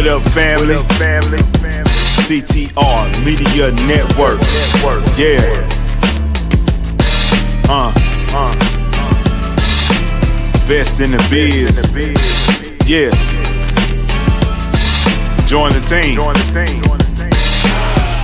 What up, family? CTR Media Network. Yeah. Best in the biz. Yeah. Join the team.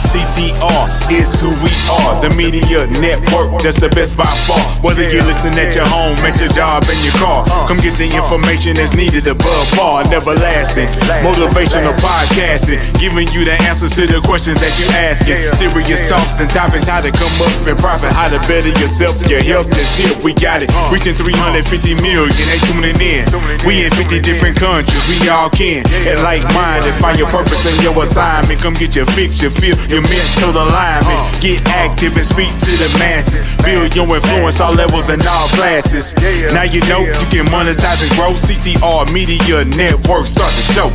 CTR is who we are, the media network, that's the best by far. Whether you listen at your home, at your job, in your car, come get the information that's needed above par. Never lasting, motivational podcasting, giving you the answers to the questions that you asking. Serious talks and topics, how to come up and profit, how to better yourself. Your health is here, we got it. Reaching 350 million, they tuning in. We in 50 different countries, we all can. And like-minded, find your purpose and your assignment. Come get your fix, your feel, your mental alignment. Get active and speak to the masses. Build your influence, all levels and all classes. Now you know you can monetize and grow. CTR Media Network, start the show.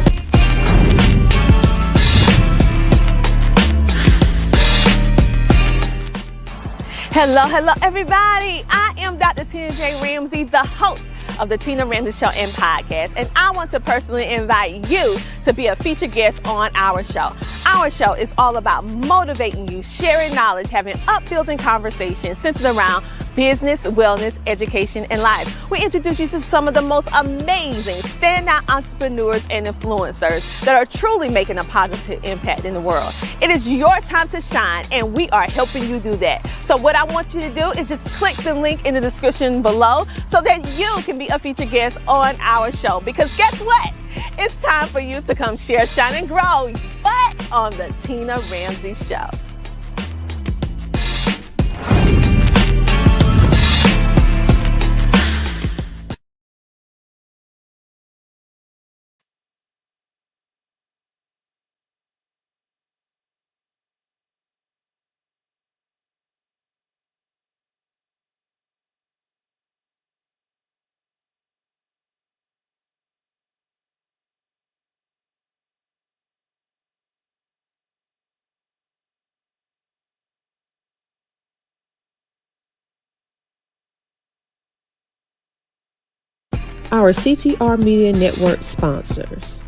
Hello everybody. I am Dr. Tina J. Ramsey, the host of the Tina Ramsey Show and podcast, and I want to personally invite you to be a featured guest on our show. Our show is all about motivating you, sharing knowledge, having uplifting conversations centered around business, wellness, education, and life. We introduce you to some of the most amazing standout entrepreneurs and influencers that are truly making a positive impact in the world. It is your time to shine, and we are helping you do that. So what I want you to do is just click the link in the description below so that you can be a featured guest on our show. Because guess what? It's time for you to come share, shine, and grow, but on the Tina Ramsey Show. Our CTR Media Network sponsors.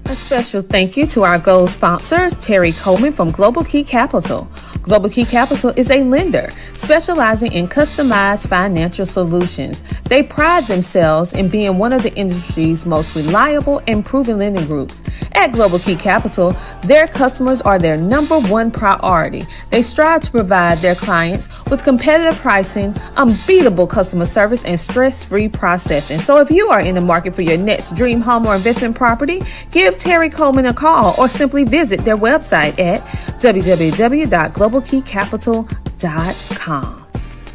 A special thank you to our gold sponsor, Terry Coleman from Global Key Capital. Global Key Capital is a lender specializing in customized financial solutions. They pride themselves in being one of the industry's most reliable and proven lending groups. At Global Key Capital, their customers are their number one priority. They strive to provide their clients with competitive pricing, unbeatable customer service, and stress-free processing. So if you are in the market for your next dream home or investment property, give Terry Coleman a call or simply visit their website at www.globalkeycapital.com.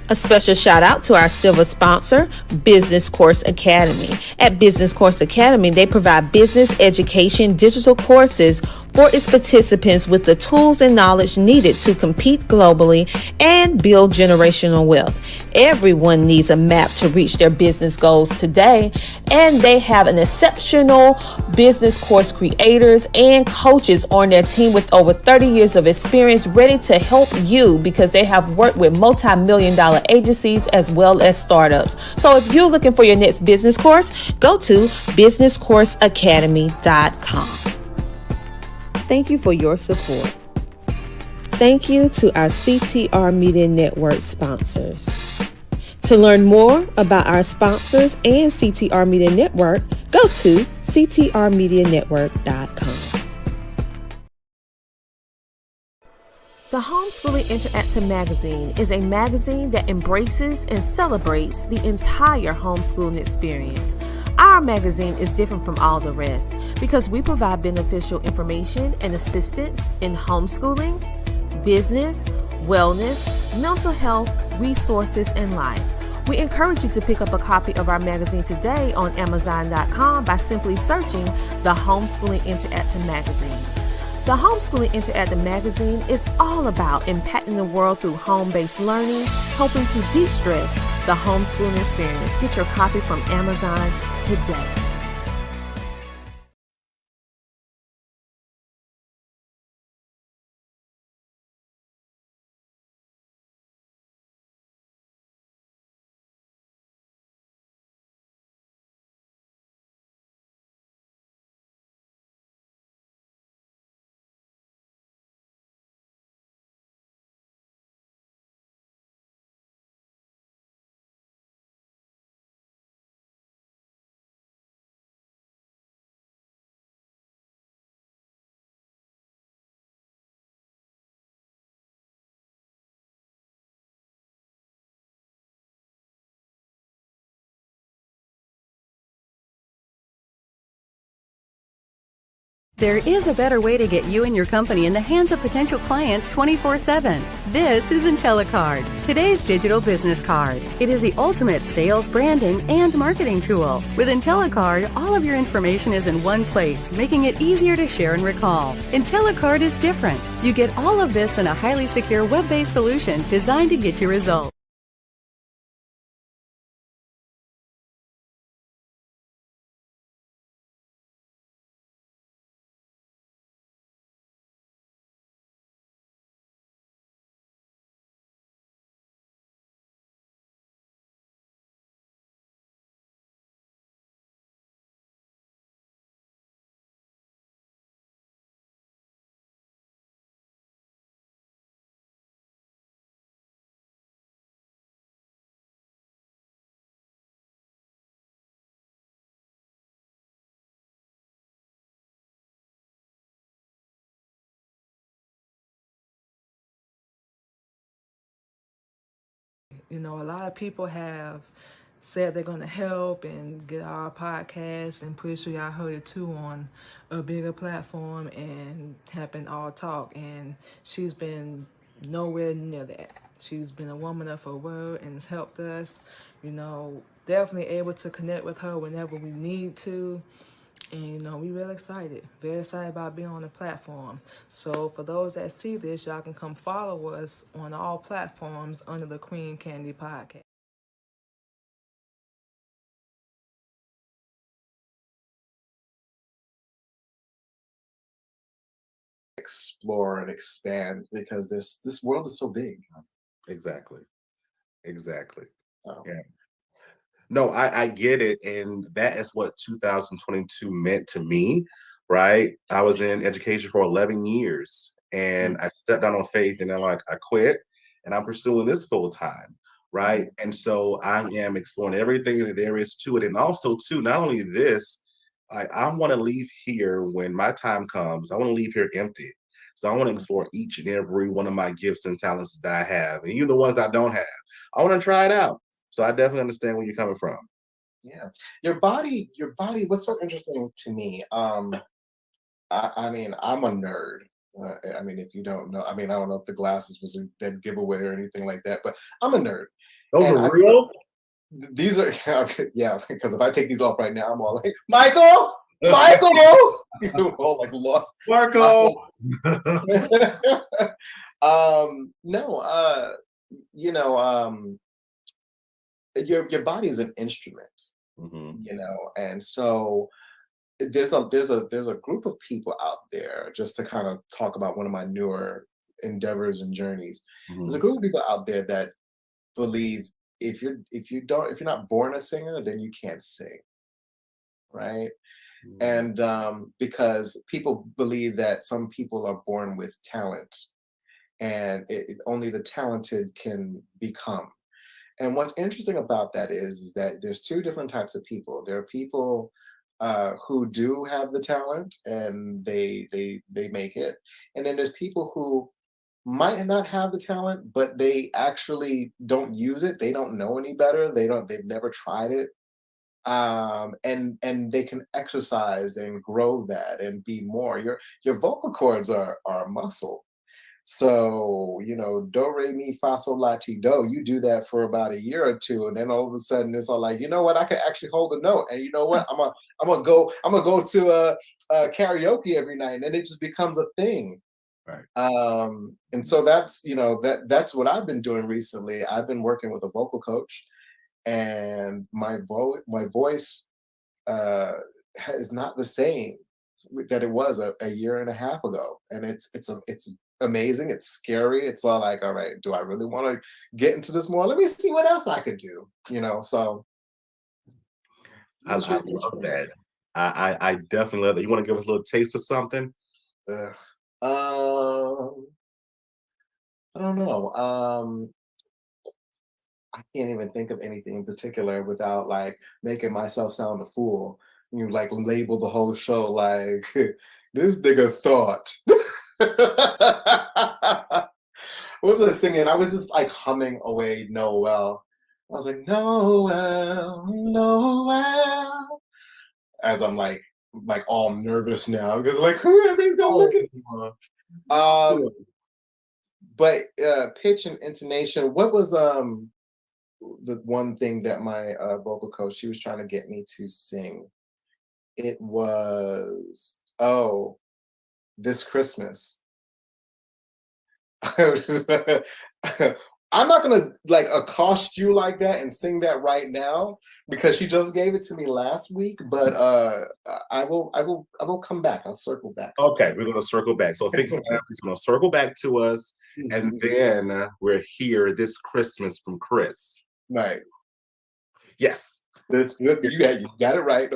A special shout out to our silver sponsor, Business Course Academy. At Business Course Academy, they provide business education digital courses for its participants with the tools and knowledge needed to compete globally and build generational wealth. Everyone needs a map to reach their business goals today, and they have an exceptional business course creators and coaches on their team with over 30 years of experience ready to help you because they have worked with multi-million-dollar agencies as well as startups. So if you're looking for your next business course, go to businesscourseacademy.com. Thank you for your support. Thank you to our CTR Media Network sponsors. To learn more about our sponsors and CTR Media Network, go to ctrmedianetwork.com. The Homeschooling Interactive Magazine is a magazine that embraces and celebrates the entire homeschooling experience. Our magazine is different from all the rest because we provide beneficial information and assistance in homeschooling, business, wellness, mental health, resources, and life. We encourage you to pick up a copy of our magazine today on Amazon.com by simply searching the Homeschooling Interactive Magazine. The Homeschooling Interactive Magazine is all about impacting the world through home-based learning, helping to de-stress the homeschooling experience. Get your copy from Amazon today. There is a better way to get you and your company in the hands of potential clients 24/7. This is IntelliCard, today's digital business card. It is the ultimate sales, branding, and marketing tool. With IntelliCard, all of your information is in one place, making it easier to share and recall. IntelliCard is different. You get all of this in a highly secure web-based solution designed to get you results. You know, a lot of people have said they're going to help and get our podcast, and pretty sure y'all heard it too, on a bigger platform and happen all talk. And she's been nowhere near that. She's been a woman of her word and has helped us. You know, definitely able to connect with her whenever we need to. And, you know, we really excited, very excited about being on the platform. So for those that see this, y'all can come follow us on all platforms under the Queen Candy Podcast. Explore and expand, because this world is so big. Exactly. Exactly. Oh. Yeah. No, I get it. And that is what 2022 meant to me, right? I was in education for 11 years and I stepped out on faith, and then I quit and I'm pursuing this full time, right? And so I am exploring everything that there is to it. And also, too, not only this, I want to leave here when my time comes, I want to leave here empty. So I want to explore each and every one of my gifts and talents that I have, and even the ones I don't have. I want to try it out. So I definitely understand where you're coming from. Yeah, your body. What's so interesting to me? I mean, I'm a nerd. I mean, if you don't know, I mean, I don't know if the glasses was a dead giveaway or anything like that, but I'm a nerd. Those And are real? these are, yeah, because if I take these off right now, I'm all like, Michael, Michael, all like lost. Marco. No, you know, your body is an instrument, you know, and so there's a group of people out there, just to kind of talk about one of my newer endeavors and journeys. There's a group of people out there that believe if you're not born a singer, then you can't sing, right? And because people believe that some people are born with talent, and only the talented can become. And what's interesting about that is that there's two different types of people. There are people who do have the talent and they make it, and then there's people who might not have the talent, but they actually don't use it. They don't know any better. They've never tried it. And they can exercise and grow that and be more. Your vocal cords are a muscle. So, you know, do, re, mi, fa, sol, la, ti, do, you do that for about a year or two, and then all of a sudden it's all like, you know what, I can actually hold a note. And you know what, I'm gonna go to a karaoke every night, and then it just becomes a thing. Right. And so that's, you know, that's what I've been doing recently. I've been working with a vocal coach, and my voice is not the same that it was a year and a half ago, and it's amazing. It's scary. It's all like, all right, do I really want to get into this more? Let me see what else I could do. You know, so I love that. I definitely love that. You want to give us a little taste of something? ugh. I don't know. I can't even think of anything in particular without like making myself sound a fool. You like label the whole show like this nigga thought. What was I singing? I was just like humming away Noel. I was like, Noel, Noel. As I'm like like all nervous now because like everybody's gonna look at me. But pitch and intonation. What was the one thing that my vocal coach, she was trying to get me to sing? It was This Christmas. I'm not gonna like accost you like that and sing that right now because she just gave it to me last week. But I will come back. I'll circle back. Okay, we're gonna circle back. So think he's gonna circle back to us, and then we're here this Christmas from Chris. Right. Yes. That's good. You got it right.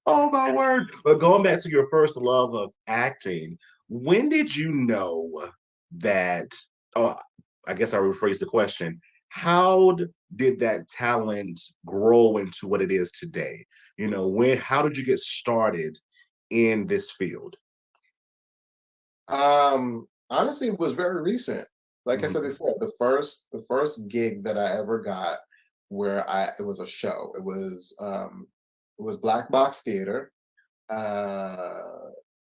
Oh my word. But going back to your first love of acting, when did you know that I guess I'll rephrase the question. How did that talent grow into what it is today? You know, how did you get started in this field? Honestly, it was very recent. Like I said before, the first gig that I ever got where it was a show. It was Black Box Theater.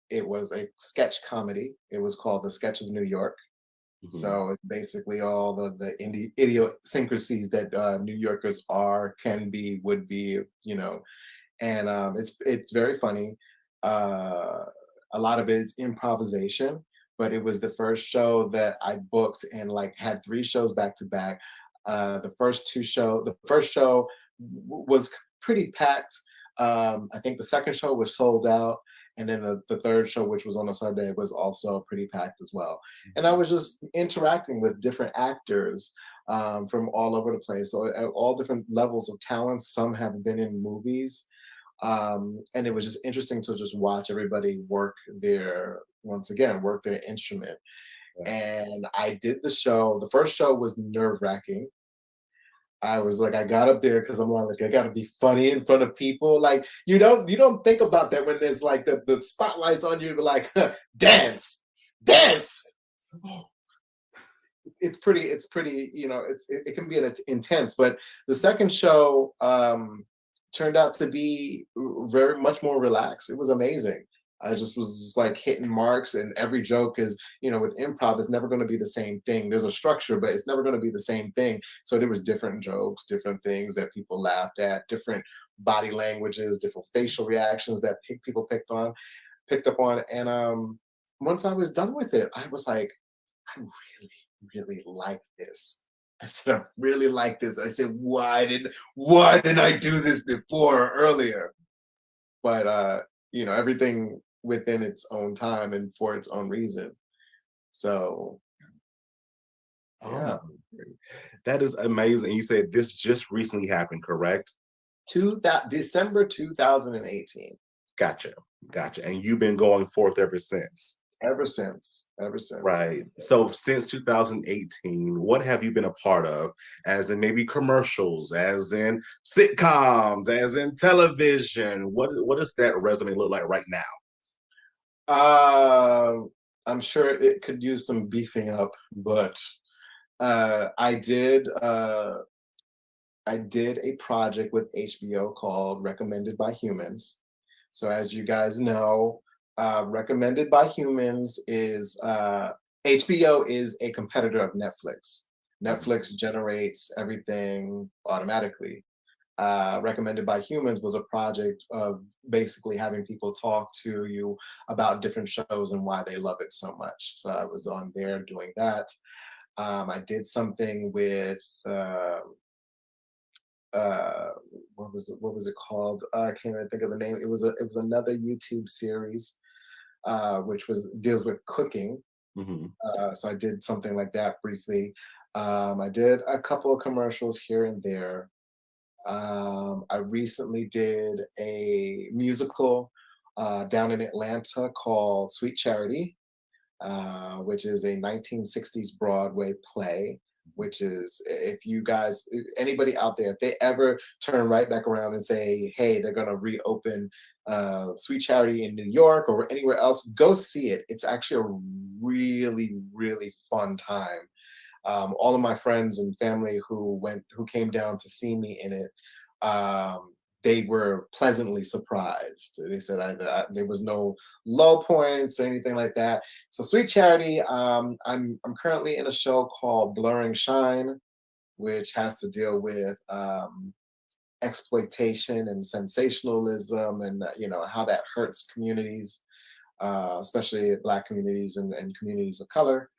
It was a sketch comedy. It was called The Sketch of New York. So it's basically all the idiosyncrasies that New Yorkers can be, would be, you know, and it's very funny. A lot of it is improvisation, but it was the first show that I booked and like had 3 shows back to back. The first show was pretty packed. I think the second show was sold out. And then the third show, which was on a Sunday, was also pretty packed as well. And I was just interacting with different actors from all over the place. So at all different levels of talents. Some have been in movies. And it was just interesting to just watch everybody work their instrument. And I did the show. The first show was nerve-wracking. I was like, I got up there because I'm like, I gotta be funny in front of people. Like you don't think about that when there's like the spotlight's on you, but like dance. It's pretty, you know, it can be intense. But the second show turned out to be very much more relaxed. It was amazing. I just was just like hitting marks, and every joke is, you know, with improv, it's never going to be the same thing. There's a structure, but it's never going to be the same thing. So there was different jokes, different things that people laughed at, different body languages, different facial reactions that people picked up on. And once I was done with it, I was like, I really like this. I said, I really like this. I said, why didn't I do this before or earlier? But you know, everything within its own time and for its own reason. So yeah. That is amazing. You said this just recently happened, correct? December 2018. Gotcha. And you've been going forth ever since. Ever since. Right. So since 2018, what have you been a part of, as in maybe commercials, as in sitcoms, as in television? What does that resume look like right now? I'm sure it could use some beefing up, but I did a project with HBO called Recommended by Humans. So as you guys know, Recommended by Humans is HBO is a competitor of Netflix. Netflix generates everything automatically. Recommended by Humans was a project of basically having people talk to you about different shows and why they love it so much. So I was on there doing that. I did something with what was it called? I can't even think of the name. It was another YouTube series which deals with cooking. So I did something like that briefly. I did a couple of commercials here and there. I recently did a musical down in Atlanta called Sweet Charity, which is a 1960s Broadway play. Which is, anybody out there, if they ever turn right back around and say, hey, they're going to reopen Sweet Charity in New York or anywhere else, go see it. It's actually a really, really fun time. All of my friends and family who came down to see me in it they were pleasantly surprised. They said there was no low points or anything like that. So Sweet Charity, I'm currently in a show called Blurring Shine, which has to deal with exploitation and sensationalism, and how that hurts communities, especially Black communities and communities of color.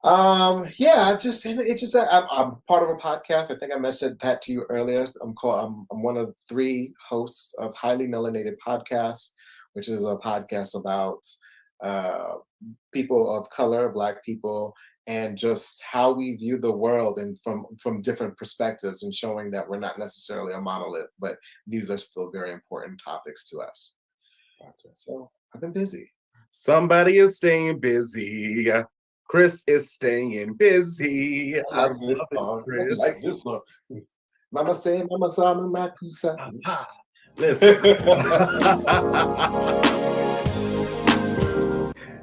Yeah, I'm part of a podcast. I think I mentioned that to you earlier. I'm one of 3 hosts of Highly Melanated Podcasts, which is a podcast about uh people of color, Black people, and just how we view the world, and from different perspectives, and showing that we're not necessarily a monolith, but these are still very important topics to us. So I've been busy. Somebody is staying busy. Chris is staying busy. I I like this love it, song. I Chris. like this song. Mama say, Mama saw me, Makusa. Listen.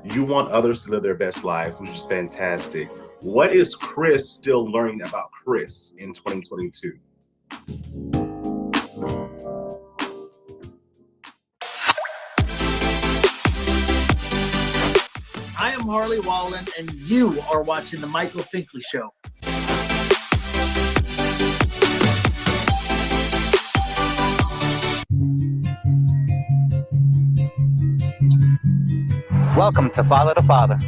You want others to live their best lives, which is fantastic. What is Chris still learning about Chris in 2022? I am Harley Wallen, and you are watching The Michael Finkley Show. Welcome to Father to Father.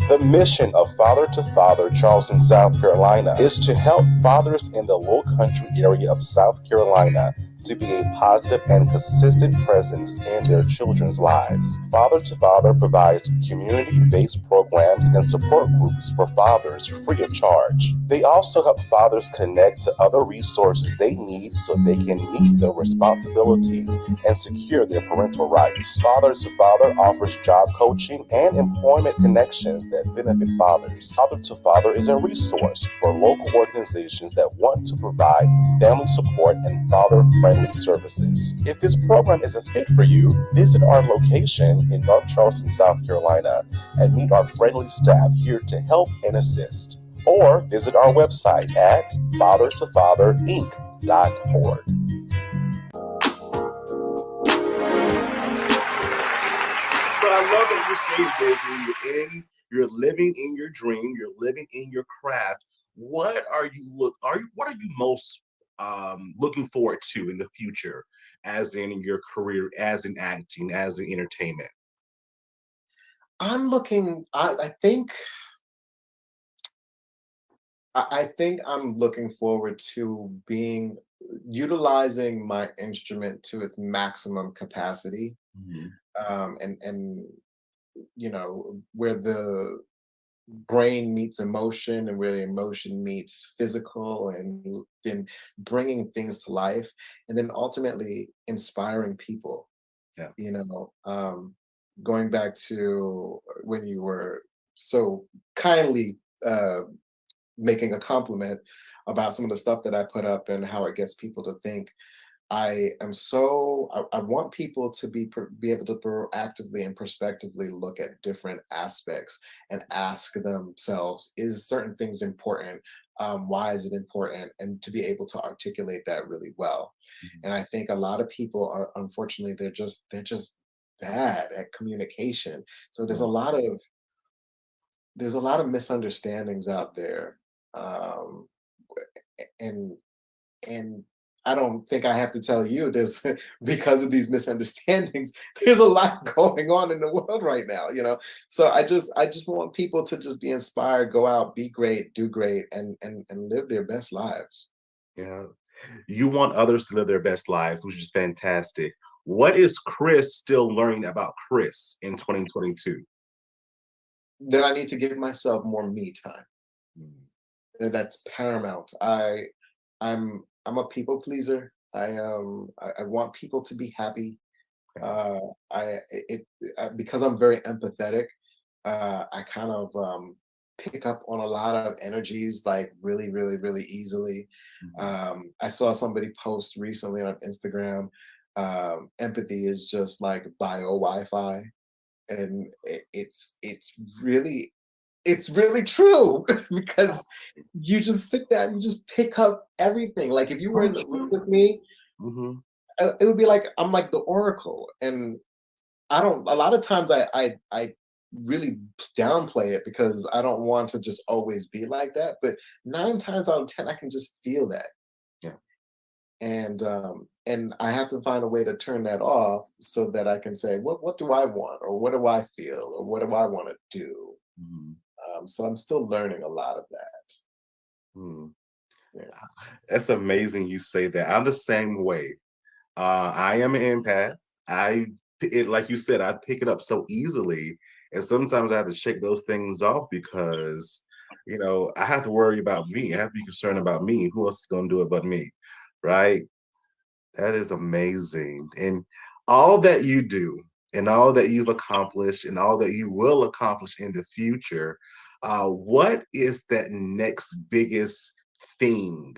The mission of Father to Father, Charleston, South Carolina, is to help fathers in the Low Country area of South Carolina to be a positive and consistent presence in their children's lives. Father to Father provides community-based programs and support groups for fathers free of charge. They also help fathers connect to other resources they need so they can meet their responsibilities and secure their parental rights. Father to Father offers job coaching and employment connections that benefit fathers. Father to Father is a resource for local organizations that want to provide family support and father-friendly services. If this program is a fit for you, visit our location in North Charleston, South Carolina, and meet our friendly staff here to help and assist. Or visit our website at fathertofatherinc.org. But I love that you're staying busy. You're living in your dream. You're living in your craft. What are you most looking forward to in the future, as in your career, as in acting, as in entertainment? I think I'm looking forward to utilizing my instrument to its maximum capacity. And where the brain meets emotion, and where the emotion meets physical, and then bringing things to life, and then ultimately inspiring people. Yeah. Going back to when you were so kindly making a compliment about some of the stuff that I put up and how it gets people to think. I want people to be able to proactively and prospectively look at different aspects and ask themselves, is certain things important? Why is it important? And to be able to articulate that really well. And I think a lot of people are, unfortunately, they're just bad at communication. So there's a lot of misunderstandings out there. And I don't think I have to tell you, there's because of these misunderstandings, there's a lot going on in the world right now, So I just want people to just be inspired, go out, be great, do great, and live their best lives. Yeah. You want others to live their best lives, which is fantastic. What is Chris still learning about Chris in 2022? That I need to give myself more me time. And that's paramount. I'm a people pleaser. I want people to be happy. Because I'm very empathetic. I kind of pick up on a lot of energies, like really, really, really easily. I saw somebody post recently on Instagram. Empathy is just like bio Wi-Fi, and it's really true because you just sit there and you just pick up everything. Like if you were in the room with me, It would be like I'm like the oracle, and I don't. A lot of times, I really downplay it because I don't want to just always be like that. But 9 times out of 10, I can just feel that, Yeah. and I have to find a way to turn that off so that I can say, what do I want, or what do I feel, or what do I want to do? So I'm still learning a lot of that. Mm. Yeah. That's amazing you say that. I'm the same way. I am an empath. Like you said, I pick it up so easily, and sometimes I have to shake those things off because, I have to worry about me. I have to be concerned about me. Who else is going to do it but me, right? That is amazing, and all that you do, and all that you've accomplished, and all that you will accomplish in the future. What is that next biggest thing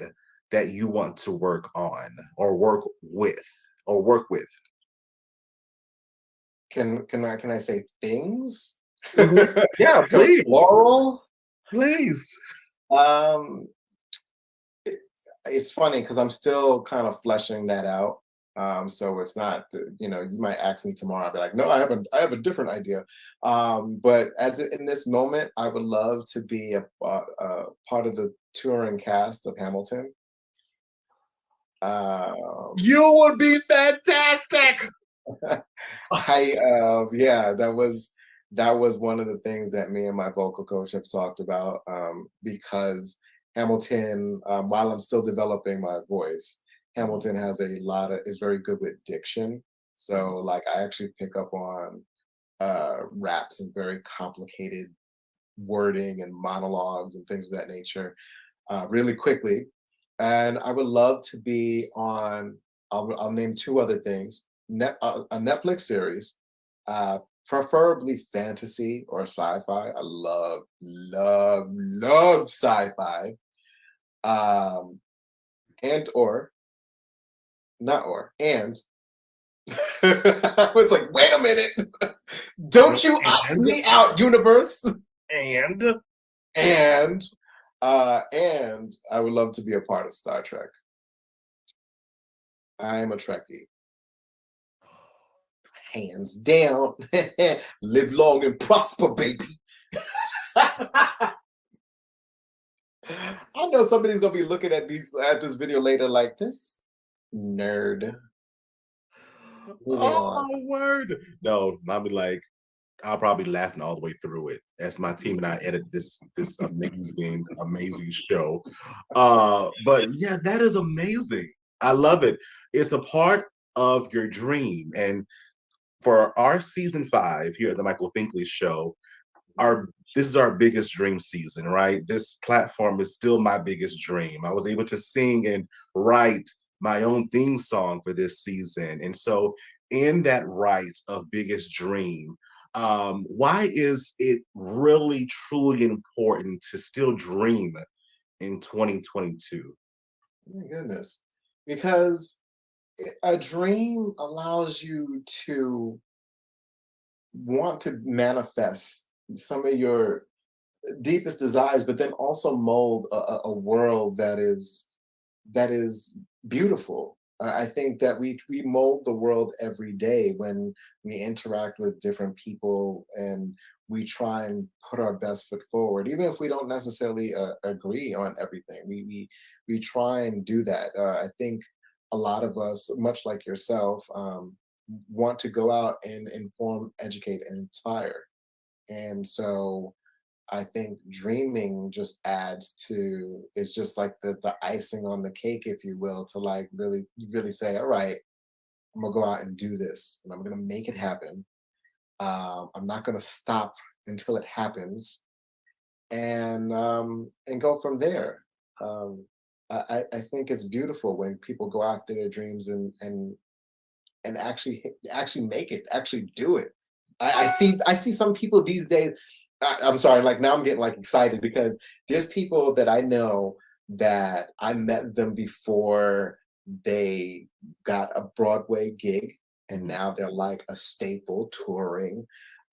that you want to work on, or work with? Can I say things? Yeah, please, Plural. please. Um, it's funny because I'm still kind of fleshing that out. So it's not, you might ask me tomorrow. I'll be like, no, I have a different idea. But in this moment, I would love to be a part of the touring cast of Hamilton. Um, You would be fantastic. yeah, that was one of the things that me and my vocal coach have talked about, because Hamilton, while I'm still developing my voice, Hamilton is very good with diction. So like I actually pick up on raps and very complicated wording and monologues and things of that nature really quickly. And I would love to be on. I'll name two other things: a Netflix series, uh, preferably fantasy or sci-fi. I love, love, love sci-fi. Um, and or not or and. I was like, wait a minute! Don't you opt And me out, universe? and And I would love to be a part of Star Trek. I am a Trekkie, hands down. Live long and prosper, baby. I know somebody's gonna be looking at this video later like this nerd. Moving oh on. my word. No, I'll be like, I'll probably be laughing all the way through it as my team and I edit this amazing, amazing show. But yeah, that is amazing. I love it. It's a part of your dream. And for our season 5 here at the Michael Finkley Show, our this is our biggest dream season, right? This platform is still my biggest dream. I was able to sing and write my own theme song for this season. And so in that right of biggest dream, why is it really truly important to still dream in 2022? My goodness. Because a dream allows you to want to manifest some of your deepest desires, but then also mold a world that is beautiful. I think that we mold the world every day when we interact with different people, and we try and put our best foot forward, even if we don't necessarily agree on everything. We try and do that. I think a lot of us, much like yourself, want to go out and inform, educate, and inspire. And so I think dreaming just adds to, it's just like the icing on the cake, if you will, to like really say, all right, I'm gonna go out and do this, and I'm gonna make it happen. I'm not gonna stop until it happens, and go from there. Um, I think it's beautiful when people go after their dreams and actually make it, actually do it. I see some people these days. I'm sorry, like now I'm getting like excited because there's people that I know that I met them before they got a Broadway gig, and now they're like a staple touring.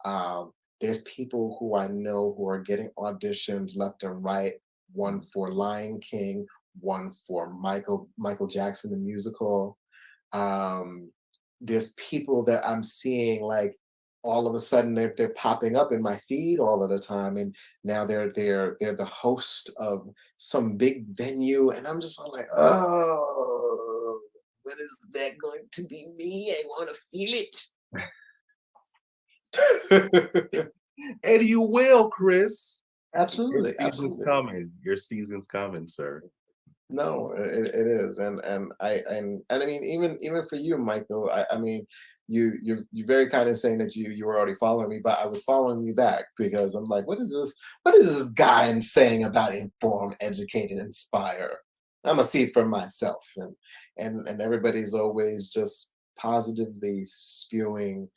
Um, there's people who I know who are getting auditions left and right. One for Lion King, one for Michael Jackson the musical. There's people that I'm seeing like all of a sudden they're popping up in my feed all of the time, and now they're the host of some big venue, and I'm just all like, oh, when is that going to be me? I want to feel it. And you will, Chris. Your Absolutely, season's absolutely. coming. Your season's coming, sir. No, it is, and I mean, even for you, Michael. I mean, you're very kind of saying that you were already following me, but I was following you back because I'm like, what is this? What is this guy saying about inform, educate, and inspire? I'm gonna see it for myself, and everybody's always just positively spewing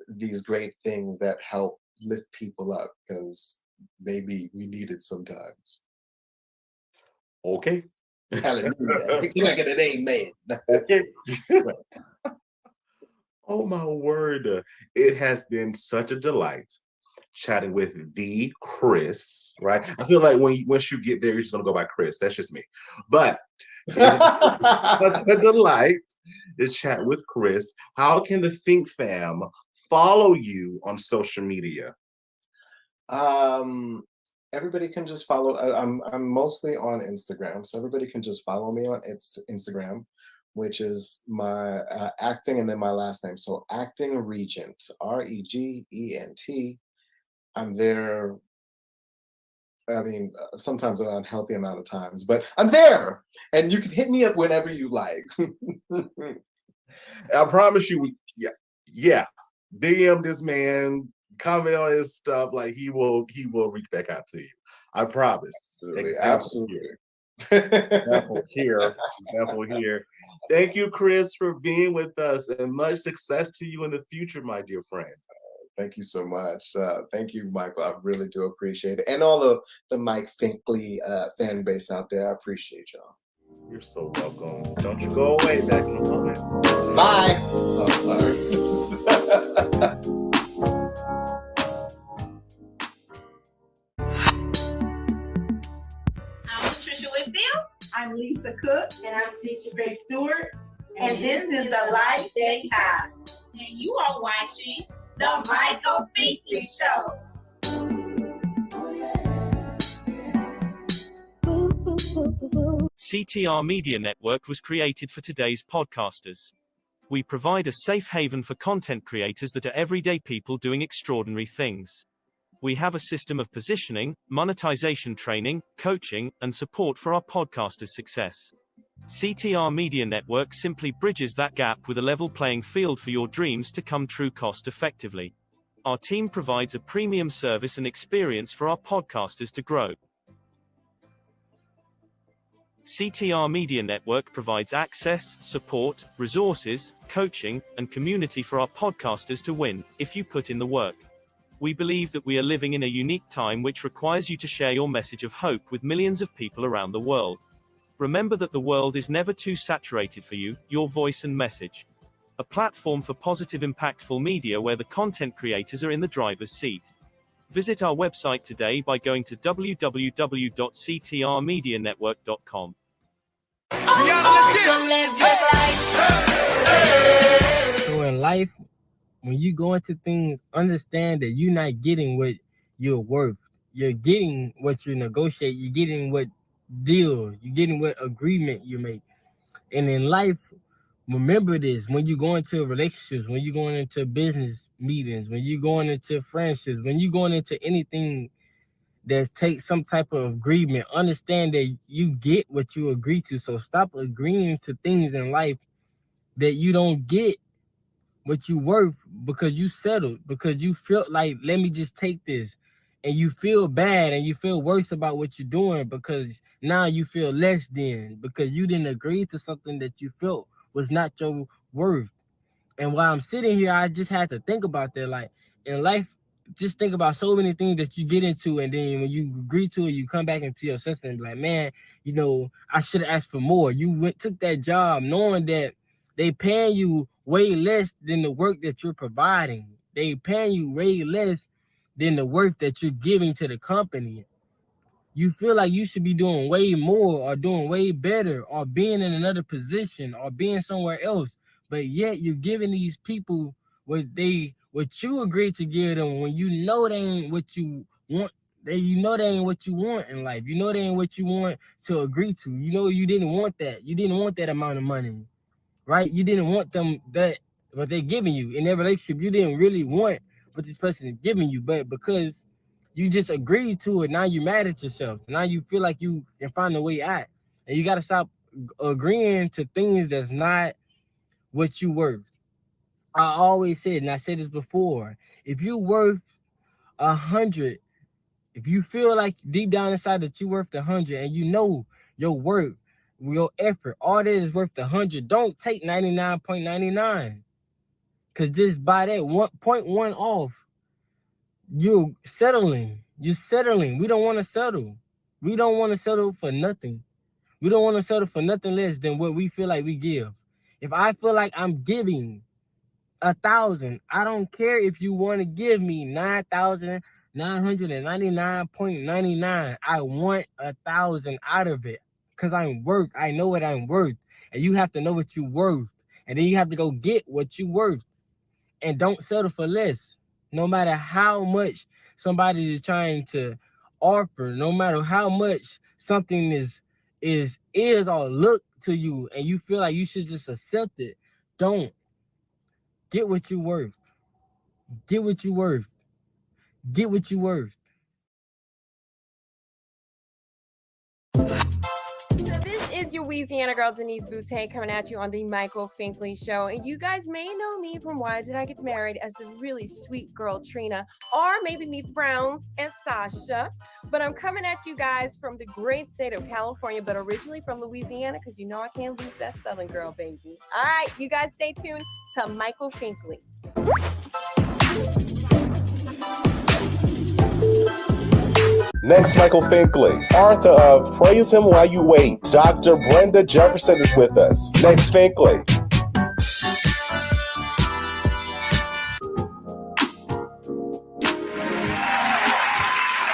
these great things that help lift people up because maybe we need it sometimes. Okay. Hallelujah. Can I get an amen? Okay. Oh my word. It has been such a delight chatting with the Chris, right? I feel like once you get there, you're just gonna go by Chris. That's just me. But such a delight to chat with Chris. How can the Think Fam follow you on social media? Everybody can just follow. I'm mostly on Instagram, so everybody can just follow me on Instagram, which is my acting and then my last name. So Acting Regent, Regent. I'm there. I mean, sometimes an unhealthy amount of times, but I'm there, and you can hit me up whenever you like. I promise you, yeah. DM this man, comment on his stuff, like he will reach back out to you. I promise. Example here. Example here. Thank you, Chris, for being with us, and much success to you in the future, my dear friend. Thank you so much. Thank you, Michael. I really do appreciate it. And all of the Mike Finkley fan base out there, I appreciate y'all. You're so welcome. Don't you go away back in a moment. Bye. Oh, sorry. I'm Patricia Whitfield. I'm Lisa Cook. And I'm Tanisha Craig Stewart. And this is the Life Daytime. And you are watching The Michael Finkley Show. CTR Media Network was created for today's podcasters. We provide a safe haven for content creators that are everyday people doing extraordinary things. We have a system of positioning, monetization training, coaching, and support for our podcasters' success. CTR Media Network simply bridges that gap with a level playing field for your dreams to come true cost effectively. Our team provides a premium service and experience for our podcasters to grow. CTR Media Network provides access, support, resources, coaching, and community for our podcasters to win, if you put in the work. We believe that we are living in a unique time which requires you to share your message of hope with millions of people around the world. Remember that the world is never too saturated for you, your voice and message. A platform for positive, impactful media where the content creators are in the driver's seat. Visit our website today by going to www.ctrmedianetwork.com. So in life, when you go into things, understand that you're not getting what you're worth. You're getting what you negotiate. You're getting what deals. You're getting what agreement you make. And in life, remember this: when you go into relationships, when you're going into business meetings, when you're going into friendships, when you're going into anything that takes some type of agreement, understand that you get what you agree to. So stop agreeing to things in life that you don't get what you worth because you settled, because you felt like, let me just take this. And you feel bad and you feel worse about what you're doing because now you feel less than, because you didn't agree to something that you felt was not your worth. And while I'm sitting here, I just had to think about that. Like in life, just think about so many things that you get into, and then when you agree to it, you come back into your sense and be like, man, you know, I should have asked for more. You took that job knowing that they paying you way less than the work that you're providing. They paying you way less than the work that you're giving to the company. You feel like you should be doing way more or doing way better or being in another position or being somewhere else. but yet you're giving these people what you agreed to give them when you know they ain't what you want. They ain't what you want in life. You know they ain't what you want to agree to. You know you didn't want that. You didn't want that amount of money, right? You didn't want them that what they're giving you in their relationship. You didn't really want what this person is giving you, but because you just agreed to it, now you're mad at yourself. Now you feel like you can find a way out, and you got to stop agreeing to things that's not what you worth. I always said, and I said this before, if you worth 100, if you feel like deep down inside that you worth 100, and you know your work, your effort, all that is worth 100, don't take 99.99, because just by that 1.1 off, you're settling. You're settling. We don't want to settle. We don't want to settle for nothing. We don't want to settle for nothing less than what we feel like we give. If I feel like I'm giving 1,000, I don't care if you want to give me 9,999.99. I want 1,000 out of it because I'm worth. I know what I'm worth, and you have to know what you're worth, and then you have to go get what you're worth, and don't settle for less. No matter how much somebody is trying to offer, no matter how much something is or look to you, and you feel like you should just accept it, don't. Get what you're worth. Get what you're worth. Get what you're worth. This is your Louisiana girl, Denise Boutte, coming at you on the Michael Finkley Show. And you guys may know me from Why Did I Get Married as the really sweet girl, Trina, or maybe meet Browns and Sasha. But I'm coming at you guys from the great state of California, but originally from Louisiana, because you know I can't lose that Southern girl, baby. All right, you guys stay tuned to Michael Finkley. Next, Michael Finkley, author of Praise Him While You Wait. Dr. Brenda Jefferson is with us. Next, Finkley.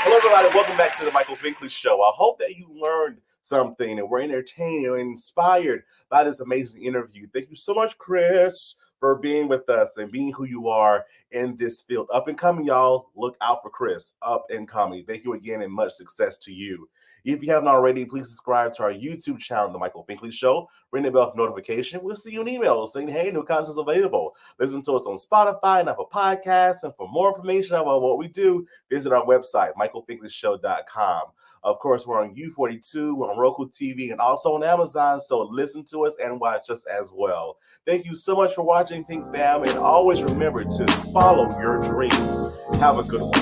Hello, everybody. Welcome back to the Michael Finkley Show. I hope that you learned something and were entertained or inspired by this amazing interview. Thank you so much, Chris, for being with us and being who you are in this field. Up and coming, y'all. Look out for Chris. Up and coming. Thank you again and much success to you. If you haven't already, please subscribe to our YouTube channel, The Michael Finkley Show. Ring the bell for notification. We'll see you an email saying, hey, new content's available. Listen to us on Spotify and Apple Podcasts. And for more information about what we do, visit our website, michaelfinkleyshow.com. Of course, we're on U42, we're on Roku TV, and also on Amazon, so listen to us and watch us as well. Thank you so much for watching, Think Fam, and always remember to follow your dreams. Have a good one.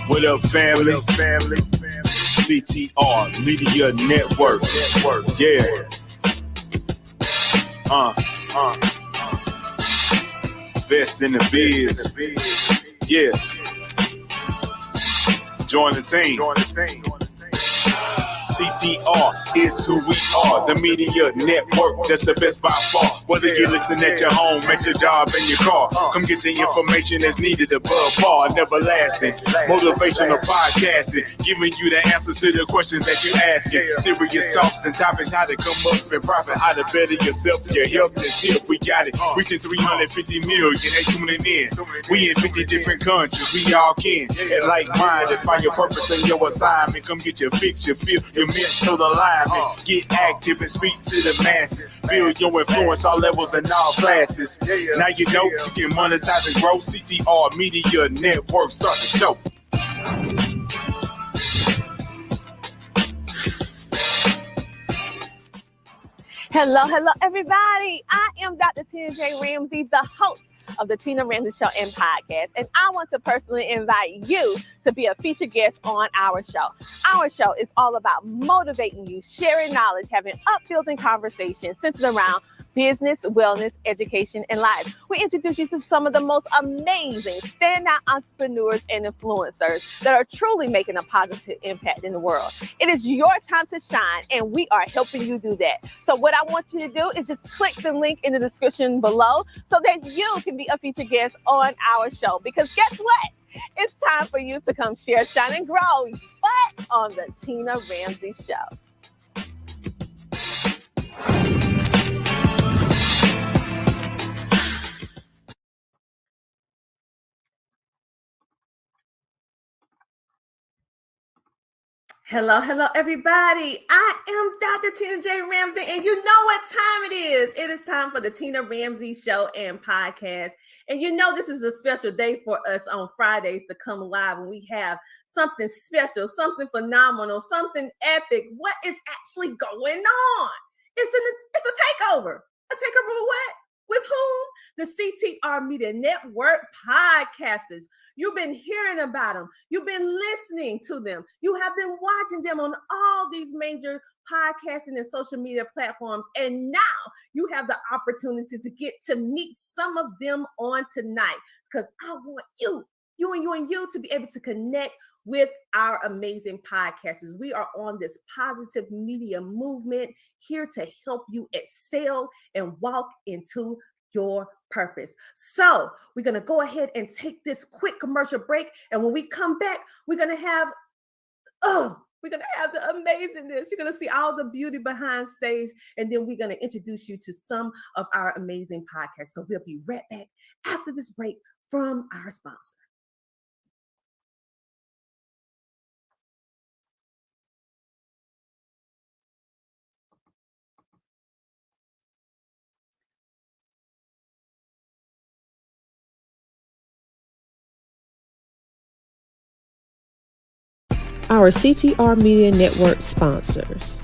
What up, family? CTR Media Network. Yeah. Best in the biz. Yeah. Join the team. CTR is who we are. The media network, that's the best by far. Whether you listen at your home, at your job, in your car, come get the information that's needed above par. Neverlasting, motivational podcasting, giving you the answers to the questions that you're asking. Serious talks and topics, how to come up and profit, how to better yourself, your health is here. We got it, reaching 350 million. They tuning in. We in 50 different countries, we all can. And like-minded, find your purpose and your assignment. Come get your fix, your feel, your mental alignment. Get active and speak to the masses. Build your influence all levels and all classes. Now you know you can monetize and grow. CTR Media Network, start the show. Hello, everybody. I am Dr. TJ Ramsey, the host of the Tina Ramsey Show and Podcast. And I want to personally invite you to be a featured guest on our show. Our show is all about motivating you, sharing knowledge, having uplifting conversations centered around business, wellness, education, and life. We introduce you to some of the most amazing standout entrepreneurs and influencers that are truly making a positive impact in the world. It is your time to shine, and we are helping you do that. So what I want you to do is just click the link in the description below so that you can be a featured guest on our show. Because guess what? It's time for you to come share, shine, and grow. But on the Tina Ramsey Show. Hello, everybody. I am Dr. Tina J. Ramsey, and you know what time it is. It is time for the Tina Ramsey Show and Podcast. And you know this is a special day for us on Fridays to come live when we have something special, something phenomenal, something epic. What is actually going on? It's a takeover. A takeover with what? With whom? The CTR Media Network podcasters. You've been hearing about them. You've been listening to them. You have been watching them on all these major podcasting and social media platforms. And now you have the opportunity to get to meet some of them on tonight, because I want you to be able to connect with our amazing podcasters. We are on this positive media movement here to help you excel and walk into your purpose. So we're going to go ahead and take this quick commercial break. And when we come back, we're going to have the amazingness. You're going to see all the beauty behind stage. And then we're going to introduce you to some of our amazing podcasts. So we'll be right back after this break from our sponsor. Our CTR Media Network sponsors.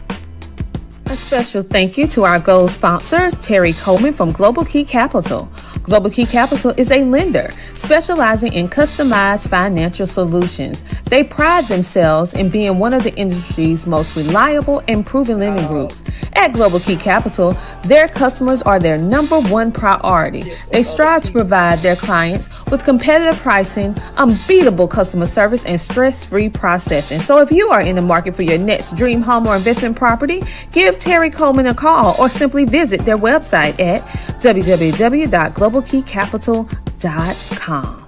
A special thank you to our gold sponsor, Terry Coleman from Global Key Capital. Global Key Capital is a lender specializing in customized financial solutions. They pride themselves in being one of the industry's most reliable and proven lending groups. At Global Key Capital, their customers are their number one priority. They strive to provide their clients with competitive pricing, unbeatable customer service, and stress-free processing. So if you are in the market for your next dream home or investment property, give Terry Coleman a call or simply visit their website at www.globalkeycapital.com.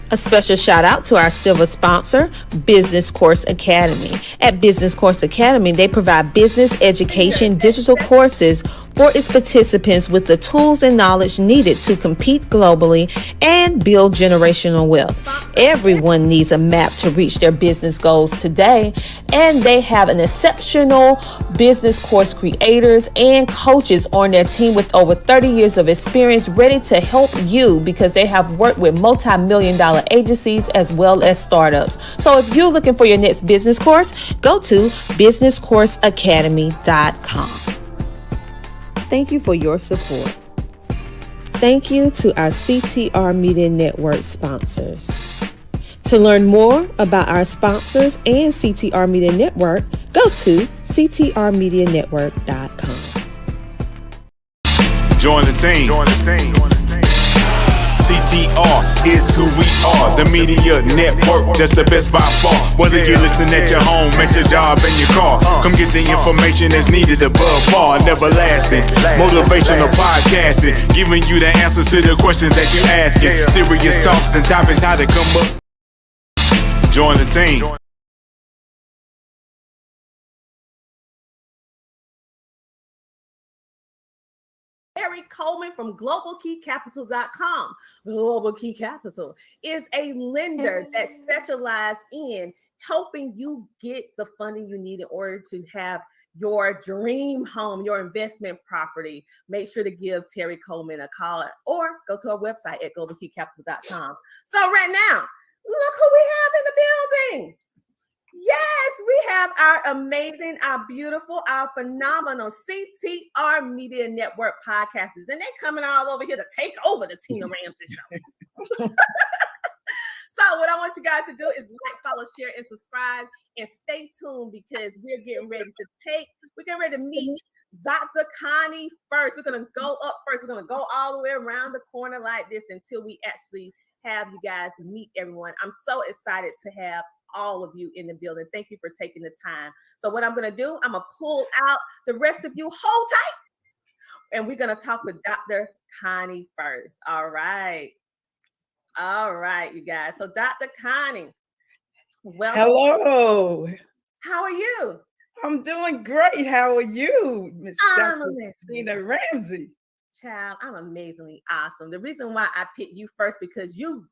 A special shout out to our silver sponsor, Business Course Academy. At Business Course Academy, they provide business education digital courses for its participants with the tools and knowledge needed to compete globally and build generational wealth. Everyone needs a map to reach their business goals today, and they have an exceptional business course creators and coaches on their team with over 30 years of experience ready to help you, because they have worked with multi-million-dollar agencies as well as startups. So if you're looking for your next business course, go to businesscourseacademy.com. Thank you for your support. Thank you to our CTR Media Network sponsors. To learn more about our sponsors and CTR Media Network, go to ctrmedianetwork.com. Join the team. CTR is who we are, the media network that's the best by far. Whether you listen at your home, at your job, in your car, come get the information that's needed above par. Never lasting, motivational podcasting, giving you the answers to the questions that you're asking. Serious talks and topics, how to come up. Join the team. Terry Coleman from globalkeycapital.com. Global Key Capital is a lender that specializes in helping you get the funding you need in order to have your dream home, your investment property. Make sure to give Terry Coleman a call or go to our website at globalkeycapital.com. So right now, look who we have in the building. Yes, we have our amazing, our beautiful, our phenomenal CTR Media Network podcasters, and they're coming all over here to take over the Tina Ramsey Show. So what I want you guys to do is like, follow, share, and subscribe, and stay tuned because we're getting ready to meet Dr. Connie first. We're gonna go up first. We're gonna go all the way around the corner like this until we actually have you guys meet everyone. I'm so excited to have all of you in the building. Thank you for taking the time. So what I'm gonna do, I'm gonna pull out the rest of you. Hold tight, and we're gonna talk with Dr. Connie first. All right, you guys. So Dr. Connie, welcome. Hello. How are you? I'm doing great. How are you, Miss I'm Dr. Tina Ramsey? Child, I'm amazingly awesome. The reason why I picked you first because you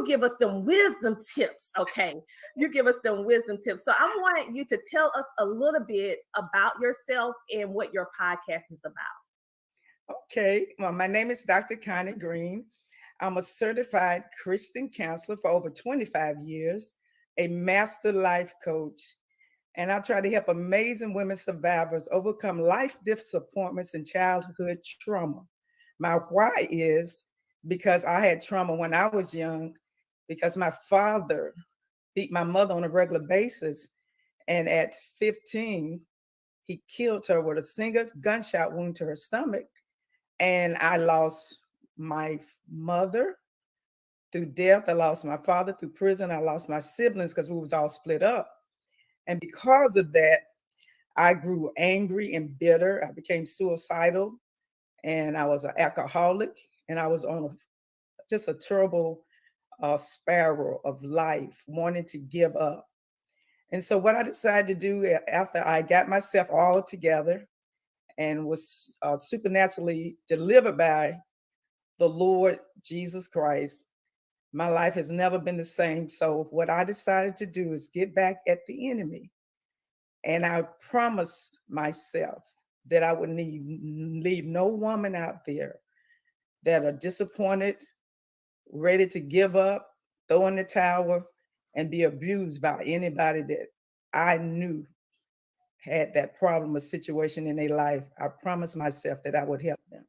give us them wisdom tips, okay? You give us them wisdom tips. So I want you to tell us a little bit about yourself and what your podcast is about. Okay. Well, my name is Dr. Connie Green. I'm a certified Christian counselor for over 25 years, a master life coach, and I try to help amazing women survivors overcome life disappointments and childhood trauma. My why is because I had trauma when I was young, because my father beat my mother on a regular basis. And at 15, he killed her with a single gunshot wound to her stomach. And I lost my mother through death. I lost my father through prison. I lost my siblings because we was all split up. And because of that, I grew angry and bitter. I became suicidal, and I was an alcoholic, and I was on just a terrible spiral of life, wanting to give up. And so what I decided to do after I got myself all together and was supernaturally delivered by the Lord Jesus Christ, my life has never been the same. So what I decided to do is get back at the enemy. And I promised myself that I would leave no woman out there that are disappointed, ready to give up, throw in the towel, and be abused by anybody that I knew had that problem or situation in their life. I promised myself that I would help them.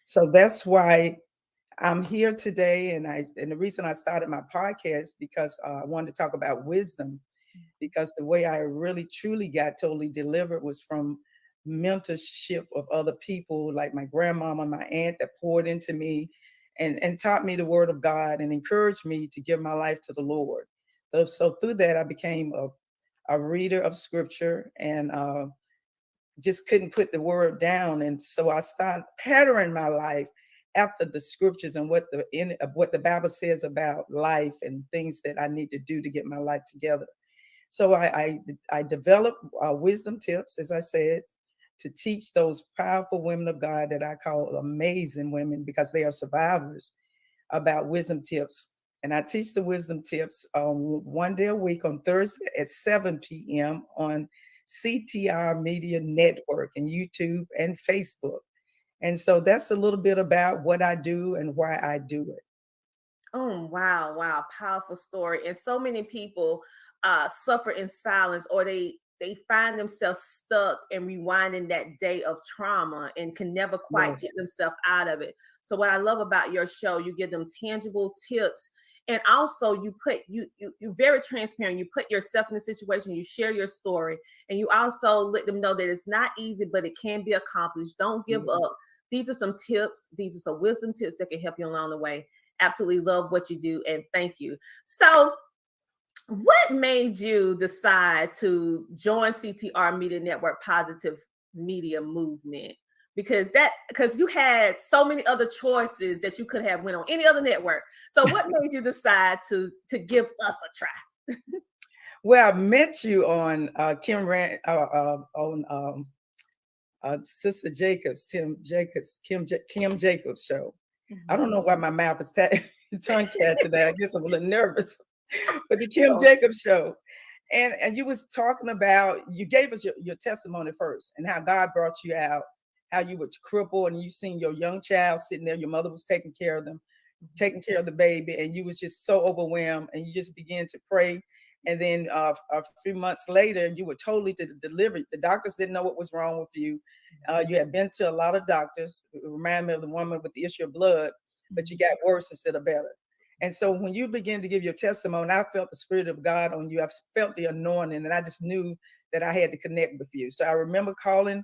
So that's why I'm here today. And the reason I started my podcast, because I wanted to talk about wisdom, because the way I really truly got totally delivered was from mentorship of other people like my grandmama, my aunt, that poured into me and taught me the word of God and encouraged me to give my life to the Lord. So through that, I became a reader of scripture and just couldn't put the word down. And so I started patterning my life after the scriptures and what the Bible says about life and things that I need to do to get my life together. So I developed wisdom tips, as I said, to teach those powerful women of God that I call amazing women because they are survivors, about wisdom tips. And I teach the wisdom tips one day a week on Thursday at 7 p.m. on CTR Media Network and YouTube and Facebook. And so that's a little bit about what I do and why I do it. Oh, wow. Powerful story. And so many people suffer in silence, or they find themselves stuck and rewinding that day of trauma and can never quite get themselves out of it. So what I love about your show, you give them tangible tips. And also you're very transparent. You put yourself in a situation, you share your story, and you also let them know that it's not easy, but it can be accomplished. Don't give up. These are some tips. These are some wisdom tips that can help you along the way. Absolutely love what you do, and thank you. So what made you decide to join CTR Media Network Positive Media Movement? Because you had so many other choices that you could have went on any other network. So what made you decide to give us a try? Well, I met you on Sister Jacobs, Kim Jacobs show. I don't know why my mouth is tongue tied today. I guess I'm a little nervous. But the Kim Jacobs show. And you was talking about, you gave us your testimony first and how God brought you out, how you were crippled and you seen your young child sitting there. Your mother was taking care of them, taking care of the baby. And you was just so overwhelmed and you just began to pray And then a few months later, you were totally delivered. The doctors didn't know what was wrong with you. You had been to a lot of doctors. It reminded me of the woman with the issue of blood, but you got worse instead of better. And so when you begin to give your testimony, I felt the Spirit of God on you. I felt the anointing, and I just knew that I had to connect with you. So I remember calling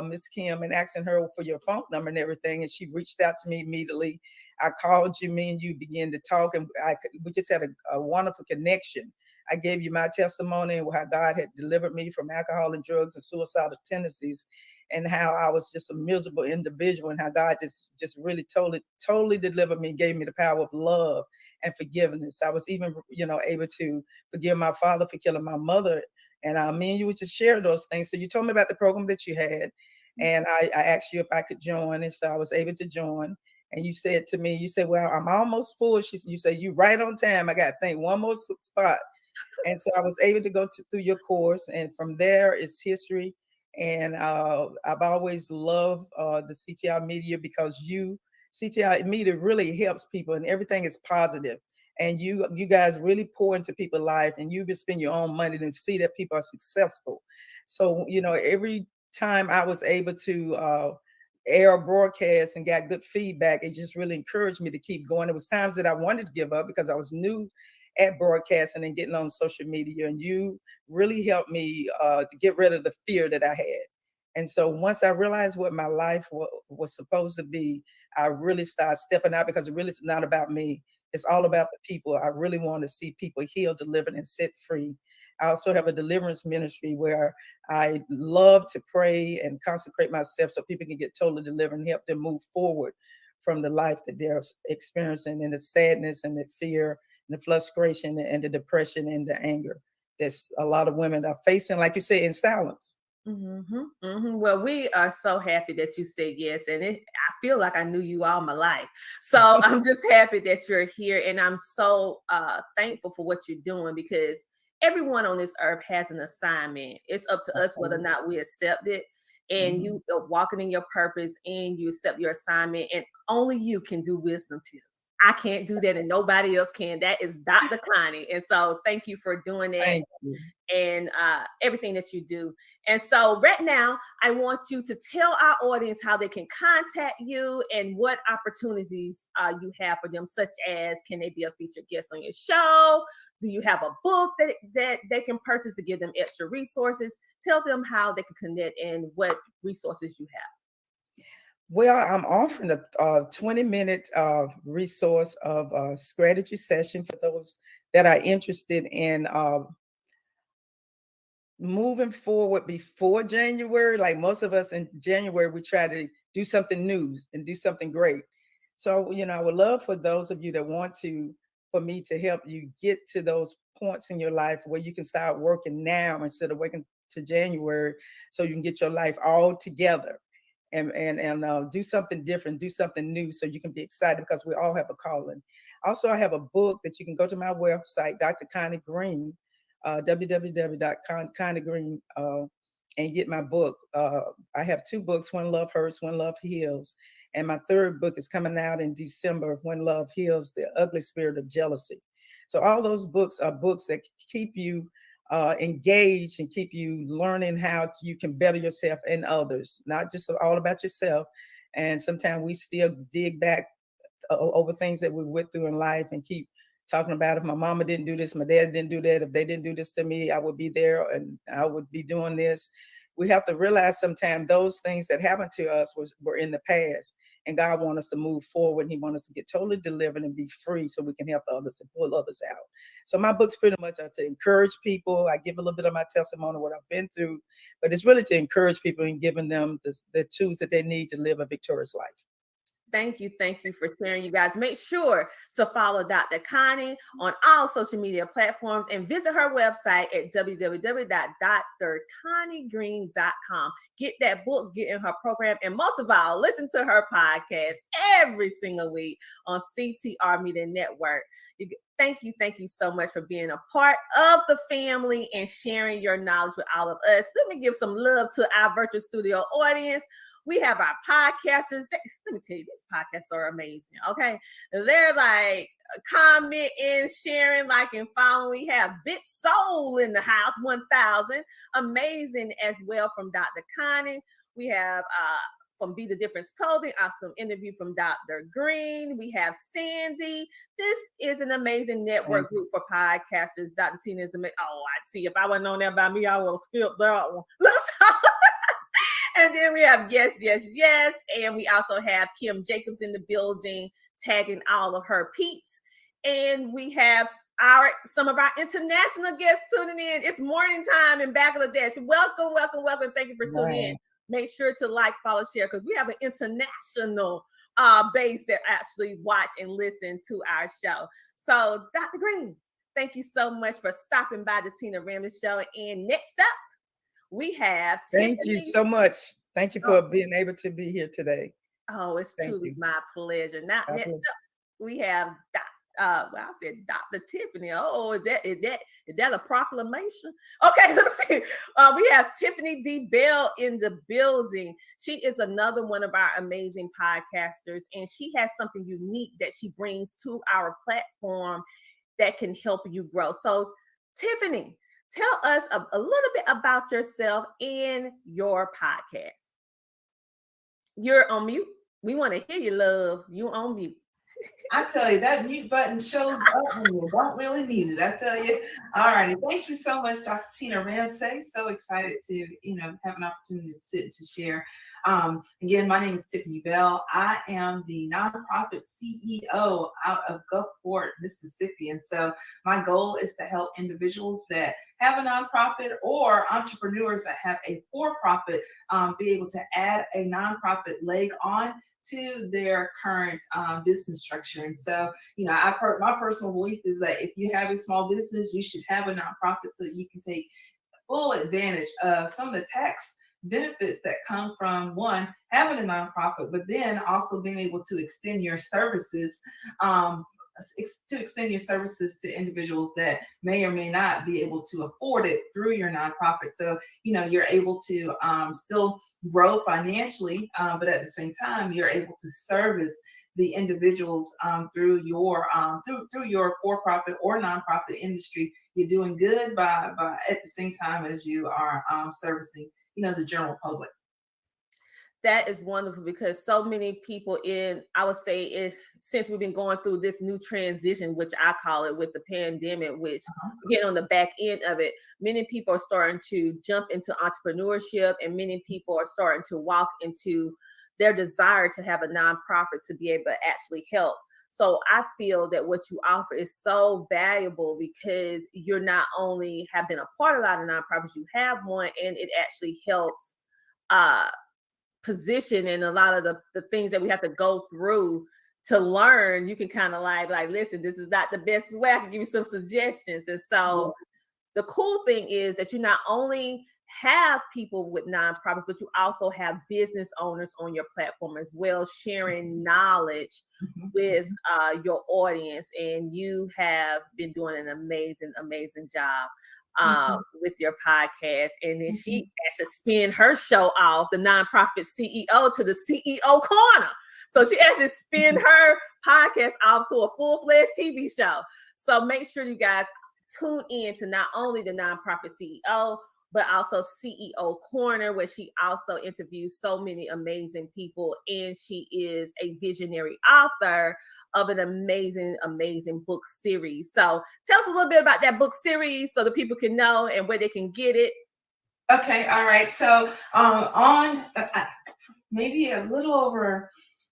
Miss Kim and asking her for your phone number and everything, and she reached out to me immediately. I called you, me and you began to talk, and we just had a wonderful connection. I gave you my testimony and how God had delivered me from alcohol and drugs and suicidal tendencies, and how I was just a miserable individual, and how God just really totally delivered me, gave me the power of love and forgiveness. I was even, able to forgive my father for killing my mother. And me and you would just share those things. So you told me about the program that you had, and I asked you if I could join, and so I was able to join. And you said to me, well, I'm almost full. You said, you right on time. I got to think one more spot. And so I was able to go through your course, and from there is history. And I've always loved the CTI media, because CTI media really helps people, and everything is positive. And you guys really pour into people's life, and you even spend your own money to see that people are successful. So, every time I was able to air a broadcast and got good feedback, it just really encouraged me to keep going. There was times that I wanted to give up because I was new at broadcasting and getting on social media, and you really helped me to get rid of the fear that I had. And so once I realized what my life was supposed to be, I really started stepping out, because it really is not about me. It's all about the people. I really want to see people healed, delivered, and set free. I also have a deliverance ministry where I love to pray and consecrate myself so people can get totally delivered and help them move forward from the life that they're experiencing, and the sadness and the fear and the frustration and the depression and the anger that's a lot of women are facing, like you say, in silence. Well, we are so happy that you said yes, and I feel like I knew you all my life. So I'm just happy that you're here, and I'm so thankful for what you're doing, because everyone on this earth has an assignment. It's up to us whether or not we accept it. And you are walking in your purpose, and you accept your assignment, and only you can do wisdom tips. I can't do that, and nobody else can. That is Dr. Connie. And so thank you for doing that. Thank you. And everything that you do. And so right now, I want you to tell our audience how they can contact you and what opportunities you have for them, such as, can they be a featured guest on your show? Do you have a book that they can purchase to give them extra resources? Tell them how they can connect and what resources you have. Well, I'm offering a 20-minute resource of a strategy session for those that are interested in moving forward before January. Like most of us in January, we try to do something new and do something great. So, I would love for those of you that want for me to help you get to those points in your life where you can start working now instead of waiting to January, so you can get your life all together and do something different, do something new, so you can be excited, because we all have a calling. Also, I have a book that you can go to my website, Dr. Connie Green, www.conniegreen, and get my book. I have 2 books, When Love Hurts, When Love Heals. And my 3rd book is coming out in December, When Love Heals, The Ugly Spirit of Jealousy. So all those books are books that keep you engaged and keep you learning how you can better yourself and others, not just all about yourself. And sometimes we still dig back over things that we went through in life and keep talking about, if my mama didn't do this, my dad didn't do that, if they didn't do this to me, I would be there and I would be doing this. We have to realize sometimes those things that happened to us were in the past, and God wants us to move forward, and He wants us to get totally delivered and be free, so we can help others and pull others out. So my book's pretty much to encourage people. I give a little bit of my testimony, what I've been through, but it's really to encourage people and giving them the tools that they need to live a victorious life. Thank you for sharing, you guys. Make sure to follow Dr. Connie on all social media platforms, and visit her website at www.drconniegreen.com. Get that book, get in her program, and most of all, listen to her podcast every single week on CTR Media Network. Thank you so much for being a part of the family and sharing your knowledge with all of us. Let me give some love to our virtual studio audience. We have our podcasters. Let me tell you, these podcasts are amazing. Okay. They're like commenting, sharing, liking, following. We have Big Soul in the house, 1000. Amazing as well from Dr. Connie. We have from Be the Difference Clothing, awesome interview from Dr. Green. We have Sandy. This is an amazing network group for podcasters. Dr. Tina is amazing. Oh, I see. If I wasn't known that by me, I would have skipped that one. And then we have Yes, Yes, Yes. And we also have Kim Jacobs in the building, tagging all of her peeps. And we have some of our international guests tuning in. It's morning time in Bangladesh. Welcome, welcome, welcome. Thank you for tuning in. Make sure to like, follow, share, because we have an international base that actually watch and listen to our show. So, Dr. Green, thank you so much for stopping by the Tina Ramsey Show. And next up, we have Thank Tiffany. you so much. Thank you for being able to be here today. Oh, it's truly my pleasure. Now, next up, we have I said Dr. Tiffany. Oh, is that a proclamation? Okay, let's see. We have Tiffany D. Bell in the building. She is another one of our amazing podcasters, and she has something unique that she brings to our platform that can help you grow. So, Tiffany, tell us a little bit about yourself and your podcast. You're on mute. We want to hear you, love. You on mute. I tell you, that mute button shows up when you don't really need it. I tell you. All righty. Thank you so much, Dr. Tina Ramsey. So excited to, have an opportunity to sit and to share. Again, my name is Tiffany Bell. I am the nonprofit CEO out of Gulfport, Mississippi. And so my goal is to help individuals that have a nonprofit or entrepreneurs that have a for-profit be able to add a nonprofit leg on to their current business structure. And so, my personal belief is that if you have a small business, you should have a nonprofit so that you can take full advantage of some of the tax benefits that come from, one, having a nonprofit, but then also being able to extend your services to individuals that may or may not be able to afford it through your nonprofit. So, you're able to still grow financially, but at the same time, you're able to service the individuals through your for-profit or nonprofit industry. You're doing good by at the same time as you are servicing, the general public. That is wonderful, because so many people since we've been going through this new transition, which I call it, with the pandemic, which again, on the back end of it, many people are starting to jump into entrepreneurship, and many people are starting to walk into their desire to have a nonprofit to be able to actually help. So I feel that what you offer is so valuable, because you're not only have been a part of a lot of nonprofits, you have one, and it actually helps position and a lot of the things that we have to go through to learn. You can kind of like, listen, this is not the best way. I can give you some suggestions. And so the cool thing is that you not only have people with nonprofits, but you also have business owners on your platform as well, sharing knowledge with your audience. And you have been doing an amazing, amazing job with your podcast. And then she actually spin her show off, the nonprofit CEO, to the CEO Corner. So she actually spin her podcast off to a full-fledged TV show. So make sure you guys tune in to not only the nonprofit CEO, but also CEO Corner, where she also interviews so many amazing people. And she is a visionary author of an amazing, amazing book series. So tell us a little bit about that book series so that people can know and where they can get it. Okay, all right. So on maybe a little over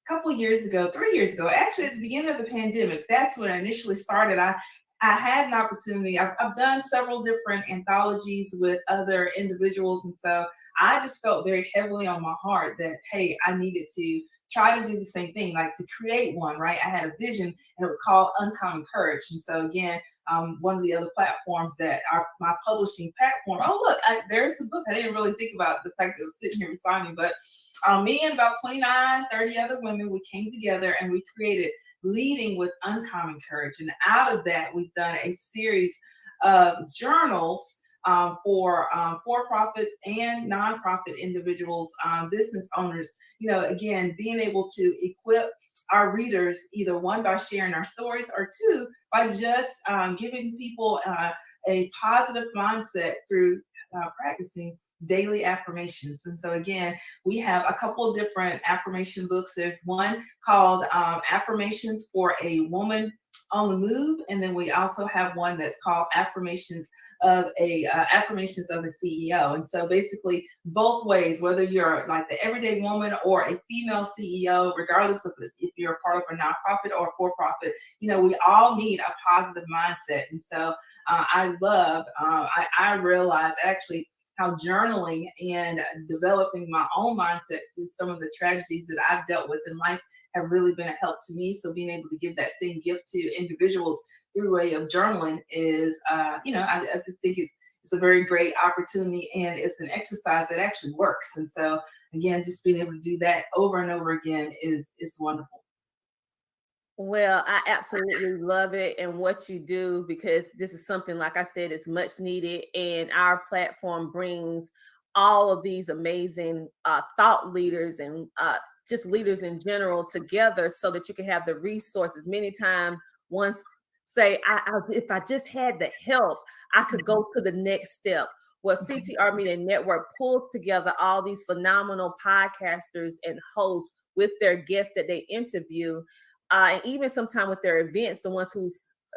a couple of years ago, 3 years ago, actually at the beginning of the pandemic, that's when I initially started. I had an opportunity. I've done several different anthologies with other individuals. And so I just felt very heavily on my heart that, hey, I needed to try to do the same thing, like to create one, right? I had a vision, and it was called Uncommon Courage. And so again, one of the other platforms that are my publishing platform. Oh, look, there's the book. I didn't really think about the fact that it was sitting here beside me, but me and about 29, 30 other women, we came together and we created Leading with Uncommon Courage. And out of that, we've done a series of journals for for-profits and nonprofit individuals, business owners. Again, being able to equip our readers, either one, by sharing our stories, or two, by just giving people a positive mindset through practicing daily affirmations. And so again, we have a couple of different affirmation books. There's one called Affirmations for a Woman on the Move, and then we also have one that's called Affirmations of a CEO. And so basically, both ways, whether you're like the everyday woman or a female CEO, regardless of if you're a part of a nonprofit or a for-profit, we all need a positive mindset. And so I realized actually how journaling and developing my own mindset through some of the tragedies that I've dealt with in life have really been a help to me. So being able to give that same gift to individuals through way of journaling is, I just think it's a very great opportunity, and it's an exercise that actually works. And so again, just being able to do that over and over again is wonderful. Well, I absolutely love it and what you do, because this is something, like I said, it's much needed, and our platform brings all of these amazing thought leaders and just leaders in general together so that you can have the resources. Many times ones say, if I just had the help, I could go to the next step. Well, CTR Media Network pulls together all these phenomenal podcasters and hosts with their guests that they interview, and even sometimes with their events, the ones who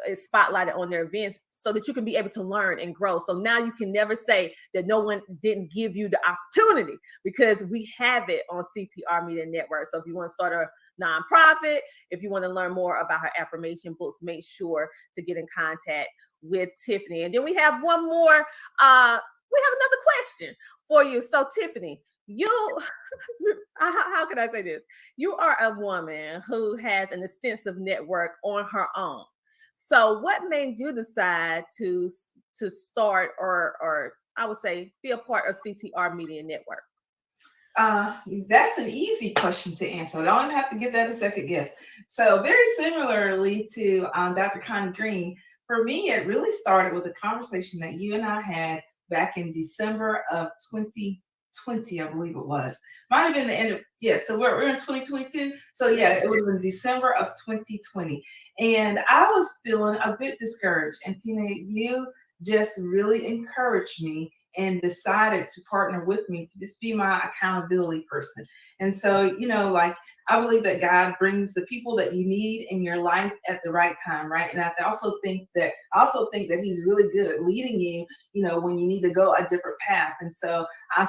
is spotlighted on their events, so that you can be able to learn and grow. So now you can never say that no one didn't give you the opportunity, because we have it on CTR Media Network. So if you want to start a nonprofit, if you want to learn more about her affirmation books, make sure to get in contact with Tiffany. And then we have one more, we have another question for you. So Tiffany, how can I say this? You are a woman who has an extensive network on her own. So what made you decide to start or I would say be a part of CTR Media Network? That's an easy question to answer. I don't even have to give that a second guess. So very similarly to Dr. Connie Green, for me, it really started with a conversation that you and I had back in December of 2020, I believe it was. Might have been the end of, so we're in 2022. So yeah, it would have been December of 2020. And I was feeling a bit discouraged. And Tina, you just really encouraged me and decided to partner with me to just be my accountability person. And so, I believe that God brings the people that you need in your life at the right time, right? And I also think that He's really good at leading you, when you need to go a different path. And so I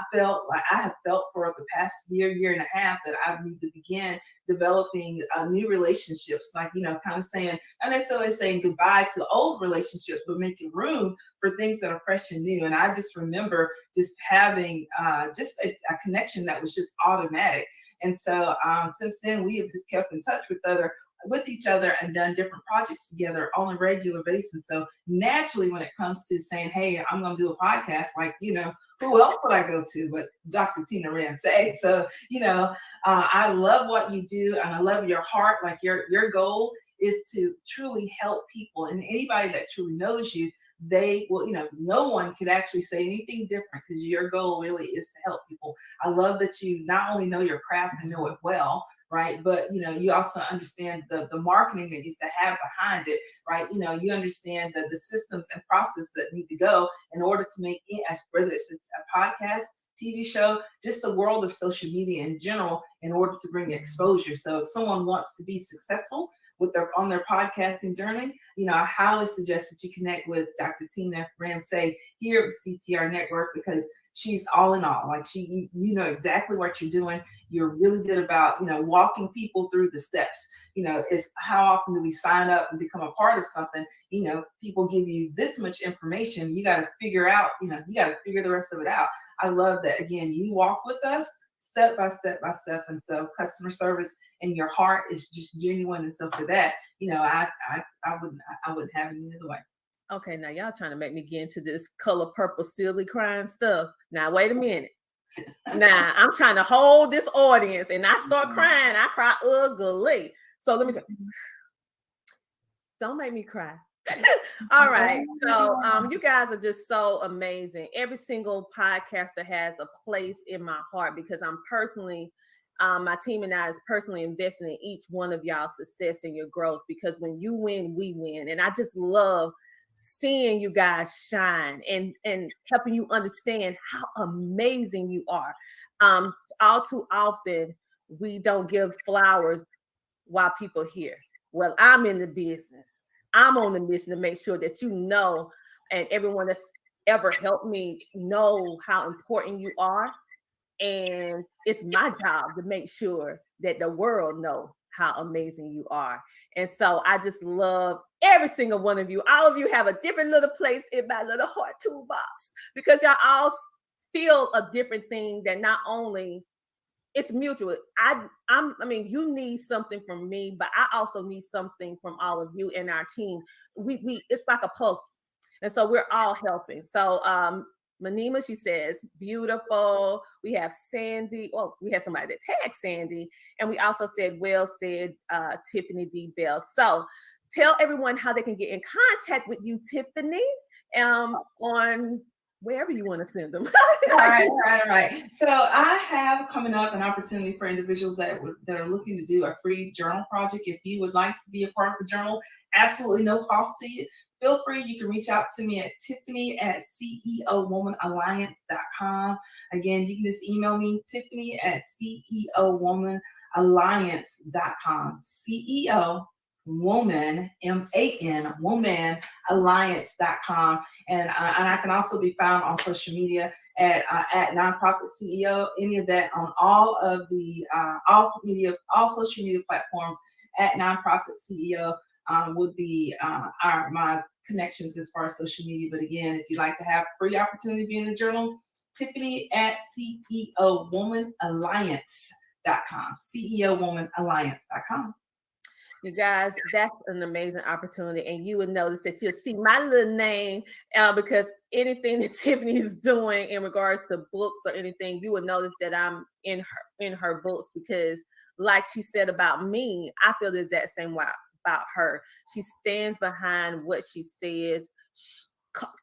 have felt for the past year and a half that I need to begin developing new relationships, kind of saying, not necessarily saying goodbye to old relationships, but making room for things that are fresh and new. And I just remember just having just a connection that was just automatic. And so since then, we have just kept in touch with each other and done different projects together on a regular basis. So naturally, when it comes to saying, hey, I'm going to do a podcast, who else would I go to but Dr. Tina Ramsey? So, I love what you do, and I love your heart. Like your goal is to truly help people, and anybody that truly knows you, they will, no one could actually say anything different, because your goal really is to help people. I love that you not only know your craft and know it well, right, but you also understand the marketing that needs to have behind it, right? You understand the systems and process that need to go in order to make it, whether it's a podcast, TV show, just the world of social media in general, in order to bring exposure. So if someone wants to be successful on their podcasting journey, I highly suggest that you connect with Dr. Tina Ramsey here at CTR Network, because she's all in all. Like you know exactly what you're doing. You're really good about, walking people through the steps. It's how often do we sign up and become a part of something? People give you this much information. You got to figure out, you got to figure the rest of it out. I love that. Again, you walk with us step by step by step. And so customer service and your heart is just genuine. And so for that, I wouldn't have it any other way. Okay, now y'all trying to make me get into this color purple silly crying stuff. Now wait a minute. Now I'm trying to hold this audience, and I start crying. I cry ugly. So let me say, don't make me cry. All right. So you guys are just so amazing. Every single podcaster has a place in my heart because I'm personally, my team and I is personally investing in each one of y'all's success and your growth, because when you win, we win. And I just love seeing you guys shine and helping you understand how amazing you are. All too often, we don't give flowers while people here. Well, I'm in the business. I'm on the mission to make sure that you know, and everyone that's ever helped me know how important you are. And it's my job to make sure that the world know how amazing you are. And so I just love every single one of you. All of you have a different little place in my little heart toolbox, because y'all all feel a different thing that not only it's mutual. I mean, you need something from me, but I also need something from all of you in our team. We it's like a puzzle. And so we're all helping. So Manima, she says, beautiful. We have Sandy. Well, we have somebody that tagged Sandy. And we also said, well said, Tiffany D. Bell. So tell everyone how they can get in contact with you, Tiffany, on wherever you want to send them. Right. So I have coming up an opportunity for individuals that are looking to do a free journal project. If you would like to be a part of the journal, absolutely no cost to you. Feel free. You can reach out to me at Tiffany@CEOWomanAlliance.com. Again, you can just email me, Tiffany@CEOWomanAlliance.com. CEO Woman, M-A-N, Woman Alliance.com. And I can also be found on social media at Nonprofit CEO, any of that on all of the all social media platforms at Nonprofit CEO would be my connections as far as social media. But again, if you'd like to have free opportunity to be in the journal, Tiffany@CEOWomanAlliance.com. CEOWomanAlliance.com. You guys, that's an amazing opportunity. And you would notice that you'll see my little name because anything that Tiffany is doing in regards to books or anything, you would notice that I'm in her books, because like she said about me, I feel the exact same way about her. She stands behind what she says,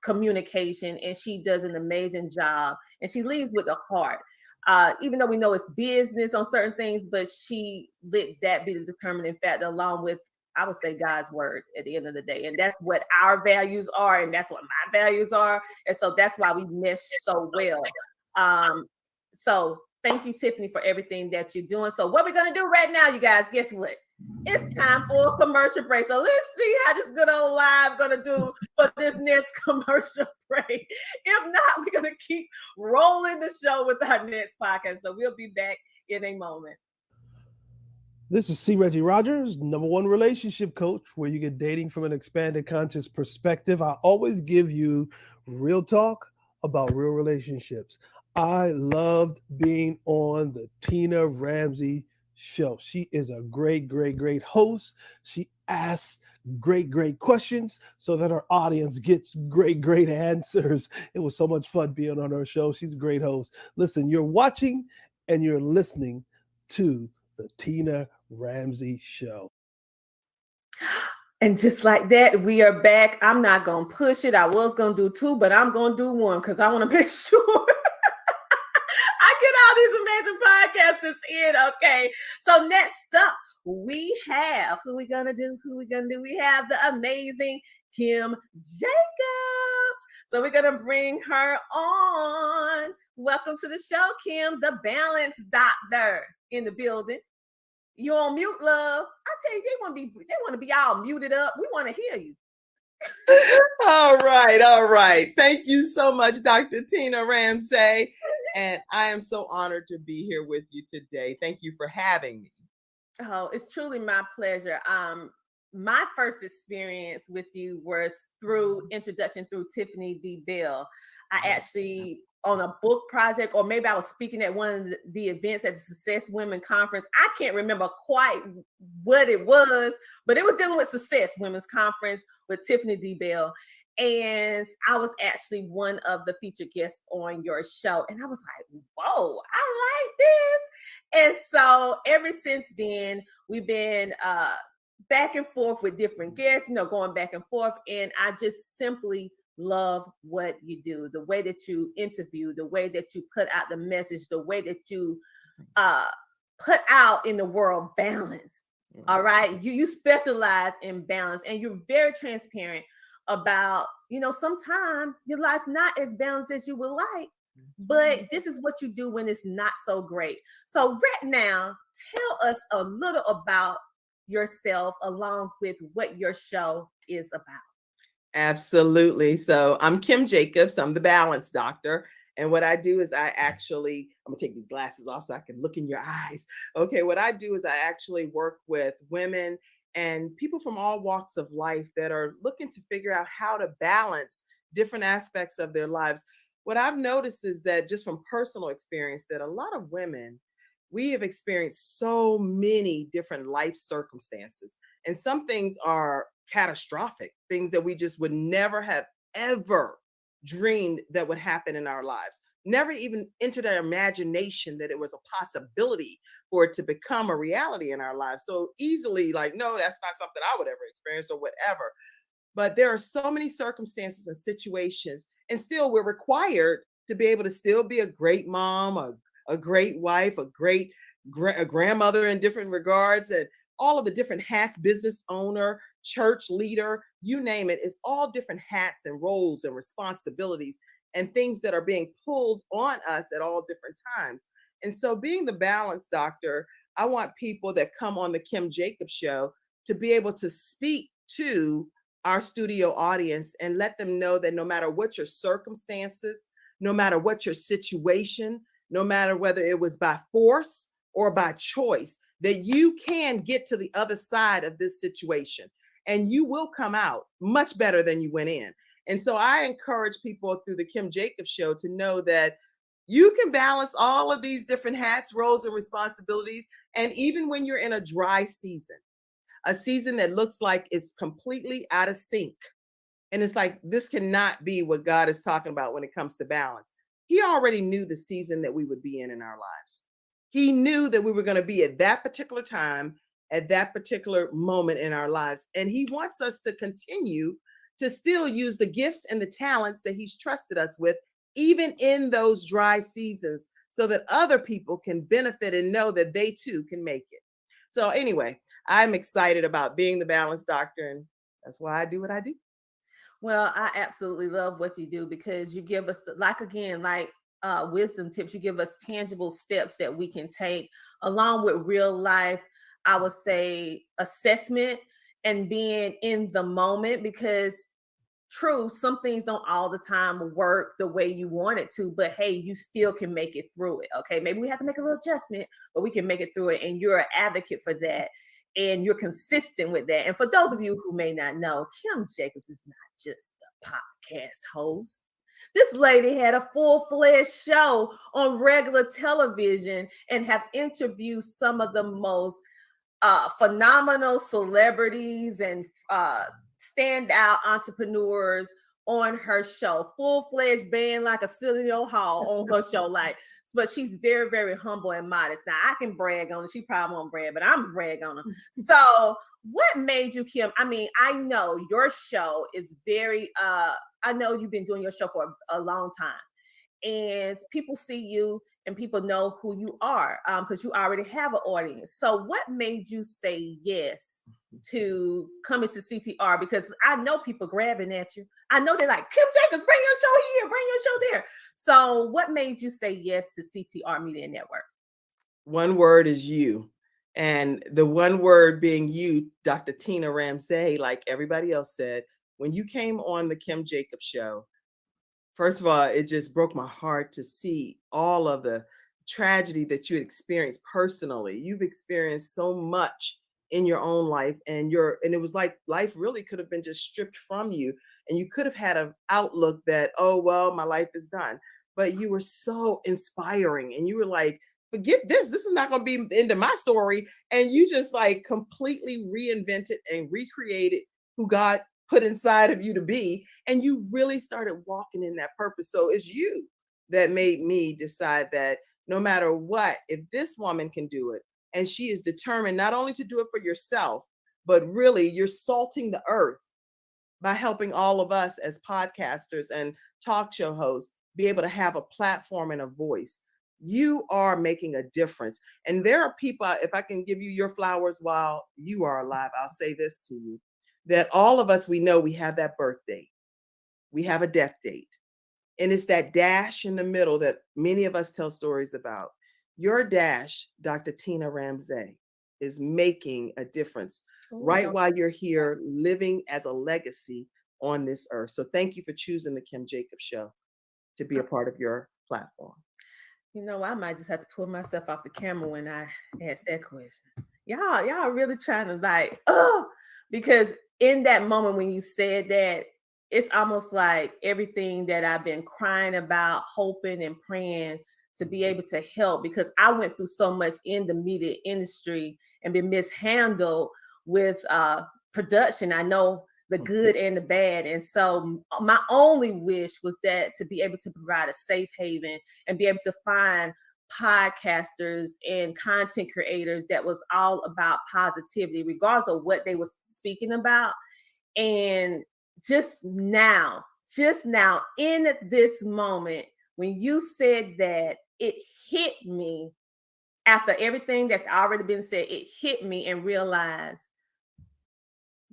communication, and she does an amazing job. And she leads with the heart. Even though we know it's business on certain things, but she let that be the determining factor, along with, I would say, God's word at the end of the day. And that's what our values are, and that's what my values are. And so that's why we mesh so well. So thank you, Tiffany, for everything that you're doing. So what we're going to do right now, you guys, guess what? It's time for a commercial break. So let's see how this good old live going to do for this next commercial break. If not, we're going to keep rolling the show with our next podcast. So we'll be back in a moment. This is C. Reggie Rogers, #1 relationship coach, where you get dating from an expanded conscious perspective. I always give you real talk about real relationships. I loved being on the Tina Ramsey show. She is a great host. She asks great questions so that our audience gets great answers. It was so much fun being on her show. She's a great host. Listen, you're watching and you're listening to the Tina Ramsey Show. And just like that, we are back. I'm not going to push it. I was going to do 2, but I'm going to do 1 because I want to make sure I get all these amazing podcasters in. Okay. So next up, we have, who we going to do? We have the amazing Kim Jacobs. So we're going to bring her on. Welcome to the show, Kim, the balance doctor in the building. You're on mute, love. I tell you, they want to be all muted up. We want to hear you. All right. Thank you so much, Dr. Tina Ramsey. And I am so honored to be here with you today. Thank you for having me. Oh, it's truly my pleasure. My first experience with you was through introduction through Tiffany D. Bell. I actually, on a book project, or maybe I was speaking at one of the events at the Success Women Conference. I can't remember quite what it was, but it was dealing with Success Women's Conference with Tiffany D. Bell. And I was actually one of the featured guests on your show. And I was like, whoa, I like this. And so ever since then, we've been back and forth with different guests, going back and forth. And I just simply love what you do, the way that you interview, the way that you put out the message, the way that you put out in the world balance. All right. You specialize in balance, and you're very transparent about, sometimes your life's not as balanced as you would like, but this is what you do when it's not so great. So right now, tell us a little about yourself along with what your show is about. Absolutely. So I'm Kim Jacobs. I'm the balance doctor. And what I do is I'm gonna take these glasses off so I can look in your eyes. Okay, what I do is I actually work with women and people from all walks of life that are looking to figure out how to balance different aspects of their lives. What I've noticed is that, just from personal experience, that a lot of women, we have experienced so many different life circumstances. And some things are catastrophic, things that we just would never have ever dreamed that would happen in our lives. Never even entered our imagination that it was a possibility for it to become a reality in our lives. So easily, like, no, that's not something I would ever experience or whatever. But there are so many circumstances and situations, and still we're required to be able to still be a great mom, a great wife, a great grandmother in different regards, and all of the different hats, business owner, church leader, you name it. It's all different hats and roles and responsibilities and things that are being pulled on us at all different times. And so, being the balance doctor, I want people that come on the Kim Jacobs show to be able to speak to our studio audience and let them know that no matter what your circumstances, no matter what your situation, no matter whether it was by force or by choice, that you can get to the other side of this situation and you will come out much better than you went in. And so I encourage people through the Kim Jacobs show to know that you can balance all of these different hats, roles, and responsibilities. And even when you're in a dry season, a season that looks like it's completely out of sync, and it's like, this cannot be what God is talking about when it comes to balance. He already knew the season that we would be in our lives. He knew that we were going to be at that particular time, at that particular moment in our lives. And he wants us to continue to still use the gifts and the talents that he's trusted us with, even in those dry seasons, so that other people can benefit and know that they too can make it. So anyway, I'm excited about being the balance doctor, and that's why I do what I do. Well, I absolutely love what you do, because you give us, wisdom tips. You give us tangible steps that we can take, along with real life, I would say, assessment and being in the moment. Because true, some things don't all the time work the way you want it to, but hey, you still can make it through it. Okay, maybe we have to make a little adjustment, but we can make it through it. And you're an advocate for that, and you're consistent with that. And for those of you who may not know, Kim Jacobs is not just a podcast host. This lady had a full-fledged show on regular television and have interviewed some of the most phenomenal celebrities and standout entrepreneurs on her show. Full-fledged band like a Arsenio Hall on her show. But she's very, very humble and modest. Now, I can brag on her. She probably won't brag, but I'm brag on her. So what made you, Kim? I mean, I know your show is very, I know you've been doing your show for a long time. And people see you and people know who you are, because you already have an audience. So what made you say yes to coming to CTR? Because I know people grabbing at you. I know they're like, Kim Jacobs, bring your show here, bring your show there. So what made you say yes to CTR Media Network? One word is you. And the one word being you, Dr. Tina Ramsey, like everybody else said, when you came on the Kim Jacobs show, first of all, it just broke my heart to see all of the tragedy that you experienced personally. You've experienced so much in your own life, and it was like life really could have been just stripped from you, and you could have had an outlook that, oh, well, my life is done. But you were so inspiring, and you were like, forget this is not going to be the end of my story. And you just like completely reinvented and recreated who God put inside of you to be, and you really started walking in that purpose. So it's you that made me decide that no matter what, if this woman can do it, and she is determined not only to do it for yourself, but really you're salting the earth by helping all of us as podcasters and talk show hosts be able to have a platform and a voice. You are making a difference. And there are people, if I can give you your flowers while you are alive, I'll say this to you, that all of us, we know we have that birth date. We have a death date. And it's that dash in the middle that many of us tell stories about. Your dash, Dr. Tina Ramsey, is making a difference right while you're here living as a legacy on this earth. So thank you for choosing the Kim Jacobs Show to be a part of your platform. You know, I might just have to pull myself off the camera when I ask that question. Y'all really trying to because in that moment when you said that, it's almost like everything that I've been crying about, hoping and praying to be able to help, because I went through so much in the media industry and been mishandled with production. I know the good and the bad. And so my only wish was that to be able to provide a safe haven and be able to find podcasters and content creators that was all about positivity, regardless of what they was speaking about. And just now in this moment, when you said that, it hit me after everything that's already been said. It hit me and realized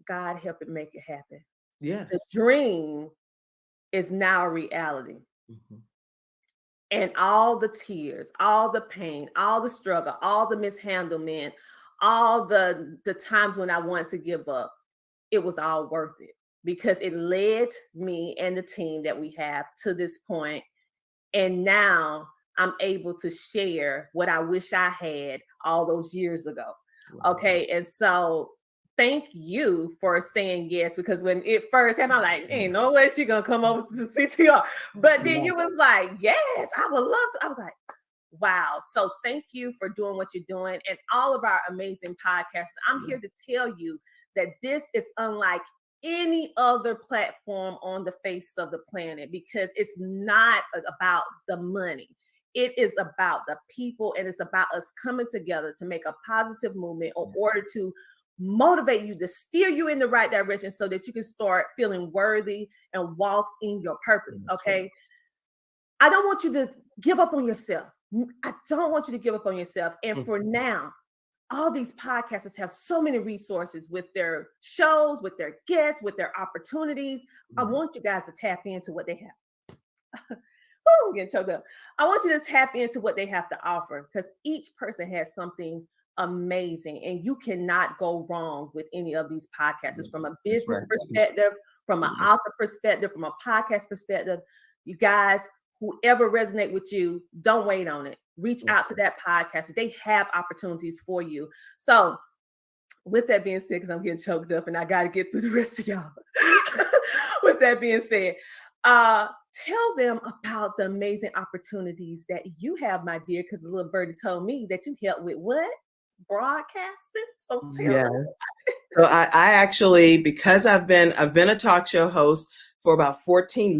God help it make it happen. Yeah. The dream is now a reality. Mm-hmm. And all the tears, all the pain, all the struggle, all the mishandlement, all the times when I wanted to give up, it was all worth it, because it led me and the team that we have to this point. And now I'm able to share what I wish I had all those years ago. Wow. Okay. And so thank you for saying yes, because when it first happened, I'm like, ain't no way she's gonna come over to CTR. But then you was like, yes, I would love to. I was like, wow. So thank you for doing what you're doing, and all of our amazing podcasts. I'm here to tell you that this is unlike any other platform on the face of the planet, because it's not about the money. It is about the people, and it's about us coming together to make a positive movement in order to motivate you, to steer you in the right direction so that you can start feeling worthy and walk in your purpose. Okay. I don't want you to give up on yourself. I don't want you to give up on yourself. And for now, all these podcasters have so many resources with their shows, with their guests, with their opportunities. I want you guys to tap into what they have. I'm getting choked up. I want you to tap into what they have to offer, because each person has something amazing, and you cannot go wrong with any of these podcasters from a business perspective, from an author perspective, from a podcast perspective. You guys, whoever resonate with you, don't wait on it. Reach out to that podcaster. They have opportunities for you. So with that being said, because I'm getting choked up and I got to get through the rest of y'all. With that being said, tell them about the amazing opportunities that you have, my dear, because the little birdie told me that you help with what? Broadcasting. So tell them. So I actually, because I've been a talk show host for about 14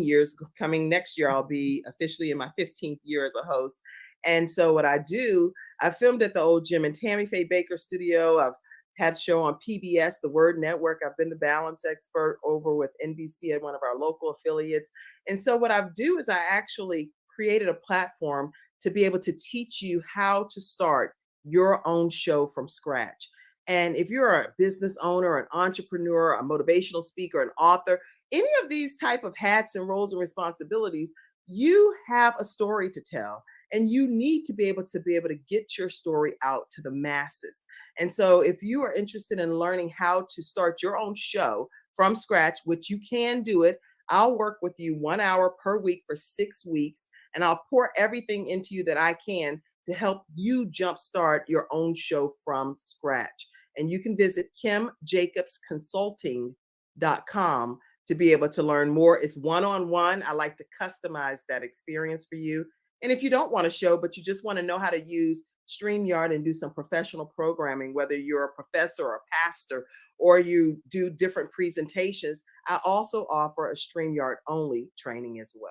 years. Coming next year, I'll be officially in my 15th year as a host. And so what I do, I filmed at the old Jim and Tammy Faye Baker studio. I've had a show on PBS, the Word Network. I've been the balance expert over with NBC at one of our local affiliates. And so what I do is I actually created a platform to be able to teach you how to start your own show from scratch. And if you're a business owner, an entrepreneur, a motivational speaker, an author, any of these type of hats and roles and responsibilities, you have a story to tell, and you need to be able to get your story out to the masses. And so if you are interested in learning how to start your own show from scratch, which you can do it, I'll work with you 1 hour per week for 6 weeks, and I'll pour everything into you that I can to help you jumpstart your own show from scratch. And you can visit kimjacobsconsulting.com to be able to learn more. It's one-on-one. I like to customize that experience for you. And if you don't want a show, but you just want to know how to use StreamYard and do some professional programming, whether you're a professor or a pastor, or you do different presentations, I also offer a StreamYard only training as well.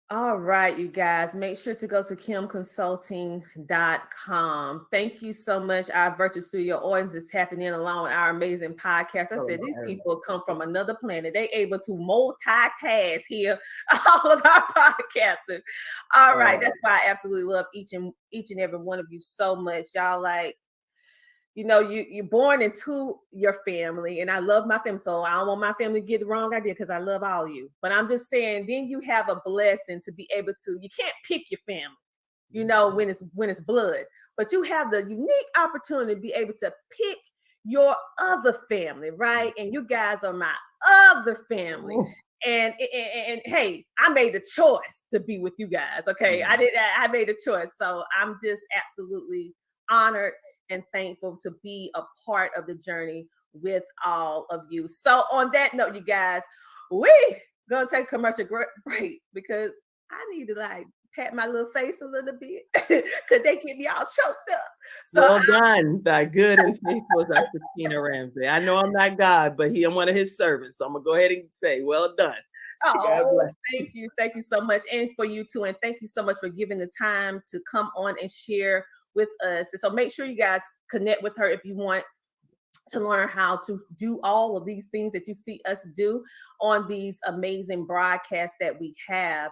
All right, you guys, make sure to go to kimconsulting.com. Thank you so much. Our virtual studio audience is tapping in along with our amazing podcast. I said, these people come from another planet. They able to multitask here, all of our podcasters. All right, that's why I absolutely love each and every one of you so much. Y'all you're born into your family, and I love my family, so I don't want my family to get the wrong idea because I love all of you. But I'm just saying, then you have a blessing to be able to. You can't pick your family, when it's blood, but you have the unique opportunity to be able to pick your other family, right? And you guys are my other family. And hey, I made the choice to be with you guys. Okay, I made a choice, so I'm just absolutely honored and thankful to be a part of the journey with all of you. So on that note, you guys, we gonna take a commercial break because I need to pat my little face a little bit because they get me all choked up. So well done, thy good and faithful Dr. Tina Ramsey. I know I'm not God, but I'm one of his servants. So I'm gonna go ahead and say, well done. Oh, thank you so much, and for you too, and thank you so much for giving the time to come on and share with us. And so make sure you guys connect with her if you want to learn how to do all of these things that you see us do on these amazing broadcasts that we have.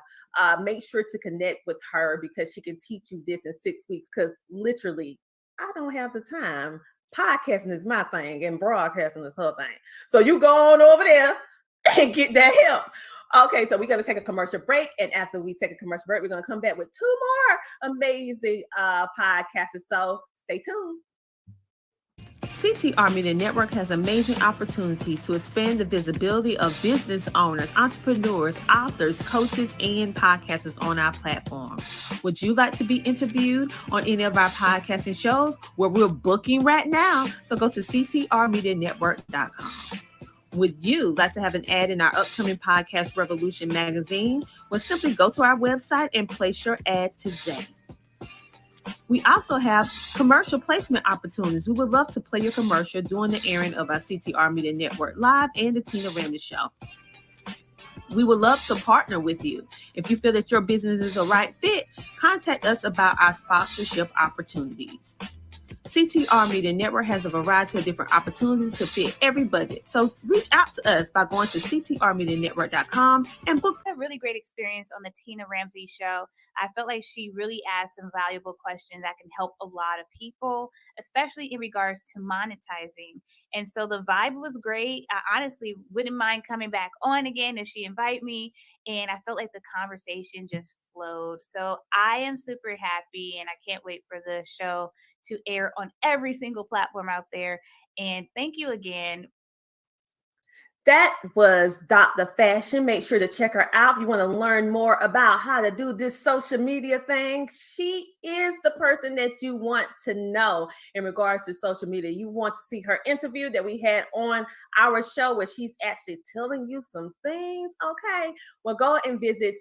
Make sure to connect with her because she can teach you this in 6 weeks, because literally I don't have the time. Podcasting is my thing and broadcasting is her thing. So you go on over there and get that help. Okay, so we're going to take a commercial break. And after we take a commercial break, we're going to come back with 2 more amazing podcasts. So stay tuned. CTR Media Network has amazing opportunities to expand the visibility of business owners, entrepreneurs, authors, coaches, and podcasters on our platform. Would you like to be interviewed on any of our podcasting shows where we're booking right now? So go to ctrmedianetwork.com. Would you like to have an ad in our upcoming podcast Revolution magazine? Well, simply go to our website and place your ad today. We also have commercial placement opportunities. We would love to play your commercial during the airing of our CTR Media Network Live and the Tina Ramsey Show. We would love to partner with you. If you feel that your business is a right fit, contact us about our sponsorship opportunities. CTR Media Network has a variety of different opportunities to fit every budget. So reach out to us by going to ctrmedianetwork.com and book a really great experience on the Tina Ramsey Show. I felt like she really asked some valuable questions that can help a lot of people, especially in regards to monetizing. And so the vibe was great. I honestly wouldn't mind coming back on again if she invite me. And I felt like the conversation just flowed. So I am super happy and I can't wait for the show to air on every single platform out there. And thank you again. That was Dr. Fashion. Make sure to check her out. If you want to learn more about how to do this social media thing, she is the person that you want to know in regards to social media. You want to see her interview that we had on our show where she's actually telling you some things. Okay, well, go and visit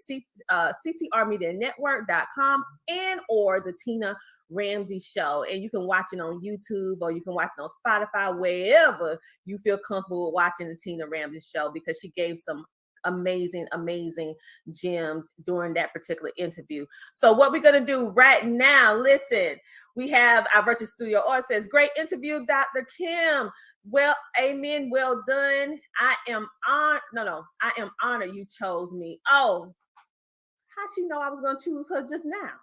ctrmedianetwork.com and or the Tina Ramsey Show, and you can watch it on YouTube or you can watch it on Spotify, wherever you feel comfortable watching the Tina Ramsey Show, because she gave some amazing gems during that particular interview. So what we're going to do right now, listen, we have our virtual studio audience says, great interview, Dr. Kim. Well, amen, well done. I am honored you chose me. Oh, how she know I was going to choose her just now?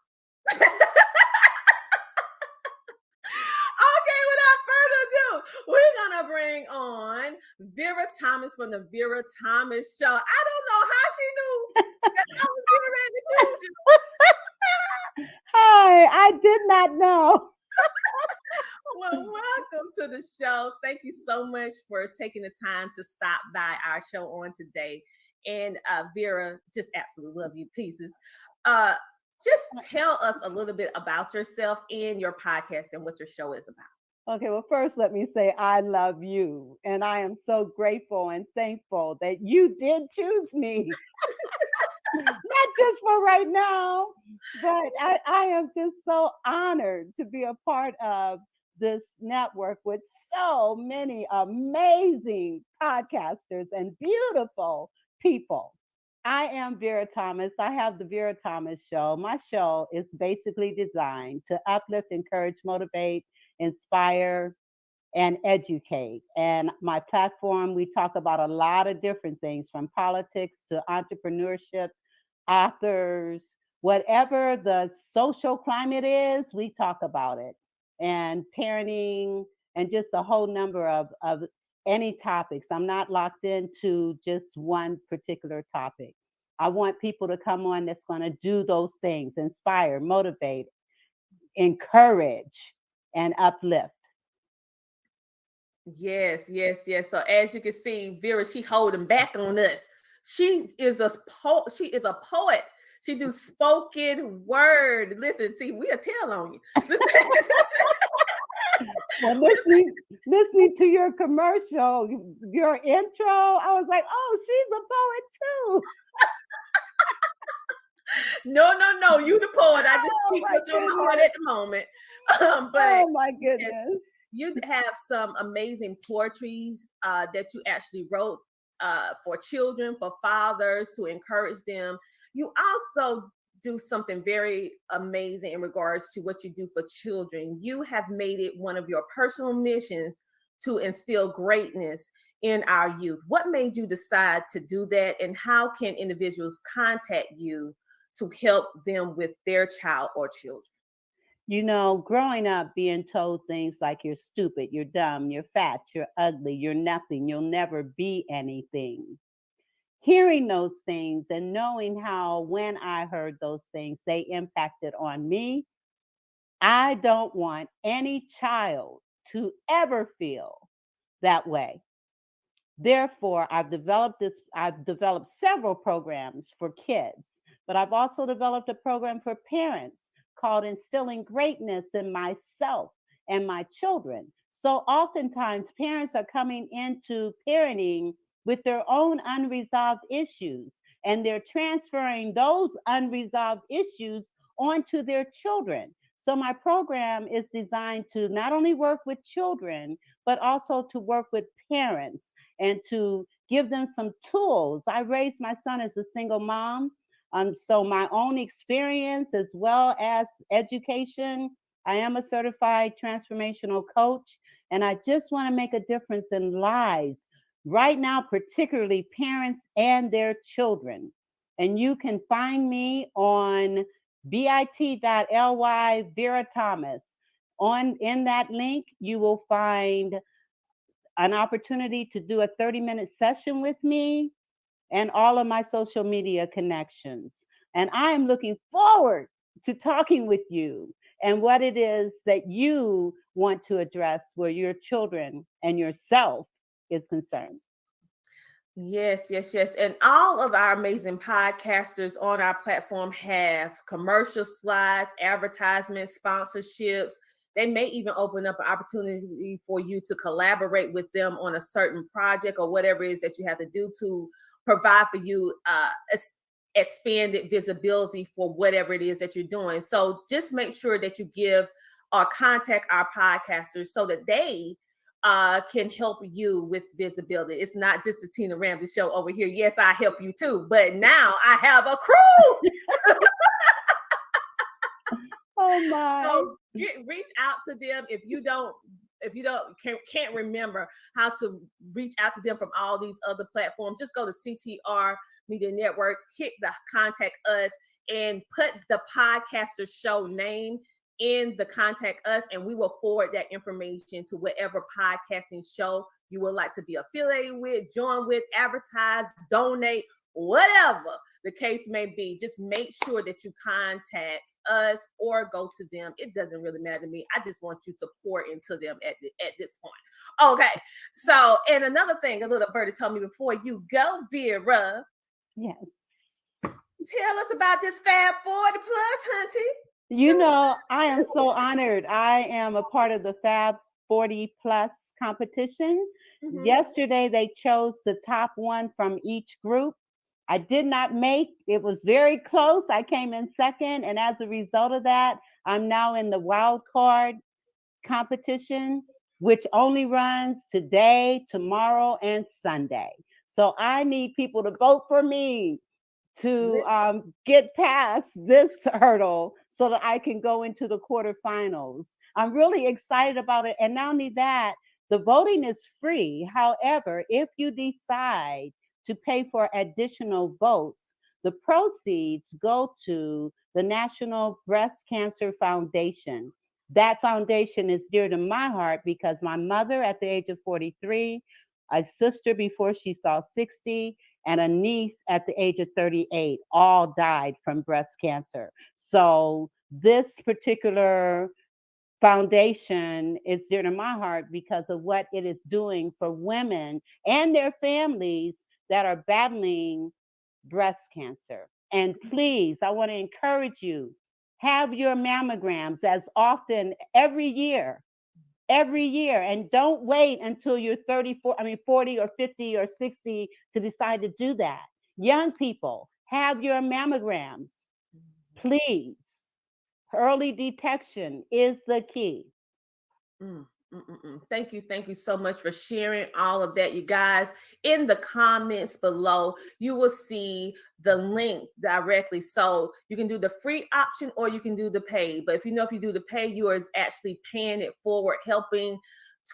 Okay, without further ado, we're gonna bring on Vera Thomas from the Vera Thomas Show. I don't know how she knew that I was getting ready to choose you. Hi, I did not know. Well, welcome to the show. Thank you so much for taking the time to stop by our show on today. And Vera, just absolutely love you pieces. Just tell us a little bit about yourself and your podcast and what your show is about. Okay, well, first let me say I love you, and I am so grateful and thankful that you did choose me. Not just for right now, but I am just so honored to be a part of this network with so many amazing podcasters and beautiful people. I am Vera Thomas. I have the Vera Thomas Show. My show is basically designed to uplift, encourage, motivate, inspire, and educate. And my platform, we talk about a lot of different things from politics to entrepreneurship, authors, whatever the social climate is, we talk about it. And parenting and just a whole number of any topics. I'm not locked into just one particular topic. I want people to come on that's going to do those things, inspire, motivate, encourage, and uplift. Yes, yes, yes. So as you can see, Vera, she holding back on us. She is a She is a poet. She do spoken word. Listen, see, we'll tell on you. Well, listening to your commercial, your intro, I was like, oh, she's a poet too. No, you the poet. I just speak my what's on my heart at the moment. But Oh my goodness. you have some amazing poetries that you actually wrote for children, for fathers, to encourage them. You also do something very amazing in regards to what you do for children. You have made it one of your personal missions to instill greatness in our youth. What made you decide to do that, and how can individuals contact you to help them with their child or children? You know, growing up being told things like you're stupid, you're dumb, you're fat, you're ugly, you're nothing, you'll never be anything. Hearing those things and knowing how when I heard those things, they impacted on me, I don't want any child to ever feel that way. Therefore, I've developed several programs for kids, but I've also developed a program for parents called Instilling Greatness in Myself and My Children. So oftentimes parents are coming into parenting with their own unresolved issues, and they're transferring those unresolved issues onto their children. So my program is designed to not only work with children, but also to work with parents and to give them some tools. I raised my son as a single mom. So my own experience as well as education. I am a certified transformational coach, and I just want to make a difference in lives right now, particularly parents and their children. And you can find me on bit.ly Vera Thomas. In that link, you will find an opportunity to do a 30-minute session with me and all of my social media connections. And I am looking forward to talking with you and what it is that you want to address where your children and yourself is concerned. Yes, yes, yes. And all of our amazing podcasters on our platform have commercial slides, advertisements, sponsorships. They may even open up an opportunity for you to collaborate with them on a certain project or whatever it is that you have to do to provide for you expanded visibility for whatever it is that you're doing. So just make sure that you give or contact our podcasters so that they can help you with visibility. It's not just the Tina Ramsey Show over here. Yes, I help you too, but now I have a crew. Oh my! So reach out to them if you can't remember how to reach out to them from all these other platforms. Just go to CTR Media Network, hit the contact us, and put the podcaster show name in the contact us, and we will forward that information to whatever podcasting show you would like to be affiliated with, join with, advertise, donate, whatever the case may be. Just make sure that you contact us or go to them. It doesn't really matter to me. I just want you to pour into them at this point. Okay. So, and another thing, a little birdie told me before you go, Vera. Yes. Tell us about this Fab 40 Plus, hunty. You know, I am so honored. I am a part of the Fab 40 Plus competition. Mm-hmm. Yesterday, they chose the top one from each group. I did not make, it was very close. I came in second. And as a result of that, I'm now in the wild card competition, which only runs today, tomorrow, and Sunday. So I need people to vote for me. to get past this hurdle so that I can go into the quarterfinals. I'm really excited about it. And not only that, the voting is free. However, if you decide to pay for additional votes, the proceeds go to the National Breast Cancer Foundation. That foundation is dear to my heart because my mother at the age of 43, a sister before she saw 60, and a niece at the age of 38 all died from breast cancer. So this particular foundation is dear to my heart because of what it is doing for women and their families that are battling breast cancer. And please, I want to encourage you, have your mammograms as often every year, and don't wait until you're 40 or 50 or 60 to decide to do that. Young people, have your mammograms, please. Early detection is the key. Thank you so much for sharing all of that, you guys. In the comments below, you will see the link directly. So you can do the free option or you can do the paid. But if you do the pay, you are actually paying it forward, helping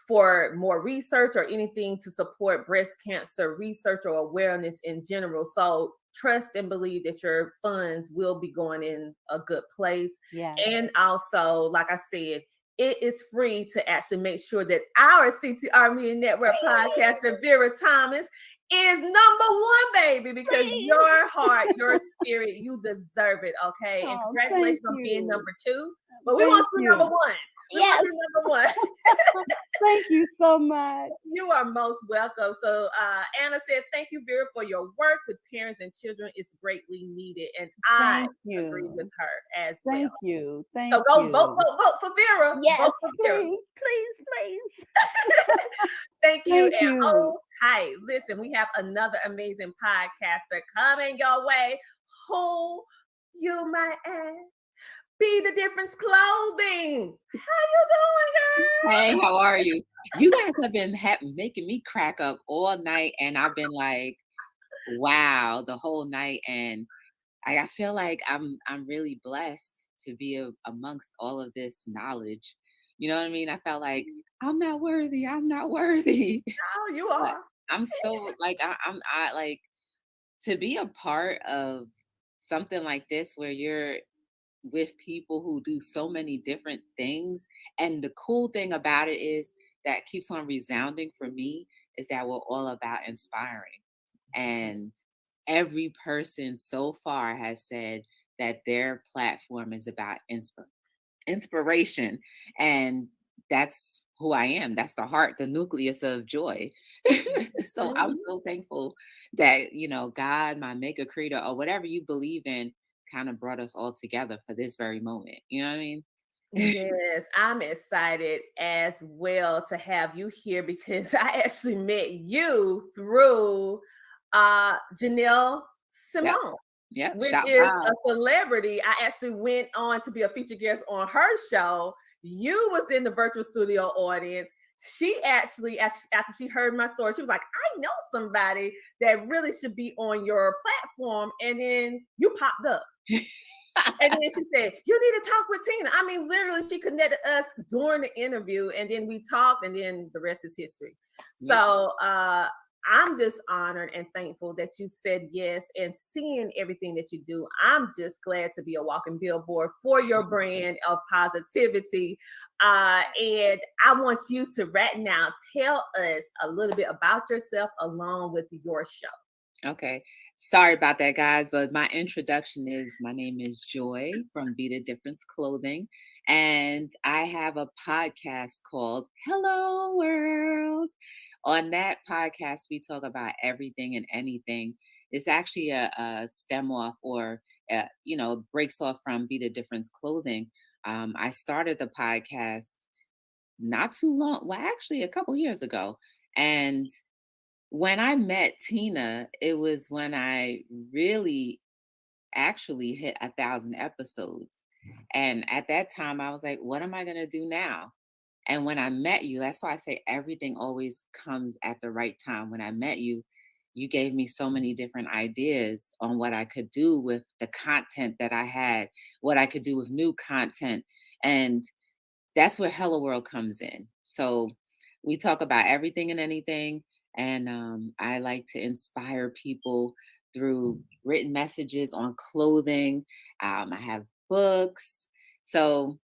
for more research or anything to support breast cancer research or awareness in general. So trust and believe that your funds will be going in a good place. Yes. And also, like I said, it is free to actually make sure that our CTR Media Network podcaster, Vera Thomas, is number one, baby, because your heart, your spirit, you deserve it, okay? And congratulations on being number 2. But we want you number 1. We want you number 1. Thank you so much. You are most welcome. So Anna said, thank you, Vera, for your work with parents and children. It's greatly needed. And I agree with her as well. Thank you. So go vote for Vera. Yes, vote for Vera. please. Thank you. Thank And you. hold tight. Listen, we have another amazing podcaster coming your way. Who you might ask? Be the Difference Clothing. How you doing, girl? Hey, how are you? You guys have been making me crack up all night, and I've been like, wow, the whole night. And I feel like I'm really blessed to be amongst all of this knowledge. You know what I mean? I felt like I'm not worthy. Oh, you are. I'm so like I like to be a part of something like this where you're with people who do so many different things. And the cool thing about it is that keeps on resounding for me is that we're all about inspiring. And every person so far has said that their platform is about inspiration. And that's who I am. That's the heart, the nucleus of joy. So I'm so thankful that, God, my maker, creator, or whatever you believe in, kind of brought us all together for this very moment. You know what I mean? Yes, I'm excited as well to have you here because I actually met you through Janelle Simone. Yeah, which is a celebrity. I actually went on to be a featured guest on her show. You was in the virtual studio audience. She actually, after she heard my story, she was like, I know somebody that really should be on your platform. And then you popped up. And then she said, you need to talk with Tina. I mean, literally, she connected us during the interview. And then we talked, and then the rest is history. So I'm just honored and thankful that you said yes, and seeing everything that you do. I'm just glad to be a walking billboard for your brand of positivity. And I want you to right now tell us a little bit about yourself along with your show. Okay. Sorry about that, guys, but my introduction is my name is Joy from Be the Difference Clothing. And I have a podcast called Hello World. On that podcast, we talk about everything and anything. It's actually a stem off or, breaks off from Be the Difference Clothing. I started the podcast not too long, well, actually a couple years ago. And when I met Tina, it was when I really actually hit 1,000 episodes. And at that time, I was like, what am I going to do now? And when I met you, that's why I say everything always comes at the right time. When I met you, you gave me so many different ideas on what I could do with the content that I had, what I could do with new content. And that's where Hello World comes in. So we talk about everything and anything. And I like to inspire people through written messages on clothing. I have books. So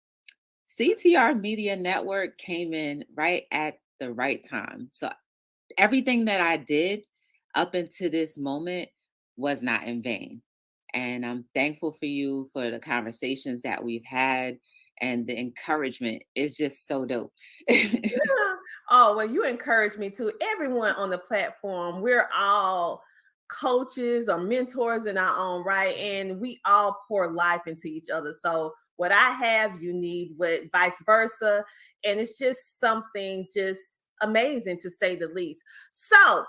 CTR Media Network came in right at the right time. So everything that I did up until this moment was not in vain. And I'm thankful for you for the conversations that we've had, and the encouragement is just so dope. Oh, well, you encourage me too. Everyone on the platform, we're all coaches or mentors in our own right, and we all pour life into each other. So what I have, you need, what vice versa. And it's just something just amazing, to say the least. So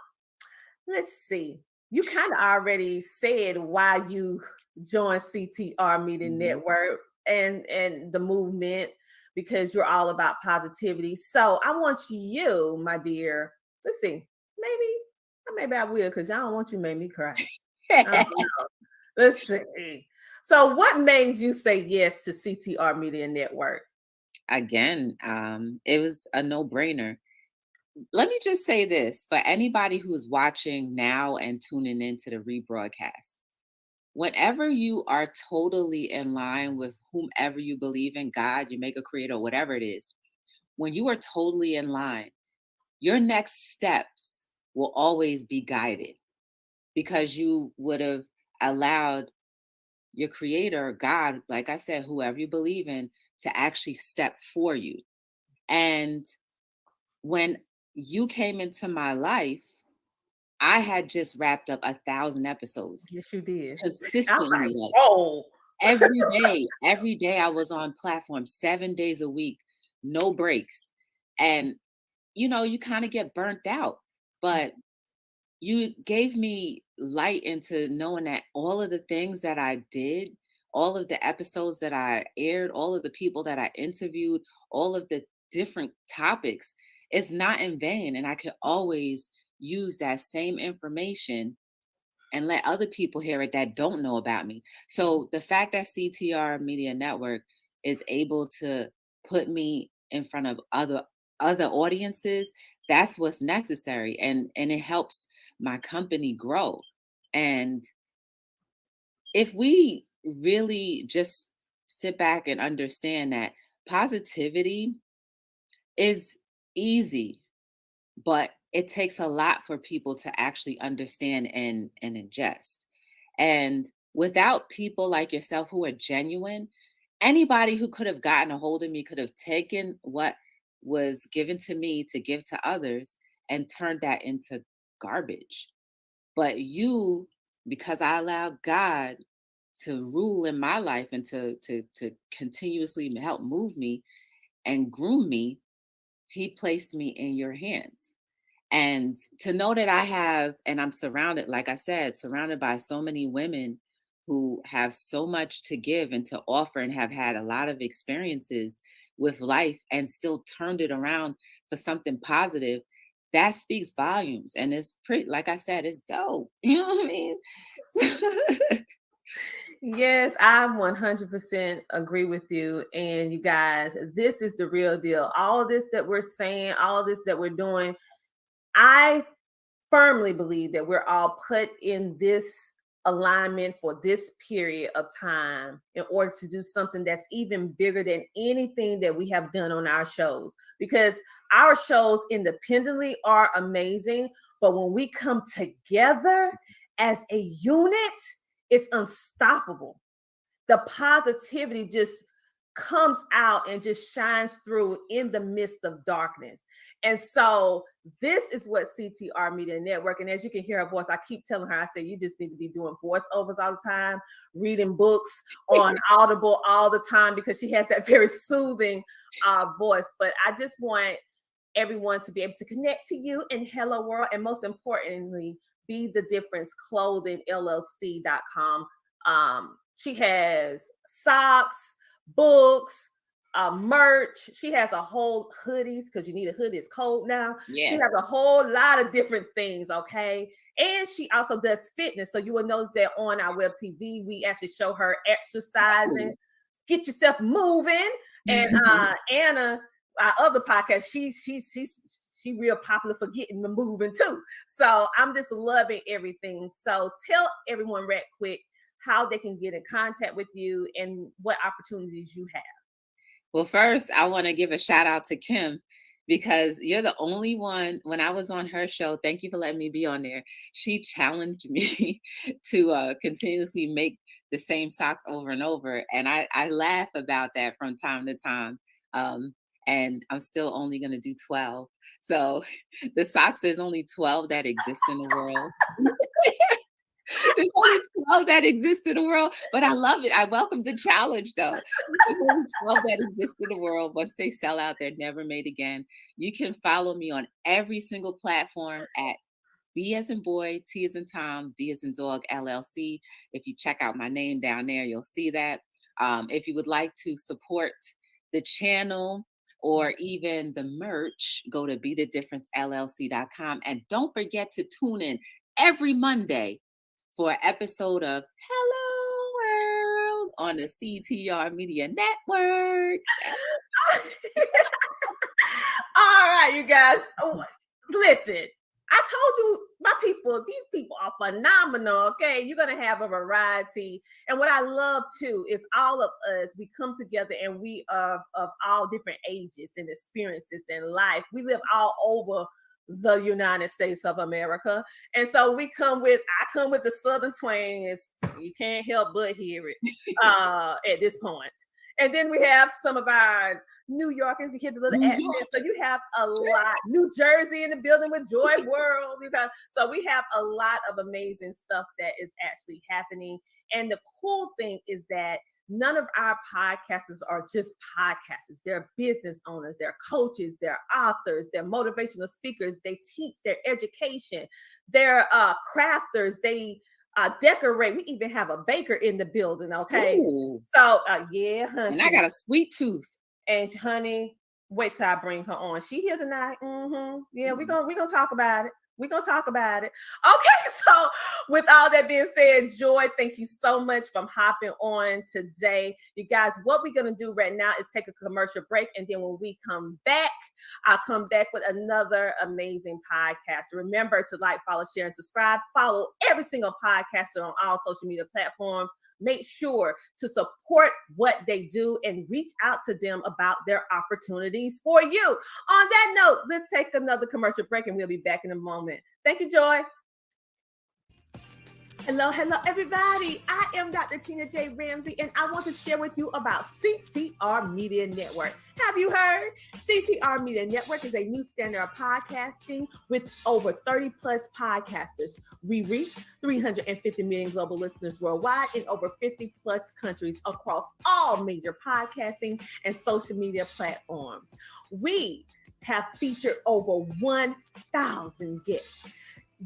let's see. You kind of already said why you joined CTR Media Network and the movement, because you're all about positivity. So I want you, my dear, let's see, maybe I will, because y'all don't want you to make me cry. I don't know. Let's see. So what made you say yes to CTR Media Network? Again, it was a no-brainer. Let me just say this for anybody who's watching now and tuning into the rebroadcast. Whenever you are totally in line with whomever you believe in, God, your maker, creator, whatever it is, when you are totally in line, your next steps will always be guided, because you would have allowed your creator, God, like I said, whoever you believe in, to actually step for you. And when you came into my life, I had just wrapped up 1,000 episodes. Yes, you did. Consistently. Like, whoa. Every day I was on platform 7 days a week, no breaks. And, you know, you kind of get burnt out, but you gave me light into knowing that all of the things that I did, all of the episodes that I aired, all of the people that I interviewed, all of the different topics, it's not in vain. And I could always use that same information and let other people hear it that don't know about me. So the fact that CTR Media Network is able to put me in front of other audiences, that's what's necessary. And it helps my company grow. And if we really just sit back and understand that positivity is easy, but it takes a lot for people to actually understand and ingest. And without people like yourself who are genuine, anybody who could have gotten a hold of me could have taken what was given to me to give to others and turned that into garbage. But you, because I allowed God to rule in my life and to continuously help move me and groom me, he placed me in your hands. And to know that I have, and I'm surrounded, like I said, surrounded by so many women who have so much to give and to offer, and have had a lot of experiences with life and still turned it around for something positive, that speaks volumes. And it's pretty, like I said, it's dope. You know what I mean? Yes, I 100% agree with you. And you guys, this is the real deal. All this that we're saying, all this that we're doing, I firmly believe that we're all put in this alignment for this period of time in order to do something that's even bigger than anything that we have done on our shows. Because our shows independently are amazing, but when we come together as a unit, it's unstoppable. The positivity just comes out and just shines through in the midst of darkness. And so this is what CTR Media Network, and as you can hear her voice, I keep telling her, I said, you just need to be doing voiceovers all the time, reading books on Audible all the time, because she has that very soothing voice. But I just want everyone to be able to connect to you in Hello World, and most importantly, Be the Difference Clothing LLC.com. She has socks, books, merch. She has a whole hoodies, because you need a hoodie. It's cold now. Yeah. She has a whole lot of different things. Okay. And she also does fitness. So you will notice that on our web TV, we actually show her exercising. Get yourself moving. And Anna, our other podcast, she real popular for getting the moving too. So I'm just loving everything. So tell everyone right quick how they can get in contact with you and what opportunities you have. Well, first, I want to give a shout out to Kim because you're the only one. When I was on her show, thank you for letting me be on there. She challenged me to continuously make the same socks over and over. And I laugh about that from time to time. And I'm still only going to do 12. So the socks, there's only 12 that exist in the world. There's only 12 that exist in the world, but I love it. I welcome the challenge, though. There's only 12 that exist in the world. Once they sell out, they're never made again. You can follow me on every single platform at B as in boy, T as in Tom, D as in dog, LLC. If you check out my name down there, you'll see that. If you would like to support the channel or even the merch, go to BeTheDifferenceLLC.com. And don't forget to tune in every Monday for an episode of Hello World on the CTR Media Network. All right, you guys. Listen, I told you, my people, these people are phenomenal, okay? You're going to have a variety. And what I love, too, is all of us, we come together and we are of all different ages and experiences in life. We live all over the United States of America. And so I come with the Southern twang. You can't help but hear it at this point. And then we have some of our New Yorkers, you hear the little accent. So you have a lot. New Jersey in the building with Joy World. So we have a lot of amazing stuff that is actually happening. And the cool thing is that none of our podcasters are just podcasters. They're business owners, they're coaches, they're authors, they're motivational speakers. They teach, their education, they're crafters, they decorate. We even have a baker in the building, okay? Ooh. So, yeah, honey. And I got a sweet tooth. And honey, wait till I bring her on. She here tonight. Yeah, we're gonna talk about it. We're going to talk about it. Okay, so with all that being said, Joy, thank you so much for hopping on today. You guys, what we're going to do right now is take a commercial break. And then when we come back, I'll come back with another amazing podcast. Remember to like, follow, share, and subscribe. Follow every single podcaster on all social media platforms. Make sure to support what they do and reach out to them about their opportunities for you. On that note, let's take another commercial break and we'll be back in a moment. Thank you, Joy. Hello, everybody. I am Dr. Tina J. Ramsey, and I want to share with you about CTR Media Network. Have you heard? CTR Media Network is a new standard of podcasting with over 30 plus podcasters. We reach 350 million global listeners worldwide in over 50 plus countries across all major podcasting and social media platforms. We have featured over 1,000 guests.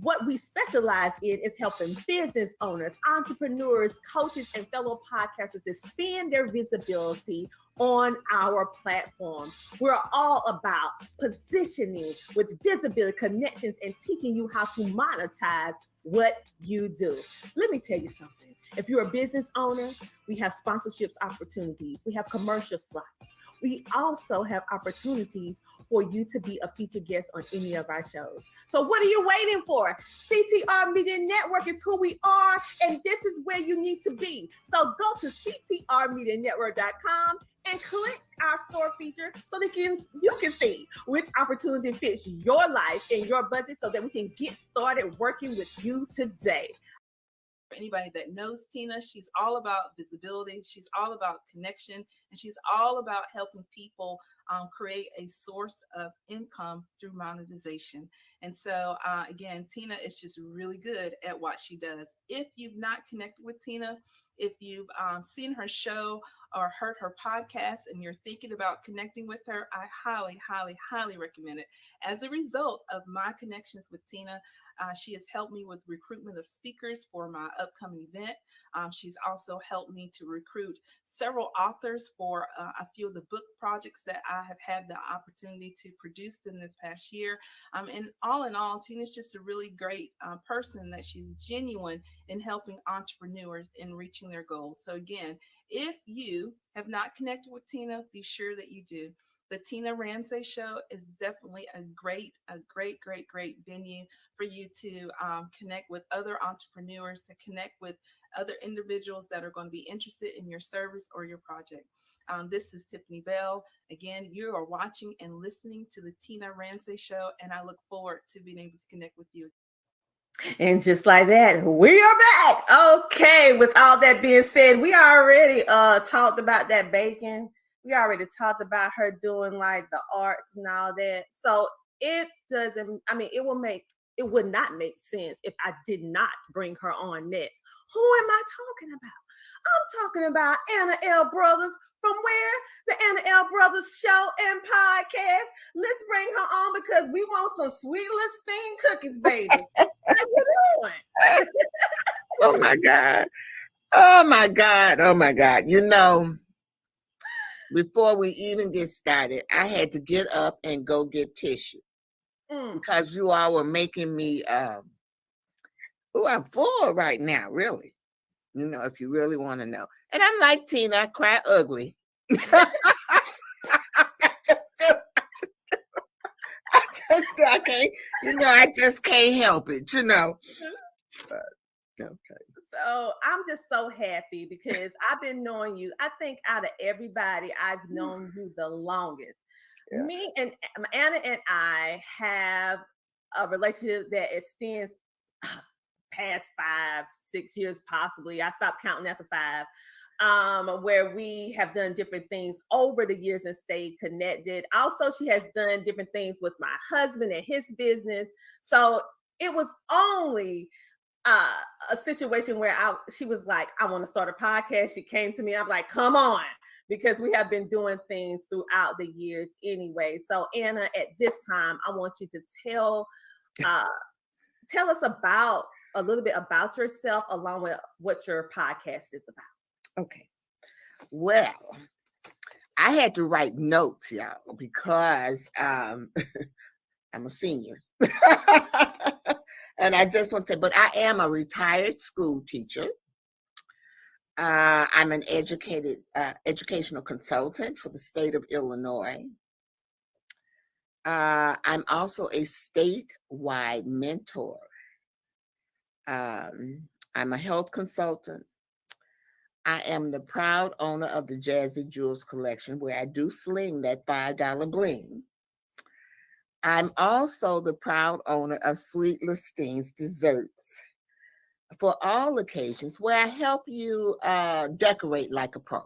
What we specialize in is helping business owners, entrepreneurs, coaches, and fellow podcasters expand their visibility on our platform. We're all about positioning with visibility, connections, and teaching you how to monetize what you do. Let me tell you something. If you're a business owner, we have sponsorships opportunities. We have commercial slots. We also have opportunities for you to be a featured guest on any of our shows. So what are you waiting for? CTR Media Network is who we are, and this is where you need to be. So go to ctrmedianetwork.com and click our store feature so that you can see which opportunity fits your life and your budget so that we can get started working with you today. For anybody that knows Tina, she's all about visibility, she's all about connection, and she's all about helping people create a source of income through monetization. And so again, Tina is just really good at what she does. If you've not connected with Tina, if you've seen her show or heard her podcast and you're thinking about connecting with her, I highly, highly, highly recommend it. As a result of my connections with Tina, She has helped me with recruitment of speakers for my upcoming event. She's also helped me to recruit several authors for a few of the book projects that I have had the opportunity to produce in this past year. And in all, Tina's just a really great person, that she's genuine in helping entrepreneurs in reaching their goals. So again, if you have not connected with Tina, be sure that you do. The Tina Ramsay Show is definitely a great venue for you to connect with other entrepreneurs, to connect with other individuals that are going to be interested in your service or your project. This is Tiffany Bell. Again, you are watching and listening to the Tina Ramsay Show, and I look forward to being able to connect with you. And just like that, we are back. Okay, with all that being said, we already talked about that bacon. We already talked about her doing like the arts and all that. So it doesn't, I mean, it would not make sense if I did not bring her on next. Who am I talking about? I'm talking about Anna L. Brothers. From where? The Anna L. Brothers Show and Podcast. Let's bring her on because we want some sweet little steamed cookies, baby. How you doing? Oh my God. Oh my God. Oh my God. You know, before we even get started, I had to get up and go get tissue because you all were making me, I'm full right now, really. You know, if you really want to know. And I'm like Tina, I cry ugly. I can't, I just can't help it, But, okay. So I'm just so happy because I've been knowing you. I think out of everybody, I've known you the longest. Yeah. Me and Anna and I have a relationship that extends past 5-6 years, possibly. I stopped counting after 5. Where we have done different things over the years and stayed connected. Also, she has done different things with my husband and his business. So it was only a situation where she was like, I want to start a podcast. She came to me. I'm like, come on, because we have been doing things throughout the years anyway. So Anna, at this time, I want you to tell us about a little bit about yourself along with what your podcast is about. Okay. Well, I had to write notes, y'all, because I'm a senior. And I just want to say, but I am a retired school teacher. I'm an educational consultant for the state of Illinois. I'm also a statewide mentor. I'm a health consultant. I am the proud owner of the Jazzy Jewels collection, where I do sling that $5 bling. I'm also the proud owner of Sweet Listine's Desserts for all occasions, where I help you decorate like a pro.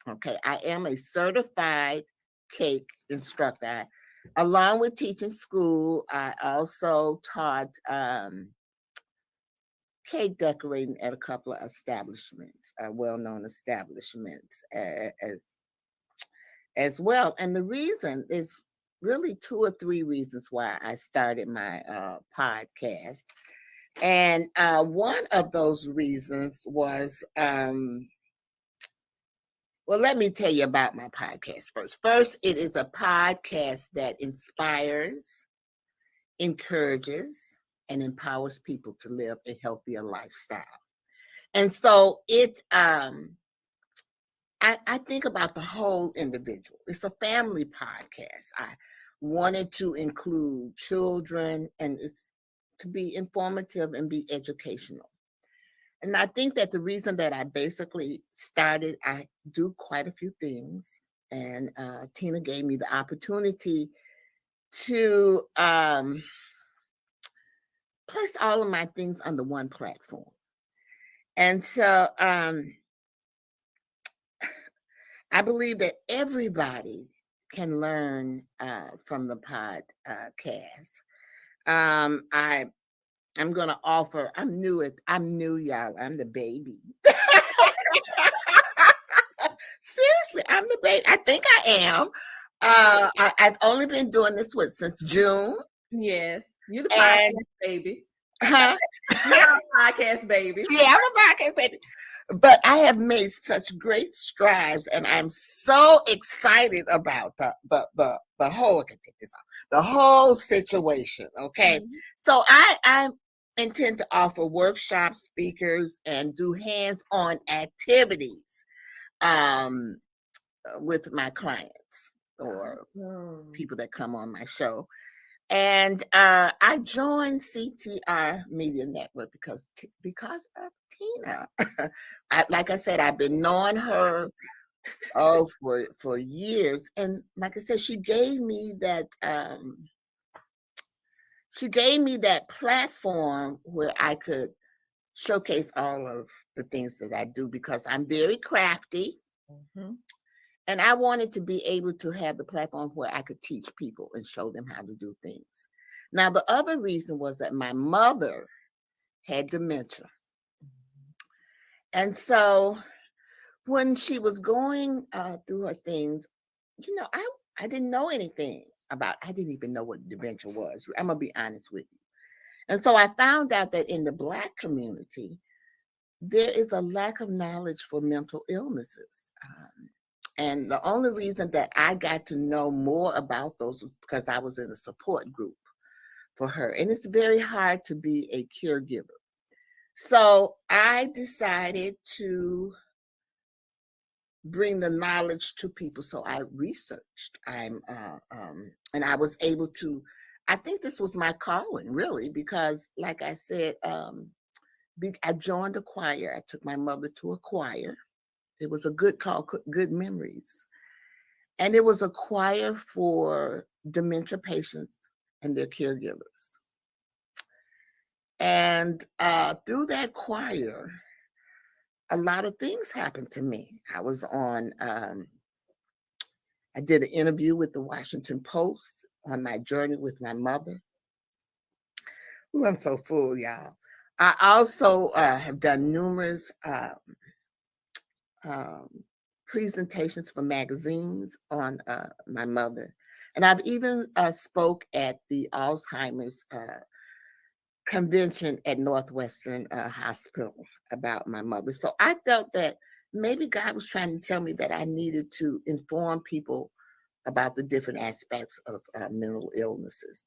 Okay, I am a certified cake instructor. Along with teaching school, I also taught cake decorating at a couple of establishments, well-known establishments as well. And the reason is really 2 or 3 reasons why I started my podcast. And one of those reasons was, well, let me tell you about my podcast first. First, it is a podcast that inspires, encourages, and empowers people to live a healthier lifestyle. And so I think about the whole individual. It's a family podcast. I wanted to include children, and it's to be informative and be educational. And I think that the reason that I basically started, I do quite a few things, and Tina gave me the opportunity to place all of my things under one platform. And so I believe that everybody can learn from the podcast. I'm going to offer, I'm new, y'all. I'm the baby. Seriously, I'm the baby. I think I am. I've only been doing this since June. Yes, you're the podcast baby. Huh? Yeah, I'm a podcast baby. Yeah, I'm a podcast baby. But I have made such great strides, and I'm so excited about the whole. I can take this off. The whole situation. Okay, so I intend to offer workshops, speakers, and do hands-on activities with my clients or people that come on my show. And I joined CTR Media Network because of Tina. Like I said, I've been knowing her for years, and like I said, she gave me that platform where I could showcase all of the things that I do because I'm very crafty. And I wanted to be able to have the platform where I could teach people and show them how to do things. Now, the other reason was that my mother had dementia. And so when she was going through her things, I didn't know anything about, I didn't even know what dementia was. I'm going to be honest with you. And so I found out that in the Black community, there is a lack of knowledge for mental illnesses. And the only reason that I got to know more about those was because I was in a support group for her. And it's very hard to be a caregiver. So I decided to bring the knowledge to people. So I researched. And I was able to, I think this was my calling, really, because like I said, I joined a choir. I took my mother to a choir. It was a good call, Good Memories. And it was a choir for dementia patients and their caregivers. And through that choir, a lot of things happened to me. I was on, I did an interview with the Washington Post on my journey with my mother. Ooh, I'm so full, y'all. I also have done numerous presentations for magazines on my mother. And I've even spoke at the Alzheimer's convention at Northwestern Hospital about my mother. So I felt that maybe God was trying to tell me that I needed to inform people about the different aspects of mental illnesses.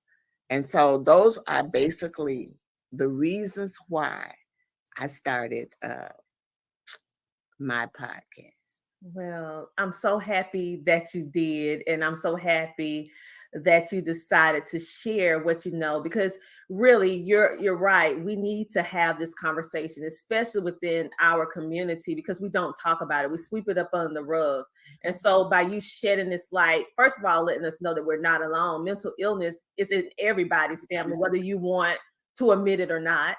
And so those are basically the reasons why I started my podcast. Well, I'm so happy that you did, and I'm so happy that you decided to share what you know, because really you're right. We need to have this conversation, especially within our community, because we don't talk about it. We sweep it up under the rug. And so by you shedding this light, first of all, letting us know that we're not alone. Mental illness is in everybody's family, whether you want to admit it or not.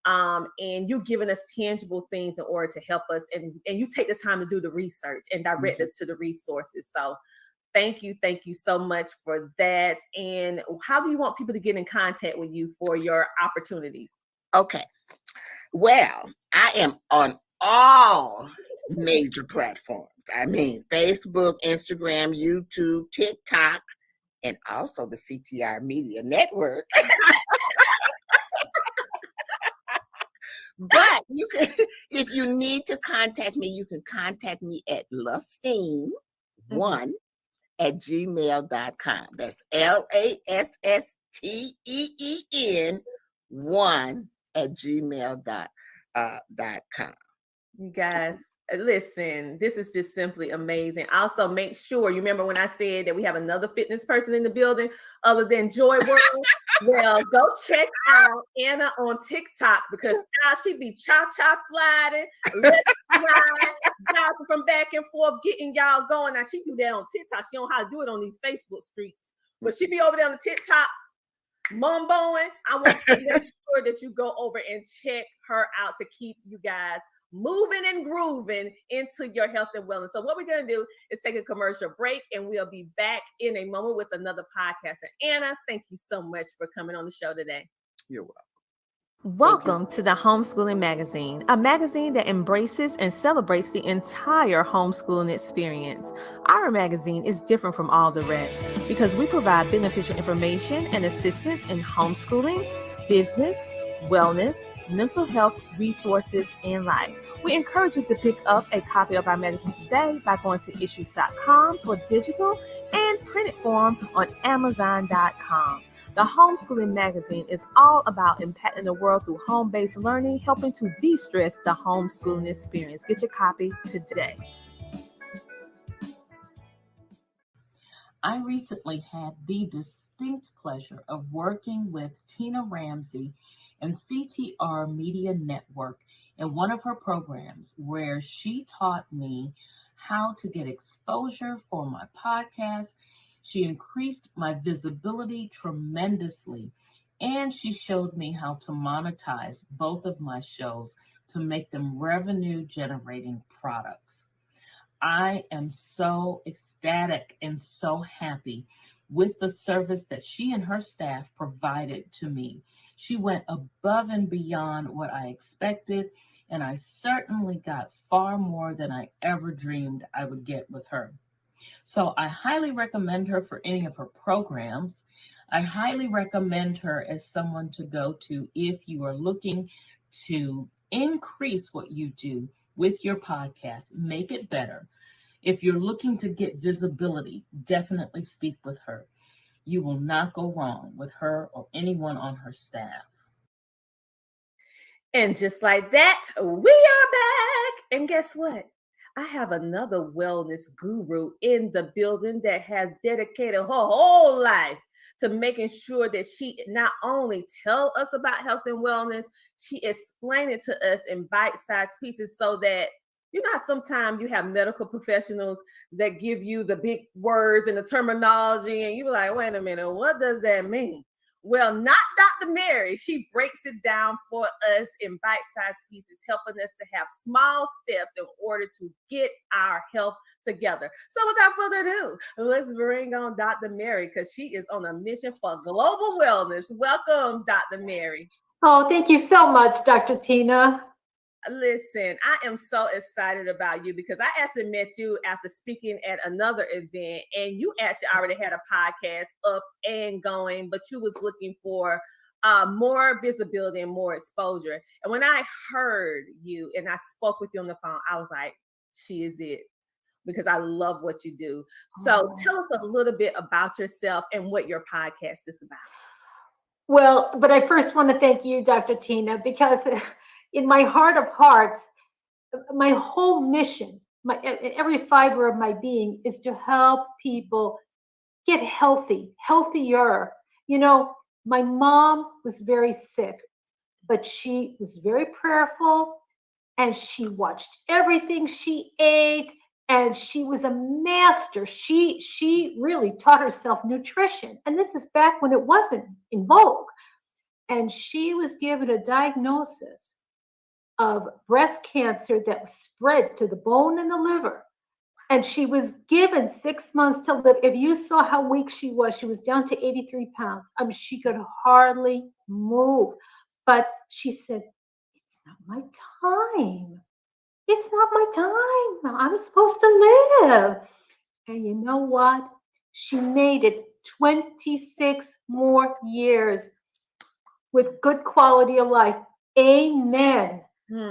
And you giving us tangible things in order to help us, and you take the time to do the research and direct us to the resources. So thank you so much for that. And how do you want people to get in contact with you for your opportunities? Okay, well, I am on all major platforms. I mean, Facebook, Instagram, YouTube, TikTok, and also the CTR Media Network. But you can, if you need to contact me, you can contact me at lasteen1@gmail.com. That's LASSTEEN1@gmail.com. You guys, listen, this is just simply amazing. Also, make sure you remember when I said that we have another fitness person in the building other than Joy World. Well, go check out Anna on TikTok, because she be cha-cha sliding, bouncing from back and forth, getting y'all going. Now, she do that on TikTok. She don't know how to do it on these Facebook streets, but she be over there on the TikTok mumboing. I want to make sure that you go over and check her out to keep you guys moving and grooving into your health and wellness. So what we're going to do is take a commercial break, and we'll be back in a moment with another podcast. And Anna, thank you so much for coming on the show today. You're welcome. Welcome to the Homeschooling Magazine, a magazine that embraces and celebrates the entire homeschooling experience. Our magazine is different from all the rest because we provide beneficial information and assistance in homeschooling, business, wellness, mental health, resources, and life. We encourage you to pick up a copy of our magazine today by going to issues.com for digital and printed form on amazon.com. The Homeschooling Magazine is all about impacting the world through home-based learning, helping to de-stress the homeschooling experience. Get your copy today. I recently had the distinct pleasure of working with Tina Ramsey and CTR Media Network in one of her programs where she taught me how to get exposure for my podcast. She increased my visibility tremendously, and she showed me how to monetize both of my shows to make them revenue-generating products. I am so ecstatic and so happy with the service that she and her staff provided to me. She went above and beyond what I expected, and I certainly got far more than I ever dreamed I would get with her. So I highly recommend her for any of her programs. I highly recommend her as someone to go to if you are looking to increase what you do with your podcast, make it better. If you're looking to get visibility, definitely speak with her. You will not go wrong with her or anyone on her staff. And just like that, we are back. And guess what? I have another wellness guru in the building that has dedicated her whole life to making sure that she not only tell us about health and wellness, she explain it to us in bite-sized pieces so that, you know, sometimes you have medical professionals that give you the big words and the terminology, and you're like, wait a minute, what does that mean? Well, not Dr. Mary. She breaks it down for us in bite-sized pieces, helping us to have small steps in order to get our health together. So without further ado, let's bring on Dr. Mary because she is on a mission for global wellness. Welcome, Dr. Mary. Oh, thank you so much, Dr. Tina. Listen, I am so excited about you because I actually met you after speaking at another event, and you actually already had a podcast up and going, but you was looking for more visibility and more exposure. And when I heard you and I spoke with you on the phone, I was like, she is it, because I love what you do. So tell us a little bit about yourself and what your podcast is about. Well, but I first want to thank you, Dr. Tina, because in my heart of hearts, my whole mission, every fiber of my being is to help people get healthy, healthier. You know, my mom was very sick, but she was very prayerful and she watched everything she ate, and she was a master. She really taught herself nutrition. And this is back when it wasn't in vogue. And she was given a diagnosis of breast cancer that was spread to the bone and the liver. And she was given 6 months to live. If you saw how weak she was down to 83 pounds. I mean, she could hardly move. But she said, it's not my time. It's not my time. I'm supposed to live. And you know what? She made it 26 more years with good quality of life. Amen.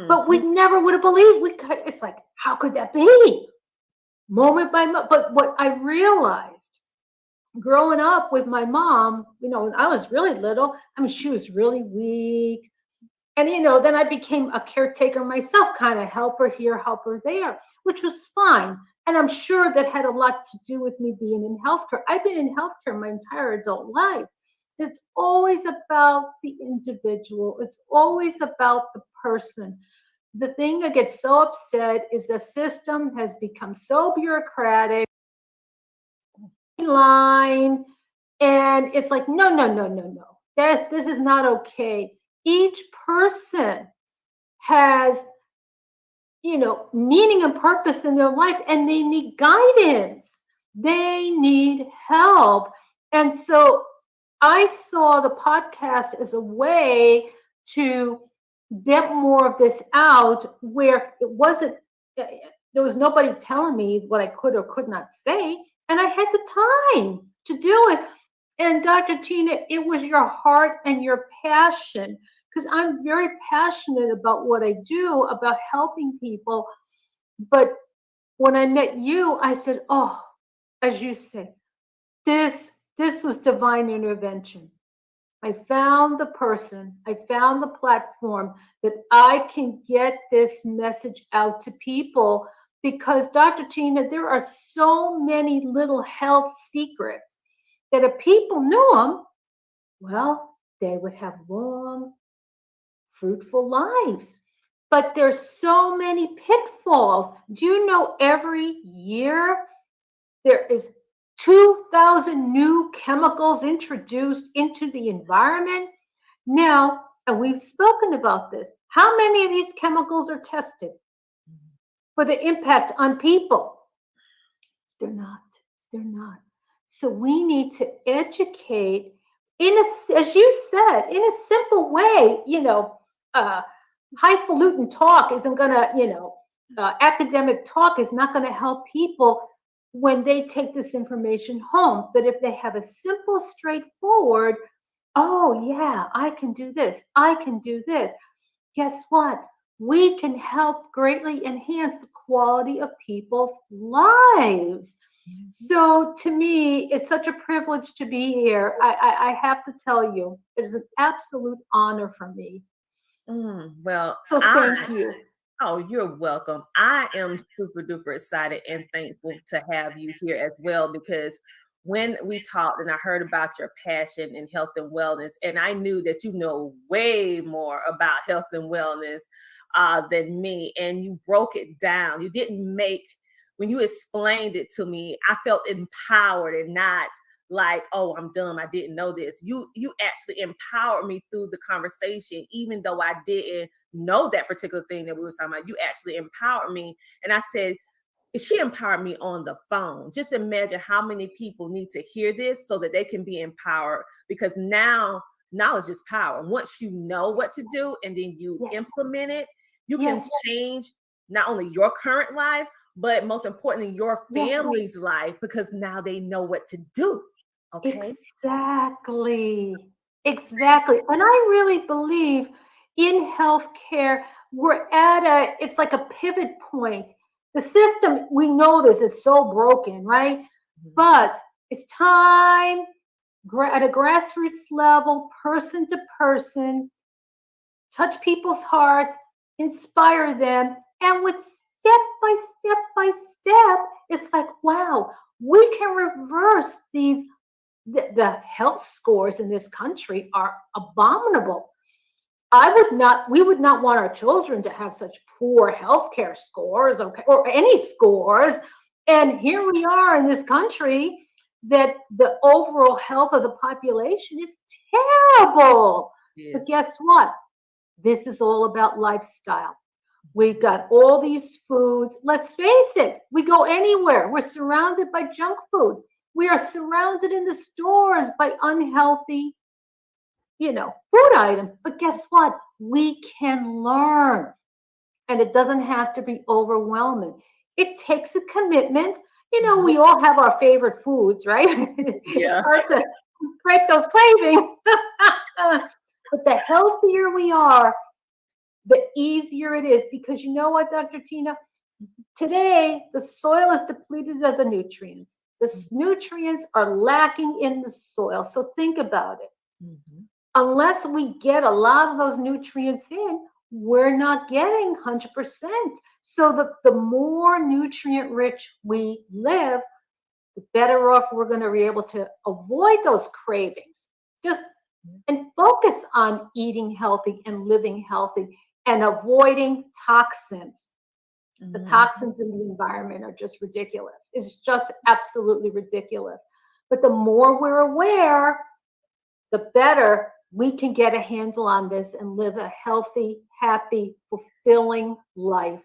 But we never would have believed. It's like, how could that be? Moment by moment. But what I realized growing up with my mom, you know, when I was really little, I mean, she was really weak. And, you know, then I became a caretaker myself, kind of help her here, help her there, which was fine. And I'm sure that had a lot to do with me being in healthcare. I've been in healthcare my entire adult life. It's always about the individual. It's always about the person. The thing that gets so upset is the system has become so bureaucratic, line, and it's like, no. This is not okay. Each person has, you know, meaning and purpose in their life, and they need guidance. They need help. And so I saw the podcast as a way to get more of this out where it wasn't, there was nobody telling me what I could or could not say. And I had the time to do it. And Dr. Tina, it was your heart and your passion, because I'm very passionate about what I do, about helping people. But when I met you, I said, oh, as you say, this was divine intervention. I found the person, I found the platform that I can get this message out to people, because Dr. Tina, there are so many little health secrets that if people knew them, well, they would have long, fruitful lives. But there's so many pitfalls. Do you know every year there is 2,000 new chemicals introduced into the environment? Now, and we've spoken about this, how many of these chemicals are tested for the impact on people? They're not. They're not. So we need to educate as you said, in a simple way. Highfalutin talk isn't going to, academic talk is not going to help people when they take this information home. But if they have a simple, straightforward, oh yeah, I can do this, I can do this, guess what? We can help greatly enhance the quality of people's lives. So to me, it's such a privilege to be here. I have to tell you, it is an absolute honor for me. Well, so thank you. Oh, you're welcome. I am super duper excited and thankful to have you here as well, because when we talked and I heard about your passion in health and wellness, and I knew that you know way more about health and wellness than me, and you broke it down. You didn't when you explained it to me, I felt empowered and not like, oh, I'm dumb, I didn't know this. You actually empowered me through the conversation, even though I didn't know that particular thing that we were talking about. You actually empowered me. And I said, she empowered me on the phone. Just imagine how many people need to hear this so that they can be empowered, because now knowledge is power. Once you know what to do and then you implement it, you can change not only your current life, but most importantly, your family's life, because now they know what to do. Okay. Exactly. And I really believe in healthcare, we're at it's like a pivot point. The system, we know this is so broken, right? But it's time at a grassroots level, person to person, touch people's hearts, inspire them. And with step by step, it's like, wow, we can reverse these. The health scores in this country are abominable. We would not want our children to have such poor healthcare scores, okay, or any scores. And here we are in this country that the overall health of the population is terrible. Yes. But guess what? This is all about lifestyle. We've got all these foods. Let's face it, we go anywhere, we're surrounded by junk food. We are surrounded in the stores by unhealthy, food items. But guess what? We can learn. And it doesn't have to be overwhelming. It takes a commitment. We all have our favorite foods, right? Yeah. It's hard to break those cravings. But the healthier we are, the easier it is. Because you know what, Dr. Tina? Today, the soil is depleted of the nutrients. The nutrients are lacking in the soil. So think about it. Unless we get a lot of those nutrients in, we're not getting 100%. So the more nutrient rich we live, the better off we're going to be able to avoid those cravings. And focus on eating healthy and living healthy and avoiding toxins. The toxins in the environment are just ridiculous. It's just absolutely ridiculous. But the more we're aware, the better we can get a handle on this and live a healthy, happy, fulfilling life.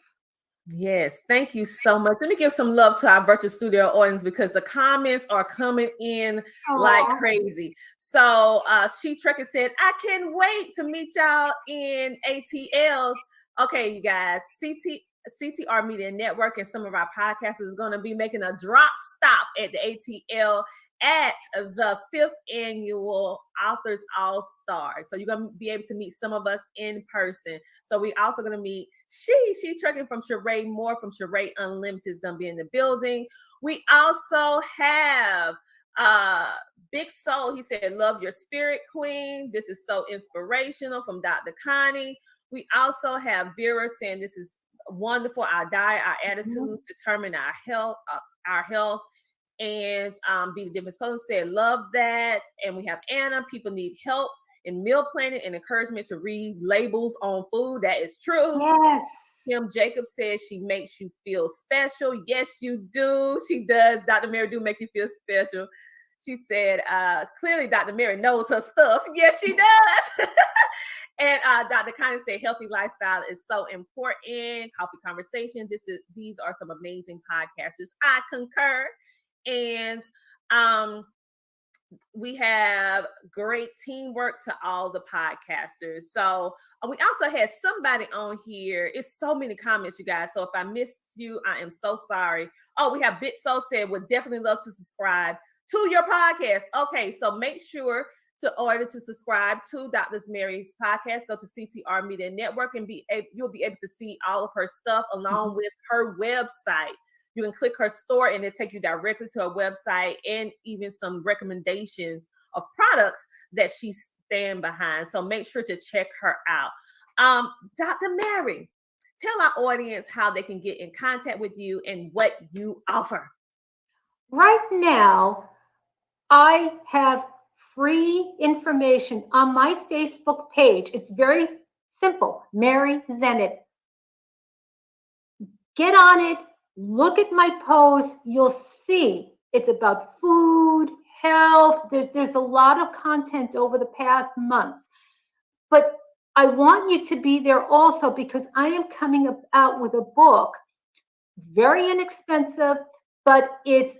Yes, thank you so much. Let me give some love to our virtual studio audience, because the comments are coming in like crazy. So She Trekker said, I can't wait to meet y'all in ATL. Okay, you guys, CTR Media Network and some of our podcasters is going to be making a drop stop at the ATL at the 5th annual Authors All Stars. So you're going to be able to meet some of us in person. So we also going to meet she trucking from Sheree Moore from Sheree Unlimited is going to be in the building. We also have Big Soul. He said, love your spirit, queen. This is so inspirational from Dr. Connie. We also have Vera saying this is wonderful. Our diet, our attitudes determine our health. And Be the Difference Clothing said, love that. And we have Anna. People need help in meal planning and encouragement to read labels on food. That is true. Yes. Kim Jacobs says she makes you feel special. Yes, you do. She does. Dr. Mary do make you feel special. She said, clearly Dr. Mary knows her stuff. Yes, she does. And Dr. Connie said, healthy lifestyle is so important. Coffee Conversation. These are some amazing podcasters. I concur. And we have great teamwork to all the podcasters. So we also had somebody on here. It's so many comments, you guys. So if I missed you, I am so sorry. Oh, we have Bitso said, would definitely love to subscribe to your podcast. Okay, so make sure to subscribe to Dr. Mary's podcast, go to CTR Media Network and you'll be able to see all of her stuff along with her website. You can click her store and it'll take you directly to her website and even some recommendations of products that she stands behind. So make sure to check her out. Dr. Mary, tell our audience how they can get in contact with you and what you offer. Right now, I have free information on my Facebook page. It's very simple, Mary Zenit. Get on it, look at my posts, you'll see it's about food, health. There's a lot of content over the past months. But I want you to be there also because I am coming out with a book, very inexpensive, but it's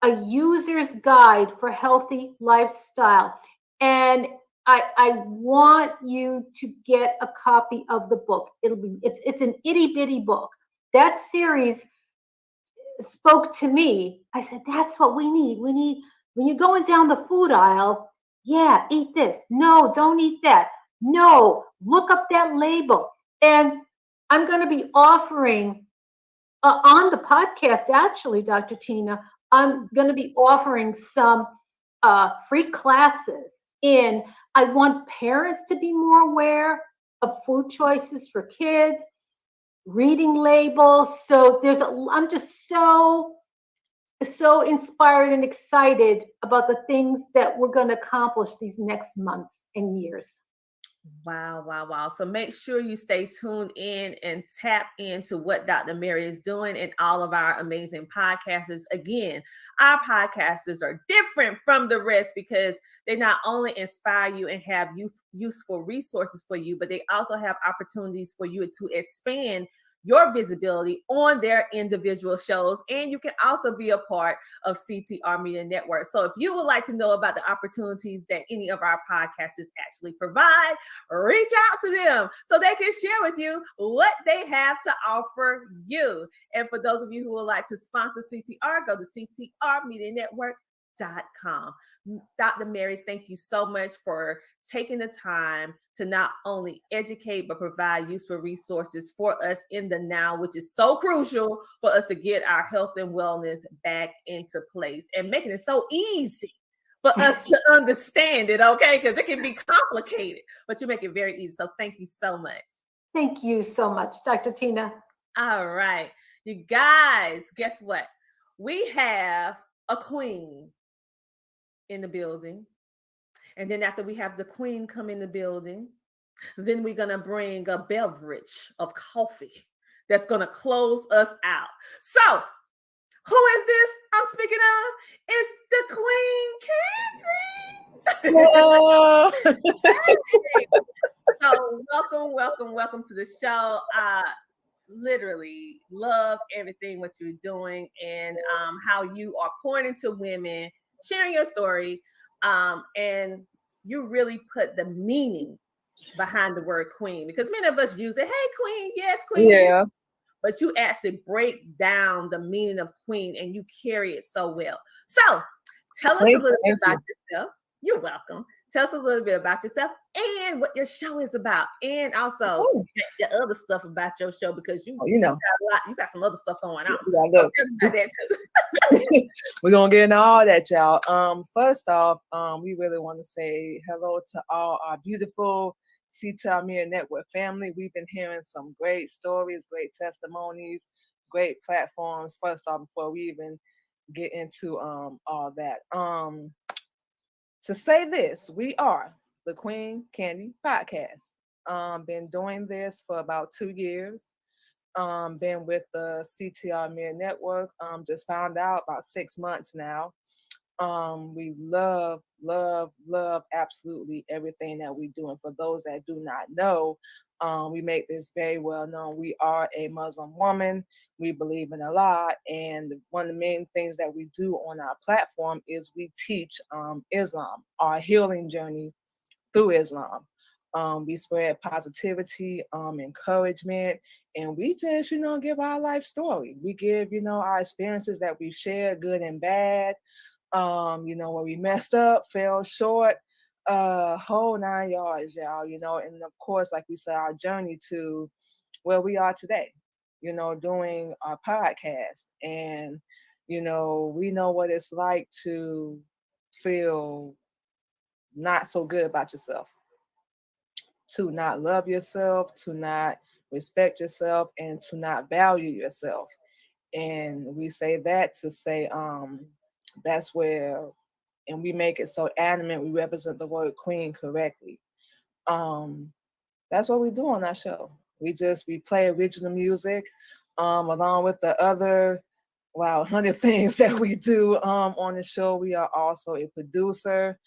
a user's guide for healthy lifestyle. And I want you to get a copy of the book. It's an itty bitty book. That series spoke to me. I said, that's what we need. We need, when you're going down the food aisle, yeah, eat this. No, don't eat that. No, look up that label. And I'm going to be offering on the podcast, actually, Dr. Tina, I'm going to be offering some free classes I want parents to be more aware of food choices for kids, reading labels. So I'm just so inspired and excited about the things that we're going to accomplish these next months and years. Wow. So make sure you stay tuned in and tap into what Dr. Mary is doing and all of our amazing podcasters. Again, our podcasters are different from the rest because they not only inspire you and have useful resources for you, but they also have opportunities for you to expand your visibility on their individual shows. And you can also be a part of CTR Media Network. So if you would like to know about the opportunities that any of our podcasters actually provide, reach out to them so they can share with you what they have to offer you. And for those of you who would like to sponsor CTR, go to CTRmedianetwork.com. Dr. Mary, thank you so much for taking the time to not only educate, but provide useful resources for us in the now, which is so crucial for us to get our health and wellness back into place and making it so easy for us to understand it, okay? Because it can be complicated, but you make it very easy. So thank you so much. Thank you so much, Dr. Tina. All right. You guys, guess what? We have a queen in the building. And then after we have the queen come in the building, then we're going to bring a beverage of coffee that's going to close us out. So who is this I'm speaking of? It's the Queen Candy. So welcome to the show. Literally love everything what you're doing and how you are pointing to women, sharing your story, and you really put the meaning behind the word queen, because many of us use it, hey queen, yes queen, yeah, but you actually break down the meaning of queen and you carry it so well. So Tell us a Thank little bit you. about yourself. You're welcome. Tell us a little bit about yourself and what your show is about, and also the other stuff about your show, because you you know. got a lot. You got some other stuff going on. Yeah, So look. tell us about that too. We're gonna get into all that, y'all. First off, we really want to say hello to all our beautiful CTR Media Network family. We've been hearing some great stories, great testimonies, great platforms. First off, before we even get into all that, to say this, we are the Queen Candy Podcast. Been doing this for about 2 years. Been with the CTR Media Network. Just found out about 6 months now. We love absolutely everything that we do. And for those that do not know, we make this very well known. We are a Muslim woman. We believe in Allah. And one of the main things that we do on our platform is we teach Islam, our healing journey through Islam. We spread positivity, encouragement, and we just, give our life story. We give, our experiences that we share, good and bad, where we messed up, fell short, whole 9 yards, y'all, and of course, like we said, our journey to where we are today, doing our podcast. And, we know what it's like to feel not so good about yourself, to not love yourself, to not respect yourself, and to not value yourself. And we say that to say that's where, and we make it so adamant, we represent the word queen correctly. That's what we do on our show. We play original music along with the other 100 things that we do on the show. We are also a producer.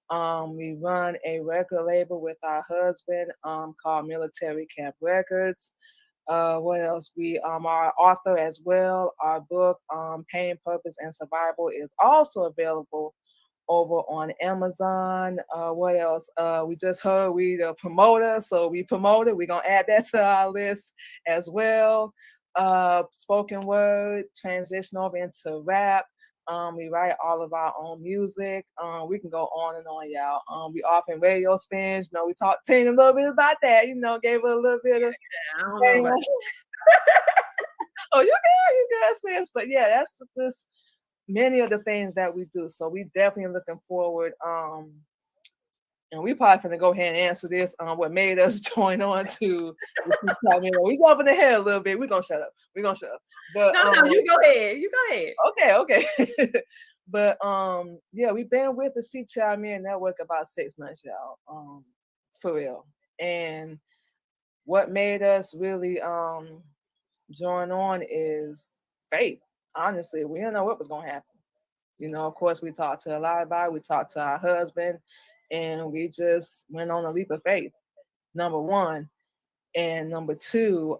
We run a record label with our husband called Military Camp Records. What else? We are an author as well. Our book, Pain, Purpose, and Survival, is also available over on Amazon. What else? We just heard we the promoter, so we promoted. We're gonna add that to our list as well. Spoken word, transition over into rap. We write all of our own music. We can go on and on, y'all. We often radio spins. We talked to Tina a little bit about that. Gave her a little bit of. I don't know about Oh, you good, sis. But yeah, that's just many of the things that we do. So we definitely looking forward. And we probably finna go ahead and answer this. What made us join on to? We go up in the head a little bit. We're gonna shut up. But no, you go ahead. You go ahead. Okay. But yeah, we've been with the CTR Media Network about 6 months, y'all. For real. And what made us really join on is faith. Honestly, we didn't know what was gonna happen. Of course, we talked to a lot about it. We talked to our husband, and we just went on a leap of faith. Number one. And number two,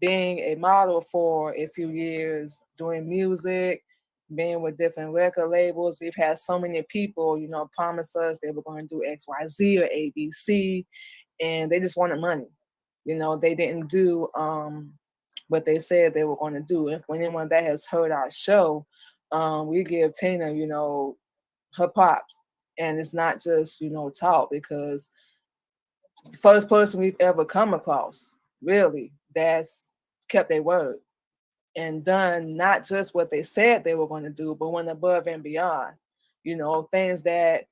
being a model for a few years, doing music, being with different record labels. We've had so many people, promise us they were going to do X, Y, Z or ABC, and they just wanted money. They didn't do what they said they were going to do. And for anyone that has heard our show, we give Tina, her props. And it's not just, talk, because the first person we've ever come across, really, that's kept their word and done not just what they said they were going to do, but went above and beyond. Things that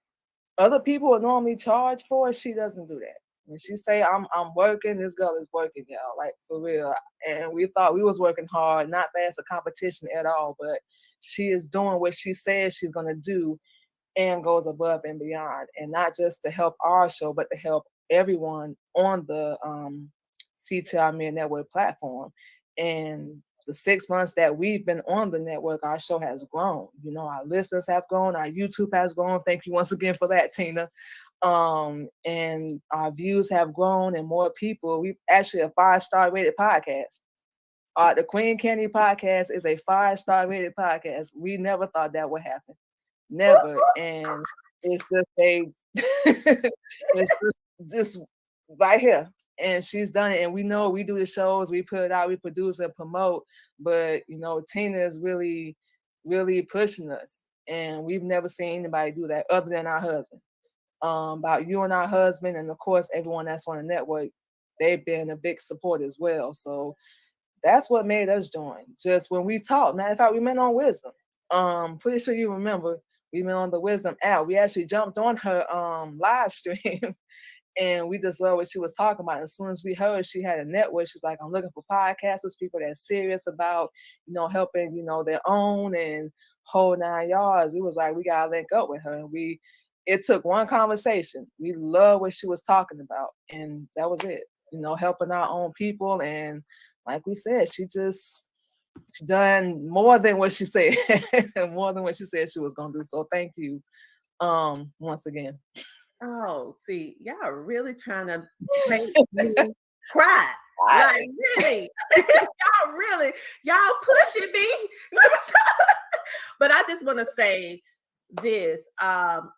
other people would normally charge for, she doesn't do that. When she say, I'm working, this girl is working, y'all, like for real. And we thought we was working hard, not that it's a competition at all, but she is doing what she says she's going to do and goes above and beyond. And not just to help our show, but to help everyone on the CTR Media Network platform. And the 6 months that we've been on the network, our show has grown. Our listeners have grown, our YouTube has grown. Thank you once again for that, Tina. And our views have grown, and more people. We've actually a 5-star rated podcast. The Queen Candy Podcast is a 5-star rated podcast. We never thought that would happen. Never. And it's just right here. And she's done it. And we know we do the shows, we put it out, we produce and promote. But Tina is really, really pushing us. and we've never seen anybody do that other than our husband. About you and our husband, and of course everyone that's on the network, they've been a big support as well. So that's what made us join. Just when we talked, matter of fact, we met on Wisdom. Pretty sure you remember we met on the Wisdom app. We actually jumped on her live stream. And we just love what she was talking about. As soon as we heard she had a network, she's like, I'm looking for podcasters, people that's serious about, helping, their own and whole 9 yards. We was like, we gotta link up with her. And it took one conversation. We love what she was talking about. And that was it, helping our own people. And like we said, she done more than what she said, more than what she said she was gonna do. So thank you once again. Oh, see, y'all really trying to make me cry. Like, really? y'all pushing me. But I just want to say this.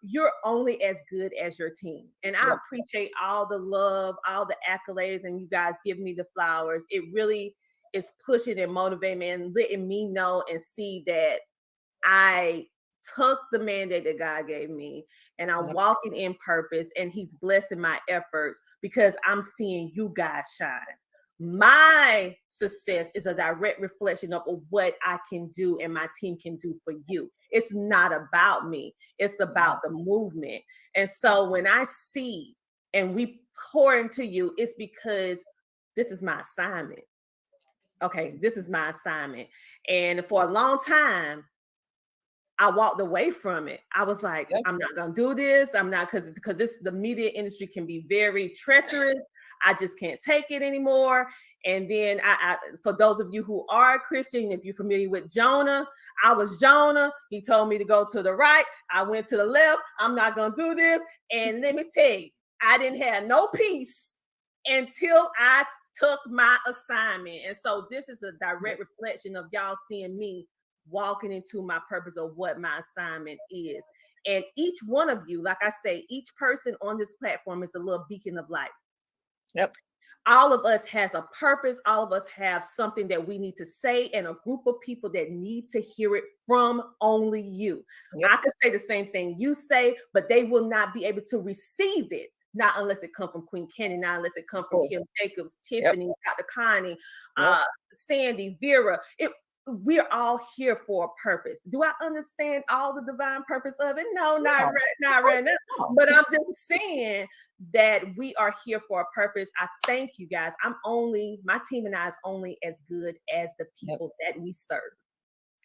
You're only as good as your team. And I appreciate all the love, all the accolades, and you guys give me the flowers. It really is pushing and motivating me and letting me know and see that I took the mandate that God gave me and I'm walking in purpose, and he's blessing my efforts because I'm seeing you guys shine. My success is a direct reflection of what I can do and my team can do for you. It's not about me. It's about the movement. And so when I see and we pour into you, it's because this is my assignment. Okay, this is my assignment. And for a long time, I walked away from it. I was like, I'm not gonna do this. I'm not, because the media industry can be very treacherous. I just can't take it anymore. And then I for those of you who are Christian, if you're familiar with Jonah, I was Jonah. He told me to go to the right. I went to the left. I'm not gonna do this. And let me tell you, I didn't have no peace until I took my assignment. And so this is a direct reflection of y'all seeing me walking into my purpose of what my assignment is. And each one of you, like I say, each person on this platform is a little beacon of light. Yep. All of us has a purpose. All of us have something that we need to say, and a group of people that need to hear it from only you. I could say the same thing you say, but they will not be able to receive it. Not unless it comes from Queen Candy, not unless it comes from Kim Jacobs, Tiffany, Dr. Connie, Sandy, Vera. We're all here for a purpose. Do I understand all the divine purpose of it? No, not right now. But I'm just saying that we are here for a purpose. I thank you guys. My team and I is only as good as the people that we serve.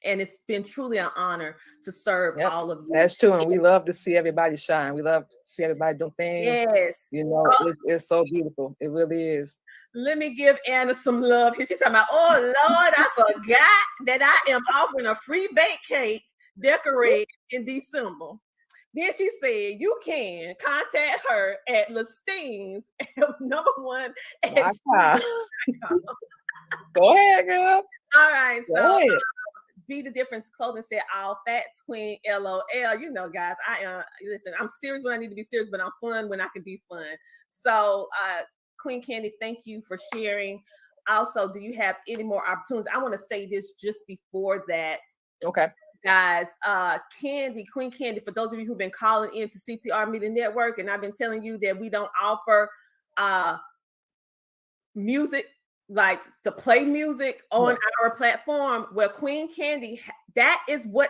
And it's been truly an honor to serve all of you. That's true. And we love to see everybody shine. We love to see everybody do things. Yes. It's so beautiful. It really is. Let me give Anna some love here. She's talking about, oh Lord, I forgot that I am offering a free bake cake decorated in December. Then she said, you can contact her at Lestine, #1 at Go ahead, girl. All right. So Be the Difference Clothing said, all facts queen, LOL. You know, guys, listen, I'm serious when I need to be serious, but I'm fun when I can be fun. So Queen Candy, thank you for sharing. Also, do you have any more opportunities? I want to say this just before that. Okay. Guys, Queen Candy, for those of you who've been calling into CTR Media Network, and I've been telling you that we don't offer music, like to play music on our platform. Well, Queen Candy, that is what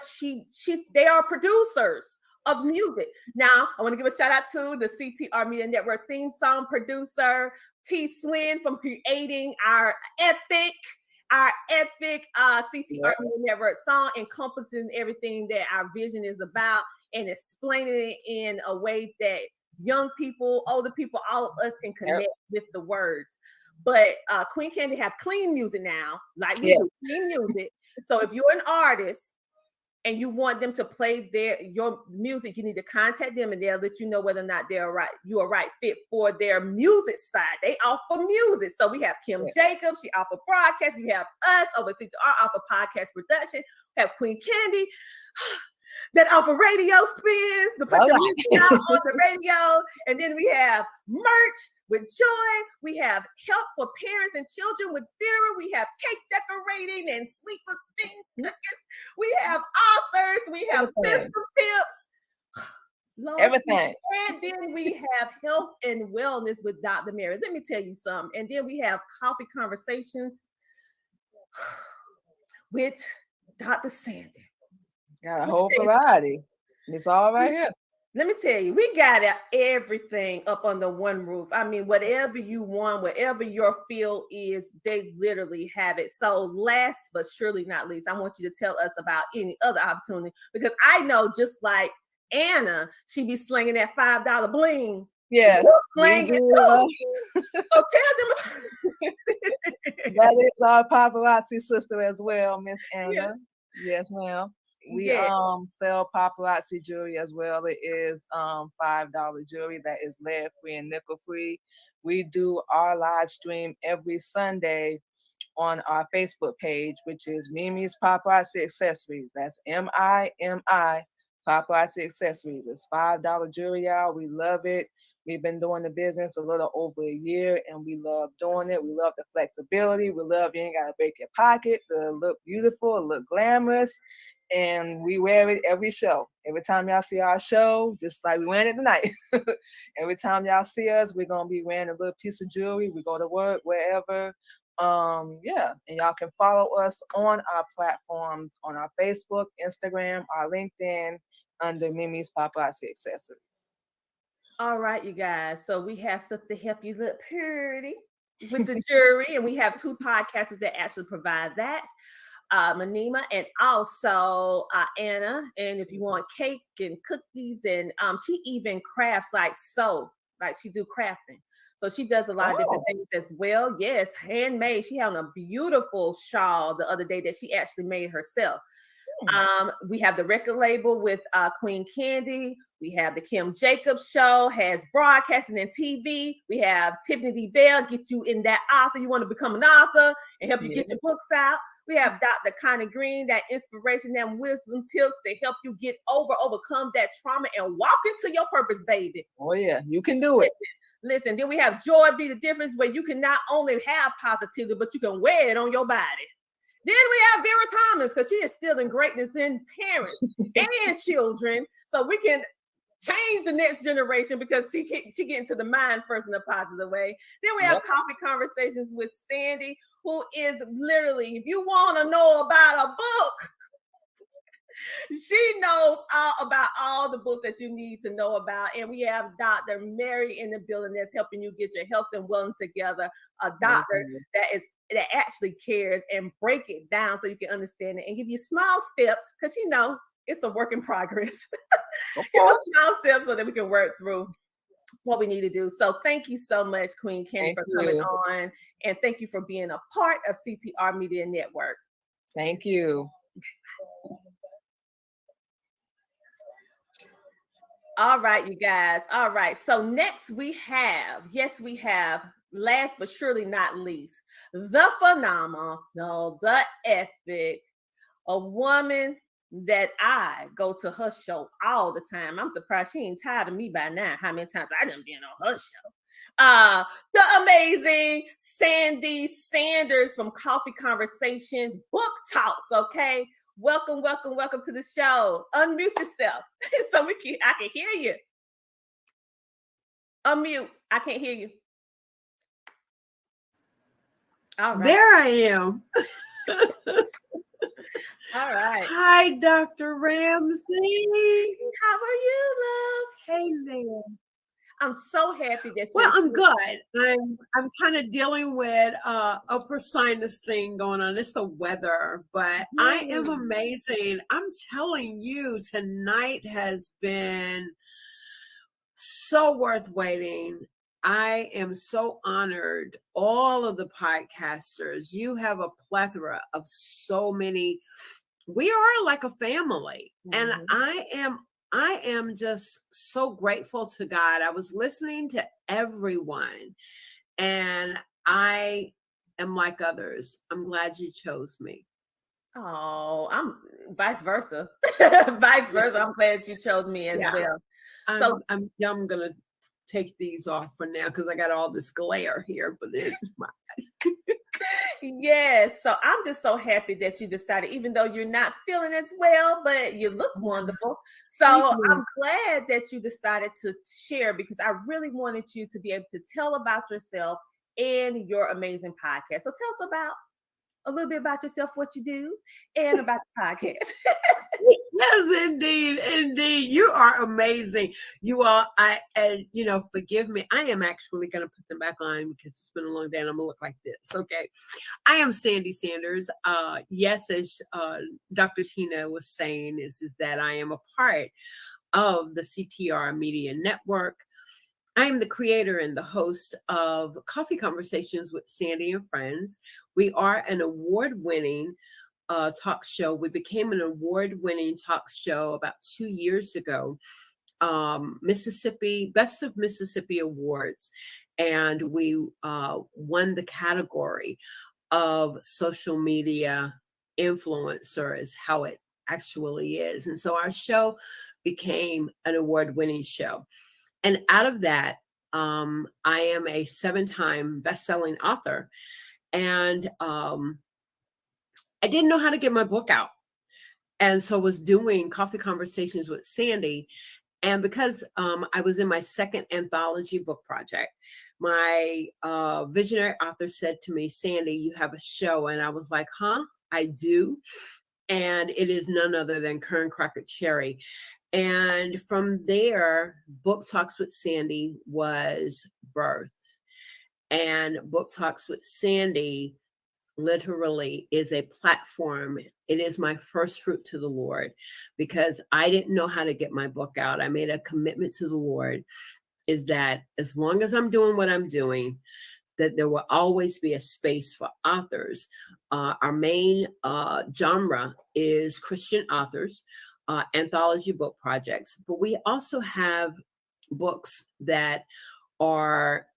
they are producers of music. Now, I want to give a shout out to the CTR Media Network theme song producer, T. Swin, from creating our epic CTR Media Network song, encompassing everything that our vision is about and explaining it in a way that young people, older people, all of us can connect with the words. But Queen Candy have clean music now, like we do, clean music. So if you're an artist and you want them to play your music, you need to contact them, and they'll let you know whether or not you are right fit for their music side. They offer music. So we have Kim Jacobs, she offer broadcast. We have us over CTR, offer podcast production. We have Queen Candy. that off of radio spins to put your music out on the radio. And then we have merch with joy. We have help for parents and children with theater. We have cake decorating and sweet little steamed cookies. We have authors. We have business tips. Lord, Everything. And then we have health and wellness with Dr. Mary. Let me tell you something. And then we have coffee conversations with Dr. Sandy. Got a whole variety. It's all right here. Let me tell you, we got everything up under one roof. I mean, whatever you want, whatever your field is, they literally have it. So last but surely not least, I want you to tell us about any other opportunity, because I know just like Anna, she be slinging that $5 bling. Yes. Slang it too. So tell them. That is our paparazzi sister as well, Miss Anna. Yeah. Yes, ma'am. We sell paparazzi jewelry as well. It is $5 jewelry that is lead free and nickel free. We do our live stream every Sunday on our Facebook page, which is Mimi's Paparazzi Accessories. That's MIMI Paparazzi Accessories. It's $5 jewelry, y'all. We love it. We've been doing the business a little over a year, and we love doing it. We love the flexibility. We love you ain't got to break your pocket to look beautiful, look glamorous. And we wear it every show. Every time y'all see our show, just like we wearing it tonight. Every time y'all see us, we're going to be wearing a little piece of jewelry. We go to work, wherever. And y'all can follow us on our platforms, on our Facebook, Instagram, our LinkedIn, under Mimi's Paparazzi Accessories. All right, you guys. So we have stuff to help you look pretty with the jewelry, and we have 2 podcasters that actually provide that. Manima and also Anna. And if you want cake and cookies, and she even crafts like she do crafting. So she does a lot of different things as well. Yes, handmade. She had a beautiful shawl the other day that she actually made herself. We have the record label with Queen Candy. We have the Kim Jacobs Show, has broadcasting and TV. We have Tiffany D. Bell, get you in that author. You want to become an author and help you get your books out. We have Dr. Connie Green, that inspiration, that wisdom tips to help you get overcome that trauma and walk into your purpose, baby. Oh yeah, you can do it. Listen, then we have Joy Be the Difference, where you can not only have positivity, but you can wear it on your body. Then we have Vera Thomas, because she is instilling greatness in parents and children, so we can change the next generation, because she get into the mind first in a positive way. Then we have Coffee Conversations with Sandy, who is literally, if you want to know about a book, she knows all about all the books that you need to know about. And we have Dr. Mary in the building that's helping you get your health and wellness together. A doctor that actually cares and break it down so you can understand it and give you small steps, because it's a work in progress. Give us small steps so that we can work through what we need to do. So thank you so much, Queen Candy, for coming on. And thank you for being a part of CTR Media Network. Thank you. All right, you guys. All right. So next we have, last but surely not least, the phenomenal, the epic, a woman that I go to her show all the time. I'm surprised she ain't tired of me by now. How many times I done been on her show? The amazing Sandy Sanders from Coffee Conversations Book Talks. Okay, welcome to the show. Unmute yourself so I can hear you. Unmute. I can't hear you. All right. There I am. All right. Hi, Dr. Ramsey. How are you, love? Hey there. I'm so happy that Well, I'm good. I'm kind of dealing with upper sinus thing going on. It's the weather, but I am amazing. I'm telling you, tonight has been so worth waiting. I am so honored. All of the podcasters, you have a plethora of so many. We are like a family, and I am just so grateful to God. I was listening to everyone, and I am like others. I'm glad you chose me. Oh, I'm vice versa. Vice versa. I'm glad you chose me as Yeah. well. So I'm gonna take these off for now because I got all this glare here, but it's my yes, so I'm just so happy that you decided, even though you're not feeling as well, but you look wonderful. So Thank you. I'm glad that you decided to share because I really wanted you to be able to tell about yourself and your amazing podcast. So tell us about a little bit about yourself, what you do, and about the podcast. Yes, indeed, indeed. You are amazing. You are, and forgive me. I am actually going to put them back on because it's been a long day and I'm going to look like this. Okay. I am Sandy Sanders. Yes, as Dr. Tina was saying, is that I am a part of the CTR Media Network. I am the creator and the host of Coffee Conversations with Sandy and Friends. We are an award-winning talk show. We became an award-winning talk show about 2 years ago. Mississippi Best of Mississippi Awards, and we won the category of social media influencer, is how it actually is. And so our show became an award-winning show. And out of that, I am a 7-time best-selling author, and I didn't know how to get my book out. And so I was doing Coffee Conversations with Sandy. And because I was in my second anthology book project, my visionary author said to me, Sandy, you have a show. And I was like, huh? I do. And it is none other than Kern Cracker Cherry. And from there, Book Talks with Sandy was birthed. And Book Talks with Sandy literally is a platform. It is my first fruit to the Lord because I didn't know how to get my book out. I made a commitment to the Lord is that as long as I'm doing what I'm doing, that there will always be a space for authors. Our main genre is Christian authors, anthology book projects, but we also have books that are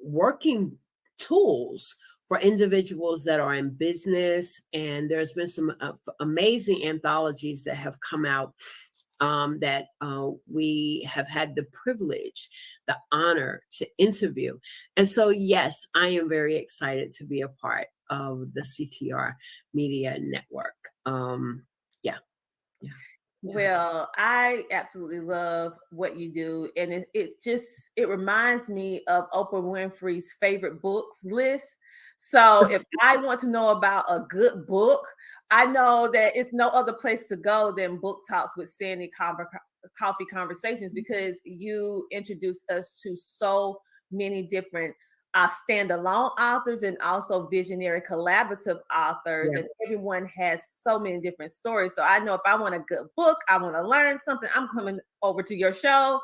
working tools for individuals that are in business. And there's been some amazing anthologies that have come out that we have had the privilege, the honor to interview. And so, yes, I am very excited to be a part of the CTR Media Network. Yeah. Well, I absolutely love what you do. And it reminds me of Oprah Winfrey's favorite books list. So if I want to know about a good book, I know that it's no other place to go than Book Talks with Sandy Coffee Conversations, because you introduce us to so many different standalone authors and also visionary collaborative authors, and everyone has so many different stories. So I know if I want a good book, I want to learn something, I'm coming over to your show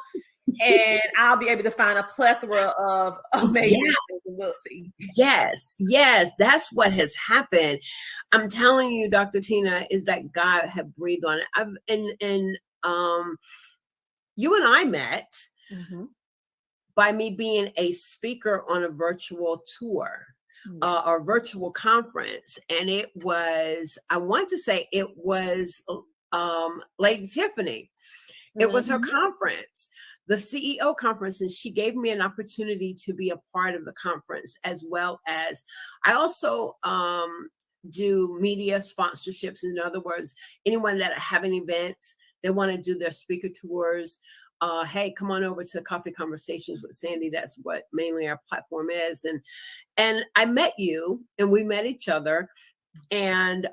and I'll be able to find a plethora of amazing books. Yes, that's what has happened. I'm telling you, Dr. Tina, is that God had breathed on it. You and I met by me being a speaker on a virtual tour or virtual conference. And it was, I want to say it was Lady Tiffany. It was her conference, the CEO conference, and she gave me an opportunity to be a part of the conference, as well as I also do media sponsorships. In other words, anyone that having events, they want to do their speaker tours. Hey, come on over to Coffee Conversations with Sandy. That's what mainly our platform is. And I met you, and we met each other, and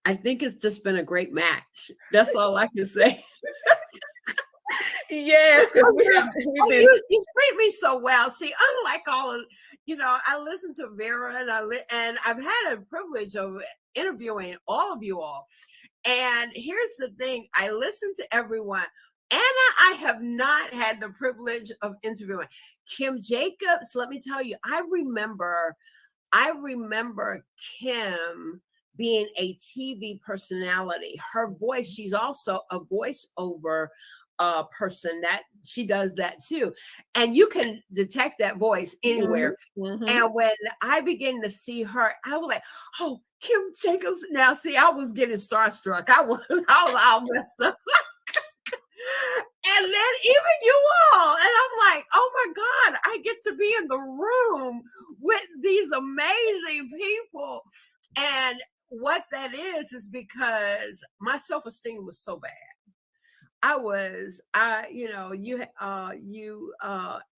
I think it's just been a great match. That's all I can say. Yes, because you treat me so well. See, unlike all of, I listen to Vera, and I've had a privilege of interviewing all of you all. And here's the thing: I listen to everyone. Anna, I have not had the privilege of interviewing. Kim Jacobs, let me tell you, I remember Kim being a TV personality. Her voice, she's also a voiceover person that she does that too. And you can detect that voice anywhere. Mm-hmm. And when I began to see her, I was like, oh, Kim Jacobs. Now, see, I was getting starstruck. I was all messed up. And then even you all, and I'm like, oh my God, I get to be in the room with these amazing people. And what that is because my self-esteem was so bad. You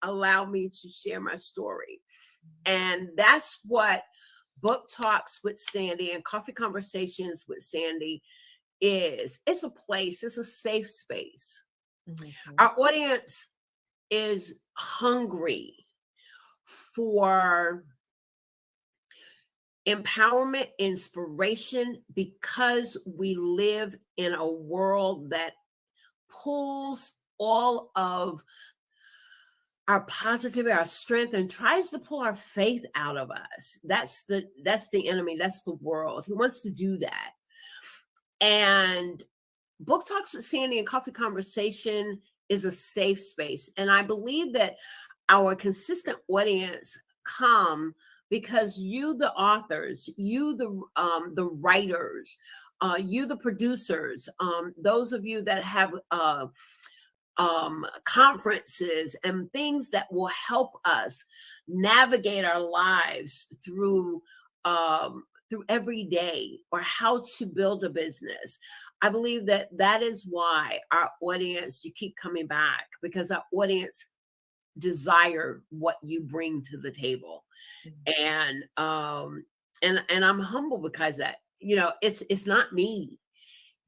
allowed me to share my story. And that's what Book Talks with Sandy and Coffee Conversations with Sandy is. It's a place, it's a safe space. Mm-hmm. Our audience is hungry for empowerment, inspiration, because we live in a world that pulls all of our positivity, our strength, and tries to pull our faith out of us. That's the enemy. That's the world. He wants to do that. And Book Talks with Sandy and Coffee Conversation is a safe space. And I believe that our consistent audience come because you, the authors, you, the writers, you, the producers, those of you that have conferences and things that will help us navigate our lives through every day, or how to build a business. I believe that is why our audience, you keep coming back, because our audience desire what you bring to the table. And I'm humble because that, it's not me.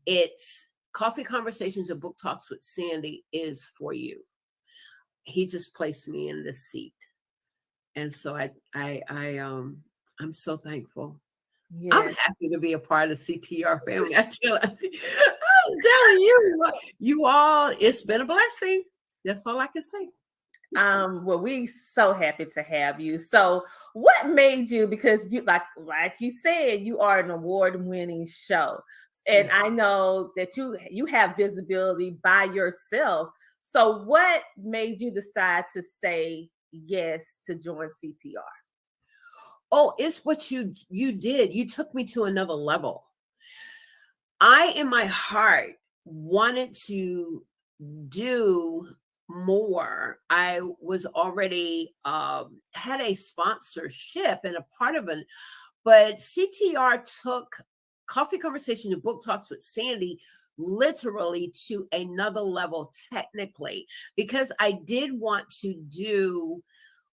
It's Coffee Conversations and Book Talks with Sandy is for you. He just placed me in this seat. And so I'm so thankful. Yes. I'm happy to be a part of CTR family. I'm telling you all, it's been a blessing. That's all I can say. Well, we so happy to have you. So what made you, because you like you said, you are an award-winning show. And I know that you have visibility by yourself. So what made you decide to say yes to join CTR? Oh, it's what you did. You took me to another level. I, in my heart, wanted to do more. I was already had a sponsorship and a part of it, but CTR took Coffee Conversation and Book Talks with Sandy literally to another level technically, because I did want to do,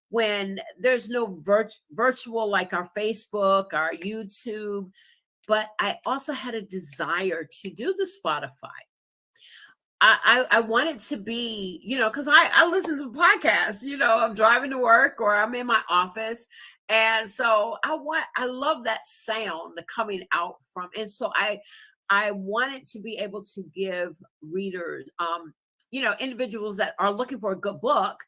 when there's no virtual like our Facebook, our YouTube, but I also had a desire to do the Spotify. I want it to be, because I listen to podcasts, I'm driving to work or I'm in my office. And so I love that sound coming out from, and so I wanted to be able to give readers, individuals that are looking for a good book,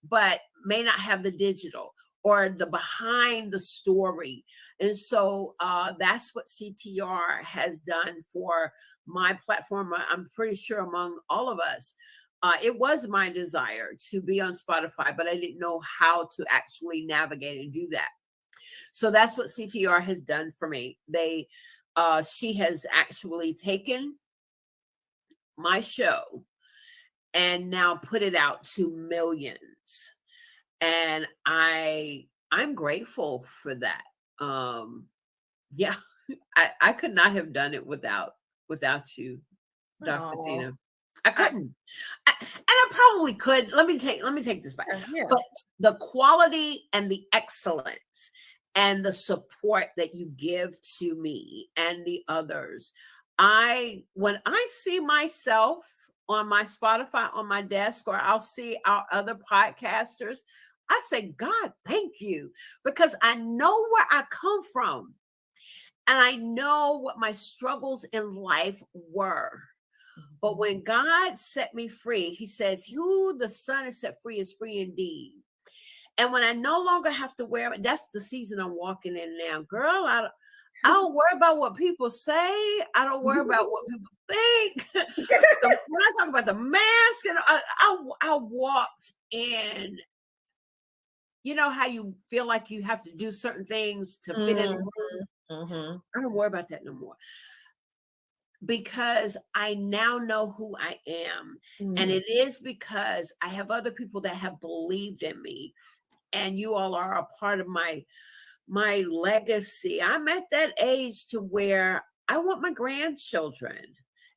but may not have the digital or the behind the story. And so that's what CTR has done for my platform. I'm pretty sure among all of us, it was my desire to be on Spotify, but I didn't know how to actually navigate and do that. So that's what CTR has done for me. She has actually taken my show and now put it out to millions. And I'm grateful for that. Yeah, I could not have done it without you, Dr. Tina. I couldn't. And I probably could. Let me take this back. Yeah. But the quality and the excellence and the support that you give to me and the others, when I see myself on my Spotify on my desk, or I'll see our other podcasters, I say, God, thank you, because I know where I come from and I know what my struggles in life were. But when God set me free, he says, who the Son is set free is free indeed. And when I no longer have to wear it, that's the season I'm walking in now. Girl, I don't worry about what people say. I don't worry about what people think. When I talk about the mask, and I walked in. You know how you feel like you have to do certain things to fit in the room? I don't worry about that no more. Because I now know who I am. And it is because I have other people that have believed in me. And you all are a part of my legacy. I'm at that age to where I want my grandchildren.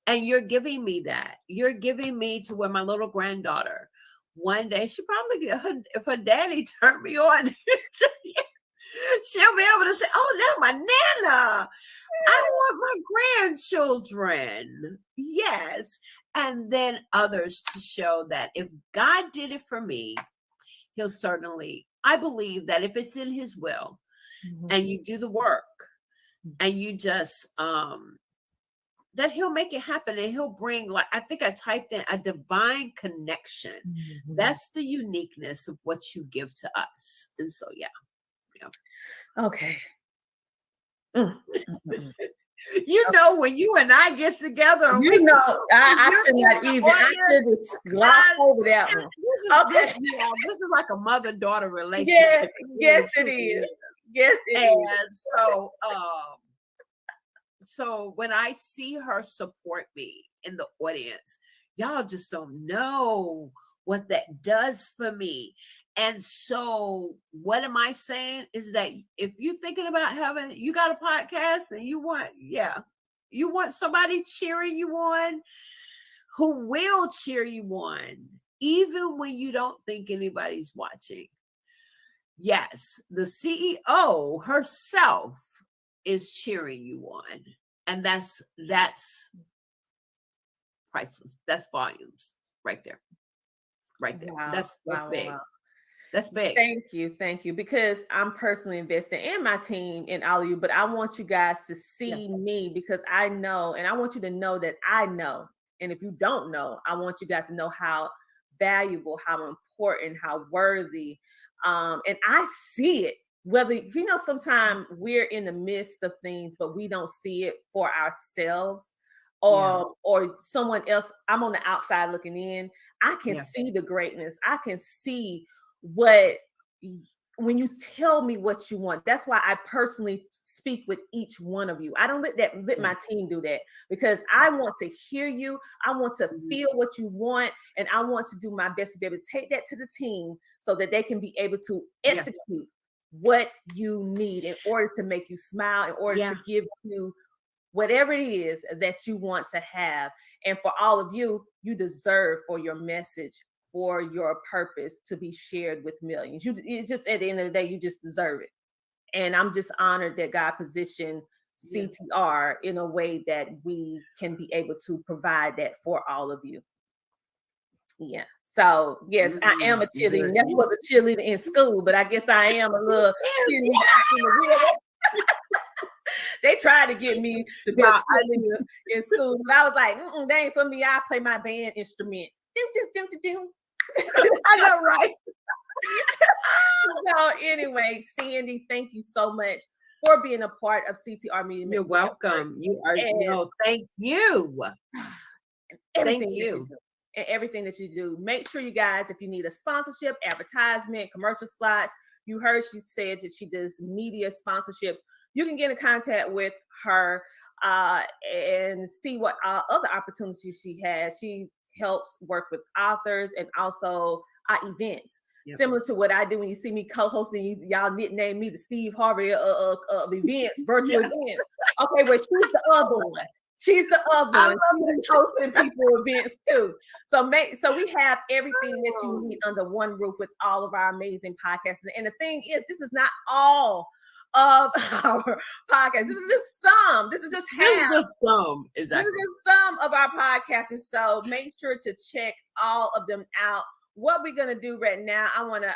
And you're giving me that. You're giving me to where my little granddaughter, one day, she probably get her, if her daddy turned me on, she'll be able to say, oh, now my Nana. I want my grandchildren. Yes. And then others to show that if God did it for me, he'll certainly, I believe that if it's in his will and you do the work and you just, that he'll make it happen and he'll bring, like, I think I typed in a divine connection. That's the uniqueness of what you give to us. And so, yeah. Okay. You know, when you and I get together, You know, I should not even. I should have glossed over that one. Okay. This is like a mother-daughter relationship. Yes, it is. Yes, it is. And so when I see her support me in the audience, y'all just don't know what that does for me. And so what am I saying is that if you're thinking about having, you got a podcast and you want somebody cheering you on, who will cheer you on, even when you don't think anybody's watching. Yes, the CEO herself is cheering you on. And that's priceless. That's volumes right there. Right there. Wow. That's big. Wow. That's big. Thank you. Because I'm personally invested in my team and all of you, but I want you guys to see me because I know, and I want you to know that I know. And if you don't know, I want you guys to know how valuable, how important, how worthy. And I see it. Whether, sometimes we're in the midst of things, but we don't see it for ourselves or someone else. I'm on the outside looking in. I can see the greatness. I can see when you tell me what you want. That's why I personally speak with each one of you. I don't let my team do that because I want to hear you. I want to feel what you want. And I want to do my best to be able to take that to the team so that they can be able to execute what you need in order to make you smile, in order to give you whatever it is that you want to have. And for all of you, you deserve for your message, for your purpose to be shared with millions. You just, at the end of the day, you just deserve it. And I'm just honored that God positioned CTR in a way that we can be able to provide that for all of you. Yeah. So yes, I am a cheerleader. Never was a cheerleader in school, but I guess I am a little cheerleader in the real. They tried to get me to be a cheerleader in school, but I was like, that ain't for me. I play my band instrument. I know, right? So anyway, Sandy, thank you so much for being a part of CTR Media. You're welcome. You are. Thank you. Thank you. And everything that you do. Make sure you guys, if you need a sponsorship, advertisement, commercial slots, you heard she said that she does media sponsorships. You can get in contact with her and see what other opportunities she has. She helps work with authors and also events. Similar to what I do when you see me co-hosting, y'all nickname me the Steve Harvey of events, virtual events. Okay, well, she's the other one. She's the other one. She's hosting people events too. So we have everything that you need under one roof with all of our amazing podcasts. And the thing is, this is not all of our podcasts. This is just some. This is just half. This is just some. Exactly. This is just some of our podcasts. So make sure to check all of them out. What we're gonna do right now, I want to.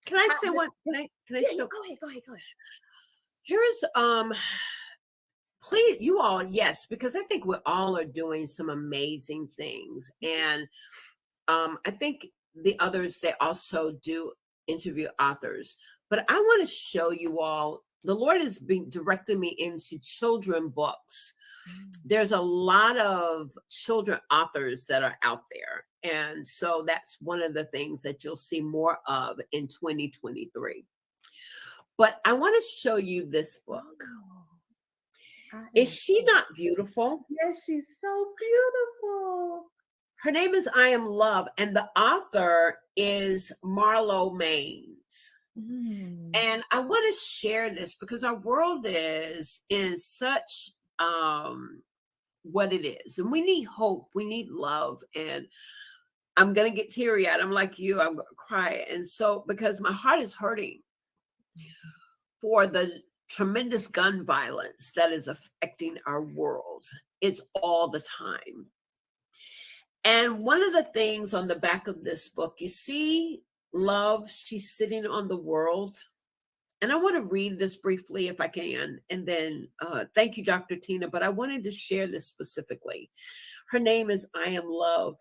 Can I say what? Can I show? Go ahead. Here's please, you all, yes, because I think we all are doing some amazing things, and I think the others, they also do interview authors. But I want to show you all the Lord has been directing me into children books. There's a lot of children authors that are out there. And so that's one of the things that you'll see more of in 2023. But I want to show you this book. Is she not beautiful? Yes, she's so beautiful. Her name is I Am Love, and the author is Marlo Maines. And I want to share this because our world is in such what it is, and we need hope, we need love, and I'm gonna get teary-eyed. I'm like you, I'm gonna cry. And so because my heart is hurting for the tremendous gun violence that is affecting our world. It's all the time. And one of the things on the back of this book, you see love, she's sitting on the world. And I want to read this briefly if I can. And then thank you, Dr. Tina, but I wanted to share this specifically. Her name is I Am Love,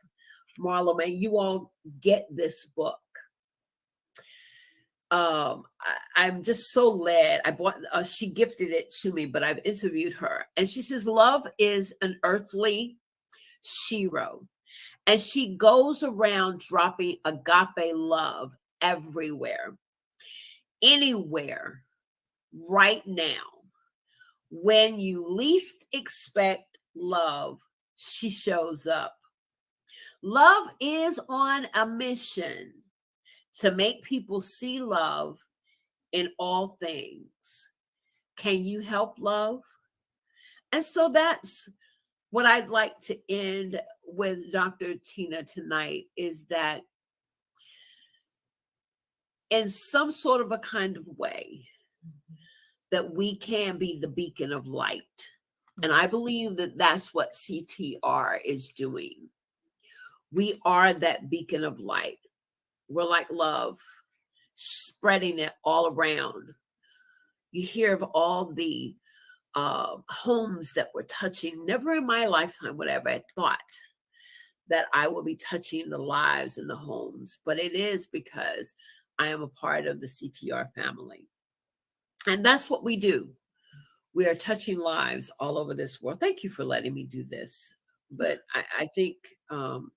Marlo May. You all get this book. I'm just so led. I bought, she gifted it to me, but I've interviewed her. And she says, love is an earthly shero. And she goes around dropping agape love everywhere, anywhere, right now. When you least expect love, she shows up. Love is on a mission to make people see love in all things. Can you help love? And so that's what I'd like to end with, Dr. Tina, tonight, is that in some sort of a kind of way that we can be the beacon of light. And I believe that that's what CTR is doing. We are that beacon of light. We're like love, spreading it all around. You hear of all the homes that we're touching. Never in my lifetime would I ever thought that I will be touching the lives in the homes, but it is because I am a part of the CTR family. And that's what we do. We are touching lives all over this world. Thank you for letting me do this. But I think,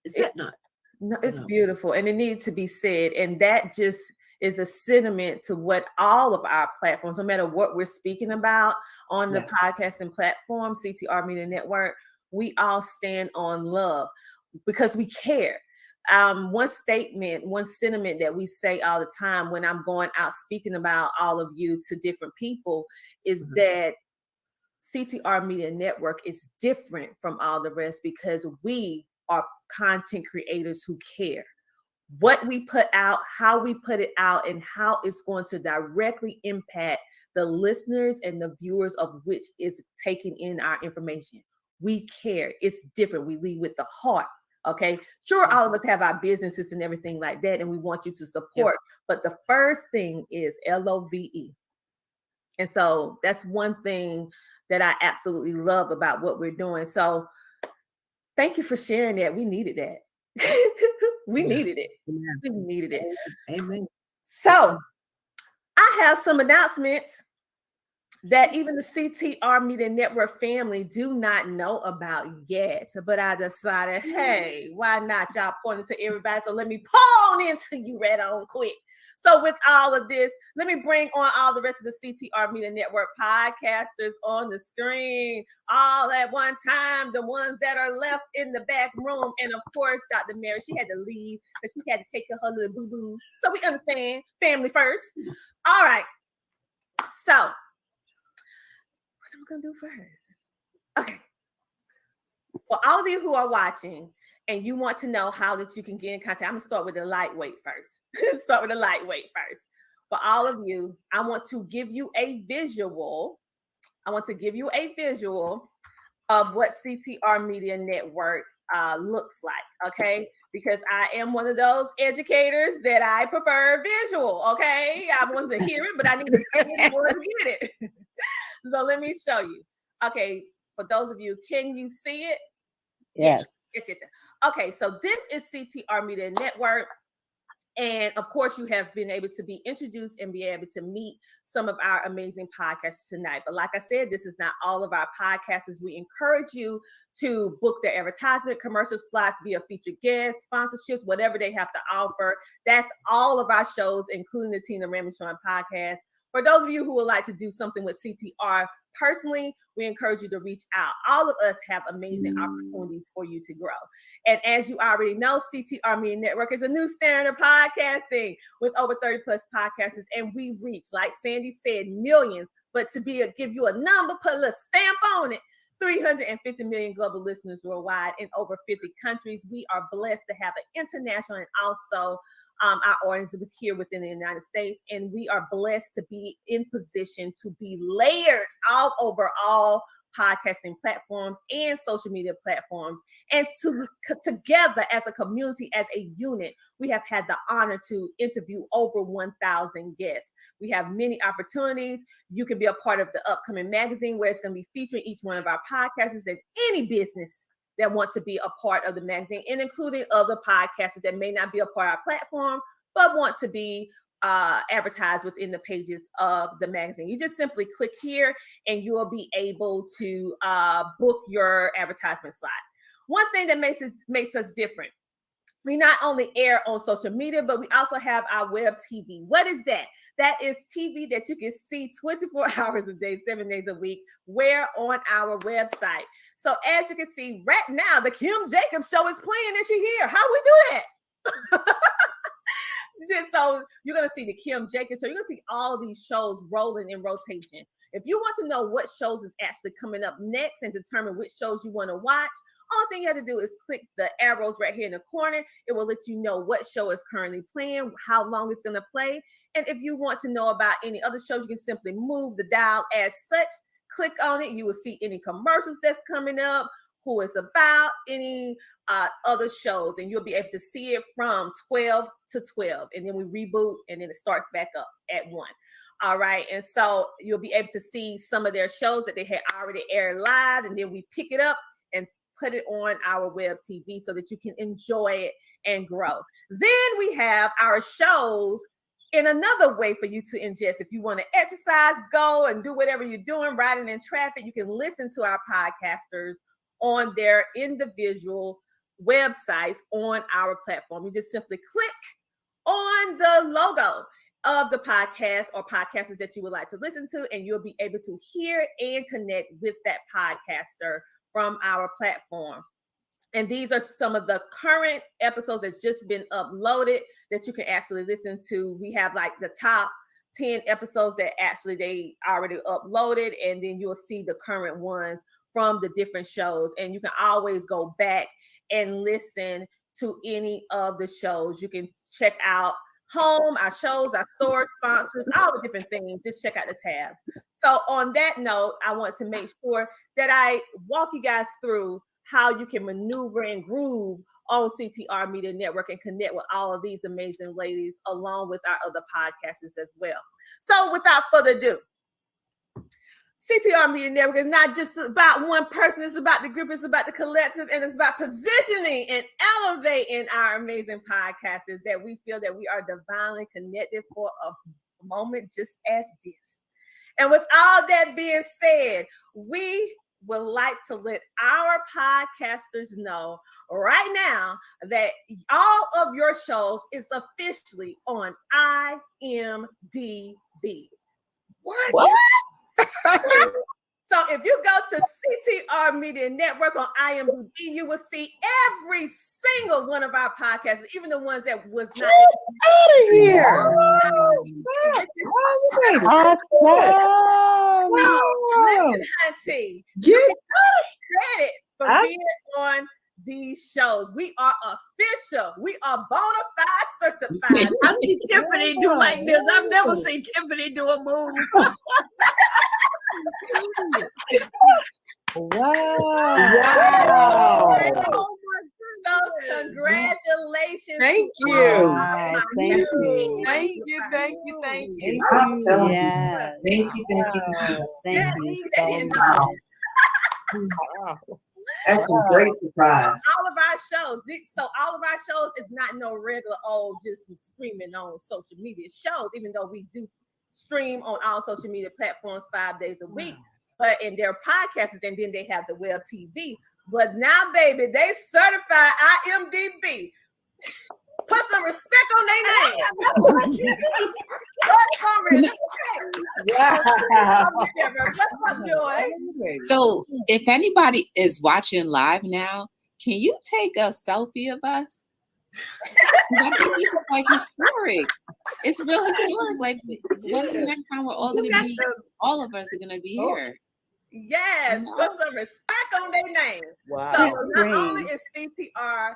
is that not? No, it's beautiful, and it needs to be said. And that just is a sentiment to what all of our platforms, no matter what we're speaking about on the podcasting platform, CTR Media Network, we all stand on love because we care. One statement, one sentiment that we say all the time when I'm going out speaking about all of you to different people is that CTR Media Network is different from all the rest because we are content creators who care. What we put out, how we put it out, and how it's going to directly impact the listeners and the viewers of which is taking in our information. We care. It's different. We lead with the heart. Okay. Sure, all of us have our businesses and everything like that, and we want you to support. But the first thing is LOVE. And so that's one thing that I absolutely love about what we're doing. So thank you for sharing that. We needed that. We needed it. We needed it. Amen. So I have some announcements that even the CTR Media Network family do not know about yet. But I decided, hey, why not? Y'all pointing to everybody. So let me pawn into you right on quick. So with all of this, let me bring on all the rest of the CTR Media Network podcasters on the screen, all at one time, the ones that are left in the back room. And of course, Dr. Mary, she had to leave because she had to take care of her little boo-boos. So we understand, family first. All right. So what am I going to do first? Okay. For all of you who are watching, and you want to know how that you can get in contact, I'm gonna start with the lightweight first. For all of you, I want to give you a visual. I want to give you a visual of what CTR Media Network looks like, okay? Because I am one of those educators that I prefer visual, okay? I want to hear it, but I need to see it in order to get it. So let me show you. Okay, for those of you, can you see it? Yes. Yes. Okay, so this is CTR Media Network. And of course, you have been able to be introduced and be able to meet some of our amazing podcasters tonight. But like I said, this is not all of our podcasters. We encourage you to book their advertisement, commercial slots, be a featured guest, sponsorships, whatever they have to offer. That's all of our shows, including the Tina Ramsey Show and podcast. For those of you who would like to do something with CTR personally, we encourage you to reach out. All of us have amazing opportunities for you to grow. And as you already know, CTR Media Network is a new standard of podcasting with over 30 plus podcasters. And we reach, like Sandy said, millions. But to give you a number, put a little stamp on it, 350 million global listeners worldwide in over 50 countries. We are blessed to have an international and also our audience here within the United States. And we are blessed to be in position to be layered all over all podcasting platforms and social media platforms. And together as a community, as a unit, we have had the honor to interview over 1,000 guests. We have many opportunities. You can be a part of the upcoming magazine where it's going to be featuring each one of our podcasters and any business that want to be a part of the magazine, and including other podcasters that may not be a part of our platform, but want to be advertised within the pages of the magazine. You just simply click here and you will be able to book your advertisement slot. One thing that makes us different, we not only air on social media, but we also have our web TV. What is that? That is TV that you can see 24 hours a day, 7 days a week, where on our website. So as you can see right now, the Kim Jacobs show is playing. Is she here? How we do that? So you're going to see the Kim Jacobs show. You're going to see all of these shows rolling in rotation. If you want to know what shows is actually coming up next and determine which shows you want to watch, all thing you have to do is click the arrows right here in the corner. It will let you know what show is currently playing, how long it's going to play. And if you want to know about any other shows, you can simply move the dial as such. Click on it. You will see any commercials that's coming up, who it's about, any other shows, and you'll be able to see it from 12 to 12. And then we reboot, and then it starts back up at 1. All right. And so you'll be able to see some of their shows that they had already aired live, and then we pick it up and put it on our web TV so that you can enjoy it and grow. Then we have our shows in another way for you to ingest. If you want to exercise, go and do whatever you're doing, riding in traffic, you can listen to our podcasters on their individual websites on our platform. You just simply click on the logo of the podcast or podcasters that you would like to listen to, and you'll be able to hear and connect with that podcaster from our platform. And these are some of the current episodes that's just been uploaded that you can actually listen to. We have like the top 10 episodes that actually they already uploaded, and then you'll see the current ones from the different shows. And you can always go back and listen to any of the shows. You can check out home, our shows, our stores, sponsors, all the different things. Just check out the tabs. So on that note, I want to make sure that I walk you guys through how you can maneuver and groove on CTR Media Network and connect with all of these amazing ladies along with our other podcasters as well. So without further ado, CTR Media Network is not just about one person. It's about the group. It's about the collective, and it's about positioning and elevating our amazing podcasters that we feel that we are divinely connected for a moment just as this. And with all that being said, we would like to let our podcasters know right now that all of your shows is officially on IMDb. What? So if you go to CTR Media Network on IMDb, you will see every single one of our podcasts, even the ones that was not out of here. Awesome. Listen, Hunty, get credit for being on these shows. We are official. We are bona fide certified. I see Tiffany do like this. I've never seen Tiffany do a move. Wow. So congratulations. Thank you. Wow, thank you. Thank you. Thank you. Thank you. I'm telling Yes. you. Thank you. Thank you so much. Wow. That's a great surprise. All of our our shows. So all of our shows is not no regular old just streaming on social media shows, even though we do stream on all social media platforms 5 days a week. But in their podcasts, and then they have the web TV. But now, baby, they certified IMDb. Put some respect on their name. Put some respect. Wow. What's up, Joy? So if anybody is watching live now, can you take a selfie of us? I think this is like historic. It's real historic. Like, when's the next time we're all gonna be? All of us are gonna be here. Yes, put some respect on their name. Wow. So not only is CTR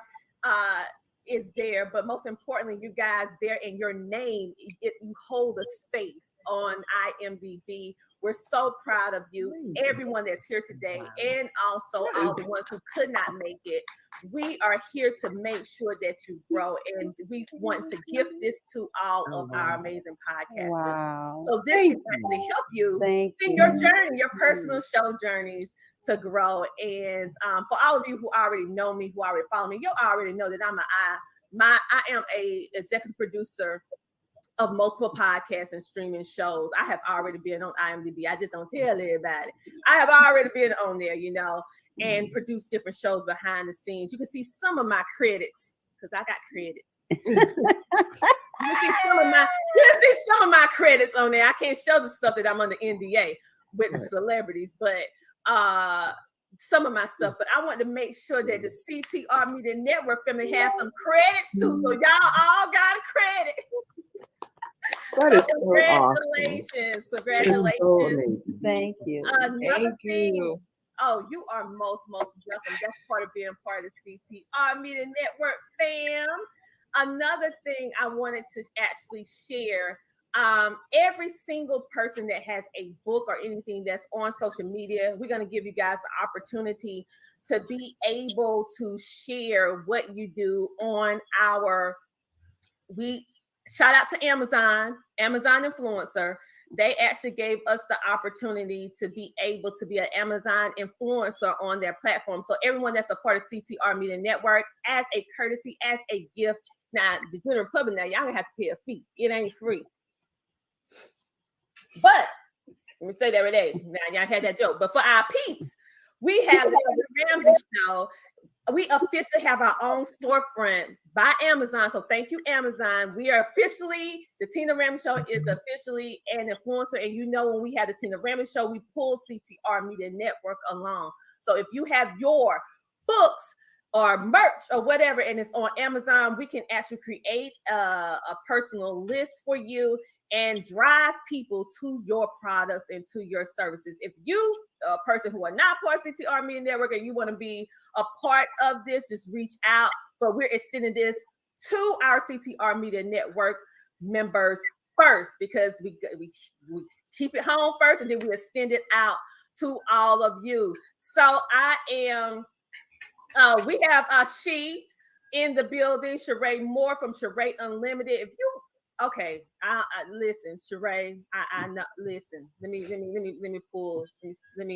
is there, but most importantly, you guys there in your name, you hold a space on IMDb. We're so proud of you, everyone that's here today, and also all the ones who could not make it. We are here to make sure that you grow, and we want to give this to all of our amazing podcasters. Wow. So this can actually help you in your journey, your personal show journeys to grow. And for all of you who already know me, who already follow me, you already know that I am a executive producer of multiple podcasts and streaming shows. I have already been on IMDb. I just don't tell everybody. I have already been on there, and produced different shows behind the scenes. You can see some of my credits because I got credits. You can see some of my credits on there. I can't show the stuff that I'm under NDA with the celebrities, but some of my stuff. But I want to make sure that the CTR Media Network family has some credits too. So y'all all got a credit. That is Congratulations. So Congratulations. Thank you. Another thing. Oh, you are most welcome. That's part of being part of the CTR Media Network fam. Another thing I wanted to actually share, every single person that has a book or anything that's on social media, we're going to give you guys the opportunity to be able to share what you do on shout out to Amazon influencer. They actually gave us the opportunity to be able to be an Amazon influencer on their platform. So everyone that's a part of CTR Media Network, as a courtesy, as a gift. Now, the general public, now y'all gonna have to pay a fee. It ain't free. But let me say that every day. Now y'all had that joke. But for our peeps, we have the Ramsey Show. We officially have our own storefront by Amazon. So thank you, Amazon. We are officially, the Tina Ramsey Show is officially an influencer. And when we had the Tina Ramsey Show, we pulled CTR Media Network along. So if you have your books or merch or whatever, and it's on Amazon, we can actually create a personal list for you and drive people to your products and to your services. If you, a person who are not part of CTR Media Network, and you want to be a part of this, just reach out. But we're extending this to our CTR Media Network members first, because we keep it home first, and then we extend it out to all of you. So I am, we have she in the building, Sheree Moore from Sheree Unlimited. If you okay, I listen, Sheree. I know. Listen, let me pull. Let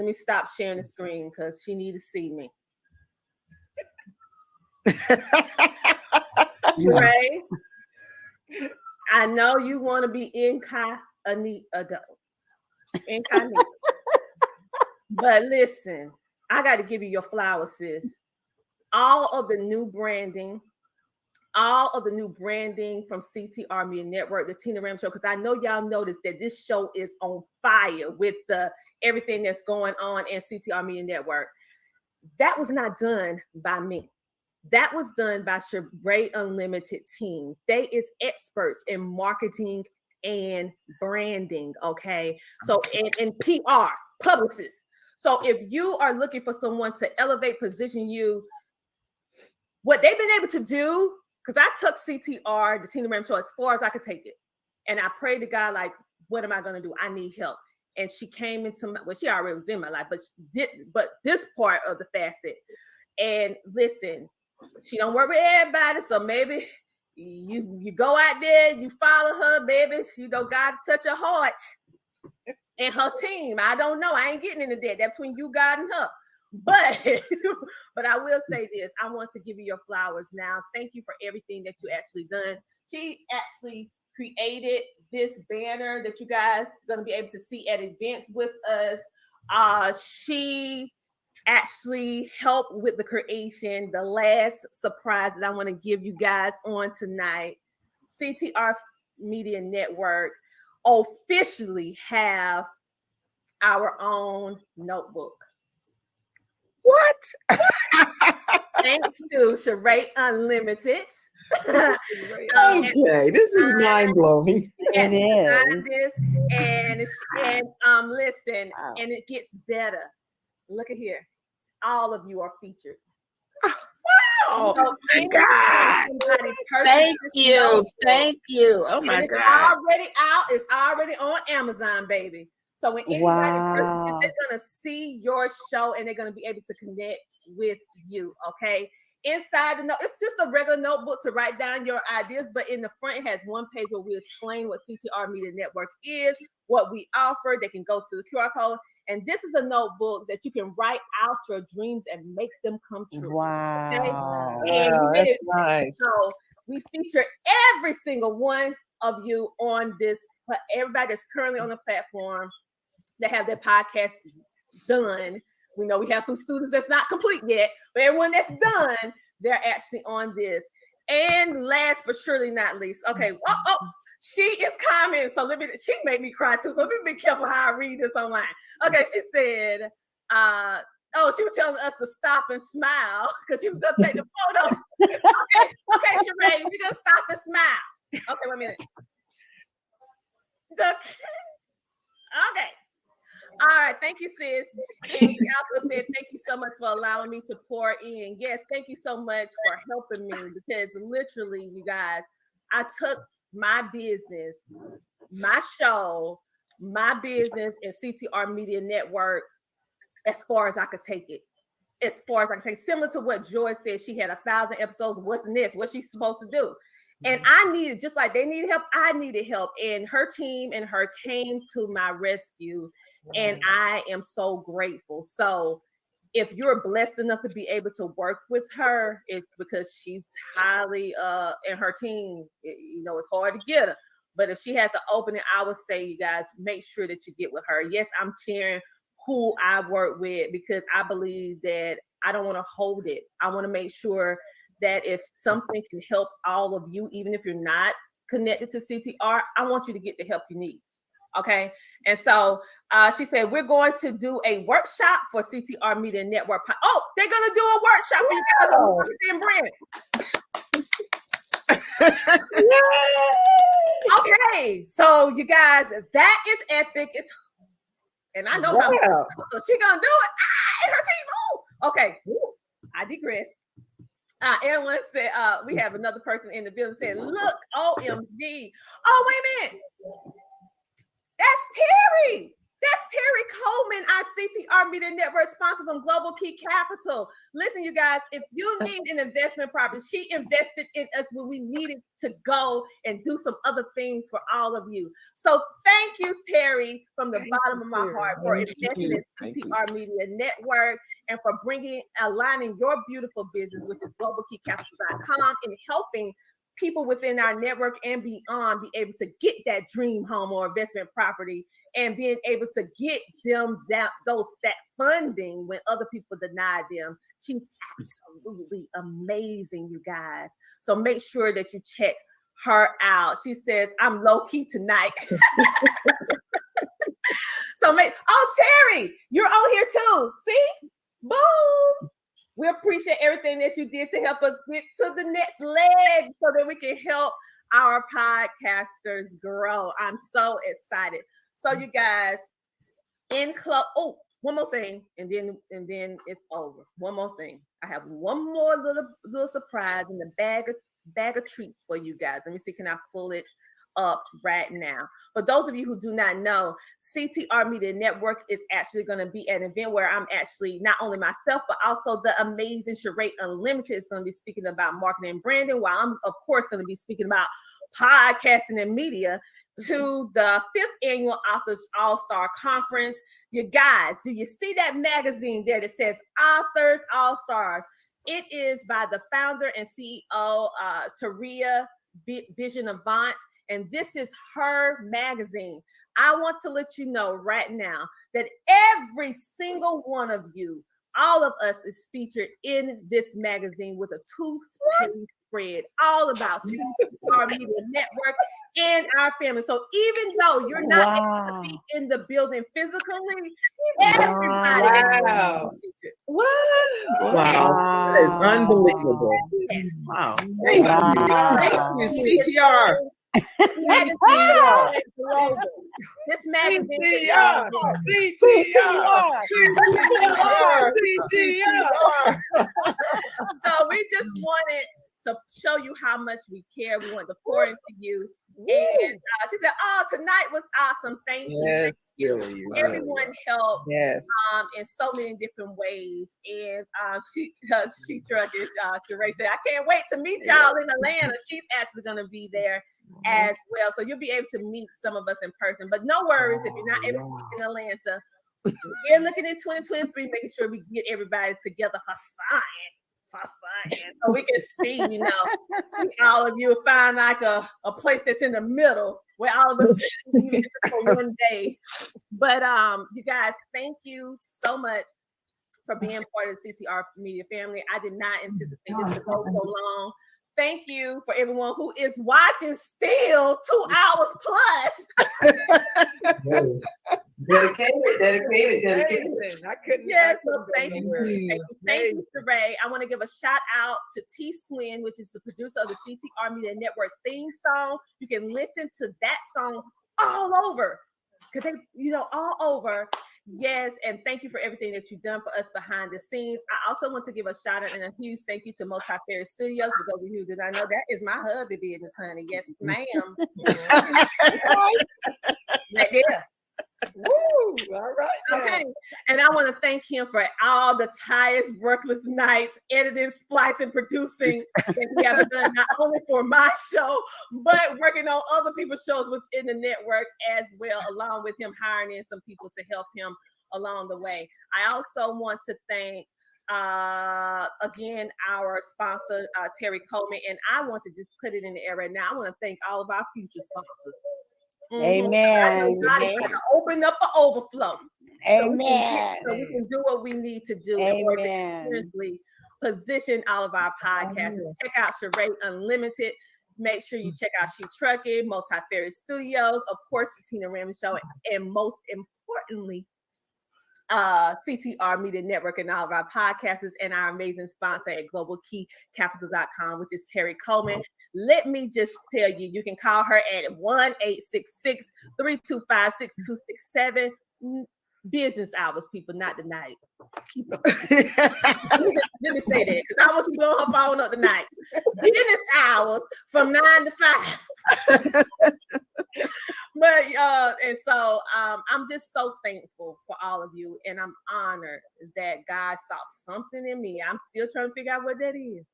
me stop sharing the screen because she need to see me. Sheree, I know you want to be incognito, but listen, I got to give you your flowers, sis. All of the new branding from CTR Media Network, the Tina Ramsey Show, because I know y'all noticed that this show is on fire with everything that's going on in CTR Media Network. That was not done by me. That was done by Sheree Unlimited team. They is experts in marketing and branding, okay? So, and PR, publicists. So if you are looking for someone to elevate, position you, what they've been able to do, because I took CTR, the Tina Ramsey Show, as far as I could take it. And I prayed to God, like, what am I going to do? I need help. And she came into she already was in my life, but this part of the facet. And listen, she don't work with everybody. So maybe you go out there, you follow her, baby. God touch her heart and her team. I don't know. I ain't getting into that. That's between you, God, and her. But but I will say this. I want to give you your flowers now. Thank you for everything that you actually done. She actually created this banner that you guys are going to be able to see at events with us. She actually helped with the creation. The last surprise that I want to give you guys on tonight, CTR Media Network officially have our own notebook. What? Thanks to Charade Unlimited. Okay, this is mind blowing. It is. This and listen, and it gets better. Look at here. All of you are featured. Oh my God. Thank you. Thank you. Oh my it's God. already out. It's already on Amazon, baby. So when anybody purchases, they're gonna see your show and they're gonna be able to connect with you. Okay. Inside the note, it's just a regular notebook to write down your ideas, but in the front it has one page where we explain what CTR Media Network is, what we offer. They can go to the QR code, and this is a notebook that you can write out your dreams and make them come true. Wow. Okay? And Wow, that's nice. So we feature every single one of you on this. Everybody that's currently on the platform that have their podcast done. We know we have some students that's not complete yet, but everyone that's done, they're actually on this. And last but surely not least, okay. She is commenting. So she made me cry too. So let me be careful how I read this online. Okay, she said, she was telling us to stop and smile because she was gonna take the photo. okay, Sheree, we're gonna stop and smile. Okay, wait a minute. Okay. All right, thank you, sis. And she also said, thank you so much for allowing me to pour in. Yes, thank you so much for helping me because literally, you guys, I took my business, my show, my business, and CTR Media Network as far as I could take it. As far as I can say, similar to what Joy said, she had 1,000 episodes. What's next? What's she supposed to do? And I needed, just like they needed help, I needed help. And her team and her came to my rescue. And I am so grateful. So if you're blessed enough to be able to work with her, it's because she's highly, and her team, it's hard to get her. But if she has an opening, I would say, you guys, make sure that you get with her. Yes, I'm sharing who I work with because I believe that I don't want to hold it. I want to make sure that if something can help all of you, even if you're not connected to CTR, I want you to get the help you need. Okay. And so she said, we're going to do a workshop for CTR Media Network. Oh, they're going to do a workshop for you guys on marketing and branding. Okay. So you guys, that is epic. And I know how much, so she going to do it. And her team. Oh, okay. I digress. Everyone said, we have another person in the building saying, look, OMG. Oh, wait a minute. That's Terry. That's Terry Coleman, our CTR Media Network sponsor from Global Key Capital. Listen, you guys, if you need an investment property, she invested in us when we needed to go and do some other things for all of you. So thank you, Terry, from the bottom of my heart for investing in CTR Media Network and for aligning your beautiful business, which is globalkeycapital.com, and helping people within our network and beyond be able to get that dream home or investment property and being able to get them that funding when other people deny them. She's absolutely amazing, you guys. So make sure that you check her out. She says, I'm low key tonight. So Terry, you're on here too. See? Boom. We appreciate everything that you did to help us get to the next leg so that we can help our podcasters grow. I'm so excited. So you guys, one more thing, and then it's over. One more thing. I have one more little surprise in the bag of treats for you guys. Let me see, can I pull it up right now? For those of you who do not know, CTR Media Network is actually going to be an event where I'm actually not only myself, but also the amazing Charade Unlimited is going to be speaking about marketing and branding, while I'm, of course, going to be speaking about podcasting and media. to the 5th Annual Authors All-Star Conference. You guys, do you see that magazine there that says Authors All-Stars? It is by the founder and CEO, Taria Vision Avant, and this is her magazine. I want to let you know right now that every single one of you, all of us, is featured in this magazine with a 2-page spread all about CTR Media Network and our family. So even though you're not able to be in the building physically, everybody is featured. Wow. That is unbelievable. Yes. Wow. Thank you. Thank you, CTR. This magazine is global. This magazine is global. So we just wanted to show you how much we care. We want to pour into you. And she said, "Oh, tonight was awesome. Thank you." Yes, everyone helped. Yes. In so many different ways. And she trucked it. Sheree said, "I can't wait to meet y'all in Atlanta." She's actually going to be there as well, so you'll be able to meet some of us in person. But no worries if you're not able to meet in Atlanta. We're looking at 2023, making sure we get everybody together for science, so we can see, see all of you, find like a place that's in the middle where all of us can be for one day. But you guys, thank you so much for being part of the CTR Media family. I did not anticipate this to go so long. Thank you for everyone who is watching still 2 hours plus. Dedicated. I couldn't. Yes, so thank you. Thank you, Sheree. I want to give a shout out to T. Swin, which is the producer of the CTR Media Network theme song. You can listen to that song all over, because they, all over. Yes, and thank you for everything that you've done for us behind the scenes. I also want to give a shout out and a huge thank you to Multifarious Studios. For those of you who did not know, that is my hubby business, honey. Yes, ma'am. Right there. Woo! All right. Okay. And I want to thank him for all the tireless, workless nights, editing, splicing, producing that he has done, not only for my show, but working on other people's shows within the network as well, along with him hiring in some people to help him along the way. I also want to thank again our sponsor, Terry Coleman, and I want to just put it in the air right now. I want to thank all of our future sponsors. Amen. God is going to open up an overflow. Amen. So we can do what we need to do in order to seriously position all of our podcasts. Check out Sheree Unlimited. Make sure you check out She Trucking, Multifarious Studios, of course, the Tina Ramsey Show, and most importantly, CTR Media Network and all of our podcasters, and our amazing sponsor at globalkeycapital.com, which is Terry Coleman. Let me just tell you, you can call her at 1-866-325-6267. Business hours, people, not the night. Let me say that, because I want you blowing her phone up tonight. Business hours from 9 to 5. But and so I'm just so thankful for all of you, and I'm honored that God saw something in me. I'm still trying to figure out what that is.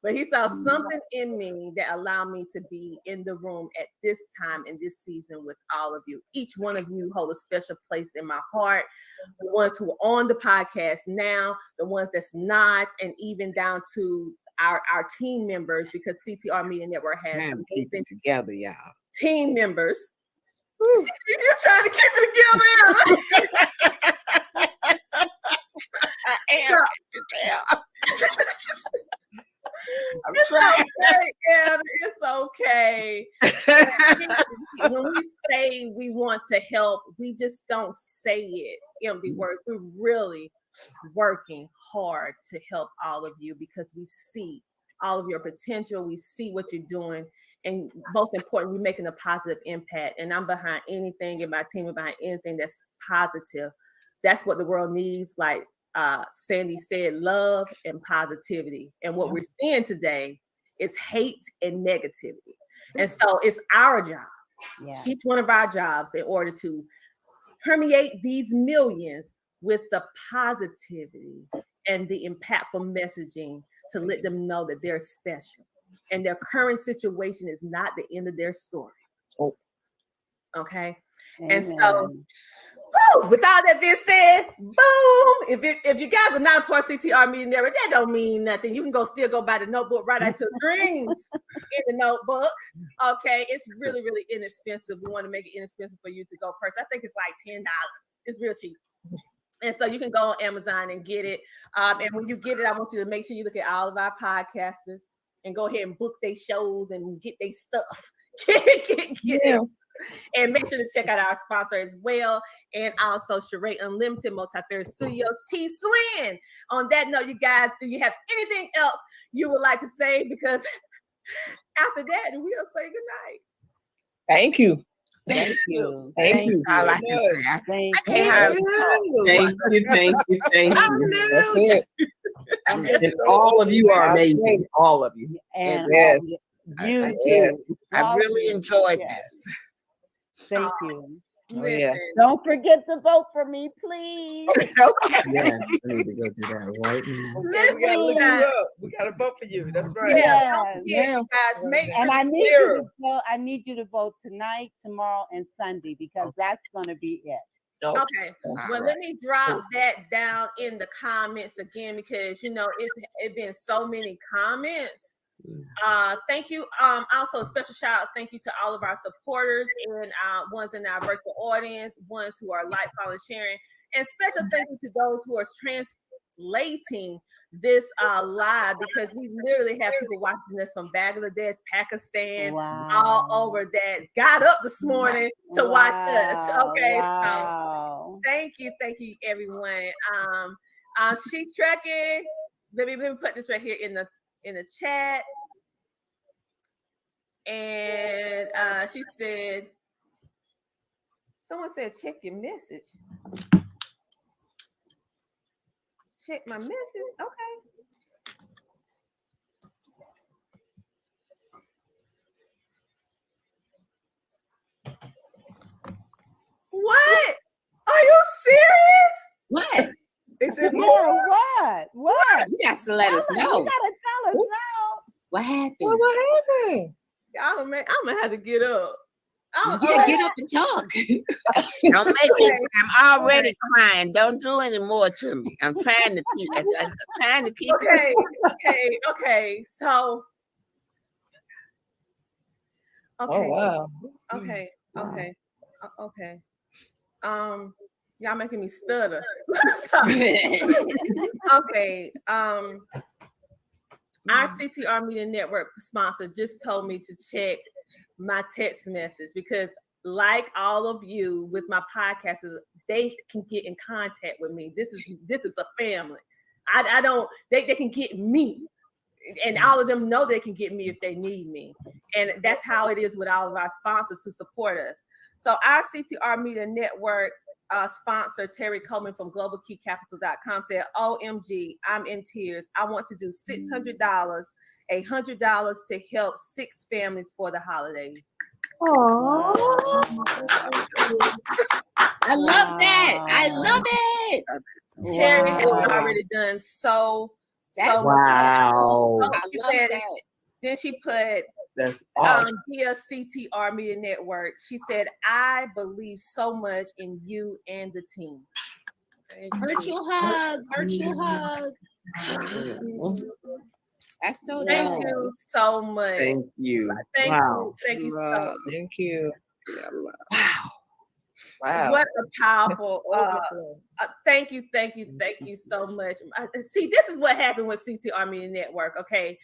But he saw something in me that allowed me to be in the room at this time in this season with all of you. Each one of you hold a special place in my heart. The ones who are on the podcast now, the ones that's not, and even down to our team members, because CTR Media Network has keep it together, y'all. Team members. You're trying to keep it together. I am. I'm trying. It's okay. When we say we want to help, we just don't say it empty words. We're really working hard to help all of you because we see all of your potential. We see what you're doing. And most important, we're making a positive impact. And I'm behind anything, and my team is behind anything that's positive. That's what the world needs. Like Sandy said, love and positivity. And what we're seeing today is hate and negativity. And so it's our job, each one of our jobs, in order to permeate these millions with the positivity and the impactful messaging to let them know that they're special and their current situation is not the end of their story. Okay. Amen. And so, with all that being said, boom. If you guys are not a part of CTR Media Network, that don't mean nothing. You can still go buy the notebook, write out your dreams in the notebook. Okay. It's really, really inexpensive. We want to make it inexpensive for you to go purchase. I think it's like $10. It's real cheap. And so you can go on Amazon and get it. And when you get it, I want you to make sure you look at all of our podcasters and go ahead and book their shows and get their stuff. Get it. And make sure to check out our sponsor as well. And also Sheree Unlimited Multi-Fair Studios, T Swin. On that note, you guys, do you have anything else you would like to say? Because after that, we'll say goodnight. Thank you. Thank you. Thank you. All I can say. I can't hardly talk. Thank you. That's it. And all of you are amazing. All of you. And yes. You too. I really enjoyed this. Thank you. Oh, yeah. Don't forget to vote for me, please. Yeah, I need to go do that right now. We gotta look you up. We gotta vote for you. That's right. Yeah. Guys, make sure And I need you to vote. I need you to vote tonight, tomorrow, and Sunday because that's gonna be it. Okay. Well, let me drop that down in the comments again because it's been so many comments. Thank you. Also a special shout out, thank you to all of our supporters and ones in our virtual audience, ones who are like, following, sharing, and special thank you to those who are translating this live because we literally have people watching this from Bangladesh, Pakistan, all over that got up this morning to watch us. Okay, so thank you everyone. She trekking. Let me put this right here in the chat. And she said, someone said, check your message. Check my message. Okay. What? Are you serious? What? Is it more? What? You got to let us know. You gotta tell us now. What happened? What happened? I'm gonna have to get up. Get up and talk. Don't make it. I'm already crying. Don't do any more to me. I'm trying to keep. Okay. So. Okay. Oh wow. Okay. Y'all making me stutter. Okay. Our CTR Media Network sponsor just told me to check my text message because, like all of you with my podcasters, they can get in contact with me. This is a family. I don't. They can get me, and all of them know they can get me if they need me, and that's how it is with all of our sponsors who support us. So our CTR Media Network sponsor Terry Coleman from globalkeycapital.com said, OMG, I'm in tears. I want to do $600, $100 to help 6 families for the holidays. I love that. I love it. Terry has already done so wow. much. I love that. Then she put that's awesome. Via CTR Media Network. She said, I believe so much in you and the team. Virtual hug. That's so dope. Thank you so much. Thank you. Thank you so much. Thank you. Wow. What a powerful thank you so much. See, this is what happened with CTR Media Network. Okay.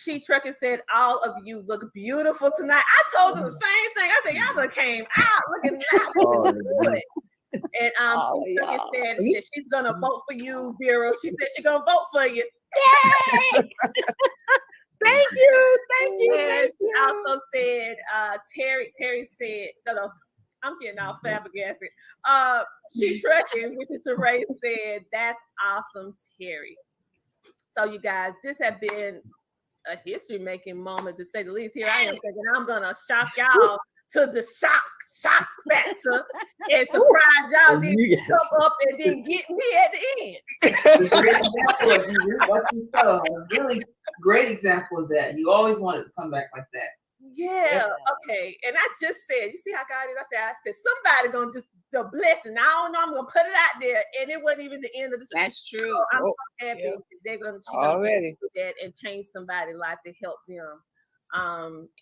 She Truckin said, all of you look beautiful tonight. I told them the same thing. I said, y'all done came out looking good. And she said she's gonna vote for you, Vera. She said she's gonna vote for you. Yay! Thank you. And she also said, Terry said, no, I'm getting all flabbergasted. She Truckin, which is Sheree, said, that's awesome, Terry. So you guys, this has been a history-making moment, to say the least. Here I am thinking I'm gonna shock y'all to the shock factor and surprise y'all, then come up and then get me at the end. A really great example of that. You always wanted to come back like that. Yeah. Okay. And I just said, you see how God is? I said somebody gonna just the blessing. I don't know. I'm gonna put it out there, and it wasn't even the end of the show. That's true. So I'm so happy that they're gonna Already. do that and change somebody's life to help them.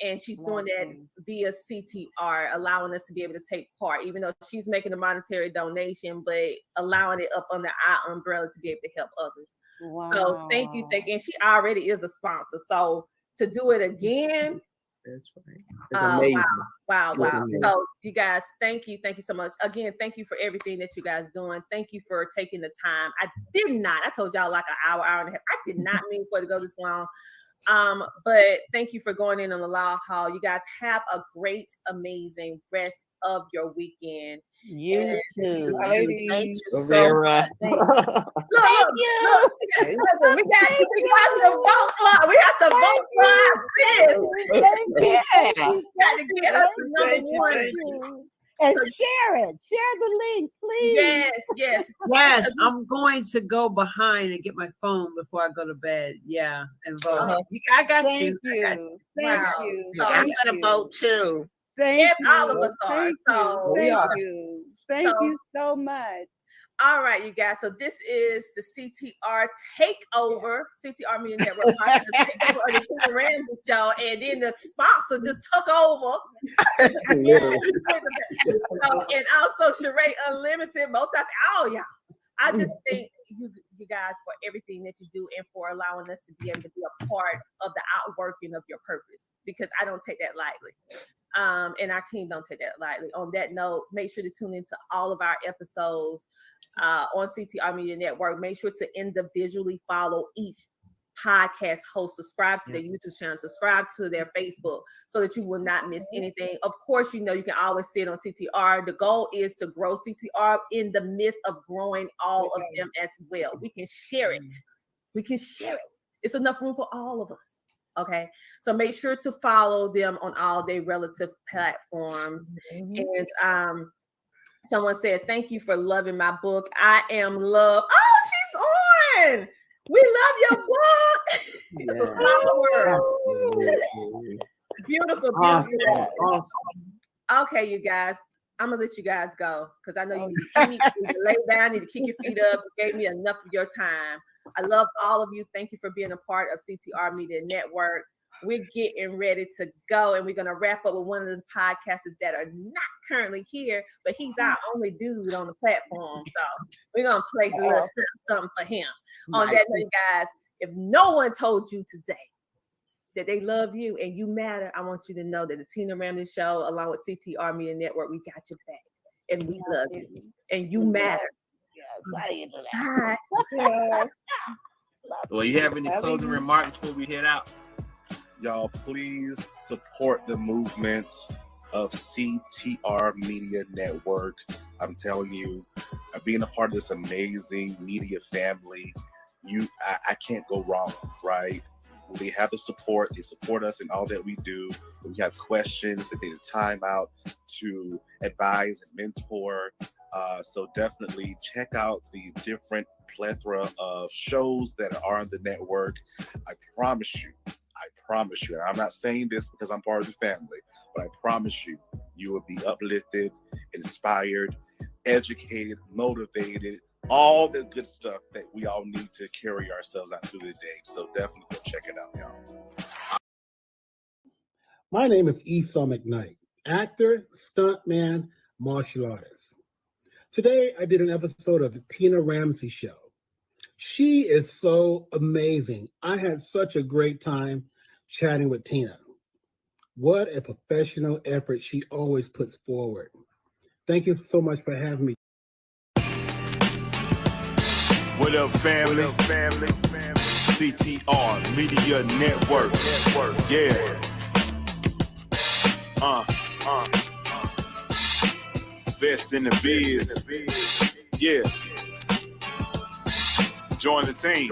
And she's doing that via CTR, allowing us to be able to take part, even though she's making a monetary donation, but allowing it up under our umbrella to be able to help others. Wow. So thank you. And she already is a sponsor. So to do it again. That's right. It's amazing. Wow. Amazing. So you guys, thank you so much. Again, thank you for everything that you guys doing. Thank you for taking the time. I told y'all like an hour and a half. I did not mean for it to go this long. But thank you for going in on the Loud Hall. You guys have a great, amazing rest of your weekend. You too. Thank you so Vera. much. Look, we got the vote fly. We have to vote fly this. Got to get us number one. And share it. Share the link, please. Yes. I'm going to go behind and get my phone before I go to bed. Yeah, and vote. I got you. Thank you. I'm gonna vote too. Thank you. All of us are. Thank you. Thank you so much. All right, you guys. So this is the CTR takeover, CTR Media Network, the takeover of the Tina Ramsey Show, and then the sponsor just took over. And also Sheree Unlimited, y'all. I just thank you guys for everything that you do and for allowing us to be able to be a part of the outworking of your purpose, because I don't take that lightly. And our team don't take that lightly. On that note, make sure to tune into all of our episodes on CTR Media Network. Make sure to individually follow each podcast host, subscribe to their YouTube channel, subscribe to their Facebook, so that you will not miss anything. Of course, you can always see it on CTR. The goal is to grow CTR in the midst of growing all of them as well. We can share it. It's enough room for all of us. Okay, so make sure to follow them on all their relative platforms. And someone said, "Thank you for loving my book. I am love." Oh, she's on. We love your book. It's a small word. Beautiful. Awesome. Okay, you guys. I'm gonna let you guys go because I know you need to eat, you need to lay down, you need to kick your feet up. You gave me enough of your time. I love all of you. Thank you for being a part of CTR Media Network. We're getting ready to go, and we're going to wrap up with one of the podcasters that are not currently here, but he's our only dude on the platform. So we're going to play a little something for him. On that note, guys, if no one told you today that they love you and you matter, I want you to know that the Tina Ramsey Show, along with CTR Media Network, we got your back, and we love you, and you matter. Yes, I didn't do that. Well, you have any closing remarks before we head out? Y'all, please support the movement of CTR Media Network. I'm telling you, being a part of this amazing media family, I can't go wrong, right? They have the support. They support us in all that we do. When we have questions, they take the time out to advise and mentor. So definitely check out the different plethora of shows that are on the network. I promise you, and I'm not saying this because I'm part of the family, but I promise you, you will be uplifted, inspired, educated, motivated, all the good stuff that we all need to carry ourselves out through the day. So definitely go check it out, y'all. My name is Esau McKnight, actor, stuntman, martial artist. Today, I did an episode of the Tina Ramsey Show. She is so amazing. I had such a great time chatting with Tina. What a professional effort she always puts forward. Thank you so much for having me. What up, family? CTR Media Network. Yeah. Best in the biz. Yeah. Join the team.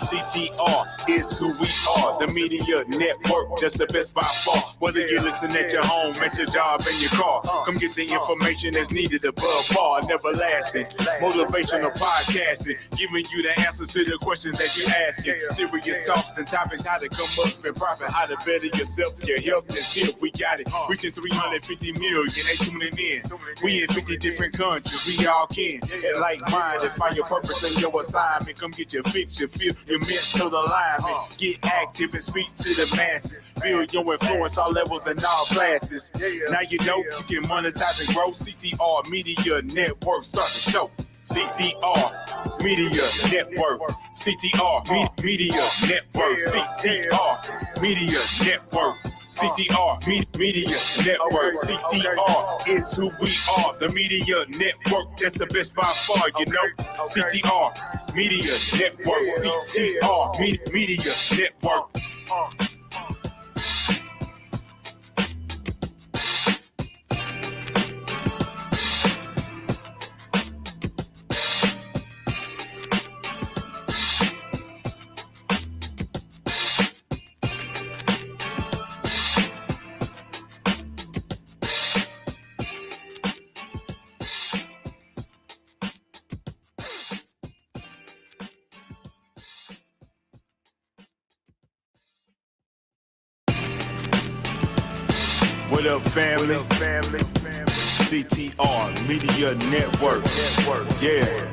CTR is who we are. The media network, that's the best by far. Whether you listen at your home, at your job, in your car, come get the information that's needed above all. Never lasting, motivational podcasting, giving you the answers to the questions that you're asking. Serious talks and topics, how to come up and profit, how to better yourself, your health is here. We got it, reaching 350 million, they tuning in. We in 50 different countries, we all can. And like minded, find your purpose and your assignment. Come get your fix, your feel, your mental alignment. Get active and speak to the masses. Build your influence, all levels and all classes. Now you know you can monetize and grow. CTR Media Network, start the show. CTR Media Network. CTR Media Network. CTR Media Network. CTR Media Network. CTR is who we are. The media network, that's the best by far, you know. CTR Media Network. CTR Media Network. What up, family? CTR Media Network. Yeah.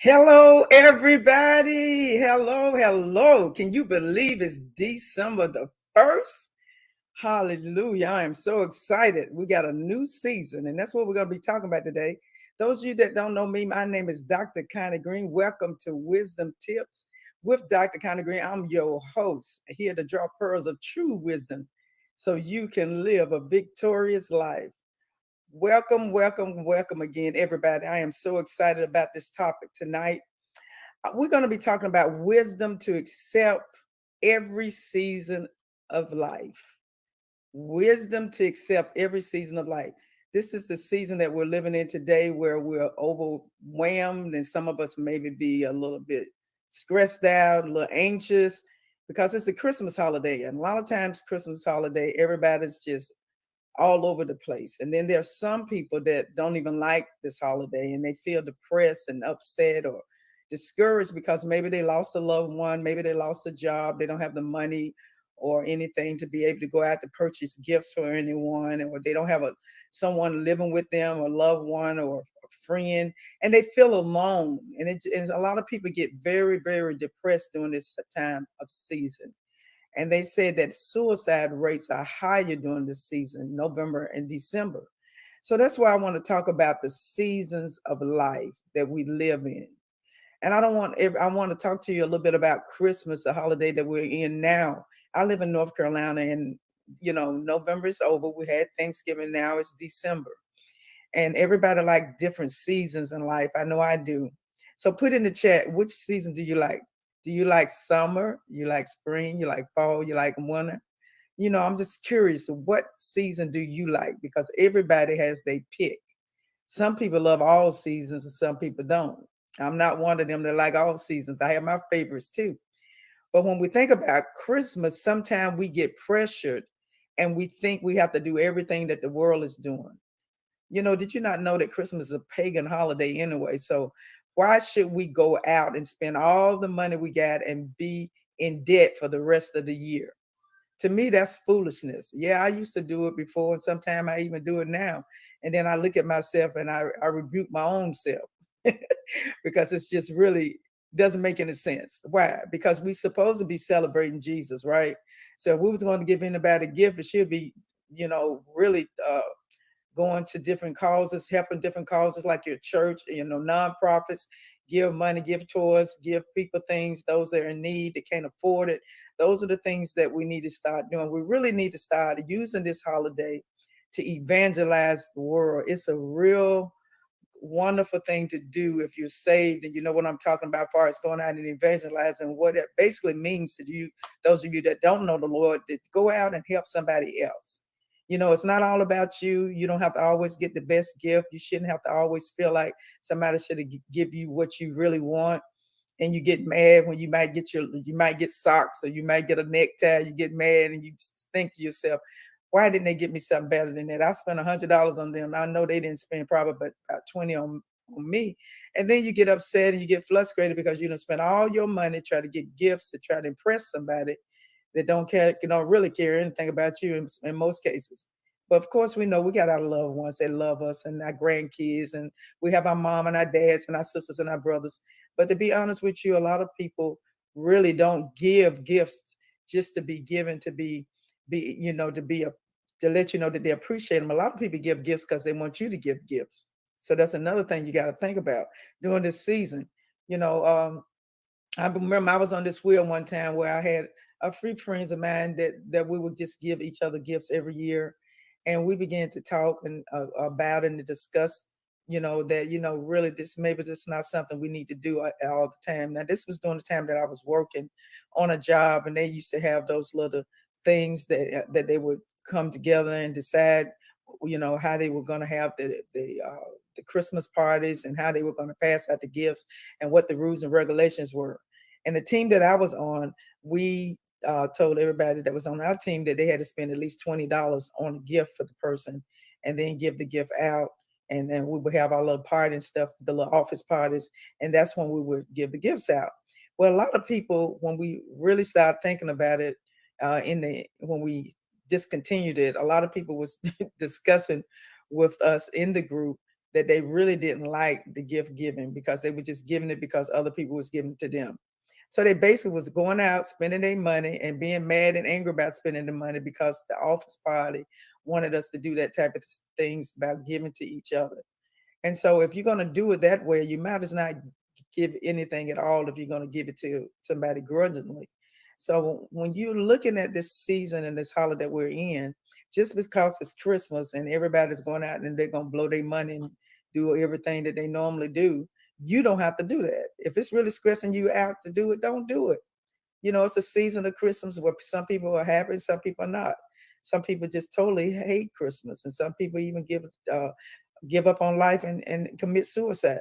Hello, everybody. Hello, hello. Can you believe it's December the 1st? Hallelujah. I am so excited. We got a new season, and that's what we're going to be talking about today. Those of you that don't know me, my name is Dr. Connie Green. Welcome to Wisdom Tips with Dr. Connie Green. I'm your host, here to draw pearls of true wisdom so you can live a victorious life. Welcome, welcome, welcome again, everybody. I am so excited about this topic tonight. We're going to be talking about wisdom to accept every season of life. Wisdom to accept every season of life. This is the season that we're living in today where we're overwhelmed, and some of us maybe be a little bit stressed out, a little anxious because it's a Christmas holiday. And a lot of times, Christmas holiday, everybody's just all over the place. And then there's some people that don't even like this holiday and they feel depressed and upset or discouraged because maybe they lost a loved one, maybe they lost a job, they don't have the money or anything to be able to go out to purchase gifts for anyone, or they don't have someone living with them, a loved one or a friend, and they feel alone. And a lot of people get very, very depressed during this time of season. And they said that suicide rates are higher during this season, November and December. So that's why I want to talk about the seasons of life that we live in. And I want to talk to you a little bit about Christmas, the holiday that we're in now. I live in North Carolina, and November is over. We had Thanksgiving, now it's December. And everybody like different seasons in life. I know I do. So put in the chat, which season do you like? Do you like summer? You like spring? You like fall? You like winter? I'm just curious, what season do you like? Because everybody has their pick. Some people love all seasons and some people don't. I'm not one of them that like all seasons. I have my favorites too. But when we think about Christmas, sometimes we get pressured and we think we have to do everything that the world is doing. Did you not know that Christmas is a pagan holiday anyway? So why should we go out and spend all the money we got and be in debt for the rest of the year? To me, that's foolishness. Yeah, I used to do it before, and sometimes I even do it now. And then I look at myself and I rebuke my own self because it's just really doesn't make any sense. Why? Because we're supposed to be celebrating Jesus, right? So if we was going to give anybody a gift, it should be, really going to different causes, helping different causes like your church, nonprofits, give money, give toys, give people things, those that are in need, that can't afford it. Those are the things that we need to start doing. We really need to start using this holiday to evangelize the world. It's a real wonderful thing to do if you're saved, and you know what I'm talking about as far as going out and evangelizing, what it basically means to you, those of you that don't know the Lord, to go out and help somebody else. It's not all about you. You don't have to always get the best gift. You shouldn't have to always feel like somebody should give you what you really want. And you get mad when you might get socks, or you might get a necktie. You get mad and you think to yourself, why didn't they get me something better than that? I spent $100 on them. I know they didn't spend probably about 20 on me. And then you get upset and you get frustrated because you done spent all your money trying to get gifts to try to impress somebody that don't really care anything about you in most cases. But of course, we know we got our loved ones that love us, and our grandkids, and we have our mom and our dads and our sisters and our brothers. But to be honest with you, a lot of people really don't give gifts just to be given, to let you know that they appreciate them. A lot of people give gifts because they want you to give gifts. So that's another thing you got to think about during this season. I remember I was on this wheel one time where I had a few friends of mine that we would just give each other gifts every year, and we began to talk and about and to discuss, that really maybe this is not something we need to do all the time. Now this was during the time that I was working on a job, and they used to have those little things that they would come together and decide, how they were going to have the Christmas parties and how they were going to pass out the gifts and what the rules and regulations were. And the team that I was on, we told everybody that was on our team that they had to spend at least $20 on a gift for the person, and then give the gift out. And then we would have our little party and stuff, the little office parties, and that's when we would give the gifts out. Well, a lot of people, when we really started thinking about it, when we discontinued it, a lot of people was discussing with us in the group that they really didn't like the gift giving because they were just giving it because other people was giving it to them. So they basically was going out, spending their money, and being mad and angry about spending the money because the office party wanted us to do that type of things about giving to each other. And so if you're going to do it that way, you might as not give anything at all if you're going to give it to somebody grudgingly. So when you're looking at this season and this holiday we're in, just because it's Christmas and everybody's going out and they're going to blow their money and do everything that they normally do, you don't have to do that. If it's really stressing you out to do it, don't do it. You know, it's a season of Christmas where some people are happy, some people are not. Some people just totally hate Christmas, and some people even give up on life and commit suicide.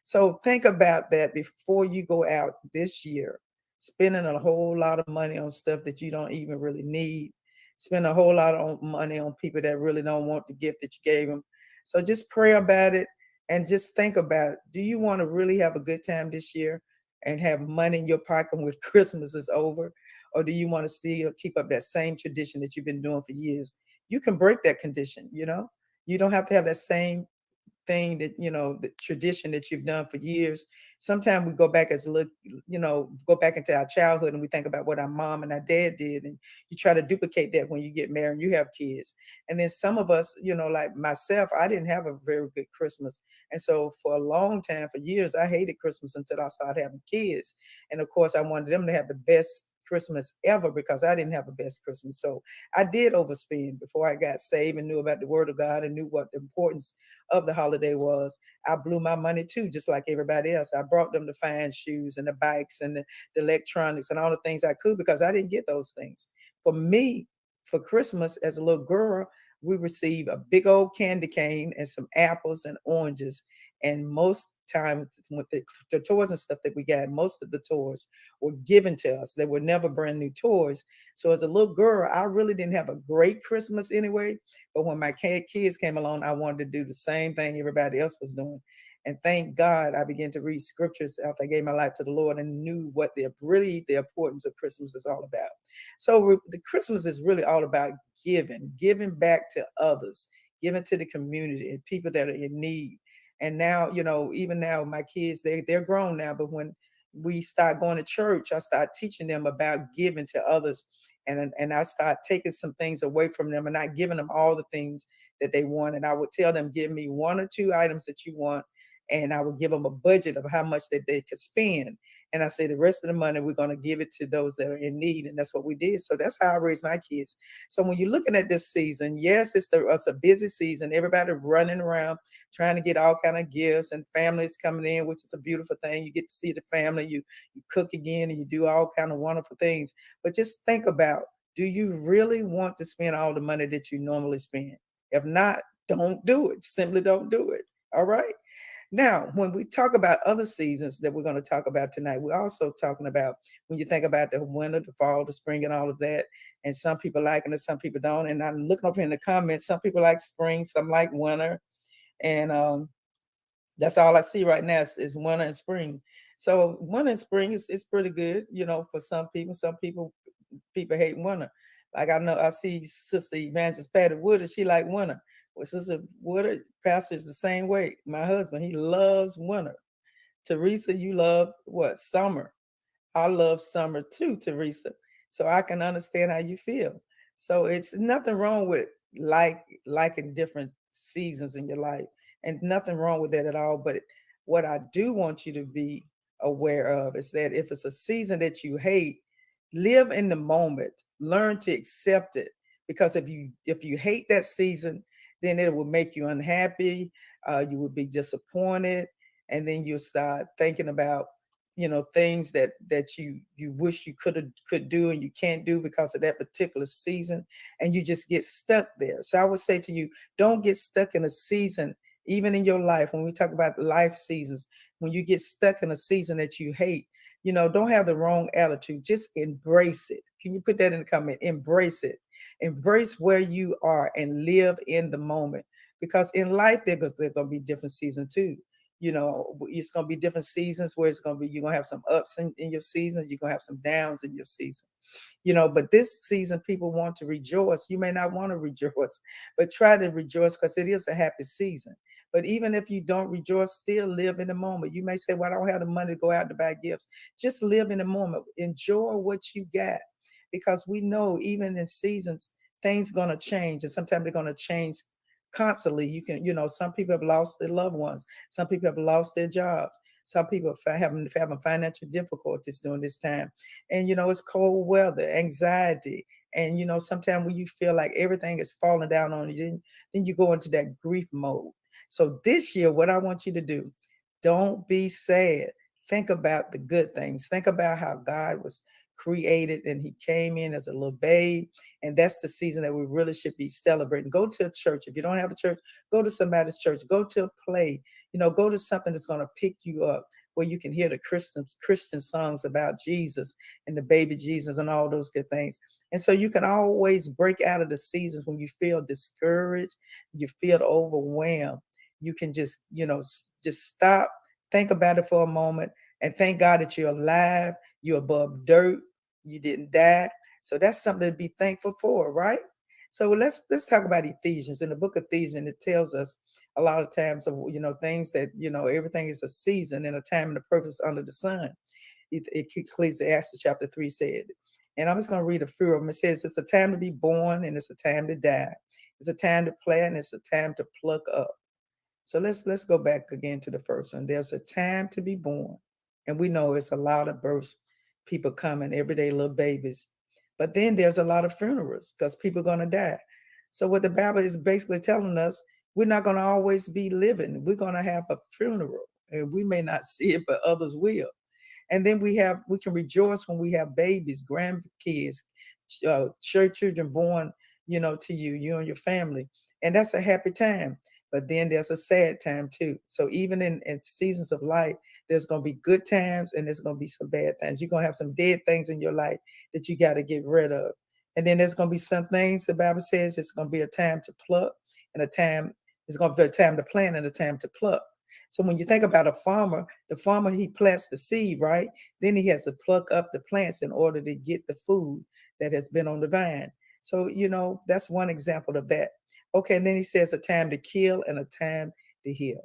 So think about that before you go out this year, spending a whole lot of money on stuff that you don't even really need. Spend a whole lot of money on people that really don't want the gift that you gave them. So just pray about it and just think about, do you want to really have a good time this year and have money in your pocket when Christmas is over? Or do you want to still keep up that same tradition that you've been doing for years? You can break that condition, you know? You don't have to have that same thing that, you know, the tradition that you've done for years. Sometimes we go back as look, you know, go back into our childhood and we think about what our mom and our dad did, and you try to duplicate that when you get married and you have kids. And then some of us, you know, like myself, I didn't have a very good Christmas, and so for a long time, for years, I hated Christmas until I started having kids. And of course I wanted them to have the best Christmas ever because I didn't have a best Christmas. So I did overspend before I got saved and knew about the word of God and knew what the importance of the holiday was. I blew my money too, just like everybody else. I brought them the fine shoes and the bikes and the electronics and all the things I could because I didn't get those things. For me, for Christmas as a little girl, we received a big old candy cane and some apples and oranges. And most time with the toys and stuff that we got, most of the toys were given to us. They were never brand new toys. So as a little girl, I really didn't have a great Christmas anyway. But when my kids came along, I wanted to do the same thing everybody else was doing. And thank God I began to read scriptures after I gave my life to the Lord and knew what the importance of Christmas is all about. So the Christmas is really all about giving back to others, giving to the community and people that are in need. And now, you know, even now my kids, they're grown now, but when we start going to church, I start teaching them about giving to others. And I start taking some things away from them and not giving them all the things that they want. And I would tell them, give me 1 or 2 items that you want. And I would give them a budget of how much that they could spend. And I say the rest of the money, we're going to give it to those that are in need. And that's what we did. So that's how I raised my kids. So when you're looking at this season, yes, it's a busy season. Everybody running around trying to get all kind of gifts and families coming in, which is a beautiful thing. You get to see the family, you cook again, and you do all kind of wonderful things. But just think about, do you really want to spend all the money that you normally spend? If not, don't do it. Simply don't do it. All right. Now, when we talk about other seasons that we're going to talk about tonight, we're also talking about when you think about the winter, the fall, the spring, and all of that. And some people like it and some people don't. And I'm looking up in the comments, some people like spring, some like winter. And that's all I see right now is winter and spring. So winter and spring is pretty good, you know, for some people. Some people hate winter. Like I know I see Sister Evangelist Patty Wood, she like winter. Well, Sister Wood, Pastor is the same way. My husband, he loves winter. Teresa, you love what? Summer. I love summer too, Teresa. So I can understand how you feel. So it's nothing wrong with liking different seasons in your life, and nothing wrong with that at all. But what I do want you to be aware of is that if it's a season that you hate, live in the moment. Learn to accept it. Because if you hate that season, then it will make you unhappy. You will be disappointed, and then you'll start thinking about things that you wish you could do and you can't do because of that particular season, and you just get stuck there. So I would say to you, don't get stuck in a season, even in your life. When we talk about life seasons, when you get stuck in a season that you hate, don't have the wrong attitude. Just embrace it. Can you put that in the comment? Embrace it. Embrace where you are and live in the moment, because in life there's going to be different seasons too. It's going to be different seasons where you're going to have some ups in your seasons. You're going to have some downs in your season, but this season people want to rejoice. You may not want to rejoice, but try to rejoice because it is a happy season. But even if you don't rejoice, still live in the moment. You may say, well, I don't have the money to go out to buy gifts. Just live in the moment. Enjoy what you got, because we know even in seasons, things going to change, and sometimes they're going to change constantly. Some people have lost their loved ones. Some people have lost their jobs. Some people are having financial difficulties during this time. And, it's cold weather, anxiety. And, sometimes when you feel like everything is falling down on you, then you go into that grief mode. So this year, what I want you to do, don't be sad. Think about the good things. Think about how God was created, and he came in as a little babe. And that's the season that we really should be celebrating. Go to a church. If you don't have a church, go to somebody's church. Go to a play. Go to something that's going to pick you up, where you can hear the Christian songs about Jesus and the baby Jesus and all those good things. And so you can always break out of the seasons when you feel discouraged, you feel overwhelmed. You can just stop, think about it for a moment, and thank God that you're alive, you're above dirt, you didn't die. So that's something to be thankful for, right? So let's talk about Ephesians. In the book of Ephesians, it tells us a lot of times of things that everything is a season and a time and a purpose under the sun. Ecclesiastes chapter 3 said, and I'm just going to read a few of them. It says it's a time to be born and it's a time to die. It's a time to plant and it's a time to pluck up. So let's go back again to the first one. There's a time to be born, and we know it's a lot of births, people coming, everyday little babies. But then there's a lot of funerals because people are going to die. So what the Bible is basically telling us, we're not going to always be living. We're going to have a funeral, and we may not see it, but others will. And then we can rejoice when we have babies, grandkids, church children born, to you and your family. And that's a happy time. But then there's a sad time too. So even in seasons of life, there's going to be good times and there's going to be some bad times. You're going to have some dead things in your life that you got to get rid of. And then there's going to be some things the Bible says it's going to be a time to pluck and it's going to be a time to plant and a time to pluck. So when you think about a farmer, he plants the seed, right? Then he has to pluck up the plants in order to get the food that has been on the vine. So, that's one example of that. Okay, and then he says a time to kill and a time to heal.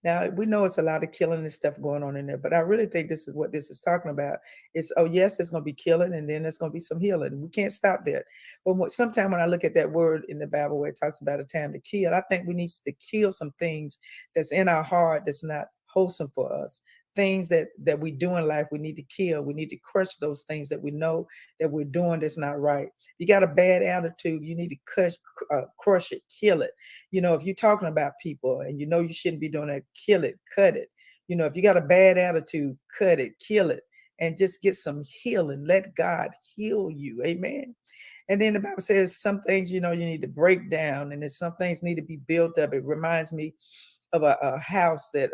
Now, we know it's a lot of killing and stuff going on in there, but I really think this is what this is talking about. It's, yes, there's going to be killing and then there's going to be some healing. We can't stop there. But sometimes when I look at that word in the Bible where it talks about a time to kill, I think we need to kill some things that's in our heart that's not wholesome for us. Things that we do in life, we need to kill. We need to crush those things that we know that we're doing that's not right. You got a bad attitude, you need to crush it, kill it. If you're talking about people and you shouldn't be doing that, kill it, cut it. If you got a bad attitude, cut it, kill it, and just get some healing. Let God heal you. Amen. And then the Bible says some things, you need to break down, and then some things need to be built up. It reminds me of a house that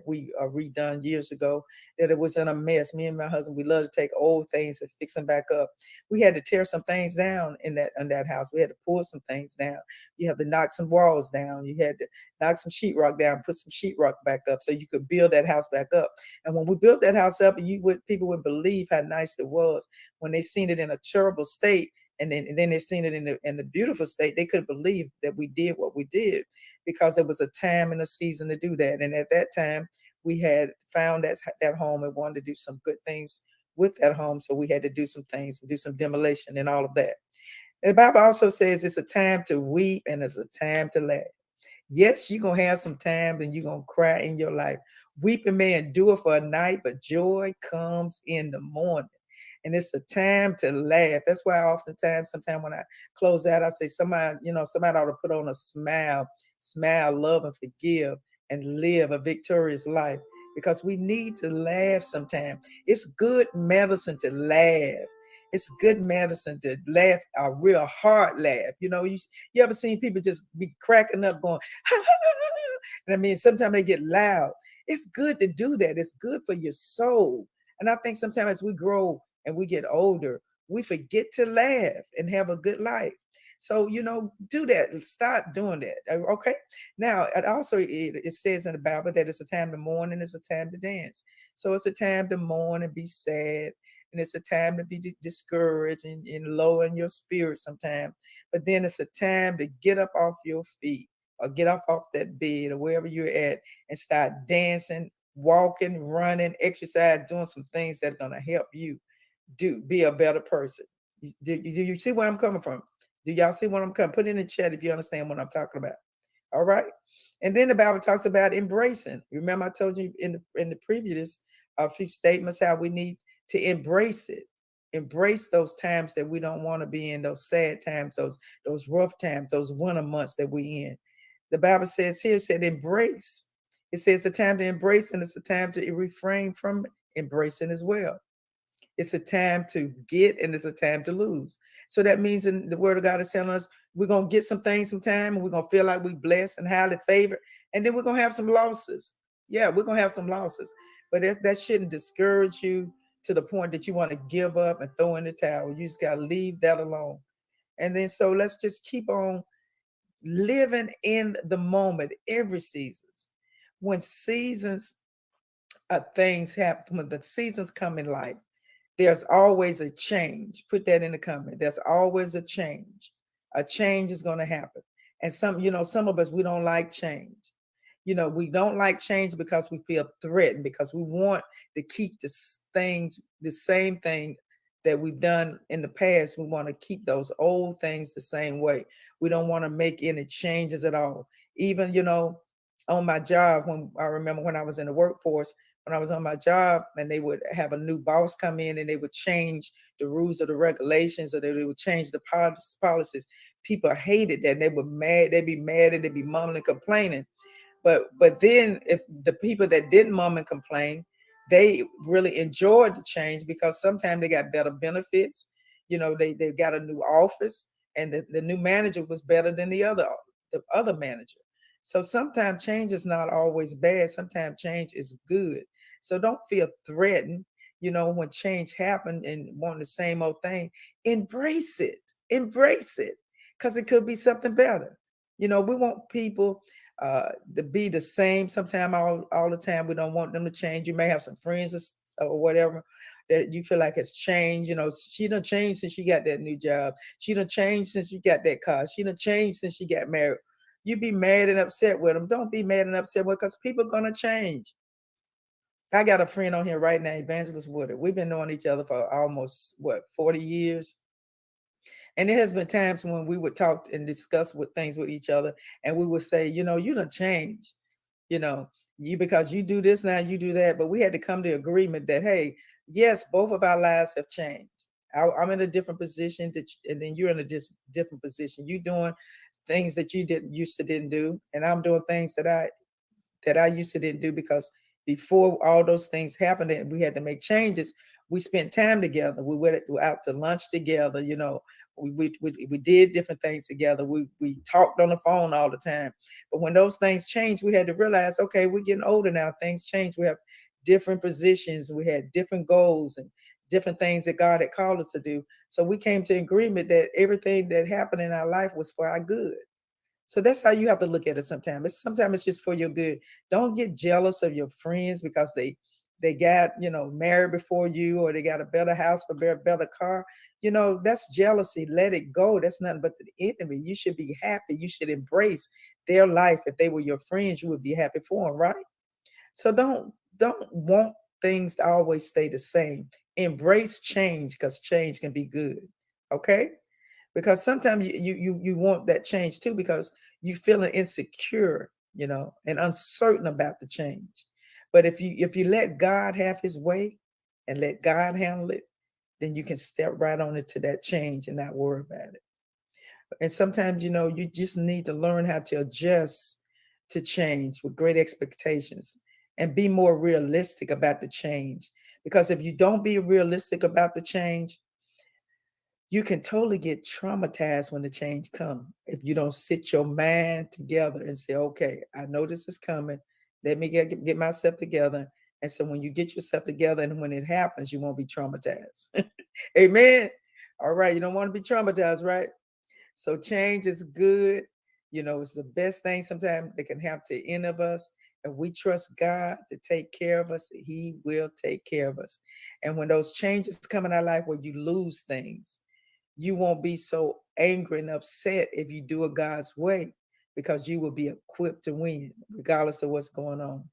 we redone years ago, that it was in a mess. Me and my husband, we love to take old things and fix them back up. We had to tear some things down in that house. We had to pull some things down. You had to knock some walls down. You had to knock some sheetrock down, put some sheetrock back up so you could build that house back up. And when we built that house up, people would believe how nice it was. When they seen it in a terrible state, and then they seen it in the beautiful state, they couldn't believe that we did what we did, because there was a time and a season to do that. And at that time, we had found that home and wanted to do some good things with that home. So we had to do some things and do some demolition and all of that. And the Bible also says it's a time to weep and it's a time to laugh. Yes, you're going to have some times and you're going to cry in your life. Weeping may endure for a night, but joy comes in the morning. And it's a time to laugh. That's why sometimes when I close out, I say somebody ought to put on a smile, love and forgive, and live a victorious life, because we need to laugh sometimes. It's good medicine to laugh. It's good medicine to laugh, a real hard laugh. You ever seen people just be cracking up going, and I mean, sometimes they get loud. It's good to do that. It's good for your soul. And I think sometimes as we grow and we get older, we forget to laugh and have a good life. So, do that. Start doing that. Okay. Now, it says in the Bible that it's a time to mourn and it's a time to dance. So it's a time to mourn and be sad. And it's a time to be discouraged and low in your spirit sometimes. But then it's a time to get up off your feet or get up off that bed or wherever you're at and start dancing, walking, running, exercise, doing some things that are going to help you be a better person. Do you see where I'm coming from? Do y'all see what I'm coming? Put in the chat if you understand what I'm talking about. All right. And then the Bible talks about embracing. Remember, I told you in the previous few statements how we need to embrace it. Embrace those times that we don't want to be in, those sad times, those rough times, those winter months that we in. The Bible says here, embrace. It says it's a time to embrace and it's a time to refrain from embracing as well. It's a time to get and it's a time to lose. So that means in the word of God is telling us we're going to get some things sometime and we're going to feel like we blessed and highly favored. And then we're going to have some losses. Yeah, we're going to have some losses. But that shouldn't discourage you to the point that you want to give up and throw in the towel. You just got to leave that alone. And then so let's just keep on living in the moment every season. When seasons things happen, when the seasons come in life, there's always a change. Put that in the comment. There's always a change. A change is going to happen. And some of us, we don't like change. We don't like change because we feel threatened, because we want to keep the same thing that we've done in the past. We want to keep those old things the same way. We don't want to make any changes at all. Even, on my job, when I remember when I was in the workforce, when I was on my job and they would have a new boss come in and they would change the rules or the regulations, or they would change the policies. People hated that. They were mad. They'd be mad and they'd be mumbling, complaining. But then if the people that didn't mum and complain, they really enjoyed the change because sometimes they got better benefits. They got a new office and the new manager was better than the other manager. So sometimes change is not always bad. Sometimes change is good. So don't feel threatened, when change happened and want the same old thing. Embrace it. Embrace it. Because it could be something better. We want people to be the same sometime all the time. We don't want them to change. You may have some friends or whatever that you feel like has changed. She done changed since she got that new job. She done changed since she got that car. She done changed since she got married. You be mad and upset with them. Don't be mad and upset with, because people are going to change. I got a friend on here right now, Evangelist Woodard. We've been knowing each other for almost 40 years. And there has been times when we would talk and discuss things with each other, and we would say, you done changed, because you do this now, you do that. But we had to come to agreement that, hey, yes, both of our lives have changed. I'm in a different position, and then you're in a different position. You doing things that you used to didn't do, and I'm doing things that I used to didn't do, because before all those things happened and we had to make changes, we spent time together. We went out to lunch together. We did different things together. We talked on the phone all the time. But when those things changed, we had to realize, okay, we're getting older now. Things change. We have different positions. We had different goals and different things that God had called us to do. So we came to agreement that everything that happened in our life was for our good. So that's how you have to look at it sometimes. Sometimes it's just for your good. Don't get jealous of your friends because they got, married before you, or they got a better house, a better car. That's jealousy. Let it go. That's nothing but the enemy. You should be happy. You should embrace their life. If they were your friends, you would be happy for them, right? So don't want things to always stay the same. Embrace change, because change can be good. Okay? Because sometimes you want that change too, because you feeling insecure, and uncertain about the change. But if you let God have his way and let God handle it, then you can step right on into that change and not worry about it. And sometimes, you just need to learn how to adjust to change with great expectations and be more realistic about the change. Because if you don't be realistic about the change, you can totally get traumatized when the change comes. If you don't sit your mind together and say, okay, I know this is coming. Let me get myself together. And so when you get yourself together and when it happens, you won't be traumatized. Amen. All right. You don't want to be traumatized, right? So change is good. It's the best thing sometimes that can happen to any of us. And we trust God to take care of us. He will take care of us. And when those changes come in our life where you lose things, you won't be so angry and upset if you do it God's way, because you will be equipped to win regardless of what's going on.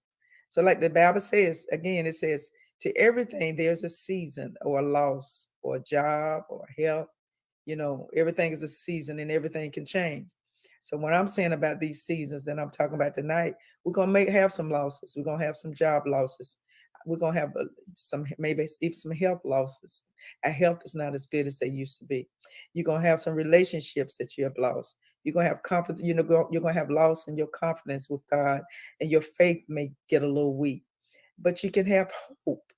So like the Bible says, again, it says, to everything there's a season, or a loss, or a job, or health. Everything is a season and everything can change. So what I'm saying about these seasons that I'm talking about tonight, we're going to have some losses. We're going to have some job losses. We're going to have maybe even some health losses. Our health is not as good as they used to be. You're going to have some relationships that you have lost. You're going to have confidence. You're going to have loss in your confidence with God, and your faith may get a little weak. But you can have hope,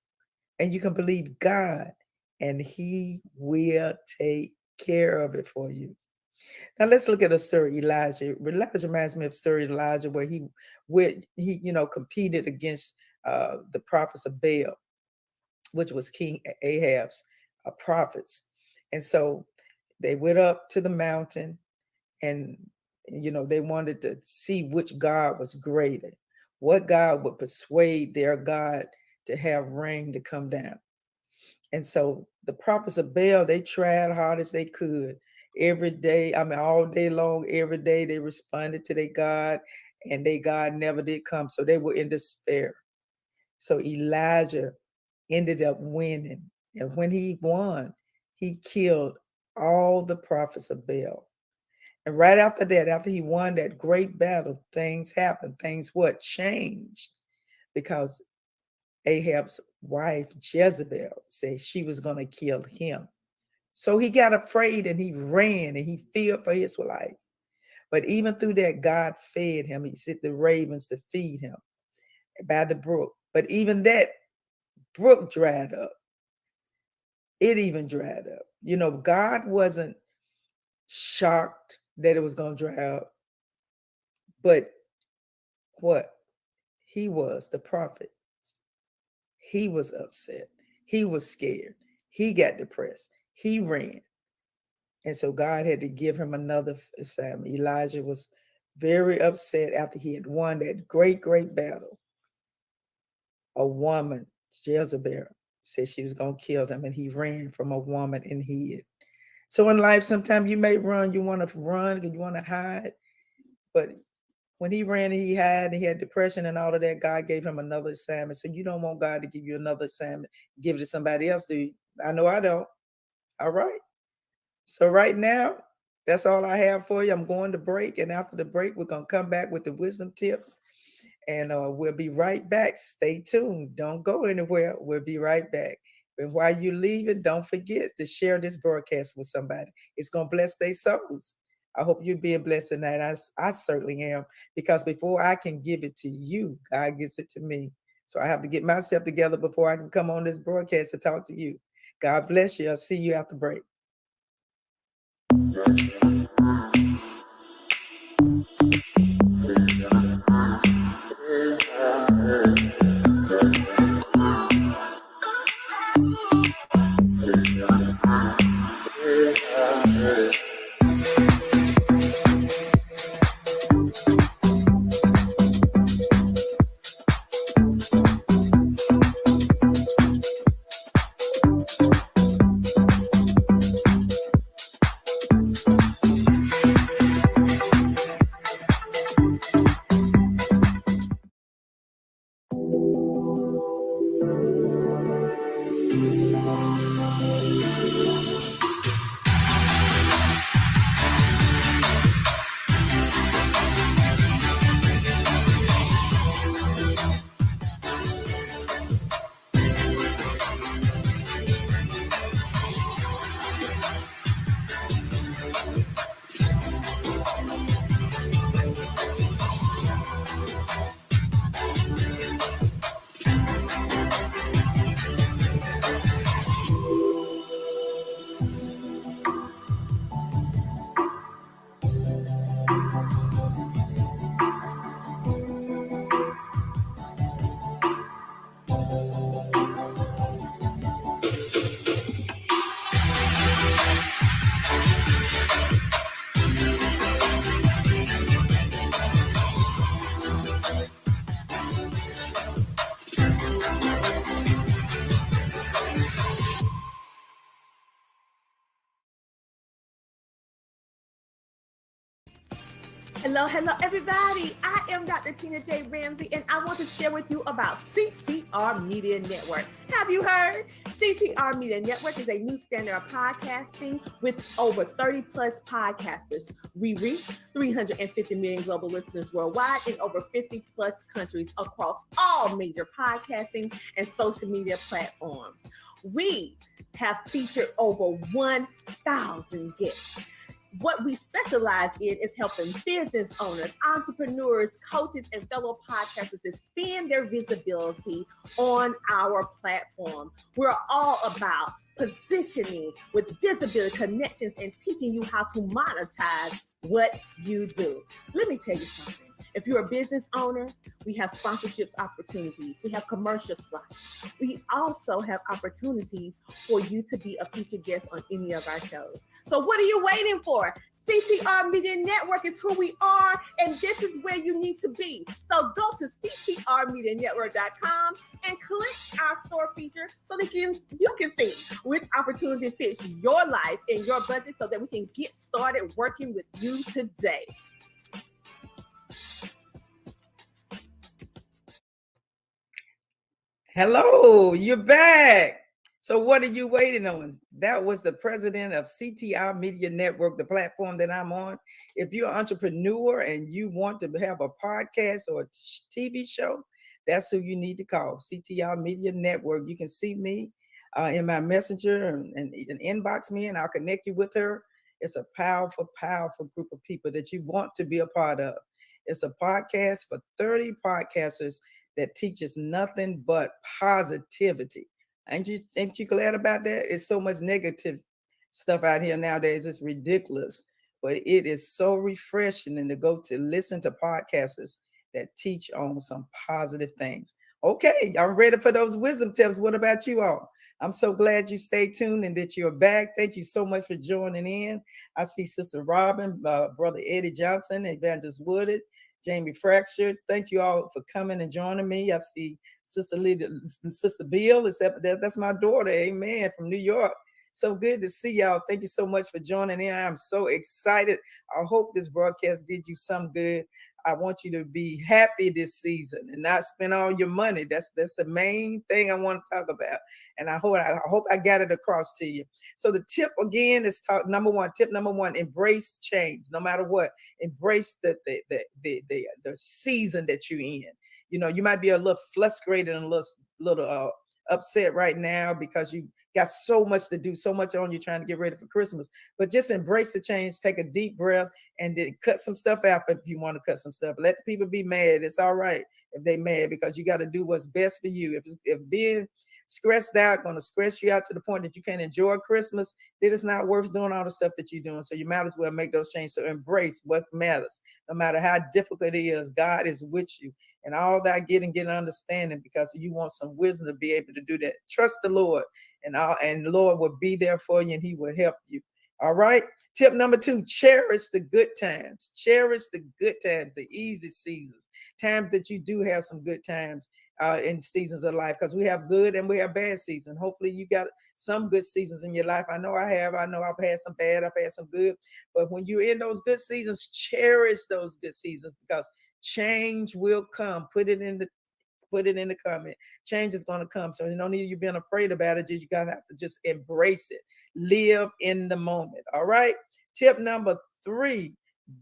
and you can believe God, and he will take care of it for you. Now let's look at a story, Elijah. Elijah reminds me of story Elijah where he competed against the prophets of Baal, which was King Ahab's prophets. And so they went up to the mountain, and they wanted to see which God was greater, what God would persuade their God to have rain to come down. And so the prophets of Baal, they tried hard as they could every day. All day long, every day they responded to their God, and their God never did come. So they were in despair. So Elijah ended up winning. And when he won, he killed all the prophets of Baal. And right after that, after he won that great battle, things happened. Things changed, because Ahab's wife, Jezebel, said she was going to kill him. So he got afraid and he ran and he feared for his life. But even through that, God fed him. He sent the ravens to feed him by the brook. But even that brook dried up. It even dried up. God wasn't shocked that it was going to dry up. But what? He was the prophet. He was upset. He was scared. He got depressed. He ran. And so God had to give him another assignment. Elijah was very upset after he had won that great, great battle. A woman, Jezebel, said she was going to kill him, and he ran from a woman and hid. So in life, sometimes you may run, you want to run, you want to hide. But when he ran and he hid, and he had depression and all of that, God gave him another assignment. So you don't want God to give you another assignment, give it to somebody else, do you? I know I don't. All right. So right now, that's all I have for you. I'm going to break. And after the break, we're going to come back with the wisdom tips. And we'll be right back. Stay tuned. Don't go anywhere. We'll be right back. And while you're leaving, don't forget to share this broadcast with somebody. It's going to bless their souls. I hope you're being blessed tonight. I certainly am. Because before I can give it to you, God gives it to me. So I have to get myself together before I can come on this broadcast to talk to you. God bless you. I'll see you after break. Hello, everybody. I am Dr. Tina J. Ramsey, and I want to share with you about CTR Media Network. Have you heard? CTR Media Network is a new standard of podcasting with over 30 plus podcasters. We reach 350 million global listeners worldwide in over 50 plus countries across all major podcasting and social media platforms. We have featured over 1,000 guests. What we specialize in is helping business owners, entrepreneurs, coaches, and fellow podcasters expand their visibility on our platform. We're all about positioning, with visibility, connections, and teaching you how to monetize what you do. Let me tell you something. If you're a business owner, we have sponsorships opportunities. We have commercial slots. We also have opportunities for you to be a featured guest on any of our shows. So what are you waiting for? CTR Media Network is who we are, and this is where you need to be. So go to ctrmedianetwork.com and click our store feature so that you can see which opportunity fits your life and your budget so that we can get started working with you today. Hello, you're back. So what are you waiting on? That was the president of CTR Media Network, the platform that I'm on. If you're an entrepreneur and you want to have a podcast or a TV show, that's who you need to call, CTR Media Network. You can see me in my messenger and inbox me, and I'll connect you with her. It's a powerful, powerful group of people that you want to be a part of. It's a podcast for 30 podcasters that teaches nothing but positivity. Ain't you glad about that? It's so much negative stuff out here nowadays. It's ridiculous, but it is so refreshing and to go to listen to podcasters that teach on some positive things. Okay, I'm ready for those wisdom tips. What about you all? I'm so glad you stayed tuned and that you're back. Thank you so much for joining in. I see Sister Robin, Brother Eddie Johnson, Evangelist Woodard, Jamie Fractured. Thank you all for coming and joining me. I see Sister Bill. That's my daughter, amen, from New York. So good to see y'all. Thank you so much for joining in. I'm so excited. I hope this broadcast did you some good. I want you to be happy this season and not spend all your money. That's the main thing I want to talk about. And I hope I got it across to you. So the tip again is tip number one, embrace change. No matter what, embrace the season that you're in. You know, you might be a little frustrated and a little upset right now because you got so much to do, so much on you trying to get ready for Christmas. But just embrace the change, take a deep breath, and then cut some stuff out if you want to cut some stuff. Let the people be mad. It's all right if they mad because you got to do what's best for you. If being stressed out going to stress you out to the point that you can't enjoy Christmas, then it's not worth doing all the stuff that you're doing. So you might as well make those changes. So embrace what matters. No matter how difficult it is, God is with you. And all that get understanding because you want some wisdom to be able to do that. Trust the Lord, and the Lord will be there for you and he will help you. All right. Tip number 2, cherish the good times. Cherish the good times, the easy seasons, times that you do have some good times in seasons of life, because we have good and we have bad seasons. Hopefully you got some good seasons in your life. I know I have. I know I've had some bad, I've had some good. But when you're in those good seasons, cherish those good seasons because change will come. Put it in the comment. Change is going to come. So you don't need you being afraid about it. You gotta have to just embrace it. Live in the moment. All right. Tip number 3,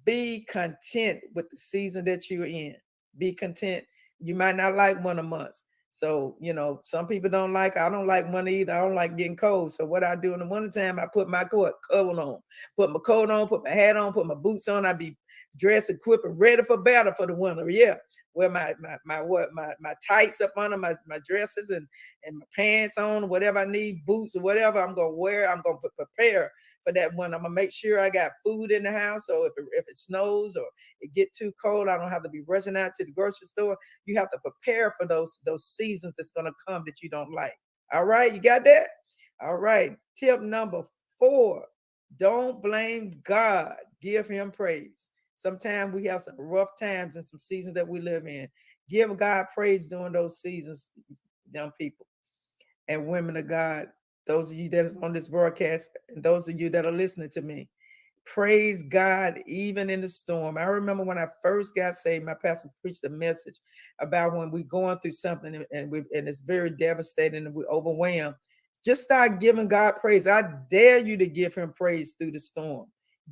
be content with the season that you're in. Be content. You might not like winter months. So, you know, some people I don't like winter either. I don't like getting cold. So what I do in the wintertime, I put my coat on, put my coat on, put my hat on, put my boots on. I be dressed, equipped, and ready for battle for the winter. Yeah. Wear my tights up under my dresses and my pants on, whatever I need, boots or whatever I'm gonna wear. I'm gonna prepare for that one. I'm gonna make sure I got food in the house. So if it snows or it get too cold, I don't have to be rushing out to the grocery store. You have to prepare for those seasons that's gonna come that you don't like. All right, you got that? All right. Tip number 4, don't blame God. Give him praise. Sometimes we have some rough times in some seasons that we live in. Give God praise during those seasons, young people and women of God. Those of you that is on this broadcast and those of you that are listening to me, praise God even in the storm. I remember when I first got saved, my pastor preached a message about when we're going through something and it's very devastating and we're overwhelmed. Just start giving God praise. I dare you to give him praise through the storm.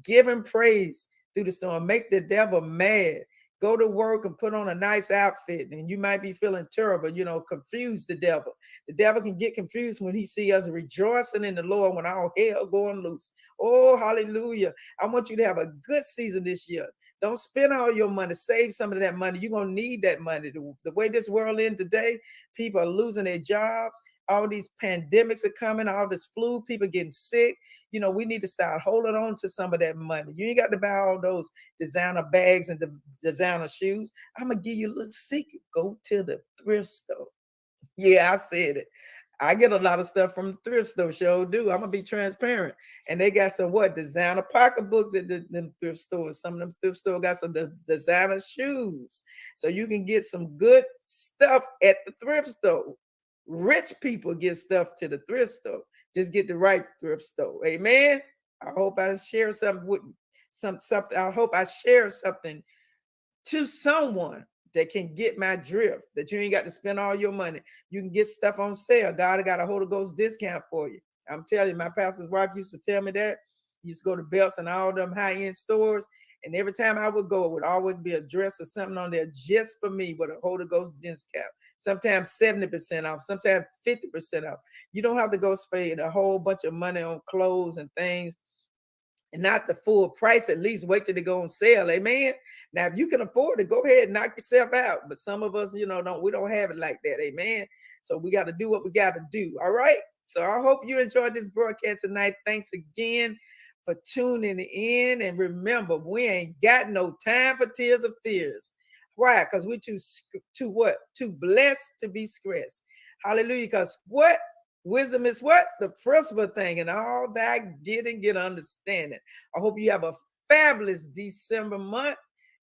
Give him praise through the storm. Make the devil mad. Go to work and put on a nice outfit, and you might be feeling terrible, confuse the devil. The devil can get confused when he see us rejoicing in the Lord when our hell going loose. Oh, hallelujah. I want you to have a good season this year. Don't spend all your money. Save some of that money. You're going to need that money. The way this world is today, people are losing their jobs. All these pandemics are coming, all this flu, people getting sick. You know, we need to start holding on to some of that money. You ain't got to buy all those designer bags and the designer shoes. I'm going to give you a little secret. Go to the thrift store. Yeah, I said it. I get a lot of stuff from the thrift store, sure do. I'm gonna be transparent. And they got some designer pocketbooks at them thrift stores. Some of them thrift stores got some designer shoes. So you can get some good stuff at the thrift store. Rich people get stuff to the thrift store. Just get the right thrift store. Amen. I hope I share something with something. I hope I share something to someone that can get my drift, that you ain't got to spend all your money. You can get stuff on sale. God got a Holy Ghost discount for you. I'm telling you, my pastor's wife used to tell me that. He used to go to Belts and all them high-end stores. And every time I would go, it would always be a dress or something on there just for me with a Holy Ghost discount. Sometimes 70% off, sometimes 50% off. You don't have to go spend a whole bunch of money on clothes and things and not the full price. At least wait till they go on sale. Amen. Now, if you can afford it, go ahead and knock yourself out. But some of us, we don't have it like that. Amen. So we got to do what we got to do. All right. So I hope you enjoyed this broadcast tonight. Thanks again for tuning in. And remember, we ain't got no time for tears of fears. Why? Because we're too blessed to be stressed. Hallelujah. Because what? Wisdom is what? The principal thing, and all that get understanding. I hope you have a fabulous December month.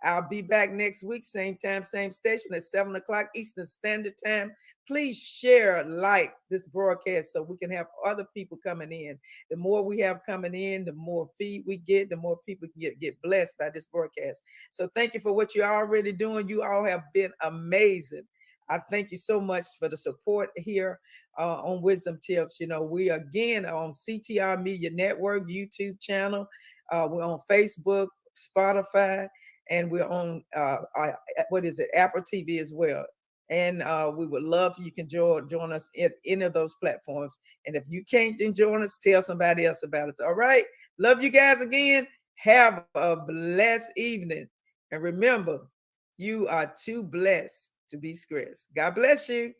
I'll be back next week, same time, same station at 7 o'clock Eastern Standard Time. Please share, like this broadcast so we can have other people coming in. The more we have coming in, the more feed we get, the more people can get blessed by this broadcast. So thank you for what you're already doing. You all have been amazing. I thank you so much for the support here on Wisdom Tips. We again are on CTR Media Network YouTube channel. We're on Facebook, Spotify, and we're on Apple TV as well. And we would love you can join us at any of those platforms. And if you can't join us, tell somebody else about it. All right. Love you guys again. Have a blessed evening. And remember, you are too blessed to be stressed. God bless you.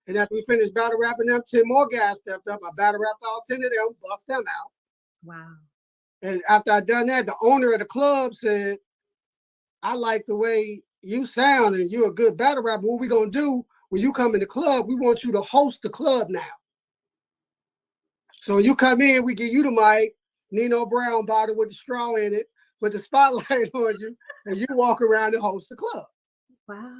And after we finished battle rapping them, 10 more guys stepped up. I battle rapped all 10 of them, bust them out. Wow. And after I done that, the owner of the club said, I like the way you sound and you're a good battle rapper. What we gonna do when you come in the club, we want you to host the club now. So when you come in, we give you the mic, Nino Brown bottle with the straw in it, with the spotlight on you, and you walk around and host the club. Wow.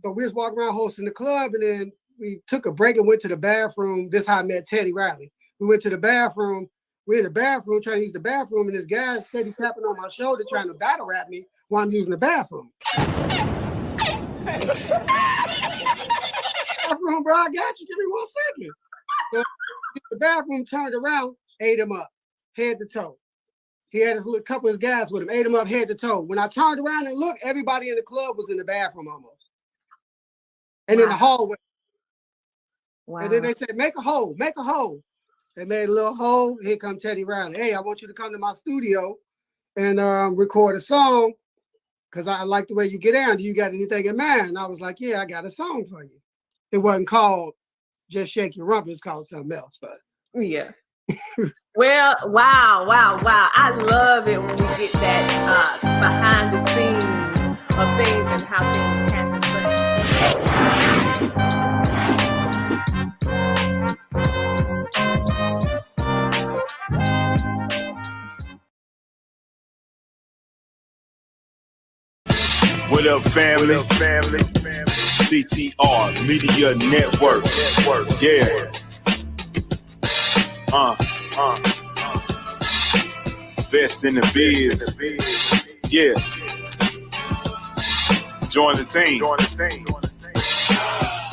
So we just walk around hosting the club, and then we took a break and went to the bathroom. This is how I met Teddy Riley. We went to the bathroom. We're in the bathroom trying to use the bathroom, and this guy is steady tapping on my shoulder trying to battle rap me while I'm using the bathroom. Bathroom, bro, I got you. Give me 1 second. So the bathroom turned around, ate him up, head to toe. He had his little couple of his guys with him, ate him up head to toe. When I turned around and looked, everybody in the club was in the bathroom almost. And in the hallway. Wow. And then they said, make a hole, make a hole. They made a little hole. Here comes Teddy Riley. Hey, I want you to come to my studio and record a song because I like the way you get down. Do you got anything in mind? And I was like, yeah, I got a song for you. It wasn't called Just Shake Your Rump. It's called something else. But yeah. Well, wow. I love it when we get that behind the scenes of things and how things happen. What up, family? CTR Media Network. Yeah. Best in the biz. Yeah. Join the team.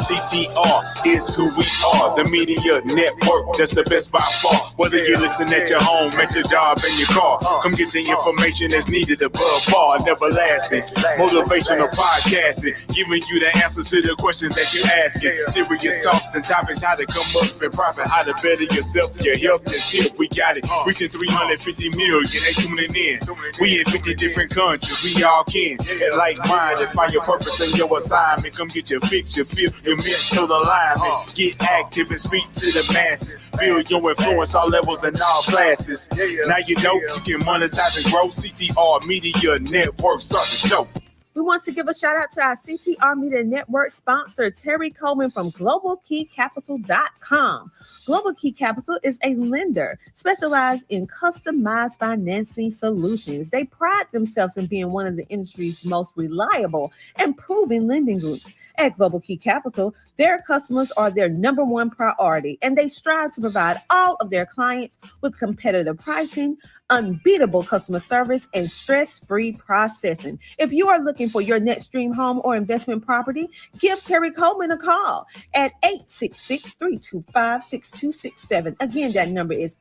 CTR is who we are, the media network that's the best by far. Whether you listen at your home, at your job, in your car, come get the information that's needed above bar. Everlasting, motivational podcasting, giving you the answers to the questions that you're asking. Serious talks and topics, how to come up and profit, how to better yourself, your health is here. We got it, reaching 350 million, they tuning in. We in 50 different countries, we all can. Like minded, find your purpose and your assignment. Come get your fix, your feel, your mental alignment. Get active and speak to the masses. Build your influence all levels and all classes. Now you know you can monetize and grow. CTR Media Network. Start the show. We want to give a shout out to our CTR Media Network sponsor, Terry Coleman from GlobalKeyCapital.com. Global Key Capital is a lender specialized in customized financing solutions. They pride themselves in being one of the industry's most reliable and proven lending groups. At Global Key Capital, their customers are their number one priority, and they strive to provide all of their clients with competitive pricing, unbeatable customer service, and stress-free processing. If you are looking for your next dream home or investment property, give Terry Coleman a call at 866-325-6267. Again, that number is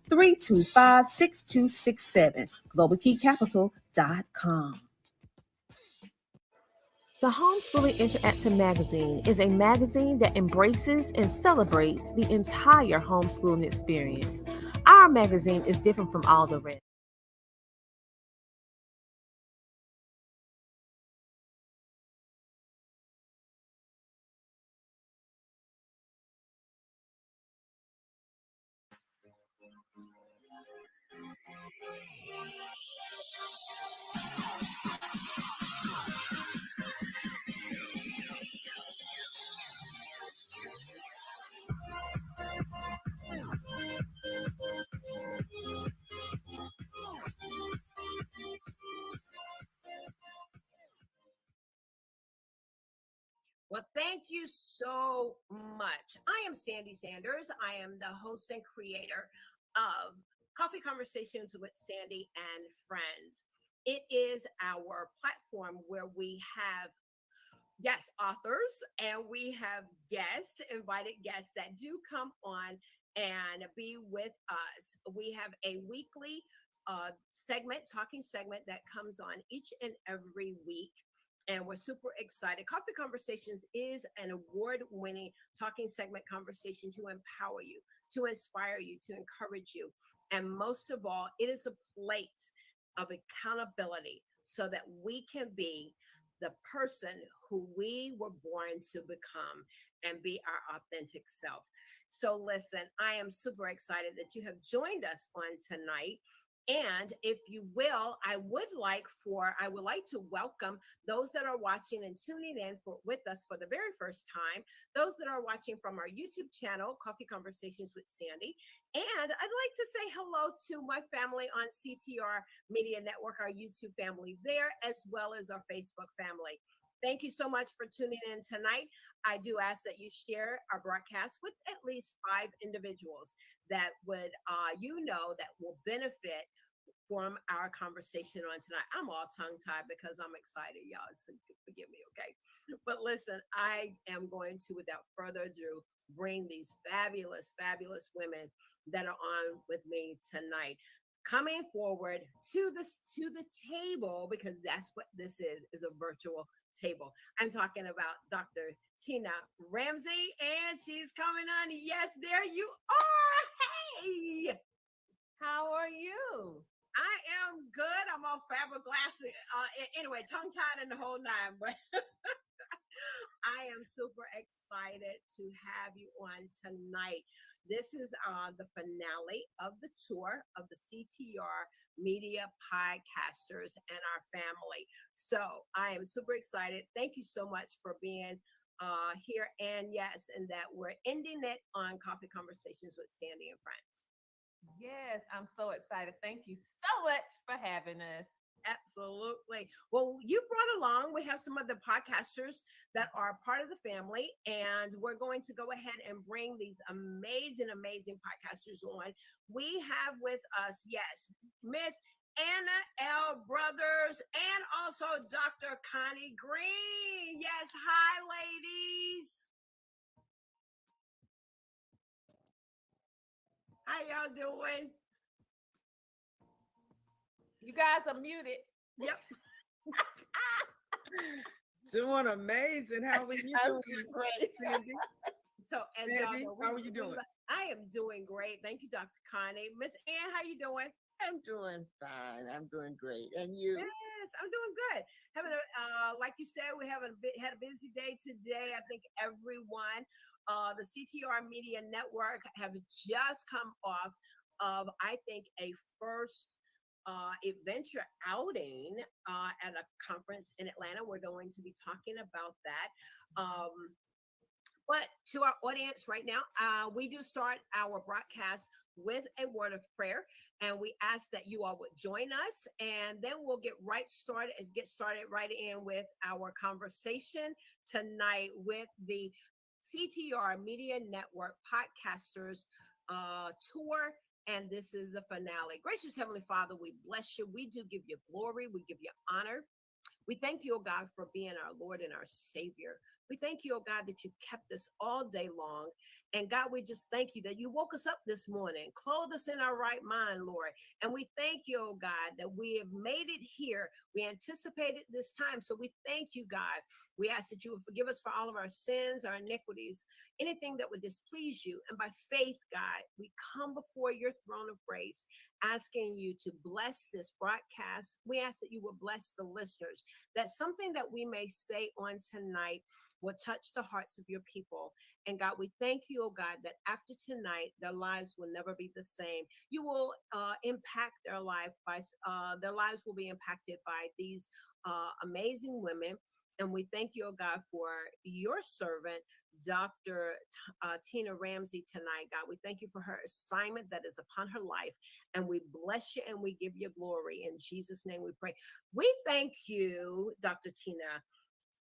866-325-6267. GlobalKeyCapital.com. The Homeschooling Interactive Magazine is a magazine that embraces and celebrates the entire homeschooling experience. Our magazine is different from all the rest. Well, thank you so much. I am Sandy Sanders. I am the host and creator of Coffee Conversations with Sandy and Friends. It is our platform where we have, yes, authors, and we have guests, invited guests that do come on and be with us. We have a weekly talking segment that comes on each and every week. And we're super excited. Coffee Conversations is an award-winning talking segment conversation to empower you, to inspire you, to encourage you. And most of all, it is a place of accountability so that we can be the person who we were born to become and be our authentic self. So listen, I am super excited that you have joined us on tonight. And if you will, I would like to welcome those that are watching and tuning in with us for the very first time, those that are watching from our YouTube channel, Coffee Conversations with Sandy. And I'd like to say hello to my family on CTR Media Network, our YouTube family there, as well as our Facebook family. Thank you so much for tuning in tonight. I do ask that you share our broadcast with at least 5 individuals that would, that will benefit from our conversation on tonight. I'm all tongue-tied because I'm excited, y'all. So forgive me, okay? But listen, I am going to, without further ado, bring these fabulous, fabulous women that are on with me tonight. Coming forward to the table, because that's what this is a virtual table. I'm talking about Dr. Tina Ramsey, and she's coming on. Yes, there you are. Hey, How are you? I am good. I'm on fiberglass. Anyway, tongue-tied and the whole nine, but I am super excited to have you on tonight. This is the finale of the tour of the CTR Media Podcasters and our family. So I am super excited. Thank you so much for being here. And yes, and that we're ending it on Coffee Conversations with Sandy and Friends. Yes, I'm so excited. Thank you so much for having us. Absolutely. Well, you brought along, we have some of the podcasters that are part of the family, and we're going to go ahead and bring these amazing, amazing podcasters on. We have with us, yes, Miss Anna L. Brothers, and also Dr. Connie Green. Yes, hi, ladies. How y'all doing? You guys are muted. Yep. Doing amazing. How are you doing? Great. Sandy? So, as y'all Sandy, know, how are you doing? I am doing great. Thank you, Dr. Connie. Miss Ann, how you doing? I'm doing fine. I'm doing great. And you? Yes, I'm doing good. Having a like you said, we had a busy day today. I think everyone, the CTR Media Network, have just come off of, I think, a first adventure outing at a conference in Atlanta. We're going to be talking about that. But to our audience right now, we do start our broadcast with a word of prayer, and we ask that you all would join us, and then we'll get started right in with our conversation tonight with the CTR Media Network Podcasters Tour. And this is the finale. Gracious Heavenly Father, we bless you. We do give you glory. We give you honor. We thank you, oh God, for being our Lord and our Savior. We thank you, oh God, that you kept us all day long. And God, we just thank you that you woke us up this morning, clothed us in our right mind, Lord. And we thank you, oh God, that we have made it here. We anticipated this time. So we thank you, God. We ask that you would forgive us for all of our sins, our iniquities, anything that would displease you. And by faith, God, we come before your throne of grace, asking you to bless this broadcast. We ask that you would bless the listeners, that something that we may say on tonight will touch the hearts of your people. And God, we thank you, oh God, that after tonight, their lives will never be the same. You will impact their their lives will be impacted by these amazing women. And we thank you, oh God, for your servant, Dr. Tina Ramsey, tonight. God, we thank you for her assignment that is upon her life. And we bless you and we give you glory. In Jesus' name we pray. We thank you, Dr. Tina,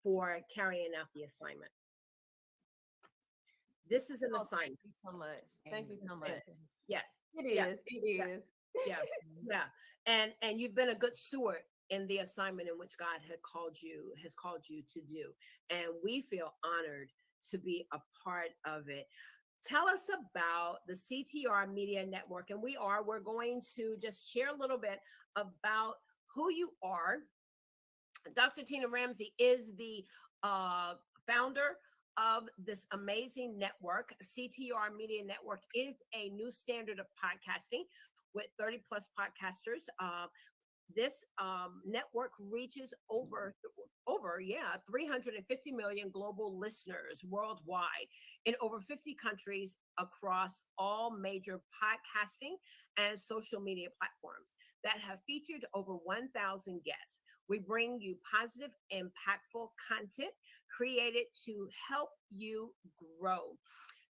for carrying out the assignment. This is an assignment. Thank you so much. Thank you so much. Yes. It is. It is. Yeah. And you've been a good steward in the assignment in which God has called you to do. And we feel honored to be a part of it. Tell us about the CTR Media Network. And we're going to just share a little bit about who you are. Dr. Tina Ramsey is the founder of this amazing network. CTR Media Network is a new standard of podcasting with 30 plus podcasters. This network reaches over 350 million global listeners worldwide in over 50 countries across all major podcasting and social media platforms that have featured over 1,000 guests. We bring you positive, impactful content created to help you grow.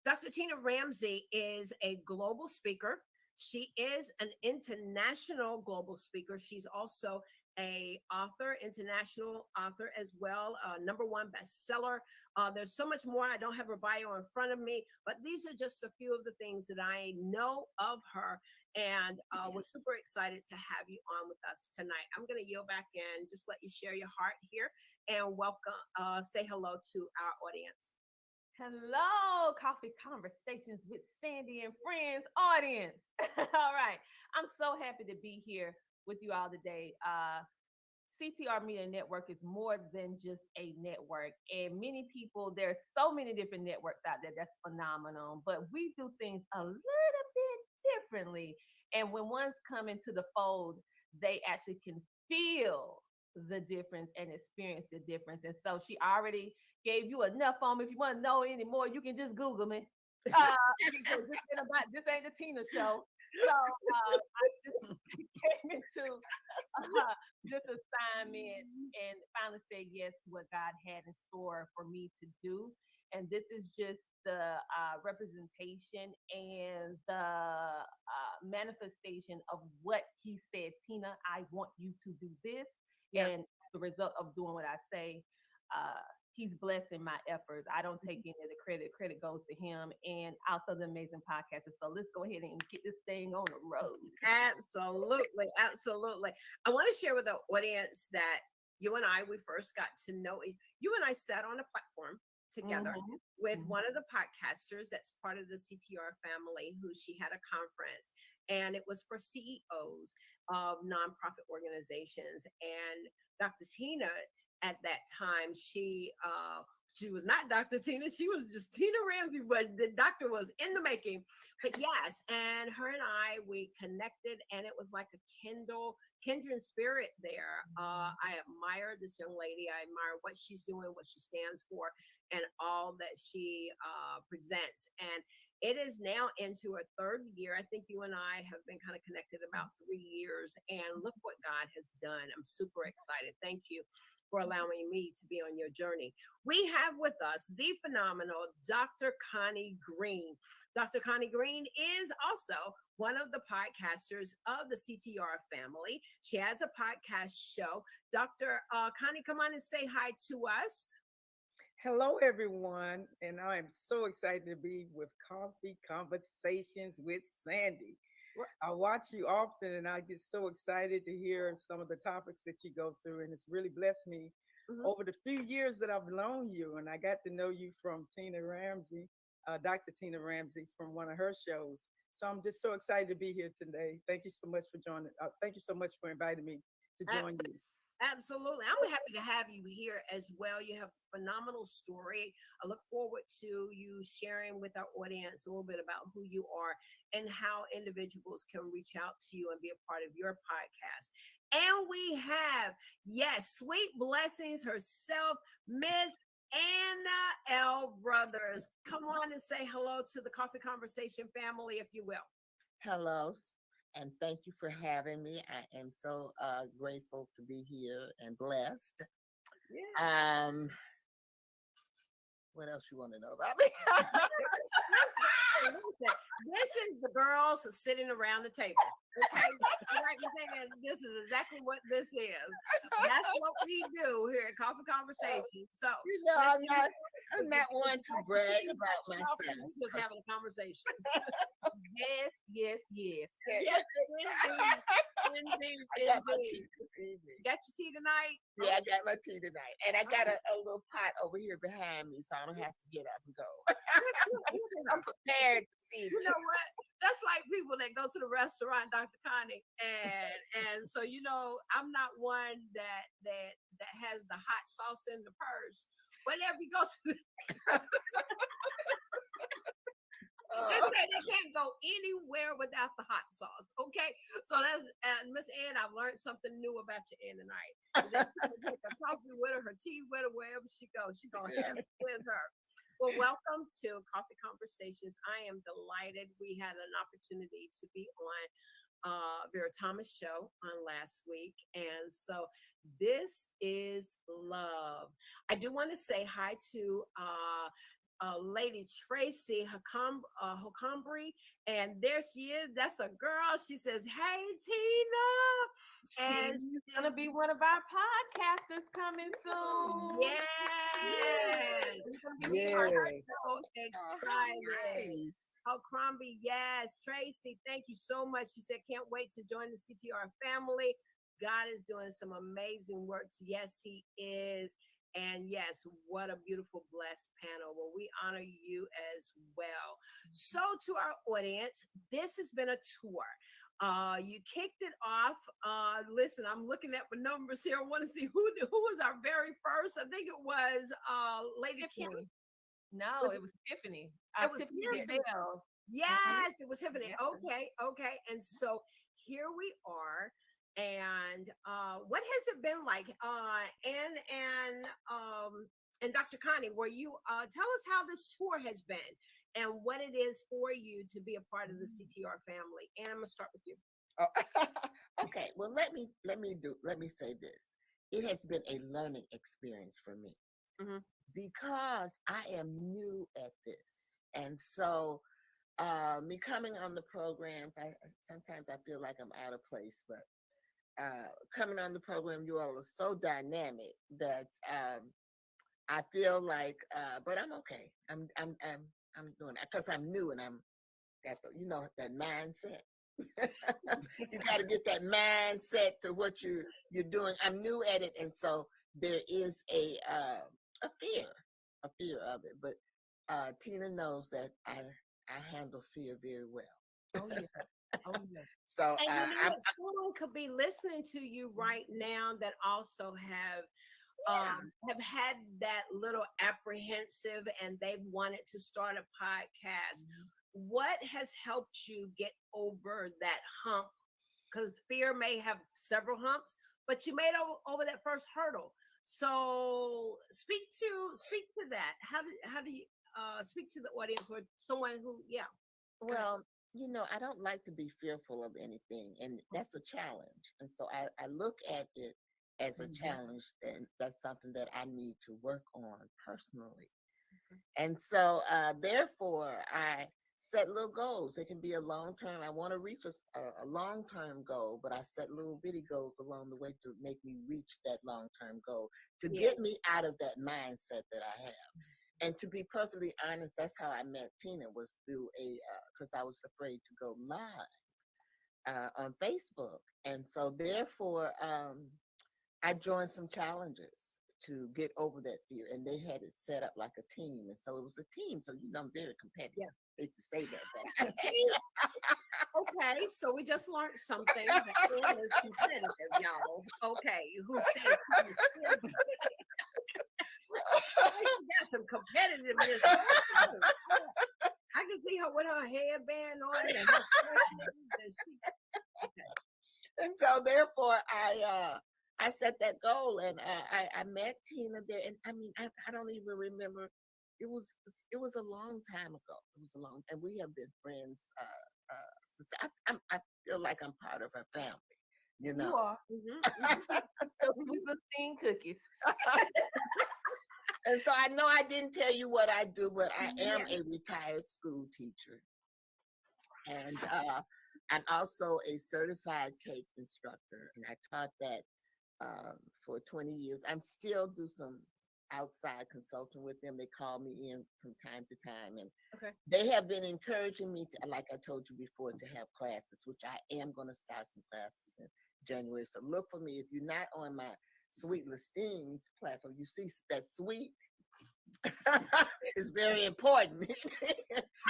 Dr. Tina Ramsey is a global speaker. She is an international global speaker. She's also a international author as well, #1 bestseller. There's so much more. I don't have her bio in front of me, but these are just a few of the things that I know of her. And we're super excited to have you on with us tonight. I'm going to yield back and just let you share your heart here and welcome, say hello to our audience. Hello, Coffee Conversations with Sandy and Friends audience. All right. I'm so happy to be here with you all today. CTR Media Network is more than just a network. And many people, there's so many different networks out there that's phenomenal, but we do things a little bit differently. And when one's come into the fold, they actually can feel the difference and experience the difference. And so she already gave you enough on me. If you want to know any more, you can just Google me. This ain't the Tina show. So I just came into this assignment and finally said yes to what God had in store for me to do. And this is just the representation and the manifestation of what he said. Tina, I want you to do this. Yes. And the result of doing what I say, he's blessing my efforts. I don't take any of the credit. Credit goes to him and also the amazing podcasters. So let's go ahead and get this thing on the road. Absolutely. Absolutely. I want to share with the audience that you and I, we first got to know you and I sat on a platform together with one of the podcasters that's part of the CTR family, who she had a conference, and it was for CEOs of nonprofit organizations. And Dr. Tina, at that time, she was not Dr. Tina, she was just Tina Ramsey, but the doctor was in the making. But yes, and her and I, we connected, and it was like a kindred spirit there. I admire this young lady. I admire what she's doing, what she stands for, and all that she presents. And it is now into a third year. I think you and I have been kind of connected about 3 years, and look what God has done. I'm super excited. Thank you for allowing me to be on your journey. We have with us the phenomenal Dr. Connie Green. Dr. Connie Green is also one of the podcasters of the CTR family. She has a podcast show. Dr. Connie, come on and say hi to us. Hello, everyone. And I am so excited to be with Coffee Conversations with Sandy. I watch you often, and I get so excited to hear some of the topics that you go through, and it's really blessed me over the few years that I've known you. And I got to know you from Tina Ramsey, Dr. Tina Ramsey, from one of her shows. So I'm just so excited to be here today. Thank you so much for joining. Thank you so much for inviting me to join you. Absolutely. I'm happy to have you here as well. You have a phenomenal story. I look forward to you sharing with our audience a little bit about who you are and how individuals can reach out to you and be a part of your podcast. And we have, yes, Sweet Blessings herself, Miss Anna L. Brothers. Come on and say hello to the Coffee Conversation family, if you will. Hello, and thank you for having me. I am so grateful to be here and blessed. Yeah. What else you want to know about me? This is the girls sitting around the table. Okay, like I'm saying, this is exactly what this is. That's what we do here at Coffee Conversation. So I'm not one to brag about myself. Just having a conversation. Yes, yes, yes. Yes, indeed. I got my tea this evening. Got your tea tonight? Yeah, I got my tea tonight. And I got a little pot over here behind me, so I don't have to get up and go. I'm prepared to see. You know what? That's like people that go to the restaurant, Dr. Connie, and so I'm not one that has the hot sauce in the purse. Whenever you go to they say they can't go anywhere without the hot sauce. Okay, so that's Miss Ann. I've learned something new about your Ann tonight. Take a coffee with her tea with her, wherever she goes, she gonna have it with her. Well, welcome to Coffee Conversations. I am delighted we had an opportunity to be on Vera Thomas' show on last week. And so this is love. I do want to say hi to Lady Tracy Hocambry, and there she is. That's a girl. She says, "Hey, Tina," and she's gonna be one of our podcasters coming soon. Yes, so excited. Hocambry, yes. Tracy, thank you so much. She said, "Can't wait to join the CTR family." God is doing some amazing works. Yes, He is. And yes, what a beautiful, blessed panel. Well, we honor you as well. So to our audience, this has been a tour. You kicked it off. Listen, I'm looking at the numbers here. I want to see who was our very first. I think it was Lady Tiffany. No, it was Tiffany. It was Tiffany Bell. Yes, it was Tiffany. Yes. Okay. And so here we are. And what has it been like? And Dr. Connie, where you tell us how this tour has been and what it is for you to be a part of the CTR family. And I'm gonna start with you. Oh, okay. Well, let me say this. It has been a learning experience for me because I am new at this, and so me coming on the programs, sometimes I feel like I'm out of place, but coming on the program, you all are so dynamic that I feel like, but I'm okay. I'm doing that because I'm new and I'm got the, that mindset. You got to get that mindset to what you're doing. I'm new at it, and so there is a fear of it. But Tina knows that I handle fear very well. Oh yeah. Oh yeah. So and someone could be listening to you right now that also have had that little apprehensive and they've wanted to start a podcast. What has helped you get over that hump? Because fear may have several humps, but you made over that first hurdle. So speak to that. How do you speak to the audience or someone who Well, I don't like to be fearful of anything, and that's a challenge. And so I look at it as a challenge, and that's something that I need to work on personally. And so, therefore, I set little goals. It can be a long term. I want to reach a long term goal, but I set little bitty goals along the way to make me reach that long term goal, to get me out of that mindset that I have. And to be perfectly honest, that's how I met Tina, was through because I was afraid to go live on Facebook. And so therefore, I joined some challenges to get over that fear, and they had it set up like a team. And so it was a team. So, I'm very competitive. I hate to say that, but okay, so we just learned something. That is competitive, y'all. Okay, who said she got some competitiveness. I can see her with her headband on and her and so therefore I set that goal, and I met Tina there, and I mean I don't even remember. It was a long time ago. It was a long, and we have been friends since I feel like I'm part of her family. You are. We were seeing cookies. And so I know I didn't tell you what I do, but I am a retired school teacher. And I'm also a certified cake instructor. And I taught that for 20 years. I'm still do some outside consulting with them. They call me in from time to time. And they have been encouraging me to, like I told you before, to have classes, which I am going to start some classes in January. So look for me. If you're not on my Sweet Listings platform, you see that sweet is very important.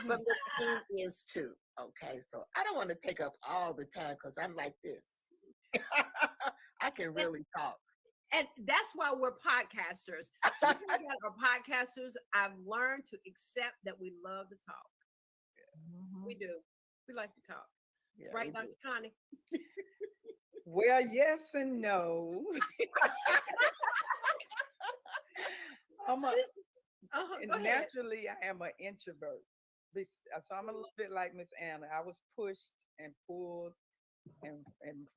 But Listine is too. Okay, so I don't want to take up all the time because I'm like this. I can really talk. And that's why we're podcasters. People that are podcasters, I've learned to accept that we love to talk. We do. We like to talk. Right, Dr. Connie? Well, yes and no. Naturally, I am an introvert. So I'm a little bit like Miss Anna. I was pushed and pulled and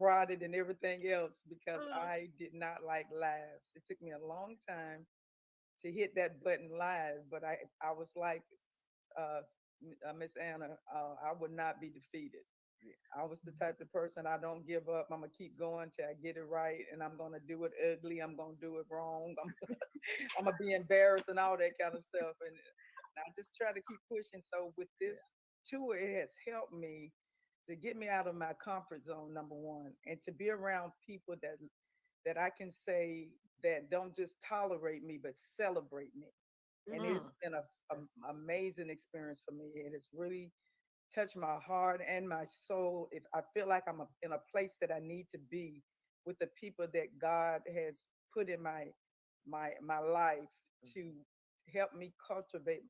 prodded and everything else because I did not like lives. It took me a long time to hit that button live, but I was like Miss Anna, I would not be defeated. I was the type of person, I don't give up. I'm gonna keep going till I get it right, and I'm gonna do it ugly. I'm gonna do it wrong. I'm gonna be embarrassed and all that kind of stuff. And I just try to keep pushing. So with this tour, it has helped me to get me out of my comfort zone, number one, and to be around people that I can say that don't just tolerate me, but celebrate me. And it's been an amazing experience for me. It has really touched my heart and my soul. If I feel like I'm in a place that I need to be with the people that God has put in my life to help me cultivate,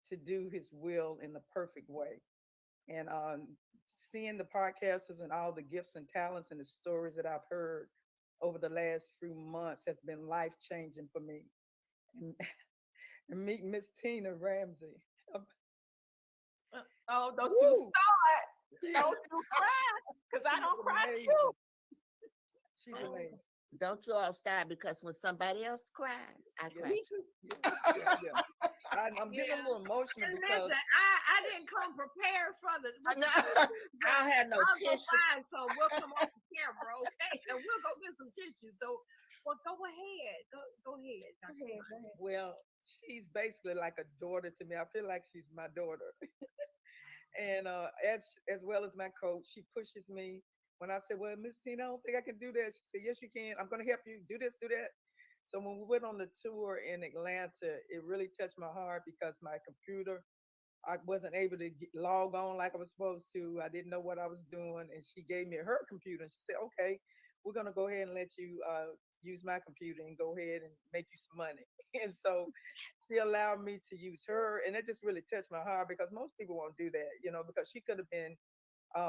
to do His will in the perfect way. And seeing the podcasters and all the gifts and talents and the stories that I've heard over the last few months has been life-changing for me. And meet Miss Tina Ramsey. Oh, don't you start. Don't you cry, because I don't cry too. She's amazing. Don't you all start, because when somebody else cries, I cry. I'm getting a little emotional because listen, I didn't come prepared for the. I don't have no tissue. So we'll come off the camera, okay? And we'll go get some tissue. So Well, go ahead. Go ahead. Go ahead. Well, she's basically like a daughter to me. I feel like she's my daughter. And as well as my coach, she pushes me. When I said, "Well, Miss Tina, I don't think I can do that," she said, "Yes, you can. I'm going to help you do this, do that." So when we went on the tour in Atlanta, it really touched my heart because my computer, I wasn't able to log on like I was supposed to. I didn't know what I was doing, and she gave me her computer. And she said, "Okay, we're going to go ahead and let you use my computer and go ahead and make you some money." And so she allowed me to use her, and it just really touched my heart because most people won't do that, because she could have been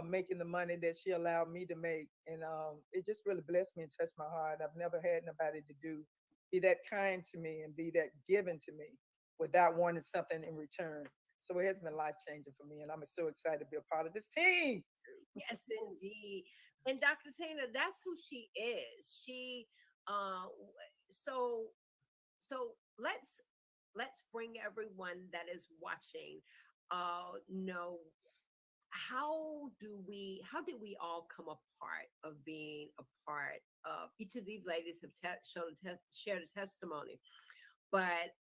making the money that she allowed me to make, and it just really blessed me and touched my heart. I've never had nobody to be that kind to me and be that given to me without wanting something in return. So it has been life changing for me, and I'm so excited to be a part of this team. Yes, indeed. And Dr. Tina, that's who she is. She so so let's bring everyone that is watching know how did we all come apart of being a part of each of these ladies have shared a testimony, but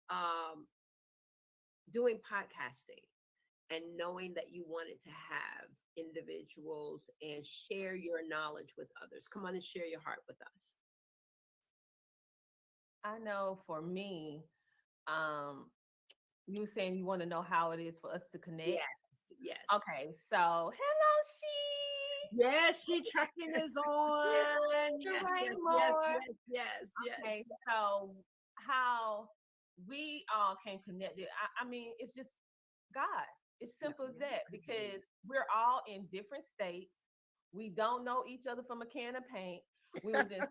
doing podcasting and knowing that you wanted to have individuals and share your knowledge with others. Come on and share your heart with us. I know for me, you saying you want to know how it is for us to connect. Yes. Okay, so hello, she. Yes, she trucking is on. Yes. Okay, so how we all can connect it. I mean, it's just God. It's simple as that because we're all in different states. We don't know each other from a can of paint. We was in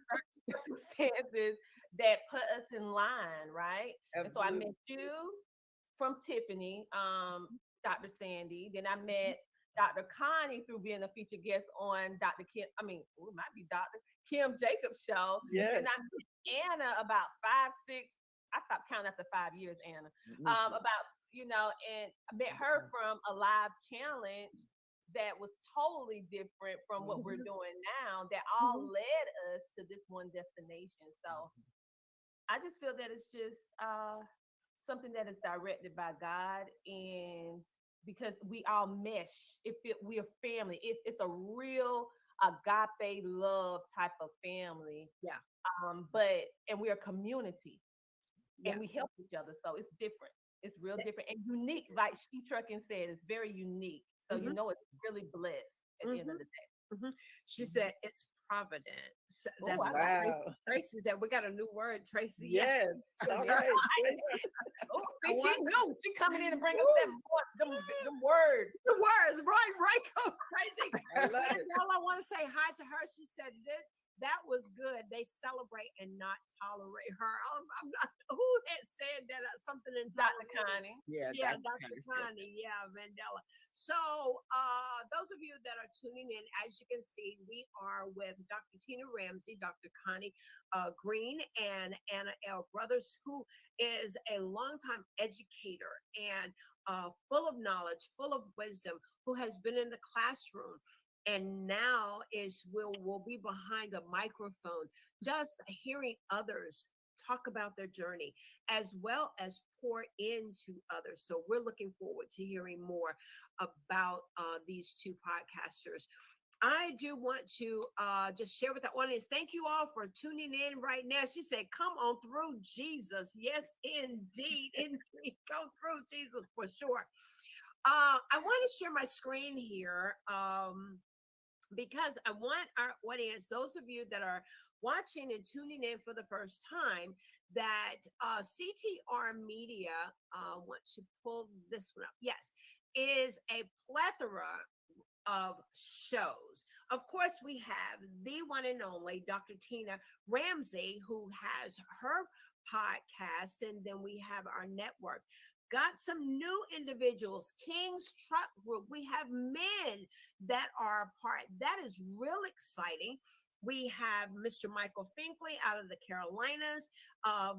circumstances that put us in line, right? And so I met you from Tiffany, Dr. Sandy. Then I met Dr. Connie through being a featured guest on Dr. Kim. It might be Dr. Kim Jacobs' show. Yes. And I met Anna about 5, 6. I stopped counting after 5 years, Anna. And I met her from a live challenge that was totally different from what we're doing now, that all led us to this one destination. So I just feel that it's just something that is directed by God, and because we all mesh, we're family. It's a real agape love type of family. Yeah. And we're a community, and we help each other. So it's different. It's real different and unique. Like She Trucking said, it's very unique. So it's really blessed at the end of the day. She said it's providence. That's wow. Tracy said we got a new word, Tracy. Yes. All right. She knew. She coming in and bring us them words. The words, right, Tracy. I love it. All I want to say hi to her. She said that was good. They celebrate and not tolerate her. I'm not. Who had said that? Something in Dr. Connie. Yeah, Dr. Connie. Yeah, Mandela. So, those of you that are tuning in, as you can see, we are with Dr. Tina Ramsey, Dr. Connie Green, and Anna L. Brothers, who is a longtime educator and full of knowledge, full of wisdom, who has been in the classroom and now will be behind a microphone, just hearing others talk about their journey as well as pour into others. So we're looking forward to hearing more about these two podcasters. I do want to just share with the audience, thank you all for tuning in right now. She said, come on through, Jesus. Yes, indeed. Go through, Jesus, for sure. I want to share my screen here because I want our audience, those of you that are watching and tuning in for the first time, that CTR Media, want to pull this one up. Yes, is a plethora of shows. Of course, we have the one and only Dr. Tina Ramsey, who has her podcast, and then we have our network. Got some new individuals, King's Truck Group. We have men that are a part. That is real exciting. We have Mr. Michael Finkley out of the Carolinas.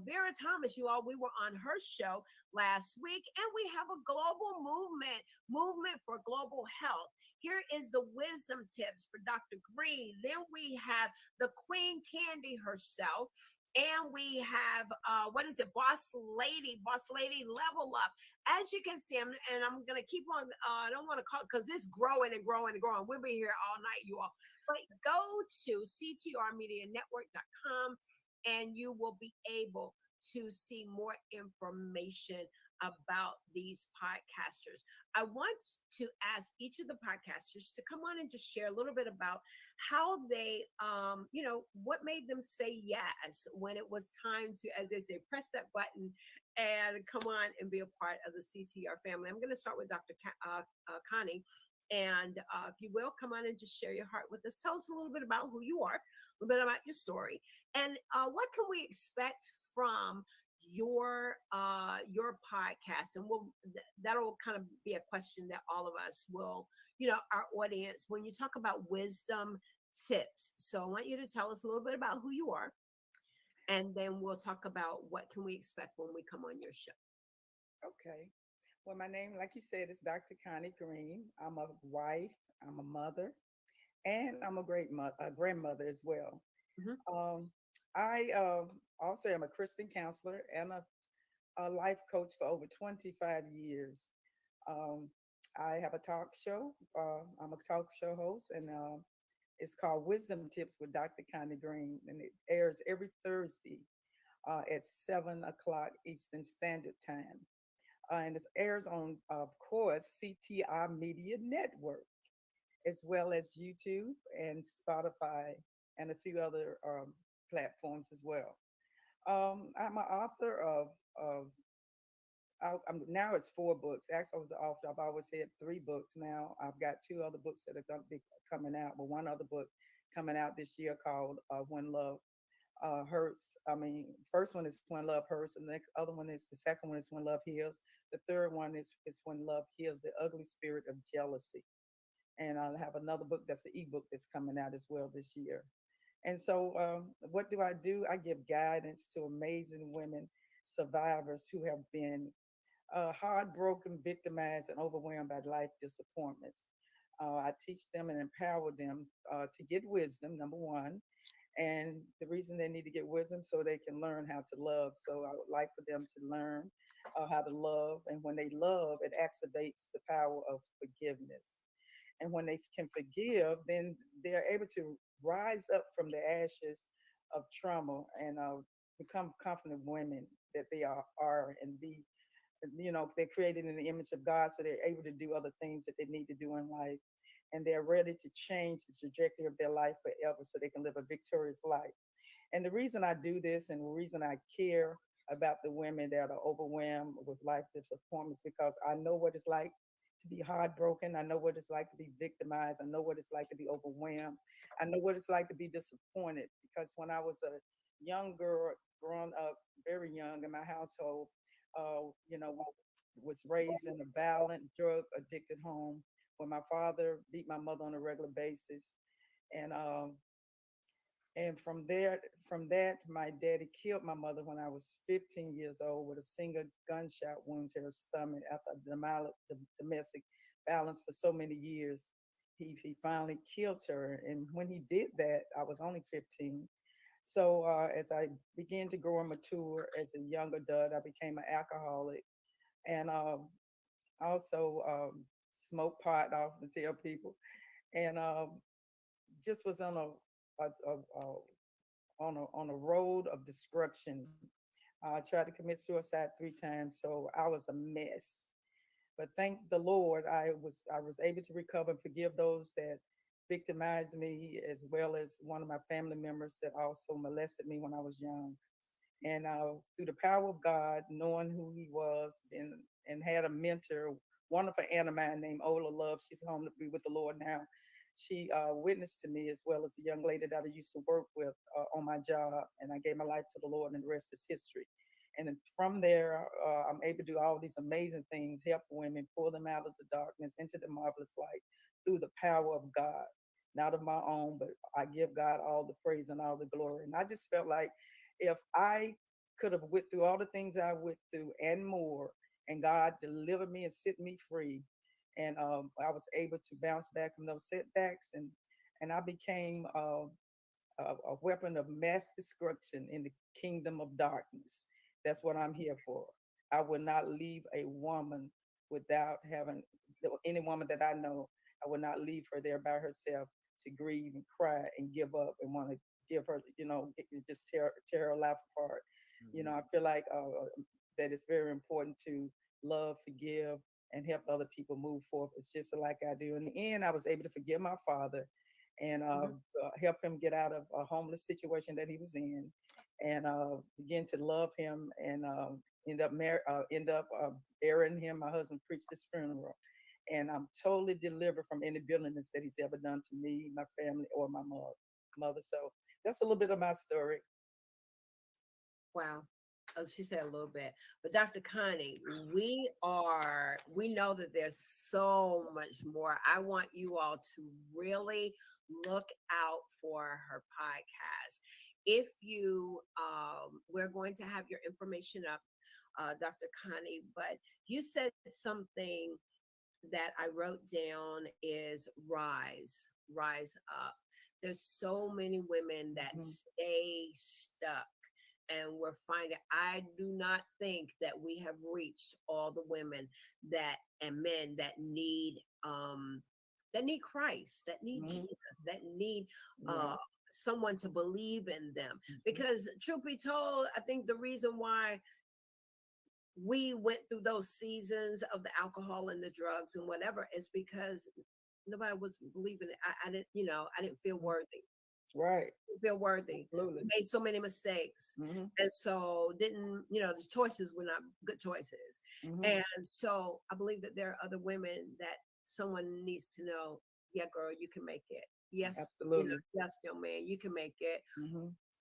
Vera Thomas, you all, we were on her show last week. And we have a global movement for global health. Here is the wisdom tips for Dr. Green. Then we have the Queen Candy herself. And we have what is it, Boss Lady Level Up. As you can see, I'm gonna keep on. I don't want to call because it's growing and growing and growing. We'll be here all night, you all. But go to ctrmedianetwork.com and you will be able to see more information about these podcasters. I want to ask each of the podcasters to come on and just share a little bit about how they, what made them say yes when it was time to, as they say, press that button and come on and be a part of the CTR family. I'm going to start with Dr. Connie. And if you will, come on and just share your heart with us. Tell us a little bit about who you are, a little bit about your story, and what can we expect from your podcast. And that'll kind of be a question that all of us will, our audience, when you talk about wisdom tips. So I want you to tell us a little bit about who you are, and then we'll talk about what can we expect when we come on your show. Okay. Well, my name, like you said, is Dr. Connie Green. I'm a wife, I'm a mother, and I'm a grandmother as well. I also am a Christian counselor and a life coach for over 25 years. I have a talk show. I'm a talk show host, and it's called Wisdom Tips with Dr. Connie Green, and it airs every Thursday at 7 o'clock Eastern Standard Time. And it airs on, of course, CTR Media Network, as well as YouTube and Spotify and a few other platforms as well. I'm an author of now it's 4 books. Actually, I was the author. I've always had 3 books. Now I've got 2 other books that are going to be coming out, but one other book coming out this year called When Love Hurts. First one is When Love Hurts, and the second one is When Love Heals. The third one is When Love Heals, the Ugly Spirit of Jealousy. And I'll have another book that's an ebook that's coming out as well this year. And so what do? I give guidance to amazing women survivors who have been heartbroken, victimized, and overwhelmed by life disappointments. I teach them and empower them to get wisdom, number one. And the reason they need to get wisdom so they can learn how to love. So I would like for them to learn how to love. And when they love, it activates the power of forgiveness. And when they can forgive, then they're able to rise up from the ashes of trauma and become confident women that they are and be, they're created in the image of God, so they're able to do other things that they need to do in life. And they're ready to change the trajectory of their life forever so they can live a victorious life. And the reason I do this and the reason I care about the women that are overwhelmed with life disappointments, because I know what it's like to be heartbroken. I know what it's like to be victimized. I know what it's like to be overwhelmed. I know what it's like to be disappointed, because when I was a young girl growing up, very young in my household, was raised in a violent, drug addicted home where my father beat my mother on a regular basis. And from that, my daddy killed my mother when I was 15 years old with a single gunshot wound to her stomach after domestic violence for so many years. He finally killed her. And when he did that, I was only 15. So as I began to grow and mature as a young adult, I became an alcoholic, and also smoked pot, off to tell people, and just was on a road of destruction. I tried to commit suicide 3 times, so I was a mess. But thank the Lord, I was able to recover and forgive those that victimized me, as well as one of my family members that also molested me when I was young. And through the power of God, knowing who he was, and had a mentor, wonderful aunt of mine named Ola Love. She's home to be with the Lord now. She witnessed to me, as well as a young lady that I used to work with on my job. And I gave my life to the Lord, and the rest is history. And then from there, I'm able to do all these amazing things, help women, pull them out of the darkness into the marvelous light through the power of God. Not of my own, but I give God all the praise and all the glory. And I just felt like if I could have went through all the things I went through and more, and God delivered me and set me free, and I was able to bounce back from those setbacks, and I became a weapon of mass destruction in the kingdom of darkness. That's what I'm here for. I will not leave a woman without having any woman that I know. I will not leave her there by herself to grieve and cry and give up and want to give her, just tear her life apart. I feel like that it's very important to love, forgive, and help other people move forward. It's just like I do. In the end, I was able to forgive my father and help him get out of a homeless situation that he was in, and begin to love him, and end up burying him. My husband preached his funeral, and I'm totally delivered from any bitterness that he's ever done to me, my family, or my mother. So that's a little bit of my story. Wow. Oh, she said a little bit, but Dr. Connie, we know that there's so much more. I want you all to really look out for her podcast. If you, we're going to have your information up, Dr. Connie, but you said something that I wrote down is rise up. There's so many women that stay stuck. And we're finding, I do not think that we have reached all the women and men that need Christ, that need Jesus, that need someone to believe in them. Because truth be told, I think the reason why we went through those seasons of the alcohol and the drugs and whatever is because nobody was believing it. I didn't feel worthy. Right. Feel worthy. Absolutely. We made so many mistakes. And so the choices were not good choices. And so I believe that there are other women that someone needs to know, yeah, girl, you can make it. Yes, absolutely. Yes, young man, you can make it.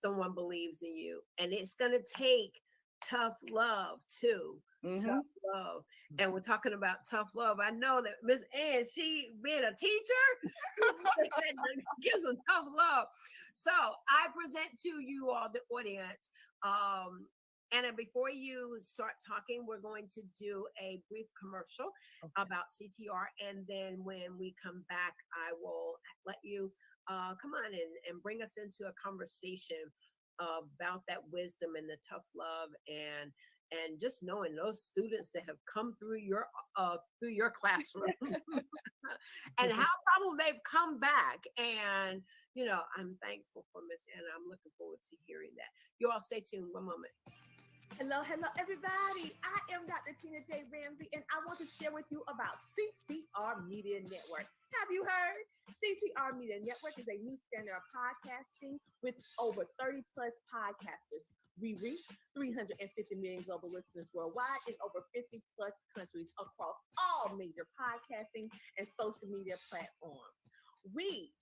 Someone believes in you. And it's gonna take tough love too. Tough love. And we're talking about tough love. I know that Miss Ann, she being a teacher, gives them tough love. So I present to you all, the audience, Anna, before you start talking, we're going to do a brief commercial about CTR. And then when we come back, I will let you come on and bring us into a conversation about that wisdom and the tough love and just knowing those students that have come through your classroom and how probably they've come back. And I'm thankful for Miss Anna. I'm looking forward to hearing that. You all stay tuned. One moment. Hello, everybody. I am Dr. Tina J. Ramsey, and I want to share with you about CTR Media Network. Have you heard? CTR Media Network is a new standard of podcasting with over 30 plus podcasters. We reach 350 million global listeners worldwide in over 50 plus countries across all major podcasting and social media platforms. We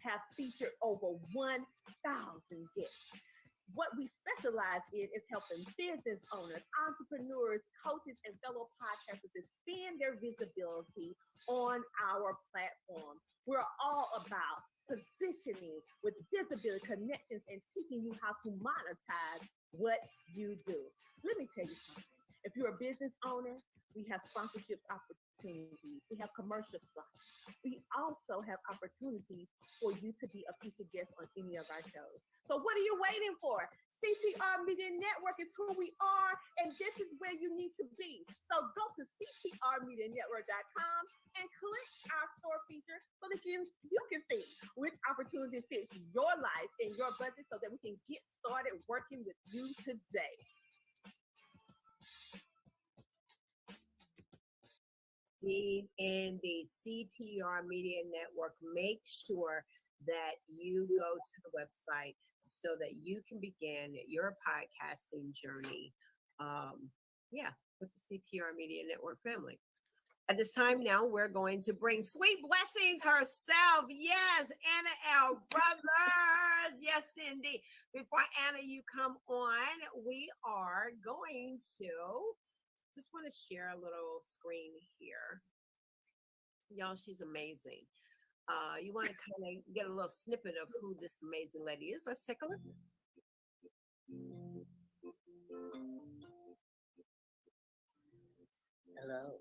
have featured over 1,000 guests. What we specialize in is helping business owners, entrepreneurs, coaches, and fellow podcasters expand their visibility on our platform. We're all about positioning with visibility, connections, and teaching you how to monetize what you do. Let me tell you something. If you're a business owner, we have sponsorships opportunities. We have commercial slots. We also have opportunities for you to be a featured guest on any of our shows. So what are you waiting for? CTR Media Network is who we are, and this is where you need to be. So go to ctrmedianetwork.com and click our store feature so that you can see which opportunity fits your life and your budget so that we can get started working with you today. In the CTR Media Network, make sure that you go to the website so that you can begin your podcasting journey. With the CTR Media Network family. At this time now, we're going to bring Sweet Blessings herself. Yes, Anna L. Brothers. Yes, indeed. Before Anna, you come on, we are going to just want to share a little screen here. Y'all, she's amazing. You want to kind of get a little snippet of who this amazing lady is. Let's take a look. Hello.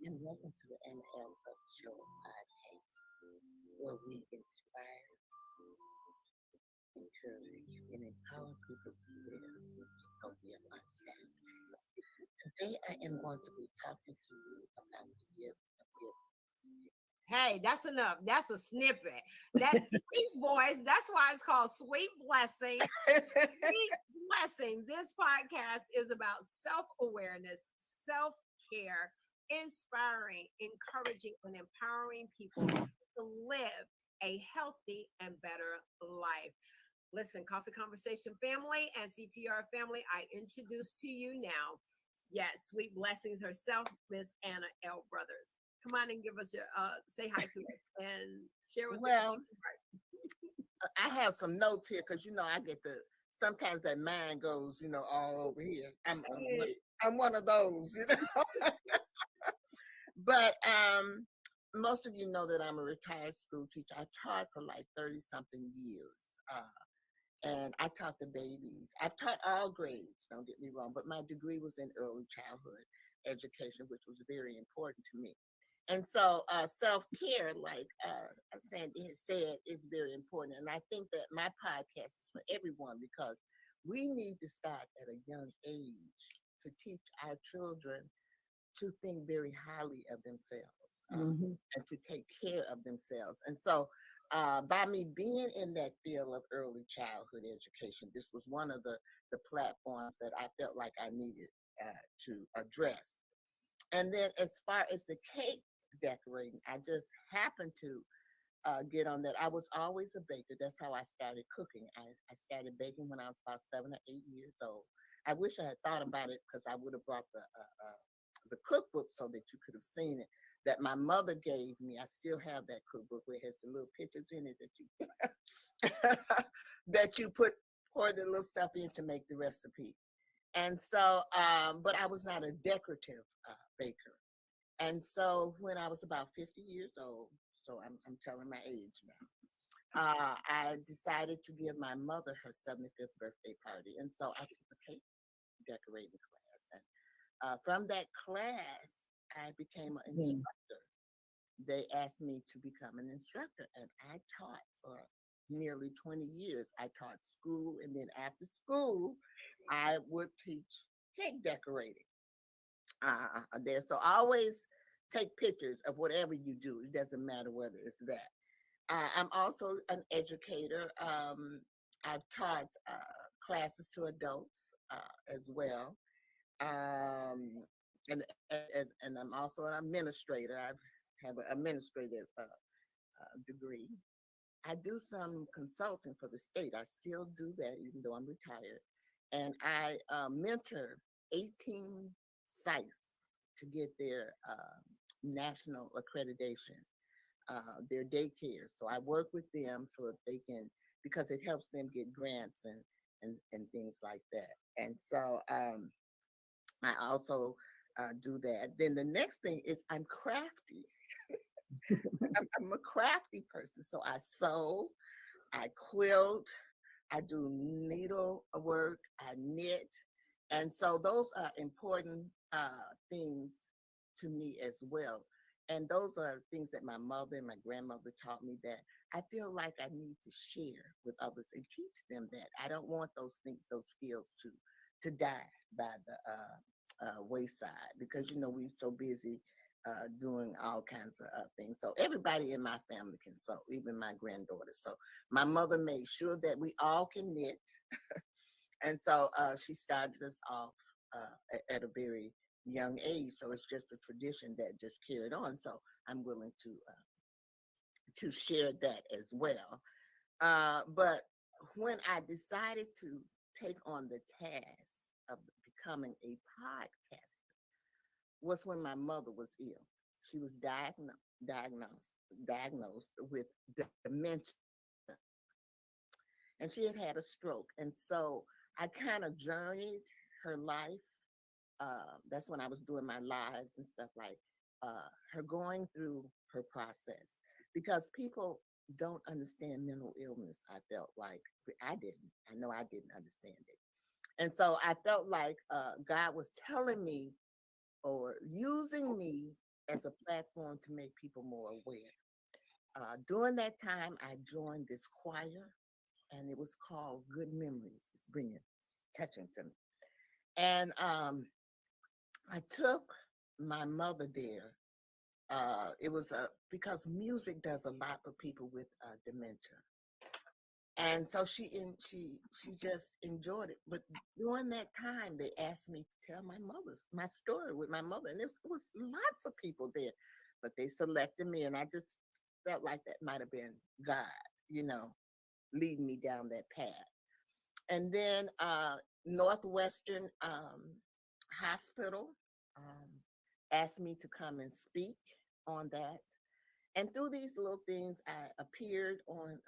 and welcome to the NL Show podcast, where we inspire, encourage, and empower people to live a healthier lifestyle. Today, I am going to be talking to you about the gift of giving. Hey, that's enough. That's a snippet. That's sweet voice. That's why it's called Sweet Blessing. Sweet Blessing. This podcast is about self-awareness, self-care, inspiring, encouraging, and empowering people to live a healthy and better life. Listen, Coffee Conversation family and CTR family, I introduce to you now, yes, Sweet Blessings herself, Miss Anna L. Brothers. Come on and give us your say hi to us and share with us. I have some notes here because I get the sometimes that mind goes all over here. I'm one of those, But most of you know that I'm a retired school teacher. I taught for like 30 something years. And I taught the babies. I've taught all grades, don't get me wrong, but my degree was in early childhood education, which was very important to me. And so self-care, like Sandy has said, is very important. And I think that my podcast is for everyone because we need to start at a young age to teach our children to think very highly of themselves and to take care of themselves. And so by me being in that field of early childhood education, this was one of the platforms that I felt like I needed to address. And then as far as the cake decorating, I just happened to get on that. I was always a baker. That's how I started cooking. I started baking when I was about 7 or 8 years old. I wish I had thought about it because I would have brought the cookbook so that you could have seen it that my mother gave me. I still have that cookbook where it has the little pictures in it that you that you pour the little stuff in to make the recipe. And so, but I was not a decorative baker. And so when I was about 50 years old, so I'm telling my age now, I decided to give my mother her 75th birthday party. And so I took a cake decorating class. And from that class, I became an instructor. They asked me to become an instructor, and I taught for nearly 20 years. I taught school, and then after school, I would teach cake decorating there. So always take pictures of whatever you do. It doesn't matter whether it's that. I'm also an educator. I've taught classes to adults as well. And I'm also an administrator. I have an administrative degree. I do some consulting for the state. I still do that, even though I'm retired. And I mentor 18 sites to get their national accreditation, their daycare. So I work with them so that they can, because it helps them get grants and things like that. And so I also do that. Then the next thing is I'm crafty. I'm a crafty person. So I sew, I quilt, I do needlework, I knit. And so those are important things to me as well. And those are things that my mother and my grandmother taught me that I feel like I need to share with others and teach them that. I don't want those things, those skills to die by the wayside because, we're so busy doing all kinds of things. So everybody in my family can sew, even my granddaughter. So my mother made sure that we all can knit. And so she started us off at a very young age. So it's just a tradition that just carried on. So I'm willing to share that as well. But when I decided to take on the task of becoming a podcaster was when my mother was ill. She was diagnosed with dementia. And she had a stroke. And so I kind of journeyed her life. That's when I was doing my lives and stuff like her going through her process because people don't understand mental illness. I felt like I didn't. I know I didn't understand it. And so I felt like God was telling me or using me as a platform to make people more aware. During that time, I joined this choir, and it was called Good Memories. It's touching to me. And I took my mother there. It was because music does a lot for people with dementia, and so she just enjoyed it. But during that time, they asked me to tell my story with my mother, and it was lots of people there, but they selected me, and I just felt like that might have been God, leading me down that path. And then Northwestern Hospital asked me to come and speak on that. And through these little things, I appeared on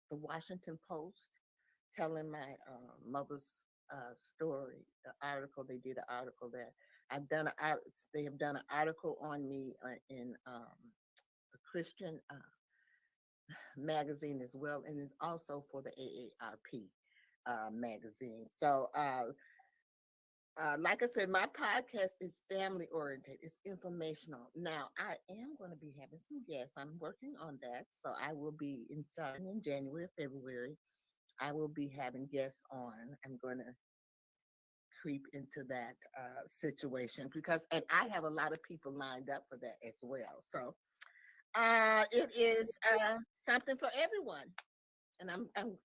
the Washington Post telling my mother's story, the article. They did an article that they have done an article on me in a Christian magazine as well, and it's also for the AARP magazine. So like I said, my podcast is family oriented. It's informational. Now, I am going to be having some guests. I'm working on that. So I will be starting in January, February. I will be having guests on. I'm going to creep into that situation and I have a lot of people lined up for that as well. So it is something for everyone. And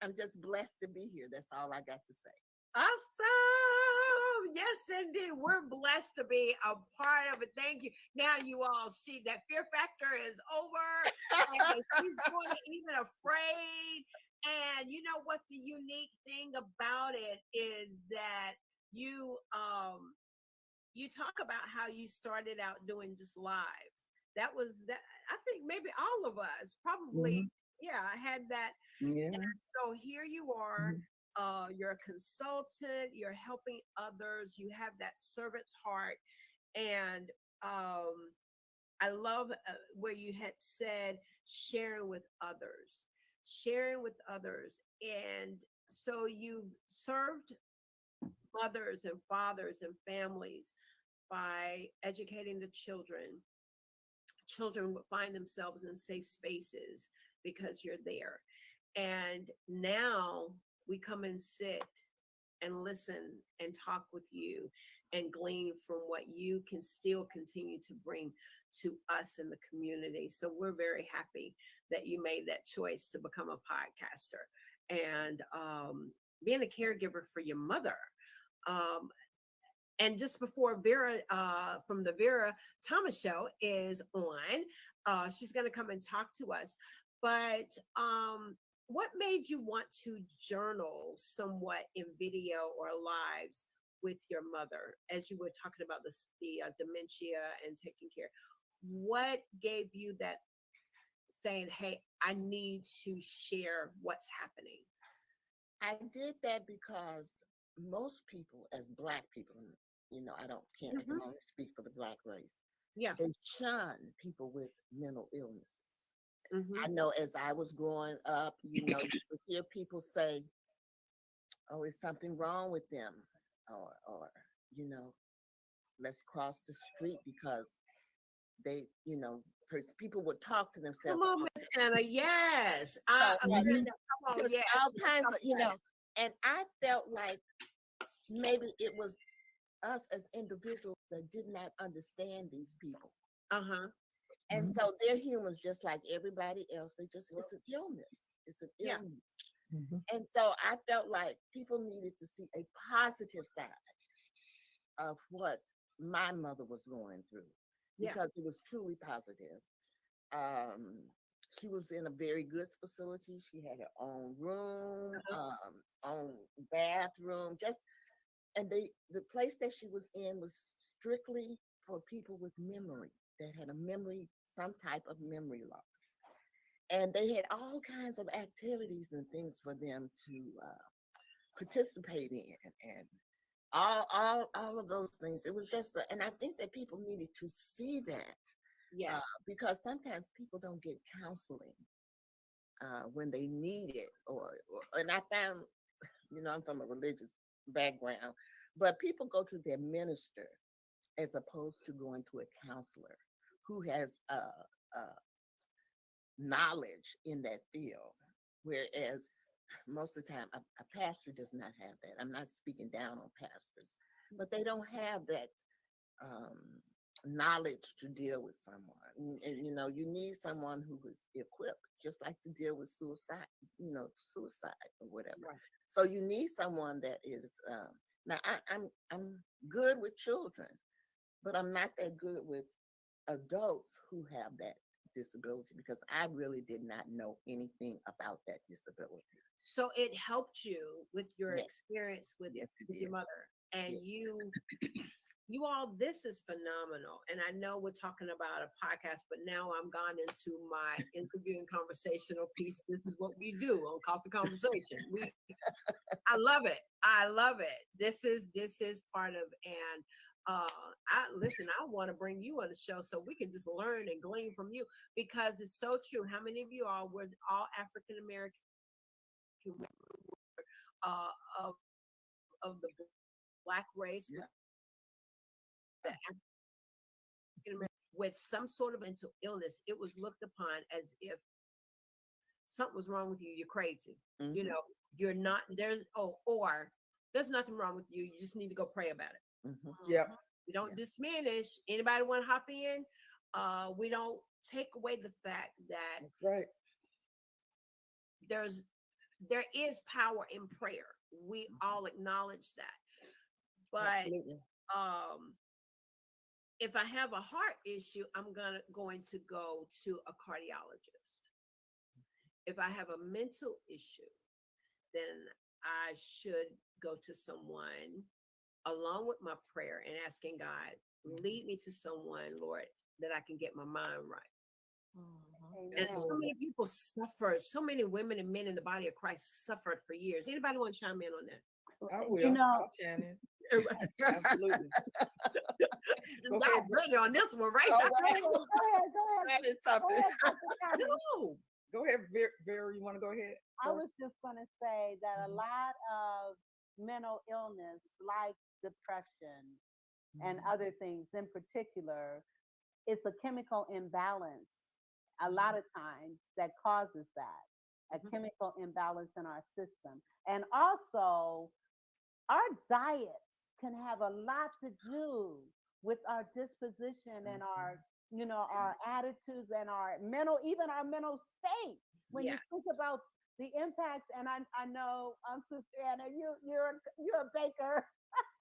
I'm just blessed to be here. That's all I got to say. Awesome. Yes, indeed. We're blessed to be a part of it. Thank you. Now you all see that fear factor is over. And she's going to even afraid. And you know what the unique thing about it is that you talk about how you started out doing just lives. That was that. I think maybe all of us probably, I had that. Yeah. And so here you are. You're a consultant, you're helping others, you have that servant's heart. And I love where you had said sharing with others. And so you've served mothers and fathers and families by educating the children. Children would find themselves in safe spaces because you're there. And now we come and sit and listen and talk with you and glean from what you can still continue to bring to us in the community. So we're very happy that you made that choice to become a podcaster and being a caregiver for your mother. And just before Vera from the Vera Thomas Show is on, she's going to come and talk to us. But what made you want to journal somewhat in video or lives with your mother as you were talking about the dementia and taking care? What gave you that saying, hey, I need to share what's happening? I did that because most people, as Black people, I can only speak for the Black race. Yeah. They shun people with mental illnesses. I know as I was growing up, you would hear people say, oh, is something wrong with them? Or let's cross the street because they, people would talk to themselves. Come on, Miss Anna. Yes. Come on, yes. All kinds of, and I felt like maybe it was us as individuals that did not understand these people. And so they're humans just like everybody else. It's an illness. It's an illness. And so I felt like people needed to see a positive side of what my mother was going through because it was truly positive. She was in a very good facility. She had her own room, own bathroom, and the place that she was in was strictly for people with memory that had some type of memory loss. And they had all kinds of activities and things for them to participate in and all of those things. It was just, and I think that people needed to see that because sometimes people don't get counseling when they need it and I found, I'm from a religious background, but people go to their minister as opposed to going to a counselor. who has knowledge in that field, whereas most of the time a pastor does not have that. I'm not speaking down on pastors, but they don't have that knowledge to deal with someone. And you know, you need someone who is equipped, just like to deal with suicide, you know, suicide or whatever. Right. So you need someone that is now I'm good with children, but I'm not that good with adults who have that disability, because I really did not know anything about that disability. So it helped you with your Yes. experience with, Yes, it with your did. mother, and Yes. you all, this is phenomenal. And I know we're talking about a podcast, but now I'm gone into my interviewing conversational piece. This is what we do on Coffee Conversation. I love it. I love it. This is part of, and I want to bring you on the show so we can just learn and glean from you, because it's so true. How many of you all were all African American of the Black race? Yeah. With some sort of mental illness, it was looked upon as if something was wrong with you. You're crazy. Mm-hmm. You know, you're not. There's nothing wrong with you. You just need to go pray about it. Mm-hmm. Yeah. We don't diminish. Anybody want to hop in? We don't take away the fact that that's right. There is power in prayer. We all acknowledge that. But absolutely. If I have a heart issue, I'm going to go to a cardiologist. If I have a mental issue, then I should go to someone, along with my prayer and asking God, lead me to someone, Lord, that I can get my mind right. Mm-hmm. And so many people suffered. So many women and men in the body of Christ suffered for years. Anybody want to chime in on that? I will. You know, I'll chime in. Absolutely. I'm ready on this one, right? Go ahead. No. Go ahead, Vera. You want to go ahead? I was just going to say that a lot of mental illness, like depression and other things in particular, it's a chemical imbalance a lot of times that causes that, a chemical imbalance in our system. And also, our diets can have a lot to do with our disposition and our, you know, our attitudes and our mental, even our mental state. When you think about the impact, and I know, Sister Anna, you're a baker.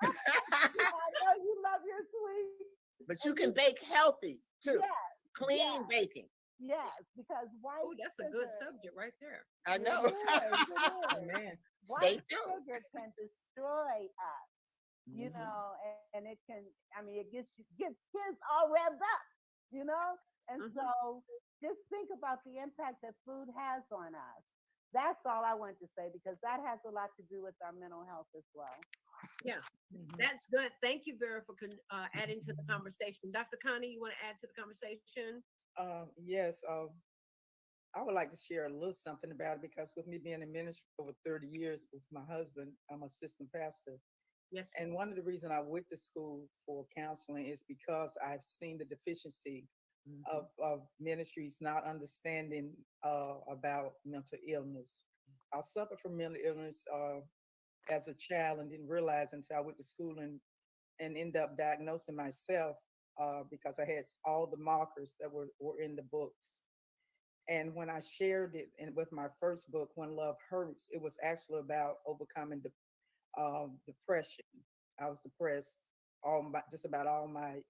I know you love your sweets. But you can bake healthy too. Yes, clean baking. Yes, because white that's a good subject right there. I know. Man, white sugar can destroy us, you know, and it can, I mean, it gets kids all revved up, you know? And so just think about the impact that food has on us. That's all I want to say, because that has a lot to do with our mental health as well. Yeah, that's good. Thank you, Vera, for adding to the conversation. Dr. Connie, you want to add to the conversation? Yes. I would like to share a little something about it, because with me being in ministry over 30 years with my husband, I'm assistant pastor. Yes. And one of the reasons I went to school for counseling is because I've seen the deficiency of ministries not understanding about mental illness. I suffered from mental illness as a child and didn't realize until I went to school and ended up diagnosing myself because I had all the markers that were in the books. And when I shared it with my first book, When Love Hurts, it was actually about overcoming depression. I was depressed just about all my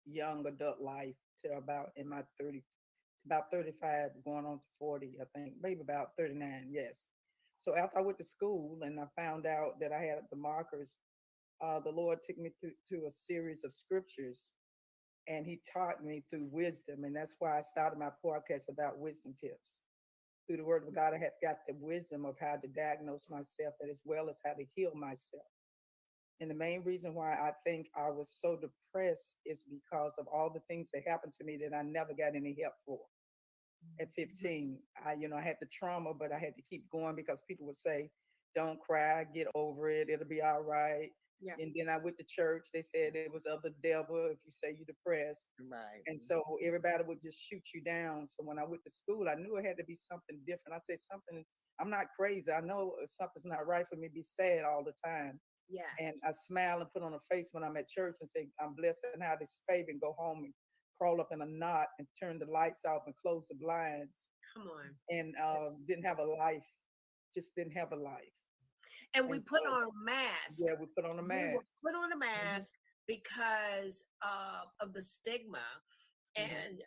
young adult life to about in my 35 going on to 40, I think, maybe about 39, yes. So after I went to school and I found out that I had the markers, the Lord took me to a series of scriptures, and he taught me through wisdom. And that's why I started my podcast about wisdom tips. Through the word of God, I had got the wisdom of how to diagnose myself, as well as how to heal myself. And the main reason why I think I was so depressed is because of all the things that happened to me that I never got any help for. At 15, I had the trauma, but I had to keep going because people would say, don't cry, get over it, it'll be all right. Yeah. And then I went to church. They said it was of the devil if you say you're depressed. Right. And so everybody would just shoot you down. So when I went to school, I knew it had to be something different. I said something, I'm not crazy. I know something's not right for me to be sad all the time. Yeah. And I smile and put on a face when I'm at church and say, I'm blessed and how this favor, and go home and crawl up in a knot and turn the lights off and close the blinds. Come on. And didn't have a life, just didn't have a life. And we put on a mask. Yeah, we put on a mask. We will put on a mask because of the stigma. And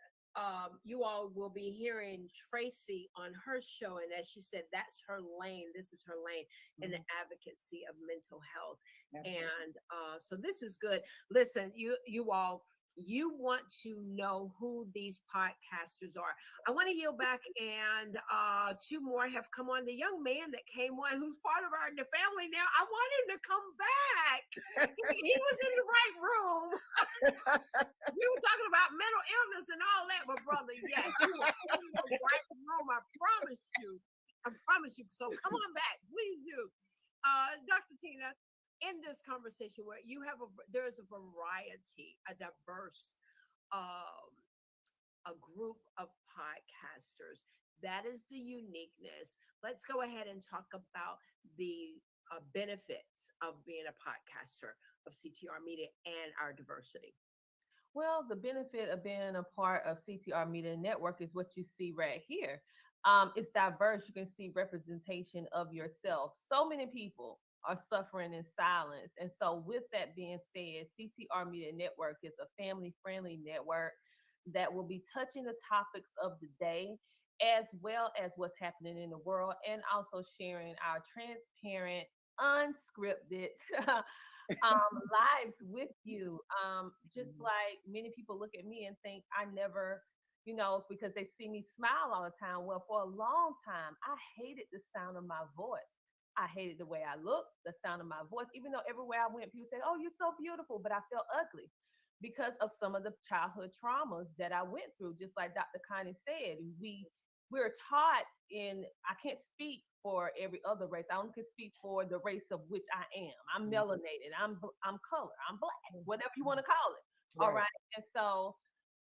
you all will be hearing Tracy on her show. And as she said, that's her lane. This is her lane in the advocacy of mental health. Absolutely. And so this is good. Listen, you all, you want to know who these podcasters are. I want to yield back, and two more have come on. The young man that came on, who's part of the family now, I want him to come back. He was in the right room. We were talking about mental illness and all that, but brother, yes, you were in the right room. I promise you. I promise you. So come on back, please do. Dr. Tina, in this conversation where you have there is a variety, a diverse a group of podcasters. That is the uniqueness. Let's go ahead and talk about the benefits of being a podcaster of CTR Media and our diversity. Well, the benefit of being a part of CTR Media Network is what you see right here. It's diverse. You can see representation of yourself. So many people are suffering in silence. And so with that being said, CTR Media Network is a family-friendly network that will be touching the topics of the day, as well as what's happening in the world, and also sharing our transparent, unscripted lives with you. Just like many people look at me and think I never, because they see me smile all the time. Well, for a long time, I hated the sound of my voice. I hated the way I looked, the sound of my voice, even though everywhere I went, people said, "Oh, you're so beautiful," but I felt ugly because of some of the childhood traumas that I went through. Just like Dr. Connie said, we're taught I can't speak for every other race. I only can speak for the race of which I am. I'm melanated. I'm color. I'm black. Whatever you want to call it. All right. And so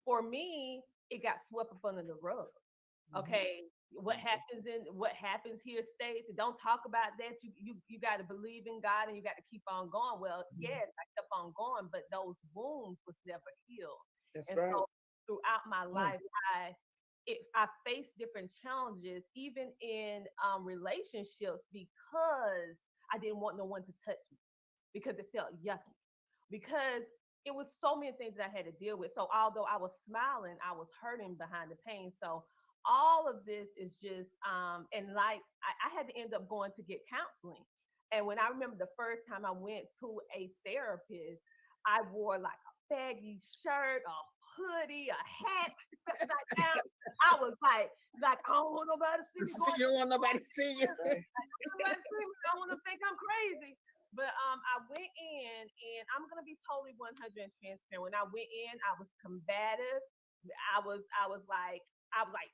for me, it got swept up under the rug. Okay. What happens here stays. Don't talk about that. You got to believe in God and you got to keep on going. Well, yes, I kept on going, but those wounds was never healed. That's and right. So throughout my life, I faced different challenges, even in relationships, because I didn't want no one to touch me, because it felt yucky, because it was so many things that I had to deal with. So although I was smiling, I was hurting behind the pain. So all of this is just, and like I had to end up going to get counseling. And when I remember the first time I went to a therapist, I wore like a baggy shirt, a hoodie, a hat, upside down. I was like, I don't want nobody to see me. You don't want nobody to see you. I don't want to think I'm crazy. But I went in, and I'm gonna be totally 100 and transparent. When I went in, I was combative. I was like,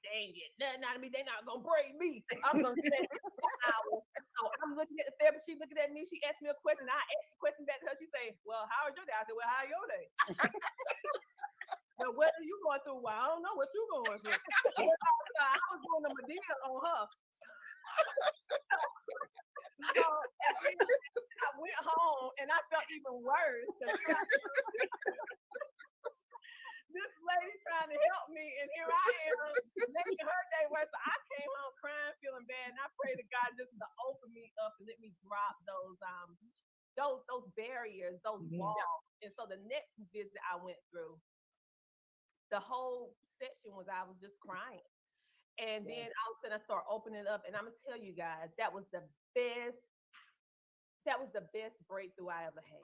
dang it, nothing out of me. They're not gonna break me. I'm gonna say, so I'm looking at the therapist. She's looking at me. She asked me a question. I asked the question back to her. She say, "Well, how was your day?" I said, "Well, how your day?" Well, what are you going through? Well, I don't know what you're going through. I was doing a deal on her. So I went home and I felt even worse. This lady trying to help me, and here I am making her day worse. So I came home crying, feeling bad, and I pray to God just to open me up and let me drop those barriers, those walls. And so the next visit I went through, the whole section was I was just crying. And then all of a sudden I started opening up, and I'm gonna tell you guys, that was the best breakthrough I ever had.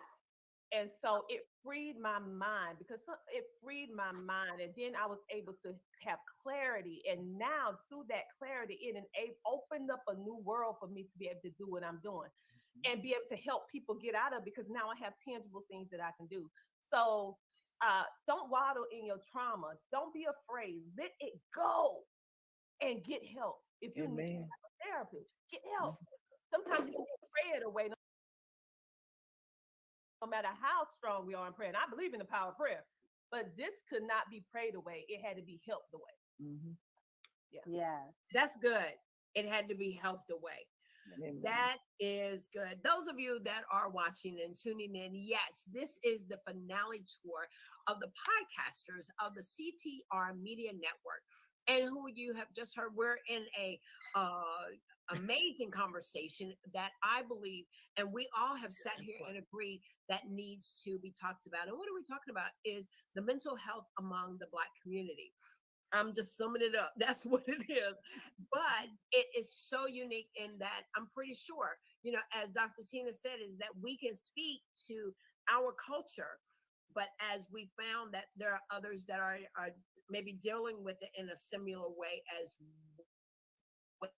And so it freed my mind, because it freed my mind. And then I was able to have clarity. And now through that clarity, it opened up a new world for me to be able to do what I'm doing and be able to help people get out of it, because now I have tangible things that I can do. So don't waddle in your trauma. Don't be afraid. Let it go and get help. If you need a therapist, get help. Sometimes you can pray it away. no matter how strong we are in prayer, and I believe in the power of prayer, but this could not be prayed away. It had to be helped away. Mm-hmm. Yeah. That's good. It had to be helped away. That is good. Those of you that are watching and tuning in, yes, this is the finale tour of the podcasters of the CTR Media Network. And who you have just heard, we're in a amazing conversation that I believe, and we all have sat here and agreed that needs to be talked about. And what are we talking about is the mental health among the Black community. I'm just summing it up. That's what it is. But it is so unique in that I'm pretty sure, as Dr. Tina said, is that we can speak to our culture. But as we found that there are others that are maybe dealing with it in a similar way as well.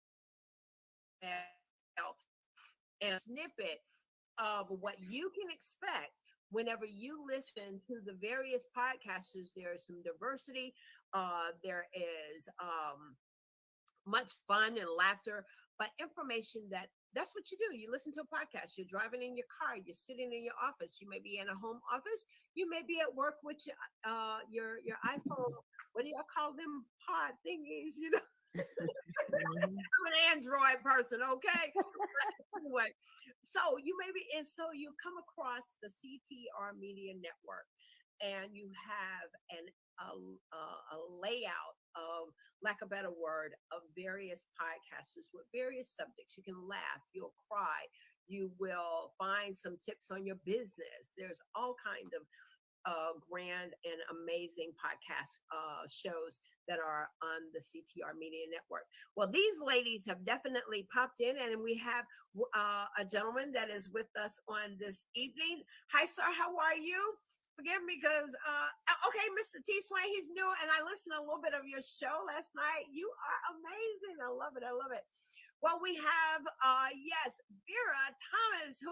And a snippet of what you can expect whenever you listen to the various podcasters. There is some diversity. There is much fun and laughter, but information that's what you do. You listen to a podcast. You're driving in your car. You're sitting in your office. You may be in a home office. You may be at work with your iPhone. What do y'all call them? Pod thingies, I'm an Android person, okay? Anyway, so you come across the CTR Media Network, and you have a layout of, lack of a better word, of various podcasters with various subjects. You can laugh, you'll cry, you will find some tips on your business. There's all kinds of grand and amazing podcast shows that are on the CTR Media Network. Well, these ladies have definitely popped in, and we have a gentleman that is with us on this evening. Hi, sir. How are you? Forgive me because, okay, Mr. T. Swain, he's new, and I listened to a little bit of your show last night. You are amazing. I love it. I love it. Well, we have, yes, Vera Thomas,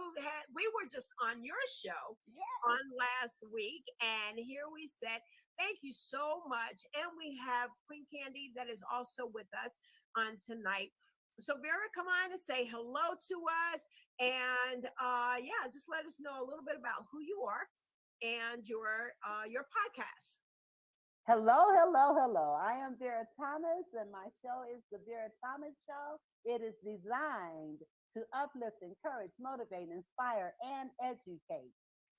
we were just on your show on last week, and here we said, thank you so much. And we have Queen Candy that is also with us on tonight. So Vera, come on and say hello to us. And just let us know a little bit about who you are and your podcast. Hello, hello, hello. I am Vera Thomas, and my show is The Vera Thomas Show. It is designed to uplift, encourage, motivate, inspire, and educate.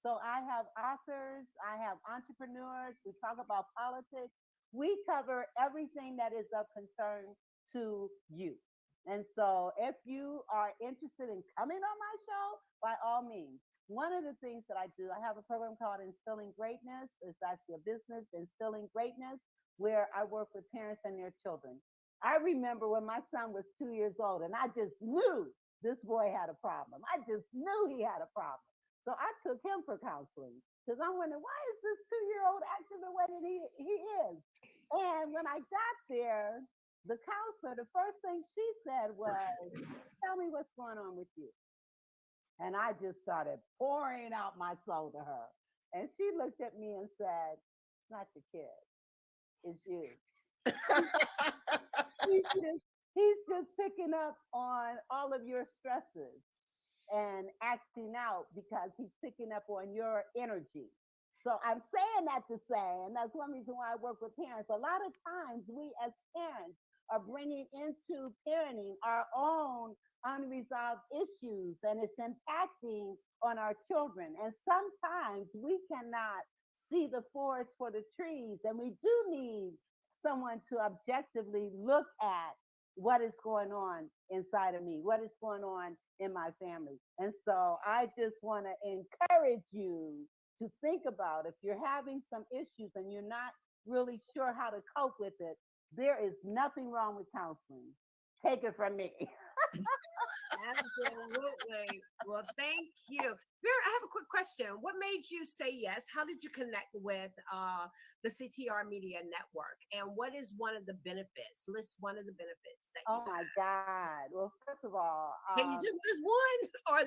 So I have authors, I have entrepreneurs, we talk about politics. We cover everything that is of concern to you. And so if you are interested in coming on my show, by all means. One of the things that I do, I have a program called Instilling Greatness. It's actually a business, Instilling Greatness, where I work with parents and their children. I remember when my son was 2 years old, and I just knew this boy had a problem. I just knew he had a problem. So I took him for counseling because I'm wondering, why is this 2-year-old acting the way that he is? And when I got there, the counselor, the first thing she said was, tell me what's going on with you. And I just started pouring out my soul to her. And she looked at me and said, it's not your kid, it's you. he's just picking up on all of your stresses and acting out because he's picking up on your energy. So I'm saying that to say, and that's one reason why I work with parents. A lot of times we as parents are bringing into parenting our own unresolved issues, and it's impacting on our children. And sometimes we cannot see the forest for the trees, and we do need someone to objectively look at what is going on inside of me, what is going on in my family. And so I just want to encourage you to think about, if you're having some issues and you're not really sure how to cope with it, there is nothing wrong with counseling. Take it from me. Absolutely. Well, thank you. Vera, I have a quick question. What made you say yes? How did you connect with the CTR Media Network? And what is one of the benefits? List one of the benefits that you Oh my God. Well, first of all, can you just list one? Or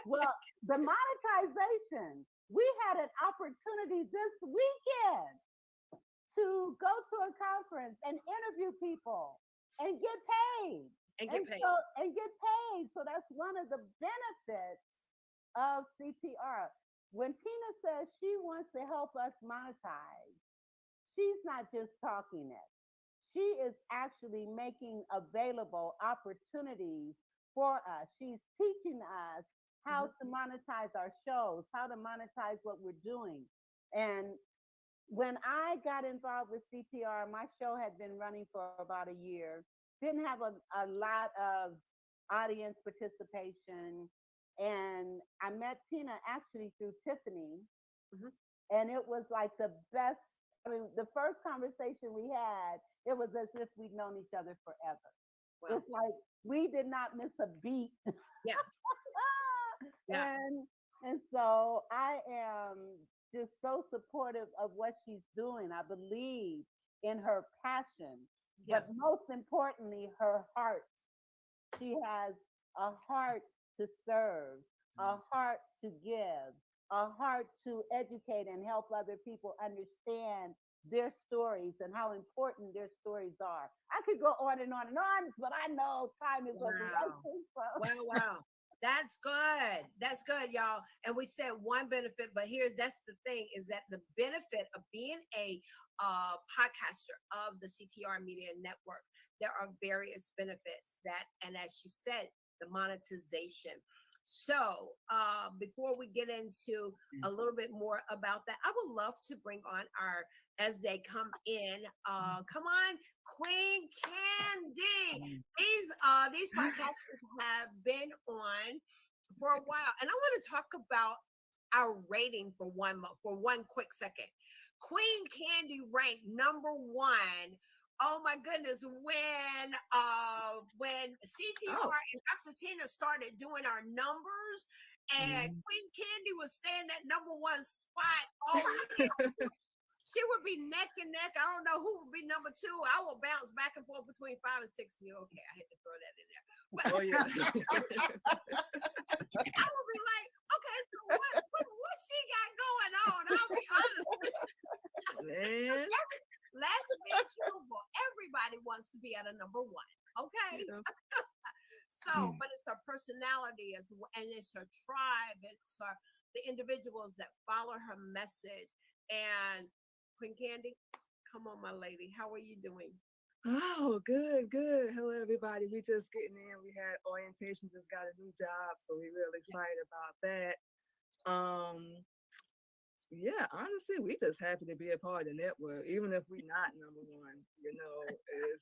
well, the monetization. We had an opportunity this weekend to go to a conference and interview people and get paid. And get paid. So that's one of the benefits of CTR. when Tina says she wants to help us monetize, she's not just talking it. She is actually making available opportunities for us. She's teaching us how to monetize our shows, how to monetize what we're doing. And when I got involved with CTR, my show had been running for about a year, didn't have a lot of audience participation. And I met Tina actually through Tiffany. And it was like the best. I mean, the first conversation we had, it was as if we'd known each other forever. Wow. It's like we did not miss a beat. Yeah. Yeah. And so I am just so supportive of what she's doing. I believe in her passion, Yeah. but most importantly, her heart. She has a heart to serve, a heart to give, a heart to educate and help other people understand their stories and how important their stories are. I could go on and on and on, but I know time is of the essence. So. Wow. That's good. That's good, y'all. And we said one benefit, but that's the thing is that the benefit of being a podcaster of the CTR Media Network, there are various benefits and as she said, the monetization. So before we get into a little bit more about that, I would love to bring on as they come in, come on, Queen Candy. These podcasts have been on for a while, and I want to talk about our rating for one quick second. Queen Candy ranked number 1. Oh my goodness, when CTR and Dr. Tina started doing our numbers, and Queen Candy was staying at number 1 spot all year. She would be neck and neck. I don't know who would be number 2. I will bounce back and forth between 5 and 6. Okay, I had to throw that in there. But, I will be like, okay, so what she got going on? I'll be honest. Man. Let's be truthful. Everybody wants to be at a number 1. Okay. So, but it's her personality and it's her tribe. It's the individuals that follow her message. And Queen Candy, come on, my lady. How are you doing? Oh, good. Hello, everybody. We just getting in. We had orientation, just got a new job, so we're really excited about that. Yeah, honestly, we just happy to be a part of the network, even if we're not number 1. You know,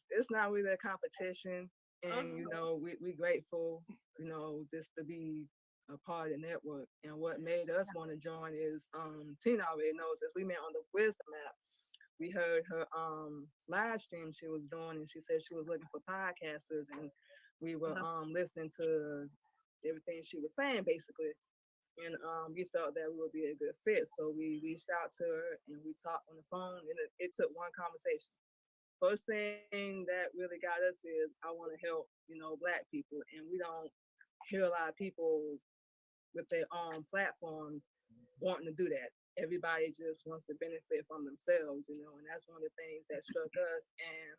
it's not really a competition, and you know, we grateful, you know, just to be a part of the network. And what made us want to join is Tina already knows this. We met on the Wisdom app. We heard her live stream she was doing, and she said she was looking for podcasters, and we were listening to everything she was saying basically. And we felt that we would be a good fit. So we reached out to her and we talked on the phone, and it took one conversation. First thing that really got us is I want to help, you know, Black people. And we don't hear a lot of people with their own platforms wanting to do that. Everybody just wants to benefit from themselves, you know, and that's one of the things that struck us. And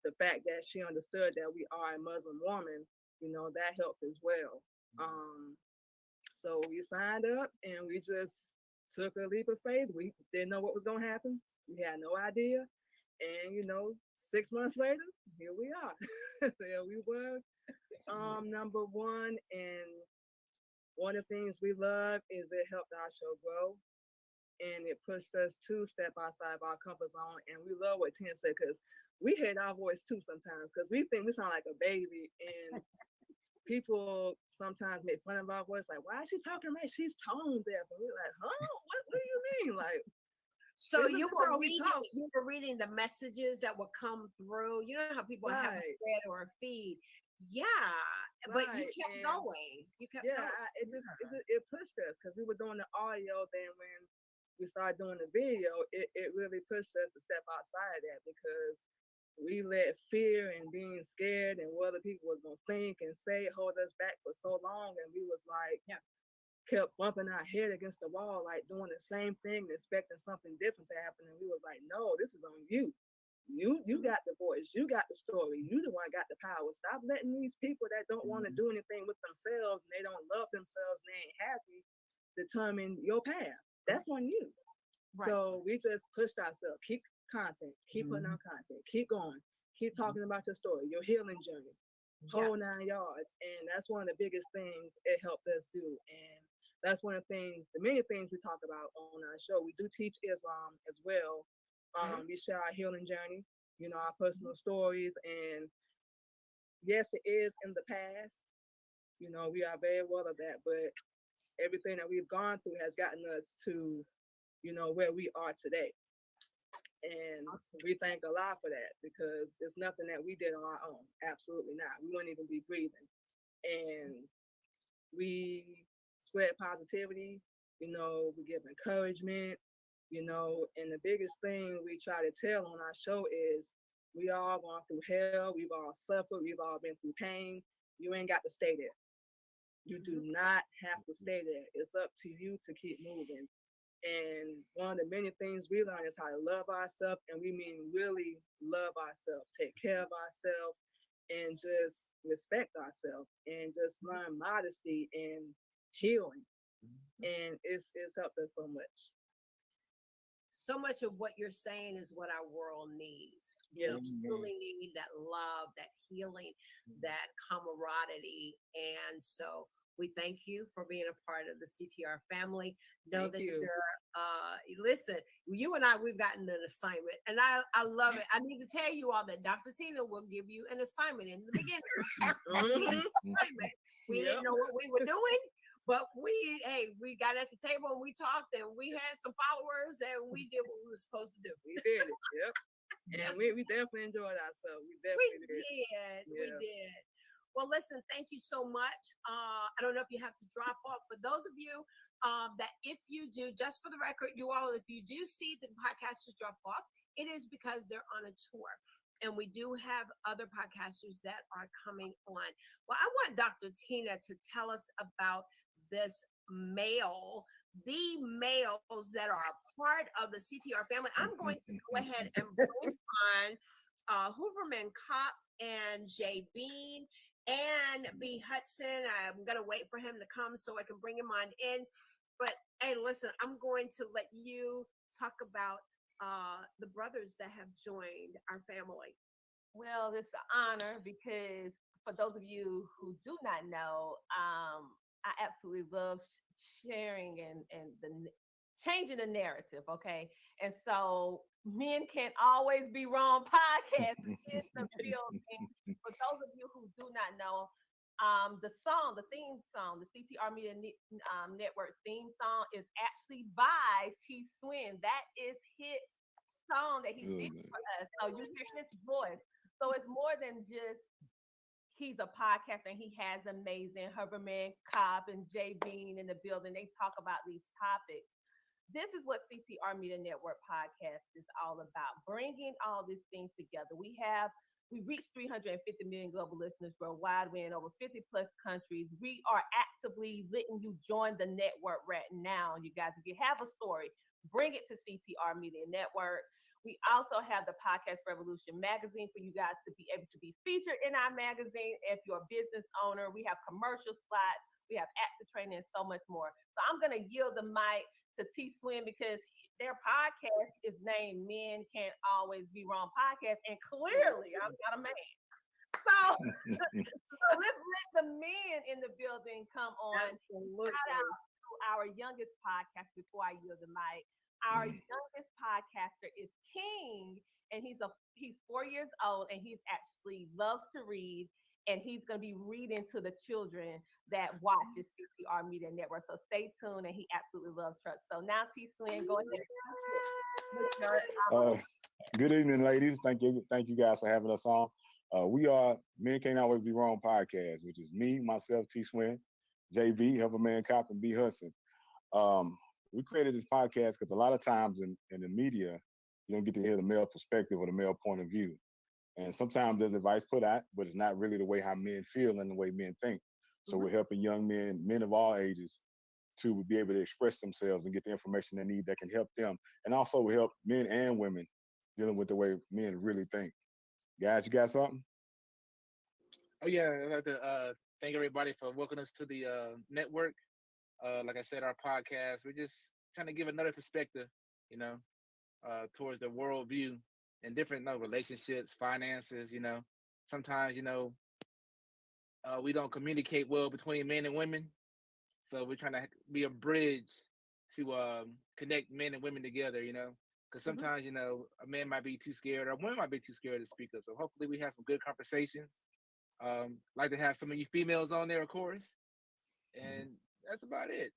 the fact that she understood that we are a Muslim woman, you know, that helped as well. So we signed up and we just took a leap of faith. We didn't know what was going to happen. We had no idea. And, you know, 6 months later, here we are. There we were, number 1. And one of the things we love is it helped our show grow. And it pushed us to step outside of our comfort zone. And we love what Tina said, because we hate our voice too sometimes, because we think we sound like a baby. And people sometimes make fun of our voice, like, why is she talking like she's tone deaf? And we're like, huh? What do you mean? Like, so you were reading the messages that would come through. You know how people have a thread or a feed. Yeah, but you kept going. You kept going. It pushed us, because we were doing the audio. Then when we started doing the video, it really pushed us to step outside of that, because we let fear and being scared and what other people was going to think and say hold us back for so long. And we was like, kept bumping our head against the wall, like doing the same thing, expecting something different to happen. And we was like, no, this is on you. You got the voice. You got the story. You the one got the power. Stop letting these people that don't want to do anything with themselves, and they don't love themselves, and they ain't happy, determine your path. That's on you. Right. So we just pushed ourselves. Keep content, keep putting out content, keep going, keep talking about your story, your healing journey, whole 9 yards. And that's one of the biggest things it helped us do. And that's one of the things, the many things we talk about on our show. We do teach Islam as well. We share our healing journey, you know, our personal stories. And yes, it is in the past. You know, we are very well of that, but everything that we've gone through has gotten us to, you know, where we are today. And we thank Allah for that, because it's nothing that we did on our own. Absolutely not. We wouldn't even be breathing. And we spread positivity, you know, we give encouragement, you know, and the biggest thing we try to tell on our show is we all gone through hell, we've all suffered, we've all been through pain. You ain't got to stay there. You do not have to stay there. It's up to you to keep moving. And one of the many things we learn is how to love ourselves, and we mean really love ourselves, take care of ourselves, and just respect ourselves, and just learn modesty and healing. And it's helped us so much. So much of what you're saying is what our world needs. Yeah. We truly need that love, that healing, that camaraderie. And so we thank you for being a part of the CTR family. Know Thank that you. listen, you and I, we've gotten an assignment, and I love it. I need to tell you all that Dr. Tina will give you an assignment in the beginning. We didn't know what we were doing, but we got at the table and we talked, and we had some followers, and we did what we were supposed to do. We did it. Yep. And we definitely enjoyed ourselves. We definitely did. We did. Well, listen, thank you so much. I don't know if you have to drop off, but those of you that if you do, just for the record, you all, if you do see the podcasters drop off, it is because they're on a tour. And we do have other podcasters that are coming on. Well, I want Dr. Tina to tell us about this the males that are a part of the CTR family. I'm going to go ahead and bring on Hooverman Kopp and Jay Bean and B. Hudson. I'm going to wait for him to come so I can bring him on in. But hey, listen, I'm going to let you talk about the brothers that have joined our family. Well, it's an honor, because for those of you who do not know, I absolutely love sharing and changing the narrative, okay? And so Men Can't Always Be Wrong podcast is the building. For those of you who do not know, the theme song, the CTR Media Network theme song is actually by T Swin. That is his song that he did for us. So you hear his voice. So it's more than just he's a podcaster, and he has amazing Hooverman Kopp and Jay Bean in the building. They talk about these topics. This is what CTR Media Network podcast is all about, bringing all these things together. We reach 350 million global listeners worldwide. We're in over 50 plus countries. We are actively letting you join the network right now. You guys, if you have a story, bring it to CTR Media Network. We also have the Podcast Revolution magazine for you guys to be able to be featured in our magazine. If you're a business owner, we have commercial slots, we have active training, and so much more. So I'm going to yield the mic to T Swin, because their podcast is named Men Can't Always Be Wrong podcast, and clearly I'm not a man. So, so let's let the men in the building come on. Absolutely. Shout out to our youngest podcast before I yield the mic. Our youngest podcaster is King, and he's 4 years old, and he's actually loves to read, and he's going to be reading to the children that watches CTR Media Network. So stay tuned, and he absolutely loves trucks. So now, T Swin, go ahead. Good evening, ladies. Thank you guys for having us on. We are Men Can't Always Be Wrong podcast, which is me, myself, T Swin, JB, Hooverman Kopp, and B Hudson. We created this podcast because a lot of times in the media, you don't get to hear the male perspective or the male point of view. And sometimes there's advice put out, but it's not really the way how men feel and the way men think. So we're helping young men of all ages, to be able to express themselves and get the information they need that can help them. And also help men and women dealing with the way men really think. Guys, you got something? Oh, yeah. I'd like to thank everybody for welcoming us to the network. like I said, our podcast, we're just trying to give another perspective, you know, towards the worldview and different relationships, finances, sometimes, we don't communicate well between men and women. So we're trying to be a bridge to connect men and women together, because sometimes, a man might be too scared or a woman might be too scared to speak up. So hopefully we have some good conversations. Like to have some of you females on there, of course. And that's about it.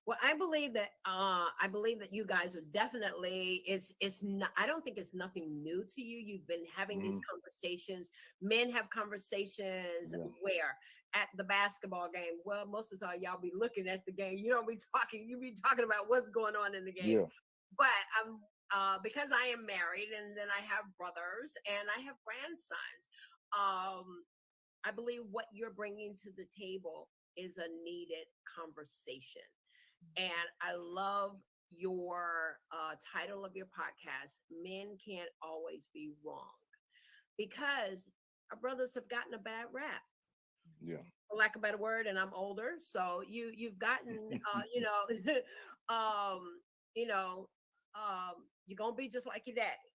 Well, I believe that you guys are definitely, it's not, I don't think it's nothing new to you. You've been having these conversations. Men have conversations where at the basketball game. Well, most of the time y'all be looking at the game. You don't be talking, you be talking about what's going on in the game. Yeah. But because I am married and then I have brothers and I have grandsons, I believe what you're bringing to the table is a needed conversation. And I love your title of your podcast, Men Can't Always Be Wrong, because our brothers have gotten a bad rap. Yeah. For lack of a better word, and I'm older, so you've gotten you're gonna be just like your daddy.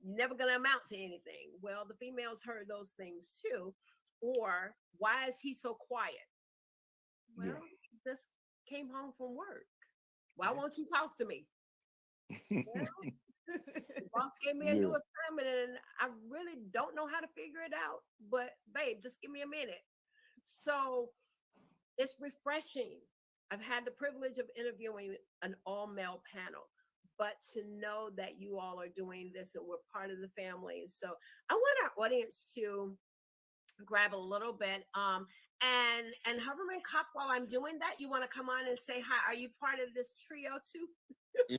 Never gonna amount to anything. Well, the females heard those things too. Or why is he so quiet? Well, just came home from work. Why won't you talk to me? Well, the boss gave me a new assignment and I really don't know how to figure it out. But babe, just give me a minute. So it's refreshing. I've had the privilege of interviewing an all-male panel, but to know that you all are doing this and we're part of the family. So I want our audience to grab a little bit. And Hoverman Cop, while I'm doing that, you want to come on and say hi. Are you part of this trio too?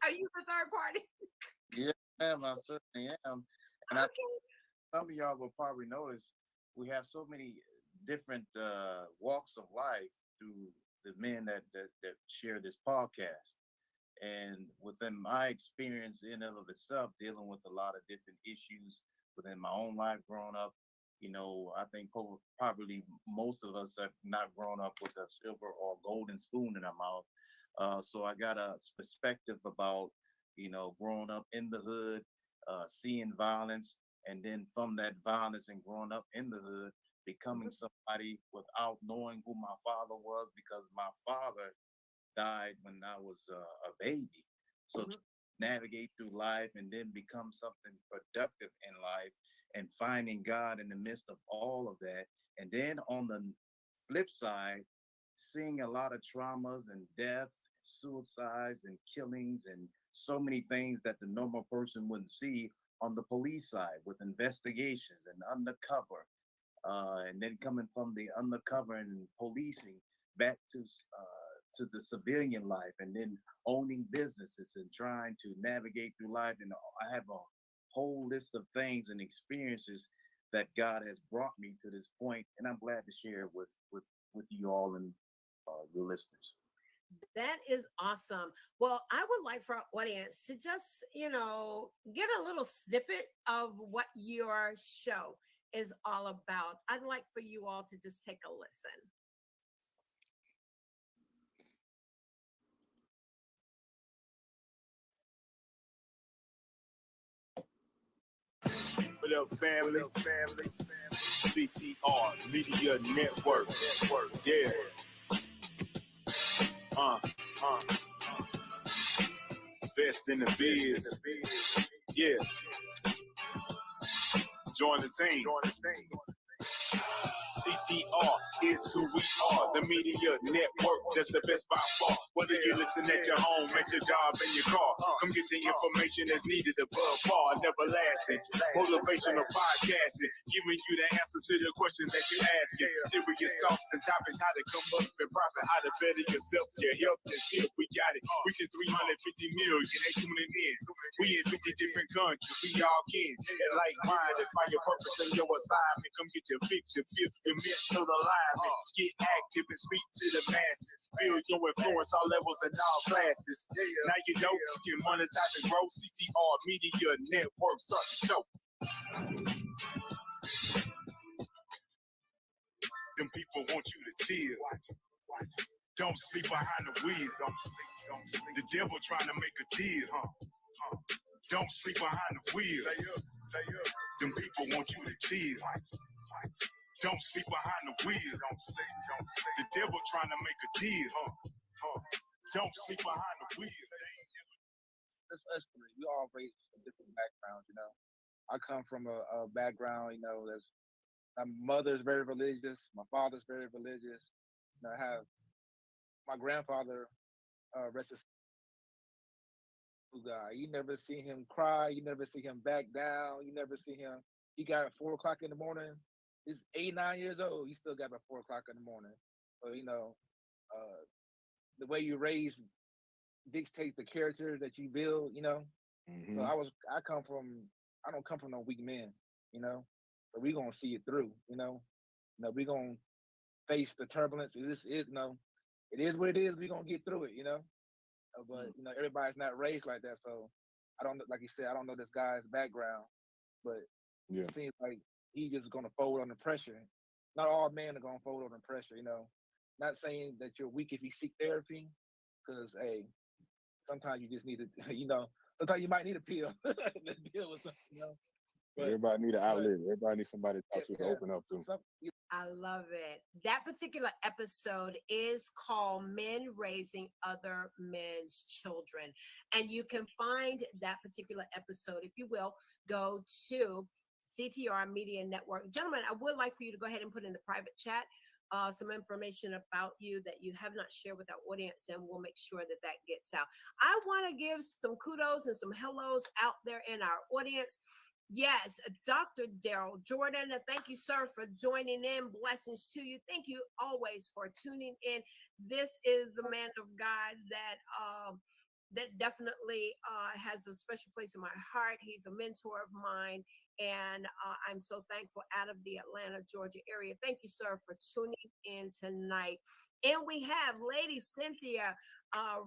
Are you the third party? Yeah, ma'am, I certainly am. And some of y'all will probably notice we have so many different walks of life through the men that share this podcast. And within my experience in and of itself, dealing with a lot of different issues within my own life growing up, I think probably most of us have not grown up with a silver or golden spoon in our mouth. So I got a perspective about, growing up in the hood, seeing violence, and then from that violence and growing up in the hood, becoming somebody without knowing who my father was, because my father died when I was a baby. So to navigate through life and then become something productive in life and finding God in the midst of all of that. And then on the flip side, seeing a lot of traumas and death, suicides and killings and so many things that the normal person wouldn't see on the police side with investigations and undercover. And then coming from the undercover and policing back to the civilian life, and then owning businesses and trying to navigate through life. And I have a whole list of things and experiences that God has brought me to this point, and I'm glad to share it with you all and your listeners. That is awesome. Well, I would like for our audience to just, get a little snippet of what your show is all about. I'd like for you all to just take a listen. What up, family? CTR Media Network. Yeah. Best in the biz. Yeah. Join the team. CTR is who we are, the media network that's the best by far. Whether you listen at your home, at your job, in your car, come get the information that's needed above par, never lasting. Motivational podcasting, giving you the answers to the questions that you're asking. Serious talks and topics, how to come up and profit, how to better yourself, your health and skill. We got it, reaching 350 million, they tuning in. We in 50 different countries, we all kin. And like minded, find your purpose and your assignment. Come get your fix, your feel, your mental alignment. Get active and speak to the masses. Build your influence all levels and all classes. Now you know you can monetize and grow. CTR Media Network, start the show. Them people want you to chill. Don't sleep behind the wheel. The devil trying to make a deal, Don't sleep behind the wheel. Them people want you to chill. Don't sleep behind the wheel. The devil trying to make a deal, Don't sleep behind the wheel. It's us three. We all raised from different backgrounds, you know. I come from a background, you know, that's my mother's very religious, my father's very religious. You know, I have my grandfather, rest his soul, guy. You never see him cry. You never see him back down. You never see him. He got at 4 o'clock in the morning. He's 8, 9 years old. He still got up at 4 o'clock in the morning. So you know, the way you raise dictates the character that you build. You know, so Mm-hmm. I don't come from no weak men. You know, so we gonna see it through. You know, we gonna face the turbulence. This is it is what it is. We gonna get through it. You know. But you know, everybody's not raised like that. So I don't know, like you said, I don't know this guy's background, but Yeah. it seems like he's just gonna fold under pressure. Not all men are gonna fold under pressure, you know. Not saying that you're weak if you seek therapy, because hey, sometimes you just need to, you know, sometimes you might need a pill to deal with something, you know. Everybody need an outlet. Everybody needs somebody to talk to, to Yeah, open up to. I love it. That particular episode is called Men Raising Other Men's Children. And you can find that particular episode, if you will, go to CTR Media Network. Gentlemen, I would like for you to go ahead and put in the private chat some information about you that you have not shared with our audience, and we'll make sure that that gets out. I want to give some kudos and some hellos out there in our audience. Yes, Dr. Daryl Jordan. Thank you, sir, for joining in. Blessings to you. Thank you always for tuning in. This is the man of God that definitely has a special place in my heart. He's a mentor of mine, and I'm so thankful out of the Atlanta, Georgia area. Thank you, sir, for tuning in tonight. And we have Lady Cynthia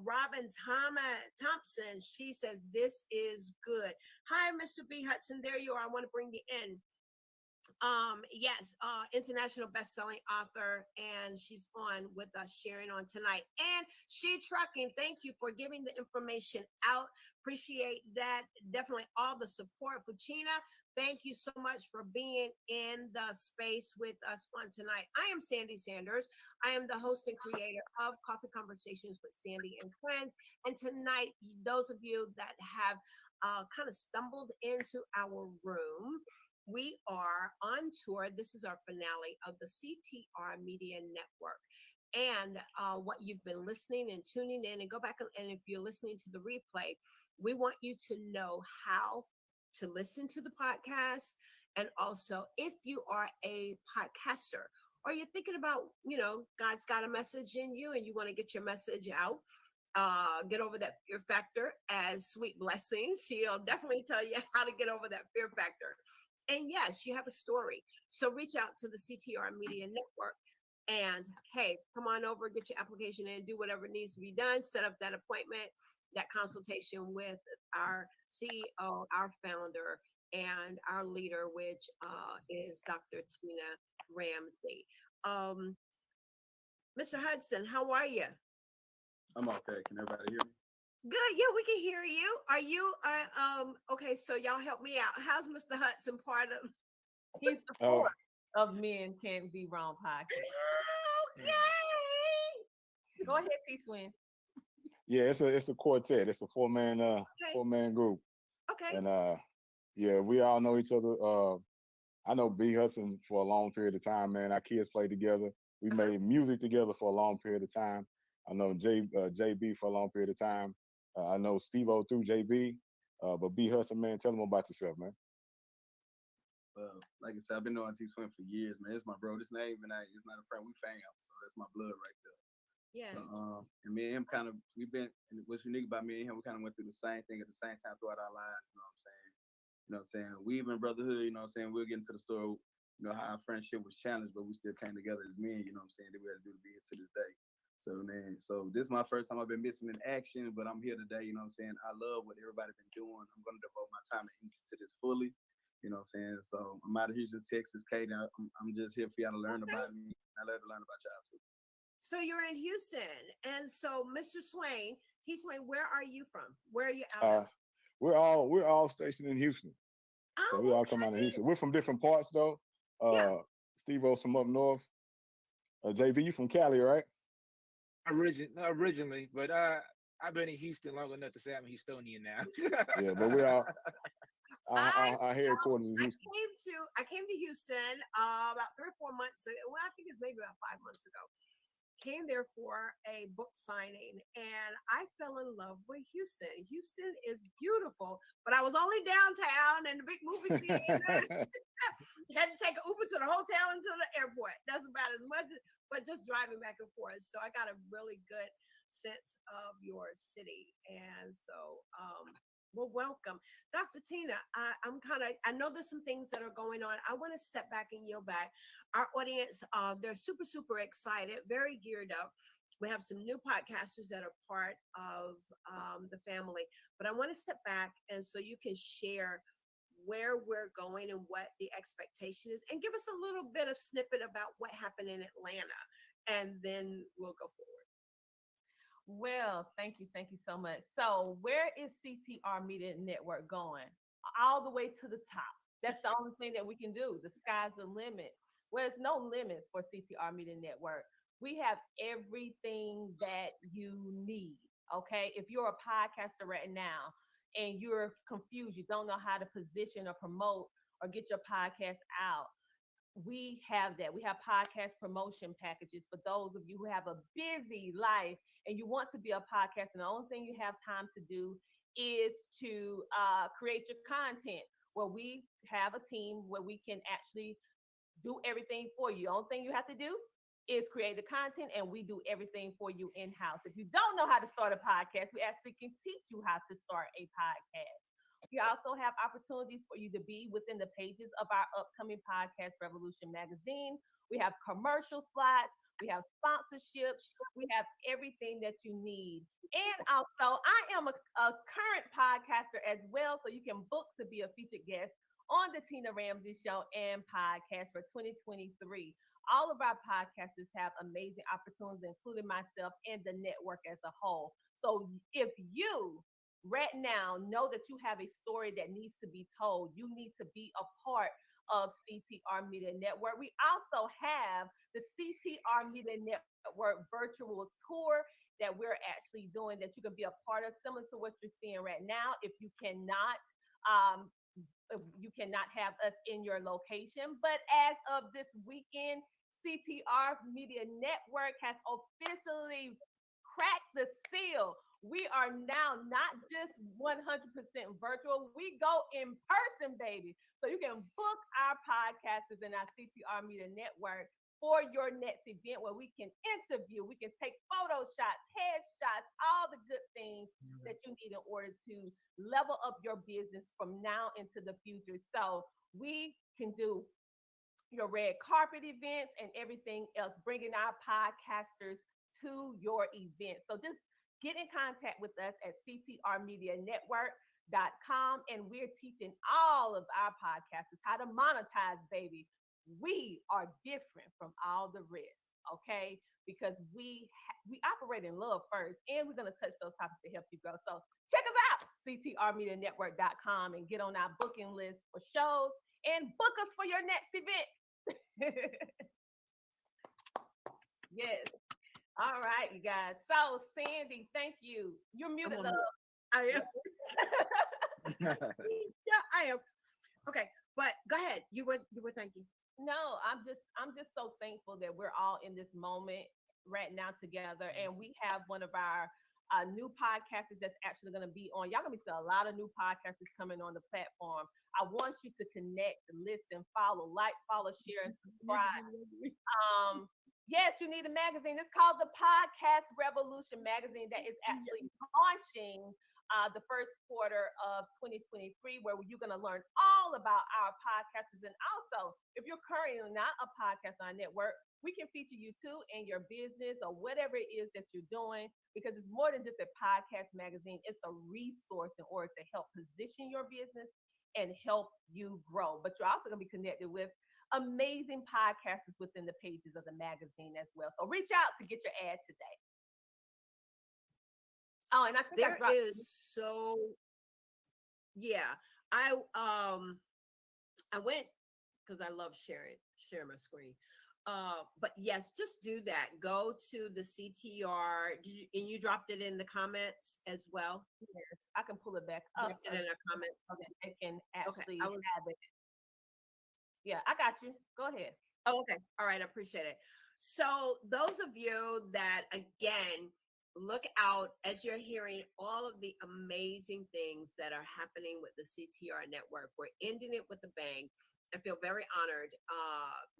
Robin Thompson. She says, this is good. Hi, Mr. B. Hudson. There you are. I want to bring you in. Yes, international best-selling author, and she's on with us sharing on tonight. And She Trucking, thank you for giving the information out. Appreciate that. Definitely all the support. Fuchina, thank you so much for being in the space with us on tonight. I am Sandy Sanders. I am the host and creator of Coffee Conversations with Sandy and Friends. And tonight, those of you that have kind of stumbled into our room, we are on tour. This is our finale of the CTR Media Network. And what you've been listening and tuning in, and go back, and if you're listening to the replay, we want you to know how to listen to the podcast. And also, if you are a podcaster or you're thinking about, you know, God's got a message in you and you want to get your message out, get over that fear factor, as Sweet Blessings, she'll definitely tell you how to get over that fear factor. And yes, you have a story. So reach out to the CTR Media Network and hey, come on over, get your application in, do whatever needs to be done, set up that appointment, that consultation with our CEO, our founder, and our leader, which is Dr. Tina Ramsey. Mr. Hudson, how are you? I'm okay. Can everybody hear me? Good. Yeah, we can hear you. Are you okay, so y'all help me out. How's Mr. Hudson part of He's the fourth of Men Can't Be Wrong podcast. Okay. Go ahead, T Swin. Yeah, it's a quartet. It's a four-man group. Okay. And yeah, we all know each other. I know B Hudson for a long period of time, man. Our kids played together. We made music together for a long period of time. I know JB for a long period of time. I know Steve-O through JB. But B Hudson, man, tell them about yourself, man. Well, like I said, I've been knowing T Swin for years, man. It's my bro. This name, and it's not a friend. We fam, so that's my blood right there. Yeah. So, and me and him kind of, we've been, and what's unique about me and him, we kind of went through the same thing at the same time throughout our lives. You know what I'm saying? You know what I'm saying? We even brotherhood. You know what I'm saying? We'll get into the story. You know how our friendship was challenged, but we still came together as men. You know what I'm saying? That we had to do to be here to this day. So man, so this is my first time I've been missing in action, but I'm here today. You know what I'm saying? I love what everybody been doing. I'm gonna devote my time and energy to this fully. You know what I'm saying? So I'm out of Houston, Texas, Katie. I'm just here for y'all to learn about me. I love to learn about y'all too. So you're in Houston. And so Mr. Swain, T. Swain, where are you from? Where are you out of? We're all stationed in Houston. So we Oh, all come out of Houston. We're from different parts though. Yeah. Steve O's from up north. JB, you from Cali, right? Originally, but I've been in Houston long enough to say I'm Houstonian now. Yeah, but we're all I our headquarters is Houston. I came to Houston about 3 or 4 months ago. Well, I think it's maybe about 5 months ago. Came there for a book signing and I fell in love with Houston. Houston is beautiful, but I was only downtown and the big movie theater. Had to take an Uber to the hotel and to the airport. That's about as much, but just driving back and forth. So I got a really good sense of your city. And so, well, welcome. Dr. Tina, I know there's some things that are going on. I want to step back and yield back. Our audience, they're super, super excited, very geared up. We have some new podcasters that are part of the family, but I want to step back and so you can share where we're going and what the expectation is and give us a little bit of snippet about what happened in Atlanta, and then we'll go forward. Well, thank you so much. So, where is CTR Media Network going? All the way to the top. That's the only thing that we can do. The sky's the limit. Well, there's no limits for CTR Media Network. We have everything that you need. Okay. If you're a podcaster right now and you're confused, you don't know how to position or promote or get your podcast out, we have that. We have podcast promotion packages for those of you who have a busy life and you want to be a podcaster. And the only thing you have time to do is to create your content. Well, we have a team where we can actually do everything for you. The only thing you have to do is create the content and we do everything for you in-house. If you don't know how to start a podcast, we actually can teach you how to start a podcast. We also have opportunities for you to be within the pages of our upcoming podcast Revolution magazine. We have commercial slots, we have sponsorships, we have everything that you need. And also, I am a current podcaster as well, so you can book to be a featured guest on the Tina Ramsey Show and podcast for 2023. All of our podcasters have amazing opportunities, including myself and the network as a whole. So if you right now know that you have a story that needs to be told, you need to be a part of CTR Media Network. We also have the CTR Media Network virtual tour that we're actually doing that you can be a part of, similar to what you're seeing right now. Um, if you cannot have us in your location. But as of this weekend, CTR Media Network has officially cracked the seal. We are now not just 100% virtual, we go in person, baby. So you can book our podcasters in our CTR Media Network for your next event where we can interview, we can take photo shots, headshots, all the good things that you need in order to level up your business from now into the future. So we can do your red carpet events and everything else, bringing our podcasters to your event. So just get in contact with us at ctrmedianetwork.com, and we're teaching all of our podcasters how to monetize, baby. We are different from all the rest, okay? Because we operate in love first, and we're gonna touch those topics to help you grow. So check us out, ctrmedianetwork.com, and get on our booking list for shows and book us for your next event. Yes. All right, you guys. So Sandy, thank you. You're muted, love. I am. Yeah, I am. Okay, but go ahead. You were thinking. No, I'm just so thankful that we're all in this moment right now together, and we have one of our new podcasters that's actually going to be on. Y'all gonna be seeing a lot of new podcasters coming on the platform. I want you to connect, listen, follow, like, follow, share, and subscribe. Yes, you need a magazine. It's called the Podcast Revolution magazine that is actually launching the first quarter of 2023, where you're going to learn all about our podcasters. And also, if you're currently not a podcast on our network, we can feature you too in your business or whatever it is that you're doing, because it's more than just a podcast magazine. It's a resource in order to help position your business and help you grow. But you're also going to be connected with amazing podcasters within the pages of the magazine as well. So reach out to get your ad today. Oh, and I think there is so, yeah. I went because I love sharing my screen. But yes, just do that. Go to the CTR, and you dropped it in the comments as well. Yes, I can pull it back up. Dropped it in the comments. So that they can actually I was, have it. Yeah, I got you. Go ahead. Oh, okay. All right. I appreciate it. So those of you that, again, look out as you're hearing all of the amazing things that are happening with the CTR network. We're ending it with a bang. I feel very honored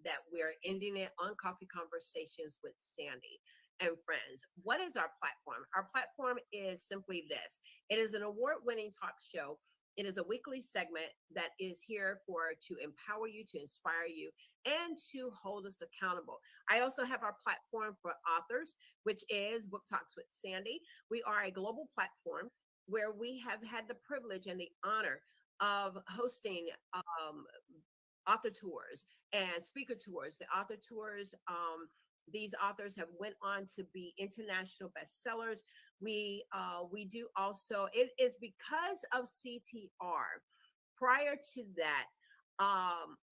that we're ending it on Coffee Conversations with Sandy and friends. What is our platform? Our platform is simply this. It is an award-winning talk show. It is a weekly segment that is here to empower you, to inspire you, and to hold us accountable. I also have our platform for authors, which is Book Talks with Sandy. We are a global platform where we have had the privilege and the honor of hosting author tours and speaker tours. The author tours, these authors have went on to be international bestsellers. We do also, it is because of CTR. Prior to that,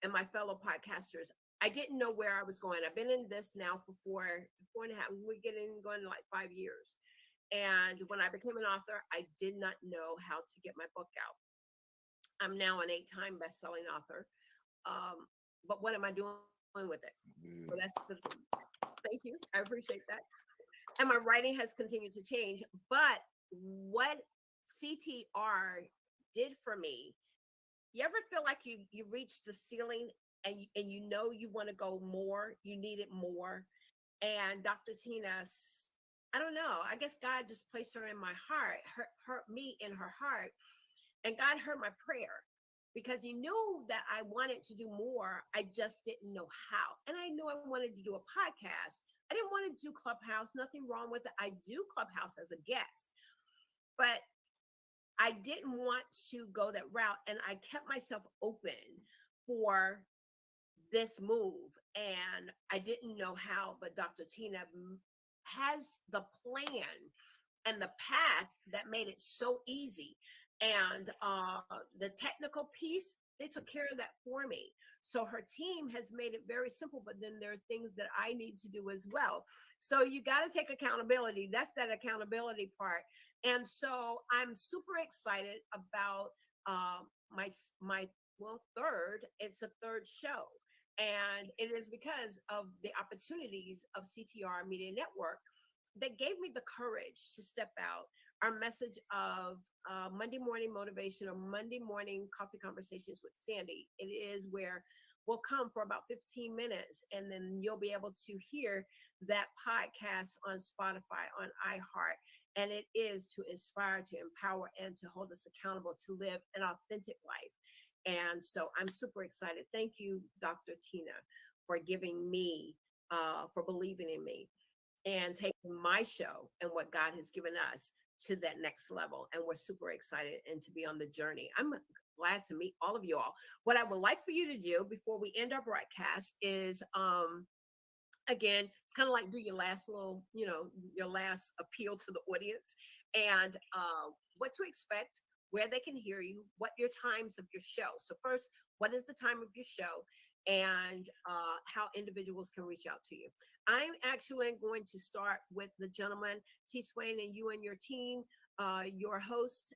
and my fellow podcasters, I didn't know where I was going. I've been in this now for four and a half, going like 5 years. And when I became an author, I did not know how to get my book out. I'm now an 8-time best-selling author. But what am I doing with it? So thank you. I appreciate that. And my writing has continued to change. But what CTR did for me, you ever feel like you reached the ceiling and you know you want to go more, you need it more? And Dr. Tina, I don't know, I guess God just placed her in my heart, hurt me in her heart. And God heard my prayer because he knew that I wanted to do more. I just didn't know how. And I knew I wanted to do a podcast. I didn't want to do Clubhouse, nothing wrong with it. I do Clubhouse as a guest, but I didn't want to go that route. And I kept myself open for this move. And I didn't know how, but Dr. Tina has the plan and the path that made it so easy. And the technical piece, they took care of that for me. So her team has made it very simple, but then there's things that I need to do as well. So you got to take accountability. That's that accountability part. And so I'm super excited about it's a third show. And it is because of the opportunities of CTR Media Network that gave me the courage to step out. Our message of Monday morning motivation or Monday morning coffee conversations with Sandy, it is where we'll come for about 15 minutes and then you'll be able to hear that podcast on Spotify, on iHeart. And it is to inspire, to empower, and to hold us accountable to live an authentic life. And so I'm super excited. Thank you, Dr. Tina, for giving me, for believing in me and taking my show and what God has given us to that next level. And we're super excited and to be on the journey. I'm glad to meet all of you all. What I would like for you to do before we end our broadcast is, again, it's kind of like do your last little, your last appeal to the audience and what to expect, where they can hear you, what your times of your show. So first, what is the time of your show and how individuals can reach out to you. I'm actually going to start with the gentleman, T. Swain, and you and your team, your host,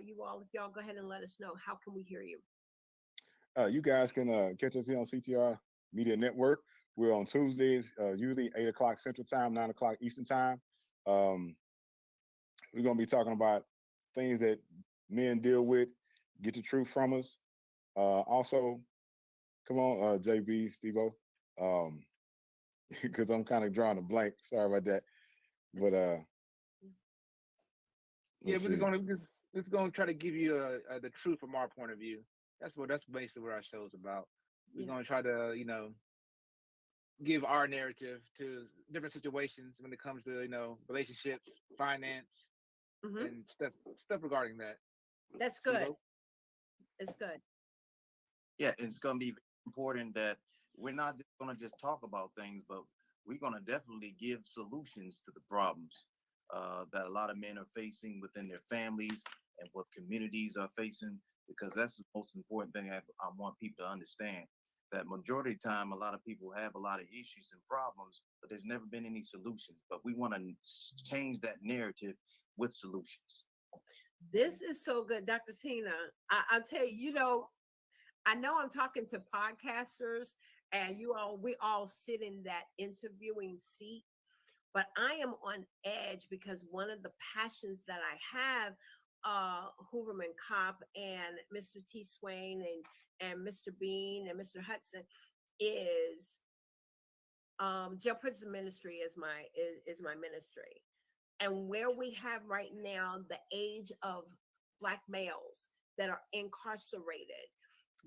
you all, if y'all go ahead and let us know, how can we hear you? You guys can catch us here on CTR Media Network. We're on Tuesdays, usually 8 o'clock Central Time, 9 o'clock Eastern Time. We're going to be talking about things that men deal with, get the truth from us. Also, come on, JB, Steve-O, because I'm kind of drawing a blank. Sorry about that. But yeah, we're gonna try to give you the truth from our point of view. That's basically what our show's about. We're gonna try to, give our narrative to different situations when it comes to, relationships, finance, and stuff regarding that. That's good. It's good. Yeah, it's going to be important that we're not just going to just talk about things, but we're going to definitely give solutions to the problems that a lot of men are facing within their families and what communities are facing, because that's the most important thing I want people to understand. That majority of the time, a lot of people have a lot of issues and problems, but there's never been any solutions. But we want to change that narrative with solutions. This is so good, Dr. Tina. I'll tell you, I know I'm talking to podcasters and we all sit in that interviewing seat, but I am on edge because one of the passions that I have, Hooverman Kopp and Mr. T. Swain and Mr. Bean and Mr. Hudson, is Jail Prison Ministry is my ministry. And where we have right now the age of Black males that are incarcerated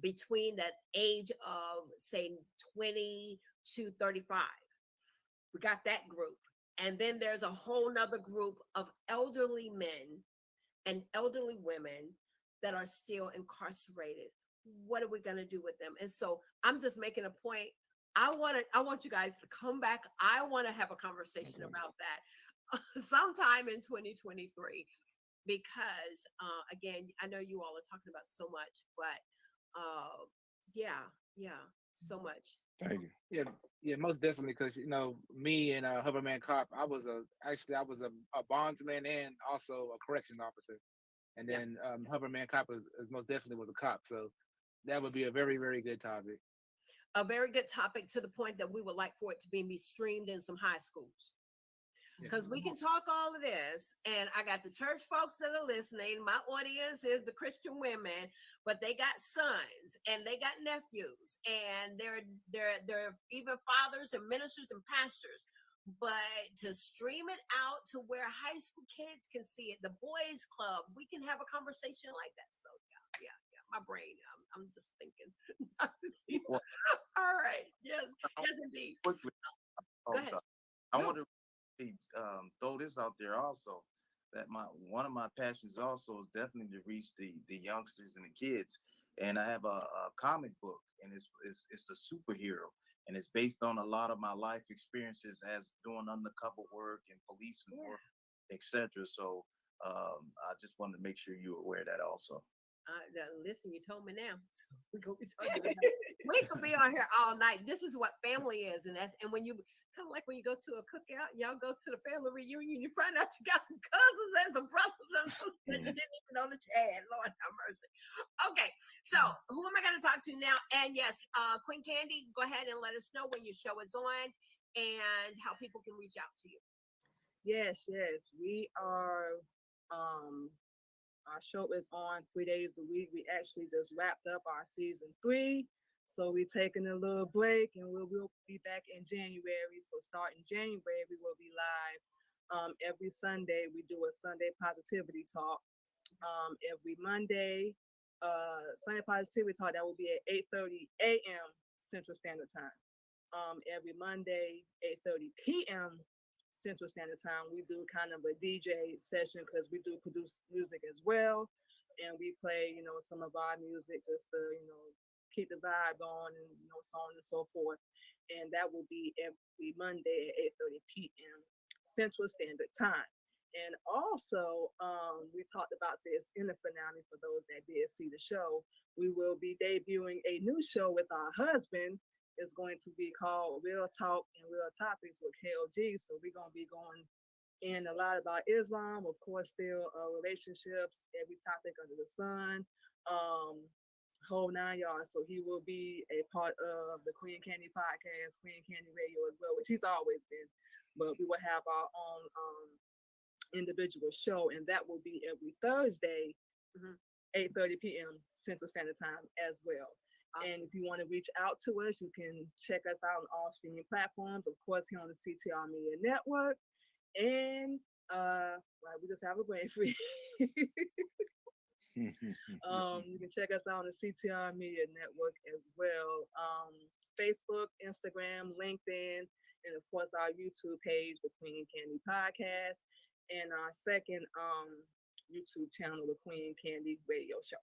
between that age of, say, 20 to 35. We got that group. And then there's a whole nother group of elderly men and elderly women that are still incarcerated. What are we going to do with them? And so I'm just making a point. I want you guys to come back. I want to have a conversation about that sometime in 2023, because again, I know you all are talking about so much, but yeah, so much. Thank you. Yeah, most definitely. Because me and Hubberman Cop, I was a bondsman and also a correction officer, and then Hubberman Cop is most definitely was a cop. So that would be a very, very good topic. A very good topic, to the point that we would like for it to be streamed in some high schools. Because we can talk all of this, and I got the church folks that are listening. My audience is the Christian women, but they got sons and they got nephews, and they're even fathers and ministers and pastors. But to stream it out to where high school kids can see it, the boys club, we can have a conversation like that. So yeah. My brain, I'm just thinking. All right. Yes, indeed. Quickly, Go ahead. I want to throw this out there also, that one of my passions also is definitely to reach the youngsters and the kids. And I have a comic book, and it's a superhero, and it's based on a lot of my life experiences as doing undercover work and policing work, etc. So I just wanted to make sure you were aware of that also. Listen, you told me now. So we're gonna be talking about we could be on here all night. This is what family is, and when you kind of like when you go to a cookout, y'all go to the family reunion, you find out you got some cousins and some brothers and sisters that you didn't even know that you had. Lord have mercy. Okay, so who am I going to talk to now? And yes, Queen Candy, go ahead and let us know when your show is on and how people can reach out to you. Yes, we are. Our show is on 3 days a week. We actually just wrapped up our season 3. So we're taking a little break, and we'll be back in January. So starting January, we will be live every Sunday. We do a Sunday positivity talk. Every Monday, Sunday positivity talk, that will be at 8:30 a.m. Central Standard Time. Every Monday, 8:30 p.m. Central Standard Time, we do kind of a DJ session, because we do produce music as well, and we play, some of our music just to, keep the vibe going, and so on and so forth. And that will be every Monday at 8:30 p.m. Central Standard Time. And also, we talked about this in the finale. For those that did see the show, we will be debuting a new show with our husband. It's going to be called Real Talk and Real Topics with KLG. So we're going to be going in a lot about Islam, of course, still relationships, every topic under the sun, whole 9 yards. So he will be a part of the Queen Candy podcast, Queen Candy Radio as well, which he's always been. But we will have our own individual show, and that will be every Thursday, 8:30 p.m. Central Standard Time as well. Awesome. And if you want to reach out to us, you can check us out on all streaming platforms. Of course, here on the CTR Media Network. And we just have a brain free. You can check us out on the CTR Media Network as well. Facebook, Instagram, LinkedIn, and of course our YouTube page, the Queen Candy Podcast, and our second YouTube channel, the Queen Candy Radio Show.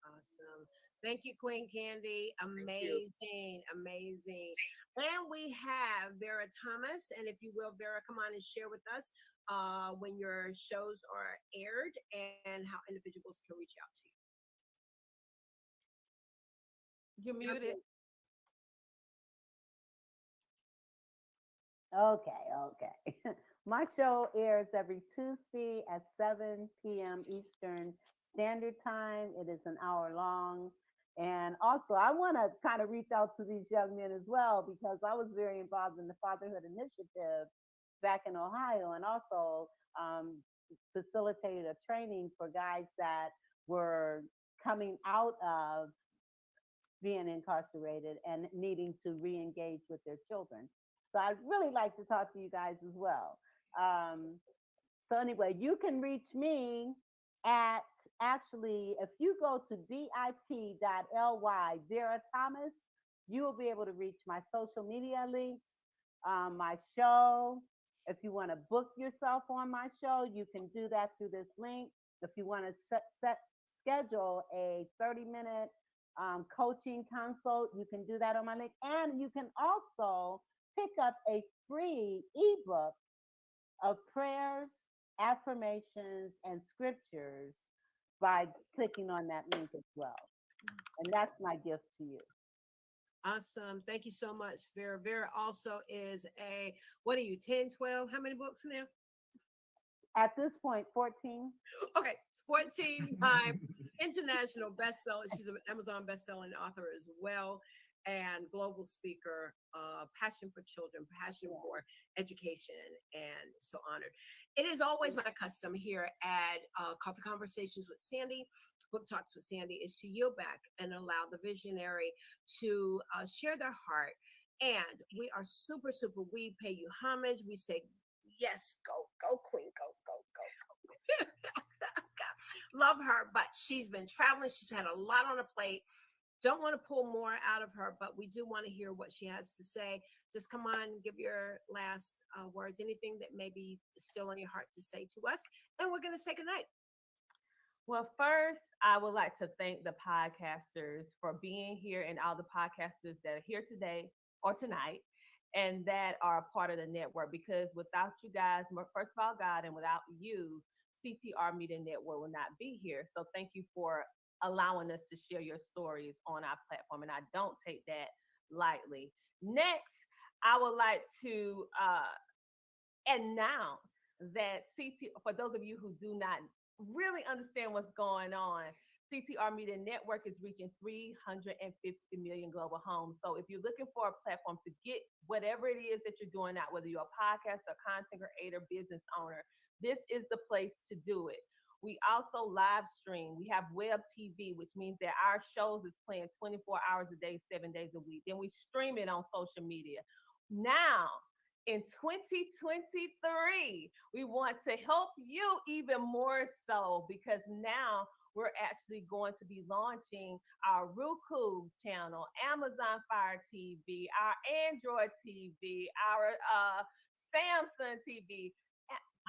Awesome. Thank you, Queen Candy. Amazing, amazing. And we have Vera Thomas. And if you will, Vera, come on and share with us when your shows are aired and how individuals can reach out to you. You're muted. Okay. My show airs every Tuesday at 7 p.m. Eastern Standard Time. It is an hour long. And also, I want to kind of reach out to these young men as well because I was very involved in the Fatherhood Initiative back in Ohio and also facilitated a training for guys that were coming out of being incarcerated and needing to re-engage with their children. So I'd really like to talk to you guys as well. So anyway, you can reach me at actually, if you go to bit.ly, Vera Thomas, you will be able to reach my social media links, my show. If you want to book yourself on my show, you can do that through this link. If you want to schedule a 30-minute coaching consult, you can do that on my link. And you can also pick up a free ebook of prayers, affirmations, and scriptures by clicking on that link as well. And that's my gift to you. Awesome. Thank you so much, Vera. Vera also is a, what are you, 10, 12? How many books now? At this point, 14. Okay, 14-time international bestseller. She's an Amazon bestselling author as well, and global speaker, passion for children, passion for education, and so honored. It is always my custom here at Coffee Conversations with Sandy, Book Talks with Sandy, is to yield back and allow the visionary to share their heart. And we are super, we pay you homage. We say, yes, go, queen, go. Love her, but she's been traveling. She's had a lot on her plate. Don't want to pull more out of her, but we do want to hear what she has to say. Just come on, give your last words, anything that maybe is still on your heart to say to us. And we're going to say goodnight. Well, first, I would like to thank the podcasters for being here and all the podcasters that are here today or tonight and that are a part of the network, because without you guys, first of all, God, and without you, CTR Media Network will not be here. So thank you for allowing us to share your stories on our platform, and I don't take that lightly. Next, I would like to announce that for those of you who do not really understand what's going on, CTR Media Network is reaching 350 million global homes. So if you're looking for a platform to get whatever it is that you're doing out, whether you're a podcaster, content creator, business owner, this is the place to do it. We also live stream. We have web TV, which means that our shows is playing 24 hours a day, 7 days a week. Then we stream it on social media. Now, in 2023, we want to help you even more so, because now we're actually going to be launching our Roku channel, Amazon Fire TV, our Android TV, our Samsung TV.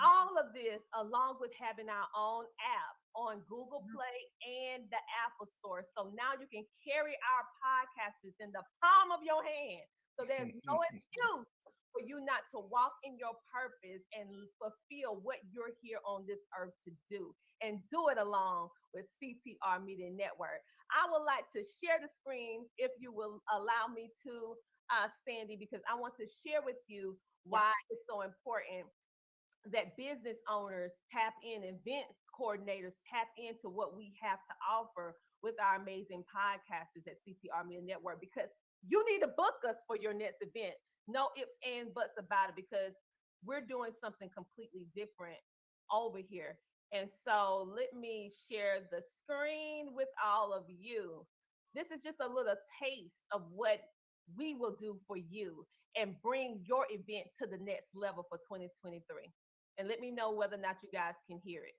All of this, along with having our own app on Google Play and the Apple Store. So now you can carry our podcasters in the palm of your hand. So there's no excuse for you not to walk in your purpose and fulfill what you're here on this earth to do, and do it along with CTR Media Network. I would like to share the screen, if you will allow me to, Sandy, because I want to share with you why it's so important that business owners tap in, event coordinators tap into what we have to offer with our amazing podcasters at CTR Media Network, because you need to book us for your next event. No ifs, and buts about it, because we're doing something completely different over here. And so let me share the screen with all of you. This is just a little taste of what we will do for you and bring your event to the next level for 2023. And let me know whether or not you guys can hear it.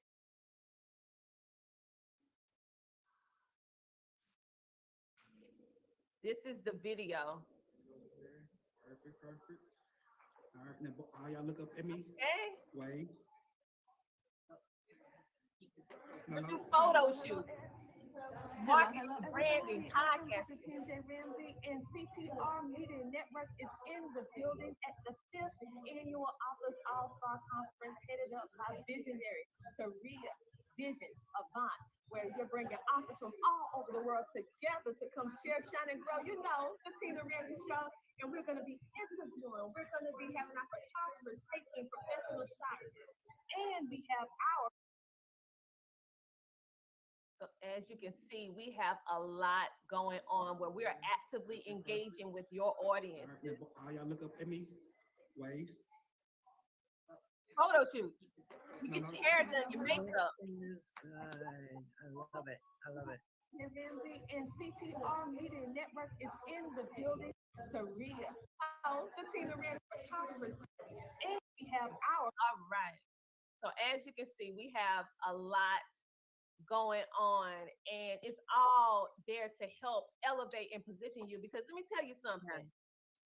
This is the video. Perfect. All right, now all y'all look up at me. Okay. Wave. We'll do photo shoot. Marketing, Branding Podcast with TJ Ramsey, and CTR Media Network is in the building at the 5th Annual Authors All-Star Conference headed up by visionary Taria Vision Avant, where you're bringing authors from all over the world together to come share, shine, and grow. You know, the Tina Ramsey Show, and we're going to be interviewing. We're going to be having our photographers taking professional shots, and we have our. So as you can see, we have a lot going on where we are actively engaging with your audience. All y'all look up at me, wave. Photo shoot. You get your hair done, your makeup. Is good. I love it. I love it. Ramsey and CTR Media Network is in the building. Taria, the Tina Ramsey photographers, and we have our. All right. So as you can see, we have a lot going on, and it's all there to help elevate and position you, because let me tell you something.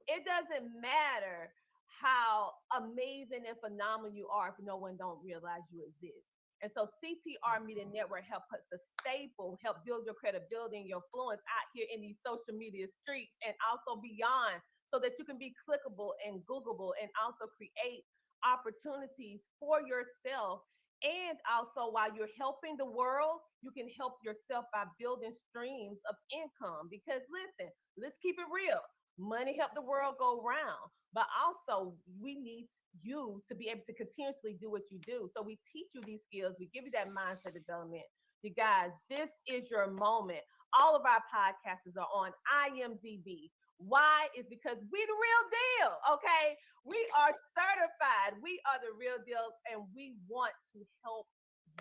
It doesn't matter how amazing and phenomenal you are if no one don't realize you exist. And so CTR Media Network help us a staple, help build your credibility and your influence out here in these social media streets and also beyond, so that you can be clickable and Googleable and also create opportunities for yourself. And also, while you're helping the world, you can help yourself by building streams of income. Because listen, let's keep it real. Money help the world go round, but also we need you to be able to continuously do what you do. So we teach you these skills. We give you that mindset development. You guys, this is your moment. All of our podcasters are on IMDb. Why? Is because we the real deal, okay? We are certified. We are the real deal, and we want to help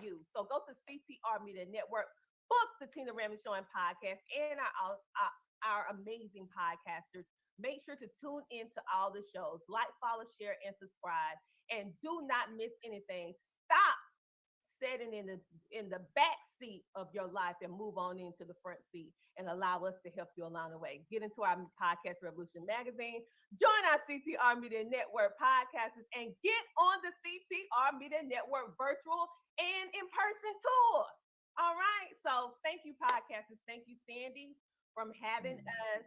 you. So go to CTR Media Network, book the Tina Ramsey Show and podcast, and our amazing podcasters. Make sure to tune into all the shows. Like, follow, share, and subscribe. And do not miss anything. Stop sitting in the back seat of your life and move on into the front seat and allow us to help you along the way. Get into our Podcast Revolution magazine, join our CTR Media Network podcasters, and get on the CTR Media Network virtual and in-person tour. All right. So thank you, podcasters. Thank you, Sandy, from having us.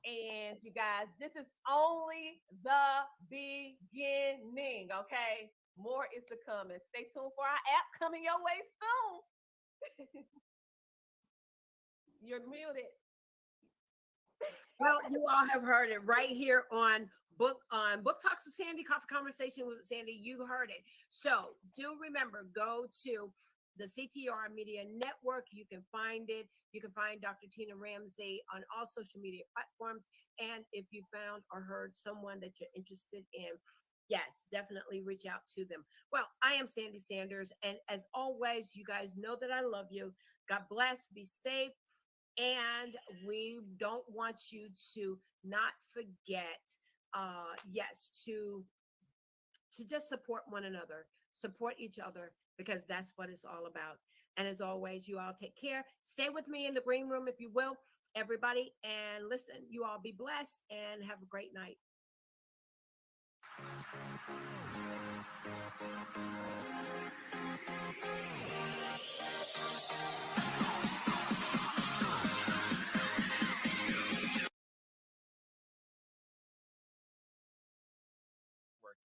And you guys, this is only the beginning, okay? More is to come, and stay tuned for our app coming your way soon. You're muted. Well, you all have heard it right here on Book Talks with Sandy, Coffee Conversation with Sandy. You heard it. So do remember, go to the CTR Media Network. You can find it. You can find Dr. Tina Ramsey on all social media platforms. And if you found or heard someone that you're interested in, yes, definitely reach out to them. Well, I am Sandy Sanders. And as always, you guys know that I love you. God bless. Be safe. And we don't want you to not forget, to just support one another, support each other, because that's what it's all about. And as always, you all take care. Stay with me in the green room, if you will, everybody. And listen, you all be blessed and have a great night.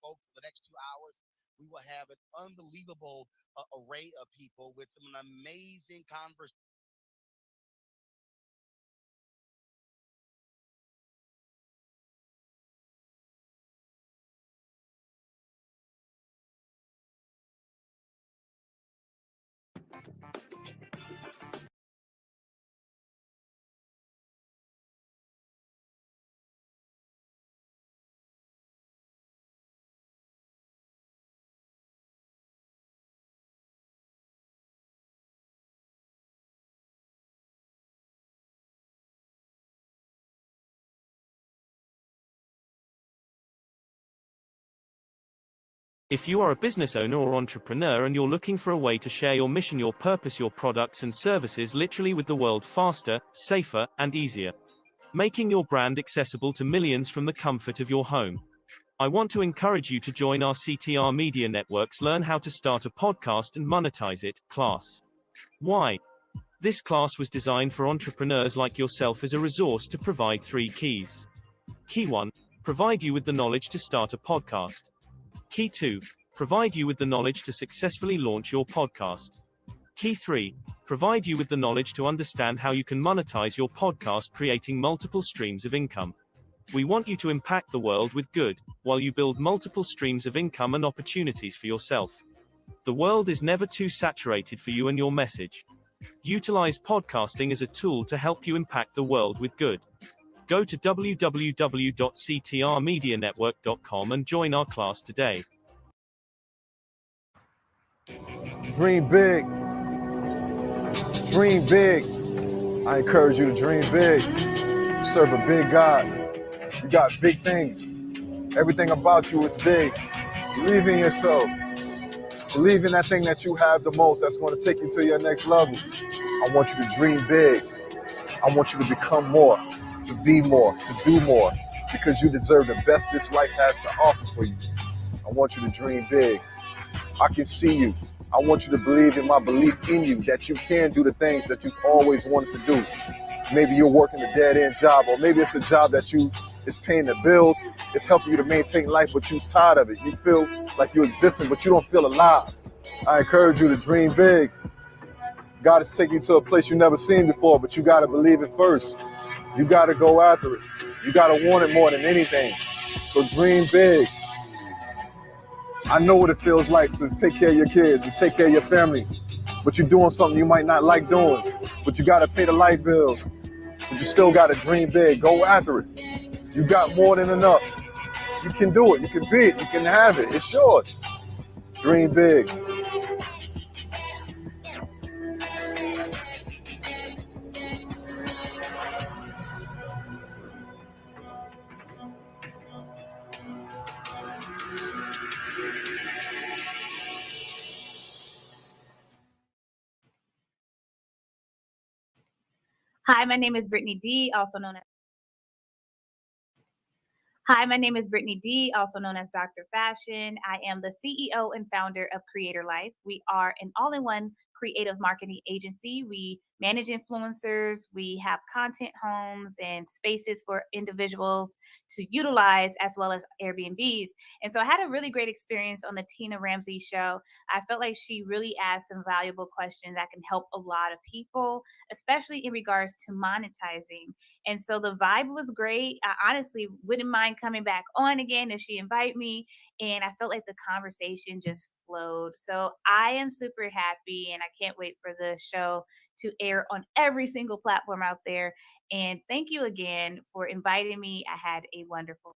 Folks, for the next 2 hours, we will have an unbelievable array of people with some amazing conversations. If you are a business owner or entrepreneur and you're looking for a way to share your mission, your purpose, your products and services literally with the world faster, safer, and easier, making your brand accessible to millions from the comfort of your home, I want to encourage you to join our CTR Media Network's Learn How to Start a Podcast and Monetize It class. Why? This class was designed for entrepreneurs like yourself as a resource to provide 3 keys. Key 1, provide you with the knowledge to start a podcast. Key 2, provide you with the knowledge to successfully launch your podcast. Key 3, provide you with the knowledge to understand how you can monetize your podcast, creating multiple streams of income. We want you to impact the world with good, while you build multiple streams of income and opportunities for yourself. The world is never too saturated for you and your message. Utilize podcasting as a tool to help you impact the world with good. Go to www.ctrmedianetwork.com and join our class today. Dream big. Dream big. I encourage you to dream big. Serve a big God. You got big things. Everything about you is big. Believe in yourself. Believe in that thing that you have the most that's going to take you to your next level. I want you to dream big. I want you to become more, to be more, to do more, because you deserve the best this life has to offer for you. I want you to dream big. I can see you. I want you to believe in my belief in you, that you can do the things that you've always wanted to do. Maybe you're working a dead-end job, or maybe it's a job that is paying the bills, it's helping you to maintain life, but you're tired of it. You feel like you're existing, but you don't feel alive. I encourage you to dream big. God is taking you to a place you've never seen before, but you got to believe it first. You got to go after it. You got to want it more than anything. So dream big. I know what it feels like to take care of your kids, to take care of your family, but you're doing something you might not like doing, but you got to pay the light bills, but you still got to dream big. Go after it. You got more than enough. You can do it. You can be it. You can have it. It's yours. Dream big. Hi, my name is Brittany D, also known as Dr. Fashion. I am the CEO and founder of Creator Life. We are an all-in-one creative marketing agency. We manage influencers. We have content homes and spaces for individuals to utilize, as well as Airbnbs. And so I had a really great experience on the Tina Ramsey show. I felt like she really asked some valuable questions that can help a lot of people, especially in regards to monetizing. And so the vibe was great. I honestly wouldn't mind coming back on again if she invite me. And I felt like the conversation just flowed. So I am super happy, and I can't wait for the show to air on every single platform out there. And thank you again for inviting me. I had a wonderful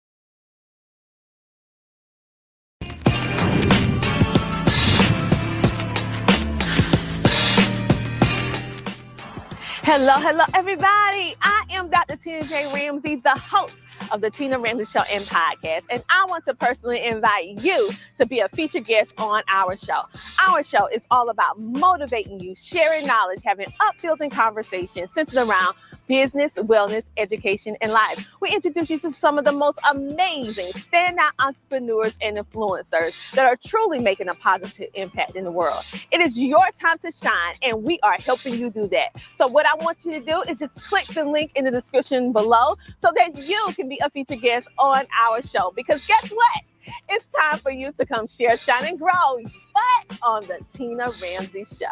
Hello, everybody. I am Dr. Tina J. Ramsey, the host of the Tina Ramsey Show and Podcast, and I want to personally invite you to be a featured guest on our show. Our show is all about motivating you, sharing knowledge, having uplifting conversations centered around business, wellness, education, and life. We introduce you to some of the most amazing standout entrepreneurs and influencers that are truly making a positive impact in the world. It is your time to shine, and we are helping you do that. So what I want you to do is just click the link in the description below so that you can be a featured guest on our show. Because guess what? It's time for you to come share, shine, and grow, but on the Tina Ramsey Show.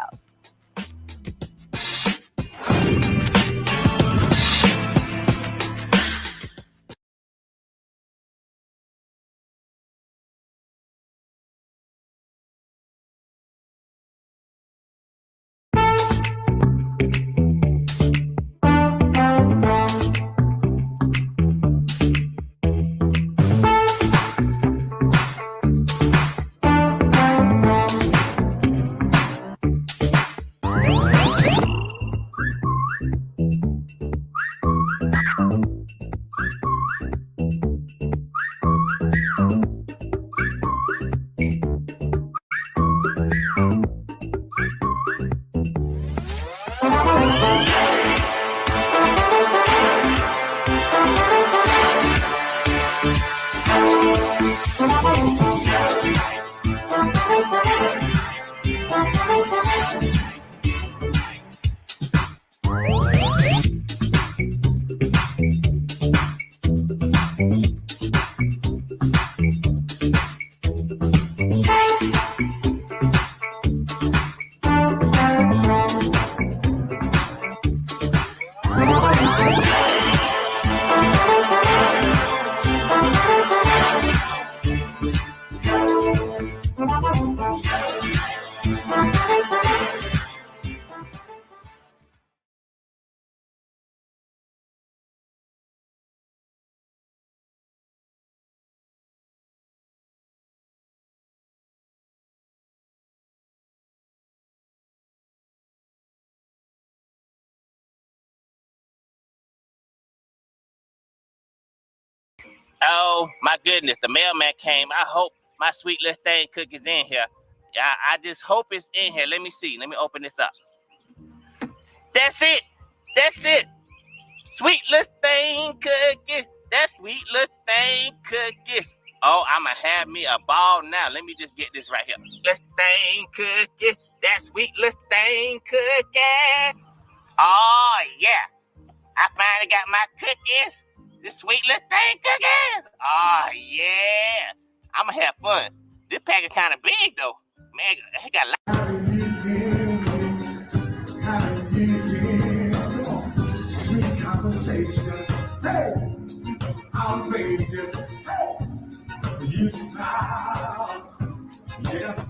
Oh my goodness, the mailman came. I hope my sweet little thing cookie's in here. Yeah, I just hope it's in here. Let me see. Let me open this up. That's it. That's it. Sweet little thing cookie. That sweet little thing cookie. Oh, I'ma have me a ball now. Let me just get this right here. Little thing cookie. That sweet little thing cookie. Oh yeah. I finally got my cookies. This sweet little thing cookies. Oh yeah. I'ma have fun. This package kind of big though. Man, it got a lot. Sweet conversation. Hey, outrageous. Hey, you smile. Yes.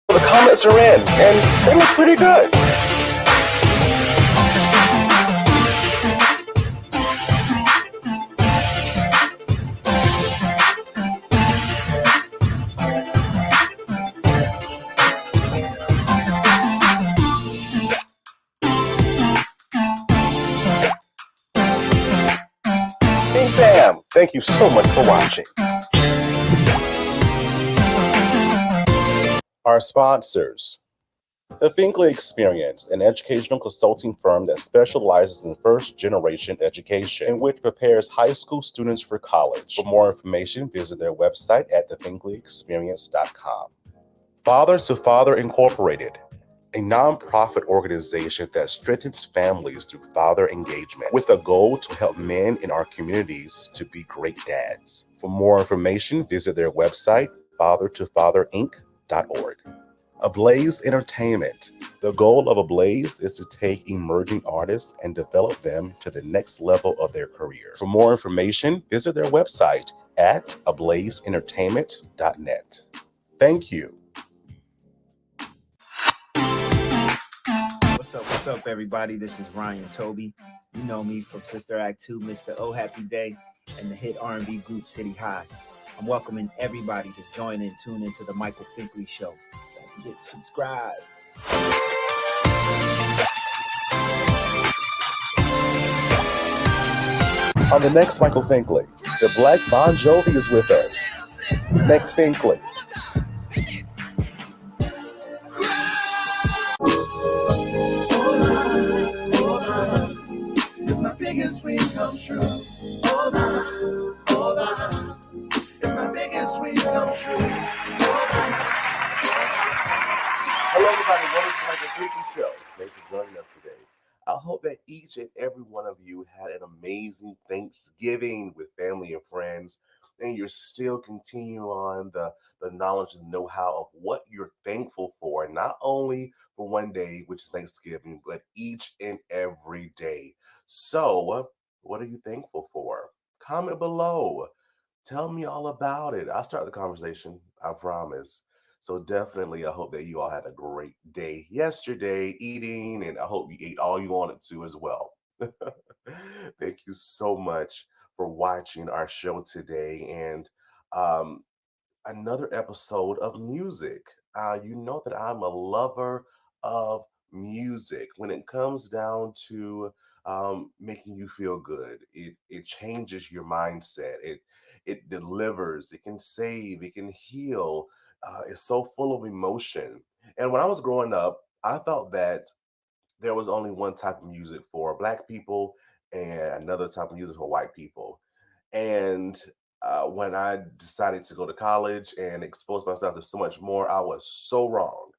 The comments are in, and they look pretty good. Hey fam, thank you so much for watching. Our sponsors. The Finkley Experience, an educational consulting firm that specializes in first-generation education and which prepares high school students for college. For more information, visit their website at thefinkleyexperience.com. Father to Father Incorporated, a nonprofit organization that strengthens families through father engagement with a goal to help men in our communities to be great dads. For more information, visit their website, fathertofatherinc.org. Ablaze Entertainment. The goal of Ablaze is to take emerging artists and develop them to the next level of their career. For more information, visit their website at ablazeentertainment.net. Thank you. What's up, everybody? This is Ryan Toby. You know me from Sister Act 2, Mr. Oh Happy Day, and the hit R&B group City High. I'm welcoming everybody to join and tune into the Michael Finkley Show. Don't forget to subscribe. On the next Michael Finkley, the Black Bon Jovi is with us. Next Finkley. It's my biggest dream come true. Hold on, hold on. It's my biggest dream come true. Hello, everybody. Welcome to Michael Finkley Show. Thanks for joining us today. I hope that each and every one of you had an amazing Thanksgiving with family and friends, and you're still continuing on the knowledge and know-how of what you're thankful for, not only for one day, which is Thanksgiving, but each and every day. So, what are you thankful for? Comment below. Tell me all about it. I'll start the conversation, I promise. So definitely, I hope that you all had a great day yesterday eating, and I hope you ate all you wanted to as well. Thank you so much for watching our show today, and another episode of music. You know that I'm a lover of music. When it comes down to making you feel good, it changes your mindset. It delivers. It can save. It can heal. It's so full of emotion. And when I was growing up, I thought that there was only one type of music for Black people and another type of music for white people. And when I decided to go to college and expose myself to so much more, I was so wrong.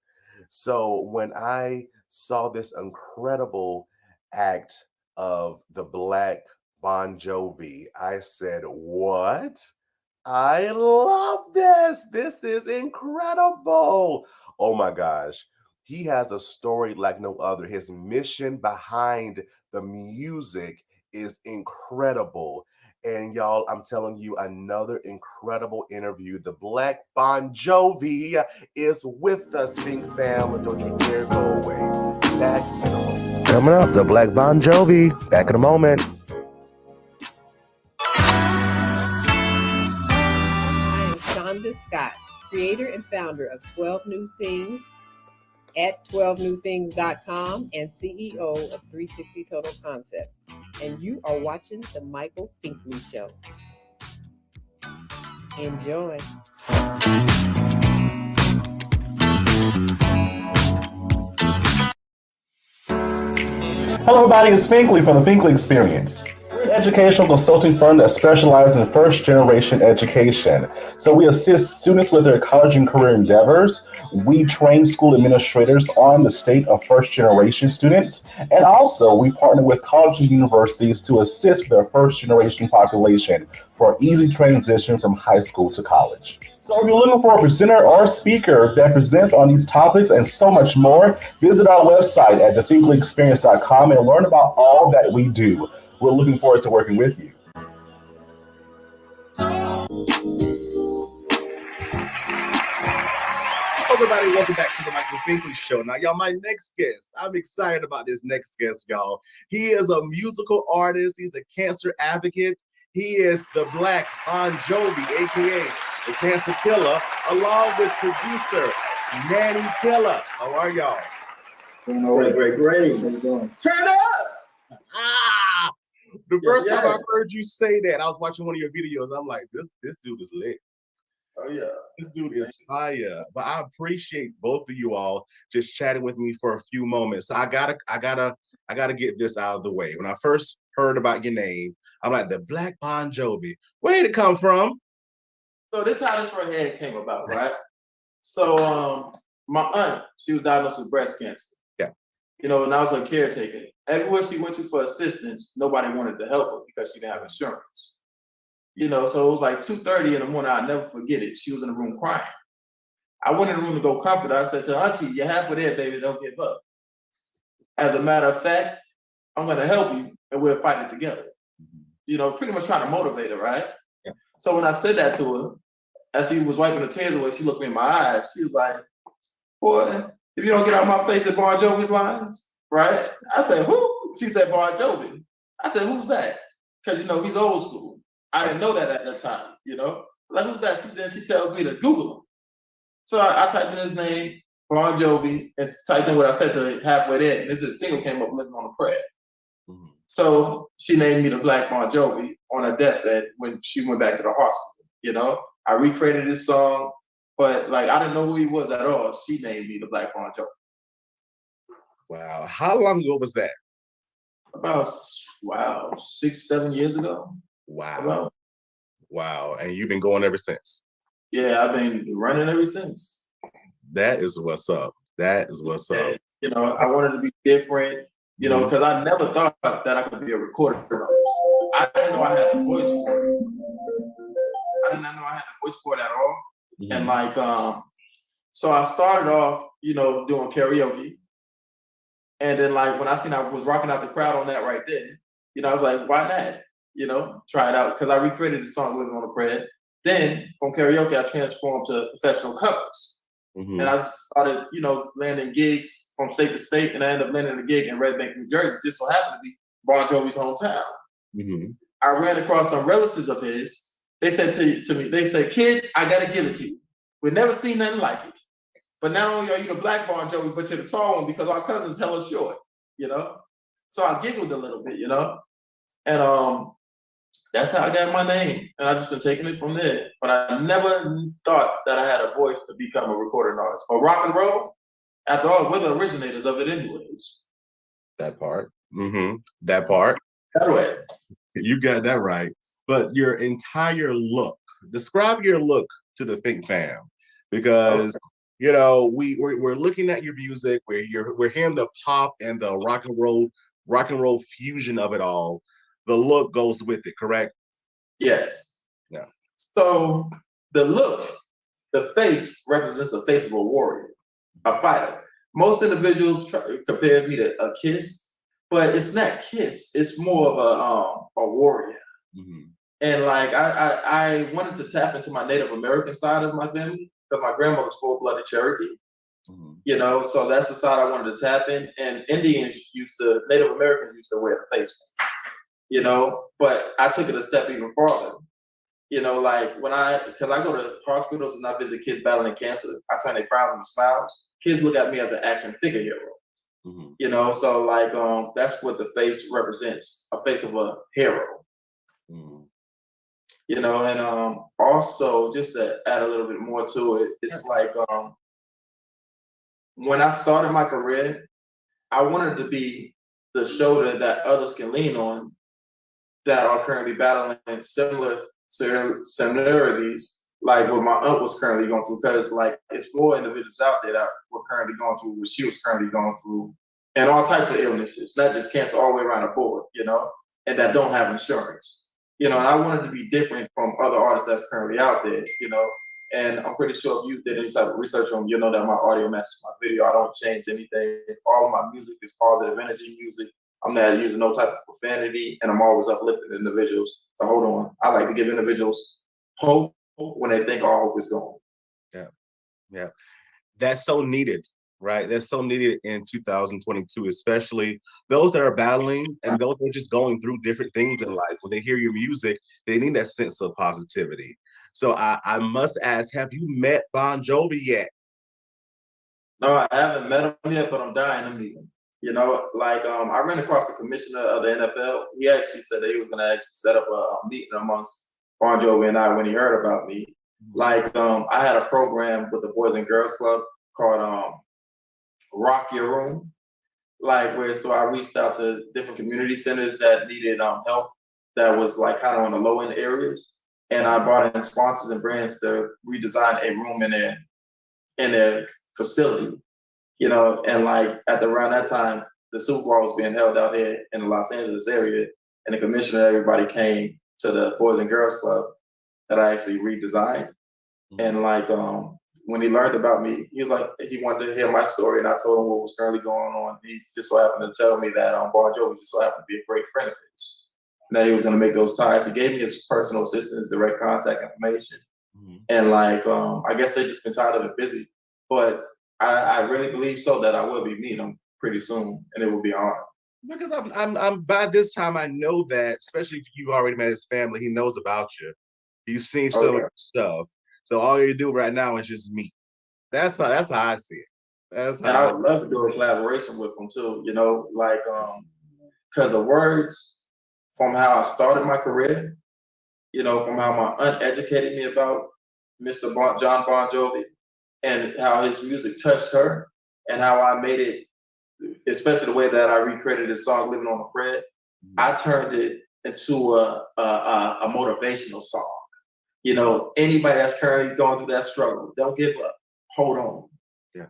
So when I saw this incredible act of the Black Bon Jovi, I said, what? I love this. This is incredible. Oh my gosh. He has a story like no other. His mission behind the music is incredible. And y'all, I'm telling you, another incredible interview. The Black Bon Jovi is with us, Fink fam. Don't you dare go away. Back in a moment. Coming up, the Black Bon Jovi. Back in a moment. I am Shonda Scott, creator and founder of 12 New Things at 12newthings.com and CEO of 360 Total Concept. And you are watching The Michael Finkley Show. Enjoy. Hello, everybody. It's Finkley from the Finkley Experience. We're an educational consulting firm that specializes in first-generation education. So we assist students with their college and career endeavors. We train school administrators on the state of first-generation students. And also, we partner with colleges and universities to assist their first-generation population for easy transition from high school to college. So if you're looking for a presenter or speaker that presents on these topics and so much more, visit our website at thefinkleyexperience.com and learn about all that we do. We're looking forward to working with you. Everybody, welcome back to the Michael Finkley Show. Now, y'all, my next guest, I'm excited about this next guest, y'all. He is a musical artist. He's a cancer advocate. He is the Black Bon Jovi, aka the Cancer Killer, along with producer Manny Killer. How are y'all? Great. How you doing? Turn up! Ah! The first time I heard you say that, I was watching one of your videos. I'm like, this dude is lit. Oh yeah, this dude is fire. But I appreciate both of you all just chatting with me for a few moments. So I gotta get this out of the way. When I first heard about your name, I'm like, the Black Bon Jovi. Where did it come from? So this is how this right here came about, right? So my aunt, she was diagnosed with breast cancer. Yeah. You know, and I was her caretaker. Everywhere she went to for assistance, nobody wanted to help her because she didn't have insurance. You know, so it was like 2:30 in the morning. I'll never forget it. She was in the room crying. I went in the room to go comfort her. I said to her, Auntie, you're halfway there, baby. Don't give up. As a matter of fact, I'm going to help you and we'll fight it together. You know, pretty much trying to motivate her, right? Yeah. So when I said that to her, as she was wiping the tears away, she looked me in my eyes. She was like, boy, if you don't get out of my face at Bon Jovi's lines, right? I said, who? She said, Bon Jovi. I said, who's that? Because, you know, he's old school. I didn't know that at that time, you know? Like, who's that? Then she tells me to Google him. So I typed in his name, Bon Jovi, and typed in what I said to her halfway there, and this is single came up, Living on a Prayer. Mm-hmm. So she named me the Black Bon Jovi on her deathbed when she went back to the hospital, you know? I recreated this song, but like, I didn't know who he was at all. She named me the Black Bon Jovi. Wow. How long ago was that? About, 6-7 years ago. Wow. Wow. And you've been going ever since? Yeah, I've been running ever since. That is what's up. That is what's up. You know, I wanted to be different, you know, because I never thought that I could be a recorder artist. I didn't know I had a voice for it. I did not know I had a voice for it at all. Mm-hmm. And like, so I started off, you know, doing karaoke. And then like, when I seen I was rocking out the crowd on that right there, you know, I was like, why not? You know, try it out. Because I recreated the song Living on a Prayer. Then from karaoke, I transformed to professional covers. Mm-hmm. And I started, you know, landing gigs from state to state. And I ended up landing a gig in Red Bank, New Jersey. Just so happened to be Bon Jovi's hometown. Mm-hmm. I ran across some relatives of his. They said to me, they said, kid, I got to give it to you. We've never seen nothing like it. But not only are you the Black Bon Jovi, but you're the tall one because our cousin's hella short, you know? So I giggled a little bit, you know? And that's how I got my name. And I've just been taking it from there. But I never thought that I had a voice to become a recording artist. But rock and roll, after all, we're the originators of it anyways. That part. Mm-hmm. That part. That way. You got that right. But your entire look, describe your look to the Think fam. Because you know, we're looking at your music, we're hearing the pop and the rock and roll fusion of it all. The look goes with it, correct? Yes. Yeah. So the look, the face represents the face of a warrior, a fighter. Most individuals compare me to a Kiss, but it's not Kiss. It's more of a warrior. Mm-hmm. And like I wanted to tap into my Native American side of my family because my grandmother's full-blooded Cherokee. Mm-hmm. You know, so that's the side I wanted to tap in. And Native Americans used to wear the face paint. You know, but I took it a step even farther. You know, like because I go to hospitals and I visit kids battling cancer, I turn their frowns into smiles. Kids look at me as an action figure hero. Mm-hmm. You know, so like that's what the face represents, a face of a hero. Mm-hmm. you know, and also just to add a little bit more to it, it's like when I started my career, I wanted to be the shoulder that others can lean on that are currently battling similar similarities, like what my aunt was currently going through. Because like it's more individuals out there that were currently going through what she was currently going through, and all types of illnesses, not just cancer, all the way around the board, you know, and that don't have insurance, you know. And I wanted to be different from other artists that's currently out there, you know. And I'm pretty sure if you did any type of research on, you know that my audio matches my video. I don't change anything. All of my music is positive energy music. I'm not using no type of profanity, and I'm always uplifting individuals. So hold on, I like to give individuals hope when they think all hope is gone. Yeah, yeah, that's so needed, right? That's so needed in 2022, especially those that are battling and those that are just going through different things in life. When they hear your music, they need that sense of positivity. So I must ask, have you met Bon Jovi yet? No, I haven't met him yet, but I'm dying to meet him. You know, like I ran across the commissioner of the NFL. He actually said that he was going to actually set up a meeting amongst Bon Jovi and I when he heard about me. Like I had a program with the Boys and Girls Club called Rock Your Room. Like where so I reached out to different community centers that needed help that was like kind of on the low end areas, and I brought in sponsors and brands to redesign a room in their facility, you know. And like at around that time, the Super Bowl was being held out here in the Los Angeles area, and the commissioner and everybody came to the Boys and Girls Club that I actually redesigned. And like when he learned about me, he was like he wanted to hear my story, and I told him what was currently going on. He just so happened to tell me that Bon Jovi just so happened to be a great friend of his. That he was going to make those ties. He gave me his personal assistant's direct contact information, and like I guess they just been tired of it, busy. But I really believe so that I will be meeting him pretty soon, and it will be an honor. Because I'm by this time I know that, especially if you already met his family, he knows about you. You've seen some of your stuff. So all you do right now is just meet. That's how I see it. That's how And I would love to do a collaboration with him too, you know, like because the words from how I started my career, you know, from how my aunt educated me about Mr. John Bon Jovi and how his music touched her and how I made it, especially the way that I recreated his song "Living on a Prayer." I turned it into a motivational song. You know, anybody that's currently going through that struggle, don't give up. Hold on. Yeah.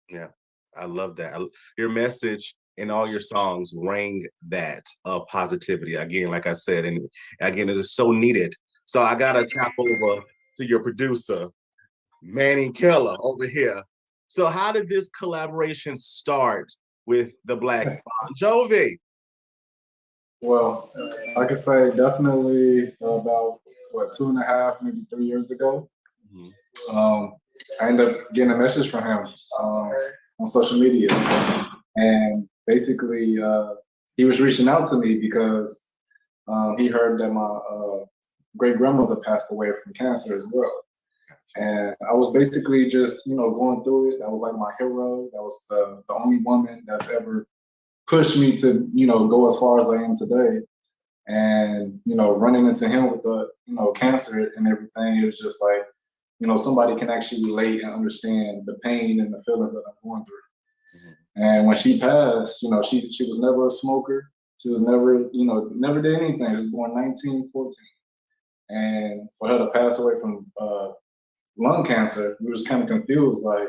Yeah. I love that. Your message in all your songs rang that of positivity. Again, like I said, and again, it is so needed. So I gotta tap over to your producer, Manny Keller over here. So how did this collaboration start with the Black Bon Jovi? Well, I could say definitely about what 2.5, maybe 3 years ago. I ended up getting a message from him on social media, and basically he was reaching out to me because he heard that my great grandmother passed away from cancer as well. And I was basically just, you know, going through it. That was like my hero. That was the only woman that's ever pushed me to, you know, go as far as I am today. And, you know, running into him with the, you know, cancer and everything, it was just like, you know, somebody can actually relate and understand the pain and the feelings that I'm going through. And when she passed, you know, she was never a smoker. She was never, you know, never did anything. She was born 1914. And for her to pass away from lung cancer, we was kind of confused, like,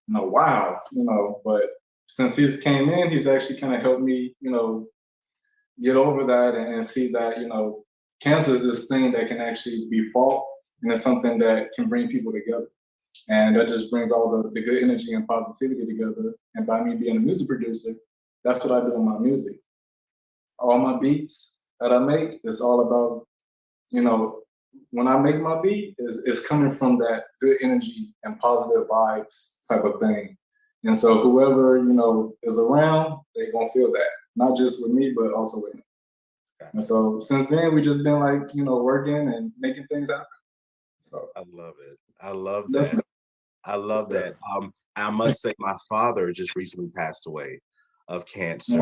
you know, wow, you know, but since he's came in, he's actually kind of helped me, you know, get over that and see that, you know, cancer is this thing that can actually be fought, and it's something that can bring people together. And that just brings all the good energy and positivity together. And by me being a music producer, that's what I do in my music. All my beats that I make is all about, you know, when I make my beat, it's coming from that good energy and positive vibes type of thing. And so whoever, you know, is around, they're gonna feel that. Not just with me, but also with him. And so since then we just been like, you know, working and making things happen. So I love it. I love that. Definitely. I love that. I must say my father just recently passed away of cancer.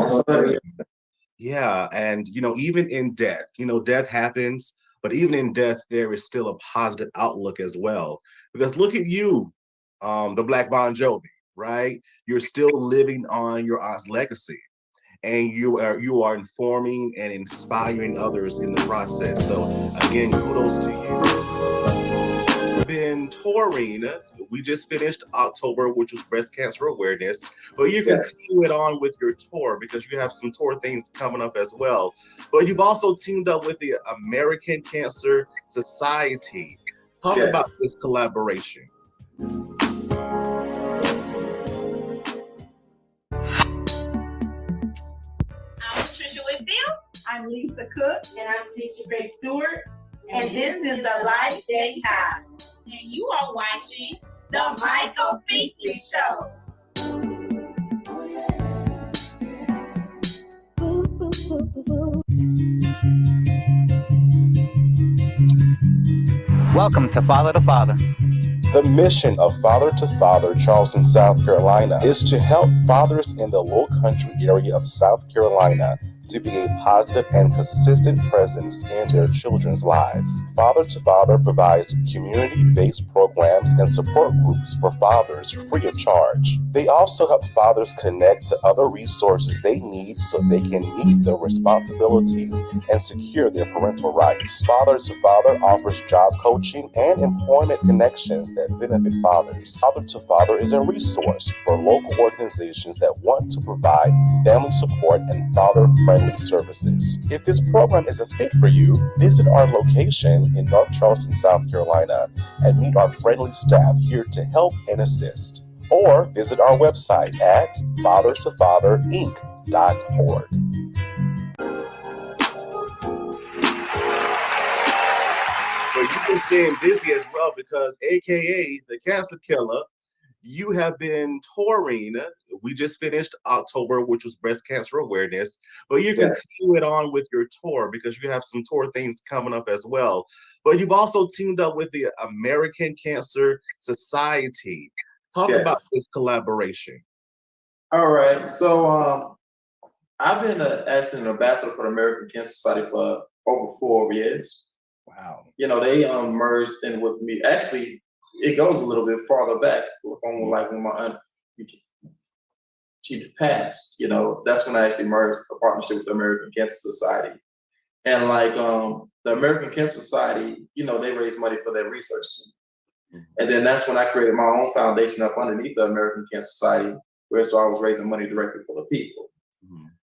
Yeah, and you know, even in death, you know, death happens, But even in death, there is still a positive outlook as well. Because look at you, the Black Bon Jovi, right? You're still living on your aunt's legacy, and you are informing and inspiring others in the process. So again, kudos to you. We've been touring. We just finished October, which was breast cancer awareness, but you continue it on with your tour because you have some tour things coming up as well. But you've also teamed up with the American Cancer Society. Talk about this collaboration. I'm Patricia Whitfield. I'm Lisa Cook. And I'm Tisha Craig Stewart. And this is the Life Day Time. And you are watching The Michael Finkley Show. Welcome to Father to Father. The mission of Father to Father Charleston, South Carolina is to help fathers in the Low Country area of South Carolina to be a positive and consistent presence in their children's lives. Father to Father provides community-based programs and support groups for fathers free of charge. They also help fathers connect to other resources they need so they can meet their responsibilities and secure their parental rights. Father to Father offers job coaching and employment connections that benefit fathers. Father to Father is a resource for local organizations that want to provide family support and father-friendly services. If this program is a fit for you, visit our location in North Charleston, South Carolina, and meet our friendly staff here to help and assist. Or visit our website at fathertofatherinc.org. But you've been staying busy as well because AKA the Cancer Killer, you have been touring. We just finished October, which was breast cancer awareness, but you continue it on with your tour because you have some tour things coming up as well. But you've also teamed up with the American Cancer Society. Talk about this collaboration. All right. So I've been actually an ambassador for the American Cancer Society for over 4 years. Wow. You know, they merged in with me. Actually, it goes a little bit farther back. Like when my aunt, she passed, you know, that's when I actually merged a partnership with the American Cancer Society. And like the American Cancer Society, you know, they raise money for their research team. And then that's when I created my own foundation up underneath the American Cancer Society, where so I was raising money directly for the people.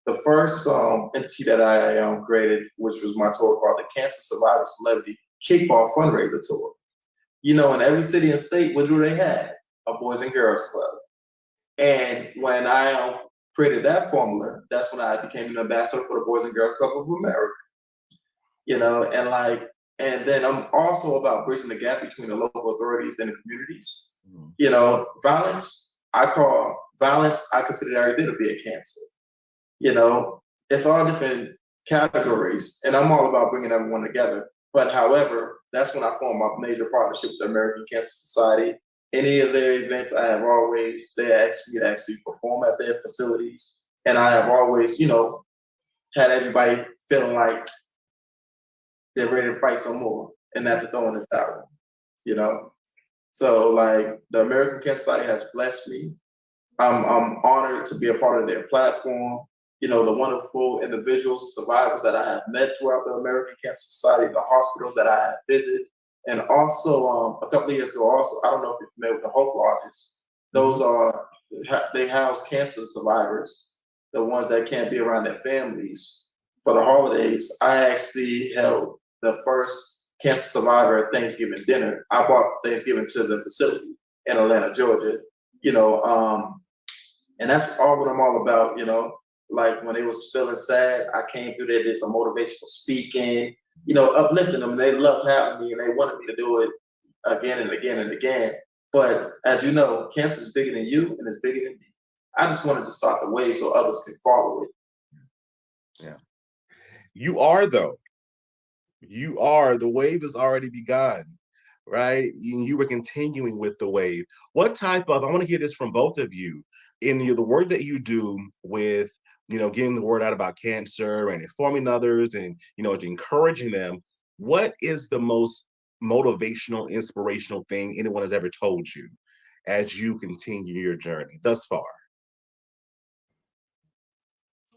The first entity that I created, which was my tour called the Cancer Survivor Celebrity Kickball Fundraiser Tour. You know, in every city and state, what do they have? A Boys and Girls Club. And when I created that formula, that's when I became an ambassador for the Boys and Girls Club of America. You know, and then I'm also about bridging the gap between the local authorities and the communities. You know, violence, I consider every bit to be a cancer. You know, it's all different categories, and I'm all about bringing everyone together. But however, that's when I formed my major partnership with the American Cancer Society. Any of their events, they asked me to actually perform at their facilities. And I have always, you know, had everybody feeling like they're ready to fight some more and not to throw in the towel, you know? So like the American Cancer Society has blessed me. I'm honored to be a part of their platform. You know, the wonderful individuals, survivors that I have met throughout the American Cancer Society, the hospitals that I have visited. And also a couple of years ago, also, I don't know if you're familiar with the Hope Lodges. Those they house cancer survivors, the ones that can't be around their families for the holidays. I actually held the first cancer survivor Thanksgiving dinner. I brought Thanksgiving to the facility in Atlanta, Georgia, you know, and that's all what I'm all about, you know. Like when they was feeling sad, I came through there, did some motivational speaking, you know, uplifting them. And they loved having me and they wanted me to do it again and again and again. But as you know, cancer is bigger than you and it's bigger than me. I just wanted to start the wave so others can follow it. Yeah. You are, though. You are. The wave has already begun, right? You were continuing with the wave. What type of, I want to hear this from both of you, in the work that you do with, you know, getting the word out about cancer and informing others and, you know, encouraging them. what is the most motivational, inspirational thing anyone has ever told you as you continue your journey thus far?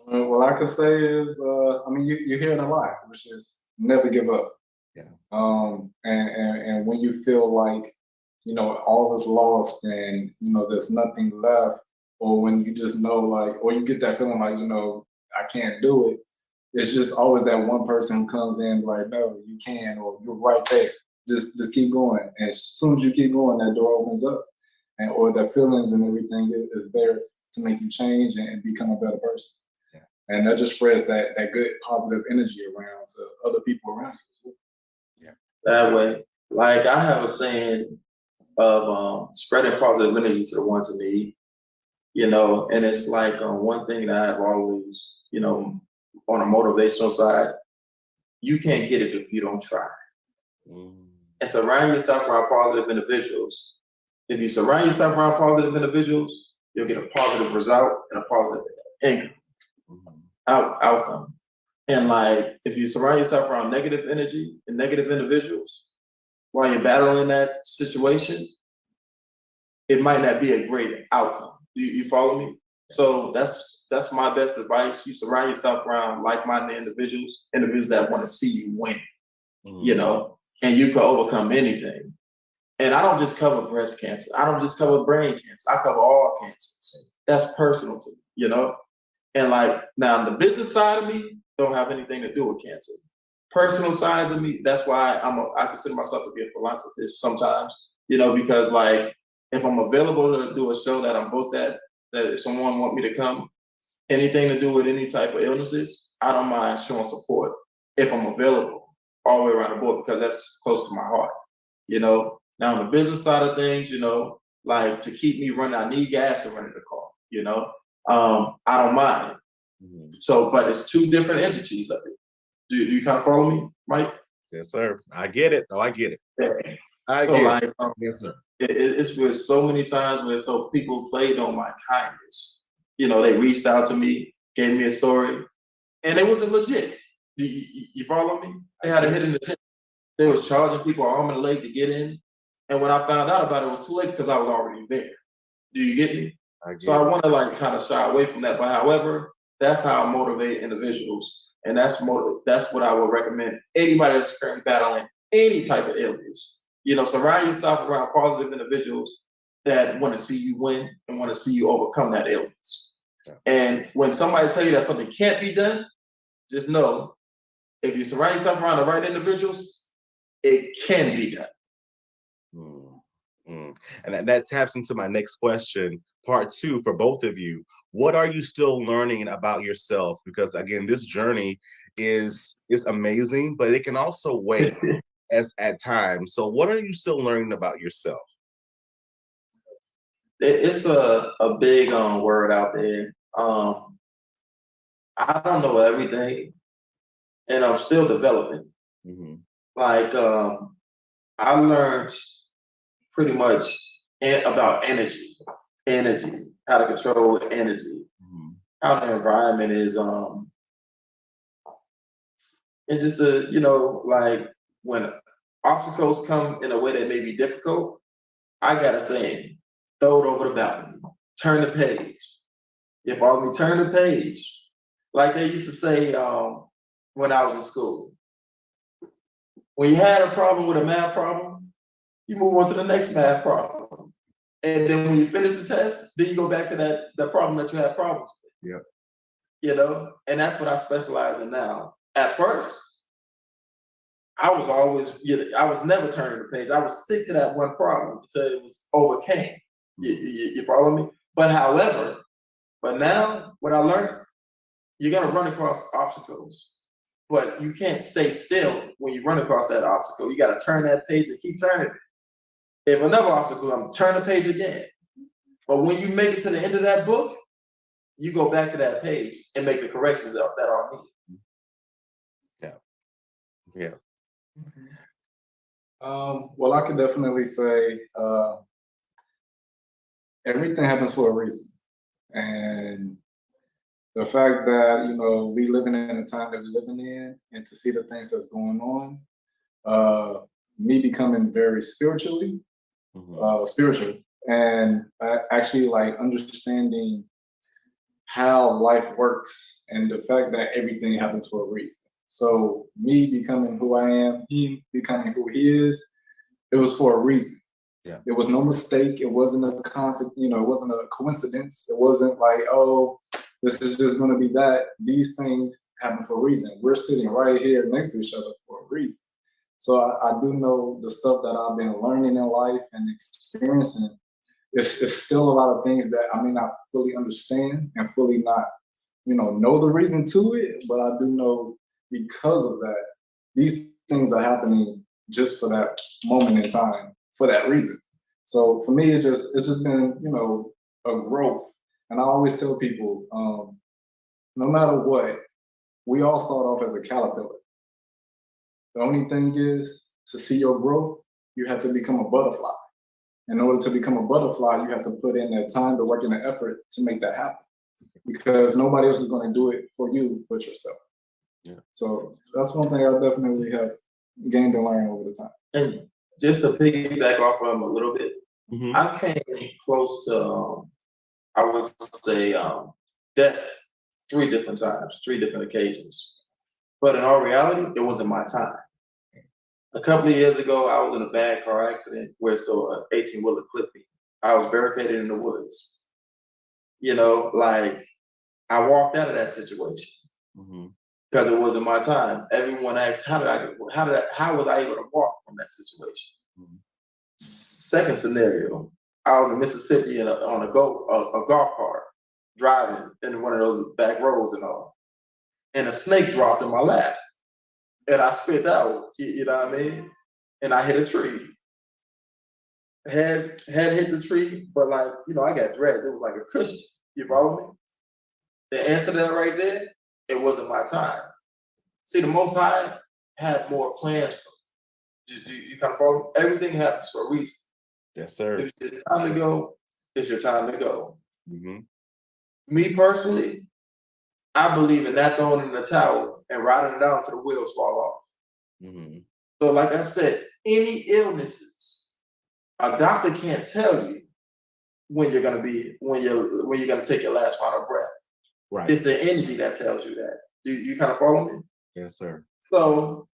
What I could say is, I mean, you're hearing a lot, which is never give up. Yeah. And when you feel like, you know, all is lost and, you know, there's nothing left, or when you just know, like, or you get that feeling like, you know, I can't do it, it's just always that one person who comes in like, no, you can, or you're right there. Just keep going. And as soon as you keep going, that door opens up. And or the feelings and everything is there to make you change and become a better person. And that just spreads that good positive energy around to other people around you. That way. Like I have a saying of spreading positive energy to the ones in need, you know, and it's like one thing that I've always, you know, on a motivational side, you can't get it if you don't try. And surround yourself around positive individuals. If you surround yourself around positive individuals, you'll get a positive result and a positive income. Outcome. And like if you surround yourself around negative energy and negative individuals while you're battling that situation, it might not be a great outcome. You follow me? So that's my best advice. You surround yourself around like-minded individuals that want to see you win, you know, and you can overcome anything. And I don't just cover breast cancer. I don't just cover brain cancer. I cover all cancers. That's personal to me, you know? And like now the business side of me don't have anything to do with cancer. Personal sides of me, that's why I consider myself to be a philanthropist sometimes, you know, because like if I'm available to do a show that I'm booked at, that if someone want me to come, anything to do with any type of illnesses, I don't mind showing support if I'm available all the way around the board because that's close to my heart, you know. Now on the business side of things, you know, like to keep me running, I need gas to run in the car, you know. I don't mind. So, but it's two different entities of it. Do you kind of follow me, Mike? Yes, sir. I get it. Oh, I get it. Yeah. I so get like, it. Yes, sir. It's with so many times where so people played on my kindness. You know, they reached out to me, gave me a story, and it wasn't legit. You follow me? They had a hidden agenda. They was charging people an arm and a leg to get in, and when I found out about it, it was too late because I was already there. Do you get me? So I want to like kind of shy away from that. But however, that's how I motivate individuals, and that's what I would recommend anybody that's currently battling any type of illness. You know, surround yourself around positive individuals that want to see you win and want to see you overcome that illness. And when somebody tell you that something can't be done, just know if you surround yourself around the right individuals, it can be done. And that taps into my next question, part 2 for both of you. What are you still learning about yourself? Because again, this journey is amazing, but it can also weigh as at times. So what are you still learning about yourself? It's a big word out there. I don't know everything, and I'm still developing. Like I learned pretty much about energy, how to control energy, how the environment is. And just you know, like when obstacles come in a way that may be difficult, I got a saying: throw it over the balcony, turn the page. You follow me? Turn the page. Like they used to say when I was in school. When you had a problem with a math problem, you move on to the next math problem. And then when you finish the test, then you go back to that problem that you had problems with. Yeah. You know, and that's what I specialize in now. At first, I was never turning the page. I would stick to that one problem until it was overcame. You follow me? But now what I learned, you're gonna run across obstacles, but you can't stay still when you run across that obstacle. You gotta turn that page and keep turning it. If another obstacle comes, turn the page again. But when you make it to the end of that book, you go back to that page and make the corrections that are needed. Yeah. Well, I could definitely say everything happens for a reason. And the fact that, you know, we living in the time that we're living in and to see the things that's going on, me becoming very spiritual, and actually like understanding how life works and the fact that everything happens for a reason. So me becoming who I am, he becoming who he is, it was for a reason. Yeah. There was no mistake. It wasn't a concept, it wasn't a coincidence. It wasn't like, oh, this is just gonna be that. These things happen for a reason. We're sitting right here next to each other for a reason. So I do know the stuff that I've been learning in life and experiencing. It's still a lot of things that I may not fully understand and fully not, know the reason to it, but I do know because of that, these things are happening just for that moment in time, for that reason. So for me, it's just been, a growth. And I always tell people, no matter what, we all start off as a caterpillar. The only thing is, to see your growth, you have to become a butterfly. In order to become a butterfly, you have to put in that time, the work, and the effort to make that happen. Because nobody else is going to do it for you but yourself. Yeah. So that's one thing I definitely have gained and learned over the time. And just to piggyback off of him a little bit, I came close to, I would say, death 3 different times, 3 different occasions. But in all reality, it wasn't my time. A couple of years ago, I was in a bad car accident where still an 18-wheeler clipped me. I was barricaded in the woods. I walked out of that situation because it wasn't my time. Everyone asked, how was I able to walk from that situation? Second scenario, I was in Mississippi on a golf cart driving in one of those back roads and all, and a snake dropped in my lap, and I spit out. You know what I mean? And I hit a tree. Had hit the tree, but I got dressed. It was like a cushion. You follow me? The answer to that right there, it wasn't my time. See, the Most High had more plans for me. You kind of follow me? Everything happens for a reason. Yes, sir. If it's your time to go, it's your time to go. Me personally, I believe in not throwing in the towel and riding it out until the wheels fall off. So like I said, any illnesses, a doctor can't tell you when you're gonna take your last final breath. Right. It's the energy that tells you that. You kind of follow me? Yes, sir. So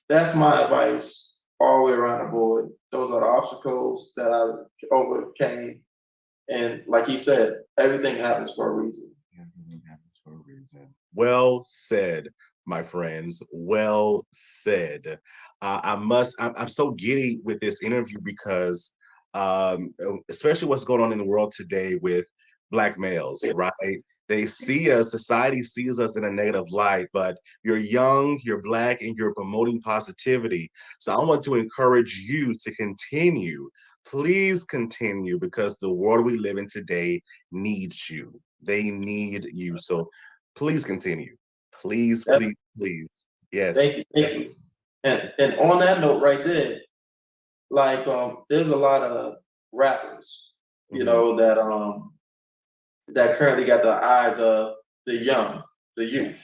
that's my advice all the way around the board. Those are the obstacles that I overcame. And like he said, everything happens for a reason. Everything happens for a reason. Well said, my friends. Well said. I'm so giddy with this interview because especially what's going on in the world today with Black males, right? They see us, society sees us in a negative light, but you're young, you're Black, and you're promoting positivity. So I want to encourage you to continue. Please continue, because the world we live in today needs you. They need you. So please continue. Please, please, please. Yes. Thank you. And on that note right there, there's a lot of rappers, that currently got the eyes of the youth.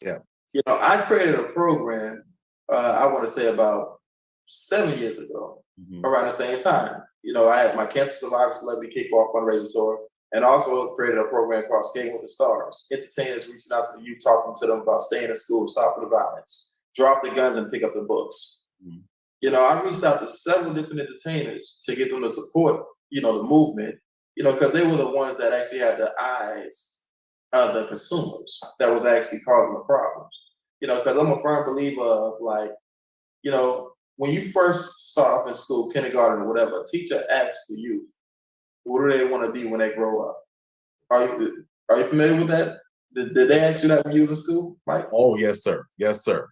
Yeah. I created a program, I want to say about 7 years ago, around the same time. I had my Cancer Survivor Celebrity Kickball fundraising tour, and also created a program called Skating with the Stars. Entertainers reaching out to the youth, talking to them about staying in school, stopping the violence, drop the guns and pick up the books. I reached out to several different entertainers to get them to support, the movement, because they were the ones that actually had the eyes of the consumers that was actually causing the problems. Because I'm a firm believer of when you first start off in school, kindergarten or whatever, a teacher asks the youth, what do they want to be when they grow up? Are you familiar with that? Did they ask you that when you was in school, Mike? Oh, yes, sir. Yes, sir.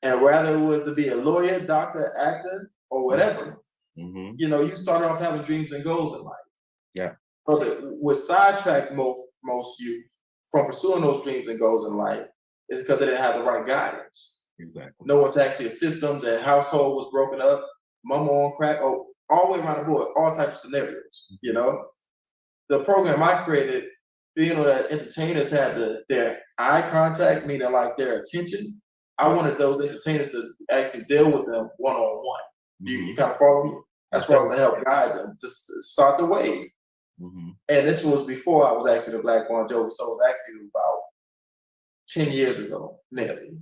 And whether it was to be a lawyer, doctor, actor, or whatever, you started off having dreams and goals in life. Yeah. But what sidetracked most youth from pursuing those dreams and goals in life is because they didn't have the right guidance. Exactly. No one to actually assist them. Their household was broken up, mama on crack, all the way around the board, all types of scenarios, The program I created, that entertainers had their eye contact, meaning their attention, I wanted those entertainers to actually deal with them one-on-one. You kind of follow me? As far as to help guide them, to start the wave. And this was before I was actually the Black Bon Jovi, so it was actually about 10 years ago, nearly,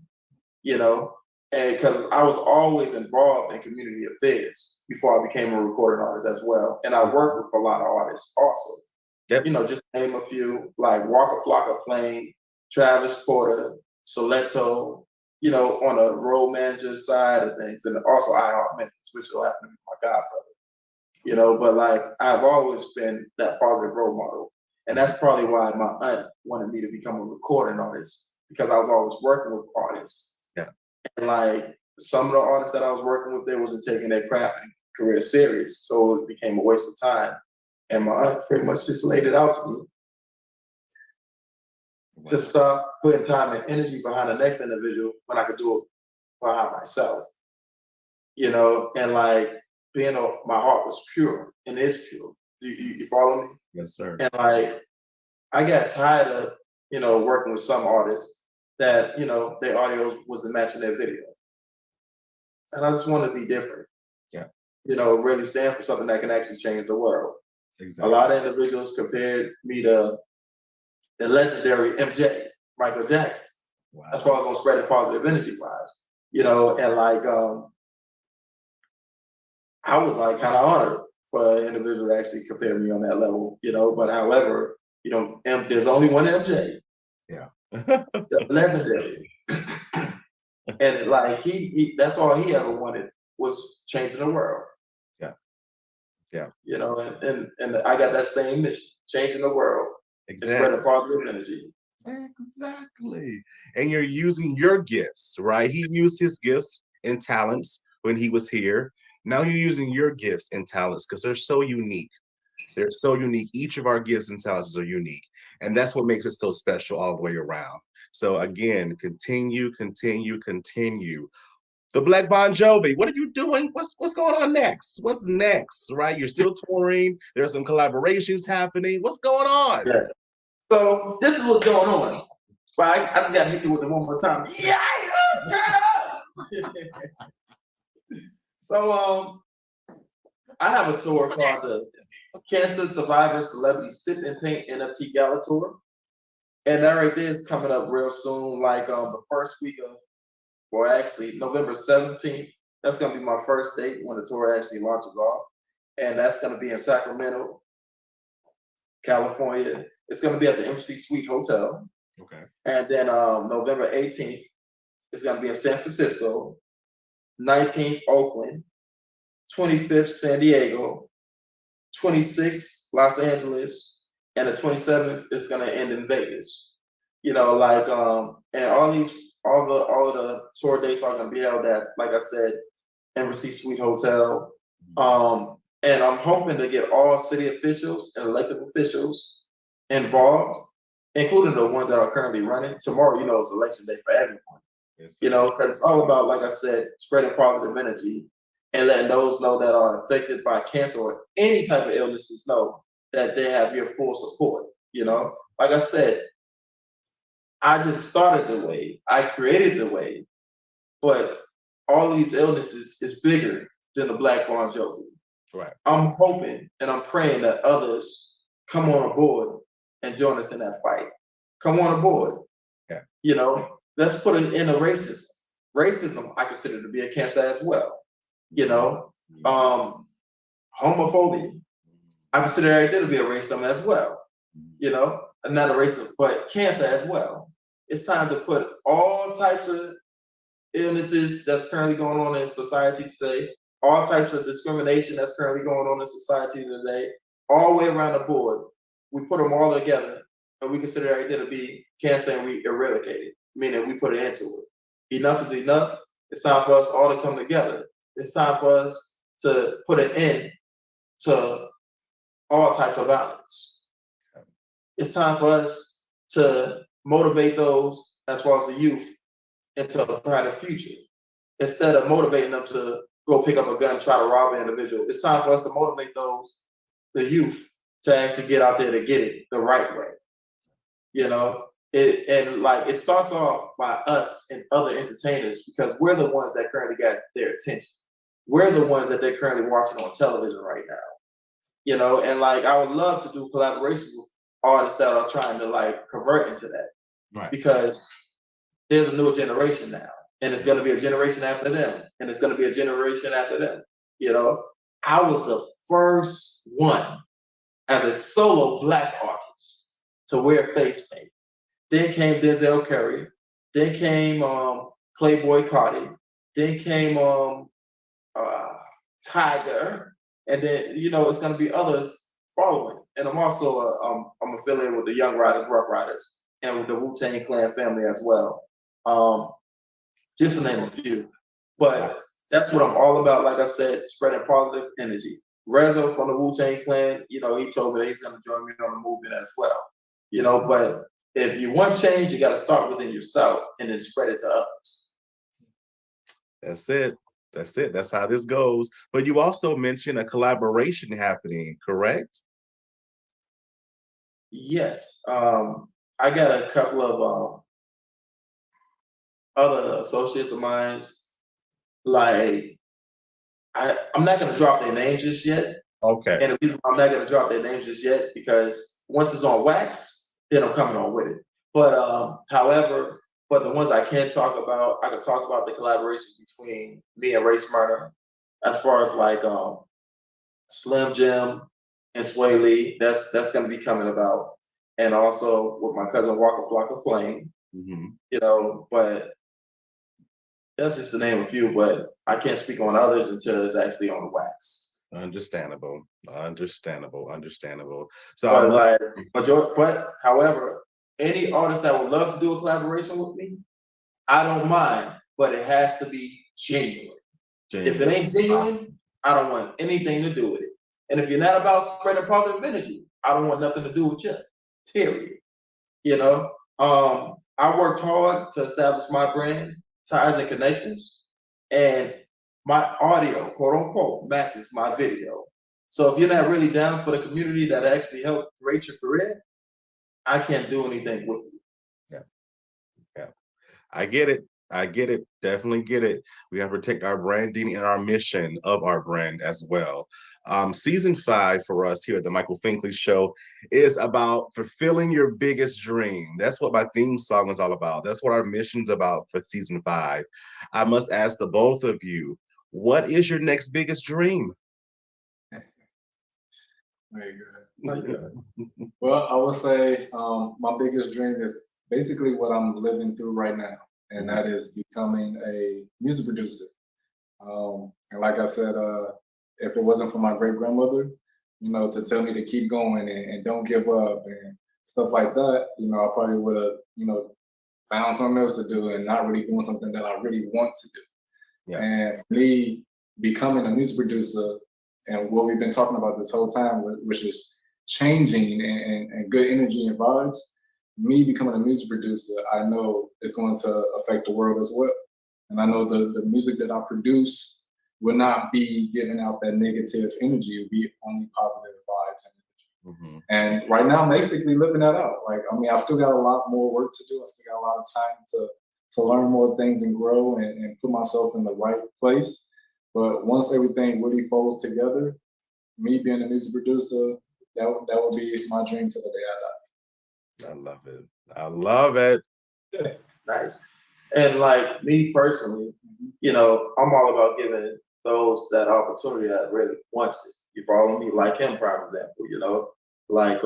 you know, and because I was always involved in community affairs before I became a recording artist as well. And I worked with a lot of artists also. You know, just name a few, like Waka Flocka Flame, Travis Porter, Soleto, you know, on a road manager side of things, and also iHeart Memphis, which will happen to be my godbrother. You know, but like I've always been that positive role model. And that's probably why my aunt wanted me to become a recording artist, because I was always working with artists. Yeah. And like some of the artists that I was working with, they wasn't taking their craft and career serious. So it became a waste of time. And my aunt pretty much just laid it out to me. To start putting time and energy behind the next individual when I could do it behind myself. You know, and like my heart was pure and is pure. You follow me? Yes, sir. And like I got tired of, you know, working with some artists that, you know, their audio wasn't matching their video. And I just want to be different. Yeah. You know, really stand for something that can actually change the world. Exactly. A lot of individuals compared me to the legendary MJ, Michael Jackson. Wow. As far as on spreading positive energy wise. You know, and like I was like kind of honored for an individual to actually compare me on that level, you know. But however, you know, there's only one MJ. Yeah. The legendary. And like he that's all he ever wanted was changing the world. Yeah. Yeah. You know, and I got that same mission, changing the world and spreading positive energy. Exactly. And you're using your gifts, right? He used his gifts and talents when he was here. Now you're using your gifts and talents because they're so unique. They're so unique. Each of our gifts and talents are unique. And that's what makes it so special all the way around. So again, continue. The Black Bon Jovi, what are you doing? What's going on next? What's next, right? You're still touring. There's some collaborations happening. What's going on? Yeah. So this is what's going on. But I just got to hit you with it one more time. Yeah, turn it up. So I have a tour called the Cancer Survivor Celebrity Sip and Paint NFT Gala Tour. And that right there is coming up real soon, like the first week of, well, actually November 17th. That's going to be my first date when the tour actually launches off. And that's going to be in Sacramento, California. It's going to be at the Embassy Suite Hotel. Okay. And then November 18th, it's going to be in San Francisco, 19th, Oakland, 25th, San Diego, 26th, Los Angeles, and the 27th is going to end in Vegas. You know, like, and all of the tour dates are going to be held at, like I said, Embassy Suite Hotel. And I'm hoping to get all city officials and elected officials involved, including the ones that are currently running. Tomorrow, you know, it's election day for everyone. Yes, you know, because it's all about, like I said, spreading positive energy and letting those know that are affected by cancer or any type of illnesses know that they have your full support. You know, like I said, I just started the wave. I created the wave, but all of these illnesses is bigger than the Black Bon Jovi. Right. I'm hoping and I'm praying that others come on board and join us in that fight. Come on aboard. Yeah. You know, let's put an end to racism. Racism, I consider to be a cancer as well. You know, homophobia, I consider that to be a racism as well. You know, not a racism, but cancer as well. It's time to put all types of illnesses that's currently going on in society today, all types of discrimination that's currently going on in society today, all the way around the board. We put them all together and we consider everything to be cancer and we eradicate it, meaning we put an end to it. Enough is enough. It's time for us all to come together. It's time for us to put an end to all types of violence. It's time for us to motivate those, as far as the youth, into a brighter future. Instead of motivating them to go pick up a gun and try to rob an individual, it's time for us to motivate the youth, to actually get out there to get it the right way. You know, it starts off by us and other entertainers because we're the ones that currently got their attention. We're the ones that they're currently watching on television right now. You know, and like I would love to do collaborations with artists that are trying to like convert into that. Right. Because there's a newer generation now. And it's gonna be a generation after them. And it's gonna be a generation after them. You know, I was the first one as a solo Black artist to wear face paint. Then came Denzel Curry. Then came Playboy Cardi. Then came Tiger. And then, you know, it's going to be others following. And I'm also I'm affiliated with the Young Riders, Rough Riders, and with the Wu-Tang Clan family as well. Just to name a few. But that's what I'm all about. Like I said, spreading positive energy. Rezo from the Wu-Tang Clan, you know, he told me that he's going to join me on the movement as well. You know, but if you want change, you got to start within yourself and then spread it to others. That's it. That's it. That's how this goes. But you also mentioned a collaboration happening, correct? Yes. I got a couple of other associates of mine. Like, I'm not going to drop their names just yet. Okay. And the reason why I'm not going to drop their names just yet, because once it's on wax, then I'm coming on with it. But however, but the ones I can talk about, I can talk about the collaboration between me and Ray Smyrna, as far as like Slim Jim and Sway Lee. That's going to be coming about, and also with my cousin Walker Flock of Flame. Mm-hmm. You know, but that's just to name a few. But I can't speak on others until it's actually on the wax. Understandable. So, but however, any artist that would love to do a collaboration with me, I don't mind, but it has to be genuine. If it ain't genuine, I don't want anything to do with it. And if you're not about spreading positive energy, I don't want nothing to do with you. Period. You know, I worked hard to establish my brand, ties and connections, and my audio, quote unquote, matches my video. So if you're not really down for the community that actually helped create your career, I can't do anything with you. Yeah. I get it. Definitely get it. We have to protect our branding and our mission of our brand as well. Season 5 for us here at the Michael Finkley Show is about fulfilling your biggest dream. That's what my theme song is all about. That's what our mission's about for season 5. I must ask the both of you, what is your next biggest dream? Very good. Well, I would say my biggest dream is basically what I'm living through right now, and that is becoming a music producer. And like I said, if it wasn't for my great grandmother, you know, to tell me to keep going and don't give up and stuff like that, you know, I probably would have, you know, found something else to do and not really doing something that I really want to do. Yeah. And for me, becoming a music producer and what we've been talking about this whole time, which is changing and good energy and vibes, me becoming a music producer, I know it's going to affect the world as well. And I know the music that I produce will not be giving out that negative energy. It'll be only positive vibes and energy. And right now, I'm basically living that out. Like, I mean, I still got a lot more work to do. I still got a lot of time to learn more things and grow and put myself in the right place. But once everything really folds together, me being a music producer, that would be my dream till the day I die. I love it. Nice. And like me personally, you know, I'm all about giving those that opportunity that really wants it. You follow me? Like him, for example, you know, like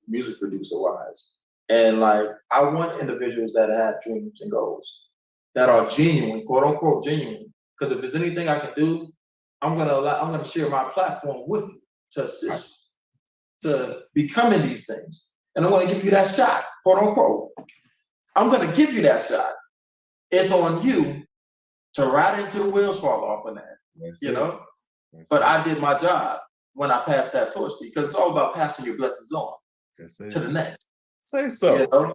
music producer wise. And like I want individuals that have dreams and goals that are genuine, quote unquote genuine. Because if there's anything I can do, I'm gonna share my platform with you to assist you to becoming these things. And I'm gonna give you that shot, quote unquote. I'm gonna give you that shot. It's on you to ride into the wheels fall off on that. You know? But I did my job when I passed that torch to you, because it's all about passing your blessings on to the next. Say so. You know?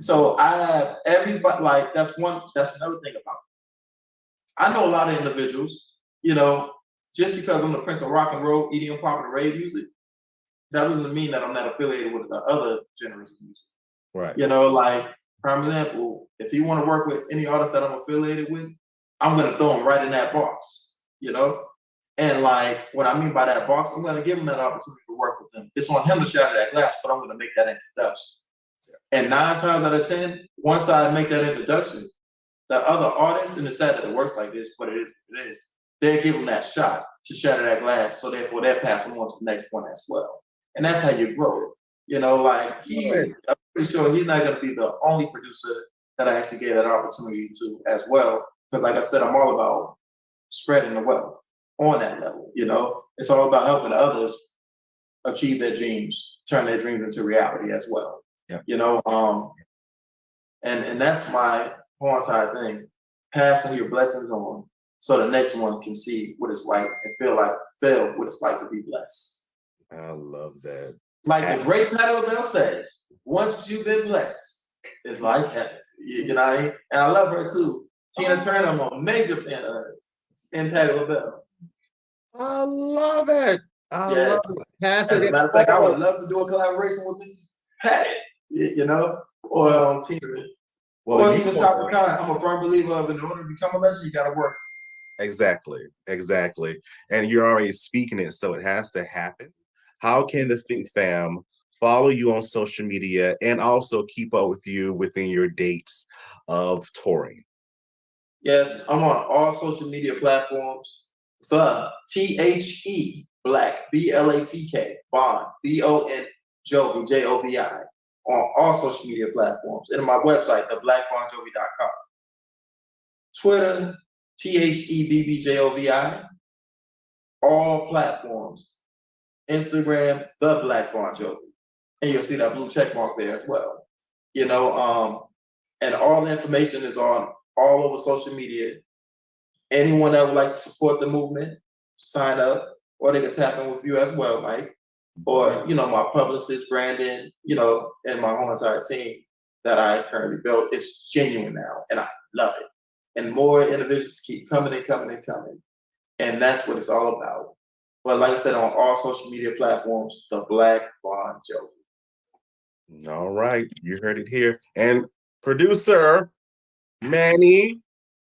So I have everybody, like that's another thing about it. I know a lot of individuals, you know, just because I'm the prince of rock and roll, EDM, pop, and rave music, that doesn't mean that I'm not affiliated with the other genres of music. Right. You know, like, for example, if you want to work with any artist that I'm affiliated with, I'm going to throw them right in that box, you know? And like, what I mean by that box, I'm going to give him that opportunity to work with them. It's on him to shatter that glass, but I'm going to make that introduction. And 9 times out of 10, once I make that introduction, the other artists, and it's sad that it works like this, but it is, they'll give them that shot to shatter that glass, so therefore they're passing on to the next one as well. And that's how you grow. You know, like, I'm pretty sure he's not going to be the only producer that I actually gave that opportunity to as well. Because like I said, I'm all about spreading the wealth on that level, you know? It's all about helping others achieve their dreams, turn their dreams into reality as well. Yeah. You know, and that's my whole entire thing. Passing your blessings on so the next one can see what it's like and feel what it's like to be blessed. I love that. Like the great Patti LaBelle says, once you've been blessed, it's like that. You know what I mean? And I love her too. Tina Turner, I'm a major fan of hers. And Patti LaBelle. I love it. I love it. Passing As a it matter of fact, I would forward. love to do a collaboration with Mrs. Patty, you know, or Tina. Well, Or you even know- Shaka Khan. I'm a firm believer of in order to become a legend, you got to work. Exactly. And you're already speaking it, so it has to happen. How can the Think Fam follow you on social media and also keep up with you within your dates of touring? Yes, I'm on all social media platforms. The THE Black BLACK Bond BON Jovi JOVI on all social media platforms and on my website theblackbonjovi.com. Twitter THEBBJOVI, all platforms. Instagram The Black Bon Jovi, and you'll see that blue check mark there as well. You know, and all the information is on all over social media. Anyone that would like to support the movement, sign up, or they can tap in with you as well, Mike. Or, you know, my publicist, Brandon, you know, and my whole entire team that I currently built. It's genuine now, and I love it. And more individuals keep coming and coming and coming. And that's what it's all about. But like I said, on all social media platforms, The Black Bon Jovi. All right, you heard it here. And producer Manny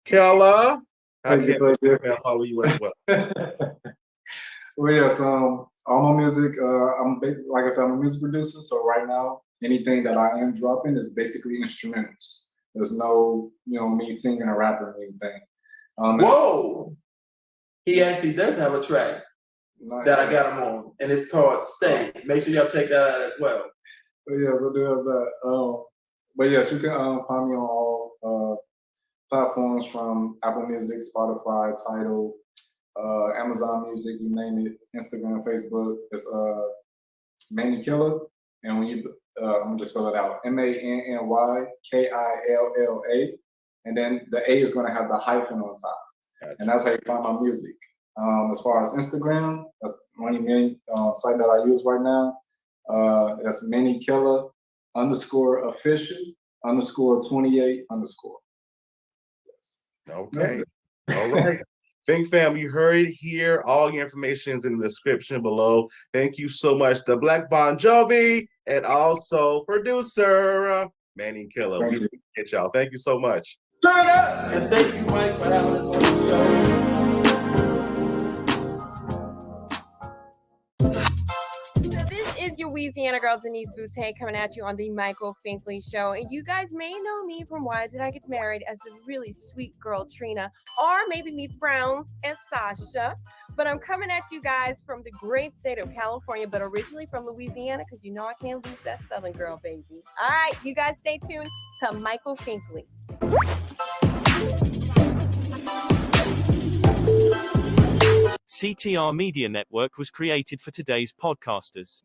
Keller, how Thank you, can thank we follow you as well? Well, yes, all my music, like I said, I'm a music producer. So right now, anything that I am dropping is basically instrumentals. There's no, you know, me singing or rapping or anything. Whoa! He actually does have a track that I got him on, and it's called Stay. Make sure y'all check that out as well. But yes, I do have that. But yes, you can find me on all platforms from Apple Music, Spotify, Tidal, Amazon Music, you name it, Instagram, Facebook. It's Manny Killer. And when you, I'm gonna just spell it out, MANNYKILLA. And then the A is gonna have the hyphen on top. Gotcha. And that's how you find my music. As far as Instagram, that's the only main site that I use right now. That's Manny Killer _official _28 _. Yes. Okay. All right. Think Fam, you heard it here. All your information is in the description below. Thank you so much, The Black Bon Jovi, and also producer Manny Killer. We appreciate y'all. Thank you so much. Turn up! And thank you, Mike, for having us on the show. Is your Louisiana girl Denise Boutte coming at you on the Michael Finkley Show. And you guys may know me from Why Did I Get Married as the really sweet girl Trina, or maybe meet Browns and Sasha. But I'm coming at you guys from the great state of California, but originally from Louisiana, because you know I can't lose that Southern girl, baby. All right, you guys stay tuned to Michael Finkley. CTR Media Network was created for today's podcasters.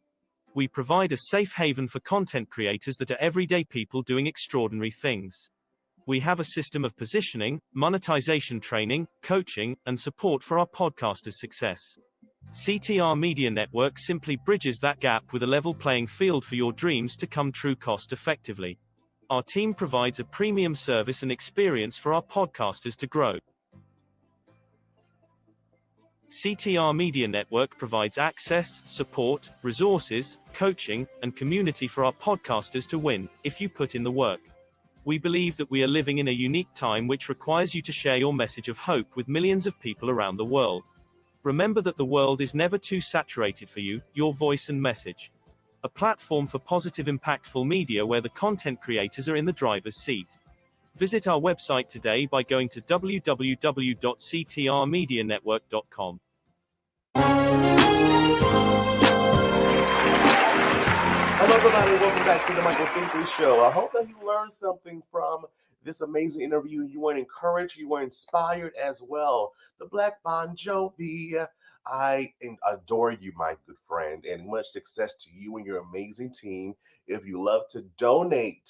We provide a safe haven for content creators that are everyday people doing extraordinary things. We have a system of positioning, monetization training, coaching, and support for our podcasters' success. CTR Media Network simply bridges that gap with a level playing field for your dreams to come true cost effectively. Our team provides a premium service and experience for our podcasters to grow. CTR Media Network provides access, support, resources, coaching, and community for our podcasters to win, if you put in the work. We believe that we are living in a unique time which requires you to share your message of hope with millions of people around the world. Remember that the world is never too saturated for you, your voice and message. A platform for positive, impactful media where the content creators are in the driver's seat. Visit our website today by going to www.ctrmedianetwork.com. Hello, everybody. Welcome back to the Michael Finkley Show. I hope that you learned something from this amazing interview. You were encouraged, you were inspired as well. The Black Bon Jovi. I adore you, my good friend, and much success to you and your amazing team. If you love to donate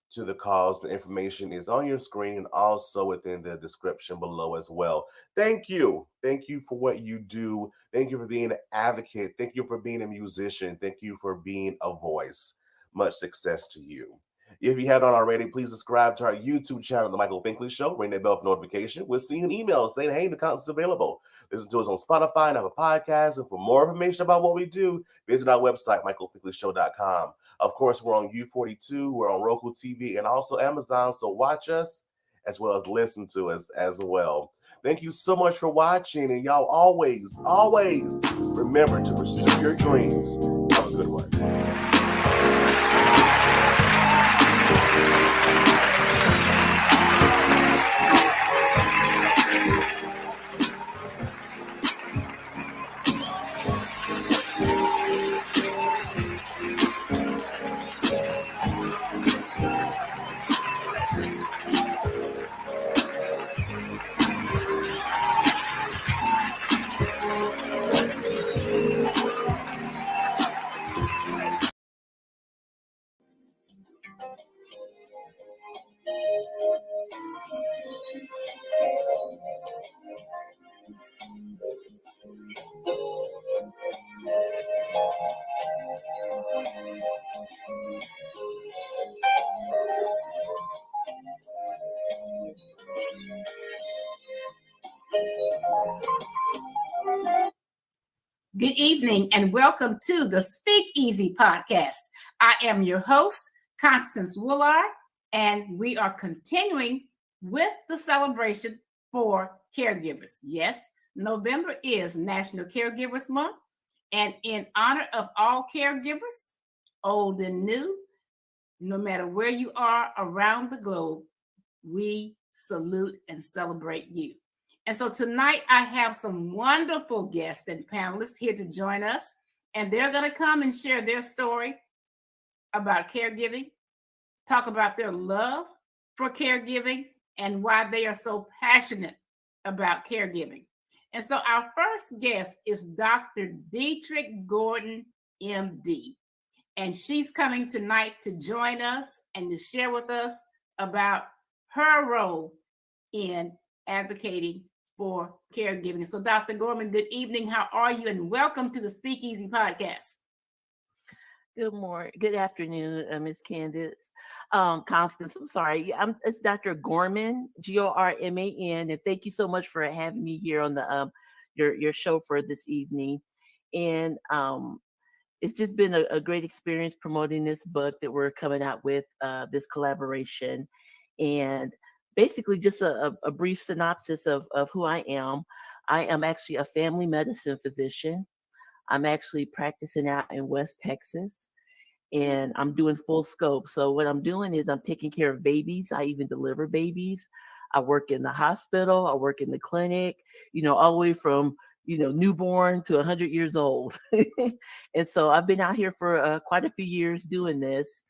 to the cause, the information is on your screen and also within the description below as well. Thank you. Thank you for what you do. Thank you for being an advocate. Thank you for being a musician. Thank you for being a voice. Much success to you. If you haven't already, please subscribe to our YouTube channel, The Michael Finkley Show. Ring that bell for notification. We'll see you an email saying, hey, the content's available. Listen to us on Spotify and Apple Podcasts. And for more information about what we do, visit our website, michaelfinkleyshow.com. Of course, we're on U42, we're on Roku TV, and also Amazon. So watch us as well as listen to us as well. Thank you so much for watching. And y'all always remember to pursue your dreams. Have a good one. Good evening and welcome to the Speakeasy Podcast. I am your host, Constance Woolard, and we are continuing with the celebration for caregivers. Yes, November is National Caregivers Month, and in honor of all caregivers, old and new, no matter where you are around the globe, we salute and celebrate you. And so tonight I have some wonderful guests and panelists here to join us, and they're going to come and share their story about caregiving, talk about their love for caregiving, and why they are so passionate about caregiving. And so our first guest is Dr. Dietrich Gordon, MD, and she's coming tonight to join us and to share with us about her role in advocating for caregiving. So Dr. Gorman, good evening. How are you? And welcome to the Speakeasy Podcast. Good morning. Good afternoon, Ms. Candace. Constance, I'm sorry. It's Dr. Gorman, Gorman, and thank you so much for having me here on the your show for this evening. And it's just been a great experience promoting this book that we're coming out with, this collaboration. And basically just a brief synopsis of who I am. I am actually a family medicine physician. I'm actually practicing out in West Texas, and I'm doing full scope. So what I'm doing is I'm taking care of babies. I even deliver babies. I work in the hospital. I work in the clinic, all the way from, newborn to 100 years old. And so I've been out here for quite a few years doing this.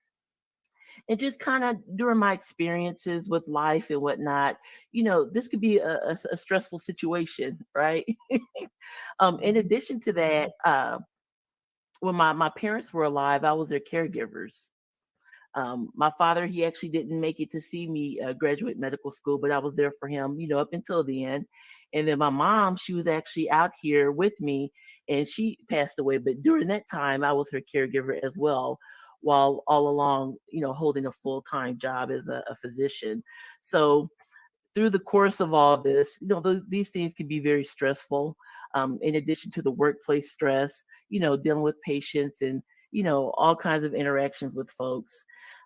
And just kind of during my experiences with life and whatnot, this could be a stressful situation, right? In addition to that, when my parents were alive, I was their caregivers. My father, he actually didn't make it to see me graduate medical school, but I was there for him, up until the end. And then my mom, she was actually out here with me, and she passed away. But during that time, I was her caregiver as well, while all along, holding a full-time job as a physician. So through the course of all this, these things can be very stressful. In addition to the workplace stress, dealing with patients and, all kinds of interactions with folks.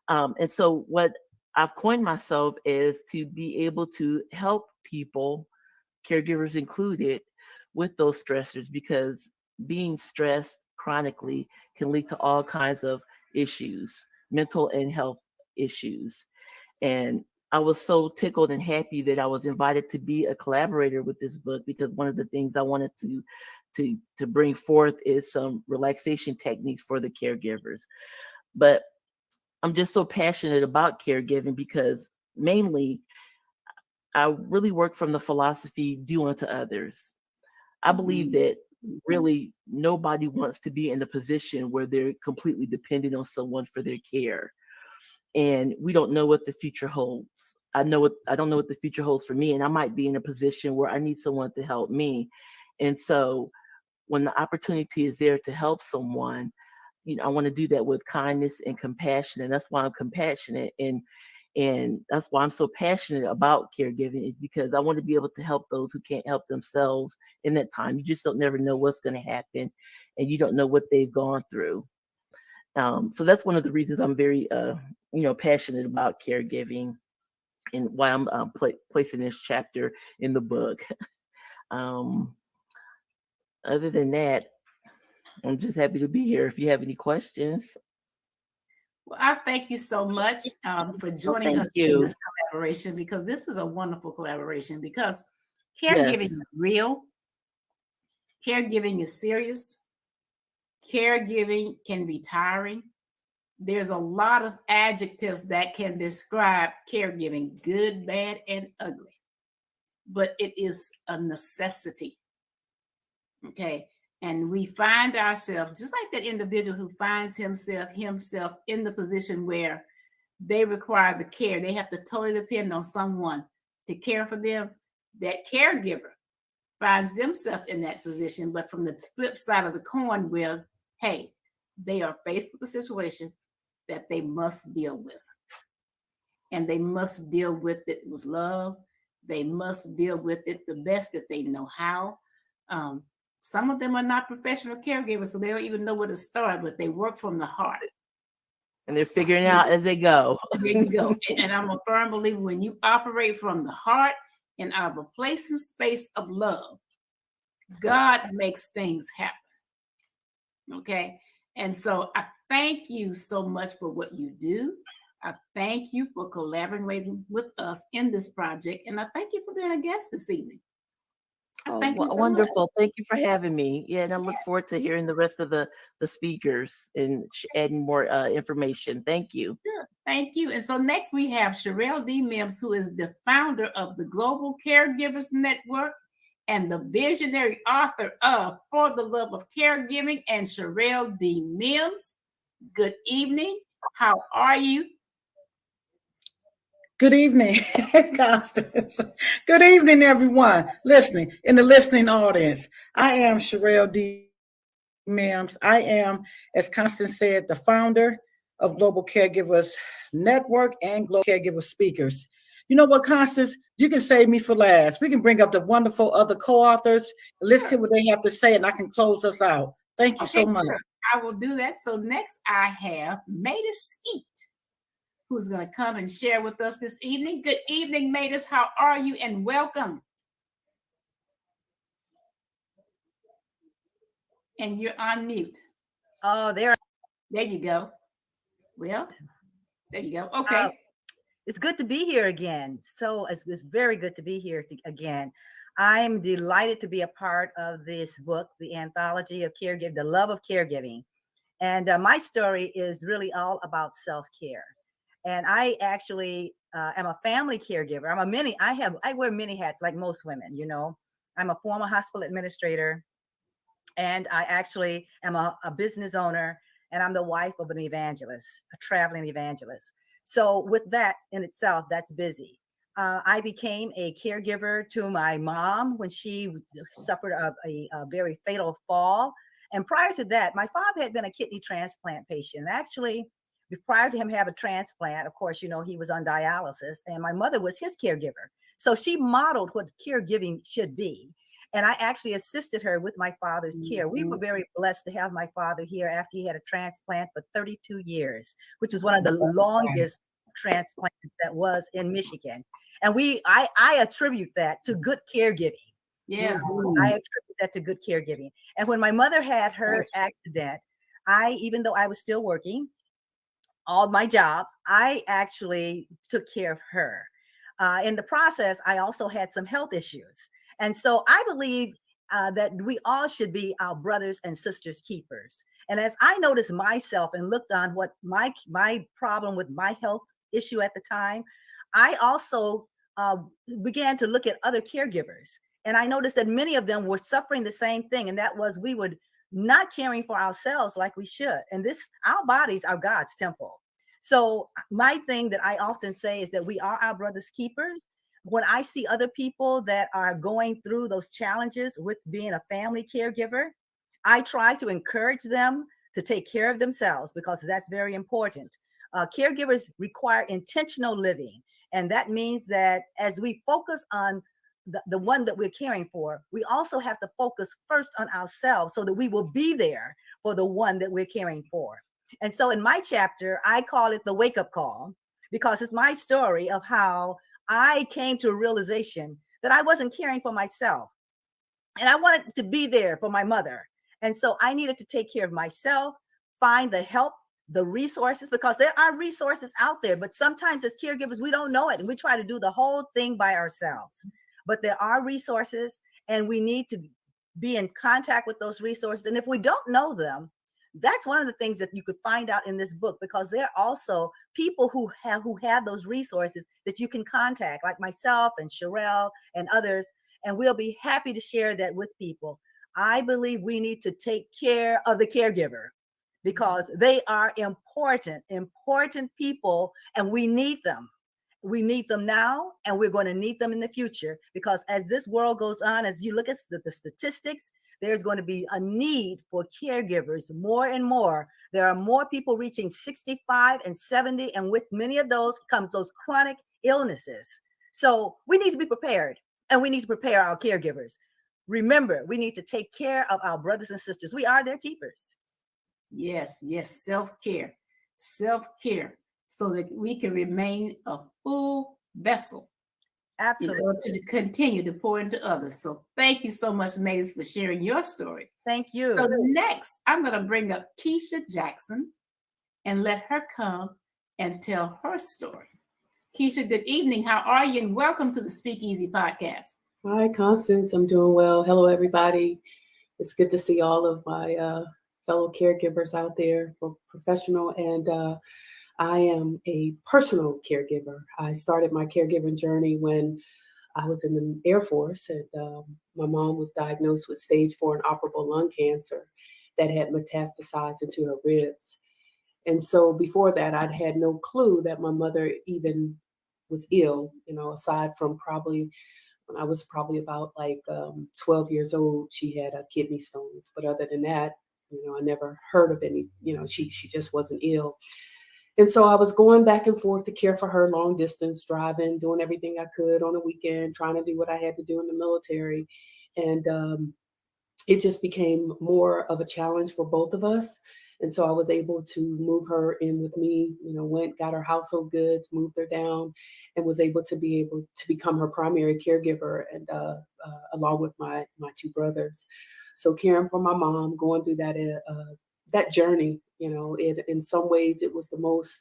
And so what I've coined myself is to be able to help people, caregivers included, with those stressors, because being stressed chronically can lead to all kinds of issues, mental and health issues. And I was so tickled and happy that I was invited to be a collaborator with this book, because one of the things I wanted to bring forth is some relaxation techniques for the caregivers. But I'm just so passionate about caregiving because mainly I really work from the philosophy, do unto others. I believe that really nobody wants to be in a position where they're completely dependent on someone for their care. And we don't know what the future holds. I don't know what the future holds for me, and I might be in a position where I need someone to help me. And so when the opportunity is there to help someone, I want to do that with kindness and compassion. And that's why I'm compassionate. And that's why I'm so passionate about caregiving, is because I want to be able to help those who can't help themselves in that time. You just don't never know what's going to happen, and you don't know what they've gone through. So that's one of the reasons I'm very, passionate about caregiving, and why I'm placing this chapter in the book. Other than that, I'm just happy to be here. If you have any questions. Well, I thank you so much for joining us in this collaboration, because this is a wonderful collaboration, because caregiving is real. Caregiving is serious. Caregiving can be tiring. There's a lot of adjectives that can describe caregiving, good, bad, and ugly, but it is a necessity. Okay. And we find ourselves, just like that individual who finds himself in the position where they require the care. They have to totally depend on someone to care for them. That caregiver finds themselves in that position, but from the flip side of the coin, where, hey, they are faced with a situation that they must deal with. And they must deal with it with love. They must deal with it the best that they know how. Some of them are not professional caregivers, so they don't even know where to start, but they work from the heart. And they're figuring out as they go. There you go. And I'm a firm believer, when you operate from the heart and out of a place and space of love, God makes things happen. Okay. And so I thank you so much for what you do. I thank you for collaborating with us in this project. And I thank you for being a guest this evening. Thank you so wonderful. Much. Thank you for having me. Yeah, and I look forward to hearing the rest of the speakers and adding more information. Thank you. Sure. Thank you. And so next we have Sherelle D. Mims, who is the founder of the Global Caregivers Network and the visionary author of For the Love of Caregiving. And Sherelle D. Mims, good evening. How are you? Good evening, Constance. Good evening, everyone listening in the listening audience. I am Sherelle D. Mims. I am, as Constance said, the founder of Global Caregivers Network and Global Caregiver Speakers. You know what, Constance? You can save me for last. We can bring up the wonderful other co-authors, listen to what they have to say, and I can close us out. Thank you so much. Sure. I will do that. So next I have Maida Skeet, who's going to come and share with us this evening. Good evening, Maida. How are you? And welcome. And you're on mute. Oh, there you go. Well, there you go. Okay. It's good to be here again. So it's very good to be here again. I'm delighted to be a part of this book, The Anthology of Caregiving, The Love of Caregiving. And my story is really all about self-care. And I actually am a family caregiver. I wear many hats like most women, you know. I'm a former hospital administrator, and I actually am a business owner, and I'm the wife of an evangelist, a traveling evangelist. So with that in itself, that's busy. I became a caregiver to my mom when she suffered a very fatal fall. And prior to that, my father had been a kidney transplant patient. Actually, prior to him having a transplant, of course, you know, he was on dialysis, and my mother was his caregiver. So she modeled what caregiving should be. And I actually assisted her with my father's care. We were very blessed to have my father here after he had a transplant for 32 years, which was one of the longest transplants that was in Michigan. And I attribute that to good caregiving. Yes. I attribute that to good caregiving. And when my mother had her accident, even though I was still working all my jobs, I actually took care of her. In the process, I also had some health issues. And so I believe that we all should be our brothers and sisters keepers. And as I noticed myself and looked on what my problem with my health issue at the time, I also began to look at other caregivers. And I noticed that many of them were suffering the same thing. And that was we would not caring for ourselves like we should. And our bodies are God's temple. So my thing that I often say is that we are our brother's keepers. When I see other people that are going through those challenges with being a family caregiver, I try to encourage them to take care of themselves because that's very important. Caregivers require intentional living. And that means that as we focus on the one that we're caring for, we also have to focus first on ourselves so that we will be there for the one that we're caring for. And so in my chapter, I call it the wake-up call because it's my story of how I came to a realization that I wasn't caring for myself. And I wanted to be there for my mother. And so I needed to take care of myself, find the help, the resources, because there are resources out there. But sometimes as caregivers, we don't know it. And we try to do the whole thing by ourselves. But there are resources and we need to be in contact with those resources. And if we don't know them, that's one of the things that you could find out in this book, because there are also people who have those resources that you can contact, like myself and Sherelle and others, and we'll be happy to share that with people. I believe we need to take care of the caregiver because they are important people, and we need them. We need them now, and we're going to need them in the future, because as this world goes on, as you look at the statistics, there's going to be a need for caregivers more and more. There are more people reaching 65 and 70, and with many of those comes those chronic illnesses. So we need to be prepared, and we need to prepare our caregivers. Remember, we need to take care of our brothers and sisters. We are their keepers. Yes, self-care, so that we can remain a full vessel. Absolutely. In order to continue to pour into others. So thank you so much, Maze, for sharing your story. Thank you. So next, I'm going to bring up Keisha Jackson and let her come and tell her story. Keisha, good evening. How are you? And welcome to the Speakeasy Podcast. Hi, Constance. I'm doing well. Hello, everybody. It's good to see all of my fellow caregivers out there, both professional and I am a personal caregiver. I started my caregiving journey when I was in the Air Force, and my mom was diagnosed with stage 4 inoperable lung cancer that had metastasized into her ribs. And so before that, I'd had no clue that my mother even was ill, aside from probably when I was probably about 12 years old, she had kidney stones. But other than that, I never heard of any, she just wasn't ill. And so I was going back and forth to care for her, long distance driving, doing everything I could on the weekend, trying to do what I had to do in the military. And it just became more of a challenge for both of us. And so I was able to move her in with me, got her household goods, moved her down, and was able to become her primary caregiver, and along with my two brothers. So caring for my mom, going through that journey, in some ways it was the most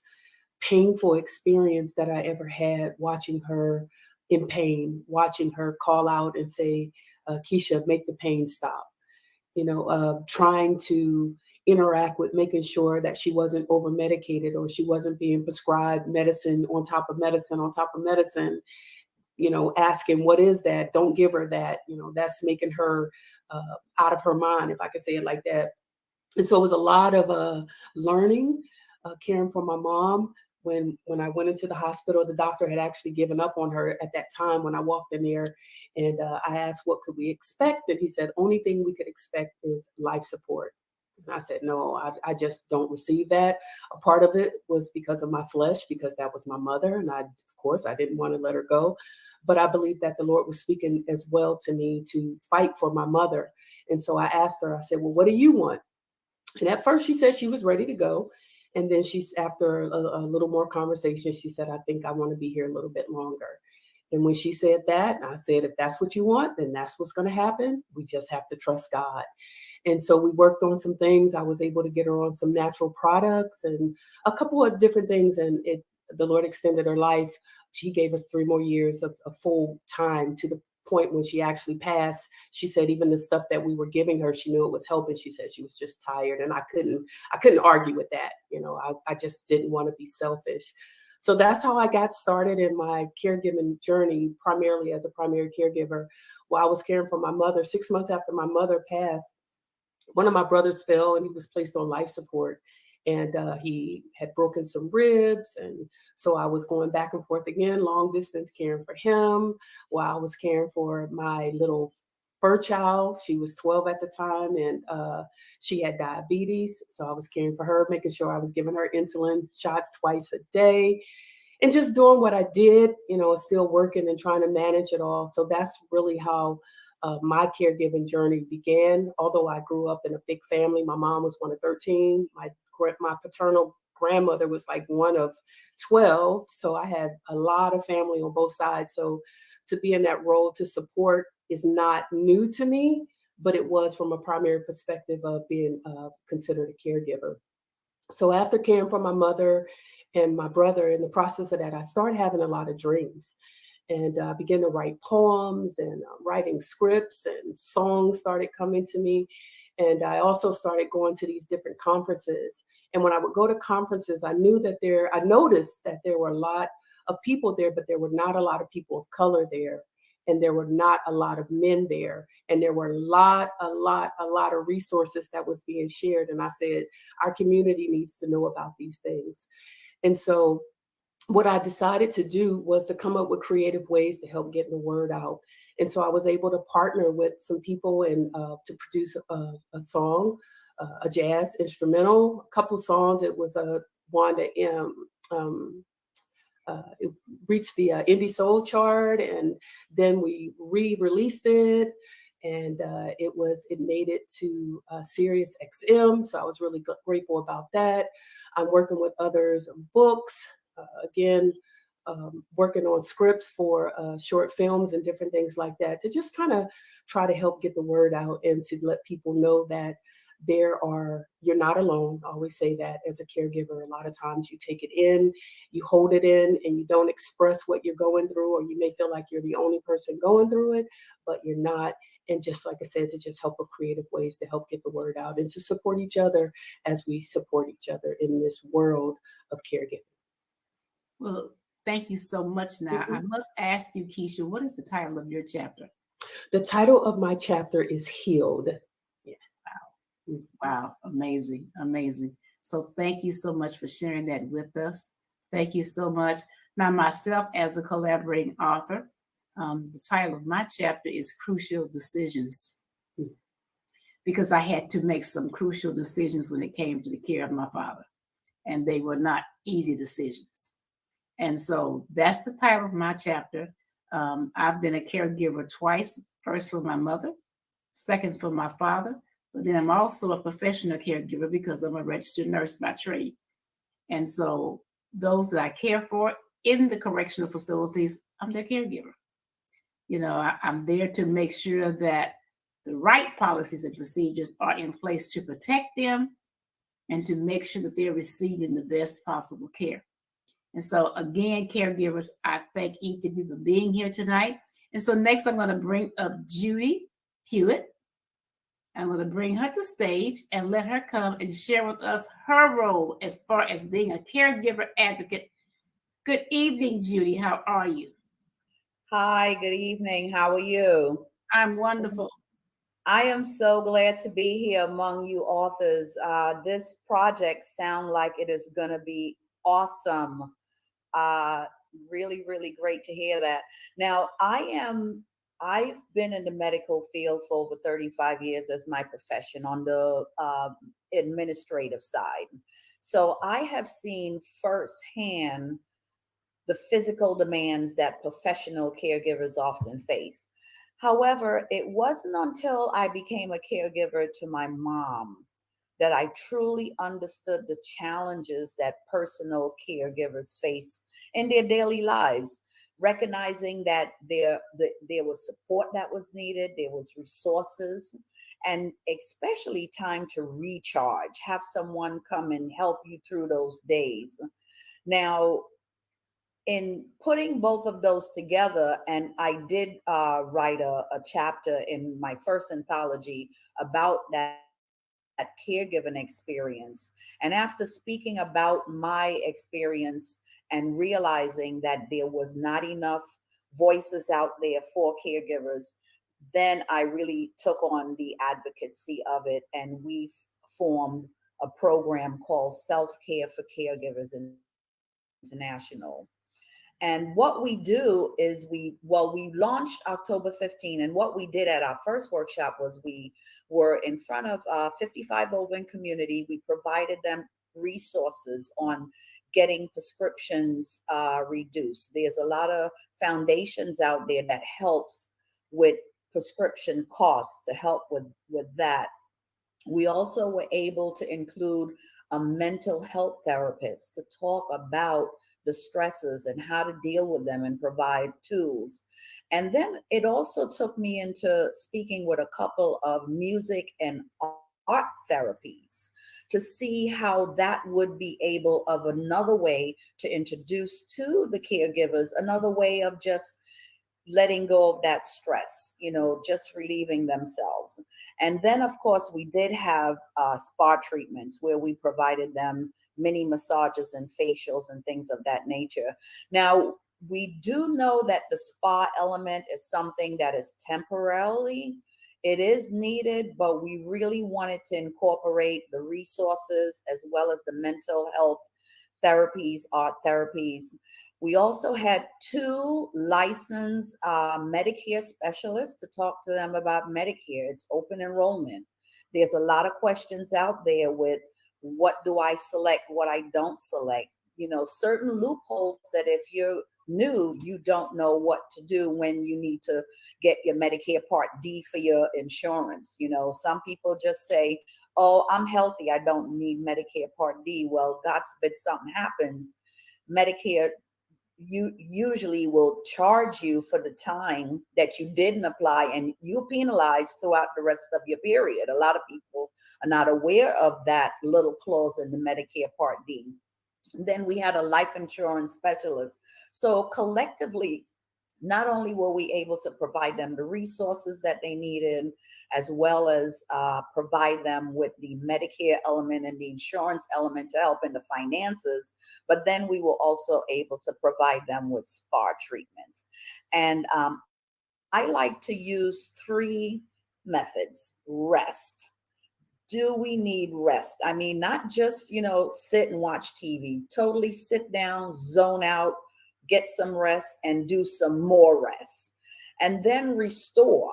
painful experience that I ever had, watching her in pain, watching her call out and say, Keisha, make the pain stop. Trying to interact with making sure that she wasn't over medicated or she wasn't being prescribed medicine on top of medicine on top of medicine, asking, what is that? Don't give her that. That's making her out of her mind, if I could say it like that. And so it was a lot of learning, caring for my mom. When I went into the hospital, the doctor had actually given up on her at that time when I walked in there. And I asked, what could we expect? And he said, only thing we could expect is life support. And I said, no, I just don't receive that. A part of it was because of my flesh, because that was my mother. And of course, I didn't want to let her go. but I believe that the Lord was speaking as well to me to fight for my mother. And so I asked her, I said, well, what do you want? And at first she said she was ready to go. And then after a little more conversation, she said, I think I want to be here a little bit longer. And when she said that, I said, if that's what you want, then that's what's going to happen. We just have to trust God. And so we worked on some things. I was able to get her on some natural products and a couple of different things. And the Lord extended her life. She gave us 3 more years of full time, to the point when she actually passed. She said even the stuff that we were giving her, she knew it was helping. She said she was just tired, and I couldn't argue with that. I just didn't want to be selfish. So that's how I got started in my caregiving journey, primarily as a primary caregiver. While I was caring for my mother, 6 months after my mother passed, one of my brothers fell and he was placed on life support. And he had broken some ribs. And so I was going back and forth again, long distance, caring for him while I was caring for my little fur child. She was 12 at the time, and she had diabetes. So I was caring for her, making sure I was giving her insulin shots twice a day and just doing what I did, still working and trying to manage it all. So that's really how my caregiving journey began. Although I grew up in a big family, my mom was one of 13. My paternal grandmother was like one of 12. So I had a lot of family on both sides. So to be in that role to support is not new to me, but it was from a primary perspective of being considered a caregiver. So after caring for my mother and my brother, in the process of that, I started having a lot of dreams. And I began to write poems and writing scripts, and songs started coming to me. And I also started going to these different conferences. And when I would go to conferences, I noticed that there were a lot of people there, but there were not a lot of people of color there. And there were not a lot of men there. And there were a lot of resources that was being shared. And I said, our community needs to know about these things. And so what I decided to do was to come up with creative ways to help getting the word out. And so I was able to partner with some people and to produce a song, a jazz instrumental, a couple of songs. It was one that it reached the indie soul chart, and then we re-released it, and it made it to Sirius XM. So I was really grateful about that. I'm working with others on books. Again, working on scripts for short films and different things like that, to just kind of try to help get the word out and to let people know that you're not alone. I always say that as a caregiver, a lot of times you take it in, you hold it in, and you don't express what you're going through, or you may feel like you're the only person going through it, but you're not. And just like I said, to just help with creative ways to help get the word out and to support each other as we support each other in this world of caregiving. Well, thank you so much. Now, I must ask you, Keisha, what is the title of your chapter? The title of my chapter is Healed. Yeah. Wow. Amazing. Amazing. So thank you so much for sharing that with us. Thank you so much. Now, myself as a collaborating author, the title of my chapter is Crucial Decisions, because I had to make some crucial decisions when it came to the care of my father, and they were not easy decisions. And so that's the title of my chapter. I've been a caregiver twice, first for my mother, second for my father, but then I'm also a professional caregiver because I'm a registered nurse by trade. And so those that I care for in the correctional facilities, I'm their caregiver. I'm there to make sure that the right policies and procedures are in place to protect them and to make sure that they're receiving the best possible care. And so again, caregivers, I thank each of you for being here tonight. And so next I'm going to bring up Judy Hewitt. I'm going to bring her to stage and let her come and share with us her role as far as being a caregiver advocate. Good evening, Judy. How are you? Hi, good evening. How are you? I'm wonderful. I am so glad to be here among you authors. This project sounds like it is going to be awesome. Really, really great to hear that. Now, I've been in the medical field for over 35 years as my profession on the administrative side. So I have seen firsthand the physical demands that professional caregivers often face. However, it wasn't until I became a caregiver to my mom that I truly understood the challenges that personal caregivers face in their daily lives, recognizing that there was support that was needed, there was resources, and especially time to recharge, have someone come and help you through those days. Now, in putting both of those together, and I did write a chapter in my first anthology about that caregiving experience. And after speaking about my experience and realizing that there was not enough voices out there for caregivers, then I really took on the advocacy of it, and we formed a program called Self-Care for Caregivers International. And what we do is we launched October 15, and what we did at our first workshop was we were in front of 55 over in community. We provided them resources on getting prescriptions reduced. There's a lot of foundations out there that helps with prescription costs to help with that. We also were able to include a mental health therapist to talk about the stresses and how to deal with them and provide tools. And then it also took me into speaking with a couple of music and art therapies to see how that would be able of another way to introduce to the caregivers, another way of just letting go of that stress, just relieving themselves. And then, of course, we did have spa treatments where we provided them mini massages and facials and things of that nature. Now, we do know that the spa element is something that is temporarily, it is needed, but we really wanted to incorporate the resources as well as the mental health therapies, art therapies. We also had 2 licensed Medicare specialists to talk to them about Medicare. It's open enrollment. There's a lot of questions out there with what do I select, what I don't select. Certain loopholes that if you're new, you don't know what to do when you need to get your Medicare Part D for your insurance. Some people just say, oh, I'm healthy, I don't need Medicare Part D. Well, God forbid something happens, Medicare usually will charge you for the time that you didn't apply, and you're penalized throughout the rest of your period. A lot of people are not aware of that little clause in the Medicare Part D. Then we had a life insurance specialist. So collectively, not only were we able to provide them the resources that they needed, as well as provide them with the Medicare element and the insurance element to help in the finances, but then we were also able to provide them with spa treatments. And I like to use 3 methods. Rest. Do we need rest? I mean, not just, sit and watch TV, totally sit down, zone out, get some rest and do some more rest. And then restore,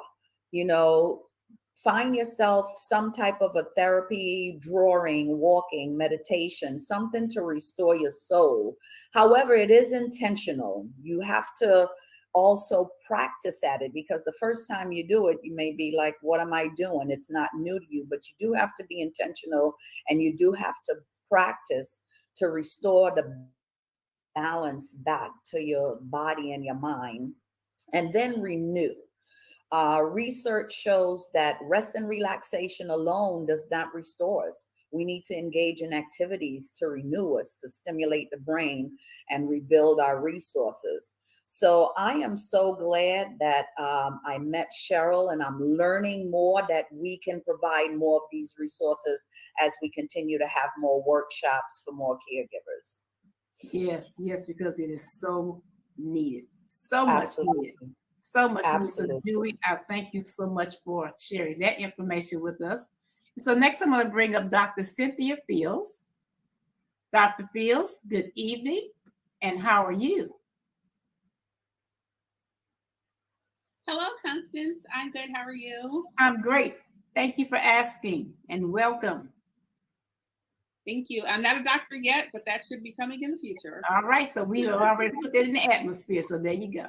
find yourself some type of a therapy, drawing, walking, meditation, something to restore your soul. However, it is intentional. You have to also practice at it, because the first time you do it, you may be like, what am I doing? It's not new to you, but you do have to be intentional, and you do have to practice to restore the balance back to your body and your mind, and then renew. Research shows that rest and relaxation alone does not restore us. We need to engage in activities to renew us, to stimulate the brain and rebuild our resources. So I am so glad that I met Cheryl, and I'm learning more that we can provide more of these resources as we continue to have more workshops for more caregivers. Yes, because it is so needed. So much needed. So much needed. So Dewey, I thank you so much for sharing that information with us. So next I'm going to bring up Dr. Cynthia Fields. Dr. Fields, good evening, and how are you? Hello, Constance. I'm good. How are you? I'm great. Thank you for asking, and welcome. Thank you. I'm not a doctor yet, but that should be coming in the future. All right, so we already put that in the atmosphere. So there you go.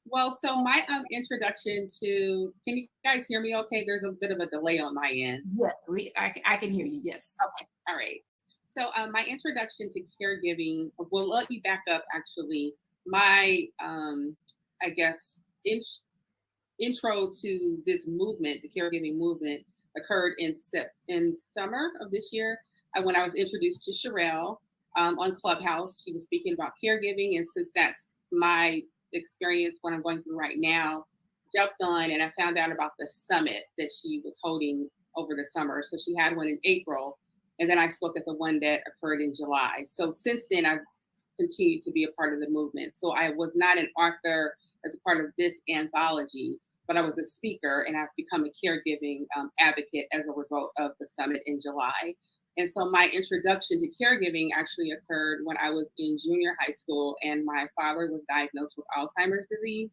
Well, so my introduction to, can you guys hear me okay? There's a bit of a delay on my end. Yes, I can hear you. Yes. Okay. All right. So my introduction to caregiving, well, let me back up actually. My, I guess, intro to this movement, the caregiving movement, occurred in summer of this year when I was introduced to Sherelle on Clubhouse. She was speaking about caregiving, and since that's my experience, what I'm going through right now, jumped on and I found out about the summit that she was holding over the summer. So she had one in April, and then I spoke at the one that occurred in July. So since then, I've continued to be a part of the movement. So I was not an author as a part of this anthology, but I was a speaker, and I've become a caregiving advocate as a result of the summit in July. And so my introduction to caregiving actually occurred when I was in junior high school, and my father was diagnosed with Alzheimer's disease.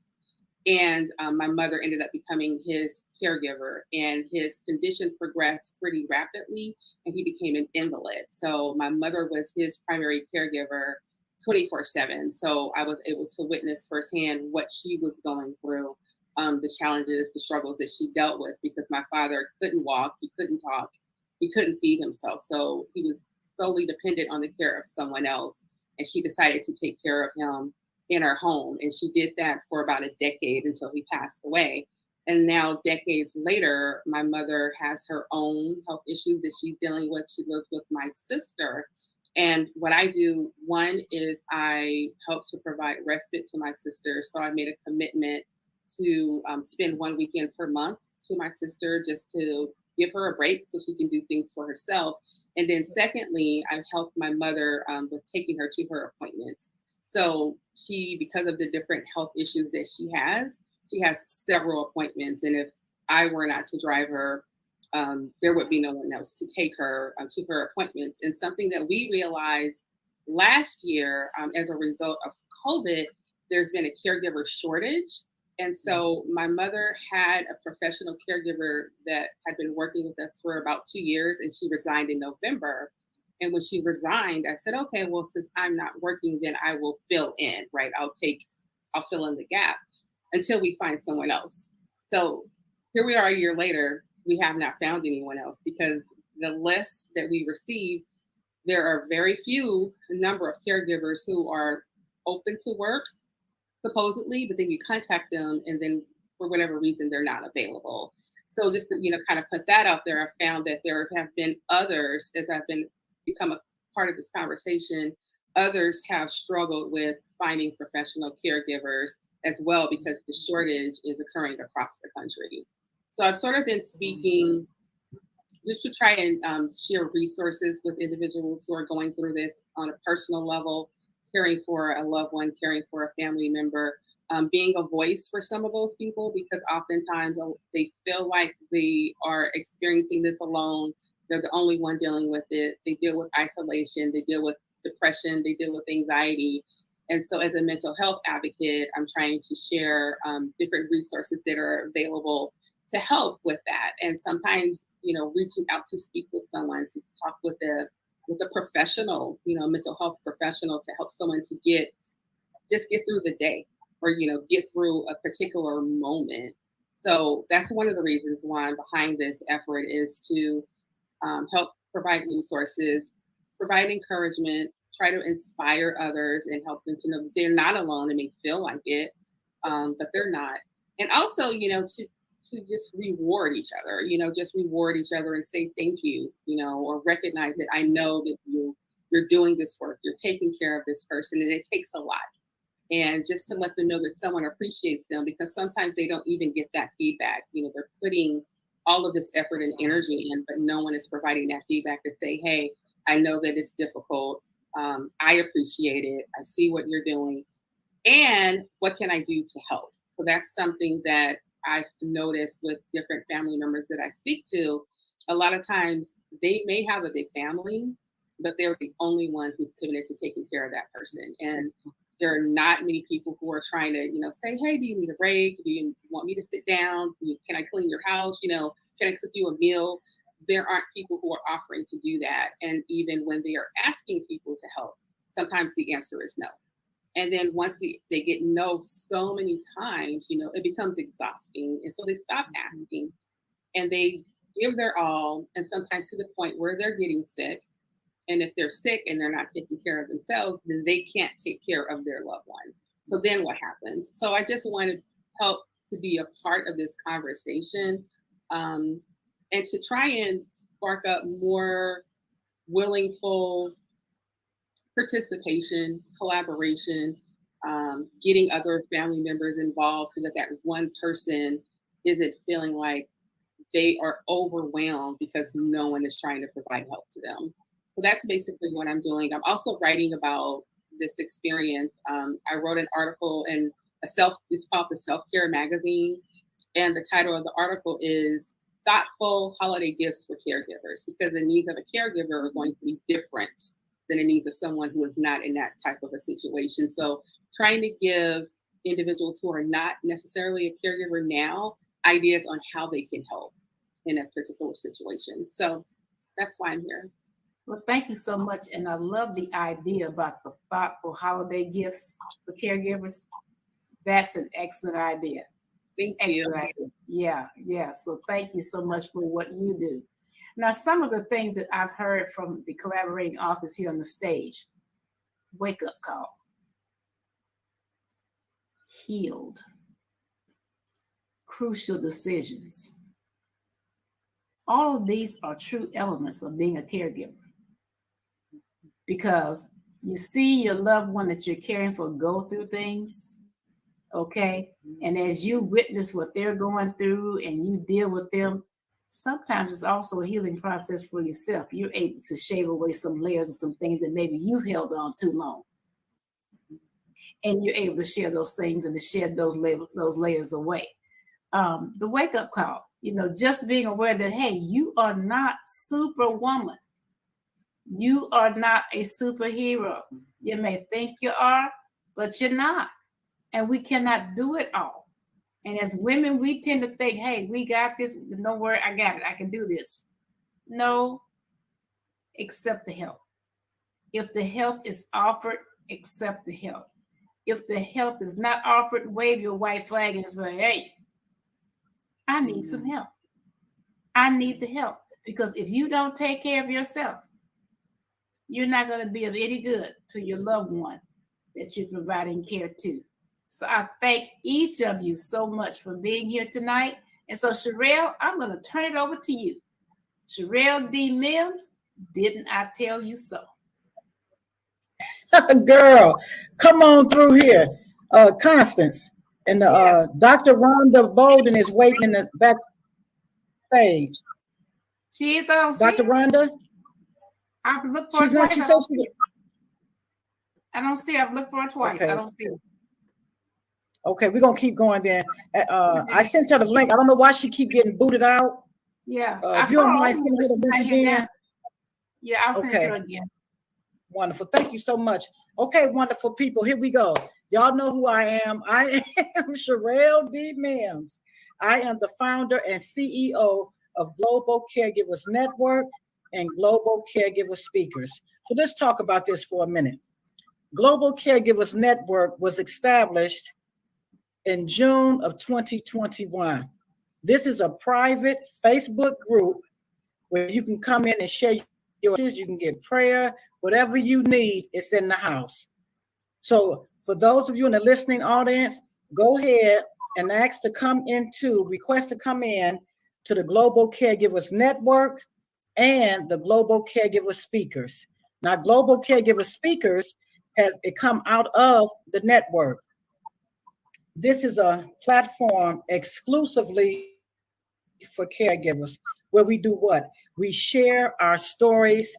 And my mother ended up becoming his caregiver, and his condition progressed pretty rapidly, and he became an invalid. So my mother was his primary caregiver 24/7. So I was able to witness firsthand what she was going through, the challenges, the struggles that she dealt with, because my father couldn't walk, he couldn't talk, he couldn't feed himself. So he was solely dependent on the care of someone else. And she decided to take care of him in her home. And she did that for about a decade until he passed away. And now, decades later, my mother has her own health issues that she's dealing with. She lives with my sister. And what I do, one is I help to provide respite to my sister. So I made a commitment to spend one weekend per month to my sister, just to give her a break so she can do things for herself. And then secondly, I've helped my mother with taking her to her appointments. So she, because of the different health issues that she has several appointments. And if I were not to drive her, there would be no one else to take her to her appointments. And something that we realized last year as a result of COVID, there's been a caregiver shortage. And so my mother had a professional caregiver that had been working with us for about 2 years, and she resigned in November. And when she resigned, I said, okay, well, since I'm not working, then I will fill in, right? I'll fill in the gap until we find someone else. So here we are a year later, we have not found anyone else, because the list that we receive, there are very few number of caregivers who are open to work, supposedly, but then you contact them and then for whatever reason, they're not available. So just to, kind of put that out there, I found that there have been others, as I've become a part of this conversation, others have struggled with finding professional caregivers as well, because the shortage is occurring across the country. So I've sort of been speaking just to try and share resources with individuals who are going through this on a personal level, caring for a loved one, caring for a family member, being a voice for some of those people, because oftentimes they feel like they are experiencing this alone. They're the only one dealing with it. They deal with isolation, they deal with depression, they deal with anxiety. And so as a mental health advocate, I'm trying to share different resources that are available to help with that. And sometimes, reaching out to speak with someone, to talk with a professional, mental health professional, to help someone to get through the day, or, get through a particular moment. So that's one of the reasons why I'm behind this effort, is to help provide resources, provide encouragement, try to inspire others and help them to know that they're not alone. It may feel like it, but they're not. And also, to just reward each other, just reward each other and say thank you, or recognize that I know that you're doing this work, you're taking care of this person, and it takes a lot. And just to let them know that someone appreciates them, because sometimes they don't even get that feedback. They're putting all of this effort and energy in, but no one is providing that feedback to say, hey, I know that it's difficult. I appreciate it. I see what you're doing. And what can I do to help? So that's something that I've noticed with different family members that I speak to. A lot of times they may have a big family, but they're the only one who's committed to taking care of that person. And there are not many people who are trying to, say, hey, do you need a break? Do you want me to sit down? Can I clean your house? Can I cook you a meal? there aren't people who are offering to do that. And even when they are asking people to help, sometimes the answer is no. And then once they get no so many times, it becomes exhausting. And so they stop asking and they give their all, and sometimes to the point where they're getting sick. And if they're sick and they're not taking care of themselves, then they can't take care of their loved one. So then what happens? So I just want to help to be a part of this conversation, and to try and spark up more willingful participation, collaboration, getting other family members involved so that that one person isn't feeling like they are overwhelmed because no one is trying to provide help to them. So that's basically what I'm doing. I'm also writing about this experience. I wrote an article in it's called the Self-Care Magazine. And the title of the article is Thoughtful Holiday Gifts for Caregivers, because the needs of a caregiver are going to be different than the needs of someone who is not in that type of a situation. So trying to give individuals who are not necessarily a caregiver now ideas on how they can help in a particular situation. So that's why I'm here. Well, thank you so much. And I love the idea about the thoughtful holiday gifts for caregivers. That's an excellent idea. Thank you. Yeah. So thank you so much for what you do. Now, some of the things that I've heard from the collaborating authors here on the stage: wake up call, healed, crucial decisions. All of these are true elements of being a caregiver, because you see your loved one that you're caring for go through things, okay? And as you witness what they're going through and you deal with them, sometimes it's also a healing process for yourself. You're able to shave away some layers of some things that maybe you've held on too long. And you're able to share those things and to shed those layers away. The wake-up call, just being aware that, hey, you are not Superwoman. You are not a superhero. You may think you are, but you're not. And we cannot do it all. And as women, we tend to think, hey, we got this. Don't worry, I got it. I can do this. No, accept the help. If the help is offered, accept the help. If the help is not offered, wave your white flag and say, hey, I need some help. I need the help. Because if you don't take care of yourself, you're not going to be of any good to your loved one that you're providing care to. So I thank each of you so much for being here tonight. And so, Sherelle, I'm going to turn it over to you. Sherelle D. Mims, didn't I tell you so? Girl, come on through here. Constance. And Yes. Dr. Rhonda Bolden is waiting in the backstage. She is on. Dr. Rhonda? I've looked for her twice. I don't see her. I've looked for her twice. Okay. I don't see her. Okay, we're going to keep going then. I sent her the link. I don't know why she keep getting booted out. Yeah. If you don't mind sending her the link again. Yeah, I'll send her again. Wonderful. Thank you so much. Okay, wonderful people. Here we go. Y'all know who I am. I am Sherelle D. Mims. I am the founder and CEO of Global Caregivers Network and Global Caregiver Speakers. So let's talk about this for a minute. Global Caregivers Network was established in June of 2021. This is a private Facebook group where you can come in and share your issues. You can get prayer, whatever you need, it's in the house. So for those of you in the listening audience, go ahead and request to come in to the Global Caregivers Network and the Global Caregiver Speakers. Now, Global Caregiver Speakers has come out of the network. This is a platform exclusively for caregivers where we do what? We share our stories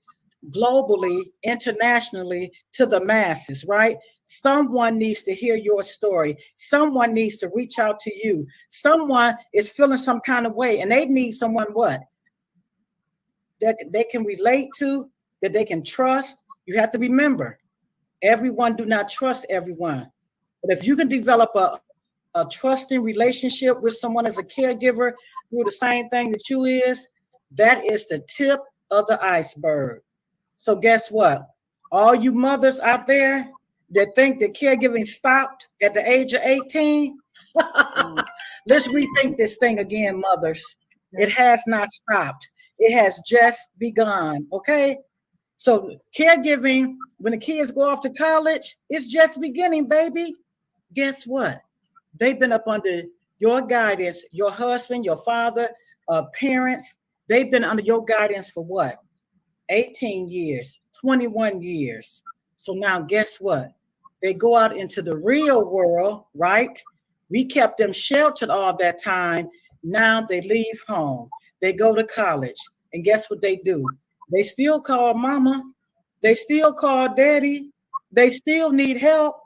globally, internationally to the masses, right? Someone needs to hear your story. Someone needs to reach out to you. Someone is feeling some kind of way and they need someone what? That they can relate to, that they can trust. You have to remember, everyone do not trust everyone. But if you can develop a trusting relationship with someone as a caregiver through the same thing that you is, That is the tip of the iceberg. So guess what? All you mothers out there that think that caregiving stopped at the age of 18, let's rethink this thing again, mothers. It has not stopped. It has just begun, okay? So caregiving, when the kids go off to college, it's just beginning, baby. Guess what? They've been up under your guidance, your husband, your father, parents. They've been under your guidance for what? 18 years, 21 years. So now guess what? They go out into the real world, right? We kept them sheltered all that time. Now they leave home. They go to college. And guess what they do? They still call mama. They still call daddy. They still need help.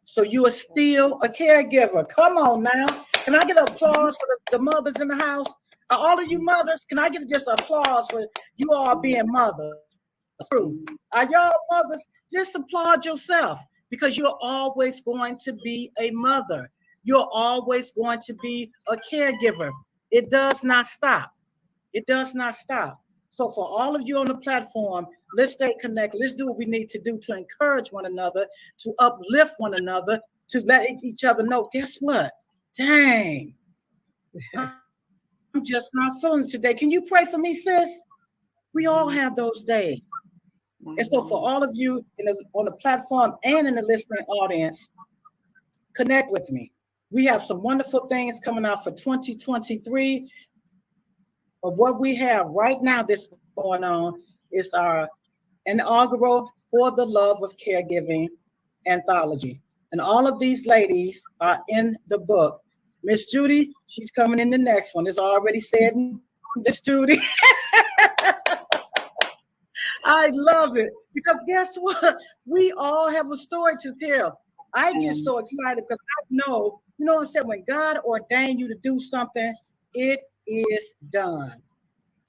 So you are still a caregiver. Come on now. Can I get an applause for the mothers in the house? All of you mothers, can I get just applause for you all being mothers? Are y'all mothers? Just applaud yourself because you're always going to be a mother. You're always going to be a caregiver. It does not stop. It does not stop. So for all of you on the platform, let's stay connected. Let's do what we need to do to encourage one another, to uplift one another, to let each other know, guess what? Dang, I'm just not feeling today. Can you pray for me, sis? We all have those days. And so for all of you on the platform and in the listening audience, connect with me. We have some wonderful things coming out for 2023. But what we have right now that's going on is our inaugural For the Love of Caregiving anthology. And all of these ladies are in the book. Miss Judy, she's coming in the next one. It's already said, Miss Judy. I love it because guess what? We all have a story to tell. I get so excited because I know, you know what I'm saying? When God ordained you to do something, it is done.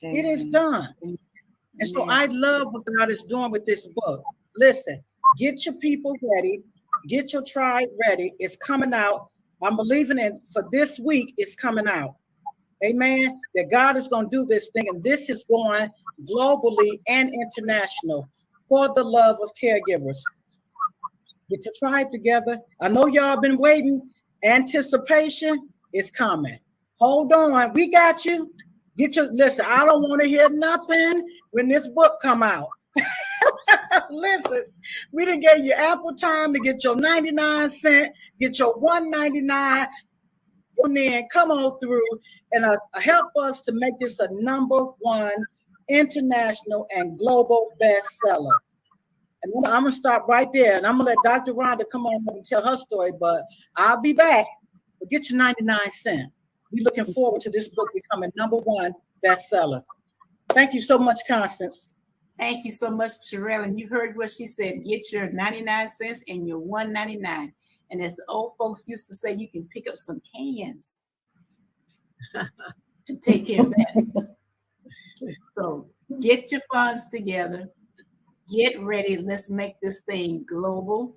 It is done. And so I love what God is doing with this book. Listen, get your people ready. Get your tribe ready. It's coming out. I'm believing in for this week, it's coming out. Amen. That God is going to do this thing. And this is going globally and international for the love of caregivers. Get your tribe together. I know y'all been waiting. Anticipation is coming. Hold on. We got you. Listen, I don't want to hear nothing when this book come out. Listen, we done gave you ample time to get your 99 cents, get your $1.99, and then come on through and help us to make this a #1 international and global bestseller. And I'm going to stop right there, and I'm going to let Dr. Rhonda come on and tell her story, but I'll be back. But get your 99 cents. We're looking forward to this book becoming #1 bestseller. Thank you so much, Constance. Thank you so much, Sherelle. And you heard what she said. Get your 99 cents and your $1.99. And as the old folks used to say, you can pick up some cans and take care of that. So get your funds together. Get ready. Let's make this thing global.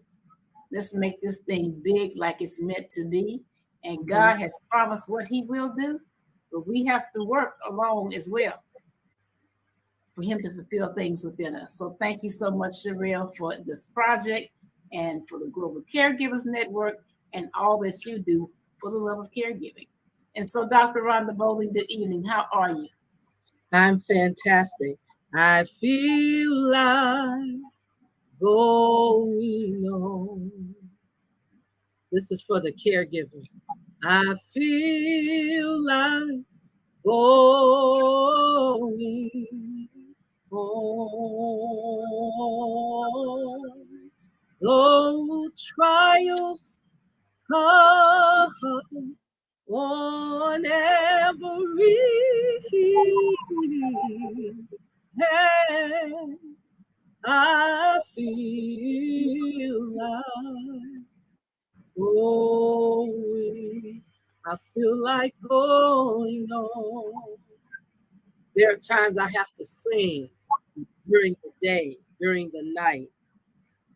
Let's make this thing big like it's meant to be. And God has promised what he will do, but we have to work along as well for him to fulfill things within us. So thank you so much, Sherelle, for this project and for the Global Caregivers Network and all that you do for the love of caregiving. And so, Dr. Rhonda Bowling, good evening. How are you? I'm fantastic. I feel like going on. This is for the caregivers. I feel like going on. Though trials come on every hand, I feel like going. I feel like going on. There are times I have to sing during the day, during the night,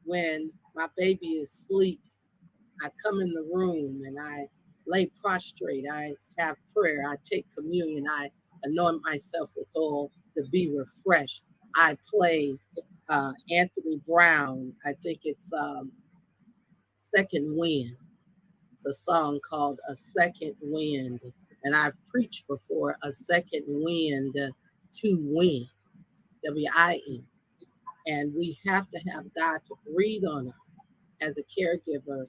when my baby is asleep. I come in the room and I lay prostrate. I have prayer. I take communion. I anoint myself with oil to be refreshed. I play Anthony Brown. I think it's Second Wind. It's a song called A Second Wind. And I've preached before, a second wind to win, W-I-N. And we have to have God to breathe on us as a caregiver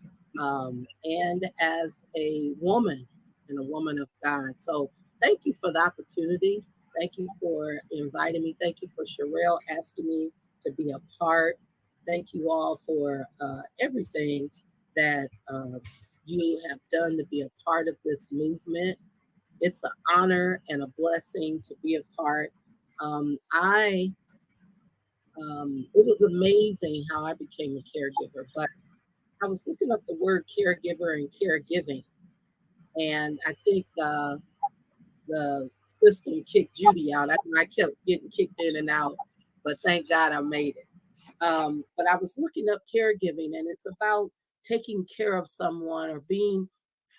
and as a woman and a woman of God. So thank you for the opportunity. Thank you for inviting me. Thank you for Sherelle asking me to be a part. Thank you all for everything that you have done to be a part of this movement. It's an honor and a blessing to be a part. It was amazing how I became a caregiver, but I was looking up the word caregiver and caregiving, and I think the system kicked Judy out. I kept getting kicked in and out, but thank God I made it. But I was looking up caregiving, and it's about taking care of someone or being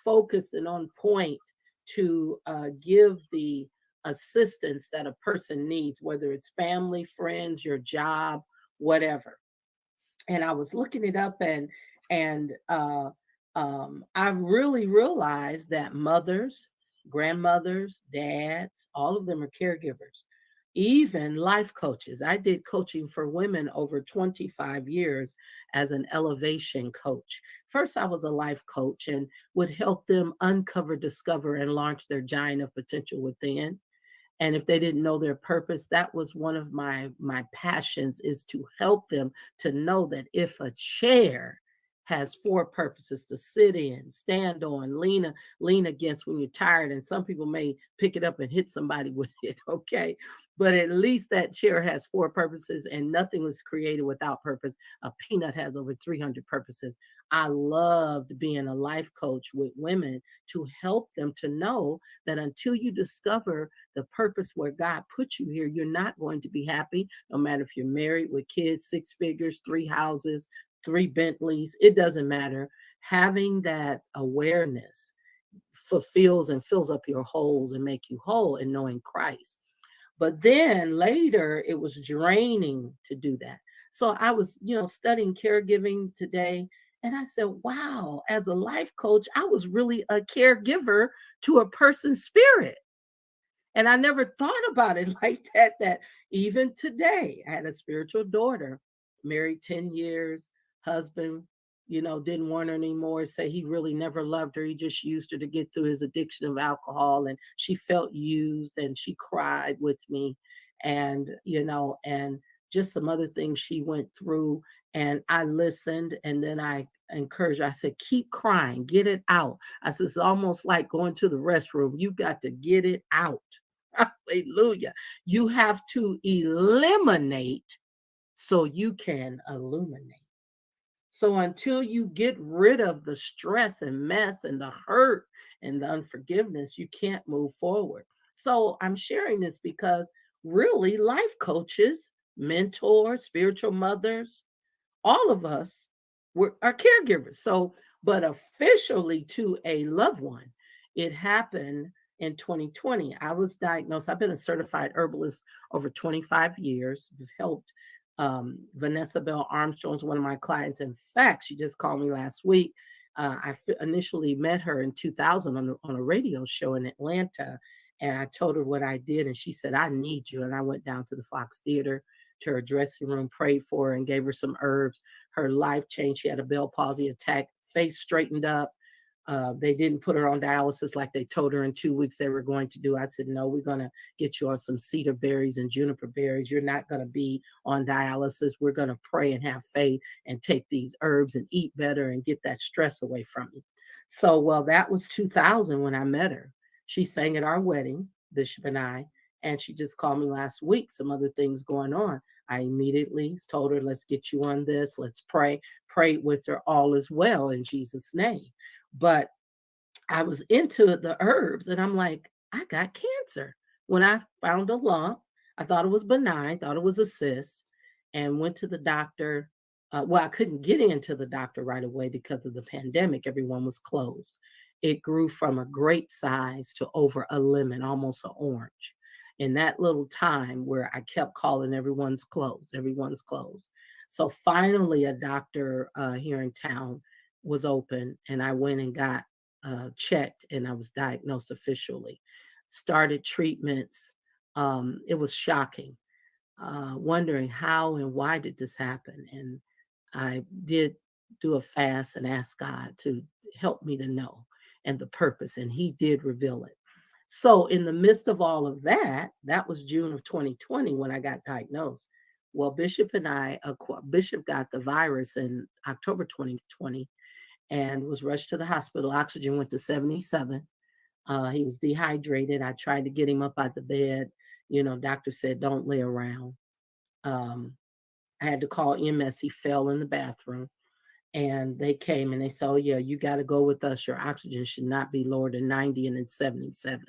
focused and on point to give the assistance that a person needs, whether it's family, friends, your job, whatever. And I was looking it up, and I really realized that mothers, grandmothers, dads, all of them are caregivers, even life coaches. I did coaching for women over 25 years as an elevation coach. First, I was a life coach and would help them uncover, discover, and launch their giant of potential within. And if they didn't know their purpose, that was one of my passions, is to help them to know that if a chair has four purposes: to sit in, stand on, lean against when you're tired, and some people may pick it up and hit somebody with it, okay? But at least that chair has four purposes, and nothing was created without purpose. A peanut has over 300 purposes. I loved being a life coach with women to help them to know that until you discover the purpose where God put you here, you're not going to be happy, no matter if you're married with kids, 6 figures, 3 houses, 3 Bentleys. It doesn't matter. Having that awareness fulfills and fills up your holes and make you whole in knowing Christ. But then later it was draining to do that. So I was, studying caregiving today, and I said, wow, as a life coach, I was really a caregiver to a person's spirit. And I never thought about it like that, that even today, I had a spiritual daughter, married 10 years, husband, didn't want her anymore, say he really never loved her. He just used her to get through his addiction of alcohol. And she felt used, and she cried with me, and, and just some other things she went through. And I listened, and then I encouraged her. I said, keep crying, get it out. I said, it's almost like going to the restroom. You got to get it out. Hallelujah. You have to eliminate so you can illuminate. So until you get rid of the stress and mess and the hurt and the unforgiveness, you can't move forward. So I'm sharing this because really life coaches, mentors, spiritual mothers, all of us are caregivers. So, but officially to a loved one, it happened in 2020. I was diagnosed. I've been a certified herbalist over 25 years. I've helped Vanessa Bell Armstrong's one of my clients. In fact, she just called me last week. I initially met her in 2000 on a radio show in Atlanta, and I told her what I did, and she said, I need you. And I went down to the Fox Theater to her dressing room, prayed for her, and gave her some herbs. Her life changed. She had a Bell palsy attack, face straightened up. They didn't put her on dialysis like they told her in 2 weeks they were going to do. I said, no, we're going to get you on some cedar berries and juniper berries. You're not going to be on dialysis. We're going to pray and have faith and take these herbs and eat better and get that stress away from you. So, well, that was 2000 when I met her. She sang at our wedding, Bishop and I, and she just called me last week, some other things going on. I immediately told her, let's get you on this. Let's pray. Prayed with her. All is well in Jesus' name. But I was into the herbs, and I'm like, I got cancer. When I found a lump, I thought it was benign, thought it was a cyst, and went to the doctor. Well, I couldn't get into the doctor right away because of the pandemic. Everyone was closed. It grew from a grape size to over a lemon, almost an orange. in that little time where I kept calling everyone's closed. So finally, a doctor here in town was open, and I went and got checked, and I was diagnosed officially. Started treatments. It was shocking, wondering how and why did this happen. And I did do a fast and ask God to help me to know and the purpose, and He did reveal it. So, in the midst of all of that, that was June of 2020 when I got diagnosed. Well, Bishop got the virus in October 2020 and was rushed to the hospital. Oxygen went to 77. He was dehydrated. I tried to get him up out the bed. Doctor said, don't lay around. I had to call EMS. He fell in the bathroom. And they came and they said, oh, yeah, you got to go with us. Your oxygen should not be lower than 90 and it's 77.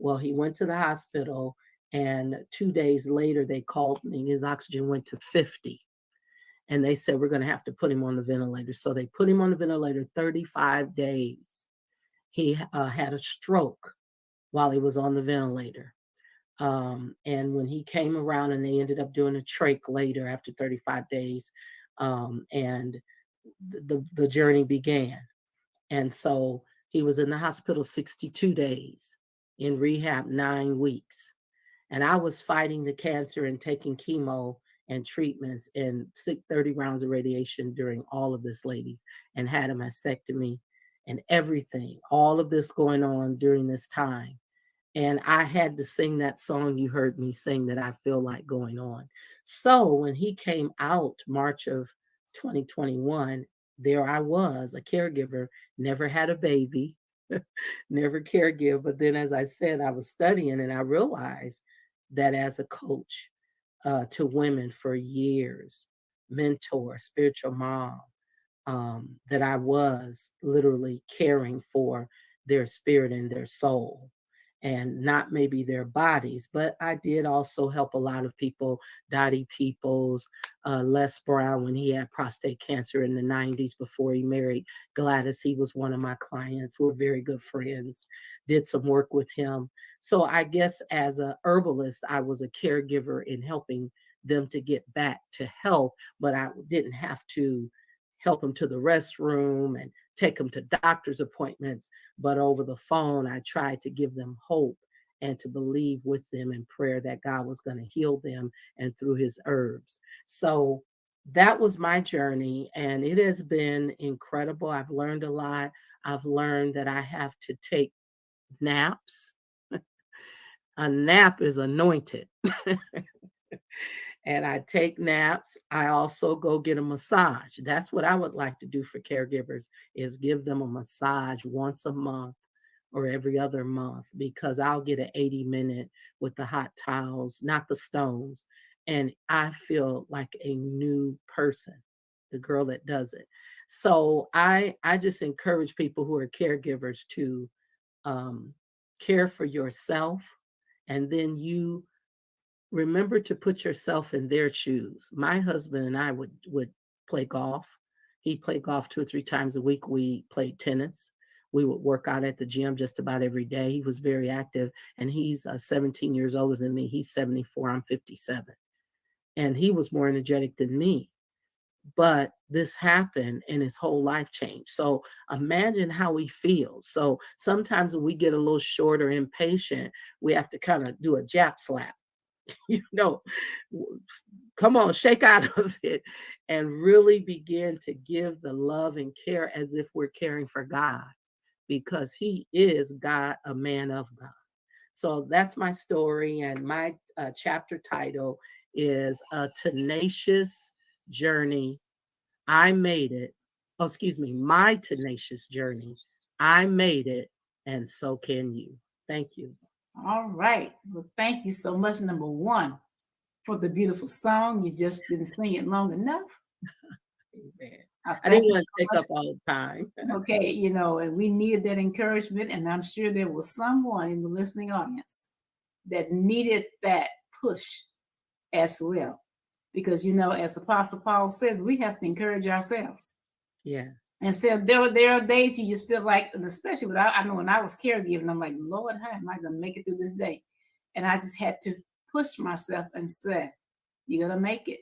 Well, he went to the hospital, and 2 days later, they called me. His oxygen went to 50. And they said, we're going to have to put him on the ventilator. So they put him on the ventilator 35 days. He had a stroke while he was on the ventilator. And when he came around, and they ended up doing a trach later after 35 days, and the journey began. And so he was in the hospital 62 days, in rehab 9 weeks. And I was fighting the cancer and taking chemo and treatments and 30 rounds of radiation during all of this, ladies, and had a mastectomy and everything, all of this going on during this time. And I had to sing that song you heard me sing, that I feel like going on. So when he came out March of 2021, there I was, a caregiver, never had a baby, never caregiver. But then, as I said, I was studying, and I realized that as a coach to women for years, mentor, spiritual mom, that I was literally caring for their spirit and their soul, and not maybe their bodies. But I did also help a lot of people, Dottie Peoples, Les Brown, when he had prostate cancer in the 90s before he married Gladys. He was one of my clients. We're very good friends, did some work with him. So I guess as a herbalist, I was a caregiver in helping them to get back to health, but I didn't have to help them to the restroom and take them to doctor's appointments. But over the phone, I tried to give them hope and to believe with them in prayer that God was going to heal them, and through his herbs. So that was my journey, and it has been incredible. I've learned a lot. I've learned that I have to take naps. A nap is anointed. And I take naps. I also go get a massage. That's what I would like to do for caregivers, is give them a massage once a month or every other month, because I'll get an 80-minute with the hot towels, not the stones. And I feel like a new person, the girl that does it. So I just encourage people who are caregivers to care for yourself, and then you remember to put yourself in their shoes. My husband and I would play golf. He'd play golf 2 or 3 times a week. We played tennis. We would work out at the gym just about every day. He was very active, and he's 17 years older than me. He's 74, I'm 57. And he was more energetic than me. But this happened, and his whole life changed. So imagine how he feels. So sometimes when we get a little short or impatient, we have to kind of do a jab slap. Come on, shake out of it and really begin to give the love and care as if we're caring for God, because he is God, a man of God. So that's my story, and my chapter title is A Tenacious Journey. I made it. Oh, excuse me, My Tenacious Journey. I made it, and so can you. Thank you. All right. Well, thank you so much, number one, for the beautiful song. You just didn't sing it long enough. Amen. I didn't want to take up all the time. Okay, and we needed that encouragement, and I'm sure there was someone in the listening audience that needed that push as well. Because, as Apostle Paul says, we have to encourage ourselves. Yes. And so there are days you just feel like, and especially I know when I was caregiving, I'm like, Lord, how am I going to make it through this day? And I just had to push myself and say, you're going to make it.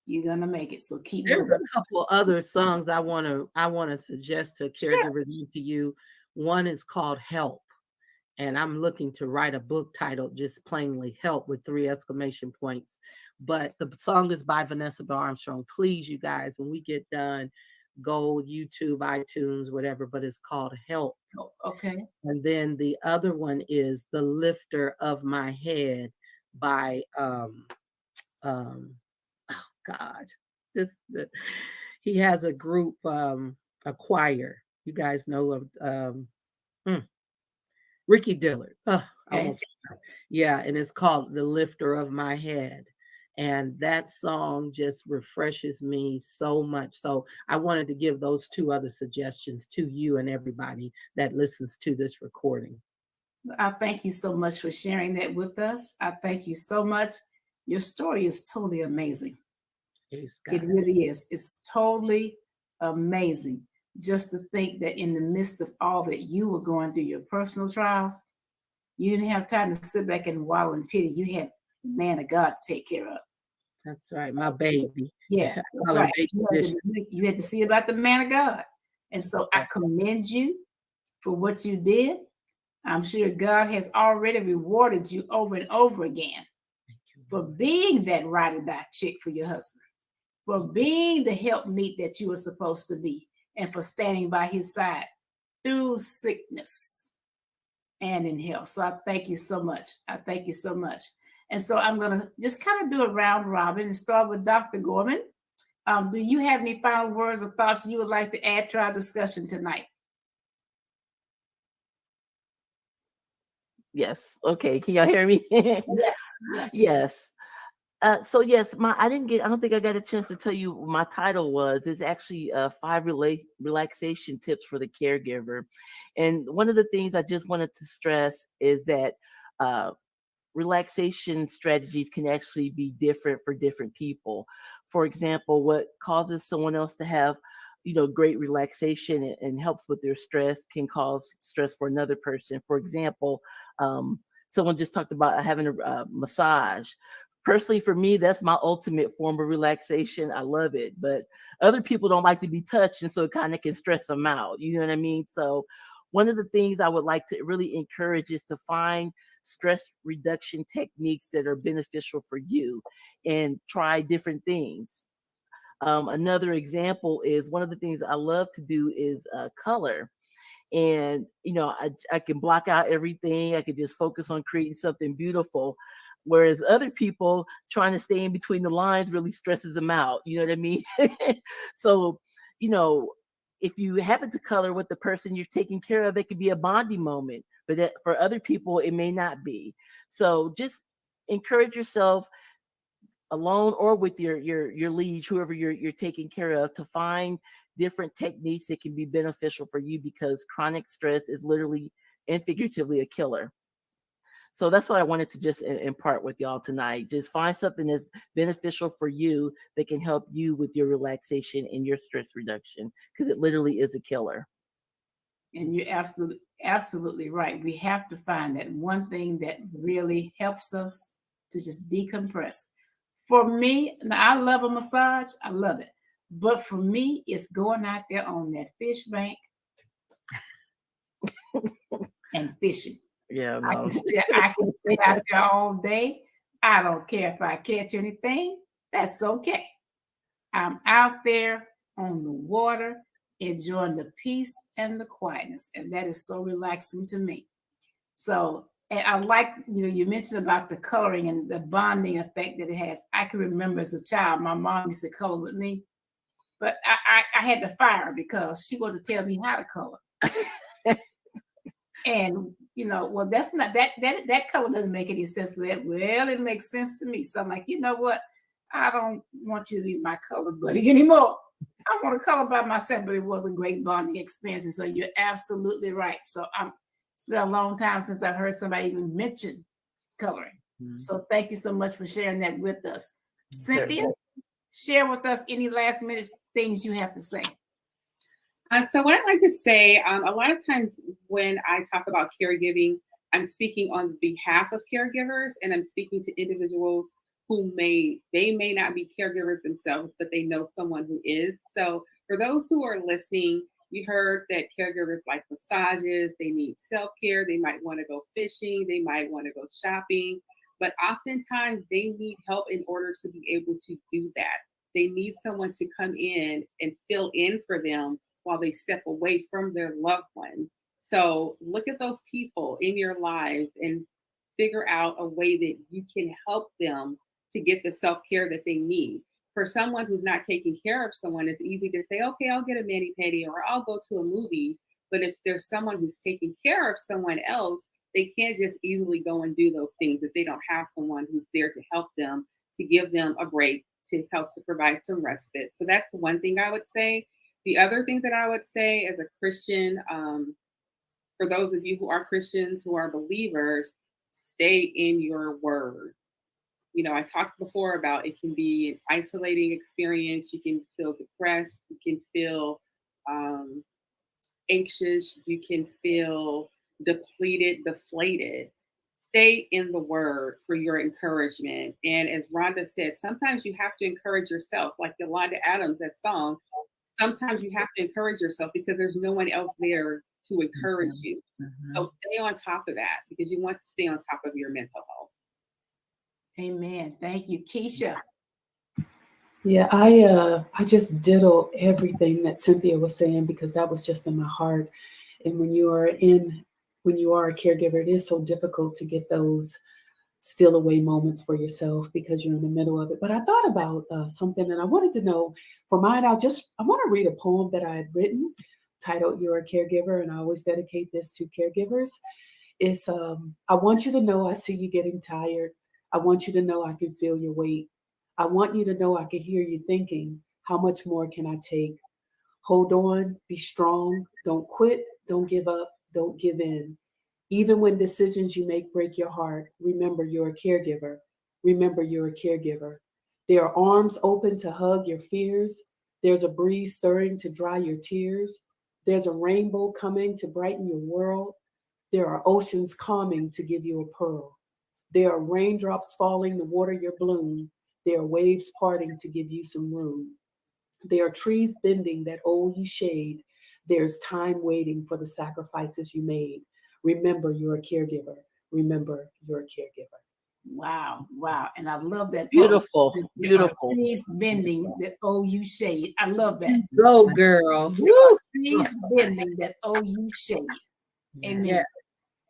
You're going to make it. So keep There's moving. a couple other songs I want to suggest to caregivers and to you. One is called Help. And I'm looking to write a book titled just plainly Help with 3 exclamation points. But the song is by Vanessa Armstrong. Please, you guys, when we get done, go YouTube, iTunes, whatever, but it's called Help. Okay. And then the other one is The Lifter of My Head by oh God. He has a group, a choir. You guys know of Ricky Dillard. Oh, Okay. Yeah, and it's called The Lifter of My Head. And that song just refreshes me so much. So I wanted to give those 2 other suggestions to you and everybody that listens to this recording. I thank you so much for sharing that with us. I thank you so much. Your story is totally amazing. It really is. It's totally amazing. Just to think that in the midst of all that you were going through, your personal trials, you didn't have time to sit back and wallow in pity. You had the man of God to take care of. That's right, my baby. Yeah, right. You had to see about the man of God. And so I commend you for what you did. I'm sure God has already rewarded you over and over again for being that ride or die chick for your husband, for being the helpmeet that you were supposed to be, and for standing by his side through sickness and in health. So I thank you so much. I thank you so much. And so I'm going to just kind of do a round robin and start with Dr. Gorman. Do you have any final words or thoughts you would like to add to our discussion tonight? Yes. Okay. Can y'all hear me? Yes. Yes. So yes, I don't think I got a chance to tell you what my title was. It's actually 5 relaxation tips for the caregiver. And one of the things I just wanted to stress is that relaxation strategies can actually be different for different people. For example, what causes someone else to have great relaxation and helps with their stress can cause stress for another person. For example, someone just talked about having a massage. Personally, for me, that's my ultimate form of relaxation. I love it, but other people don't like to be touched, and so it kind of can stress them out. You know what I mean? So one of the things I would like to really encourage is to find stress reduction techniques that are beneficial for you and try different things. Another example is one of the things I love to do is color. And, I can block out everything. I can just focus on creating something beautiful. Whereas other people trying to stay in between the lines really stresses them out. You know what I mean? So, if you happen to color with the person you're taking care of, it could be a bonding moment, but that for other people, it may not be. So just encourage yourself alone or with your liege, whoever you're taking care of, to find different techniques that can be beneficial for you, because chronic stress is literally and figuratively a killer. So that's what I wanted to just impart with y'all tonight. Just find something that's beneficial for you that can help you with your relaxation and your stress reduction, because it literally is a killer. And you're absolutely right. We have to find that one thing that really helps us to just decompress. For me, now I love a massage. I love it. But for me, it's going out there on that fish bank and fishing. Yeah, no. I can stay out there all day. I don't care if I catch anything. That's okay. I'm out there on the water, enjoying the peace and the quietness. And that is so relaxing to me. So, and I like, you mentioned about the coloring and the bonding effect that it has. I can remember as a child, my mom used to color with me, but I had to fire her because she wanted to tell me how to color. And, well, that's not, that color doesn't make any sense for that. Well, it makes sense to me. So I'm like, you know what? I don't want you to be my color buddy anymore. I want to color by myself, but it was a great bonding experience. And so you're absolutely right. So it's been a long time since I've heard somebody even mention coloring. Mm-hmm. So thank you so much for sharing that with us. Cynthia, share with us any last minute things you have to say. So what I'd like to say, a lot of times when I talk about caregiving, I'm speaking on behalf of caregivers, and I'm speaking to individuals who may not be caregivers themselves, but they know someone who is. So for those who are listening, you heard that caregivers like massages, they need self-care, they might want to go fishing, they might want to go shopping, but oftentimes they need help in order to be able to do that. They need someone to come in and fill in for them while they step away from their loved one. So look at those people in your lives and figure out a way that you can help them to get the self-care that they need. For someone who's not taking care of someone, it's easy to say, okay, I'll get a mani-pedi or I'll go to a movie. But if there's someone who's taking care of someone else, they can't just easily go and do those things if they don't have someone who's there to help them, to give them a break, to help to provide some respite. So that's one thing I would say. The other thing that I would say as a Christian, for those of you who are Christians, who are believers, stay in your word. You know, I talked before about it can be an isolating experience. You can feel depressed. You can feel anxious. You can feel depleted, deflated. Stay in the word for your encouragement. And as Rhonda said, sometimes you have to encourage yourself, like Yolanda Adams, that song. Sometimes you have to encourage yourself because there's no one else there to encourage you. So stay on top of that because you want to stay on top of your mental health. Amen. Thank you, Keisha. Yeah, I just ditto everything that Cynthia was saying because that was just in my heart. And when you are a caregiver, it is so difficult to get those steal away moments for yourself because you're in the middle of it. But I thought about something and I wanted to know for mine, I want to read a poem that I had written titled You're a Caregiver. And I always dedicate this to caregivers. It's, I want you to know I see you getting tired. I want you to know I can feel your weight. I want you to know I can hear you thinking, how much more can I take? Hold on, be strong, don't quit, don't give up, don't give in. Even when decisions you make break your heart, remember you're a caregiver. Remember you're a caregiver. There are arms open to hug your fears. There's a breeze stirring to dry your tears. There's a rainbow coming to brighten your world. There are oceans calming to give you a pearl. There are raindrops falling to water your bloom. There are waves parting to give you some room. There are trees bending that owe you shade. There's time waiting for the sacrifices you made. Remember, you're a caregiver. Remember, you're a caregiver. Wow, wow. And I love that. Beautiful, poem. beautiful. Trees bending that owe you shade. I love that. Go, girl. Trees bending that owe you shade. Amen. Yeah.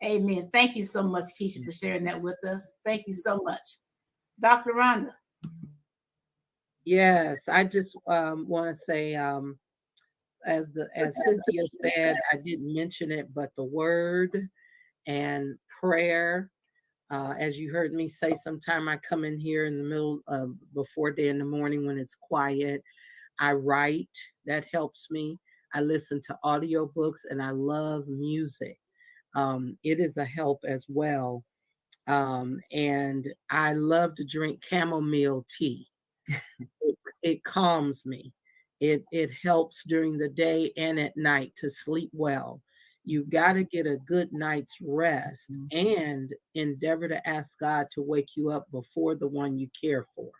Amen. Thank you so much, Keisha, for sharing that with us. Thank you so much. Dr. Rhonda. Yes, I just want to say, as Cynthia said, I didn't mention it, but the word and prayer. As you heard me say, sometime I come in here in the middle of before day in the morning when it's quiet. I write. That helps me. I listen to audiobooks and I love music. It is a help as well. And I love to drink chamomile tea. It calms me. It helps during the day and at night to sleep well. You got to get a good night's rest and endeavor to ask God to wake you up before the one you care for.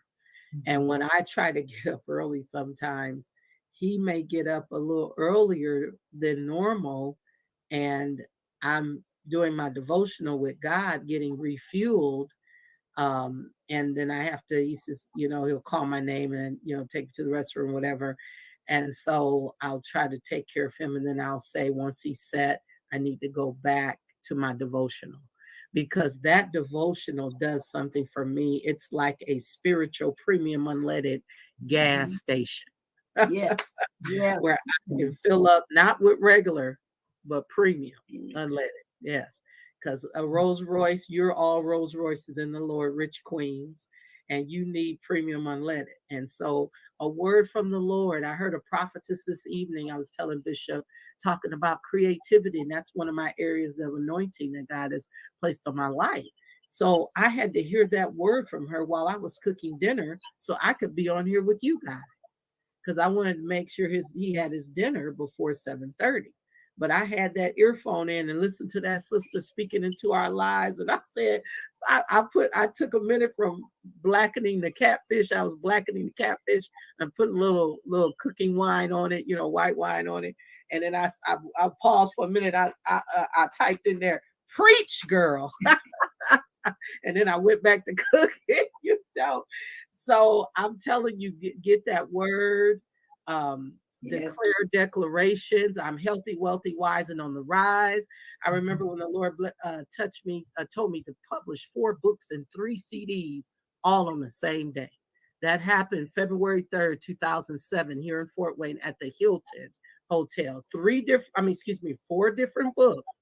And when I try to get up early, sometimes he may get up a little earlier than normal, and I'm doing my devotional with God, getting refueled. And then I have to, he says, he'll call my name and, take me to the restroom, whatever. And so I'll try to take care of him. And then I'll say, once he's set, I need to go back to my devotional because that devotional does something for me. It's like a spiritual premium unleaded gas station. Yes. Yeah. Where I can fill up, not with regular, but premium unleaded. Yes. Because a Rolls Royce, you're all Rolls Royces in the Lord, rich queens, and you need premium unleaded. And so a word from the Lord. I heard a prophetess this evening. I was telling Bishop, talking about creativity. And that's one of my areas of anointing that God has placed on my life. So I had to hear that word from her while I was cooking dinner so I could be on here with you guys. Because I wanted to make sure he had his dinner before 7:30. But I had that earphone in and listened to that sister speaking into our lives. And I said, I took a minute from blackening the catfish. I was blackening the catfish and put a little cooking wine on it, white wine on it. And then I paused for a minute. I typed in there, preach, girl. And then I went back to cooking, So I'm telling you, get that word. Yes. Declare declarations. I'm healthy, wealthy, wise, and on the rise. I remember when the Lord touched me, told me to publish 4 books and 3 CDs all on the same day. That happened February 3rd, 2007, here in Fort Wayne at the Hilton Hotel. 4 different books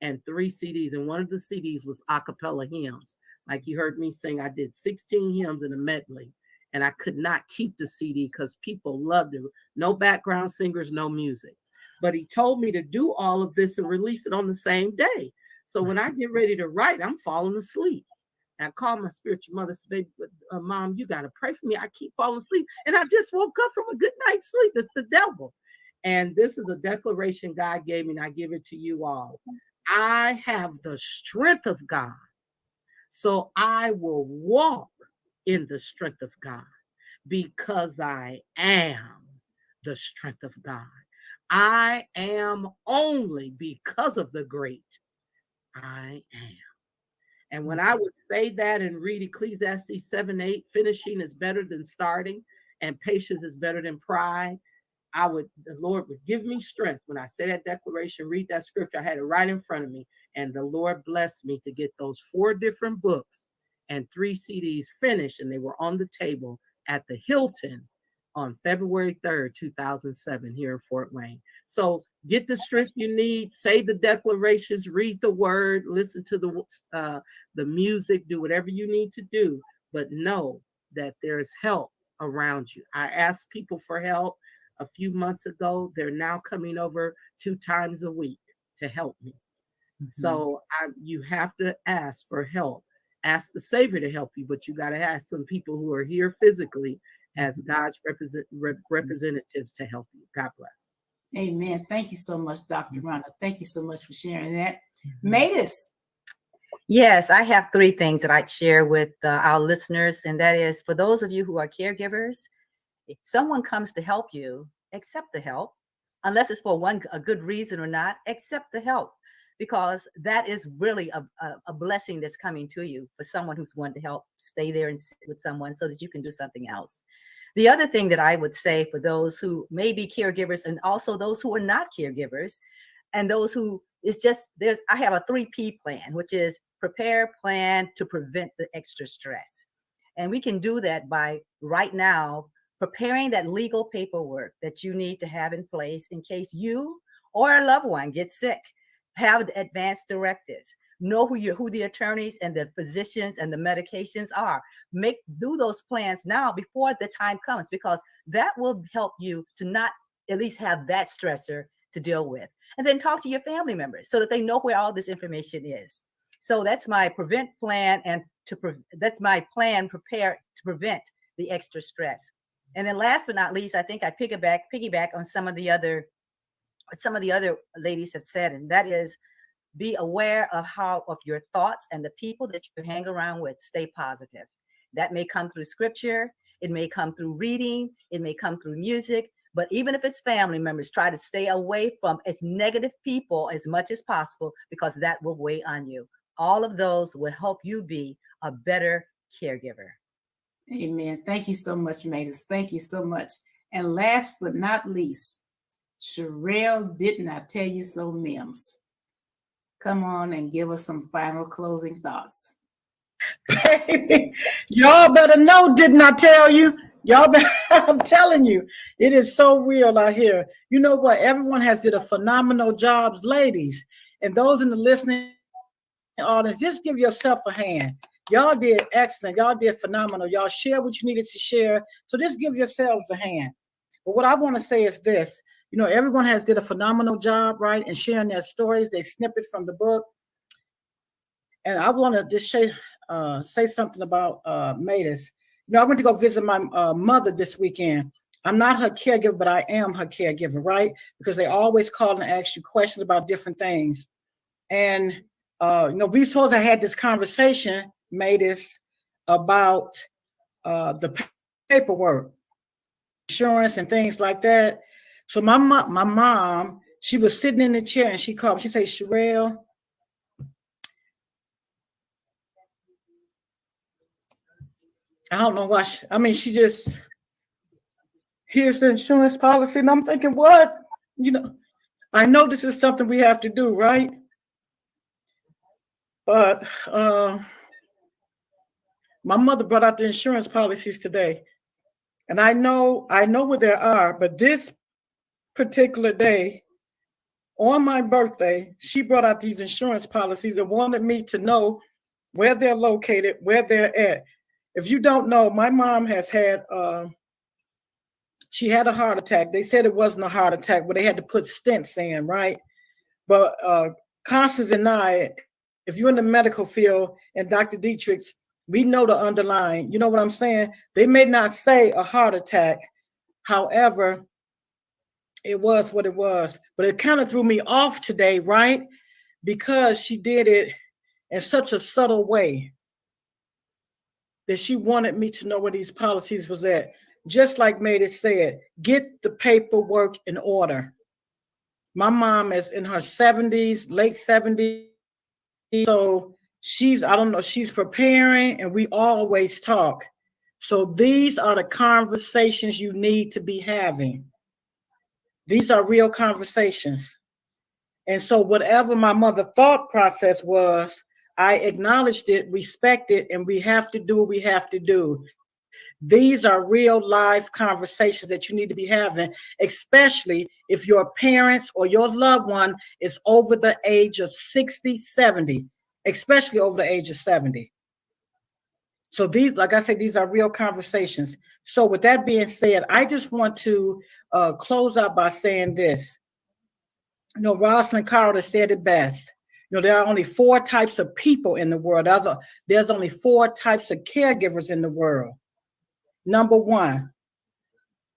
and 3 CDs. And one of the CDs was a cappella hymns. Like you heard me sing, I did 16 hymns in a medley. And I could not keep the CD because people loved it. No background singers, no music. But he told me to do all of this and release it on the same day. So when I get ready to write, I'm falling asleep. And I called my spiritual mother, said, baby, Mom, you got to pray for me. I keep falling asleep. And I just woke up from a good night's sleep. It's the devil. And this is a declaration God gave me, and I give it to you all. I have the strength of God, so I will walk in the strength of God because I am the strength of God. I am only because of the great I am. And when I would say that and read Ecclesiastes 7:8, finishing is better than starting and patience is better than pride, the Lord would give me strength. When I say that declaration, read that scripture, I had it right in front of me. And the Lord blessed me to get those 4 different books and 3 CDs finished. And they were on the table at the Hilton on February 3rd, 2007, here in Fort Wayne. So get the strength you need, say the declarations, read the word, listen to the music, do whatever you need to do, but know that there's help around you. I asked people for help a few months ago. They're now coming over 2 times a week to help me. So you have to ask for help. Ask the Savior to help you, but you got to ask some people who are here physically as God's representatives to help you. God bless. Amen. Thank you so much, Dr. Rhonda. Thank you so much for sharing that. Mavis. Yes, I have 3 things that I'd share with our listeners, and that is for those of you who are caregivers, if someone comes to help you, accept the help, unless it's for a good reason or not, accept the help, because that is really a blessing that's coming to you for someone who's going to help stay there and sit with someone so that you can do something else. The other thing that I would say for those who may be caregivers and also those who are not caregivers and those who I have a 3P plan, which is prepare, plan to prevent the extra stress. And we can do that by right now preparing that legal paperwork that you need to have in place in case you or a loved one gets sick. Have advanced directives. Know who the attorneys and the physicians and the medications are. Do those plans now before the time comes, because that will help you to not at least have that stressor to deal with. And then talk to your family members so that they know where all this information is. So that's my prevent plan, and that's my plan, prepare to prevent the extra stress. And then last but not least, I think I piggyback on some of the other ladies have said, and that is be aware of your thoughts and the people that you hang around with. Stay positive. That may come through scripture. It may come through reading. It may come through music. But even if it's family members, try to stay away from as negative people as much as possible, because that will weigh on you. All of those will help you be a better caregiver. Amen. Thank you so much, Mavis. Thank you so much. And last but not least, Sherelle, didn't I tell you so, Mims? Come on and give us some final closing thoughts. Baby, y'all better know, didn't I tell you? I'm telling you, it is so real out here. You know what? Everyone has did a phenomenal jobs, ladies. And those in the listening audience, just give yourself a hand. Y'all did excellent. Y'all did phenomenal. Y'all share what you needed to share. So just give yourselves a hand. But what I want to say is this. You know, everyone has did a phenomenal job, right, in sharing their stories. They snippet from the book. And I want to just say something about Mavis. You know, I went to go visit my mother this weekend. I'm not her caregiver, but I am her caregiver, right? Because they always call and ask you questions about different things. And, we supposed to had this conversation, made this about the paperwork, insurance and things like that. So my mom, she was sitting in the chair and she called. She said, Sherelle, I don't know why. She just, here's the insurance policy. And I'm thinking, what? I know this is something we have to do, right? But my mother brought out the insurance policies today. And I know where they are, but this particular day, on my birthday, she brought out these insurance policies and wanted me to know where they're located, where they're at. If you don't know, my mom has had, she had a heart attack. They said it wasn't a heart attack, but they had to put stents in, right? But Constance and I, if you're in the medical field and Dr. Dietrich's, we know the underlying, you know what I'm saying? They may not say a heart attack. However, it was what it was. But it kind of threw me off today, right? Because she did it in such a subtle way that she wanted me to know where these policies was at. Just like Maida said, get the paperwork in order. My mom is in her 70s, late 70s. So she's preparing, and we always talk. So these are the conversations you need to be having. These are real conversations. And so whatever my mother thought process was, I acknowledged it, respected, and we have to do what we have to do. These are real life conversations that you need to be having, especially if your parents or your loved one is over the age of 60, 70, especially over the age of 70. So these, like I said, these are real conversations. So with that being said, I just want to close out by saying this. Rosalind Carter said it best. There are only 4 types of people in the world. There's only 4 types of caregivers in the world. Number 1,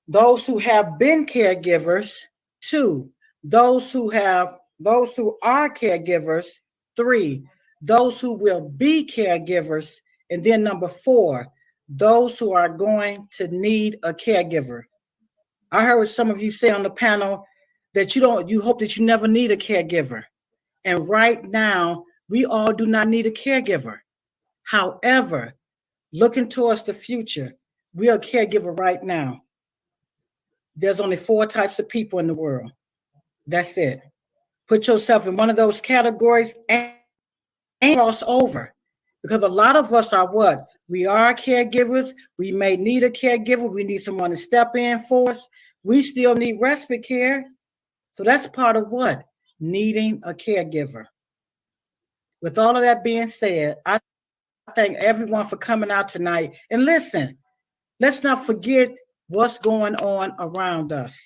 those who have been caregivers. 2, those who are caregivers. 3, those who will be caregivers. And then number 4, those who are going to need a caregiver. I heard some of you say on the panel that you hope that you never need a caregiver. And right now, we all do not need a caregiver. However, looking towards the future, we are a caregiver right now. There's only 4 types of people in the world. That's it. Put yourself in one of those categories and cross over. Because a lot of us are what? We are caregivers. We may need a caregiver. We need someone to step in for us. We still need respite care. So that's part of what? Needing a caregiver. With all of that being said, I thank everyone for coming out tonight. And listen, let's not forget what's going on around us.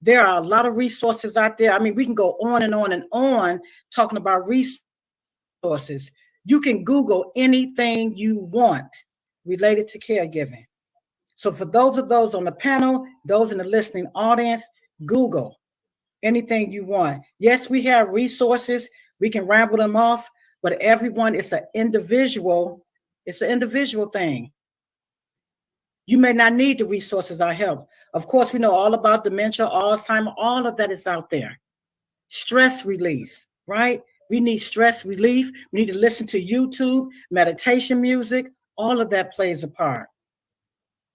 There are a lot of resources out there. We can go on and on and on talking about resources. You can Google anything you want related to caregiving. So for those on the panel, those in the listening audience, Google anything you want. Yes, we have resources. We can ramble them off, but everyone is an individual. It's an individual thing. You may not need the resources or help. Of course, we know all about dementia, Alzheimer's, all of that is out there. Stress release, right? We need stress relief. We need to listen to YouTube, meditation music. All of that plays a part.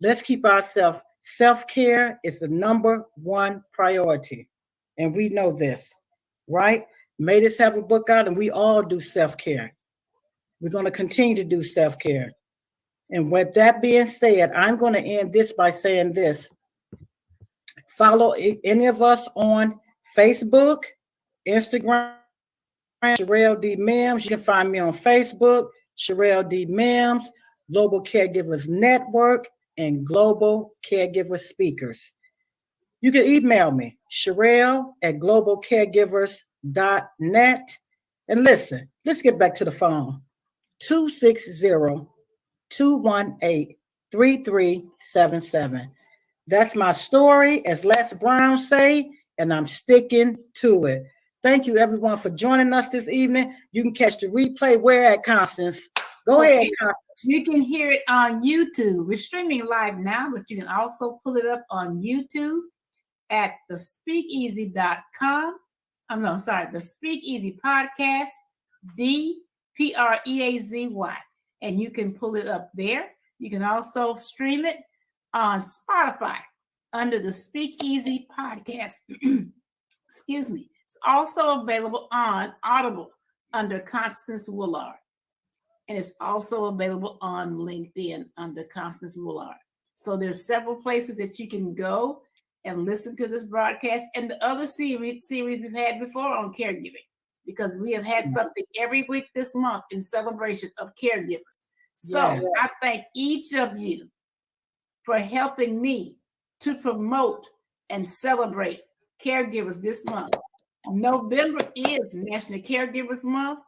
Let's keep ourselves. Self-care is the number 1 priority. And we know this, right? Made us have a book out, and we all do self-care. We're going to continue to do self-care. And with that being said, I'm going to end this by saying this. Follow any of us on Facebook, Instagram, Sherelle D. Mims. You can find me on Facebook, Sherelle D. Mims, Global Caregivers Network, and Global Caregiver Speakers. You can email me, Sherelle@globalcaregivers.net. And listen, let's get back to the phone. 260-218-3377. That's my story, as Les Brown say, and I'm sticking to it. Thank you, everyone, for joining us this evening. You can catch the replay where at, Constance? Go ahead, Constance. You can hear it on YouTube. We're streaming live now, but you can also pull it up on YouTube at thespeakeasy.com. The Speakeasy Podcast, DPREAZY. And you can pull it up there. You can also stream it on Spotify under the Speakeasy Podcast. Excuse me. It's also available on Audible under Constance Woolard. And it's also available on LinkedIn under Constance Woolard. So there's several places that you can go and listen to this broadcast and the other series we've had before on caregiving, because we have had something every week this month in celebration of caregivers. So Yes. I thank each of you for helping me to promote and celebrate caregivers this month. November is National Caregivers Month,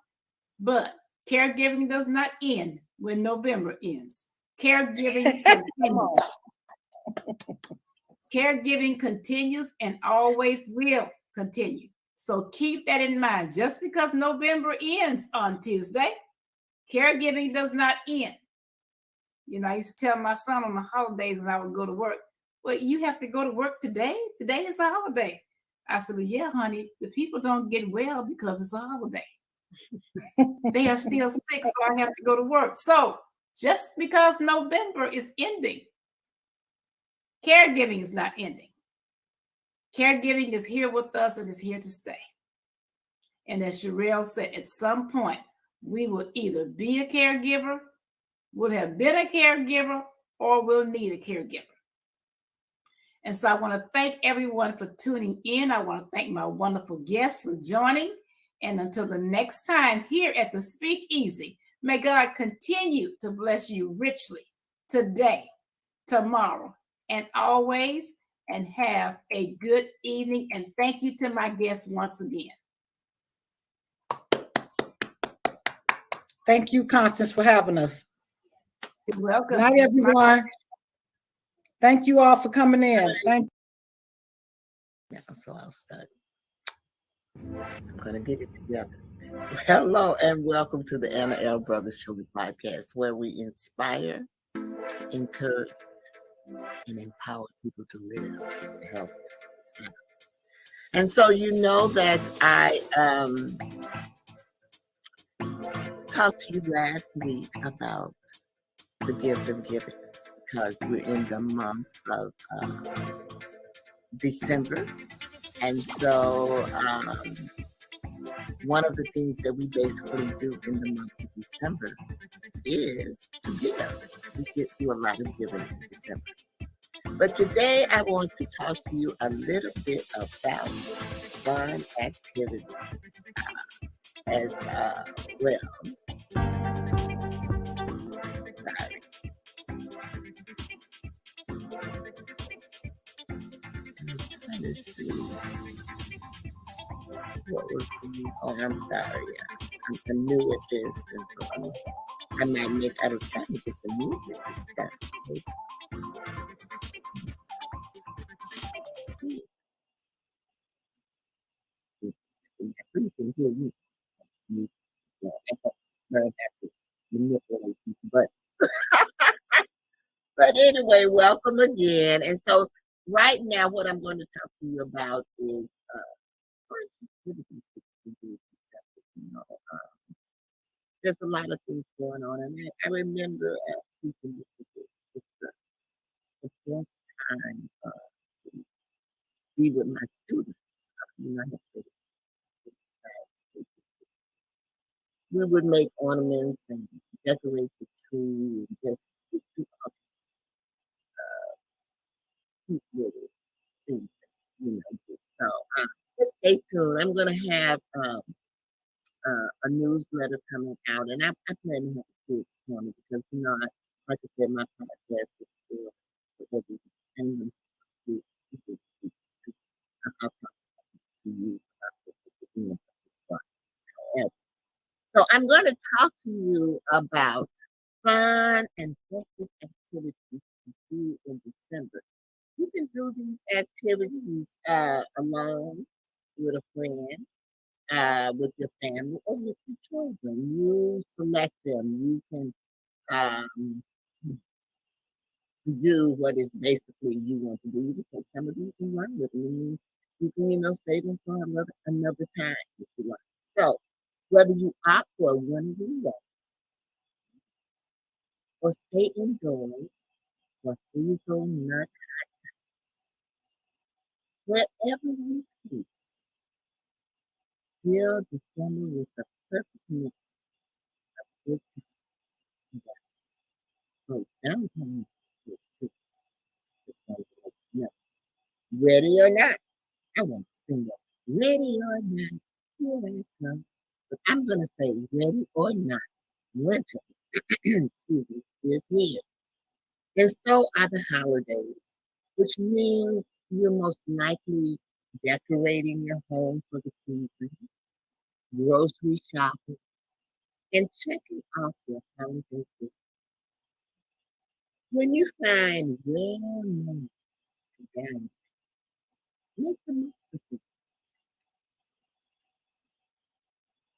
but caregiving does not end when November ends. Caregiving continues. Caregiving continues and always will continue. So keep that in mind. Just because November ends on Tuesday, caregiving does not end. You know, I used to tell my son on the holidays when I would go to work, well, you have to go to work today? Today is a holiday. I said, well, yeah, honey, the people don't get well because it's a holiday. They are still sick, so I have to go to work. So just because November is ending, caregiving is not ending. Caregiving is here with us and is here to stay. And as Sherelle said, at some point, we will either be a caregiver, will have been a caregiver, or will need a caregiver. And so I want to thank everyone for tuning in. I want to thank my wonderful guests for joining. And until the next time here at the Speakeasy, may God continue to bless you richly today, tomorrow, and always. And have a good evening. And thank you to my guests once again. Thank you, Constance, for having us. You're welcome. Good night, everyone. Thank you all for coming in. Thank you. Yeah, so I'll start. I'm going to get it together. Hello and welcome to the Anna L. Brothers Show podcast, where we inspire, encourage, and empower people to live a healthy lifestyle. And so you know that I talked to you last week about the gift of giving, because we're in the month of December. And so one of the things that we basically do in the month of December is to give. We do a lot of giving in December. But today I want to talk to you a little bit about fun activities as well. Sorry. Let's see. What was the, oh, I'm sorry. I'm new at this. And so I was trying to get the music to start. So you can hear me. But anyway, welcome again. And so right now, what I'm going to talk to you about is there's a lot of things going on, and I remember teaching this the first time to be with my students. You know, we would make ornaments and decorate the tree, and just do all cute little things, you know. So just stay tuned. I'm gonna have a newsletter coming out, and I plan to have a kids corner because, you know, like I said, my podcast is for everything. And I'll talk to you about it. So I'm going to talk to you about fun and festive activities to do in December. You do these activities alone, with a friend, with your family, or with your children. You select them. You can um, do what is basically you want to do. You can take some of these and run with them. You can, save them for another time if you want. So, whether you opt for one of the or stay indoors for hazelnut, wherever you please, fill December with the perfect mix of good times. So, downtown is good too. Just wanted to let you know. Ready or not, I want to sing that. Ready or not, here I come. But I'm going to say ready or not, winter, excuse me, is here. And so are the holidays, which means you're most likely decorating your home for the season, grocery shopping, and checking off your holiday list. When you find rare moments to downtime, make the most of it.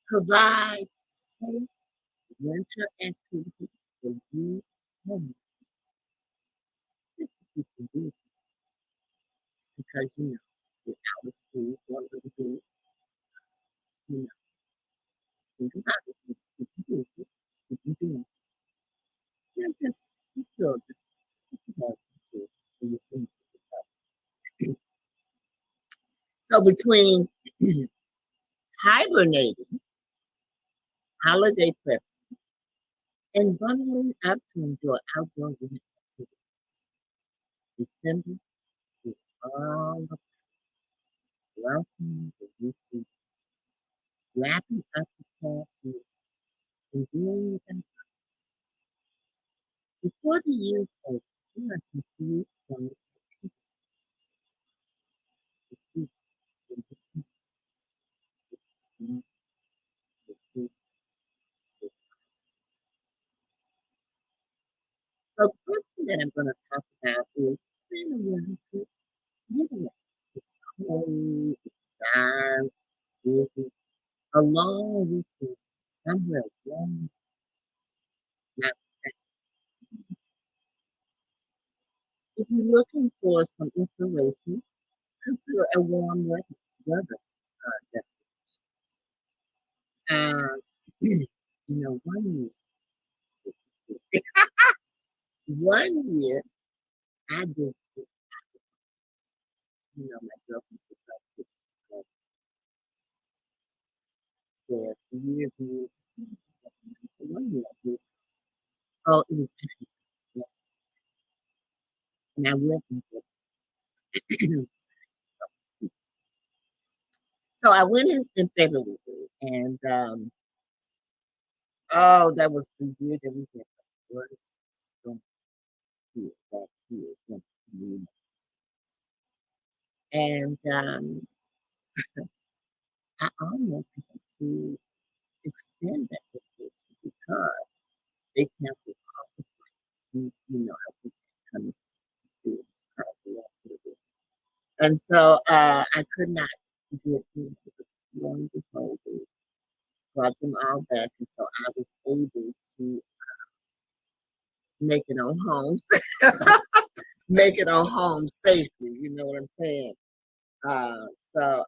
Provide safe winter activities for you and just to keep you busy because you're out of school for a little bit. You know, think about it. Keep you busy, keep you doing. And just your children, your husband too, and your significant other. So between hibernating, holiday prep, and bundling up to enjoy outdoor winter activities, December is all about welcoming the new season, wrapping up the past year, and doing it again. Before the year's over, here are some few fun activities to keep in December. So the first thing that I'm going to talk about is kind of winter getaway. It's cold, it's dark, it's busy. A long weekend somewhere warm, not safe. If you're looking for some inspiration, consider a warm weather destination. One year, one year, I just, my girlfriend was like, there for years and years. So one year I did. Oh, it was yes. And I went and did. So I went in February, and that was the year that we had the worst storm here back here in the United States. And I almost had to extend that vacation because they canceled all the flights. How people come to school. And so I could not get into the long before they brought them all back. And so I was able to make it on home, make it on home safely. You know what I'm saying? So,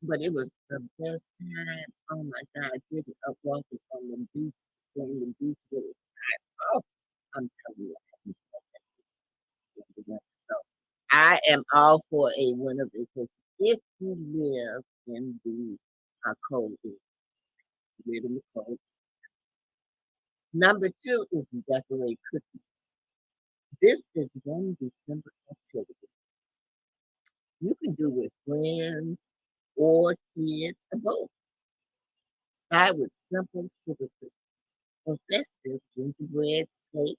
but it was the best time. Oh my God, getting up walking on the beach, seeing the beach with it. Oh, I'm telling you, so I am all for a winter vacation if you live in the cold area. Live in the cold. Number two is to decorate cookies. This is one December activity. You can do with friends or kids or both. Start with simple sugar cookies or festive gingerbread cake.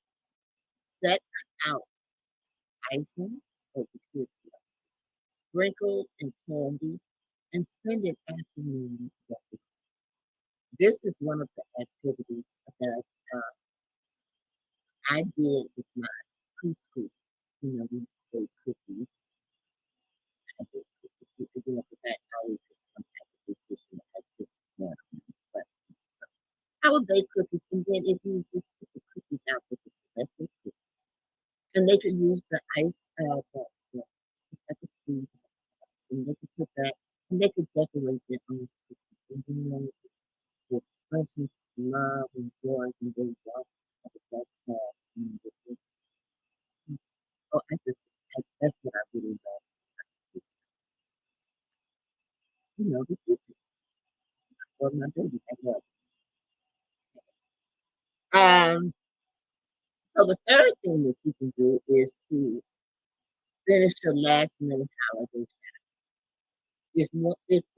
Set out icing or the kids love, sprinkles and candy, and spend an afternoon together. This is one of the activities that I did with my preschool. you know, we bake cookies. I bake cookies. We do that. I always have some type of nutrition activity. But I would bake cookies, and then if you just put the cookies out with the special cookies, and they could use the ice, the special cream, and they could put that, and they could decorate it on the cookies, and then the expressions of love and joy and they walk at the back path. Oh, that's what I really love. You know, the kitchen for my babies. I love it. So the third thing that you can do is to finish your last minute holiday if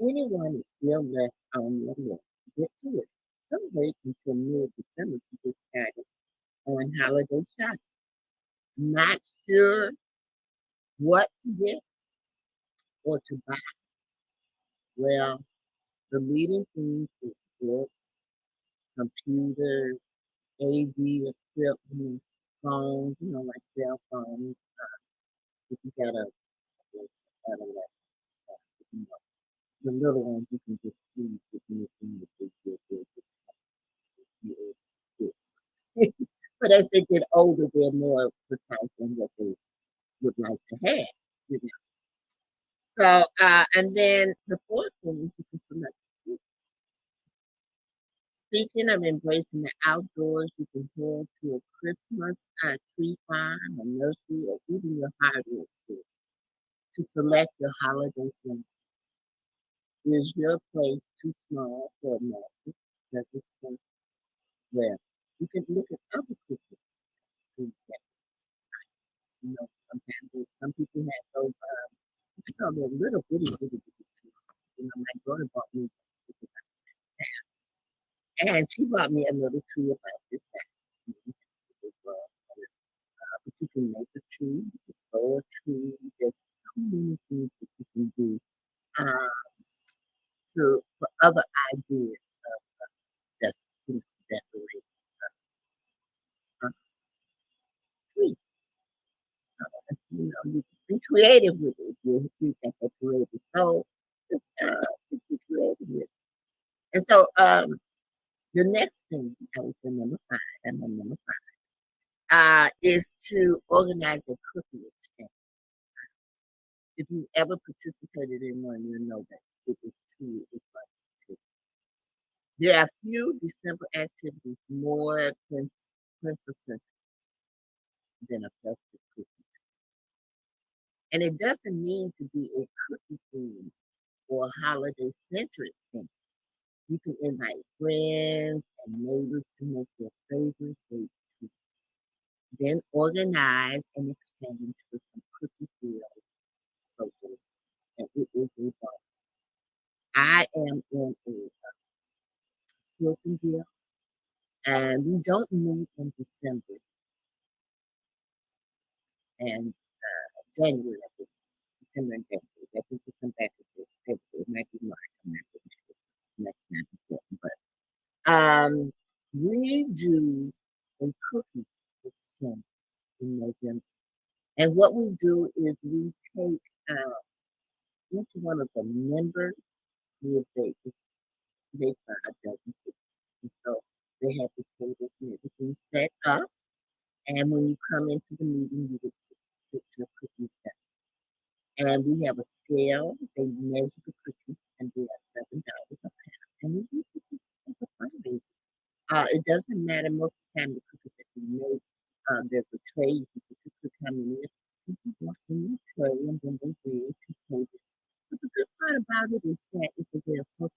anyone is still left on your list, get to it. Don't wait until mid-December to get started on holiday shopping. Not sure what to get or to buy. Well, the leading things is books, computers, AV equipment, phones, you know, like cell phones. If you got you know, the little ones, you can just use with anything that they get. But as they get older, they're more precise in what they would like to have. You know. So, and then the fourth thing is you can select. Speaking of embracing the outdoors, you can head to a Christmas tree farm, a nursery, or even your hardware store to select your holiday scent. Is your place too small for a massive circus? Well, you can look at other Christmas trees. You know, sometimes some people have those, you know, they're little bitty trees. You know, my daughter bought me, and she bought me a little tree about this size. But you can make a tree, you can grow a tree. There's so many things that you can do for other ideas of that decorate trees. You know, you just be creative with it. You can decorate it. So just be creative with it. And so the next thing I would say number five is to organize a cookie exchange. If you ever participated in one, you know that it is truly fun. There are few December activities more quintessential than a festive cookie. And it doesn't need to be a cookie theme or holiday centric thing. You can invite friends and neighbors to make their favorite date treats. Then organize and exchange for some cookie filled social. And it is a fun. I am in a Hilton deal, and we don't meet in December and January. I think December and January. I think we come back to February. It might be March. I'm not really sure. That's not important, but we do a cookie exchange in November, and what we do is we take each one of the members who have bake 5 dozen cookies, and so they have the tables and everything set up. And when you come into the meeting, you would sit your cookies down. And we have a scale. They measure the cookies, and they are $7 a pound. And we use this as a fundraiser. It doesn't matter. Most of the time, the cookies that we make, there's a tray. You can put your cookie come in there. You can walk in your tray, and then they bring it to table. But the good part about it is that it's a real social.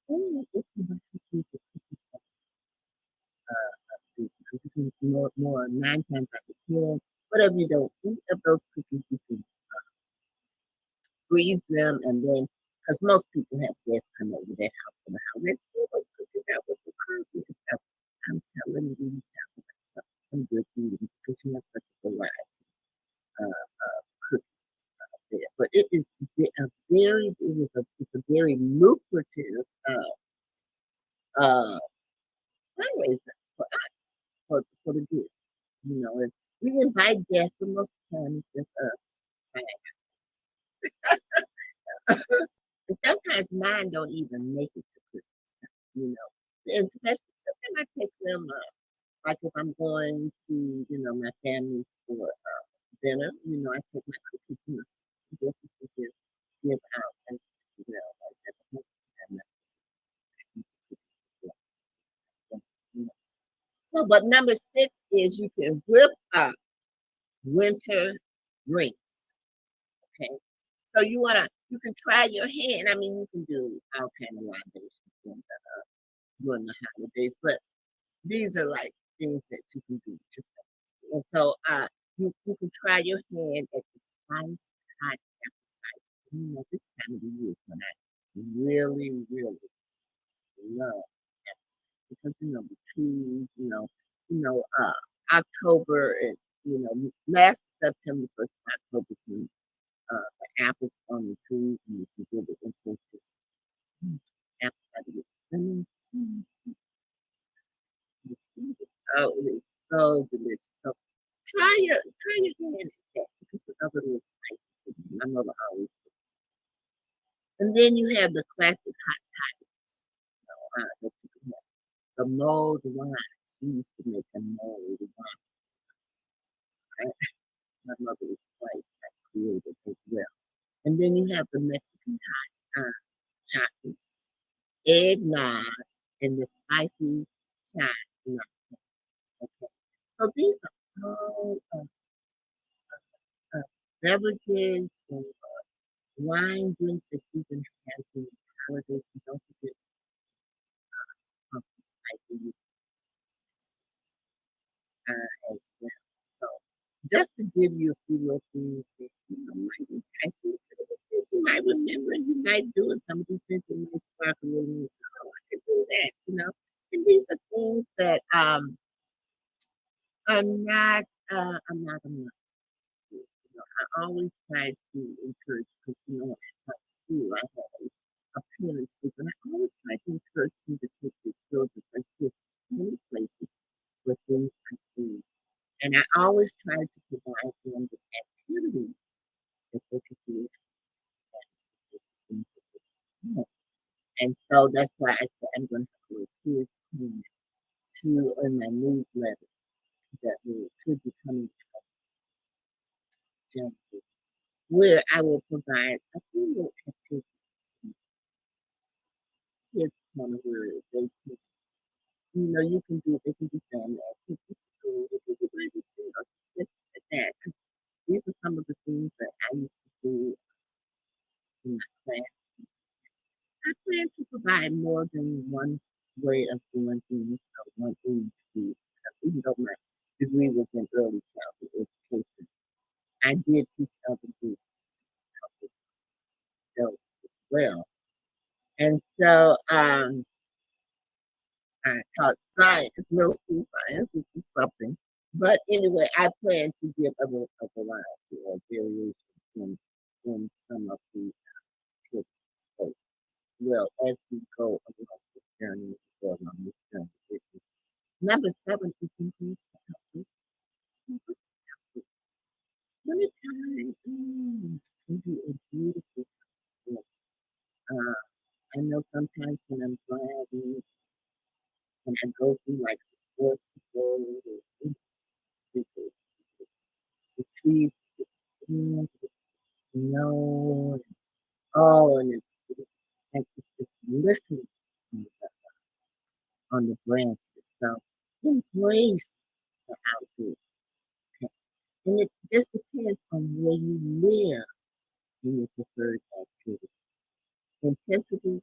And if you want to keep the cookies season, more 9 times out of 10. Whatever you don't eat of those cookies, you can freeze them, and then because most people have guests come over their house for the holidays, those cookies out with the cookies and stuff. I'm telling you, you talk about some good eating because you have such a variety of cookies there. But it is it's a very lucrative fundraiser for us for the good. You know, and we invite guests, but most of the time it's just us. And sometimes mine don't even make it to Christmas time, you know. And especially sometimes I take them like if I'm going to, you know, my family for dinner, you know, I take my cookies, you know, just to give out and you know, like that. So, but number 6 is you can whip up winter drinks. Okay. So you can try your hand. I mean, you can do all kind of libations during the holidays, but these are like things that you can do. And so you can try your hand at the spice hot apple cider. You know, this time of the year is when I really, really love apple cider because you know the trees, October and last September, first October, when the apples on the trees and you can get it into just apple cider with cinnamon. Oh, it is so delicious. So try your hand at that. You can put other little spices in it. My mother always puts. And then you have the classic hot toddy. That you can have. The mulled wine. She used to make a mulled wine. Right? My mother was quite creative as well. And then you have the Mexican hot chocolate, eggnog, and the spicy chocolate. Okay. So these are all beverages or wine drinks that you can have during the holidays. And don't forget pumpkin spice as well. So just to give you a few little things that might entice you to this, you might remember and you might do it. Some of these things that might spark a little and say, oh, I could do that, you know. And these are things that are not enough. You know, I always try to encourage because you know at school I have a parents group and I always try to encourage them to take their children to many places where things are free. And I always try to provide them with activities that they could do. And so that's why I said I'm going to have a kids plan to in my newsletter that should be coming out January, where I will provide a few little activities. Kids corner where they can, you can do they can do family activities, they can do everything, just like that. These are some of the things that I used to do in my class. I plan to provide more than one way of doing things or one age group. Even though my degree was in early childhood education, I did teach other groups as well. And so I taught science, middle school science, which is something. But anyway, I plan to give a variety or variation in some of the tips as well as we go along this journey, with you. Number 7 is embrace the outlook. Summertime can be a beautiful time. I know sometimes when I'm driving and I go through like the forest road or the trees, the snow, and and it's like it's just listening on the branches. So embrace the outdoors. Okay? And it just depends on where you live in your preferred activity. Intensity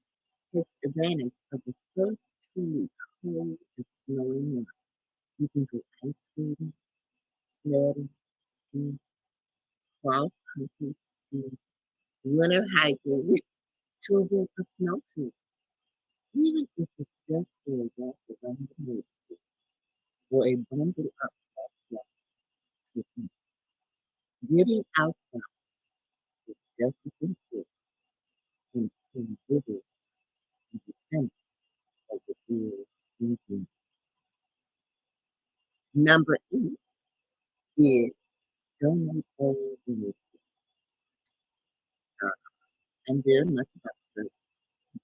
takes advantage of the first truly cold and snowy month. You can go ice skating, sledding, skiing, cross country skiing, winter hiking, tubing, or snowshoeing. Even if it's just for a walk around the neighborhood or a bundle up backyard picnic. Getting outside is just as important in vigor in December as it is in June. Number 8 is donate all the money. And they're much about service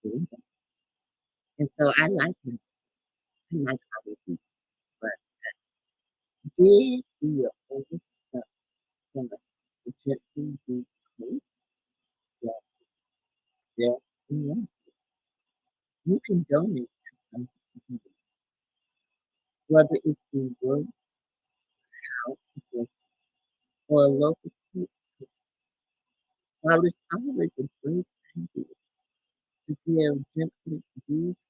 doing that. And so I like it. I like how they do it. But did your oldest stuff from the gently do close? Yeah, yeah, yeah. You can donate to something, whether it's through work, house, or a local food. While it's always a great idea to give gently used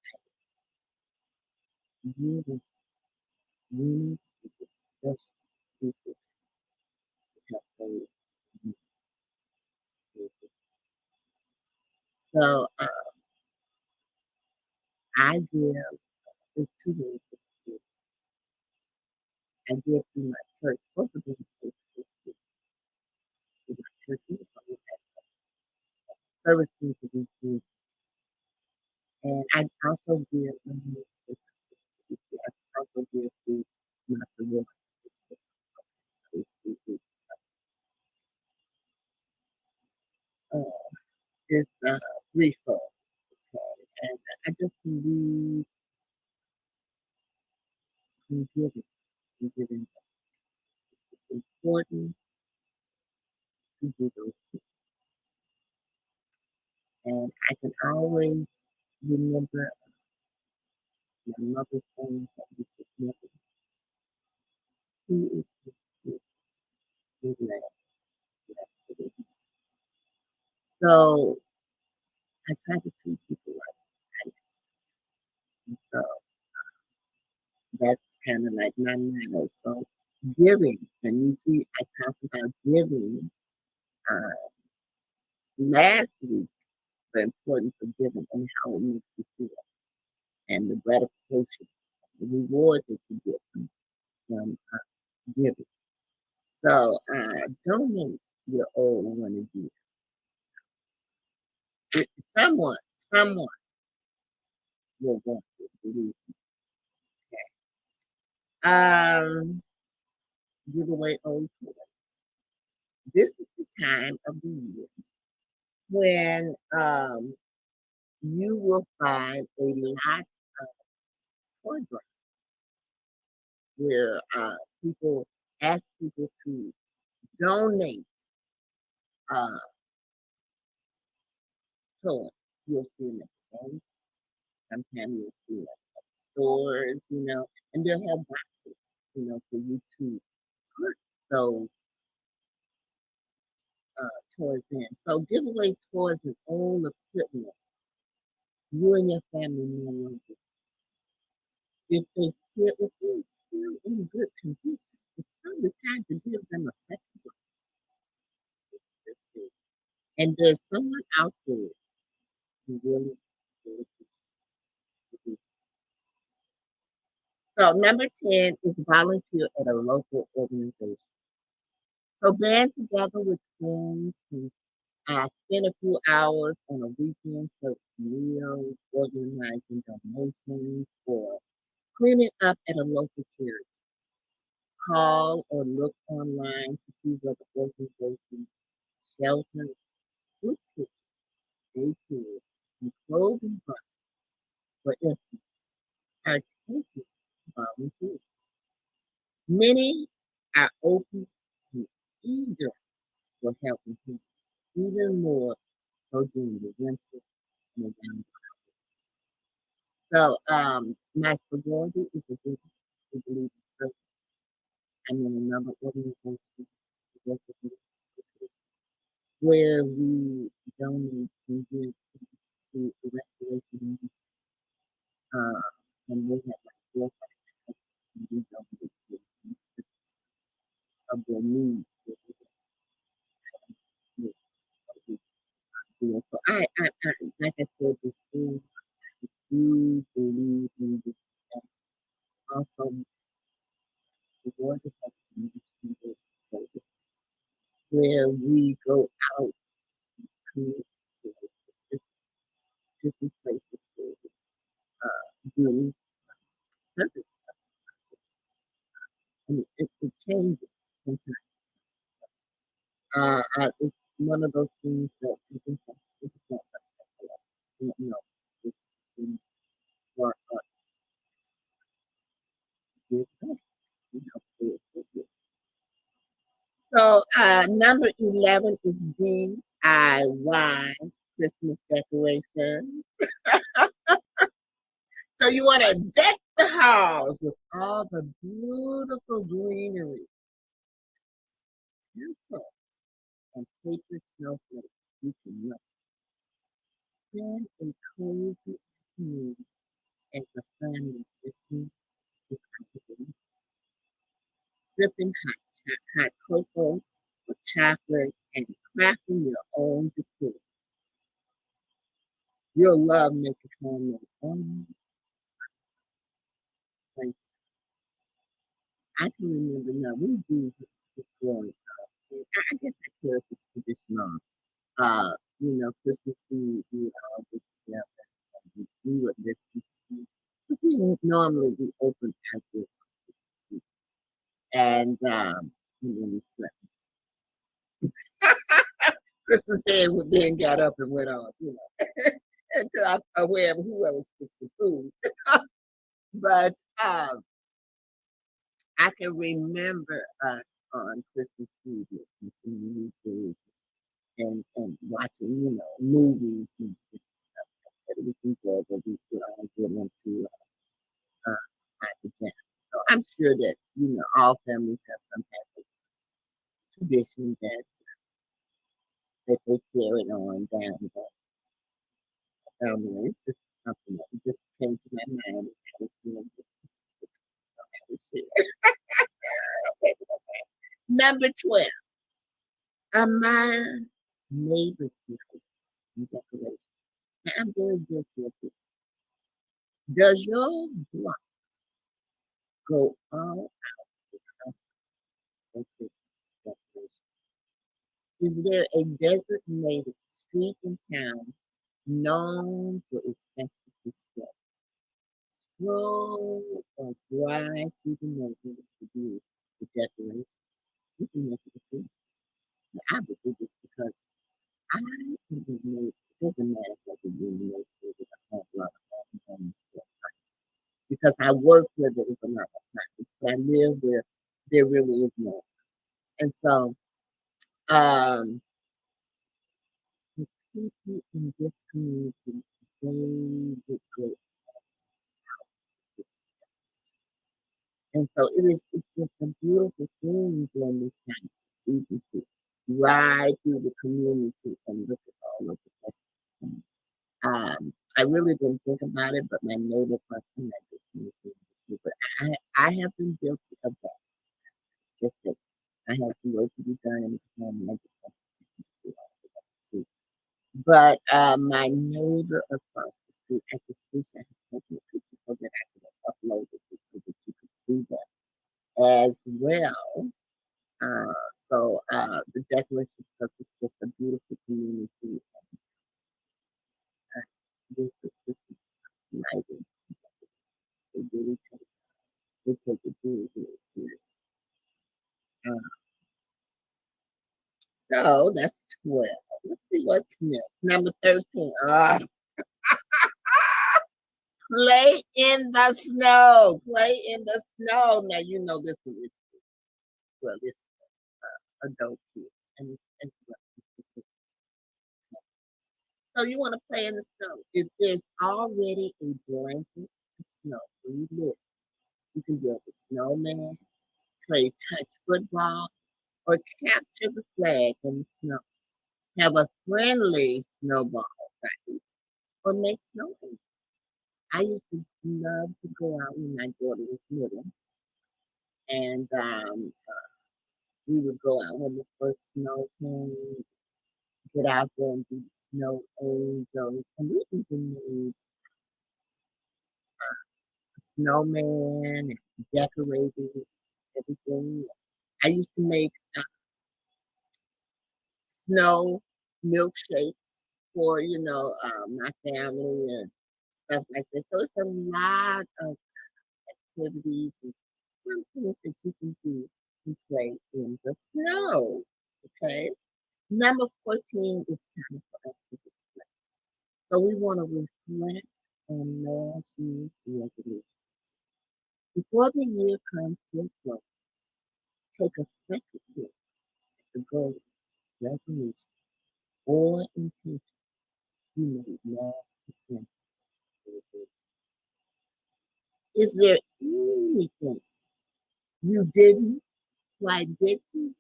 really, really is a special piece of help. So I give, there's two ways of giving. I give through my church, both of them is through my church. Service needs to be due. And I also give, I also give through my sorority. It's refill. And I just believe in giving. In giving. It's important to do those things. And I can always remember my mother saying that we should never who is the last. So I try to treat people like that. And so that's kind of like my motto. So giving, and you see, I talked about giving last week, the importance of giving and how it makes you feel, and the gratification, the reward that you get from giving. So donate your old one again. Someone will want to believe me. Okay. Give away old toys. This is the time of the year when you will find a lot of toy drives where people ask people to donate toys. You'll see them at the bank. Sometimes you'll see them at stores, and they'll have boxes, for you to put those toys in. So give away toys and old equipment. You and your family no longer. If they're still in good condition, it's probably time to give them a second one. And there's someone out there who really, really So number 10 is volunteer at a local organization. So band together with friends and spend a few hours on a weekend for meals, organizing donations, or cleaning up at a local charity. Call or look online to see what the organization, shelters, food kitchens, daycare, and clothing brands, for instance, are taking volunteers. Many are open and eager for helping people, even more so during the winter and the down. So, my sorority is a group who believe in service. I'm in another organization where we donate and give to the restoration and we have like 4 5 and we donate to of their needs. So I like I said before, I do believe in this. Also, sorority has community service where we go out to different places to do service. And it changes from It's one of those things that you can say, it's not it's for give back, give. So number 11 is DIY Christmas decoration. So you want to deck the house with all the beautiful greenery, pencil, and paper snowflakes. You can spend a cozy afternoon as a family listening to comedy, sipping hot cocoa with chocolate, and crafting your own decor. You'll love making homemade ornaments. Like, I can remember now, we do this growing up. I guess I carry this tradition on. Christmas Eve, we would all get together and we would listen to, because we normally we open our gifts on Christmas Eve. And then we slept. Christmas Day then got up and went on, until whoever fixed the food. But I can remember us on Christmas Eve listening to music and watching, movies and stuff like that. It was enjoyable. We would all get into at the jam. So I'm sure that, all families have some type of tradition that they carry on down the way. It's just something that just came to my mind. I was Number 12, admire neighbor's lights and decorations. Now, I'm very guilty of this. Does your block go all out with Christmas decorations? Is there a designated street in town known for its festive display? Stroll or drive through the neighborhood to do the decoration. You can make it a thing. I would do this because I can be made, it doesn't matter if I can be made with a whole lot of homes because I work where there is a lot of practice, but I live where there really is no. And so, the people in this community, they would go. And so it's just a beautiful thing during this time of season to ride through the community and look at all of the festive things. I really didn't think about it, but my neighbor person that did community, but I have been guilty of that. Just that I have some work to be done in the family. I just have to do all of that too. But my neighbor across the street, I just wish I had taken a picture so that I could have uploaded it so that you could see that as well. The decoration stuff is just a beautiful community. With the Christmas lighting, they really take it really, really serious. So that's 12. Let's see what's next. Number 13. Play in the snow. Play in the snow. Now you know this one is it's adult kids. And it's so you want to play in the snow. If there's already a blanket of snow where you live, you can build a snowman, play touch football, or capture the flag in the snow. Have a friendly snowball fight, or make snow. I used to love to go out when my daughter was little, and we would go out when the first snow came, get out there and do snow angels, and we even made a snowman and decorated everything. I used to make snow milkshakes for my family and stuff like this. So it's a lot of activities and some things that you can do to play in the snow. Okay. Number 14 is time for us to reflect. So we want to reflect on last year's resolution. Before the year comes to a close, take a second look at the goals, resolution, or intention you made last December. Is there anything you didn't quite get to?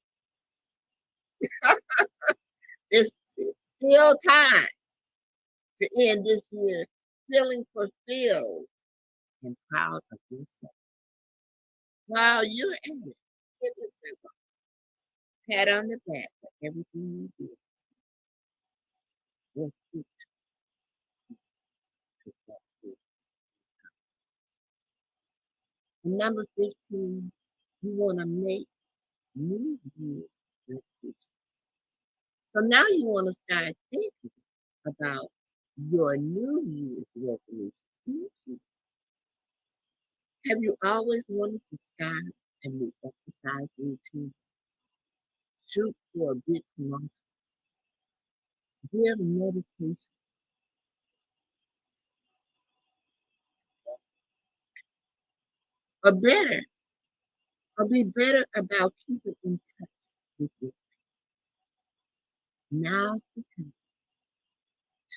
There's still time to end this year feeling fulfilled and proud of yourself. While you're at it, give yourself a pat on the back for everything you did. Just keep yourself. Number 15, you want to make New Year's resolutions. So now you want to start thinking about your New Year's resolutions. Have you always wanted to start a new exercise routine? Shoot for a big promotion? Build a meditation? Or better, or be better about keeping in touch with your friends. Now's the time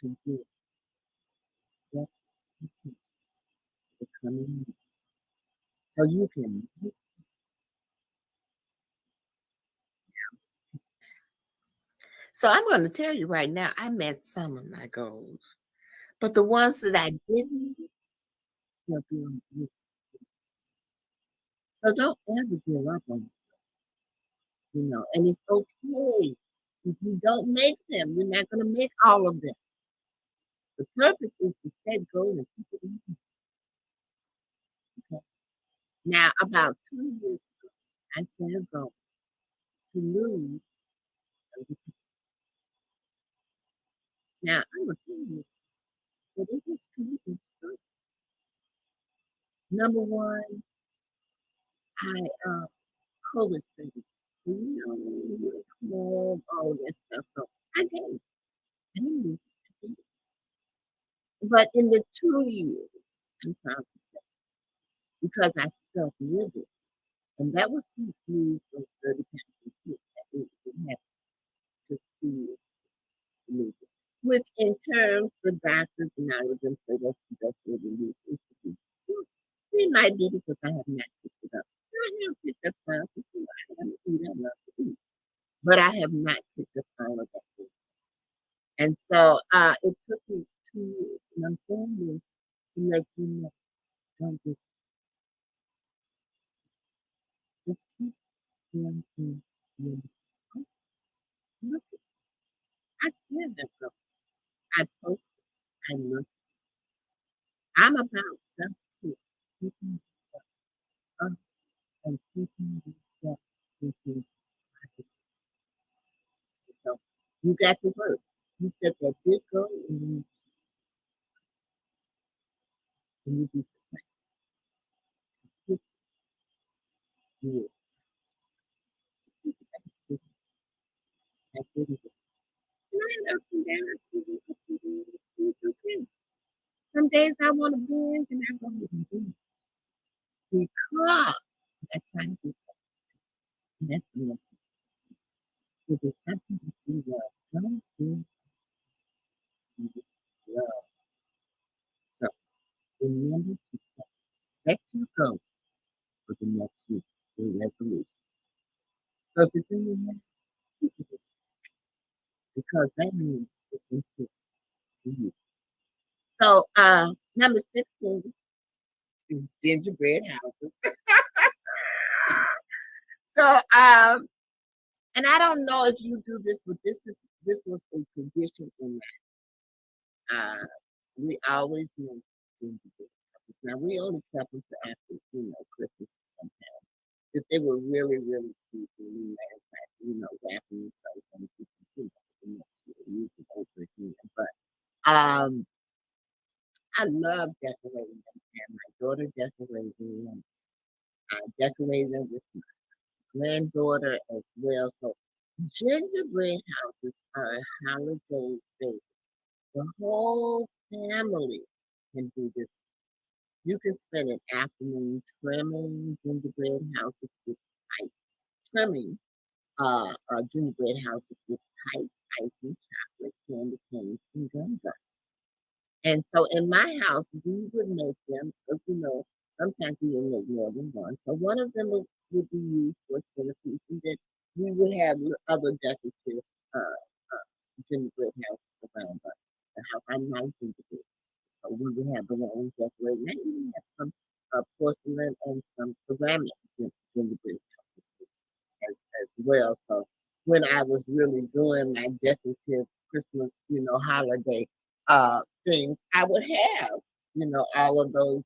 to get set intention for the coming year. So you can make. So I'm going to tell you right now, I met some of my goals, but the ones that I didn't, they'll be on the list. So don't ever give up on it, and it's okay if you don't make them. You're not going to make all of them. The purpose is to set goals and keep it in mind. Okay. Now, about 2 years ago, I set a goal to lose 30 pounds. Now, I'm going to tell you that it is true. Number one, I coalition. So, all that stuff. So I gave. I didn't lose it. But in the 2 years, I'm proud to say, because I stuck with it, and that was to lose those 30 pounds. It had to 2 years to lose it. Which in terms, the doctors and I would say that's the best way to lose it. It might be because I have not picked it up. I have picked up some because I haven't eaten enough to eat. But I have not picked up all of that food. And so it took me 2 years. And I'm saying this to let you know, don't get just keep doing things. Look, I still have go. I post, I look. I'm about self-care, keeping yourself up and keeping yourself thinking positive. So you got to work. You set that big goal and you be surprised. You ups and downs. It's okay. Some days I want to binge and I don't even do it because I try to be. That's the most. If it's something that you love, don't do it. Love. So remember to set your goals for the next year, your resolution. So if it's in your head, keep it because that means it's important to you. So number 16 is gingerbread houses. So and I don't know if you do this, but this was a tradition in that we always make gingerbread houses. Now we only kept them for after Christmas sometimes. If they were really, really cute and we had wrapping themselves on the use it over again. But I love decorating them, and my daughter decorated them. I decorated them with my granddaughter as well. So Gingerbread houses are a holiday favorite. The whole family can do this. You can spend an afternoon trimming gingerbread houses with pipe trimming gingerbread houses with pipe icing, chocolate, candy canes, and gumdrops. And so in my house, we would make them because sometimes we would make more than one. So one of them would be used for centerpiece, and then we would have other decorative gingerbread houses around the house. I like gingerbread. So we would have the one decorated. And we have some porcelain and some ceramic gingerbread as well. So when I was really doing my decorative Christmas, holiday things, I would have, all of those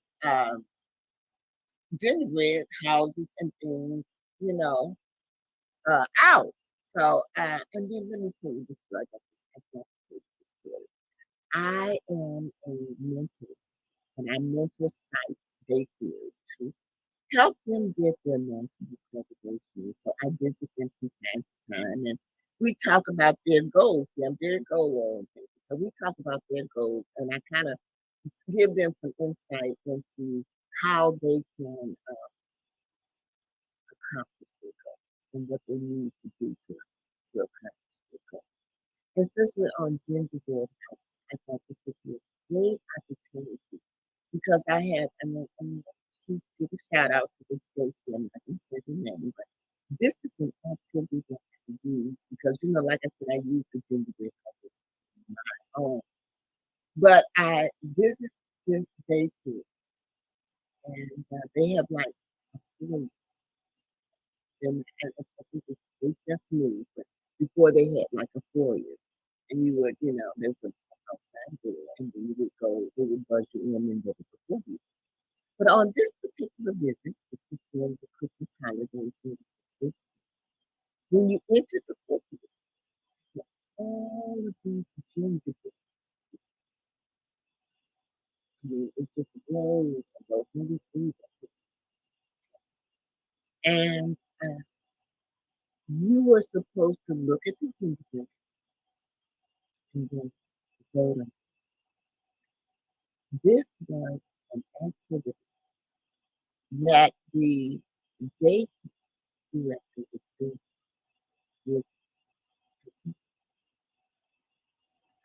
gingerbread houses and things, out. So and then let me tell you this story. I got this story. I am a mentor and I mentor sites, daycares too. Help them get their national accreditation. So I visit them from time to time and we talk about their goals. Yeah, I'm very goal oriented. So we talk about their goals and I kind of give them some insight into how they can accomplish their goals and what they need to do to accomplish their goals. And since we're on gingerbread house, I thought this would be a great opportunity because I had, I'm to give a shout out to this day, I'm not going to say the name, but this is an activity that I use because, like I said, I use the gingerbread houses on my own. But I visit this daycare and they have like a foyer. And I think they just moved, but before they had like a foyer. And you would, there's a outside door, and then you would go, they would buzz you in, and there was a foyer. But on this particular visit, which was during the Christmas holidays, when you enter the foyer, all of these gingerbread, it just grows and goes really through that. And you were supposed to look at the gingerbread and then vote on. This was an activity that the day director was doing with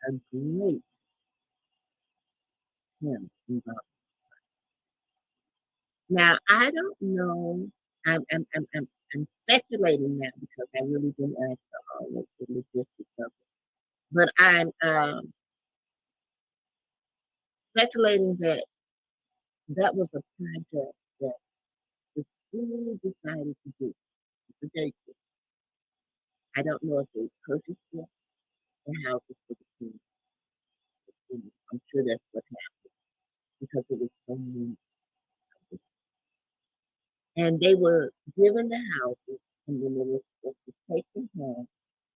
a great hymn involved. Now I don't know. I'm speculating now because I really didn't ask for all of the logistics of it. But I'm speculating that that was a project that the school decided to do. It's a daycare. I don't know if they purchased it or houses for the kids. I'm sure that's what happened because it was so many. And they were given the houses and then they were supposed to take them home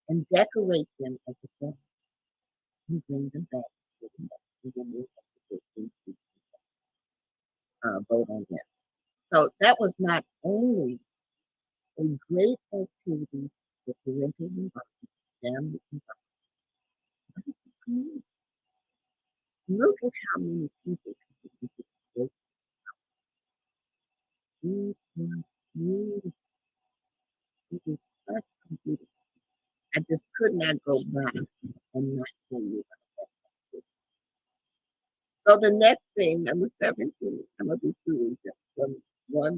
and decorate them as a family and bring them back and sit them up. And then they have to get them to vote on them. So that was not only a great activity for parental involvement, family involvement, but it's a community. Look at how many people contributed to this. It was beautiful. It was such a beautiful. I just could not go by and not tell you about that. So the next thing, number 17, I'm gonna be through with just one more.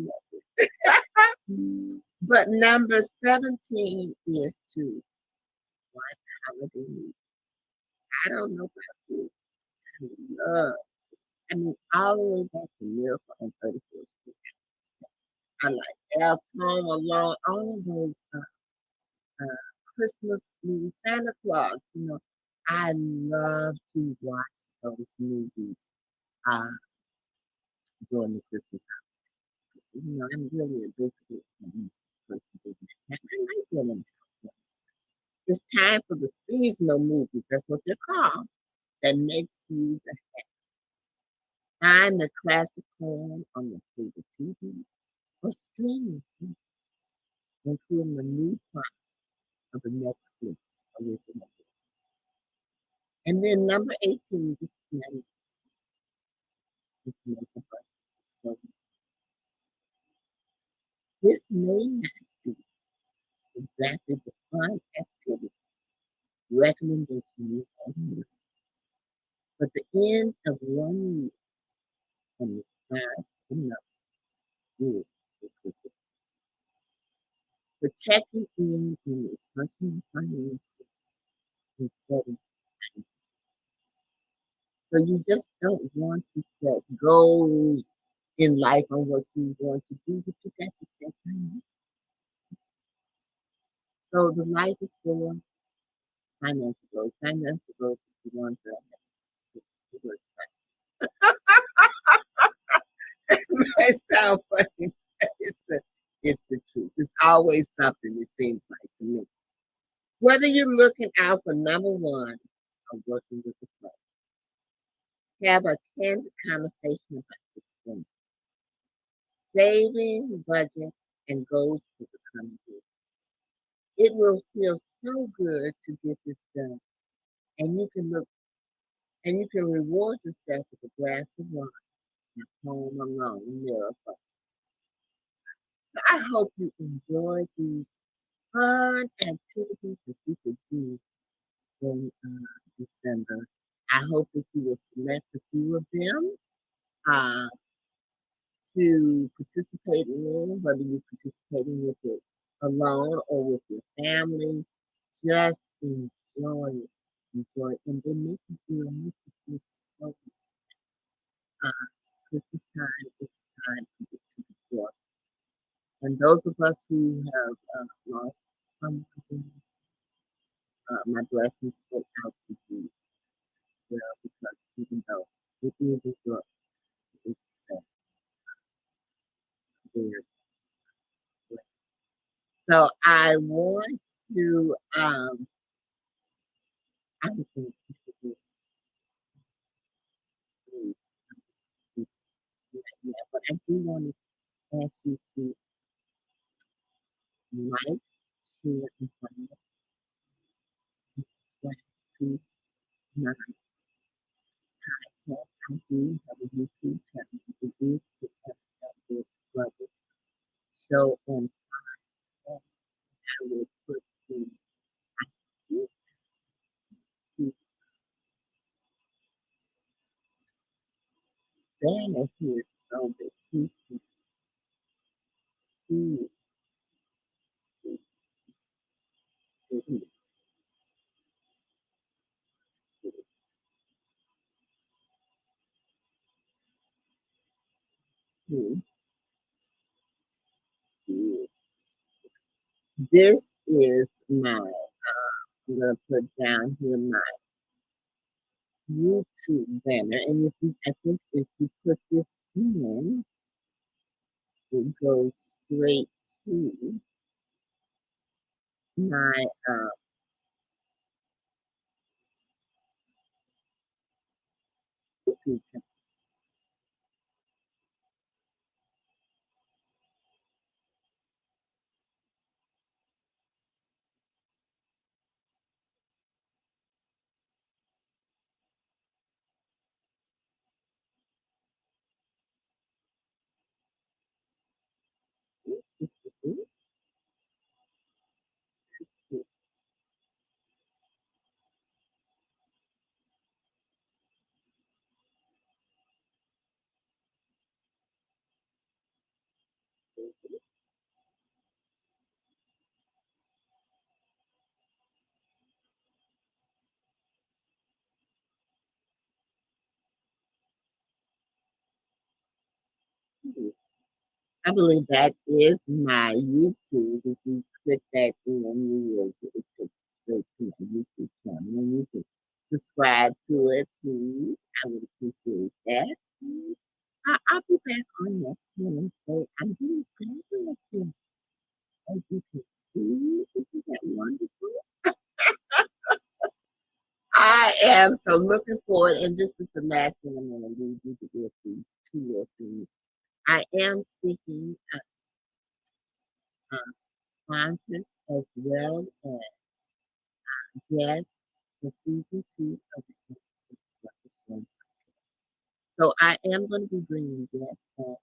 But number 17 is to watch holiday movies. I don't know about you. I love. I mean, all the way back to Miracle on 34th Street. I like Elf, Home Alone, all of those Christmas movies, Santa Claus. I love to watch those movies uh, during the Christmas holidays. I'm really a biscuit person. I like them in the house. It's time for the seasonal movies. That's what they're called. That makes you the find the classic home on your favorite TV or streaming, including the new of the Netflix original. And then number 18, this makeup artist. So this may not be exactly the fun activity recommendation you have here, but the end of 1 year and the start of another year. For checking in on your personal finances and setting goals. So you just don't want to set goals in life on what you want to do, but you got to set time. So the life is full of financial goals. Financial goals is the ones that it might sound funny. It's the truth. It's always something, it seems like to me. Whether you're looking out for number one or working with the flow, have a candid conversation about this thing. Saving, budget, and goals for the coming year. It will feel so good to get this done. And you can reward yourself with a glass of wine at home alone, miracle. So I hope you enjoy these fun activities that you could do in December. I hope that you will select a few of them to participate in, whether you're participating with it alone or with your family. Just enjoy it. Enjoy it. And then make it feel so Christmas time is time to get to the joy. And those of us who have lost someone, my blessings go out to you. Well, because even though it is a joy, it's sad. Very. So I want to I was going to but I do want to ask you to like, share, and comment, and subscribe to my podcast. I do have a YouTube channel. It is the F.L. Brothers Show on podcast. I will put the banner here so that you can see it. This is my, I'm going to put down here my YouTube banner. And if you, I think if you put this in, it goes straight to my YouTube channel. I believe that is my YouTube. If you click that in, you will get it straight to my YouTube channel. And you can subscribe to it, please. I would appreciate that. I'll be back on next Wednesday. I'm doing fabulous things. As you can see, isn't that wonderful? I am so looking forward, and this is the last thing I'm going to leave you to do these two little things. I am seeking sponsors as well as guest for season 2 of the Show. So I am going to be bringing guests on.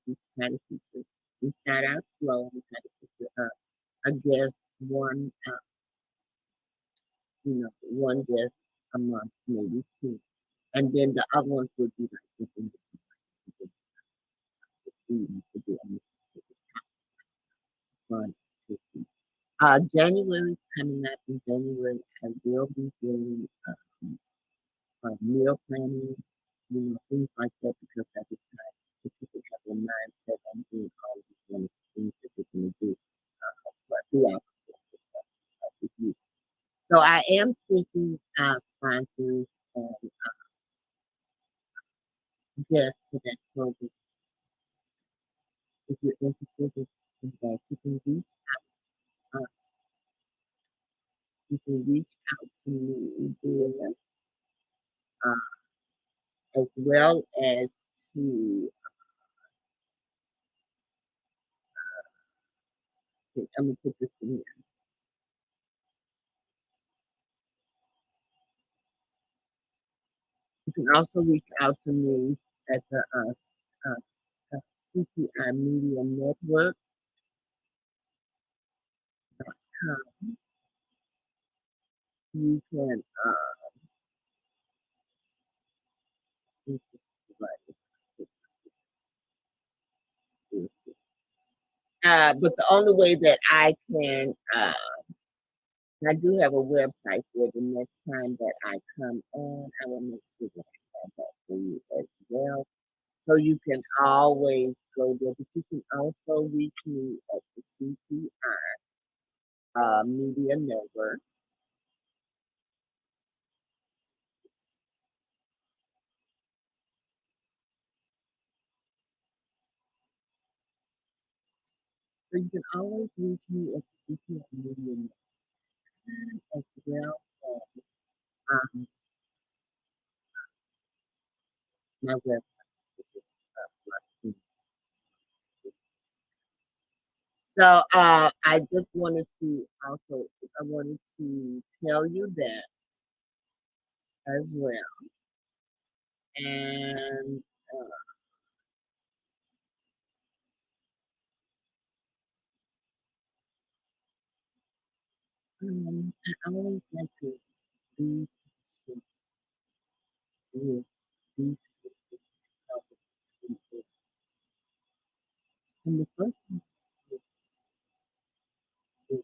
We try to feature. We start out slow. We try to feature a guest one guest a month, maybe 2, and then the other ones would be like within the season to do on the fun activities. January is coming up. In January, I will be doing meal planning, things like that, because at this time, the people have their mindset on doing all of these wonderful things that they're going to do throughout the youth. So I am seeking sponsors and guests for that program. If you're interested in that, you can reach out. You can reach out to me there, as well as to. I'm gonna put this in here. You can also reach out to me at the CTI Media Network. You can but the only way that I can I do have a website for the next time that I come on. I will make sure that I have that for you as well. So you can always go there, but you can also reach me at the CTI Media Network. So you can always reach me at the CTI Media Network as well as my website, which is So I just wanted to I wanted to tell you that as well. And I always like to be with these people. And the first thing is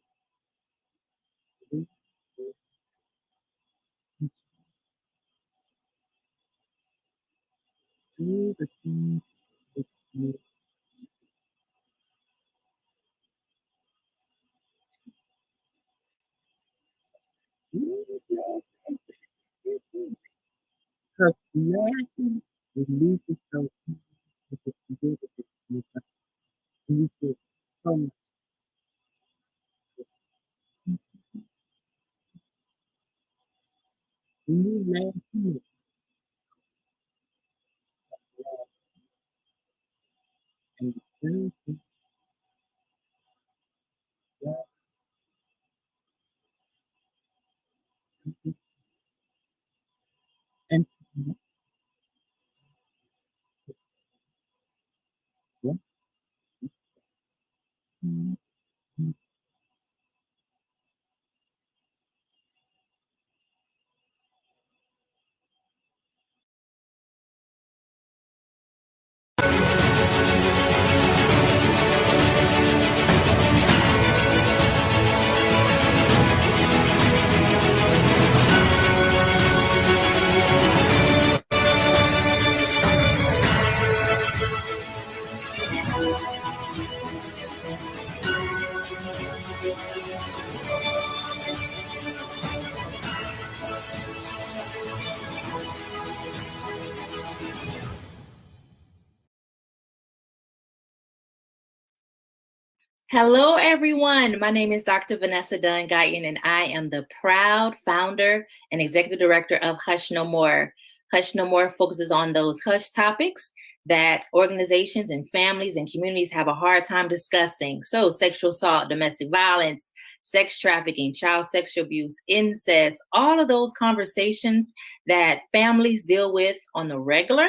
do the things that you because laughing releases those things that you do with it. And you feel so much peace. When you laugh, you and the third thing, and Hello, everyone. My name is Dr. Vanessa Dunn Guyton, and I am the proud founder and executive director of Hush No More. Hush No More focuses on those hush topics that organizations and families and communities have a hard time discussing. So sexual assault, domestic violence, sex trafficking, child sexual abuse, incest, all of those conversations that families deal with on the regular,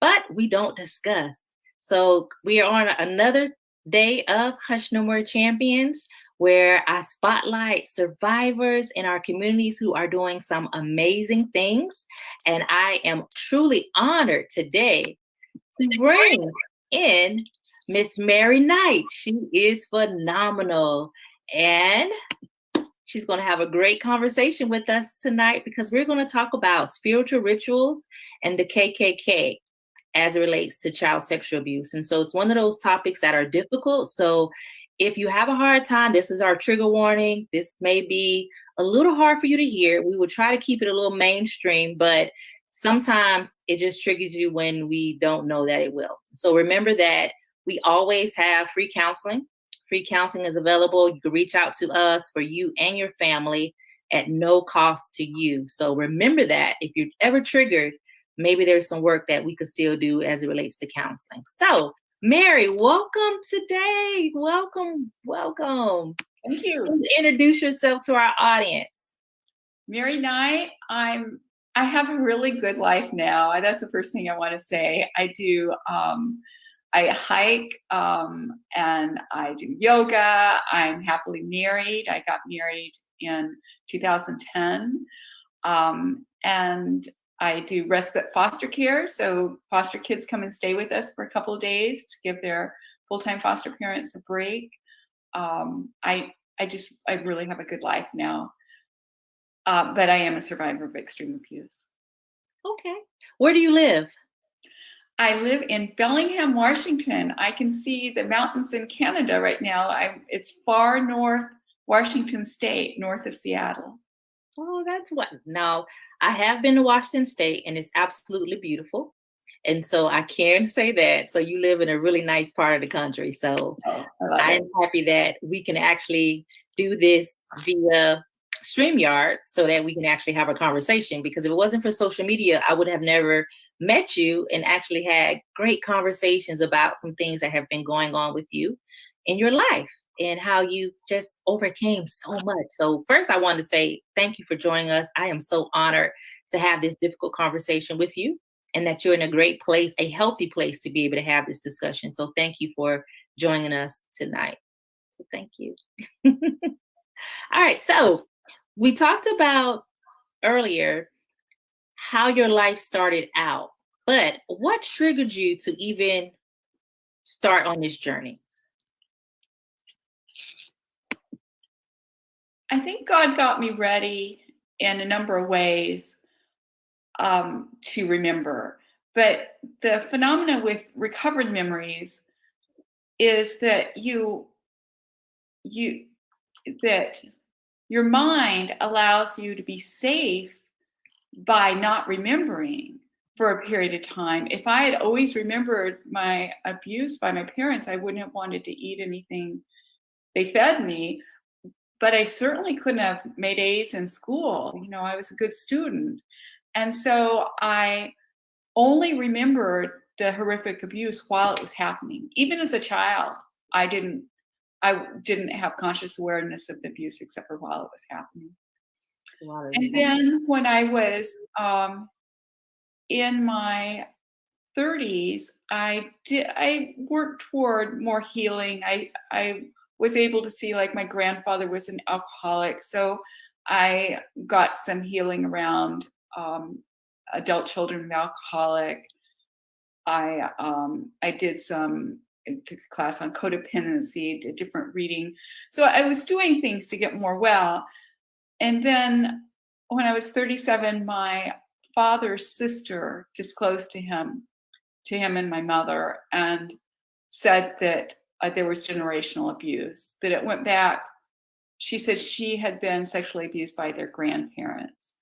but we don't discuss. So we are on another day of Hush No More Champions, where I spotlight survivors in our communities who are doing some amazing things. And I am truly honored today to bring in Miss Mary Knight. She is phenomenal. And she's going to have a great conversation with us tonight because we're going to talk about spiritual rituals and the KKK as it relates to child sexual abuse. And so it's one of those topics that are difficult. So if you have a hard time, this is our trigger warning. This may be a little hard for you to hear. We will try to keep it a little mainstream, but sometimes it just triggers you when we don't know that it will. So remember that we always have free counseling. Free counseling is available. You can reach out to us for you and your family at no cost to you. So remember that if you're ever triggered, maybe there's some work that we could still do as it relates to counseling. So Mary, welcome today. Welcome. Thank you. Introduce yourself to our audience. Mary Knight. I have a really good life now. That's the first thing I want to say. I do. I hike and I do yoga. I'm happily married. I got married in 2010, and I do respite foster care. So foster kids come and stay with us for a couple of days to give their full-time foster parents a break. I really have a good life now. But I am a survivor of extreme abuse. Okay. Where do you live? I live in Bellingham, Washington. I can see the mountains in Canada right now. It's far north, Washington State, north of Seattle. Oh, that's what. No, I have been to Washington State and it's absolutely beautiful. And so I can say that. So you live in a really nice part of the country. So I'm happy that we can actually do this via StreamYard so that we can actually have a conversation, because if it wasn't for social media, I would have never met you and actually had great conversations about some things that have been going on with you in your life and how you just overcame so much. So first I wanted to say thank you for joining us. I am so honored to have this difficult conversation with you and that you're in a great place, a healthy place to be able to have this discussion. So thank you for joining us tonight. So thank you. All right, so we talked about earlier how your life started out, but what triggered you to even start on this journey? I think God got me ready in a number of ways to remember. But the phenomena with recovered memories is that that your mind allows you to be safe by not remembering for a period of time. If I had always remembered my abuse by my parents, I wouldn't have wanted to eat anything they fed me, but I certainly couldn't have made A's in school. You know, I was a good student. And so I only remembered the horrific abuse while it was happening. Even as a child, I didn't have conscious awareness of the abuse except for while it was happening. And then when I was in my 30s, I worked toward more healing. I was able to see, like, my grandfather was an alcoholic, so I got some healing around adult children of alcoholic. I took a class on codependency, did different reading. So I was doing things to get more well. And then when I was 37, my father's sister disclosed to him and my mother, and said that there was generational abuse, that it went back. She said she had been sexually abused by their grandparents.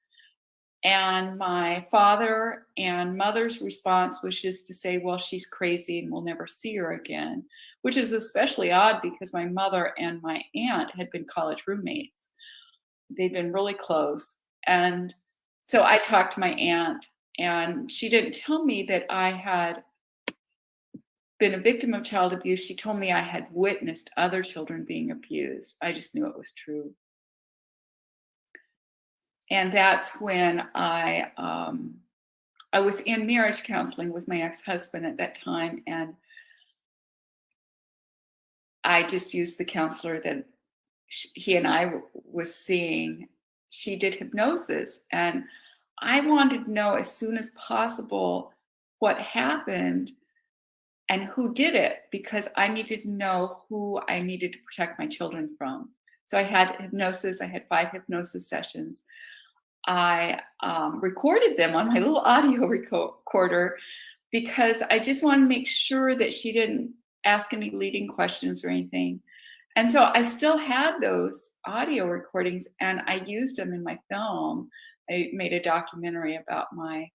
And my father and mother's response was just to say, well, she's crazy and we'll never see her again, which is especially odd because my mother and my aunt had been college roommates. They'd been really close. And so I talked to my aunt, and she didn't tell me that I had been a victim of child abuse. She told me I had witnessed other children being abused. I just knew it was true. And that's when I was in marriage counseling with my ex-husband at that time, and I just used the counselor that he and I was seeing. She did hypnosis, and I wanted to know as soon as possible what happened and who did it, because I needed to know who I needed to protect my children from. So I had hypnosis. I had 5 hypnosis sessions. I recorded them on my little audio recorder because I just wanted to make sure that she didn't ask any leading questions or anything. And so I still had those audio recordings, and I used them in my film. I made a documentary about my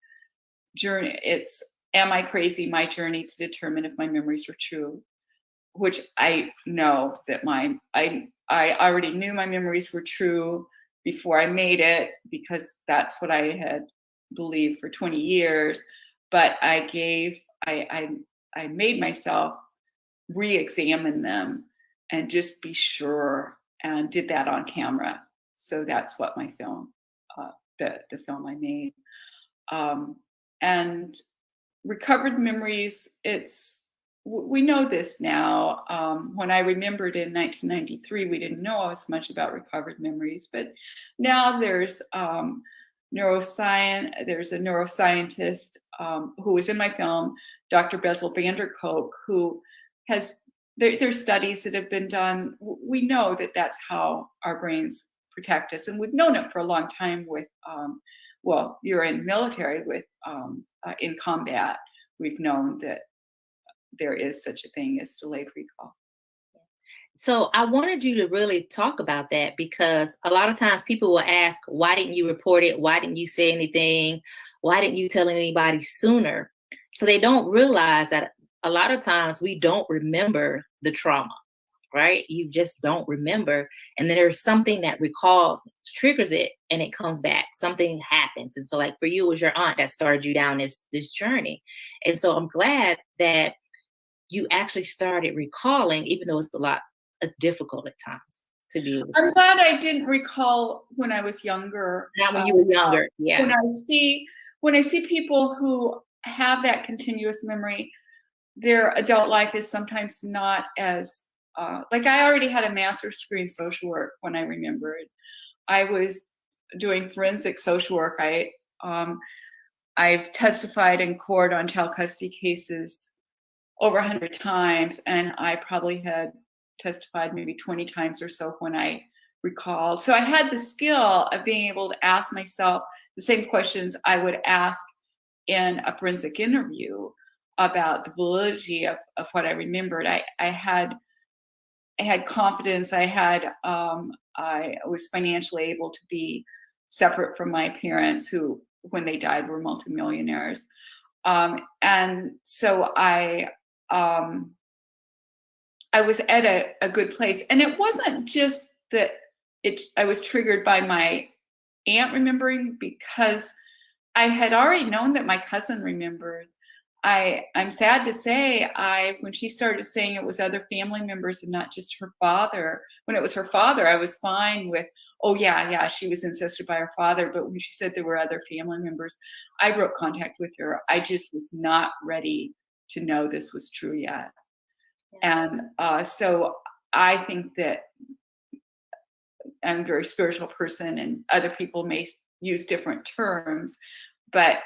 journey. It's Am I Crazy? My Journey to Determine If My Memories Were True, which I know that I already knew my memories were true before I made it, because that's what I had believed for 20 years. But I made myself re-examine them and just be sure, and did that on camera. So that's what my film, the film I made. And recovered memories, we know this now. When I remembered in 1993, we didn't know as much about recovered memories, but now there's neuroscience. There's a neuroscientist who was in my film, Dr. Bessel van der Kolk, who has, there's studies that have been done. We know that that's how our brains protect us, and we've known it for a long time with, well, you're in military with, in combat, we've known that there is such a thing as delayed recall. So I wanted you to really talk about that, because a lot of times people will ask, why didn't you report it? Why didn't you say anything? Why didn't you tell anybody sooner? So they don't realize that a lot of times we don't remember the trauma, right? You just don't remember. And then there's something that recalls, triggers it, and it comes back. Something happens. And so like for you, it was your aunt that started you down this journey. And so I'm glad that you actually started recalling, even though it's difficult at times to be able to. I'm glad I didn't recall when I was younger. Not when you were younger, yeah. When I see people who have that continuous memory, their adult life is sometimes not as, like I already had a master's degree in social work when I remembered. I was doing forensic social work. I've testified in court on child custody cases over 100 times, and I probably had testified maybe 20 times or so when I recalled. So I had the skill of being able to ask myself the same questions I would ask in a forensic interview about the validity of what I remembered. I had confidence. I was financially able to be separate from my parents, who, when they died, were multimillionaires. And so I was at a good place. And it wasn't just that I was triggered by my aunt remembering, because I had already known that my cousin remembered. I'm sad to say, when she started saying it was other family members and not just her father, when it was her father, I was fine with, oh yeah, she was incested by her father. But when she said there were other family members, I broke contact with her. I just was not ready to know this was true yet. Yeah. And so I think that I'm a very spiritual person, and other people may use different terms, but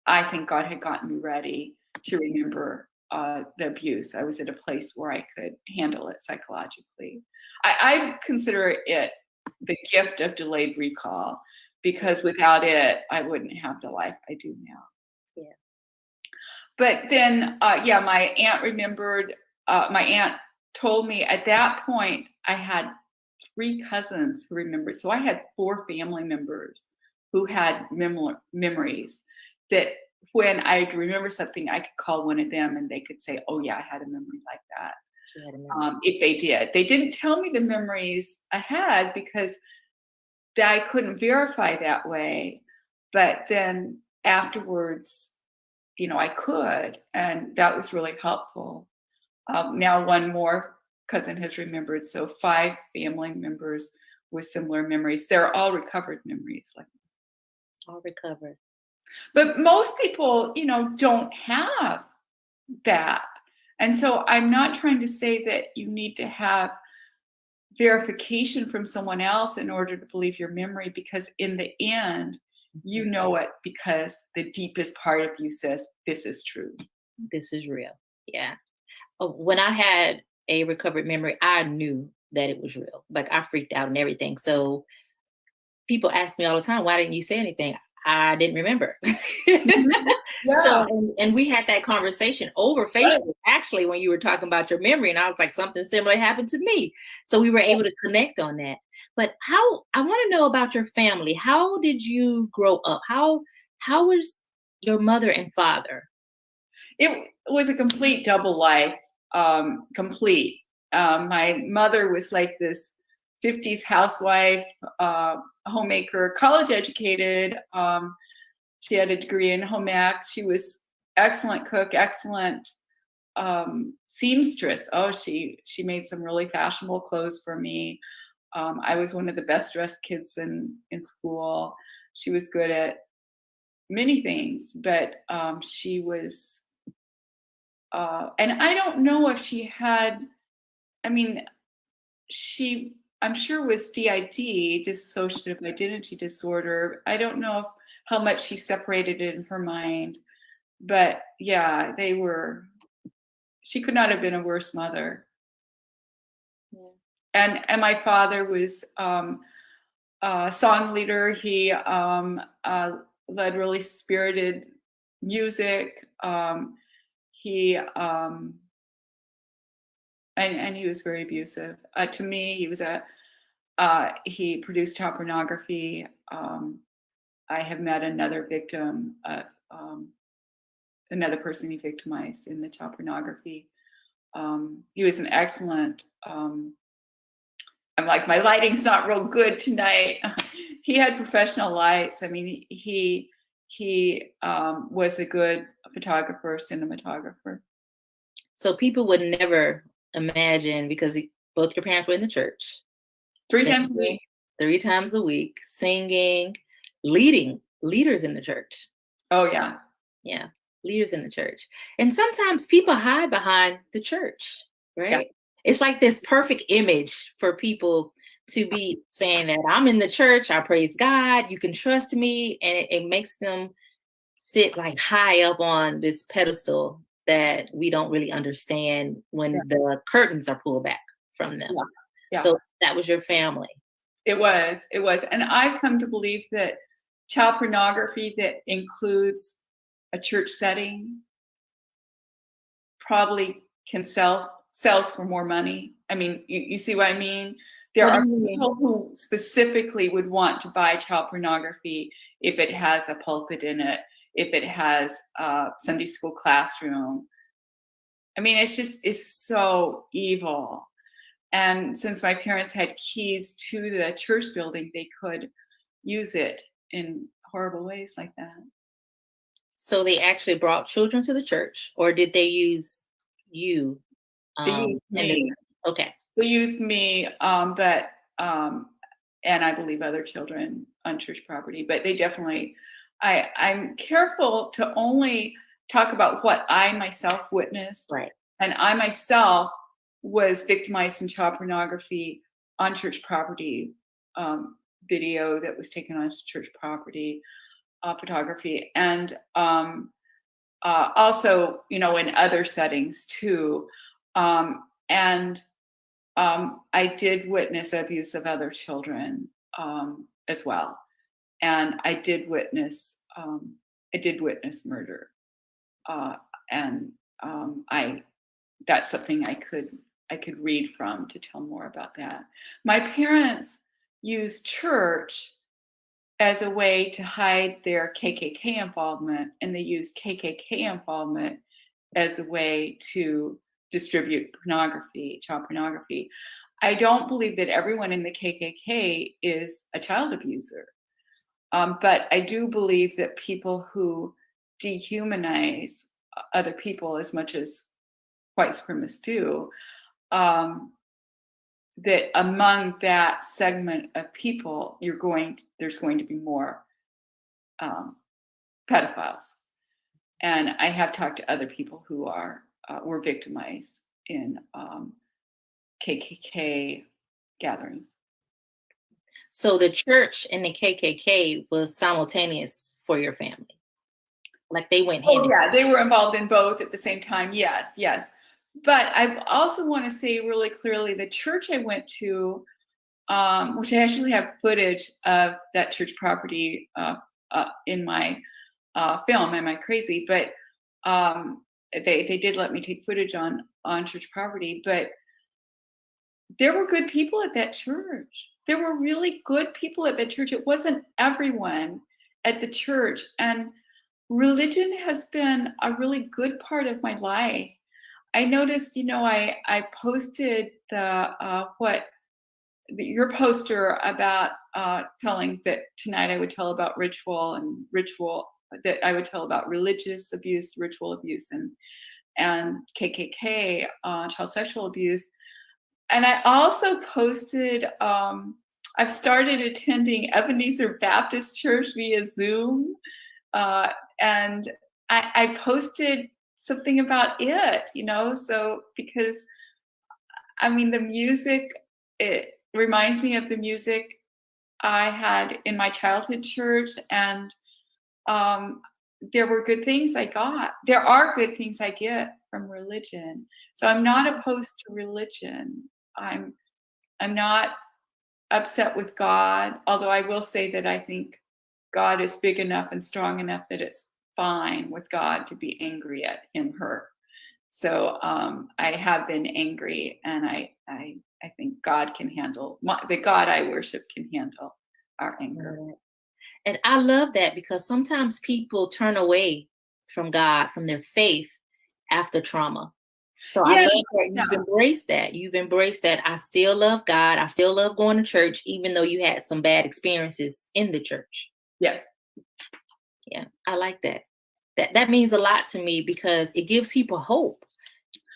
I think God had gotten me ready to remember the abuse. I was at a place where I could handle it psychologically. I consider it the gift of delayed recall, because without it, I wouldn't have the life I do now. Yeah. But then, my aunt remembered. My aunt told me at that point I had 3 cousins who remembered. So I had 4 family members who had memories that when I remember something, I could call one of them and they could say, oh yeah, I had a memory like that. If they did. They didn't tell me the memories I had because I couldn't verify that way. But then afterwards, I could, and that was really helpful. Now one more cousin has remembered. So 5 family members with similar memories. They're all recovered memories. All recovered. But most people, don't have that. And so I'm not trying to say that you need to have verification from someone else in order to believe your memory, because in the end, you know it because the deepest part of you says, this is true. This is real. Yeah. When I had a recovered memory, I knew that it was real. Like, I freaked out and everything. So people ask me all the time, why didn't you say anything? I didn't remember. Yeah. So, and we had that conversation over Facebook, actually, when you were talking about your memory, and I was like, something similar happened to me. So we were able to connect on that. But I want to know about your family. How did you grow up? How was your mother and father? It was a complete double life. Complete. My mother was like this 50s housewife, homemaker, college educated. She had a degree in home ec. She was excellent cook, excellent seamstress. Oh, she made some really fashionable clothes for me. I was one of the best dressed kids in school. She was good at many things, but she was, and I don't know if she had, I'm sure was DID, dissociative identity disorder. I don't know how much she separated it in her mind, but yeah, she could not have been a worse mother. Yeah. And my father was a song leader. He led really spirited music. And he was very abusive. To me, he produced child pornography. I have met another victim of another person he victimized in the child pornography. He was an excellent, I'm like, my lighting's not real good tonight. He had professional lights. I mean, he was a good photographer, cinematographer. So people would never imagine, because both your parents were in the church. 3 times a week. 3 times a week, singing, leaders in the church. Oh, yeah. Yeah, leaders in the church. And sometimes people hide behind the church, right? Yeah. It's like this perfect image for people to be saying that I'm in the church, I praise God, you can trust me. And it makes them sit like high up on this pedestal that we don't really understand when the curtains are pulled back from them. Yeah. So that was your family. It was. And I've come to believe that child pornography that includes a church setting probably can sells for more money. I mean, you see what I mean? There are people who specifically would want to buy child pornography if it has a pulpit in it, if it has a Sunday school classroom. I mean, it's so evil. And since my parents had keys to the church building, they could use it in horrible ways like that. So they actually brought children to the church, or did they use you? They used me. Okay. They used me, but and I believe other children on church property. But they definitely, I'm careful to only talk about what I myself witnessed. Right. And I myself was victimized in child pornography on church property, video that was taken on church property, photography, and also, in other settings too. And I did witness abuse of other children as well, and I did witness murder, and that's something I could read from to tell more about that. My parents used church as a way to hide their KKK involvement, and they used KKK involvement as a way to distribute pornography, child pornography. I don't believe that everyone in the KKK is a child abuser, but I do believe that people who dehumanize other people as much as white supremacists do, that among that segment of people, there's going to be more pedophiles. And I have talked to other people who were victimized in KKK gatherings. So the church and the KKK was simultaneous for your family. Like they went hand in hand. They were involved in both at the same time. Yes. But I also want to say really clearly, the church I went to, which I actually have footage of that church property in my film, Am I Crazy? But they did let me take footage on church property. But there were good people at that church. There were really good people at the church. It wasn't everyone at the church. And religion has been a really good part of my life. I noticed, I posted your poster about telling that tonight I would tell about ritual, that I would tell about religious abuse, ritual abuse, and KKK, child sexual abuse. And I also posted, I've started attending Ebenezer Baptist Church via Zoom. And I posted something about it, so because, the music, it reminds me of the music I had in my childhood church, and there were good things I got. There are good things I get from religion. So I'm not opposed to religion. I'm not upset with God, although I will say that I think God is big enough and strong enough that it's fine with God to be angry at him, her. So I have been angry, and I think God can handle, the God I worship can handle our anger. And I love that, because sometimes people turn away from God, from their faith after trauma. So I love that you've embraced that. You've embraced that. I still love God. I still love going to church, even though you had some bad experiences in the church. Yes. Yeah, I like that. That means a lot to me, because it gives people hope.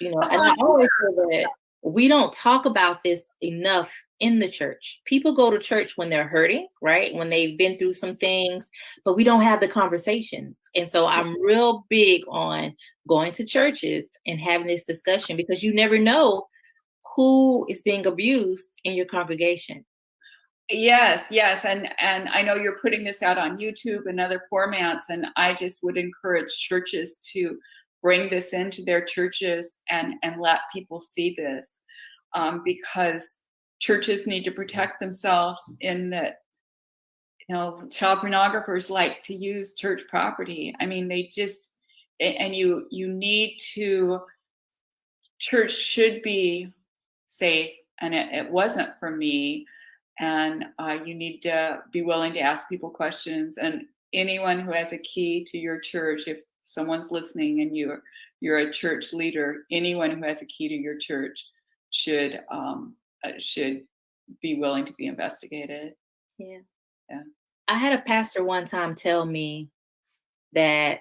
And I always say that we don't talk about this enough in the church. People go to church when they're hurting, right? When they've been through some things, but we don't have the conversations. And so I'm real big on going to churches and having this discussion, because you never know who is being abused in your congregation. Yes. And I know you're putting this out on YouTube and other formats, and I just would encourage churches to bring this into their churches and let people see this, because churches need to protect themselves in that, child pornographers like to use church property. They just, and you need to, church should be safe, and it wasn't for me. And you need to be willing to ask people questions. And anyone who has a key to your church, if someone's listening and you're a church leader, anyone who has a key to your church should be willing to be investigated. Yeah. I had a pastor one time tell me that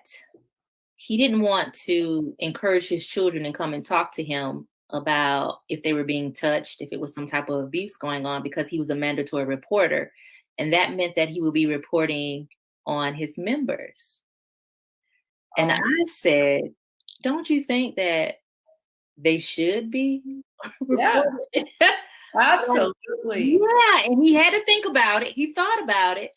he didn't want to encourage his children to come and talk to him about if they were being touched, if it was some type of abuse going on, because he was a mandatory reporter. And that meant that he would be reporting on his members. And I said, don't you think that they should be reported? Absolutely. Yeah. And he had to think about it. He thought about it.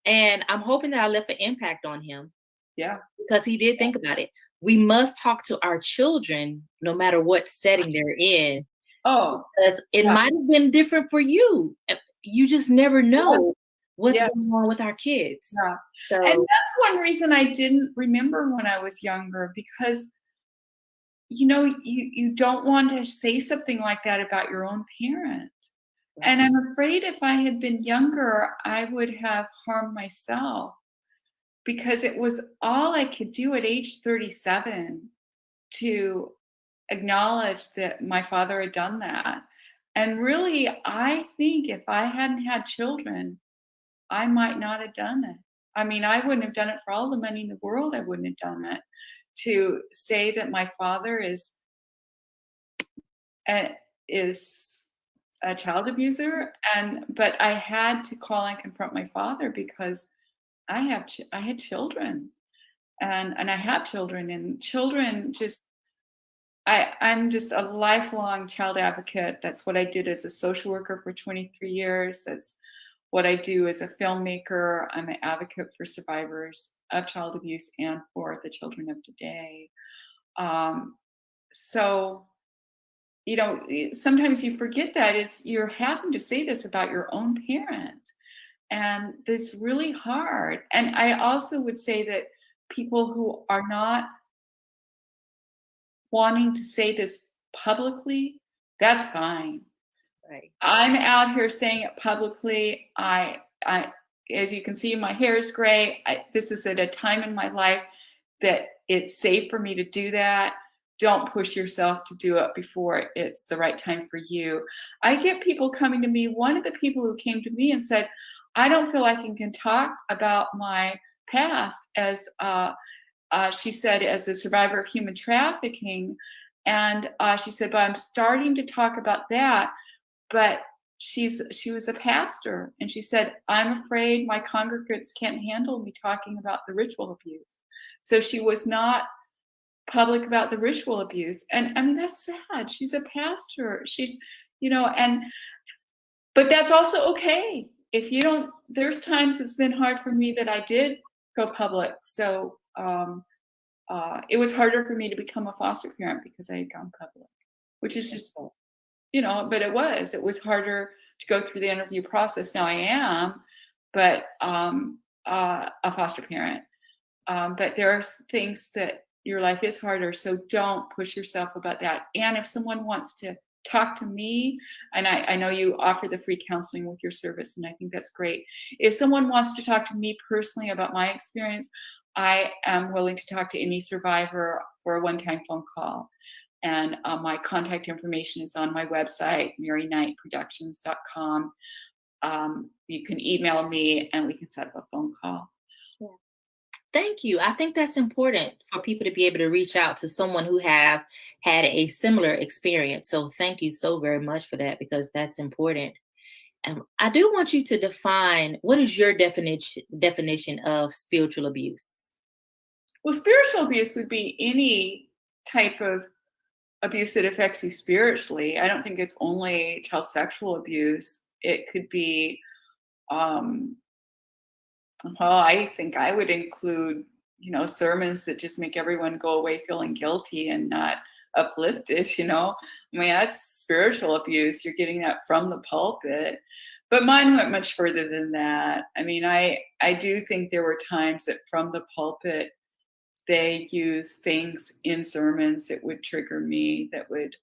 And I'm hoping that I left an impact on him. Yeah. Because he did think about it. We must talk to our children no matter what setting they're in. Because it might have been different for you. You just never know what's going on with our kids. Yeah. So, and that's one reason I didn't remember when I was younger, because you don't want to say something like that about your own parent. Right. And I'm afraid if I had been younger, I would have harmed myself, because it was all I could do at age 37 to acknowledge that my father had done that. And really, I think if I hadn't had children, I might not have done it. I wouldn't have done it for all the money in the world. I wouldn't have done it. To say that my father is is a child abuser, but I had to call and confront my father because I had children, and I have children, and children just. I'm just a lifelong child advocate. That's what I did as a social worker for 23 years. That's what I do as a filmmaker. I'm an advocate for survivors of child abuse and for the children of today. So, you know, sometimes you forget that you're having to say this about your own parent. And it's really hard. And I also would say that people who are not wanting to say this publicly, that's fine. Right. I'm out here saying it publicly. I as you can see, my hair is gray. This is at a time in my life that it's safe for me to do that. Don't push yourself to do it before it's the right time for you. I get people coming to me. One of the people who came to me and said, I don't feel like I can talk about my past as she said, as a survivor of human trafficking. And she said, but I'm starting to talk about that. But she was a pastor. And she said, I'm afraid my congregants can't handle me talking about the ritual abuse. So she was not public about the ritual abuse. And I mean, that's sad. She's a pastor. She's, you know, but that's also okay. If you don't, there's times it's been hard for me that I did go public. So, it was harder for me to become a foster parent because I had gone public, which is just, you know, but it was harder to go through the interview process. Now I am, but a foster parent. But there are things that your life is harder. So don't push yourself about that. And if someone wants to talk to me, and I know you offer the free counseling with your service, and I think that's great. If someone wants to talk to me personally about my experience, I am willing to talk to any survivor for a one-time phone call. And my contact information is on my website, maryknightproductions.com. You can email me and we can set up a phone call. Yeah. Thank you. I think that's important for people to be able to reach out to someone who have had a similar experience. So thank you so very much for that, because that's important. I do want you to define, what is your definition of spiritual abuse? Well, spiritual abuse would be any type of abuse that affects you spiritually. I don't think it's only child sexual abuse. It could be, well, I think I would include, you know, sermons that just make everyone go away feeling guilty and not uplifted, you know. I mean, that's spiritual abuse. You're getting that from the pulpit. But mine went much further than that. I mean, I do think there were times that from the pulpit, they use things in sermons that would trigger me, that would,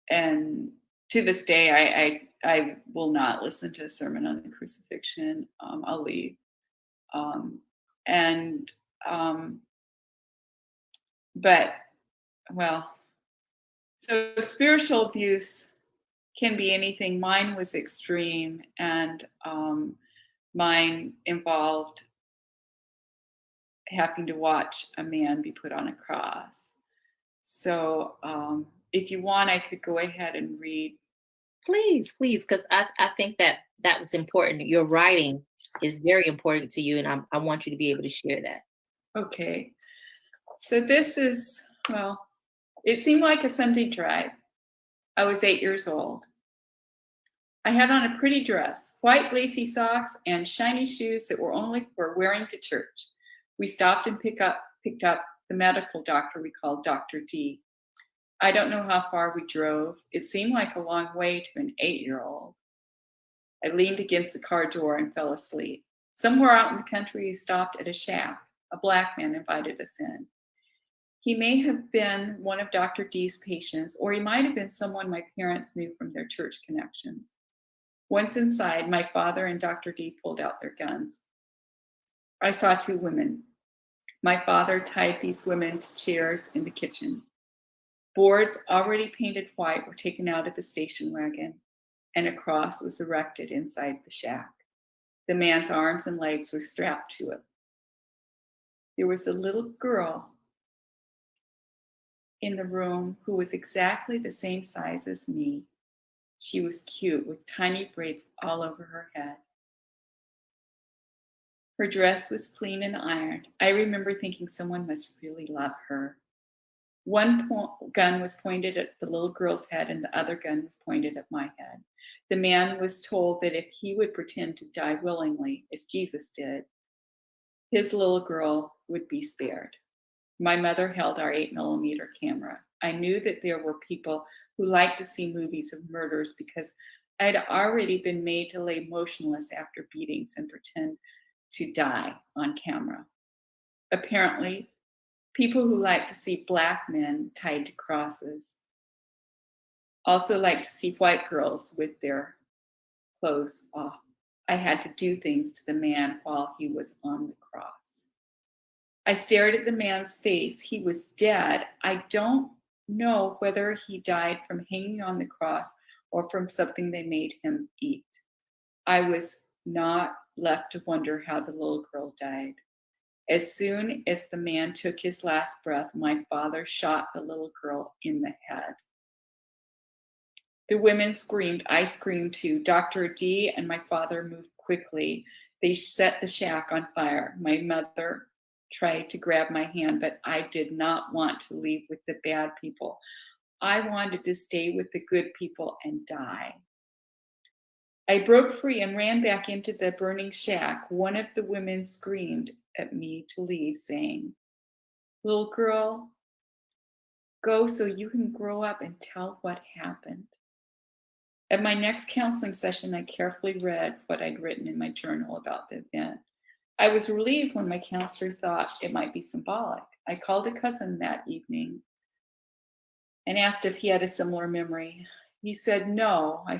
and to this day, I will not listen to a sermon on the crucifixion. I'll leave. But, well, so spiritual abuse can be anything. Mine was extreme, and mine involved having to watch a man be put on a cross. So if you want, I could go ahead and read. Please, because I think that was important. Your writing is very important to you, and I want you to be able to share that. Okay. So this is, well, it seemed like a Sunday drive. I was 8 years old. I had on a pretty dress, white lacy socks, and shiny shoes that were only for wearing to church. We stopped and picked up the medical doctor we called Dr. D. I don't know how far we drove. It seemed like a long way to an 8-year-old. I leaned against the car door and fell asleep. Somewhere out in the country, we stopped at a shack. A black man invited us in. He may have been one of Dr. D's patients, or he might have been someone my parents knew from their church connections. Once inside, my father and Dr. D pulled out their guns. I saw 2 women. My father tied these women to chairs in the kitchen. Boards already painted white were taken out of the station wagon, and a cross was erected inside the shack. The man's arms and legs were strapped to it. There was a little girl in the room who was exactly the same size as me. She was cute with tiny braids all over her head. Her dress was clean and ironed. I remember thinking someone must really love her. One gun was pointed at the little girl's head and the other gun was pointed at my head. The man was told that if he would pretend to die willingly, as Jesus did, his little girl would be spared. My mother held our 8mm camera. I knew that there were people who liked to see movies of murders because I had already been made to lay motionless after beatings and pretend to die on camera. Apparently, people who like to see Black men tied to crosses also like to see white girls with their clothes off. I had to do things to the man while he was on the cross. I stared at the man's face. He was dead. I don't know whether he died from hanging on the cross or from something they made him eat. I was not left to wonder how the little girl died. As soon as the man took his last breath, my father shot the little girl in the head. The women screamed. I screamed too. Dr. D and my father moved quickly. They set the shack on fire. My mother tried to grab my hand, but I did not want to leave with the bad people. I wanted to stay with the good people and die. I broke free and ran back into the burning shack. One of the women screamed at me to leave, saying, "Little girl, go so you can grow up and tell what happened." At my next counseling session, I carefully read what I'd written in my journal about the event. I was relieved when my counselor thought it might be symbolic. I called a cousin that evening and asked if he had a similar memory. He said no. I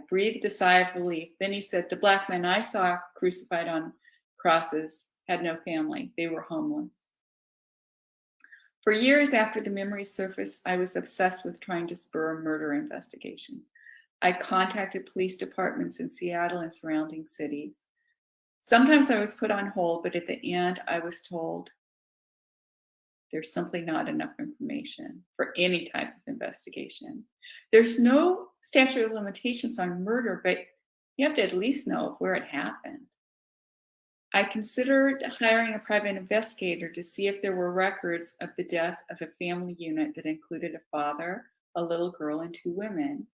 breathed a sigh of relief. Then he said, "The Black men I saw crucified on crosses had no family. They were homeless." For years after the memory surfaced, I was obsessed with trying to spur a murder investigation. I contacted police departments in Seattle and surrounding cities. Sometimes I was put on hold, but at the end I was told there's simply not enough information for any type of investigation. There's no statute of limitations on murder, but you have to at least know where it happened. I considered hiring a private investigator to see if there were records of the death of a family unit that included a father, a little girl, and 2 women.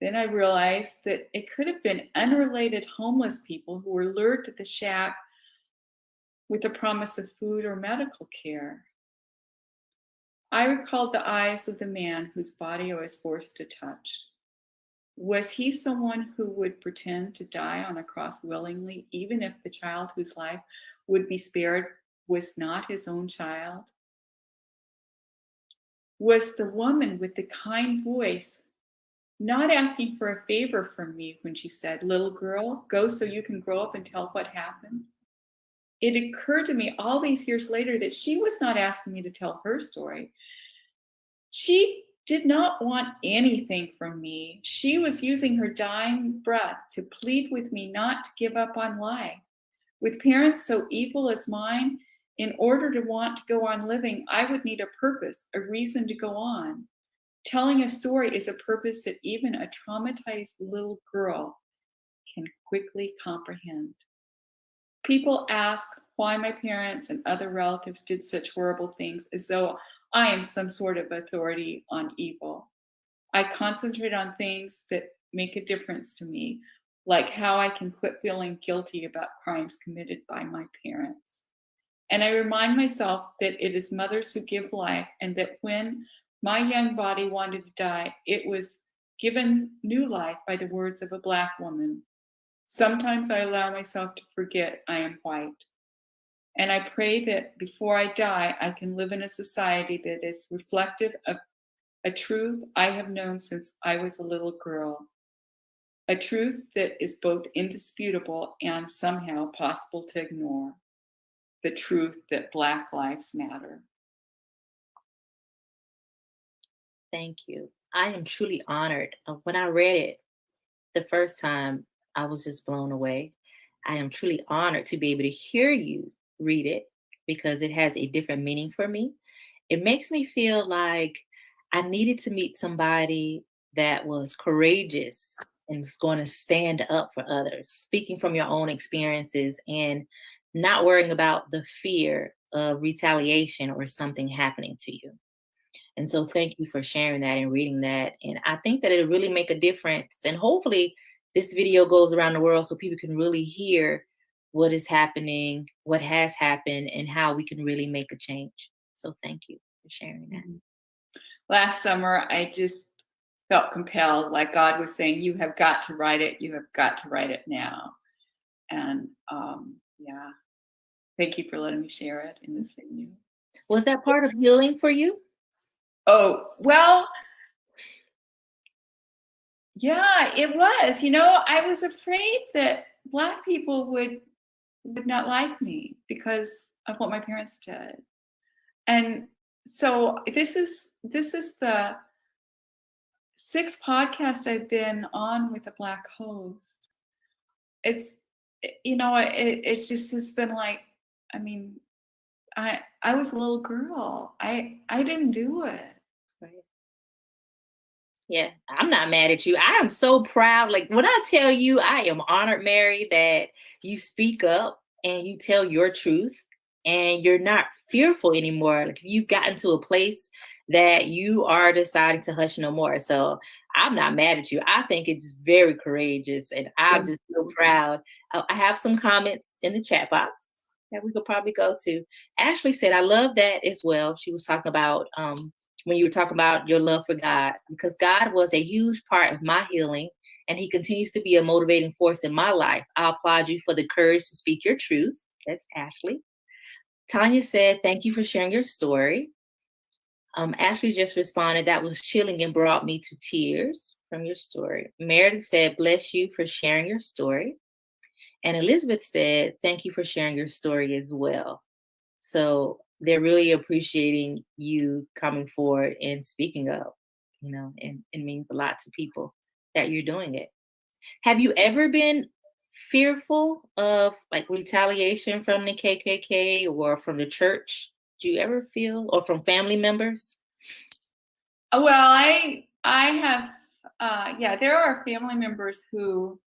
Then I realized that it could have been unrelated homeless people who were lured to the shack with the promise of food or medical care. I recalled the eyes of the man whose body I was forced to touch. Was he someone who would pretend to die on a cross willingly, even if the child whose life would be spared was not his own child? Was the woman with the kind voice not asking for a favor from me when she said, "Little girl, go so you can grow up and tell what happened"? It occurred to me all these years later that she was not asking me to tell her story. She did not want anything from me. She was using her dying breath to plead with me not to give up on life. With parents so evil as mine, in order to want to go on living, I would need a purpose, a reason to go on. Telling a story is a purpose that even a traumatized little girl can quickly comprehend. People ask why my parents and other relatives did such horrible things, as though I am some sort of authority on evil. I concentrate on things that make a difference to me, like how I can quit feeling guilty about crimes committed by my parents. And I remind myself that it is mothers who give life, and that when my young body wanted to die, it was given new life by the words of a Black woman. Sometimes I allow myself to forget I am white. And I pray that before I die, I can live in a society that is reflective of a truth I have known since I was a little girl. A truth that is both indisputable and somehow possible to ignore. The truth that Black lives matter. Thank you. I am truly honored. When I read it the first time, I was just blown away. I am truly honored to be able to hear you read it because it has a different meaning for me. It makes me feel like I needed to meet somebody that was courageous and was going to stand up for others, speaking from your own experiences and not worrying about the fear of retaliation or something happening to you. And so thank you for sharing that and reading that. And I think that it'll really make a difference. And hopefully this video goes around the world so people can really hear what is happening, what has happened, and how we can really make a change. So thank you for sharing that. Last summer, I just felt compelled, like God was saying, you have got to write it. You have got to write it now. And yeah, thank you for letting me share it in this venue. Was that part of healing for you? Oh, well, yeah, it was. You know, I was afraid that Black people would not like me because of what my parents did. And so this is the 6th podcast I've been on with a Black host. It's, you know, it's just, it's been like, I mean, I was a little girl. I didn't do it. Right. Yeah, I'm not mad at you. I am so proud. Like when I tell you, I am honored, Mary, that you speak up and you tell your truth and you're not fearful anymore. Like you've gotten to a place that you are deciding to hush no more. So I'm not mad at you. I think it's very courageous and I'm just so proud. I have some comments in the chat box that we could probably go to. Ashley said, I love that as well. She was talking about when you were talking about your love for God, because God was a huge part of my healing and he continues to be a motivating force in my life. I applaud you for the courage to speak your truth. That's Ashley. Tanya said, thank you for sharing your story. Ashley just responded, that was chilling and brought me to tears from your story. Meredith said, bless you for sharing your story. And Elizabeth said, thank you for sharing your story as well. So they're really appreciating you coming forward and speaking up, you know, and it means a lot to people that you're doing it. Have you ever been fearful of like retaliation from the KKK or from the church? Do you ever feel, or from family members? Well, I have, yeah, there are family members who,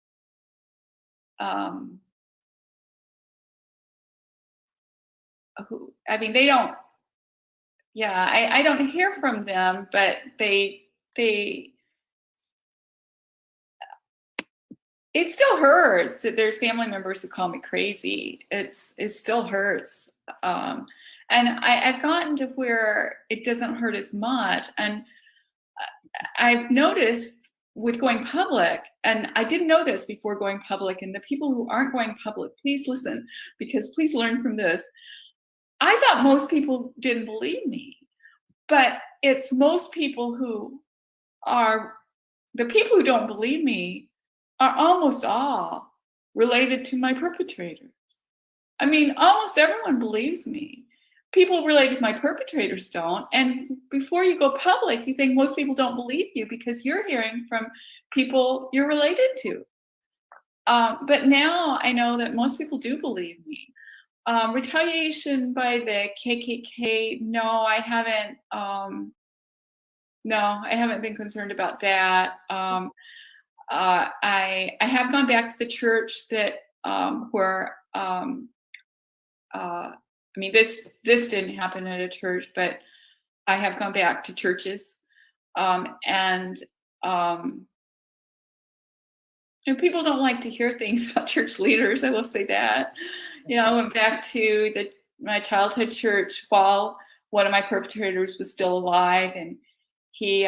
I mean, they don't, yeah, I don't hear from them, but they, it still hurts that there's family members who call me crazy. It still hurts. And I've gotten to where it doesn't hurt as much. And I've noticed with going public, and I didn't know this before going public, and the people who aren't going public, please listen, because please learn from this. I thought most people didn't believe me, but it's most people who are, the people who don't believe me are almost all related to my perpetrators. I mean, almost everyone believes me. People related to my perpetrators don't. And before you go public, you think most people don't believe you because you're hearing from people you're related to. But now I know that most people do believe me. Retaliation by the KKK, no, I haven't. No, I haven't been concerned about that. I have gone back to the church that where I mean, this didn't happen at a church, but I have gone back to churches, and people don't like to hear things about church leaders. I will say that. You know, I went back to my childhood church while one of my perpetrators was still alive, and he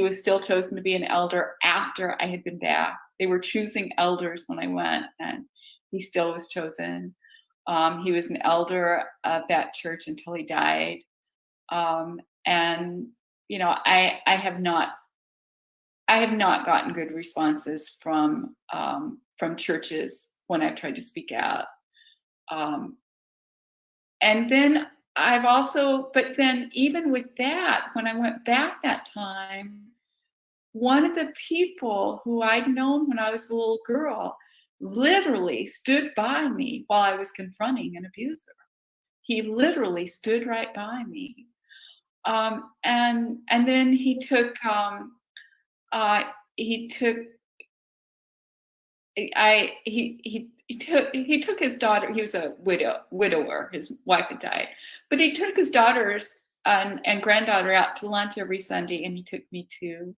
was still chosen to be an elder after I had been back. They were choosing elders when I went, and he still was chosen. He was an elder of that church until he died. And you know, I have not gotten good responses from churches when I've tried to speak out. And then but then even with that, when I went back that time, one of the people who I'd known when I was a little girl literally stood by me while I was confronting an abuser. he literally stood right by me. And then he took he took his daughter. He was a widower. His wife had died, but he took his daughters and granddaughter out to lunch every Sunday, and he took me too.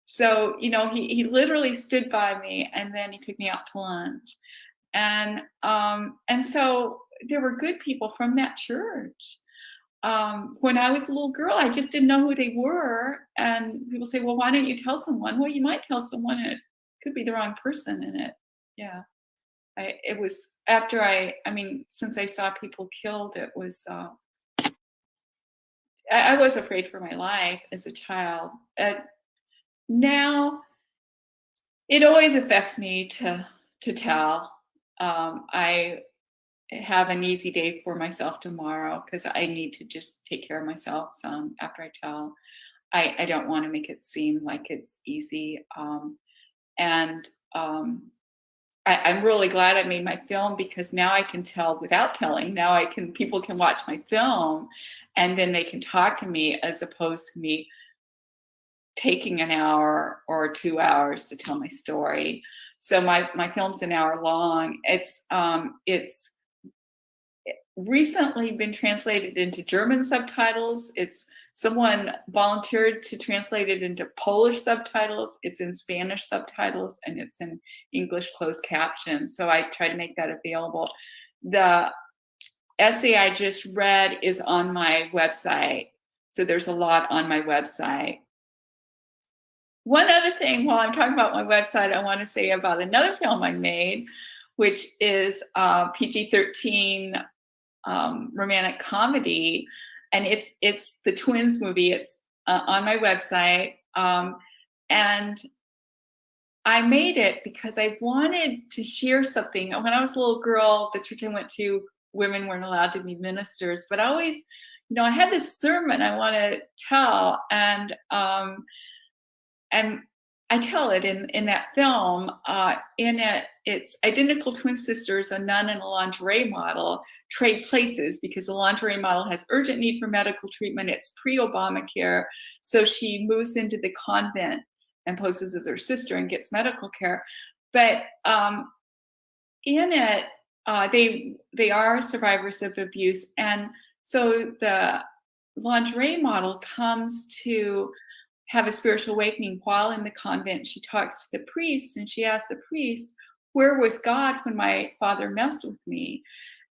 So, you know, he literally stood by me, and then he took me out to lunch. And so there were good people from that church. When I was a little girl, I just didn't know who they were. And people say, well, why don't you tell someone? Well, you might tell someone, and it could be the wrong person in it. Yeah. It was after since I saw people killed, it was, I was afraid for my life as a child. Now, it always affects me to tell. I have an easy day for myself tomorrow because I need to just take care of myself some after I tell. I don't want to make it seem like it's easy. I'm really glad I made my film because now I can tell without telling. Now people can watch my film and then they can talk to me as opposed to me taking an hour or 2 hours to tell my story. So my film's an hour long. It's recently been translated into German subtitles. Someone volunteered to translate it into Polish subtitles. It's in Spanish subtitles, and it's in English closed caption. So I try to make that available. The essay I just read is on my website. So there's a lot on my website. One other thing while I'm talking about my website, I want to say about another film I made, which is PG-13 romantic comedy, and it's the Twins movie. It's on my website, and I made it because I wanted to share something. When I was a little girl, the church I went to, women weren't allowed to be ministers, but I always, I had this sermon I want to tell, and I tell it in that film. In it, it's identical twin sisters, a nun and a lingerie model, trade places because the lingerie model has urgent need for medical treatment. It's pre-Obamacare. So she moves into the convent and poses as her sister and gets medical care. But in it, they are survivors of abuse. And so the lingerie model comes to have a spiritual awakening while in the convent. She talks to the priest and she asks the priest, where was God when my father messed with me?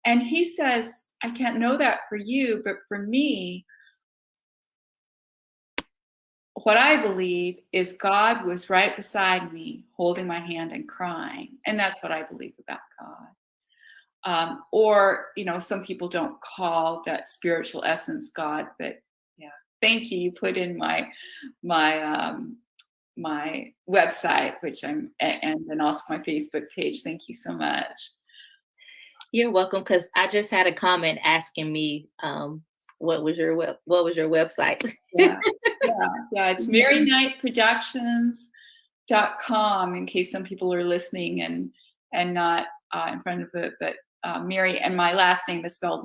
And he says, I can't know that for you, but for me, what I believe is God was right beside me, holding my hand and crying. And that's what I believe about God. Or, some people don't call that spiritual essence God, but yeah. Thank you. You put in my website, and then also my Facebook page. Thank you so much. You're welcome. Because I just had a comment asking me, what was your website? Yeah. It's maryknightproductions.com in case some people are listening and not in front of it, but Mary, and my last name is spelled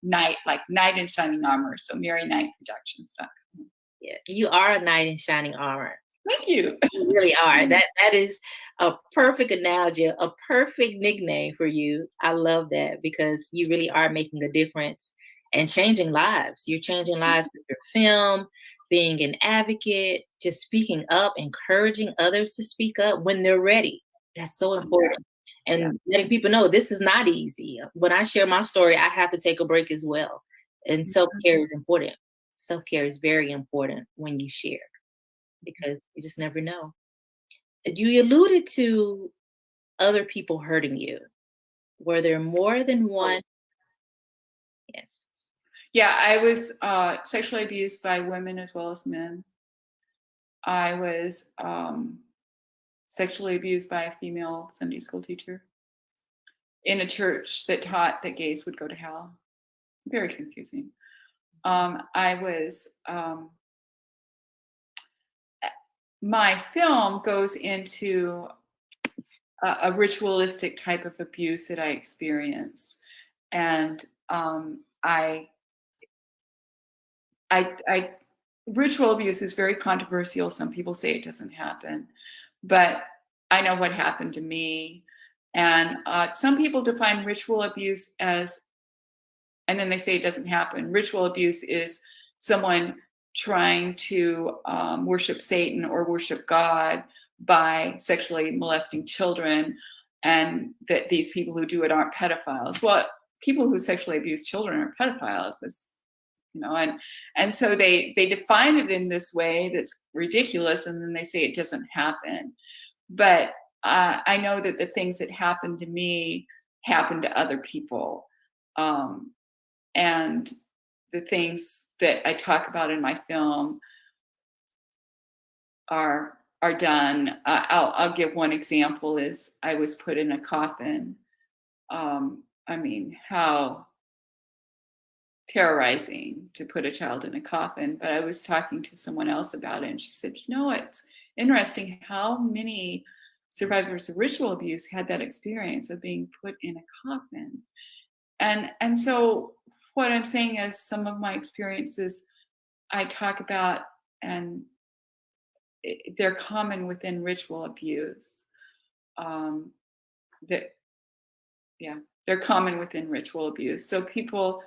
night, like knight in shining armor. So maryknightproductions.com. Yeah, you are a knight in shining armor. Thank you. You really are. That is a perfect analogy, a perfect nickname for you. I love that because you really are making a difference and changing lives. You're changing lives with your film, being an advocate, just speaking up, encouraging others to speak up when they're ready. That's so important. And letting people know this is not easy. When I share my story, I have to take a break as well. And self-care is important. Self-care is very important when you share because you just never know. You alluded to other people hurting you. Were there more than one? Yes. Yeah, I was sexually abused by women as well as men. I was sexually abused by a female Sunday school teacher in a church that taught that gays would go to hell. Very confusing. My film goes into a ritualistic type of abuse that I experienced. And Ritual abuse is very controversial. Some people say it doesn't happen, but I know what happened to me. And some people define ritual abuse as, and then they say it doesn't happen. Ritual abuse is someone trying to worship Satan or worship God by sexually molesting children, and that these people who do it aren't pedophiles. Well, people who sexually abuse children are pedophiles. That's, you know, and so they define it in this way that's ridiculous, and then they say it doesn't happen. But I know that the things that happened to me happened to other people, and the things that I talk about in my film are done. I'll give one example. Is I was put in a coffin. I mean, how terrorizing to put a child in a coffin. But I was talking to someone else about it, and she said, you know, it's interesting how many survivors of ritual abuse had that experience of being put in a coffin. And so what I'm saying is some of my experiences I talk about, and they're common within ritual abuse. They're common within ritual abuse. So people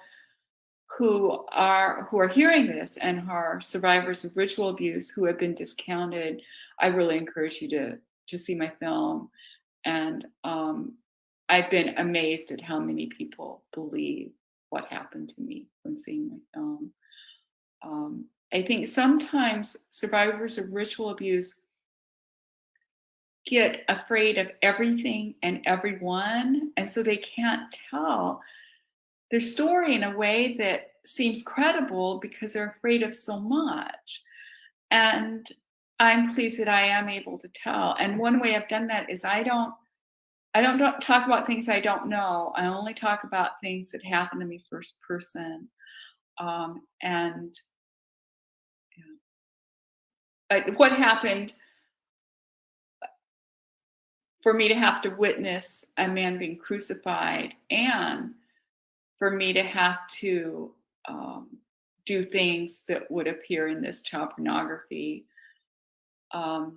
who are hearing this and are survivors of ritual abuse who have been discounted, I really encourage you to see my film. And I've been amazed at how many people believe what happened to me when seeing my film. I think sometimes survivors of ritual abuse get afraid of everything and everyone, and so they can't tell their story in a way that seems credible because they're afraid of so much. And I'm pleased that I am able to tell. And one way I've done that is I don't talk about things I don't know. I only talk about things that happen to me first person. What happened for me to have to witness a man being crucified, and for me to have to do things that would appear in this child pornography. I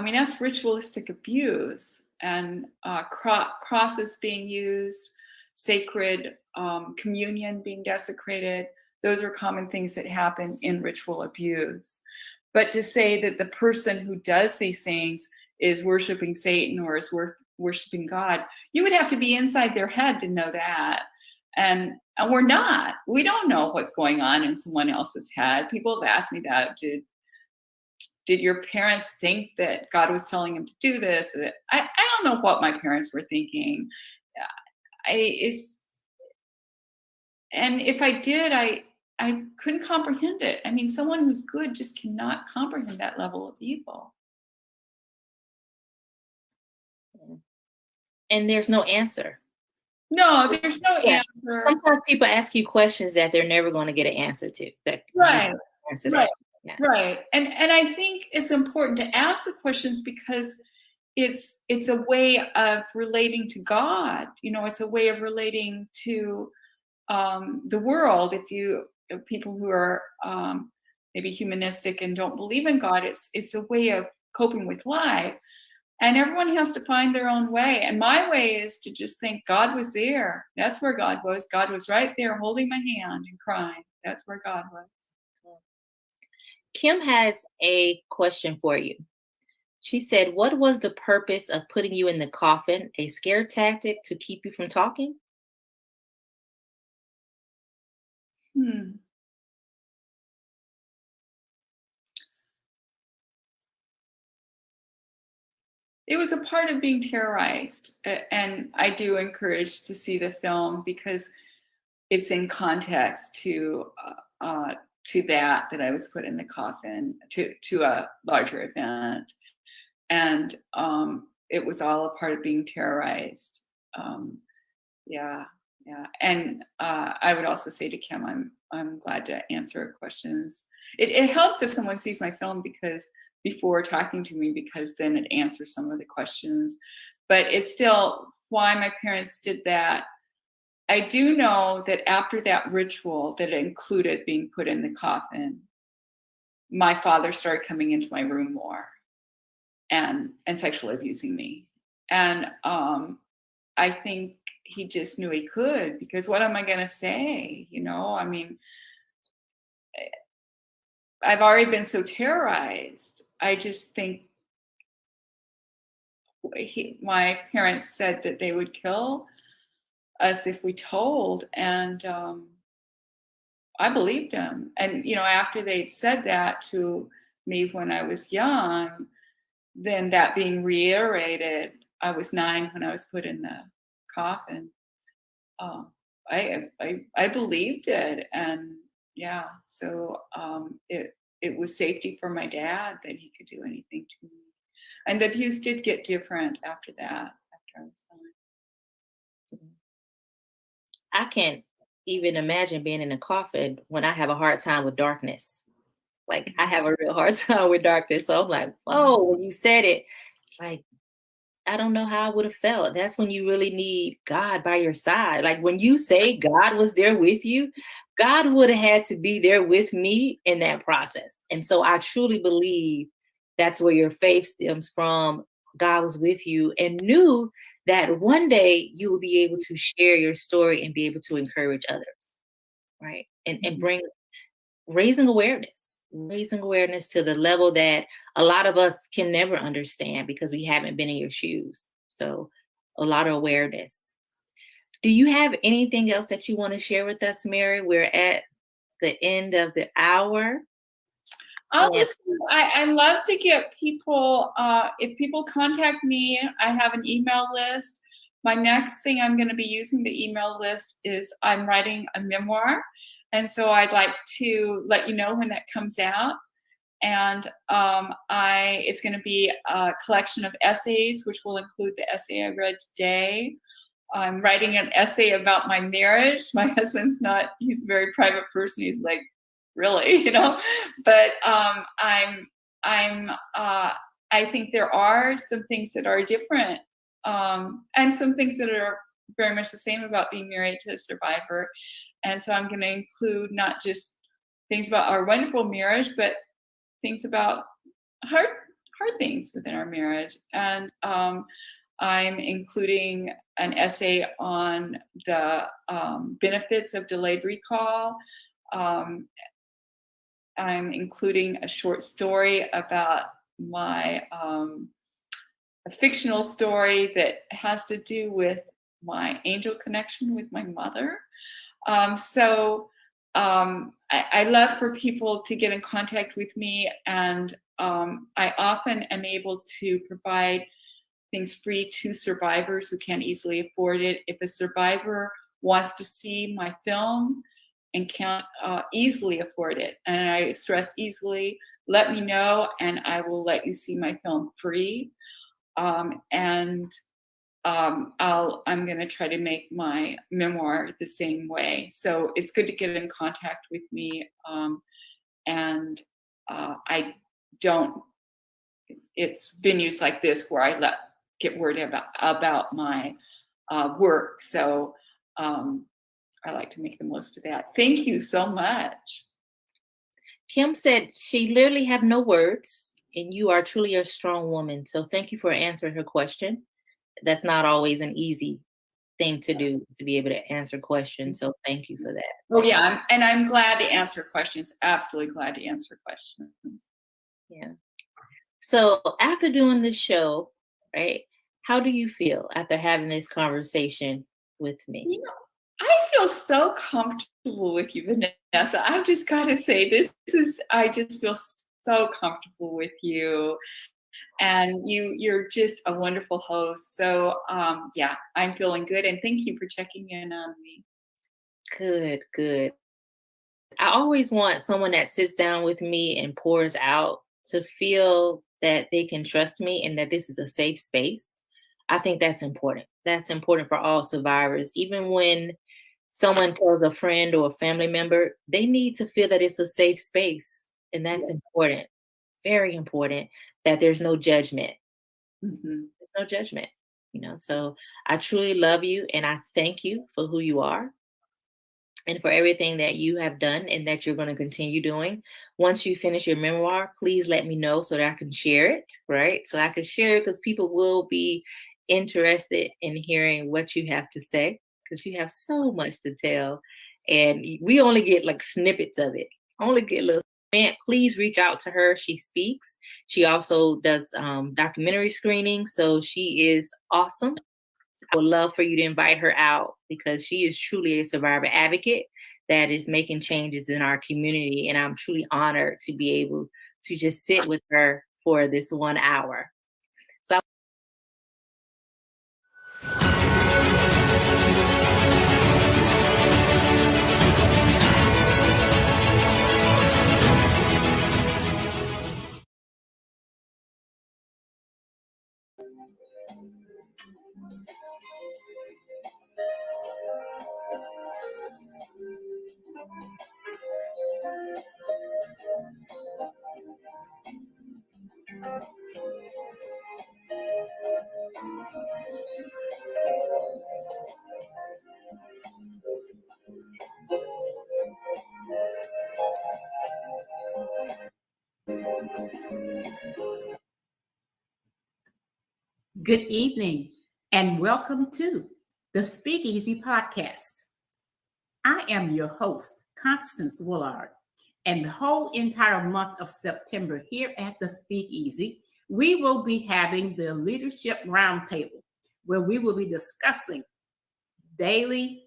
mean, that's ritualistic abuse, and crosses being used, sacred communion being desecrated. Those are common things that happen in ritual abuse. But to say that the person who does these things is worshiping Satan or is worshiping God, you would have to be inside their head to know that. And we're not. We don't know what's going on in someone else's head. People have asked me that. Did your parents think that God was telling them to do this? I don't know what my parents were thinking. And if I did, I couldn't comprehend it. I mean, someone who's good just cannot comprehend that level of evil. And there's no answer. No, there's no answer. Sometimes people ask you questions that they're never going to get an answer to. Right. Yeah. Right. And I think it's important to ask the questions because it's a way of relating to God. You know, it's a way of relating to the world. If people who are maybe humanistic and don't believe in God, it's a way of coping with life. And everyone has to find their own way. And my way is to just think God was there. That's where God was. God was right there holding my hand and crying. That's where God was. Kim has a question for you. She said, what was the purpose of putting you in the coffin? A scare tactic to keep you from talking? It was a part of being terrorized. And I do encourage to see the film because it's in context to that I was put in the coffin to a larger event. And it was all a part of being terrorized. Yeah. And I would also say to Kim, I'm glad to answer questions. It helps if someone sees my film before talking to me, because then it answers some of the questions. But it's still why my parents did that. I do know that after that ritual that included being put in the coffin, my father started coming into my room more and sexually abusing me. And I think he just knew he could, because what am I going to say? You know, I mean, I've already been so terrorized. I just think my parents said that they would kill us if we told, and I believed them. And you know, after they'd said that to me when I was young, then that being reiterated, I was 9 when I was put in the coffin. I believed it, and yeah, so it was safety for my dad that he could do anything to me. And the abuse did get different after that, after I was 9. I can't even imagine being in a coffin when I have a hard time with darkness. Like, I have a real hard time with darkness. So I'm like, whoa, when you said it, it's like, I don't know how I would have felt. That's when you really need God by your side. Like, when you say God was there with you, God would have had to be there with me in that process. And so I truly believe that's where your faith stems from. God was with you and knew that one day you will be able to share your story and be able to encourage others, right? And bring raising awareness to the level that a lot of us can never understand because we haven't been in your shoes. So a lot of awareness. Do you have anything else that you want to share with us, Mary? We're at the end of the hour. I love to get people, if people contact me, I have an email list. My next thing I'm going to be using the email list is I'm writing a memoir. And so I'd like to let you know when that comes out. And it's going to be a collection of essays, which will include the essay I read today. I'm writing an essay about my marriage. My husband's he's a very private person. He's like, really, you know, but I think there are some things that are different, and some things that are very much the same about being married to a survivor. And so I'm going to include not just things about our wonderful marriage, but things about hard things within our marriage. And I'm including an essay on the benefits of delayed recall. I'm including a short story about a fictional story that has to do with my angel connection with my mother. I love for people to get in contact with me, and I often am able to provide things free to survivors who can't easily afford it. If a survivor wants to see my film and can't easily afford it, and I stress easily, let me know and I will let you see my film free. I'm going to try to make my memoir the same way. So it's good to get in contact with me. It's venues like this where I get word about my work. So I like to make the most of that. Thank you so much. Kim said she literally have no words, and you are truly a strong woman. So thank you for answering her question. That's not always an easy thing to do, to be able to answer questions. So thank you for that. Oh yeah, I'm glad to answer questions. Absolutely glad to answer questions. Yeah. So after doing this show, right, how do you feel after having this conversation with me? You know, I feel so comfortable with you, Vanessa. I've just got to say, I just feel so comfortable with you. And you're just a wonderful host. So yeah, I'm feeling good. And thank you for checking in on me. Good. I always want someone that sits down with me and pours out to feel that they can trust me and that this is a safe space. I think that's important. That's important for all survivors. Even when someone tells a friend or a family member, they need to feel that it's a safe space. And that's important. Very important, that there's no judgment. Mm-hmm. There's no judgment. So I truly love you and I thank you for who you are and for everything that you have done and that you're going to continue doing. Once you finish your memoir, please let me know so that I can share it, right? So I can share it because people will be interested in hearing what you have to say because you have so much to tell. And we only get like snippets of it, only get little. Please reach out to her. She speaks. She also does documentary screening. So she is awesome. I would love for you to invite her out because she is truly a survivor advocate that is making changes in our community. And I'm truly honored to be able to just sit with her for this 1 hour. So Good evening and welcome to the Speakeasy Podcast. I am your host, Constance Woolard, and the whole entire month of September here at the Speakeasy, we will be having the Leadership Roundtable, where we will be discussing daily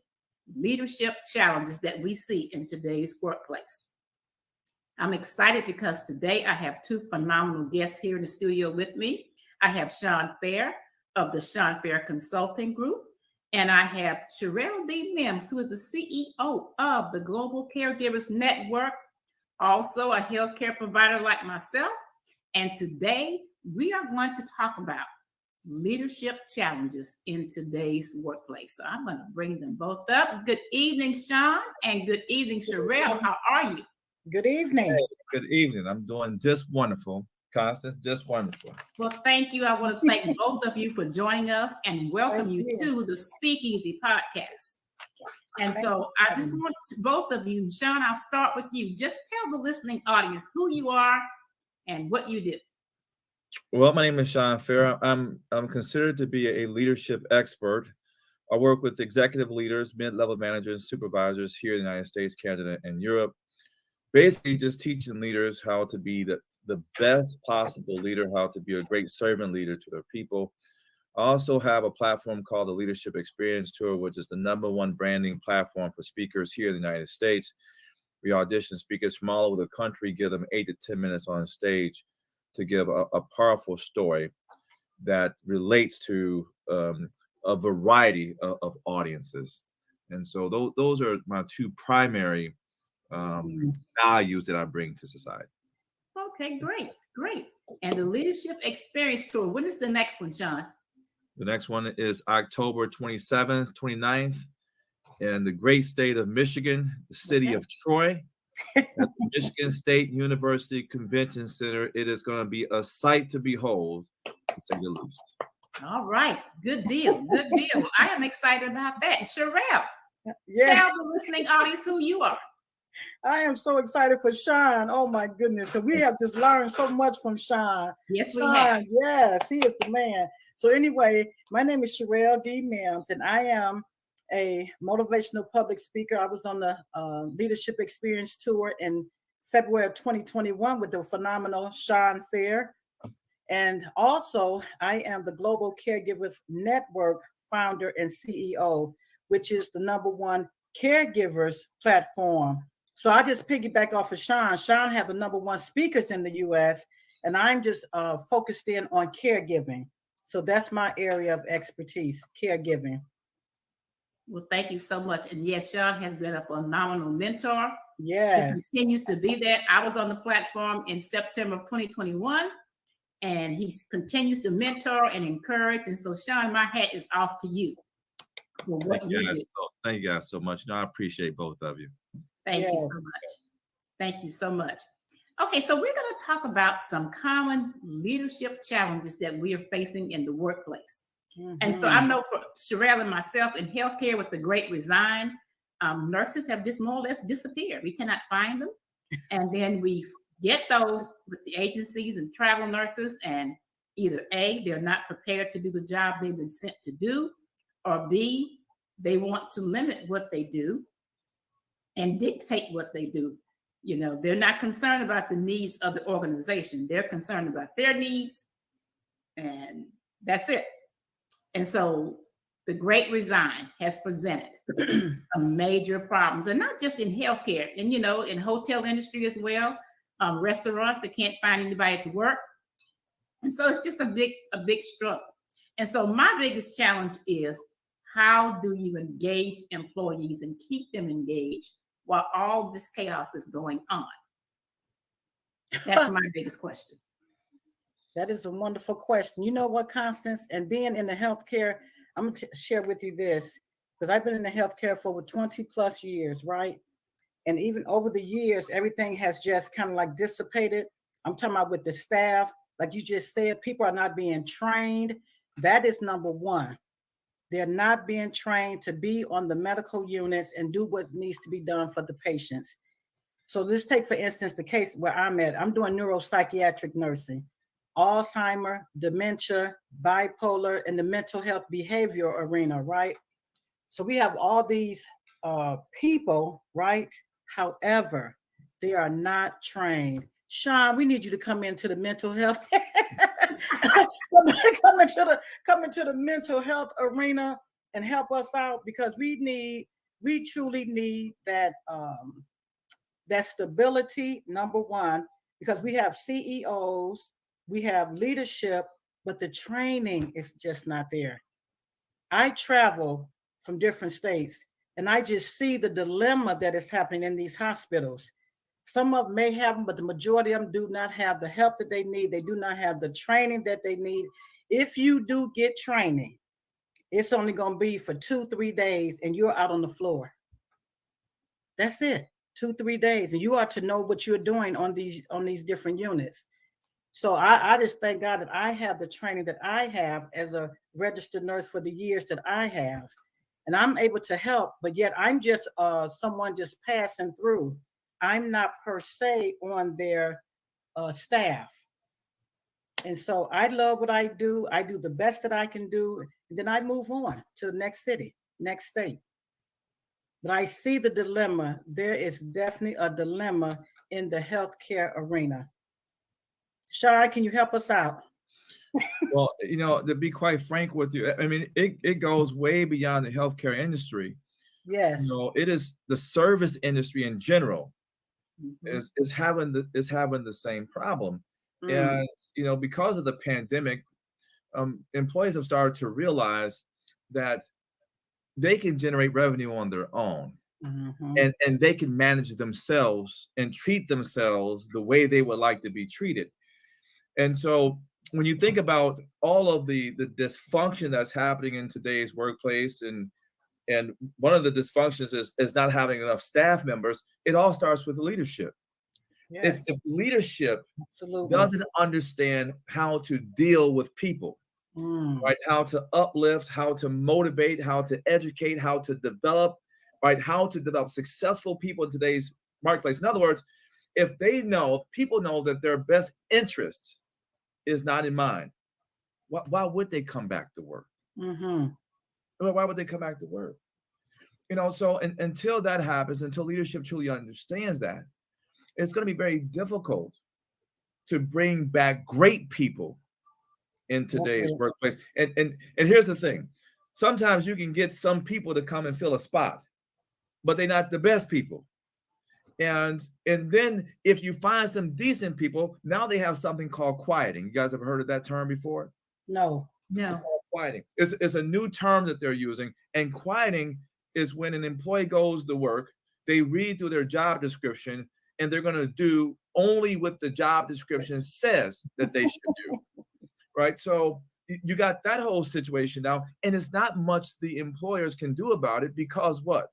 leadership challenges that we see in today's workplace. I'm excited because today I have two phenomenal guests here in the studio with me. I have Sean Fair of the Sean Fair Consulting Group, and I have Sherelle D. Mims, who is the CEO of the Global Caregivers Network, also a healthcare provider like myself. And today we are going to talk about leadership challenges in today's workplace. So I'm going to bring them both up. Good evening, Sean, and good evening, Sherelle. How are you? Good evening. Hey, good evening. I'm doing just wonderful. Constance, just wonderful. Well, thank you. I want to thank both of you for joining us and welcome you to the Speakeasy Podcast. And so I just want both of you, Sean, I'll start with you. Just tell the listening audience who you are and what you do. Well, my name is Sean Fair. I'm considered to be a leadership expert. I work with executive leaders, mid-level managers, supervisors here in the United States, Canada, and Europe. Basically, just teaching leaders how to be the best possible leader, how to be a great servant leader to their people. I also have a platform called the Leadership Experience Tour, which is the #1 branding platform for speakers here in the United States. We audition speakers from all over the country, give them 8 to 10 minutes on stage to give a powerful story that relates to a variety of audiences. And so those are my two primary values that I bring to society. Okay, great. And the Leadership Experience Tour, when is the next one, Sean? The next one is October 27th, 29th in the great state of Michigan, the city of Troy, at the Michigan State University Convention Center. It is going to be a sight to behold, to say the least. All right, good deal. I am excited about that. Sherelle, Yes. tell the listening audience who you are. I am so excited for Sean. Oh my goodness, because we have just learned so much from Sean. Yes, Sean, we have. Yes, he is the man. So anyway, my name is Sherelle D. Mims, and I am a motivational public speaker. I was on the Leadership Experience Tour in February of 2021 with the phenomenal Sean Fair. And also, I am the Global Caregivers Network founder and CEO, which is the #1 caregivers platform. So I just piggyback off of Sean. Sean has the #1 speakers in the U.S., and I'm just focused in on caregiving. So that's my area of expertise, caregiving. Well, thank you so much. And yes, Sean has been a phenomenal mentor. Yes. He continues to be that. I was on the platform in September of 2021, and he continues to mentor and encourage. And so, Sean, my hat is off to you for what you do. Thank you guys so much. No, I appreciate both of you. Thank you so much. Thank you so much. Okay, so we're going to talk about some common leadership challenges that we are facing in the workplace. And so I know for Sherelle and myself in healthcare with the Great Resign, nurses have just more or less disappeared. We cannot find them. And then we get those with the agencies and travel nurses, and either A, they're not prepared to do the job they've been sent to do, or B, they want to limit what they do and dictate what they do. You know, they're not concerned about the needs of the organization. They're concerned about their needs, and that's it. And so the Great Resign has presented some major problems, and not just in healthcare, and you know, in hotel industry as well, restaurants that can't find anybody to work. And so it's just a big struggle. And so my biggest challenge is, how do you engage employees and keep them engaged while all this chaos is going on? That's my biggest question. That is a wonderful question. You know what, Constance, and being in the healthcare, I'm going to share with you this, because I've been in the healthcare for over 20 plus years, right? And even over the years, everything has just kind of like dissipated. I'm talking about with the staff, like you just said, people are not being trained. That is number one. They're not being trained to be on the medical units and do what needs to be done for the patients. So let's take, for instance, the case where I'm at. I'm doing neuropsychiatric nursing, Alzheimer, dementia, bipolar, and the mental health behavior arena, right? So we have all these people, right? However, they are not trained. Sean, we need you to come into the mental health. come into the mental health arena and help us out, because we truly need that that stability, number one, because we have CEOs, we have leadership, but the training is just not there. I travel from different states, and I just see the dilemma that is happening in these hospitals. Some of them may have them, but the majority of them do not have the help that they need. They do not have the training that they need. If you do get training, it's only going to be for 2-3 days, and you're out on the floor. That's it, 2-3 days, and you are to know what you're doing on these different units. So I just thank God that I have the training that I have as a registered nurse for the years that I have, and I'm able to help. But yet I'm just someone just passing through. I'm not per se on their staff. And so I love what I do. I do the best that I can do. And then I move on to the next city, next state. But I see the dilemma. There is definitely a dilemma in the healthcare arena. Shai, can you help us out? Well, you know, to be quite frank with you, I mean, it goes way beyond the healthcare industry. Yes. You know, it is the service industry in general is having the same problem. And you know, because of the pandemic, employees have started to realize that they can generate revenue on their own. And they can manage themselves and treat themselves the way they would like to be treated. And so when you think about all of the dysfunction that's happening in today's workplace, and one of the dysfunctions is not having enough staff members, it all starts with leadership. Yes. If leadership Absolutely. doesn't understand how to deal with people, right? How to uplift, how to motivate, how to educate, how to develop, right? How to develop successful people in today's marketplace. In other words, if people know that their best interest is not in mind, why would they come back to work? Why would they come back to work? You know, so until that happens, until leadership truly understands that, it's going to be very difficult to bring back great people in today's workplace. And here's the thing. Sometimes you can get some people to come and fill a spot, but they're not the best people. And then if you find some decent people, now they have something called quieting. You guys ever heard of that term before? No. It's called quieting. It's a new term that they're using. And quieting is when an employee goes to work, they read through their job description, and they're going to do only what the job description says that they should do. Right? So you got that whole situation now, and it's not much the employers can do about it, because what?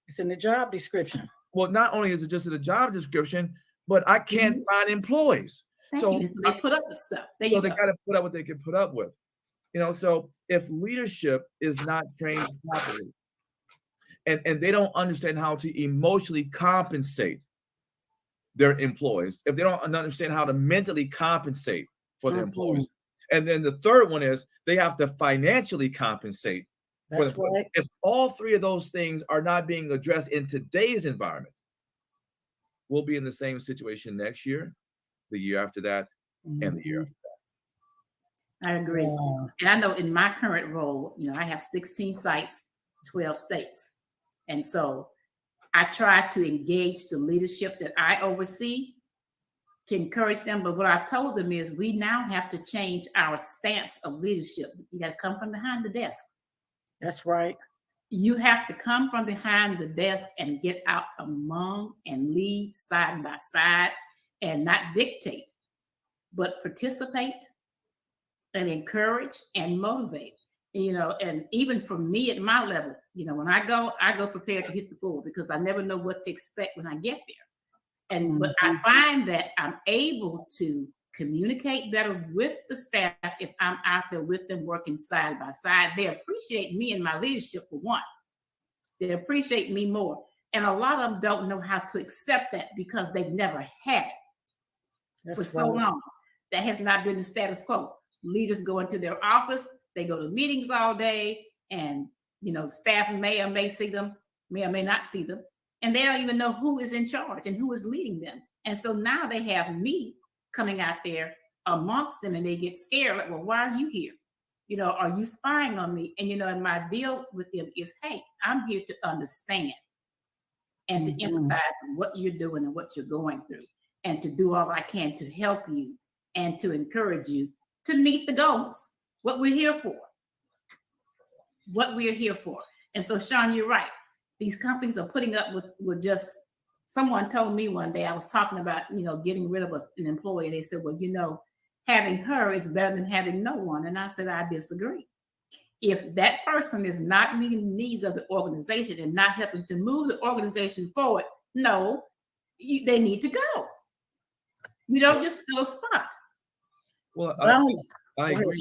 It's in the job description. Well, not only is it just in the job description, but I can't find employees. So they put up with stuff. They got to put up what they can put up with. So if leadership is not trained properly, and they don't understand how to emotionally compensate their employees, if they don't understand how to mentally compensate for their employees, and then the third one is they have to financially compensate for That's the right. If all three of those things are not being addressed in today's environment, we'll be in the same situation next year, the year after that, and the year after that. I agree. And I know in my current role, I have 16 sites, 12 states. And so I try to engage the leadership that I oversee to encourage them. But what I've told them is we now have to change our stance of leadership. You got to come from behind the desk. That's right. You have to come from behind the desk and get out among and lead side by side and not dictate, but participate and encourage and motivate. And even for me at my level, when I go prepared to hit the floor because I never know what to expect when I get there. But I find that I'm able to communicate better with the staff if I'm out there with them working side by side. They appreciate me and my leadership for one. They appreciate me more. And a lot of them don't know how to accept that because they've never had it for so long. That has not been the status quo. Leaders go into their office, they go to meetings all day, and staff may or may see them, may or may not see them, and they don't even know who is in charge and who is leading them. And so now they have me coming out there amongst them, and they get scared. Like, well, why are you here? Are you spying on me? And and my deal with them is, hey, I'm here to understand and to empathize with what you're doing and what you're going through, and to do all I can to help you and to encourage you to meet the goals, what we're here for. And so, Sean, you're right. These companies are putting up with just, someone told me one day, I was talking about, getting rid of an employee. They said, well, having her is better than having no one. And I said, I disagree. If that person is not meeting the needs of the organization and not helping to move the organization forward, no, they need to go. You don't just fill a spot. Well, I agree.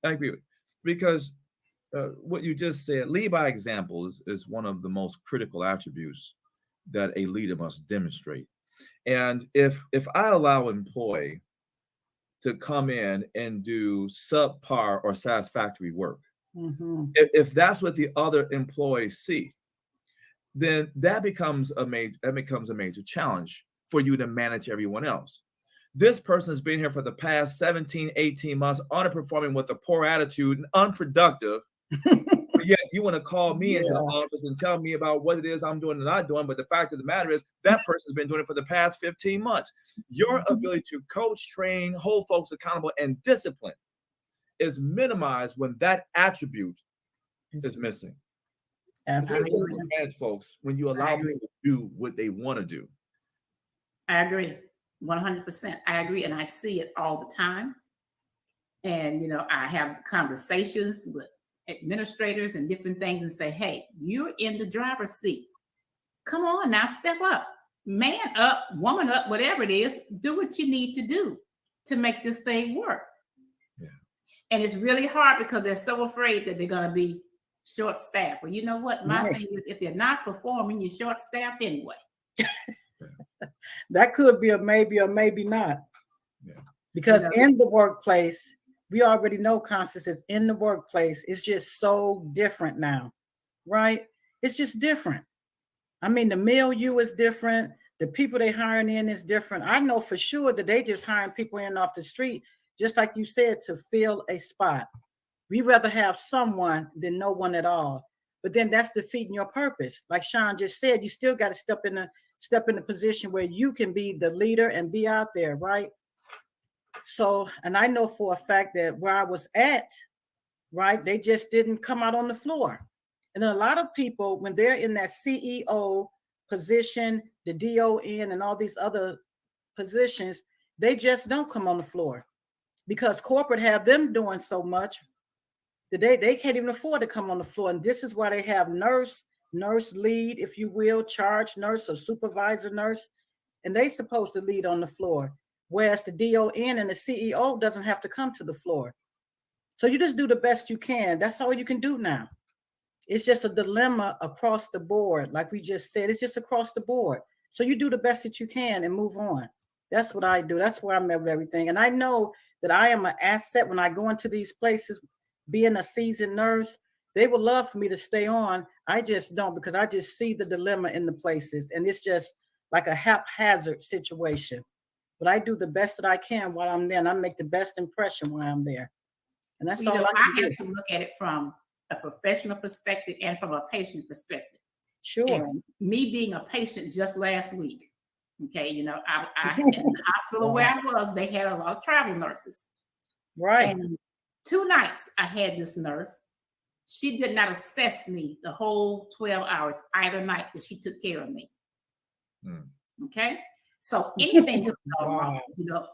I agree with you. Because what you just said, lead by example is one of the most critical attributes that a leader must demonstrate. And if I allow an employee to come in and do subpar or satisfactory work, if that's what the other employees see, then that becomes a major challenge for you to manage everyone else. This person has been here for the past 17, 18 months, underperforming with a poor attitude and unproductive. But yet you want to call me into the office and tell me about what it is I'm doing and not doing. But the fact of the matter is that person's been doing it for the past 15 months. Your ability to coach, train, hold folks accountable, and discipline is minimized when that attribute is missing. Absolutely. You manage folks when you allow people to do what they want to do. I agree. 100%. I agree. And I see it all the time. And, I have conversations with administrators and different things and say, hey, you're in the driver's seat. Come on now, step up, man up, woman up, whatever it is, do what you need to do to make this thing work. Yeah. And it's really hard because they're so afraid that they're going to be short-staffed. Well, you know what? My thing is, if they're not performing, you're short-staffed anyway. That could be a maybe or maybe not. Yeah. Because in the workplace, we already know, Constance, is in the workplace. It's just so different now, right? It's just different. I mean, the milieu is different. The people they hiring in is different. I know for sure that they just hiring people in off the street, just like you said, to fill a spot. We rather have someone than no one at all. But then that's defeating your purpose. Like Sean just said, you still got to step in the position where you can be the leader and be out there, right? So, and I know for a fact that where I was at, right, they just didn't come out on the floor. And then a lot of people, when they're in that CEO position, the DON and all these other positions, they just don't come on the floor because corporate have them doing so much that they can't even afford to come on the floor. And this is why they have nurse lead, if you will, charge nurse or supervisor nurse, and they supposed to lead on the floor. Whereas the DON and the CEO doesn't have to come to the floor. So you just do the best you can. That's all you can do now. It's just a dilemma across the board. Like we just said, it's just across the board. So you do the best that you can and move on. That's what I do. That's where I'm at with everything. And I know that I am an asset when I go into these places, being a seasoned nurse. They would love for me to stay on. I just don't, because I just see the dilemma in the places. And it's just like a haphazard situation. But I do the best that I can while I'm there. And I make the best impression while I'm there. And that's all I can do. I have to look at it from a professional perspective and from a patient perspective. Sure. And me being a patient just last week, okay, you know, I in the hospital where I was, they had a lot of travel nurses. Right. And 2 nights I had this nurse. She did not assess me the whole 12 hours either night that she took care of me. Okay. So anything could go wrong. You know,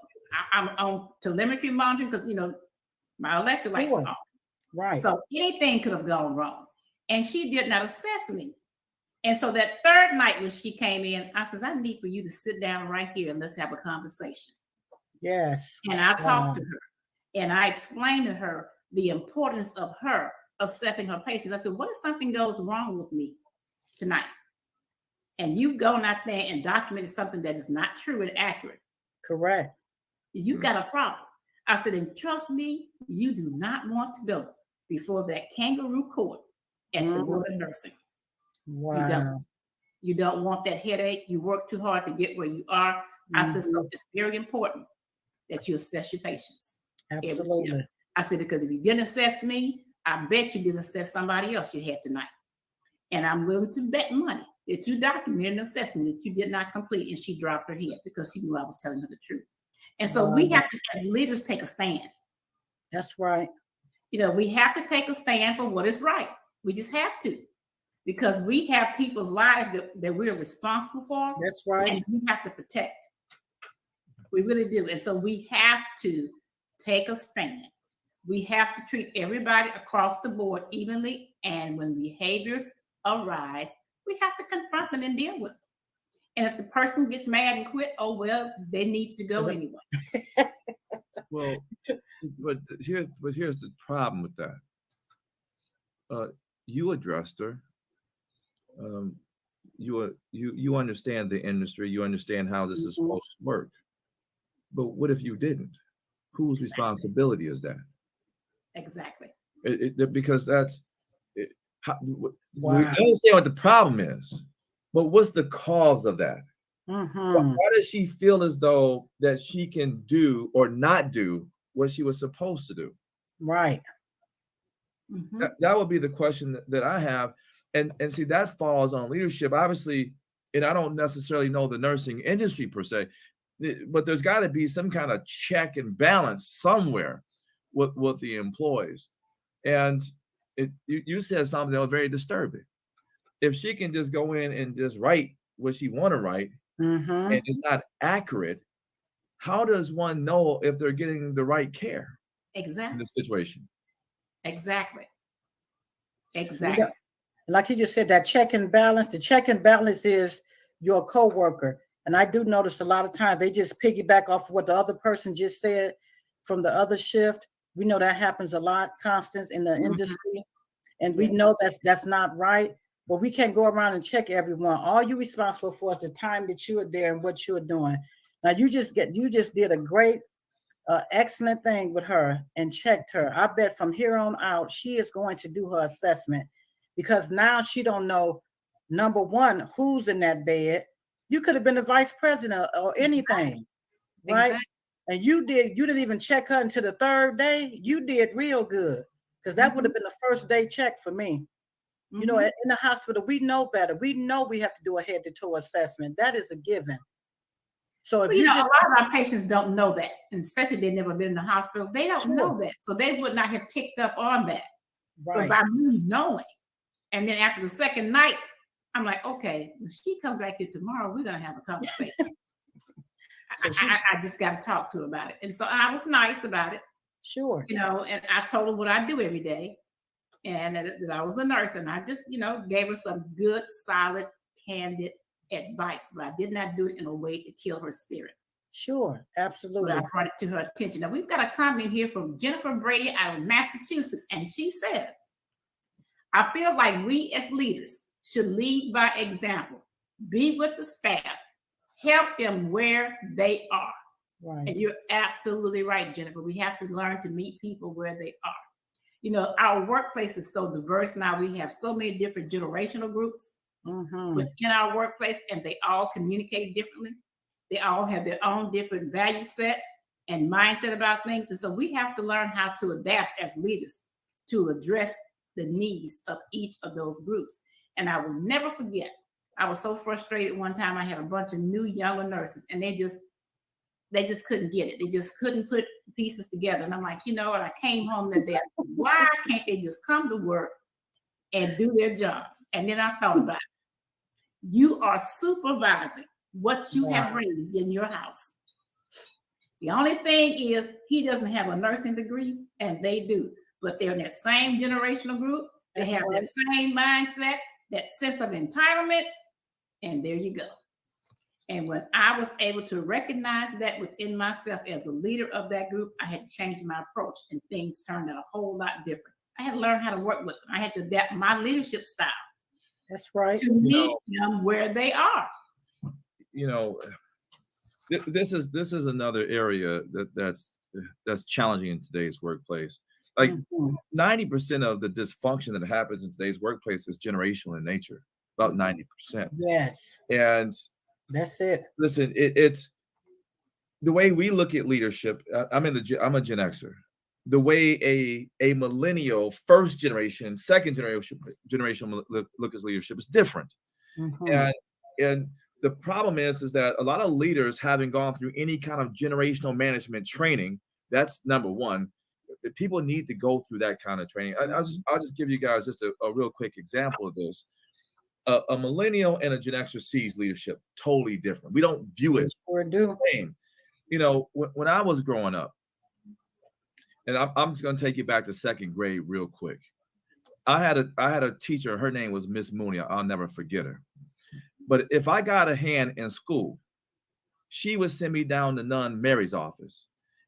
I'm on telemetry monitoring because, you know, my electrolytes are off. Right. So anything could have gone wrong. And she did not assess me. And so that 3rd night when she came in, I says, I need for you to sit down right here and let's have a conversation. Yes. And I talked to her and I explained to her the importance of her assessing her patients. I said, what if something goes wrong with me tonight? And you've gone out there and documented something that is not true and accurate. Correct. You got a problem. I said, and trust me, you do not want to go before that kangaroo court at the Board of Nursing. Wow. You don't want that headache. You work too hard to get where you are. I said, so it's very important that you assess your patients. Absolutely. I said, because if you didn't assess me, I bet you didn't assess somebody else you had tonight. And I'm willing to bet money that you documented an assessment that you did not complete. And she dropped her head because she knew I was telling her the truth. And so we have to, as leaders, take a stand. That's right. You know, we have to take a stand for what is right. We just have to. Because we have people's lives that we're responsible for. That's right. And we have to protect. We really do. And so we have to take a stand. We have to treat everybody across the board evenly. And when behaviors arise, we have to confront them and deal with them. And if the person gets mad and quit, oh, well, they need to go anyway. Well, but here's the problem with that. You addressed her. You understand the industry. You understand how this is supposed to work. But what if you didn't? Whose responsibility is that? Exactly. Because that's we understand what the problem is, but what's the cause of that? Why does she feel as though that she can do or not do what she was supposed to do? Right. That would be the question that I have. And see, that falls on leadership, obviously. And I don't necessarily know the nursing industry per se, but there's got to be some kind of check and balance somewhere with the employees. And you said something that was very disturbing. If she can just go in and just write what she want to write, and it's not accurate, how does one know if they're getting the right care Exactly. in this situation? Exactly. Like he just said, that check and balance. The check and balance is your coworker. And I do notice a lot of times they just piggyback off of what the other person just said from the other shift. We know that happens a lot, Constance, in the industry. And we know that's not right. But we can't go around and check everyone. All you're responsible for is the time that you are there and what you're doing. Now you just did a great, excellent thing with her and checked her. I bet from here on out, she is going to do her assessment, because now she don't know, number one, who's in that bed. You could have been the vice president or anything, right? Exactly. And you didn't even check her until the 3rd day. You did real good, because that would have been the first day check for me. You know, in the hospital, we know better. We know we have to do a head to toe assessment. That is a given. So if a lot of our patients don't know that, and especially if they've never been in the hospital, they don't know that. So they would not have picked up on that. But by me knowing, and then after the 2nd night, I'm like, okay, when she comes back here tomorrow, we're gonna have a conversation. I just got to talk to her about it. And so I was nice about it. Sure. You know, and I told her what I do every day, and that I was a nurse, and I just, you know, gave her some good, solid, candid advice, but I did not do it in a way to kill her spirit. Sure, But absolutely. I brought it to her attention. Now we've got a comment here from Jennifer Brady out of Massachusetts, and she says, I feel like we as leaders should lead by example, be with the staff, help them where they are. Right. And you're absolutely right, Jennifer. We have to learn to meet people where they are. You know, our workplace is so diverse now. We have so many different generational groups within our workplace, and they all communicate differently. They all have their own different value set and mindset about things. And so we have to learn how to adapt as leaders to address the needs of each of those groups. And I will never forget, I was so frustrated one time. I had a bunch of new younger nurses, and they just couldn't get it. They just couldn't put pieces together. And I'm like, you know what? I came home that day. Why can't they just come to work and do their jobs? And then I thought about it. You are supervising what you have raised in your house. The only thing is he doesn't have a nursing degree and they do, but they're in that same generational group. They have that same mindset, that sense of entitlement, and there you go. And when I was able to recognize that within myself as a leader of that group, I had to change my approach, and things turned out a whole lot different. I had to learn how to work with them. I had to adapt my leadership style. That's right. To meet them where they are. You know, this is another area that's challenging in today's workplace. Like 90% of the dysfunction that happens in today's workplace is generational in nature. About 90%. Yes. And that's it. Listen, it's the way we look at leadership. I'm a Gen Xer. The way a millennial, first generation, second generation look at leadership is different. And the problem is that a lot of leaders haven't gone through any kind of generational management training. That's number one. People need to go through that kind of training. I'll just give you guys just a real quick example of this. A millennial and a Gen Xer sees leadership totally different. We don't view it the same. You know, when I was growing up, and I'm just going to take you back to second grade real quick. I had a teacher. Her name was Miss Mooney. I'll never forget her. But if I got a hand in school, she would send me down to Nun Mary's office,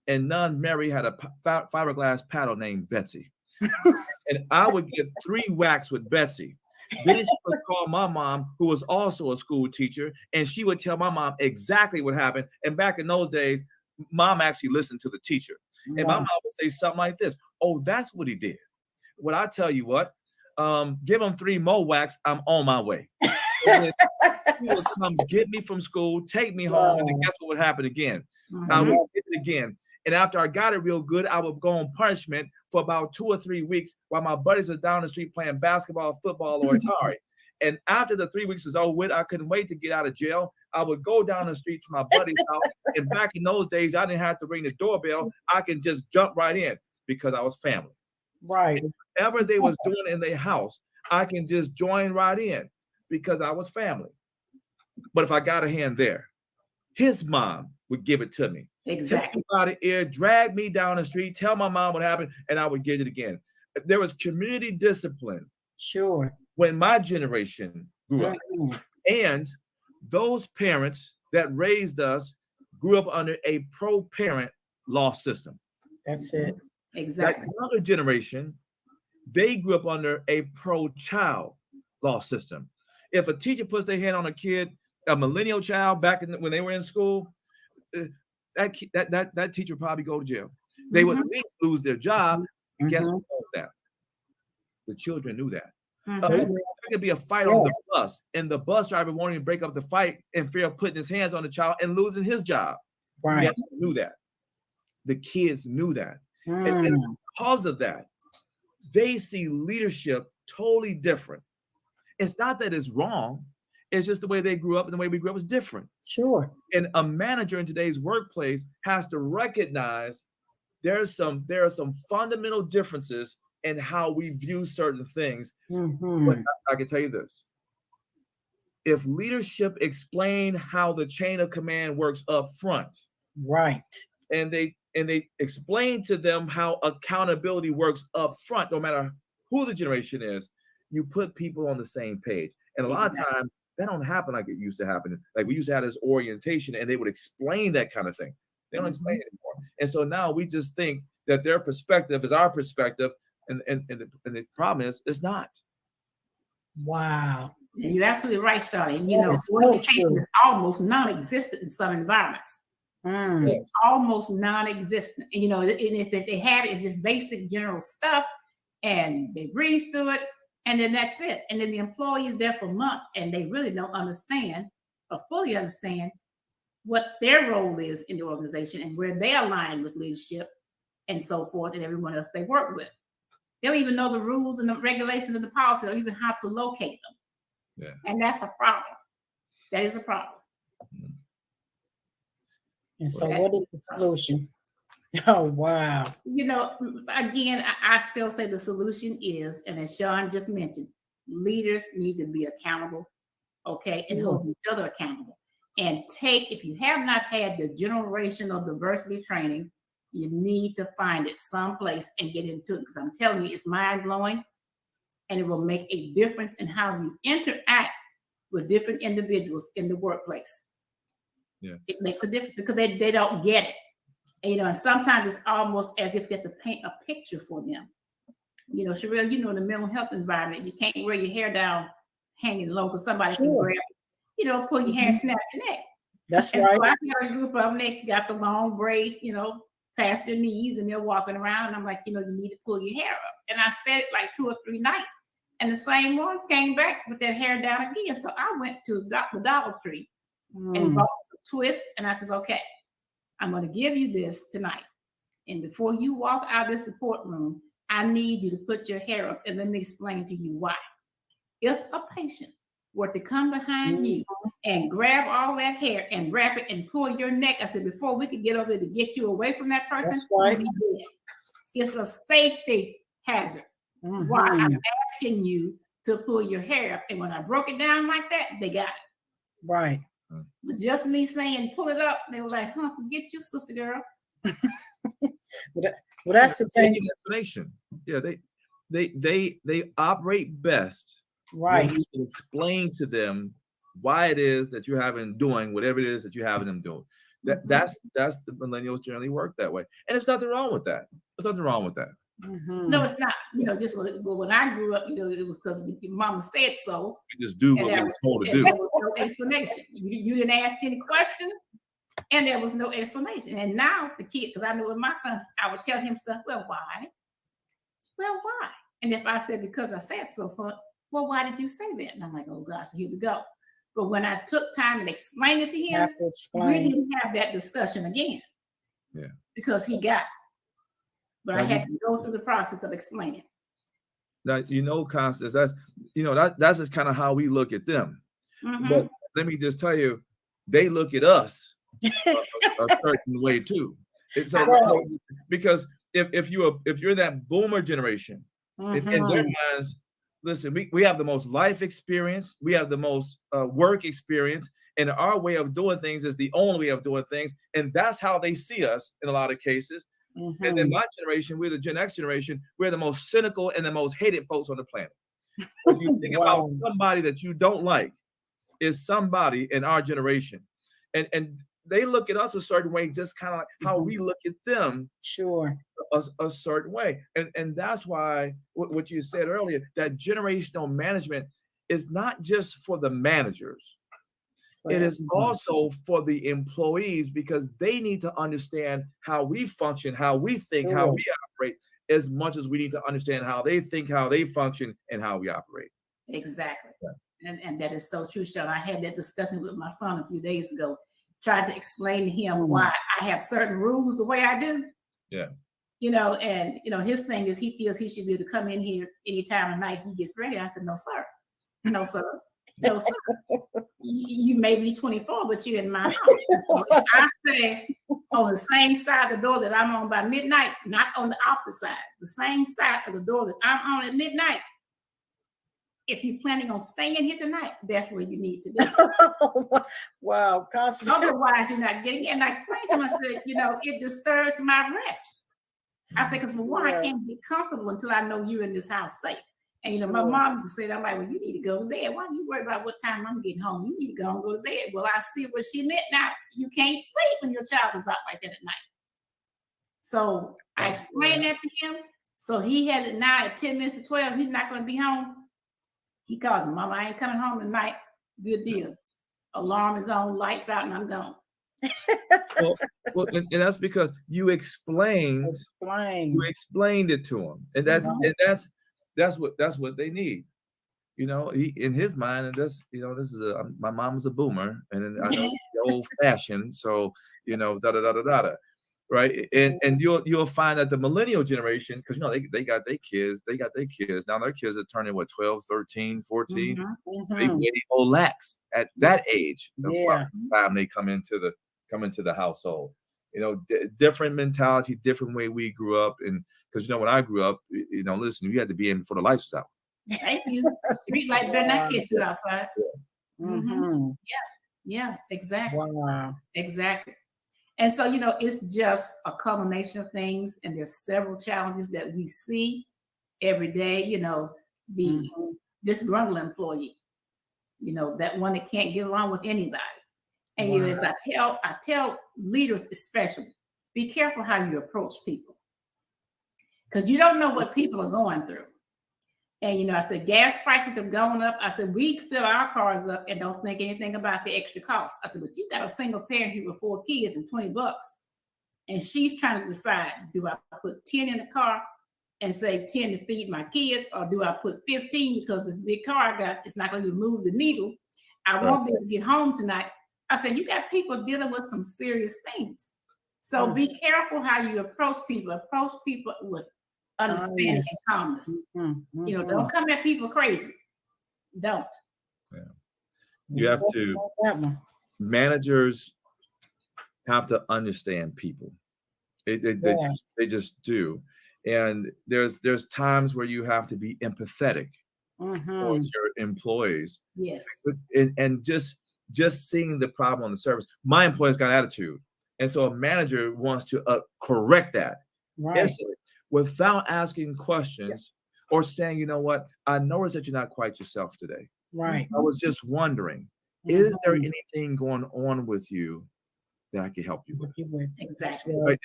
and Nun Mary had a fiberglass paddle named Betsy, and I would get 3 whacks with Betsy. Then she would call my mom, who was also a school teacher, and she would tell my mom exactly what happened. And back in those days, mom actually listened to the teacher. And my mom would say something like this: "Oh, that's what he did." Well, I tell you what, give him 3 more whacks, I'm on my way. He would come get me from school, take me home, and then guess what would happen again? I would get it again. And after I got it real good, I would go on punishment for about 2 or 3 weeks while my buddies are down the street playing basketball, football, or Atari. And after the 3 weeks was over with, I couldn't wait to get out of jail. I would go down the street to my buddy's house. And back in those days, I didn't have to ring the doorbell. I could just jump right in because I was family. Right. And whatever they was doing in their house, I can just join right in because I was family. But if I got a hand there, his mom would give it to me. Exactly. Take me by the ear, drag me down the street, tell my mom what happened, and I would get it again. There was community discipline. Sure. When my generation grew up. And those parents that raised us grew up under a pro-parent law system. That's it. Exactly. That younger generation, they grew up under a pro-child law system. If a teacher puts their hand on a kid, a millennial child back when they were in school, that teacher would probably go to jail. They would at least lose their job. And guess what? That the children knew that. There could be a fight on the bus, and the bus driver won't even break up the fight in fear of putting his hands on the child and losing his job. Right. Yes, knew that. The kids knew that. And because of that, they see leadership totally different. It's not that it's wrong. It's just the way they grew up, and the way we grew up is different. Sure. And a manager in today's workplace has to recognize there are some fundamental differences in how we view certain things. But I can tell you this: if leadership explain how the chain of command works up front, right, and they explain to them how accountability works up front, no matter who the generation is, you put people on the same page. And a lot of times That don't happen like it used to happen. Like we used to have this orientation and they would explain that kind of thing. They don't explain it anymore. And so now we just think that their perspective is our perspective. And the problem is, it's not. Wow. And you're absolutely right, Starry. And, That is so orientation true. is almost non-existent in some environments. It's almost non-existent. And, and if they have it, it's just basic general stuff, and they breeze through it, and then that's it. And then the employee is there for months, and they really don't understand or fully understand what their role is in the organization and where they align with leadership and so forth, and everyone else they work with. They don't even know the rules and the regulations and the policy, or even how to locate them. Yeah. And that's a problem. That is a problem. And so what is the solution? Oh, wow. Again, I still say the solution is, and as Sean just mentioned, leaders need to be accountable, okay, and hold each other accountable. And if you have not had the generational diversity training, you need to find it someplace and get into it, because I'm telling you, it's mind-blowing, and it will make a difference in how you interact with different individuals in the workplace. Yeah. It makes a difference because they don't get it. And sometimes it's almost as if you have to paint a picture for them. Sherelle, in the mental health environment, you can't wear your hair down hanging low because somebody can grab it, pull your hair and snap your neck. That's and right. So I got a group of them, they got the long braids, past their knees, and they're walking around. And I'm like, you need to pull your hair up. And I said it like 2 or 3 nights. And the same ones came back with their hair down again. So I went to the Dollar Tree and bought some twists. And I says, okay, I'm going to give you this tonight. And before you walk out of this report room, I need you to put your hair up, and let me explain to you why. If a patient were to come behind you and grab all that hair and wrap it and pull your neck, I said, before we could get over there to get you away from that person, that's right. It's a safety hazard. Why? I'm asking you to pull your hair up. And when I broke it down like that, they got it. Right. But just me saying, pull it up, they were like, forget you, sister girl. Well, that's the thing. Explanation. Yeah, they operate best. Right. When you can explain to them why it is that you're having doing whatever it is that you're having them doing. That's the millennials generally work that way, and there's nothing wrong with that. There's nothing wrong with that. No, it's not. Just when I grew up, it was because your mama said so. You just do what we were told to do. There was no explanation. You didn't ask any questions, and there was no explanation. And now the kid, because I knew with my son, I would tell him stuff. Well, why? Well, why? And if I said because I said so, son, well, why did you say that? And I'm like, oh gosh, here we go. But when I took time and explained it to him, we didn't have that discussion again. Yeah. Because he got it. But I had to go through the process of explaining. Now, Constance, that's just kind of how we look at them. But let me just tell you, they look at us a certain way too. Because if you're that boomer generation, in their minds, listen, we have the most life experience, we have the most work experience, and our way of doing things is the only way of doing things, and that's how they see us in a lot of cases. And then my generation, we're the Gen X generation, we're the most cynical and the most hated folks on the planet. If you think about somebody that you don't like, is somebody in our generation, and they look at us a certain way, just kind of like how we look at them. Sure. A certain way. And that's why what you said earlier, that generational management is not just for the managers. It is also for the employees, because they need to understand how we function, how we think, how we operate, as much as we need to understand how they think, how they function, and how we operate. Exactly. Yeah. And that is so true, Sean. I had that discussion with my son a few days ago, tried to explain to him why I have certain rules the way I do. Yeah. His thing is he feels he should be able to come in here anytime of night he gets ready. I said, no, sir. No, sir. No, sir. You may be 24, but you're in my house. I say on the same side of the door that I'm on by midnight, not on the opposite side. The same side of the door that I'm on at midnight. If you're planning on staying here tonight, that's where you need to be. Wow. Otherwise, you're not getting it. And I explained to him, I said, it disturbs my rest. I said, because for one, I can't be comfortable until I know you're in this house safe. And you know, my mom used to say, I'm like, well, you need to go to bed. Why are you worried about what time I'm getting home? You need to go and go to bed. Well, I see what she meant. Now you can't sleep when your child is out like that at night. So I explained that to him. So he has it now at 10 minutes to 12. He's not going to be home. He called me, Mama, I ain't coming home tonight. Good deal. Alarm is on, lights out, and I'm gone. well, and that's because you explained it to him, and that's what they need. You know, he in his mind, and this is my mom was a boomer, and I know old fashioned, so da da da da da. Right, and you'll find that the millennial generation, because they got their kids, now their kids are turning 12, 13, 14. They way lax at that age of time they come into the household. Different mentality, different way we grew up, and because when I grew up, listen, you had to be in before the lights was out. Thank you. Street light better not get you outside. Yeah, exactly. Wow. Exactly. And so, it's just a culmination of things, and there's several challenges that we see every day, the disgruntled employee, that one that can't get along with anybody. And as I tell leaders especially, be careful how you approach people, because you don't know what people are going through. And, I said, gas prices have gone up. I said, we fill our cars up and don't think anything about the extra cost. I said, but you got a single parent here with 4 kids and $20. And she's trying to decide, do I put 10 in the car and save 10 to feed my kids? Or do I put 15 because this big car I got, it's not going to move the needle. I won't be able to get home tonight. I said, you got people dealing with some serious things. So be careful how you approach people. Approach people with understanding and calmness. Don't come at people crazy. Don't. Yeah. You have to. Managers have to understand people. They just do. And there's times where you have to be empathetic towards your employees. Yes. And just seeing the problem on the surface. My employees got attitude, and so a manager wants to correct that. Right. Without asking questions or saying, you know what, I noticed that you're not quite yourself today. Right. I was just wondering, is there anything going on with you that I can help you with? Exactly. Right?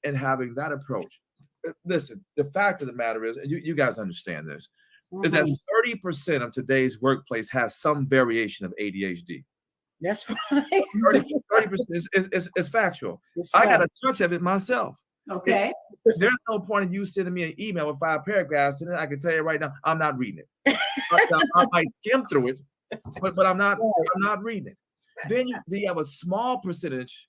And having that approach. Listen, the fact of the matter is, and you guys understand this, is that 30% of today's workplace has some variation of ADHD. That's right. 30% is factual. I got a touch of it myself. Okay. There's no point in you sending me an email with 5 paragraphs, and then I can tell you right now, I'm not reading it. I might skim through it, but I'm not reading it. Then you have a small percentage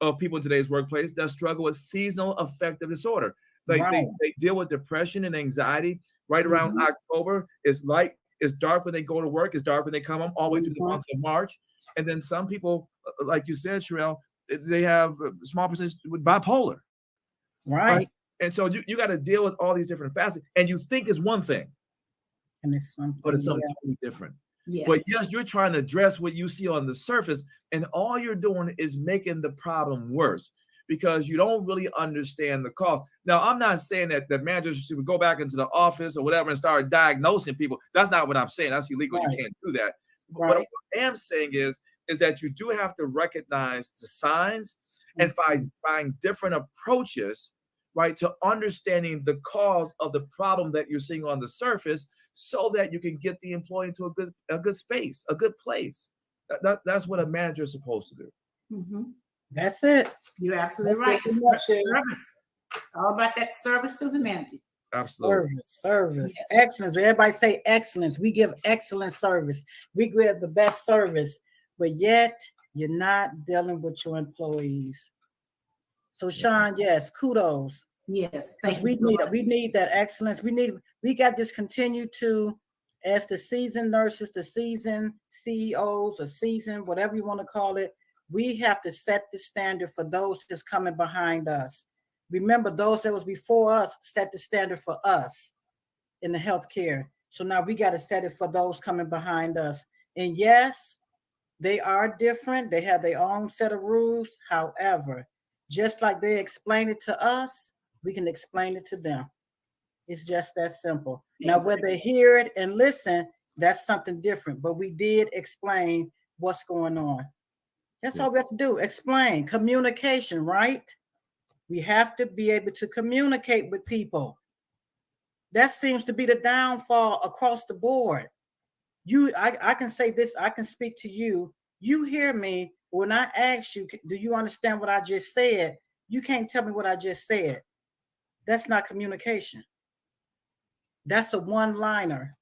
of people in today's workplace that struggle with seasonal affective disorder. They deal with depression and anxiety right around October. It's dark when they go to work. It's dark when they come home, all the way through the month of March. And then some people, like you said, Sherelle, they have a small percentage with bipolar. Right. And so you got to deal with all these different facets, and you think it's one thing, and it's something, but it's something totally different. Yes. But yes, you're trying to address what you see on the surface, and all you're doing is making the problem worse because you don't really understand the cause. Now, I'm not saying that the managers should go back into the office or whatever and start diagnosing people. That's not what I'm saying. That's illegal. You can't do that. But what I am saying is that you do have to recognize the signs and find different approaches, right, to understanding the cause of the problem that you're seeing on the surface, so that you can get the employee into a good space, a good place. That's what a manager is supposed to do. That's it. You're absolutely right. Service. All about that service to humanity. Absolutely. Service. Yes. Excellence. Everybody say excellence. We give excellent service. We give the best service, but yet you're not dealing with your employees. So Sean, yes, kudos. Yes, we need that excellence. We got to just continue to, as the seasoned nurses, the seasoned CEOs, or seasoned, whatever you want to call it, we have to set the standard for those that's coming behind us. Remember, those that was before us set the standard for us in the healthcare. So now we got to set it for those coming behind us. And yes, they are different. They have their own set of rules. However, just like they explain it to us, we can explain it to them. It's just that simple. Now, whether they hear it and listen, that's something different. But we did explain what's going on. That's all we have to do. Explain. Communication, right? We have to be able to communicate with people. That seems to be the downfall across the board. I can say this, I can speak to you. You hear me when I ask you, do you understand what I just said? You can't tell me what I just said. That's not communication. That's a one-liner.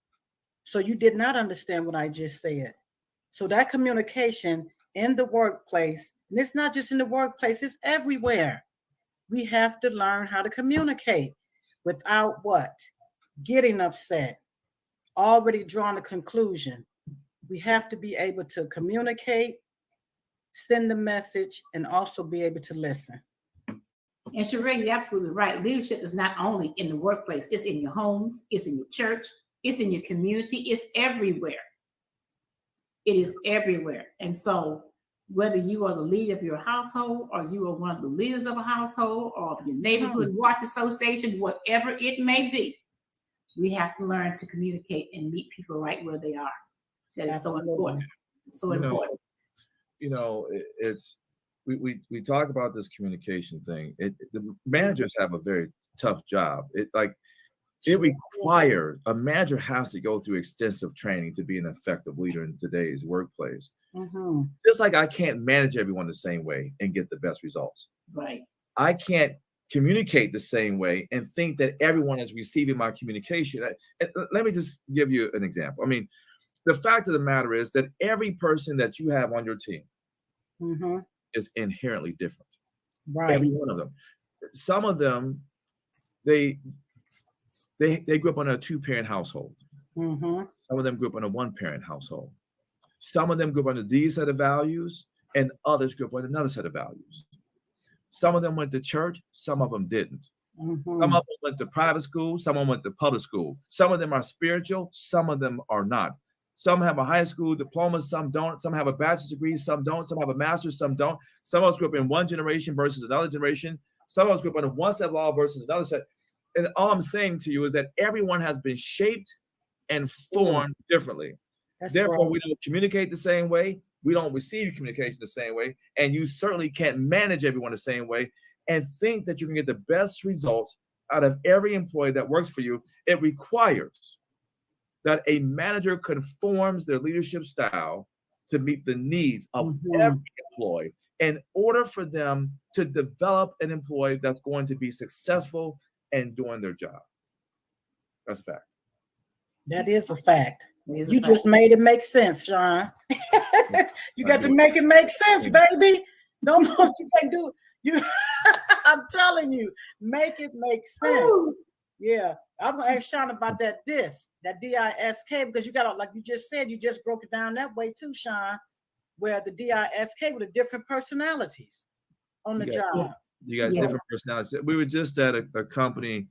So you did not understand what I just said. So that communication in the workplace, and it's not just in the workplace, it's everywhere. We have to learn how to communicate without what? Getting upset, already drawn a conclusion. We have to be able to communicate, send the message, and also be able to listen. And Sheree, you're absolutely right. Leadership is not only in the workplace, it's in your homes, it's in your church, it's in your community, it's everywhere. It is everywhere. And so whether you are the leader of your household or you are one of the leaders of a household or of your neighborhood watch association, whatever it may be, we have to learn to communicate and meet people right where they are. That is so important. So important. It's we talk about this communication thing. The managers have a very tough job. It requires a manager has to go through extensive training to be an effective leader in today's workplace. Mm-hmm. Just like I can't manage everyone the same way and get the best results. Right. I can't communicate the same way and think that everyone is receiving my communication. Let me just give you an example. I mean, the fact of the matter is that every person that you have on your team is inherently different. Right. Every one of them. Some of them, they grew up in a two-parent household. Mm-hmm. Some of them grew up in a one-parent household. Some of them grew up under these set of values, and others grew up with another set of values. Some of them went to church, some of them didn't. Mm-hmm. Some of them went to private school, some of them went to public school. Some of them are spiritual, some of them are not. Some have a high school diploma, some don't. Some have a bachelor's degree, some don't. Some have a master's, some don't. Some of us grew up in one generation versus another generation. Some of us grew up under one set of law versus another set. And all I'm saying to you is that everyone has been shaped and formed differently. Therefore, we don't communicate the same way. We don't receive communication the same way. And you certainly can't manage everyone the same way and think that you can get the best results out of every employee that works for you. It requires that a manager conforms their leadership style to meet the needs of every employee in order for them to develop an employee that's going to be successful and doing their job. That's a fact. That is a fact. You just made it make sense, Sean. You got to make it make sense, baby. No more, you can't do you. I'm telling you, make it make sense. Yeah, I was gonna ask Sean about that DISC, because you got, like you just said, you just broke it down that way too, Sean, where the DISK with the different personalities on the job. You got different personalities. We were just at a company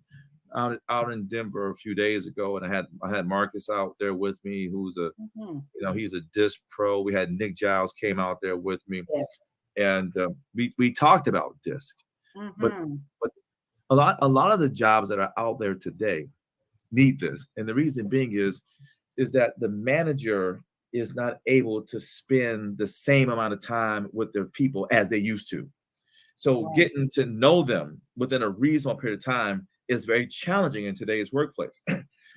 out in Denver a few days ago, and I had Marcus out there with me, who's he's a DISC pro. We had Nick Giles came out there with me, and we talked about DISC. But a lot of the jobs that are out there today need this, and the reason being is that the manager is not able to spend the same amount of time with their people as they used to. So getting to know them within a reasonable period of time is very challenging in today's workplace.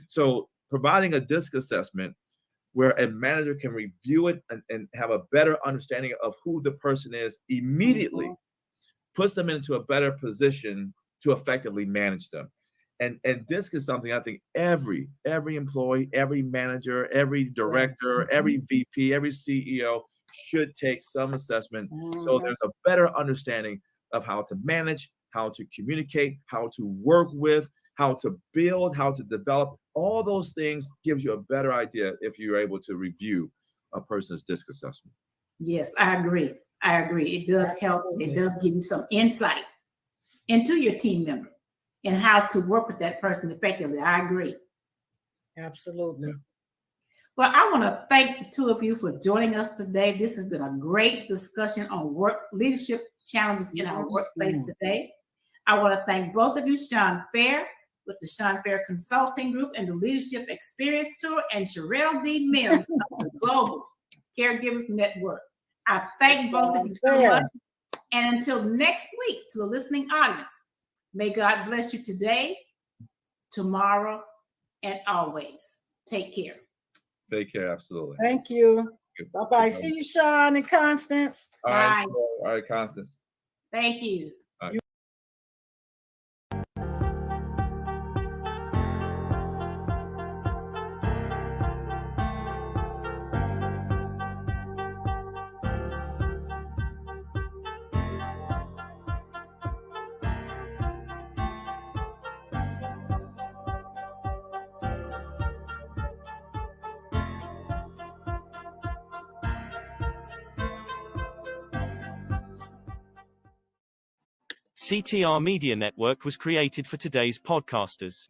So providing a DISC assessment where a manager can review it and have a better understanding of who the person is immediately puts them into a better position to effectively manage them. And DISC is something I think every employee, every manager, every director, every VP, every CEO should take some assessment so there's a better understanding of how to manage, how to communicate, how to work with, how to build, how to develop. All those things gives you a better idea if you're able to review a person's DISC assessment. Yes, I agree. It does help. It does give you some insight into your team member and how to work with that person effectively. I agree. Absolutely. Well, I want to thank the two of you for joining us today. This has been a great discussion on work leadership challenges in our workplace today. I want to thank both of you, Sean Fair with the Sean Fair Consulting Group and the Leadership Experience Tour, and Sherelle D. Mims of the Global Caregivers Network. I thank both of you so much. And until next week, to the listening audience, may God bless you today, tomorrow, and always. Take care. Take care. Absolutely. Thank you. Bye-bye. See you, Sean and Constance. All right, all right, Constance. Thank you. All right. CTR Media Network was created for today's podcasters.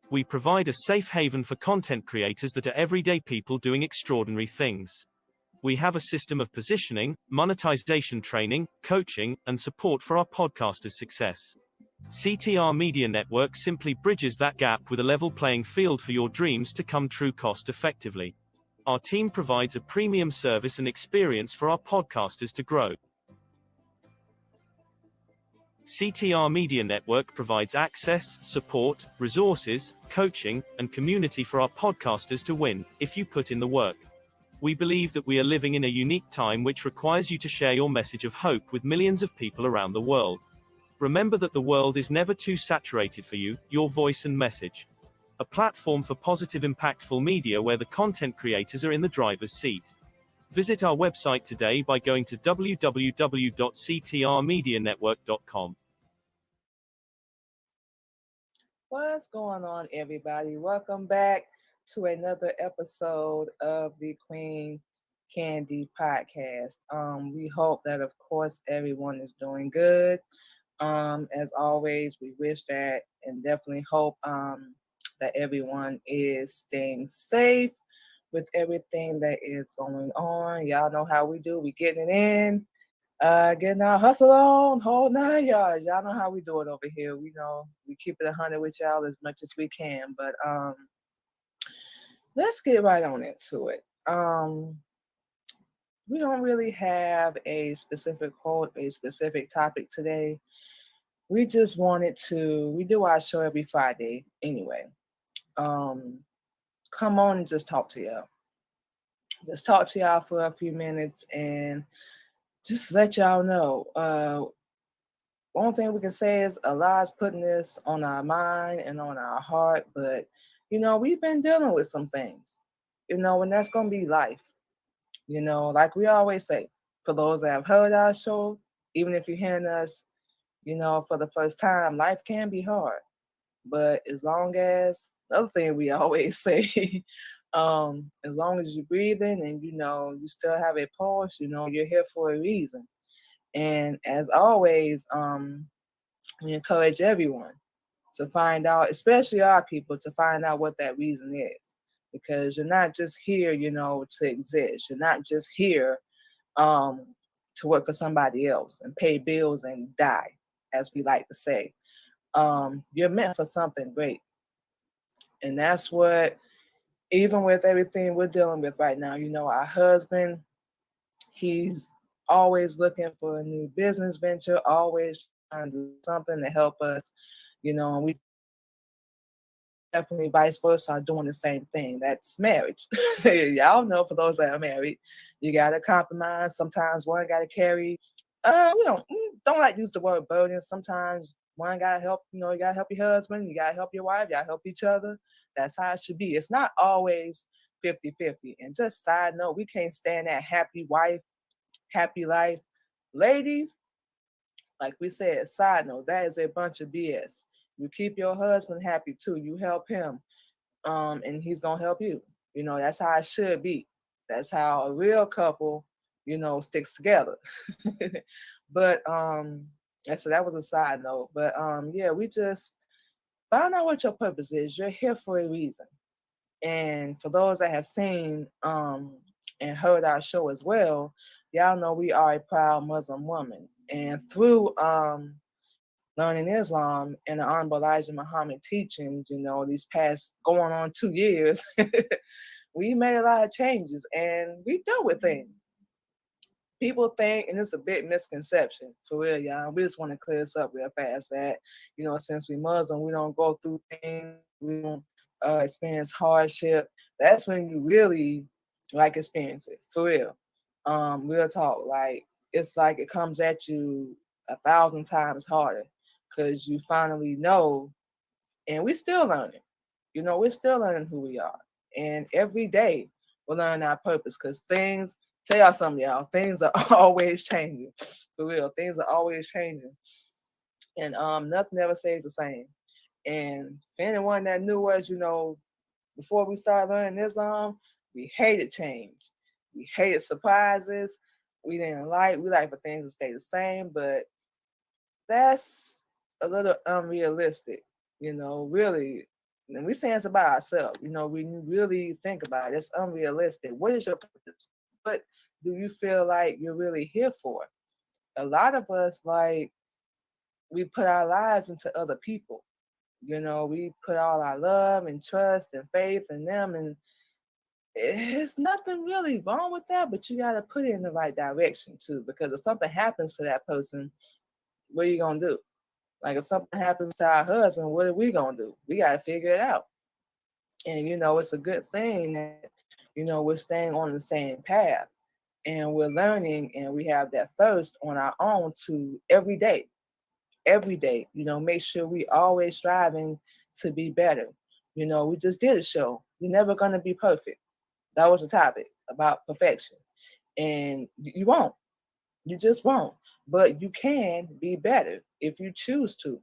We provide a safe haven for content creators that are everyday people doing extraordinary things. We have a system of positioning, monetization training, coaching, and support for our podcasters' success. CTR Media Network simply bridges that gap with a level playing field for your dreams to come true cost effectively. Our team provides a premium service and experience for our podcasters to grow. CTR Media Network provides access, support, resources, coaching, and community for our podcasters to win, if you put in the work. We believe that we are living in a unique time which requires you to share your message of hope with millions of people around the world. Remember that the world is never too saturated for you, your voice and message. A platform for positive, impactful media where the content creators are in the driver's seat. Visit our website today by going to www.ctrmedianetwork.com. What's going on, everybody? Welcome back to another episode of the Queen Candy podcast. We hope that, of course, everyone is doing good. As always, we wish that and definitely hope that everyone is staying safe with everything that is going on. Y'all know how we do. We getting it in. Getting our hustle on, whole 9 yards. Y'all know how we do it over here. We know we keep it 100 with y'all as much as we can. But let's get right on into it. We don't really have a specific quote, a specific topic today. We just wanted to, we do our show every Friday anyway. Come on and just talk to y'all. Just talk to y'all for a few minutes and just let y'all know. One thing we can say is Allah's putting this on our mind and on our heart, but we've been dealing with some things, and that's gonna be life. Like we always say, for those that have heard our show, even if you're hearing us, for the first time, life can be hard. But as long as, another thing we always say, as long as you're breathing and you still have a pulse, you're here for a reason. And as always, we encourage everyone to find out, especially our people, to find out what that reason is. Because you're not just here, to exist. You're not just here to work for somebody else and pay bills and die, as we like to say. You're meant for something great. And that's what, even with everything we're dealing with right now, our husband, he's always looking for a new business venture, always trying to do something to help us, and we definitely vice versa are doing the same thing. That's marriage. Y'all know, for those that are married, you got to compromise. Sometimes one got to carry, we don't like to use the word burden. Sometimes one got to help, you got to help your husband, you got to help your wife, you got to help each other. That's how it should be. It's not always 50-50. And just side note, we can't stand that happy wife, happy life. Ladies, like we said, side note, that is a bunch of BS. You keep your husband happy too. You help him, and he's gonna help you. That's how it should be. That's how a real couple, sticks together. But so that was a side note. But yeah, we just find out what your purpose is. You're here for a reason. And for those that have seen and heard our show as well, y'all know we are a proud Muslim woman. And through learning Islam and the Honorable Elijah Muhammad teachings, these past going on 2 years, we made a lot of changes and we dealt with things. People think, and it's a big misconception, for real, y'all. We just want to clear this up real fast that, since we Muslim, we don't go through things, we don't experience hardship. That's when you really experience it, for real. Real talk, it's like it comes at you 1,000 times harder because you finally know, and we still learning. We're still learning who we are, and every day we're learning our purpose because things. Tell y'all something, y'all. Things are always changing. For real, things are always changing, and nothing ever stays the same. And for anyone that knew us, before we started learning Islam, we hated change. We hated surprises. We like for things to stay the same, but that's a little unrealistic, really. And we saying it's about ourselves, we really think about it. It's unrealistic. What is your purpose? What do you feel like you're really here for? A lot of us, we put our lives into other people. We put all our love and trust and faith in them, and it's nothing really wrong with that, but you got to put it in the right direction too, because if something happens to that person, what are you going to do? If something happens to our husband, what are we going to do? We got to figure it out. And, it's a good thing that, we're staying on the same path and we're learning and we have that thirst on our own to every day, make sure we always striving to be better. We just did a show. We're never going to be perfect. That was the topic about perfection. And you won't. You just won't. But you can be better if you choose to.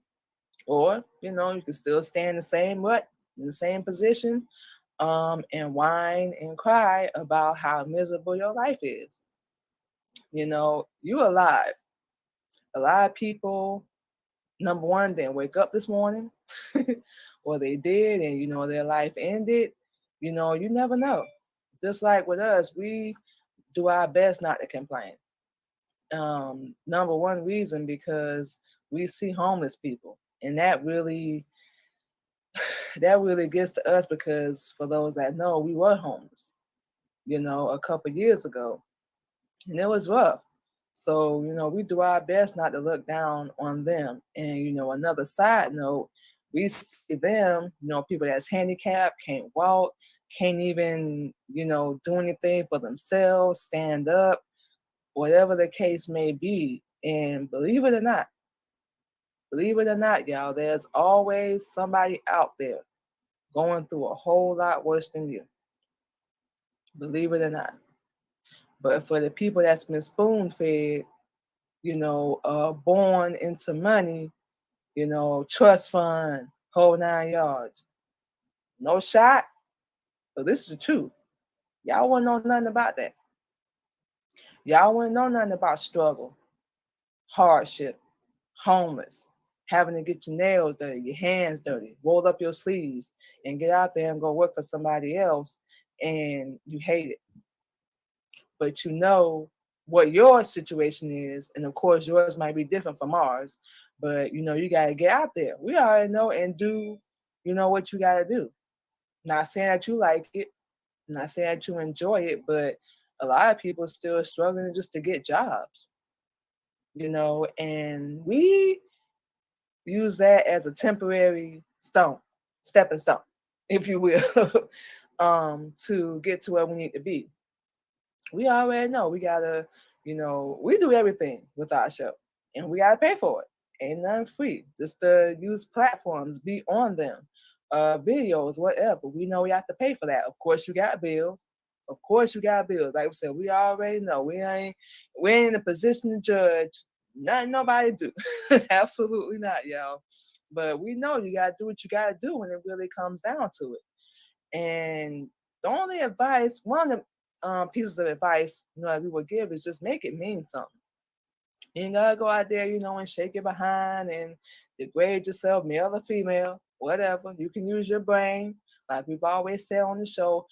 Or, you can still stay in the same rut, in the same position, and whine and cry about how miserable your life is. You're alive. A lot of people, number one, didn't wake up this morning, or they did, and their life ended. You never know. Just like with us, we do our best not to complain. Number one reason, because we see homeless people, and that really gets to us, because for those that know, we were homeless, a couple years ago, and it was rough. So, we do our best not to look down on them. And, another side note, we see them, people that's handicapped, can't walk, can't even, do anything for themselves, stand up, whatever the case may be. And believe it or not, y'all, there's always somebody out there going through a whole lot worse than you. Believe it or not. But for the people that's been spoon-fed, born into money, trust fund, whole 9 yards, no shot. But this is the truth. Y'all wouldn't know nothing about that. Y'all wouldn't know nothing about struggle, hardship, homeless, having to get your nails dirty, your hands dirty, roll up your sleeves, and get out there and go work for somebody else, and you hate it. But you know what your situation is, and of course yours might be different from ours, but you got to get out there. We already know, and do what you got to do. Not saying that you like it, not saying that you enjoy it, but a lot of people are still struggling just to get jobs, and we use that as a temporary stepping stone, if you will, to get to where we need to be. We already know we gotta, we do everything with our show, and we gotta pay for it. Ain't nothing free. Just to use platforms, be on them, videos, whatever. We know we have to pay for that. Of course, you got bills. Like we said, we already know we ain't in a position to judge. Nothing nobody do. Absolutely not, y'all. But we know you gotta do what you gotta do when it really comes down to it. And the only advice, one of the pieces of advice that we would give is just make it mean something. You ain't gotta go out there, and shake your behind and degrade yourself, male or female, whatever. You can use your brain, like we've always said on the show.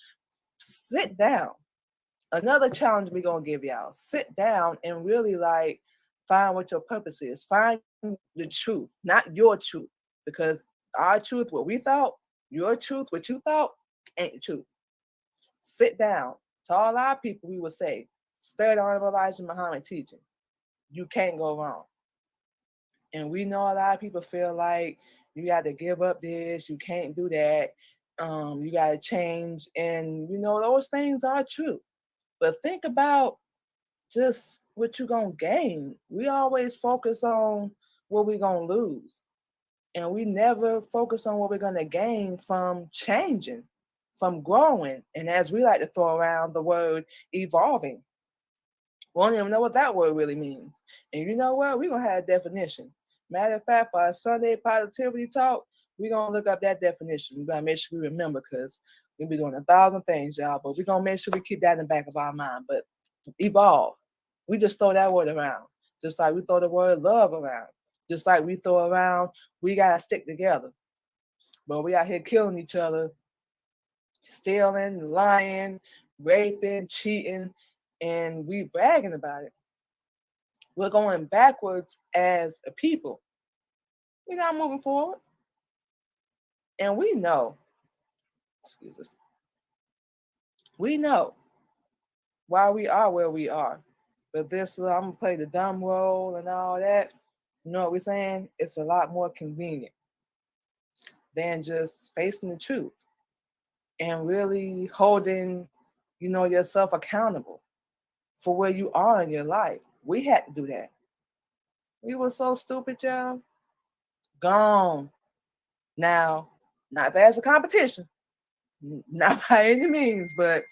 Sit down. Another challenge we're gonna give y'all: sit down and really Find what your purpose is. Find the truth, not your truth. Because our truth, what we thought, your truth, what you thought, ain't the truth. Sit down. To all our people, we would say, study Honorable Elijah Muhammad teaching. You can't go wrong. And we know a lot of people feel like you got to give up this, you can't do that, you got to change. And, those things are true. But think about just what you're going to gain. We always focus on what we're going to lose. And we never focus on what we're going to gain from changing, from growing. And as we like to throw around the word evolving, we don't even know what that word really means. And you know what? We're going to have a definition. Matter of fact, for our Sunday positivity talk, we're going to look up that definition. We're going to make sure we remember, because we'll be doing 1,000 things, y'all. But we're going to make sure we keep that in the back of our mind. But evolve. We just throw that word around. Just like we throw the word love around. Just like we throw around, we got to stick together. But we out here killing each other, stealing, lying, raping, cheating, and we bragging about it. We're going backwards as a people. We're not moving forward. And we know, excuse us, we know why we are where we are. But this, I'm going to play the dumb role and all that. You know what we're saying? It's a lot more convenient than just facing the truth and really holding, yourself accountable for where you are in your life. We had to do that. We were so stupid, y'all. Gone. Now, not that as a competition, not by any means, but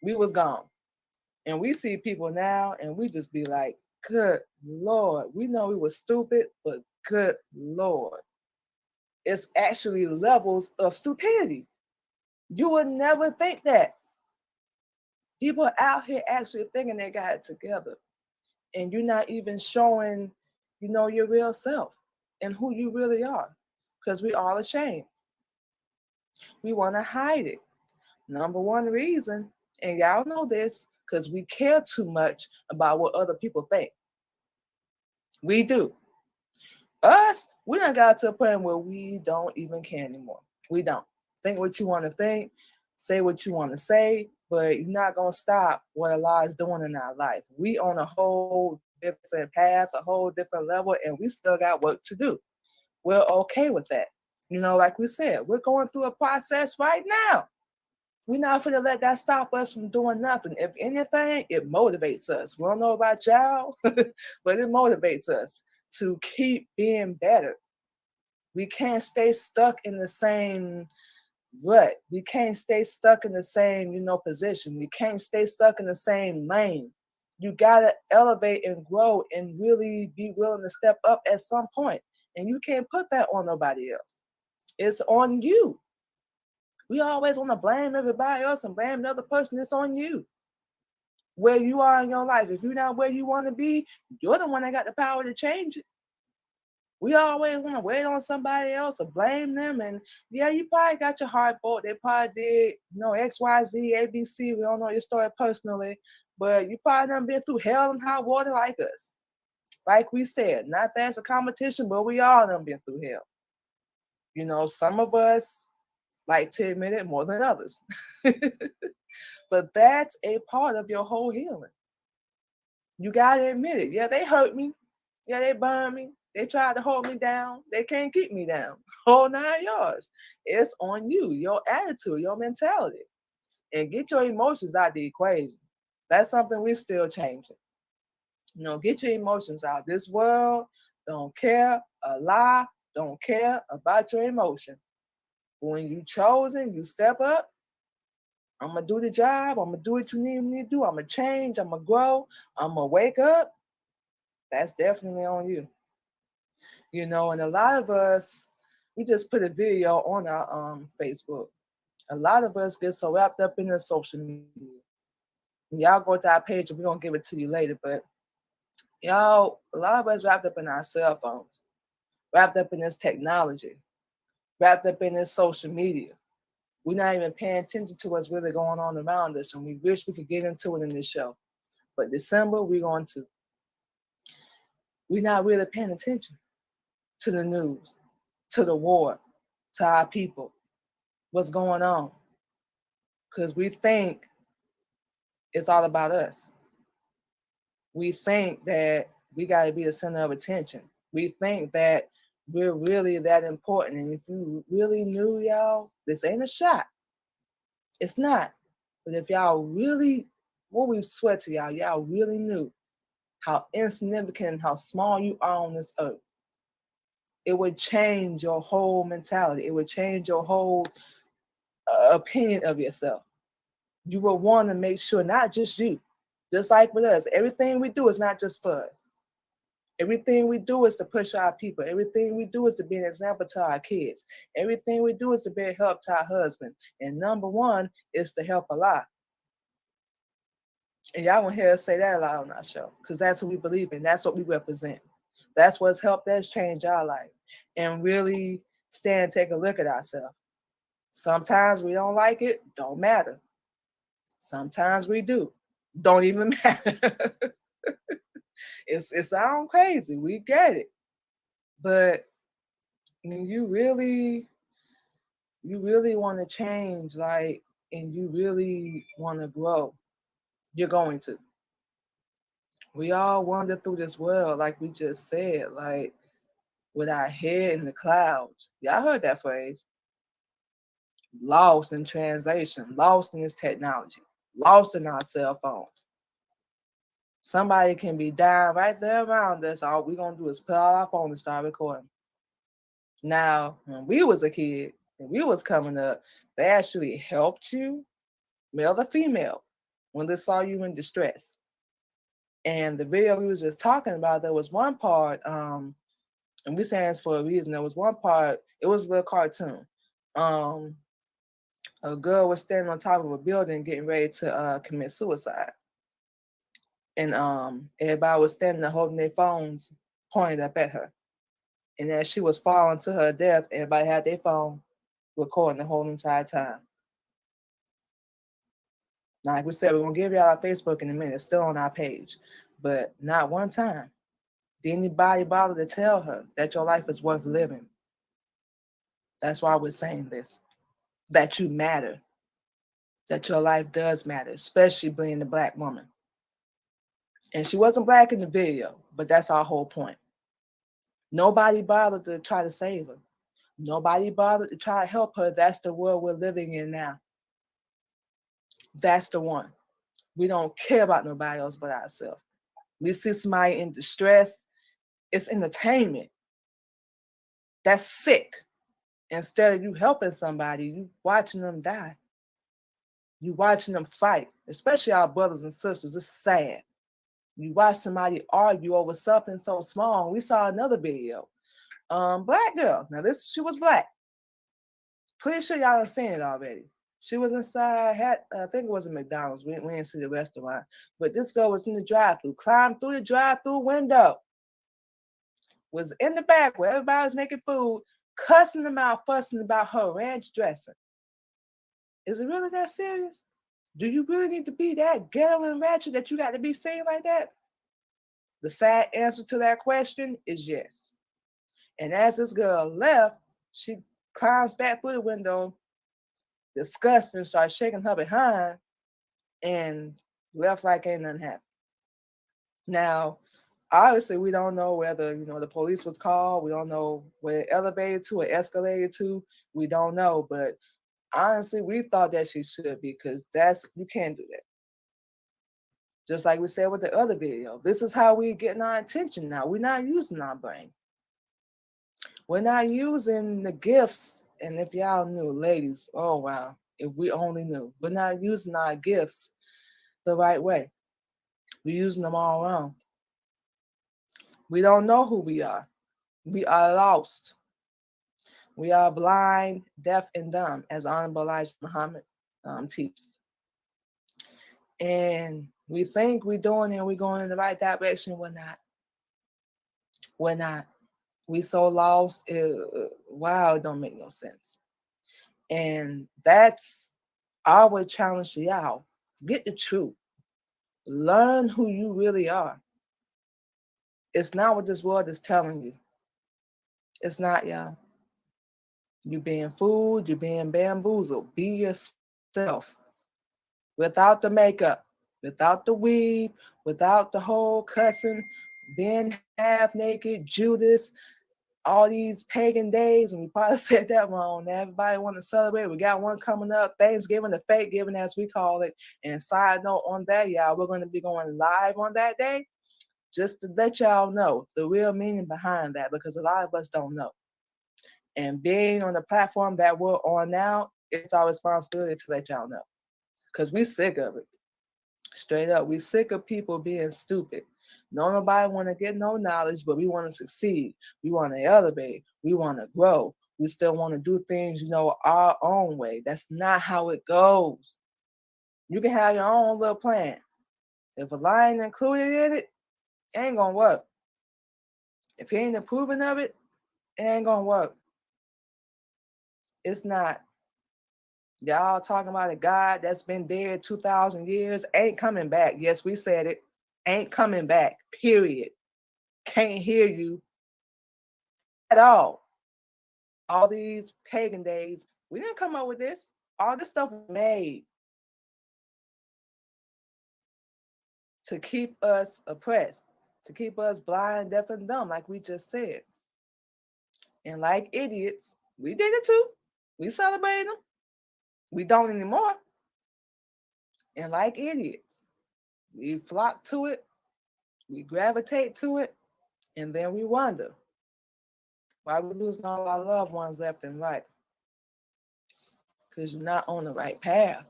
we was gone. And we see people now and we just be like, good Lord. We know we were stupid, but good Lord. It's actually levels of stupidity. You would never think that. People out here actually thinking they got it together. And you're not even showing, your real self and who you really are. Because we all ashamed. We want to hide it. Number one reason, and y'all know this, because we care too much about what other people think. We do. Us, we done got to a point where we don't even care anymore. We don't. Think what you want to think, say what you want to say, but you're not going to stop what Allah is doing in our life. We on a whole different path, a whole different level, and we still got work to do. We're okay with that. Like we said, we're going through a process right now. We're not going to let that stop us from doing nothing. If anything, it motivates us. We don't know about y'all, but it motivates us to keep being better. We can't stay stuck in the same rut. We can't stay stuck in the same, position. We can't stay stuck in the same lane. You got to elevate and grow and really be willing to step up at some point. And you can't put that on nobody else. It's on you. We always want to blame everybody else and blame another person. It's on you. Where you are in your life. If you're not where you want to be, you're the one that got the power to change it. We always want to wait on somebody else or blame them. And yeah, you probably got your heart broke. They probably did, X, Y, Z, ABC. We don't know your story personally, but you probably done been through hell and hot water like us. Like we said, not that it's a competition, but we all done been through hell. Some of us like to admit it more than others. But that's a part of your whole healing. You got to admit it. Yeah, they hurt me. Yeah, they burned me. They tried to hold me down. They can't keep me down. Whole 9 yards. It's on you, your attitude, your mentality. And get your emotions out the equation. That's something we're still changing. Get your emotions out. This world don't care a lie, don't care about your emotion. When you chosen, you step up. I'm going to do the job. I'm going to do what you need me to do. I'm going to change. I'm going to grow. I'm going to wake up. That's definitely on you. And a lot of us, we just put a video on our Facebook. A lot of us get so wrapped up in the social media. Y'all go to our page and we're going to give it to you later. But y'all, a lot of us wrapped up in our cell phones, wrapped up in this technology, wrapped up in this social media. We're not even paying attention to what's really going on around us, and we wish we could get into it in this show. But December, we're going to. we're not really paying attention to the news, to the war, to our people, what's going on. Because we think it's all about us. We think that we got to be the center of attention. We think that we're really that important. And if you really knew, y'all, this ain't a shot. It's not. But if y'all really, what we swear to y'all, y'all really knew how insignificant and how small you are on this earth, it would change your whole mentality. It would change your whole opinion of yourself. You will want to make sure, not just you, just like with us, everything we do is not just for us. Everything we do is to push our people. Everything we do is to be an example to our kids. Everything we do is to be a help to our husband. And number one is to help a lot. And y'all gonna hear us say that a lot on our show, because that's what we believe in. That's what we represent. That's what's helped us change our life and really stand and take a look at ourselves. Sometimes we don't like it, don't matter. Sometimes we do, don't even matter. It sounds crazy, we get it. But when you really want to change, like, and you really want to grow, you're going to. We all wander through this world, like we just said, like with our head in the clouds. Y'all heard that phrase. Lost in translation, lost in this technology, lost in our cell phones. Somebody can be dying right there around us. All we're going to do is put out our phone and start recording. Now, when we was a kid and we was coming up, they actually helped you, male or female, when they saw you in distress. And the video we was just talking about, there was one part, and we saying this for a reason, there was one part, it was a little cartoon. A girl was standing on top of a building getting ready to commit suicide. And everybody was standing there holding their phones pointed up at her. And as she was falling to her death, everybody had their phone recording the whole entire time. Now, like we said, we're going to give y'all our Facebook in a minute. It's still on our page. But not one time did anybody bother to tell her that your life is worth living. That's why we're saying this. That you matter. That your life does matter, especially being a Black woman. And she wasn't Black in the video, but that's our whole point. Nobody bothered to try to save her. Nobody bothered to try to help her. That's the world we're living in now. That's the one. We don't care about nobody else but ourselves. We see somebody in distress, it's entertainment. That's sick. Instead of you helping somebody, you watching them die. You watching them fight, especially our brothers and sisters. It's sad. You watch somebody argue over something so small. We saw another video. Black girl. Now she was Black. Pretty sure y'all have seen it already. She was inside, I think it was a McDonald's. We didn't see the restaurant. But this girl was in the drive-thru, climbed through the drive-thru window, was in the back where everybody was making food, cussing them out, fussing about her ranch dressing. Is it really that serious? Do you really need to be that ghetto and ratchet that you got to be seen like that? The sad answer to that question is yes. And as this girl left, she climbs back through the window, disgusted, and started shaking her behind, and left like ain't nothing happened. Now, obviously, we don't know whether the police was called. We don't know where it elevated to or escalated to. We don't know, but honestly, we thought that she should be, because you can't do that. Just like we said with the other video, this is how we're getting our attention now. We're not using our brain. We're not using the gifts. And if y'all knew, ladies, oh wow, if we only knew. We're not using our gifts the right way. We're using them all wrong. We don't know who we are. We are lost. We are blind, deaf, and dumb, as Honorable Elijah Muhammad teaches. And we think we're doing it and we're going in the right direction. We're not. We're not. We so lost. Wow, it don't make no sense. And that's our challenge to y'all. Get the truth. Learn who you really are. It's not what this world is telling you. It's not, y'all. You being fooled, you being bamboozled. Be yourself. Without the makeup, without the weave, without the whole cussing, being half naked, Judas, all these pagan days, and we probably said that wrong. Everybody want to celebrate. We got one coming up, Thanksgiving, the fake giving, as we call it. And side note on that, y'all, we're going to be going live on that day, just to let y'all know the real meaning behind that, because a lot of us don't know. And being on the platform that we're on now, it's our responsibility to let y'all know, because we sick of it. Straight up, we sick of people being stupid. Nobody want to get no knowledge, but we want to succeed. We want to elevate. We want to grow. We still want to do things, our own way. That's not how it goes. You can have your own little plan. If a lie ain't included in it, it ain't gonna work. If you ain't approving of it, it ain't gonna work. It's not. Y'all talking about a God that's been dead 2,000 years, ain't coming back. Yes, we said it. Ain't coming back, period. Can't hear you at all. All these pagan days, we didn't come up with this. All this stuff was made to keep us oppressed, to keep us blind, deaf, and dumb, like we just said. And like idiots, we did it too. We celebrated them. We don't anymore. And like idiots, we flock to it, we gravitate to it, and then we wonder why we're losing all our loved ones left and right. Because you're not on the right path.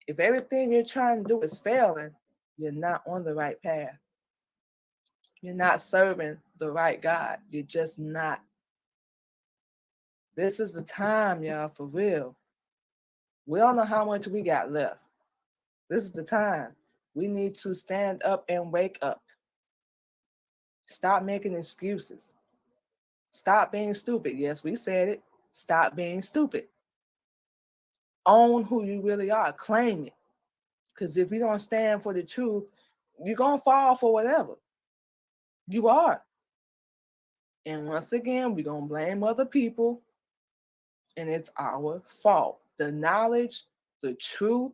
If everything you're trying to do is failing, you're not on the right path. You're not serving the right God. You're just not. This is the time, y'all, for real. We don't know how much we got left. This is the time. We need to stand up and wake up. Stop making excuses. Stop being stupid. Yes, we said it. Stop being stupid. Own who you really are. Claim it. Because if you don't stand for the truth, you're going to fall for whatever. You are. And once again, we're going to blame other people. And it's our fault. The knowledge, the truth,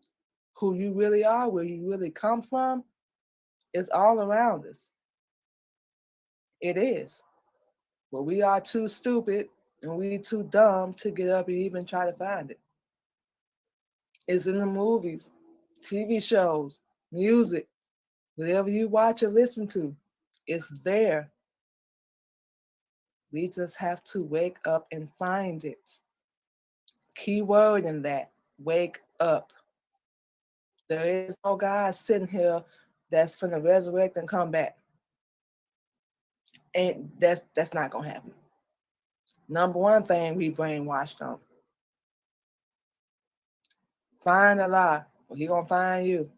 who you really are, where you really come from, is all around us. It is. But we are too stupid and we too dumb to get up and even try to find it. It's in the movies, TV shows, music, whatever you watch or listen to, it's there. We just have to wake up and find it. Key word in that, wake up. There is no God sitting here that's finna resurrect and come back. And that's not gonna happen. Number one thing we brainwashed on. Find a lie, or he gonna find you.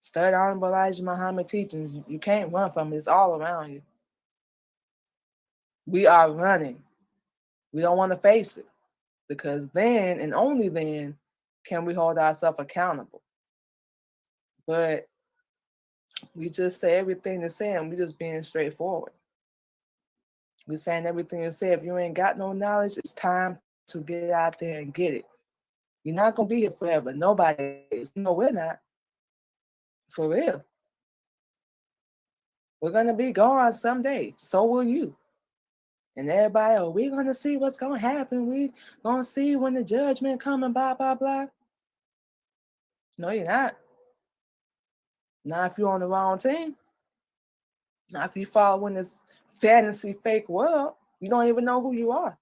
Study Honorable Elijah Muhammad teachings. You can't run from it. It's all around you. We are running. We don't want to face it, because then and only then can we hold ourselves accountable. But we just say everything the same. We just being straightforward. We saying everything is said. If you ain't got no knowledge, it's time to get out there and get it. You're not gonna be here forever. Nobody is. No, we're not. For real. We're gonna be gone someday. So will you. And everybody, we're gonna see what's gonna happen. We gonna see when the judgment come and blah blah blah. No, you're not. Not if you're on the wrong team. Not if you following this fantasy fake world. You don't even know who you are.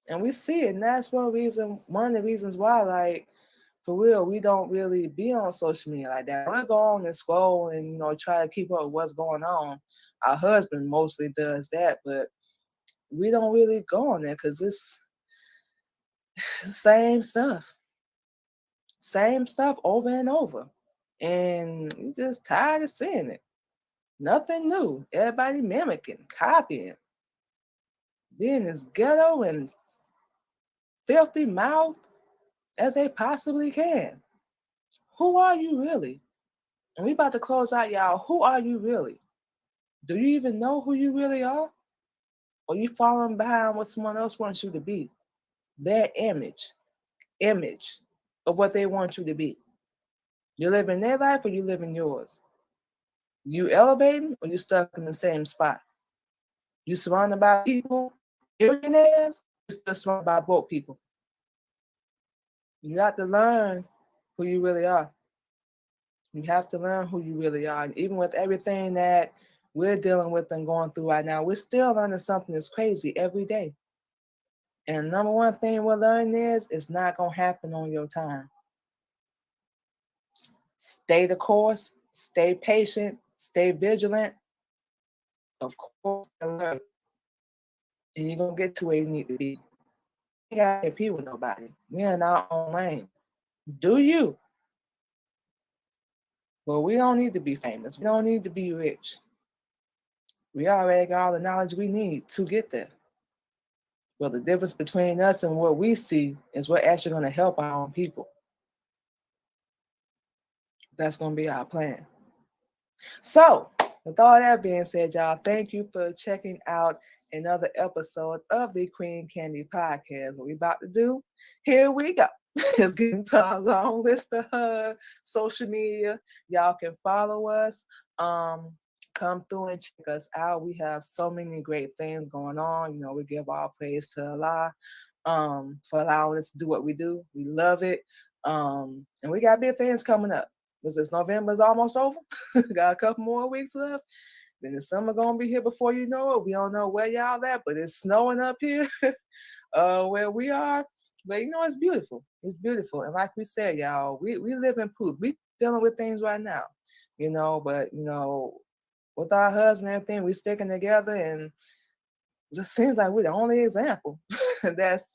And we see it. And that's one of the reasons why, like, for real, we don't really be on social media like that. When I go on and scroll and, try to keep up with what's going on, our husband mostly does that, but we don't really go on there because it's the same stuff. Same stuff over and over. And we just tired of seeing it. Nothing new. Everybody mimicking, copying, being as ghetto and filthy mouth as they possibly can. Who are you really? And we about to close out, y'all. Who are you really? Do you even know who you really are? Or you following behind what someone else wants you to be? Their image of what they want you to be. You living their life or you living yours? You elevating or you stuck in the same spot? You surrounded by people, millionaires, you're still surrounded by broke people. You got to learn who you really are. You have to learn who you really are. And even with everything that we're dealing with and going through right now, we're still learning something that's crazy every day. And number one thing we're learning is it's not going to happen on your time. Stay the course, stay patient, stay vigilant. Of course, learn. And you're going to get to where you need to be. You got to compete with nobody. We're in our own lane. Do you? Well, we don't need to be famous. We don't need to be rich. We already got all the knowledge we need to get there. Well, the difference between us and what we see is we're actually going to help our own people. That's going to be our plan. So, with all that being said, y'all, thank you for checking out another episode of the Queen Candy Podcast. What we about to do, here we go. Let's get into our long list of social media. Y'all can follow us. Come through and check us out. We have so many great things going on. You know, we give all praise to Allah for allowing us to do what we do. We love it. And we got big things coming up. Since November is almost over, got a couple more weeks left. Then the summer gonna be here before you know it. We don't know where y'all at, but it's snowing up here where we are. But you know, it's beautiful. It's beautiful. And like we said, y'all, we live in proof. We dealing with things right now, you know, but you know, with our husband and everything, we sticking together, and it just seems like we're the only example that's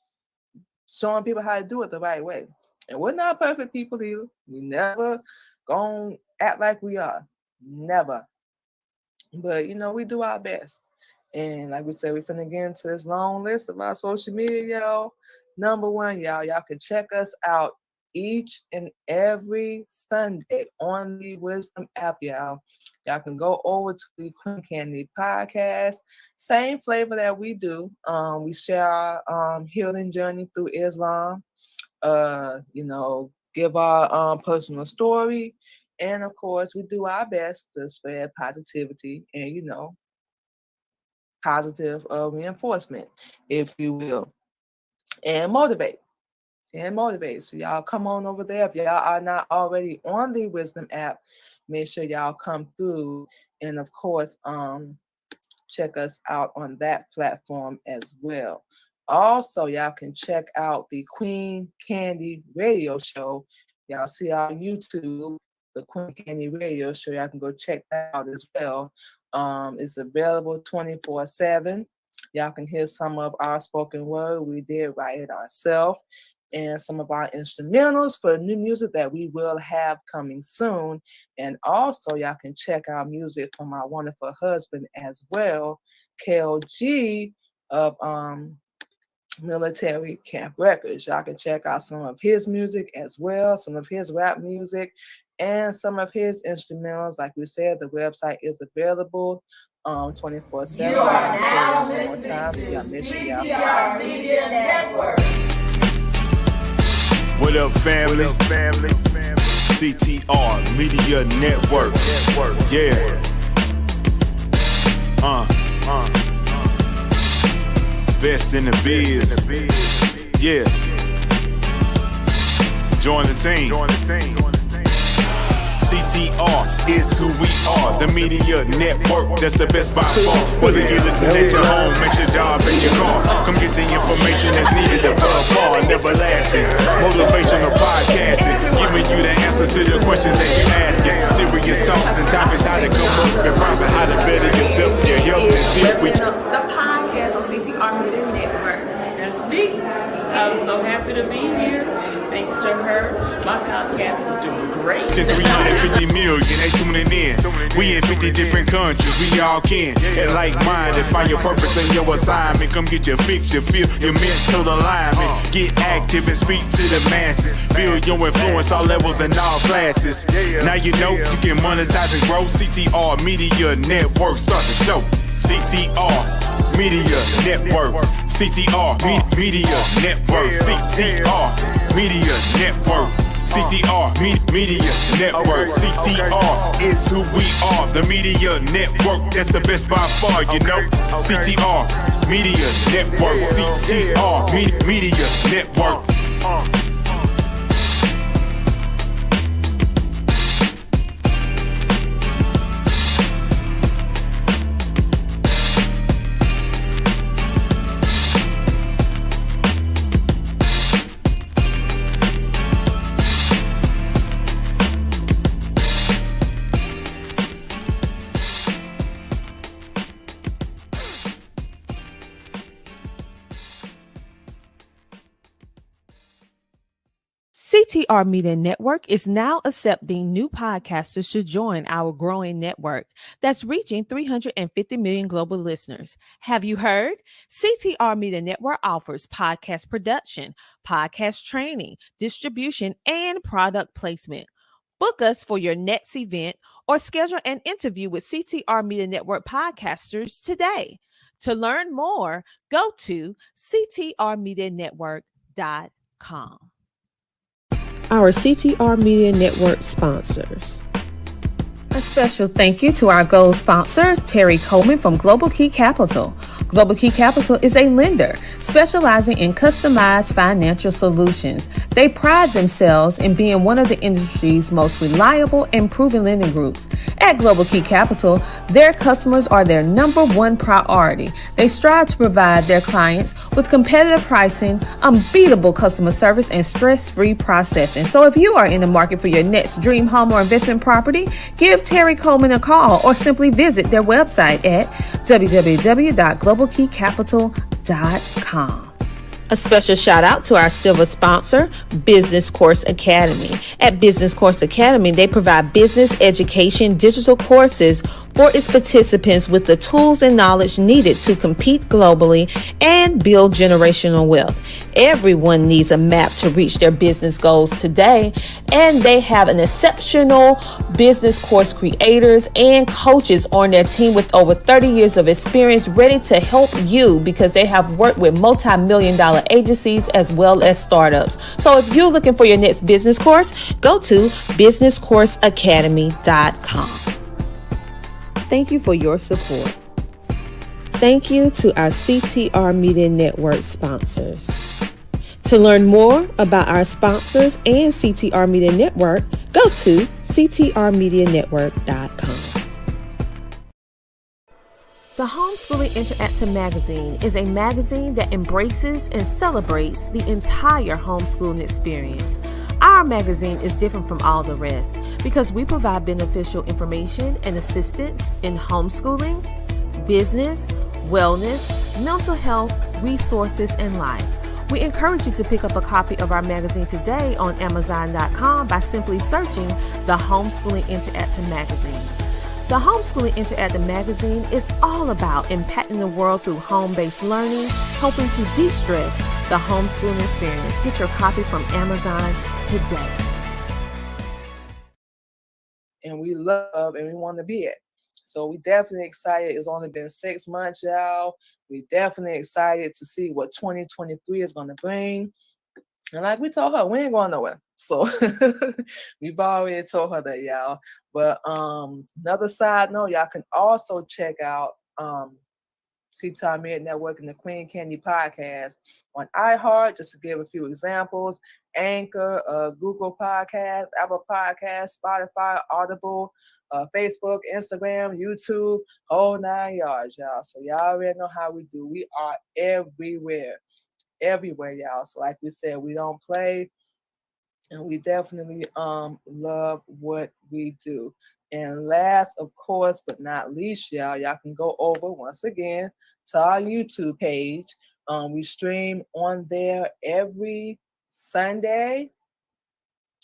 showing people how to do it the right way. And we're not perfect people either. We never gonna act like we are. Never. But you know, we do our best. And like we said, we're finna get into this long list of our social media, y'all. Number one, y'all can check us out each and every Sunday on the Wisdom app, y'all. Y'all can go over to the Queen Candy Podcast. Same flavor that we do. We share our healing journey through Islam. You know, give our personal story. And of course, we do our best to spread positivity and, you know, positive reinforcement, if you will, and motivate. So y'all come on over there. If y'all are not already on the Wisdom app, make sure y'all come through. And of course, check us out on that platform as well. Also, y'all can check out the Queen Candy Radio Show. Y'all see our YouTube, the Queen Candy Radio Show. Y'all can go check that out as well. It's available 24/7. Y'all can hear some of our spoken word. We did write it ourselves. And some of our instrumentals for new music that we will have coming soon. And also, y'all can check out music from my wonderful husband as well, KLG of Military Camp Records. Y'all can check out some of his music as well, some of his rap music, and some of his instrumentals. Like we said, the website is available 24/7. You are now listening to CTR Media Network. What up, family? CTR Media Network. Yeah. Best in the biz. Yeah. Join the team. CTR is who we are. The media network, that's the best by far. Whether you listen at your home, at your job, in your car, come get the information that's needed above all and everlasting. Motivational podcasting, giving you the answers to the questions that you're asking. Serious talks and topics, how to come up and profit, how to better yourself, your health, and see if we. The podcast on CTR Media Network. That's me. I'm so happy to be here. Thanks to her My podcast is doing great. To 350 million, they tuning in. We in 50 different countries, we all can. And like minded, find your purpose and your assignment. Come get your fix, your feel, your mental alignment. Get active and speak to the masses. Build your influence, all levels and all classes. Now you know you can monetize and grow. CTR Media Network, start the show. CTR Media Network. CTR Media Network. CTR Media Network. CTR Media Network. CTR is who we are. The Media Network, that's the best by far, you know. CTR Media Network. CTR Media Network. CTR Media Network is now accepting new podcasters to join our growing network that's reaching 350 million global listeners. Have you heard? CTR Media Network offers podcast production, podcast training, distribution, and product placement. Book us for your next event or schedule an interview with CTR Media Network podcasters today. To learn more, go to ctrmedianetwork.com. Our CTR Media Network sponsors. A special thank you to our gold sponsor, Terry Coleman from Global Key Capital. Global Key Capital is a lender specializing in customized financial solutions. They pride themselves in being one of the industry's most reliable and proven lending groups. At Global Key Capital, their customers are their number one priority. They strive to provide their clients with competitive pricing, unbeatable customer service, and stress-free processing. So if you are in the market for your next dream home or investment property, give Terry Coleman a call or simply visit their website at www.globalkeycapital.com. A special shout out to our silver sponsor, Business Course Academy. At Business Course Academy, they provide business education digital courses for its participants with the tools and knowledge needed to compete globally and build generational wealth. Everyone needs a map to reach their business goals today, and they have an exceptional business course creators and coaches on their team with over 30 years of experience ready to help you because they have worked with multi-million-dollar agencies as well as startups. So if you're looking for your next business course, go to businesscourseacademy.com. Thank you for your support. Thank you to our CTR Media Network sponsors. To learn more about our sponsors and CTR Media Network, go to ctrmedianetwork.com. The Homeschooling Interactive Magazine is a magazine that embraces and celebrates the entire homeschooling experience. Our magazine is different from all the rest because we provide beneficial information and assistance in homeschooling, business, wellness, mental health, resources, and life. We encourage you to pick up a copy of our magazine today on Amazon.com by simply searching the Homeschooling Interactive Magazine. The Homeschooling Interactive Magazine is all about impacting the world through home-based learning, helping to de-stress the homeschooling experience. Get your copy from Amazon today. And we love and we want to be it. So we definitely excited. It's only been 6 months, y'all. We definitely excited to see what 2023 is going to bring. And like we told her, we ain't going nowhere. So we've already told her that, y'all. But another side note, y'all can also check out CTR Media Network and the Queen Candy podcast on iHeart, just to give a few examples. Anchor, Google Podcast, Apple Podcast, Spotify, Audible, Facebook, Instagram, YouTube, whole 9 yards, y'all. So y'all already know how we do. We are everywhere, y'all. So like we said, we don't play, and we definitely love what we do. And last, of course, but not least, y'all can go over once again to our YouTube page. We stream on there every Sunday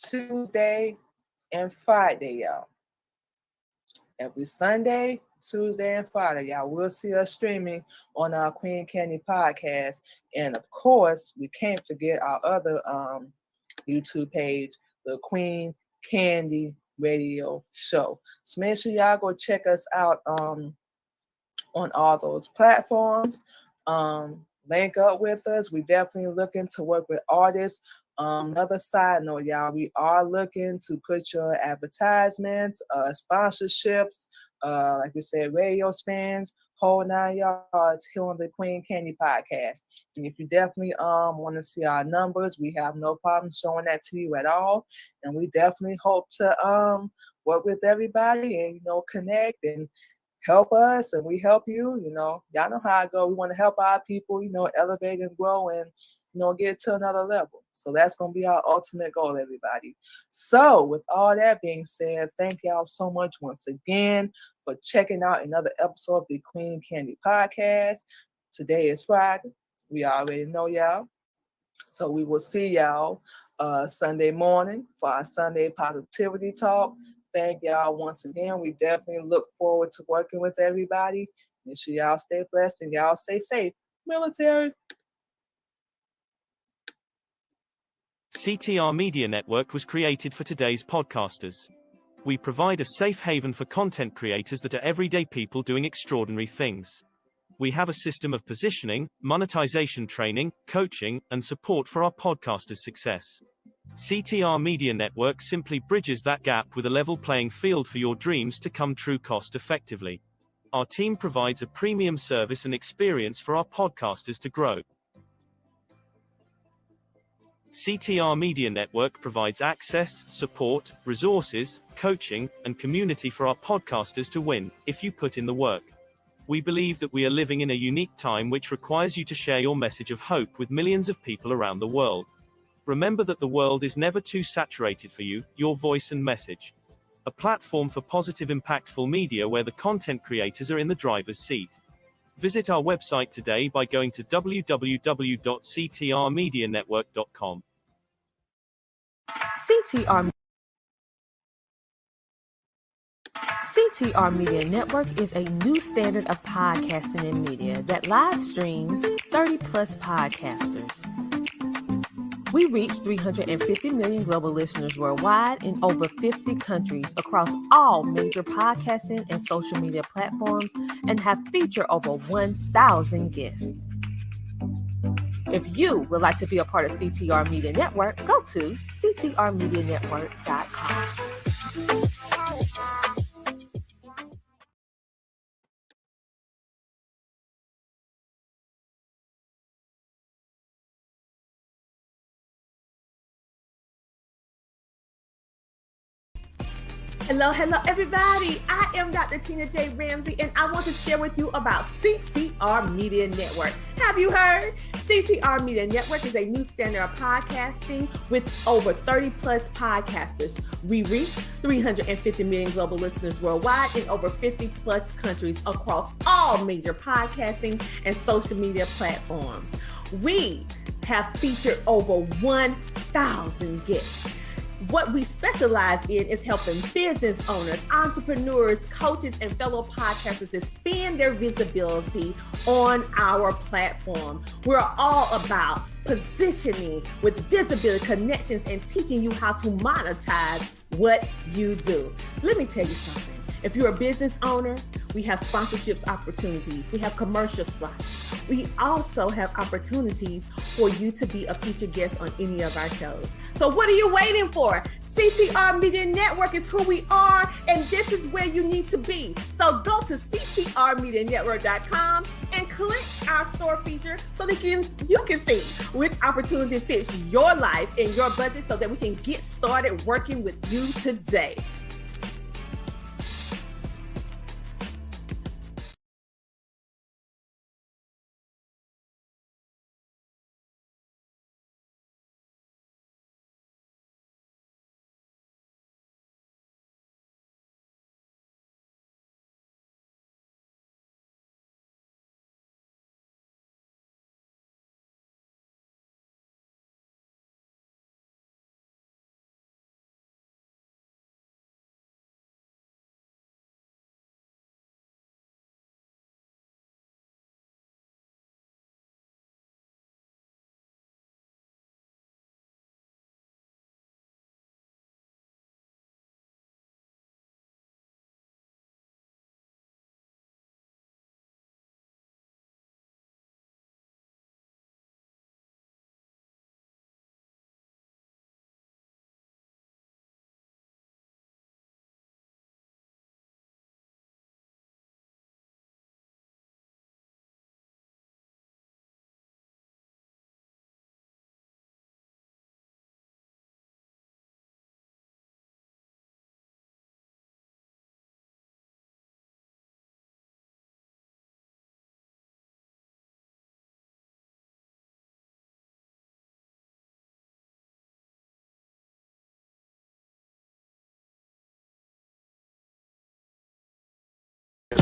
Tuesday, and Friday, y'all. Every Sunday, Tuesday, and Friday, y'all will see us streaming on our Queen Candy podcast. And of course, we can't forget our other YouTube page, the Queen Candy Radio Show. So make sure y'all go check us out on all those platforms. Link up with us. We definitely looking to work with artists. Another side note, y'all, we are looking to put your advertisements, sponsorships, like we said, radio spins, whole 9 yards here on the Queen Candy podcast. And if you definitely want to see our numbers, we have no problem showing that to you at all. And we definitely hope to work with everybody and connect and help us, and we help you. Y'all know how I go. We want to help our people, elevate and grow and, get to another level. So that's going to be our ultimate goal, everybody. So with all that being said, thank y'all so much once again for checking out another episode of the Queen Candy podcast. Today is Friday. We already know y'all. So we will see y'all Sunday morning for our Sunday positivity talk. Thank y'all once again. We definitely look forward to working with everybody. Make sure y'all stay blessed and y'all stay safe. Military. CTR Media Network was created for today's podcasters. We provide a safe haven for content creators that are everyday people doing extraordinary things. We have a system of positioning, monetization training, coaching, and support for our podcasters' success. CTR Media Network simply bridges that gap with a level playing field for your dreams to come true cost effectively. Our team provides a premium service and experience for our podcasters to grow. CTR Media Network provides access, support, resources, coaching, and community for our podcasters to win, if you put in the work. We believe that we are living in a unique time which requires you to share your message of hope with millions of people around the world. Remember that the world is never too saturated for you, your voice and message. A platform for positive, impactful media where the content creators are in the driver's seat. Visit our website today by going to www.ctrmedianetwork.com. CTR Media Network is a new standard of podcasting and media that live streams 30 plus podcasters. We reach 350 million global listeners worldwide in over 50 countries across all major podcasting and social media platforms and have featured over 1,000 guests. If you would like to be a part of CTR Media Network, go to ctrmedianetwork.com. Hello, everybody. I am Dr. Tina J. Ramsey, and I want to share with you about CTR Media Network. Have you heard? CTR Media Network is a new standard of podcasting with over 30 plus podcasters. We reach 350 million global listeners worldwide in over 50 plus countries across all major podcasting and social media platforms. We have featured over 1,000 guests. What we specialize in is helping business owners, entrepreneurs, coaches, and fellow podcasters expand their visibility on our platform. We're all about positioning with visibility, connections, and teaching you how to monetize what you do. Let me tell you something. If you're a business owner, we have sponsorships opportunities. We have commercial slots. We also have opportunities for you to be a featured guest on any of our shows. So what are you waiting for? CTR Media Network is who we are, and this is where you need to be. So go to ctrmedianetwork.com and click our store feature so that you can see which opportunity fits your life and your budget so that we can get started working with you today.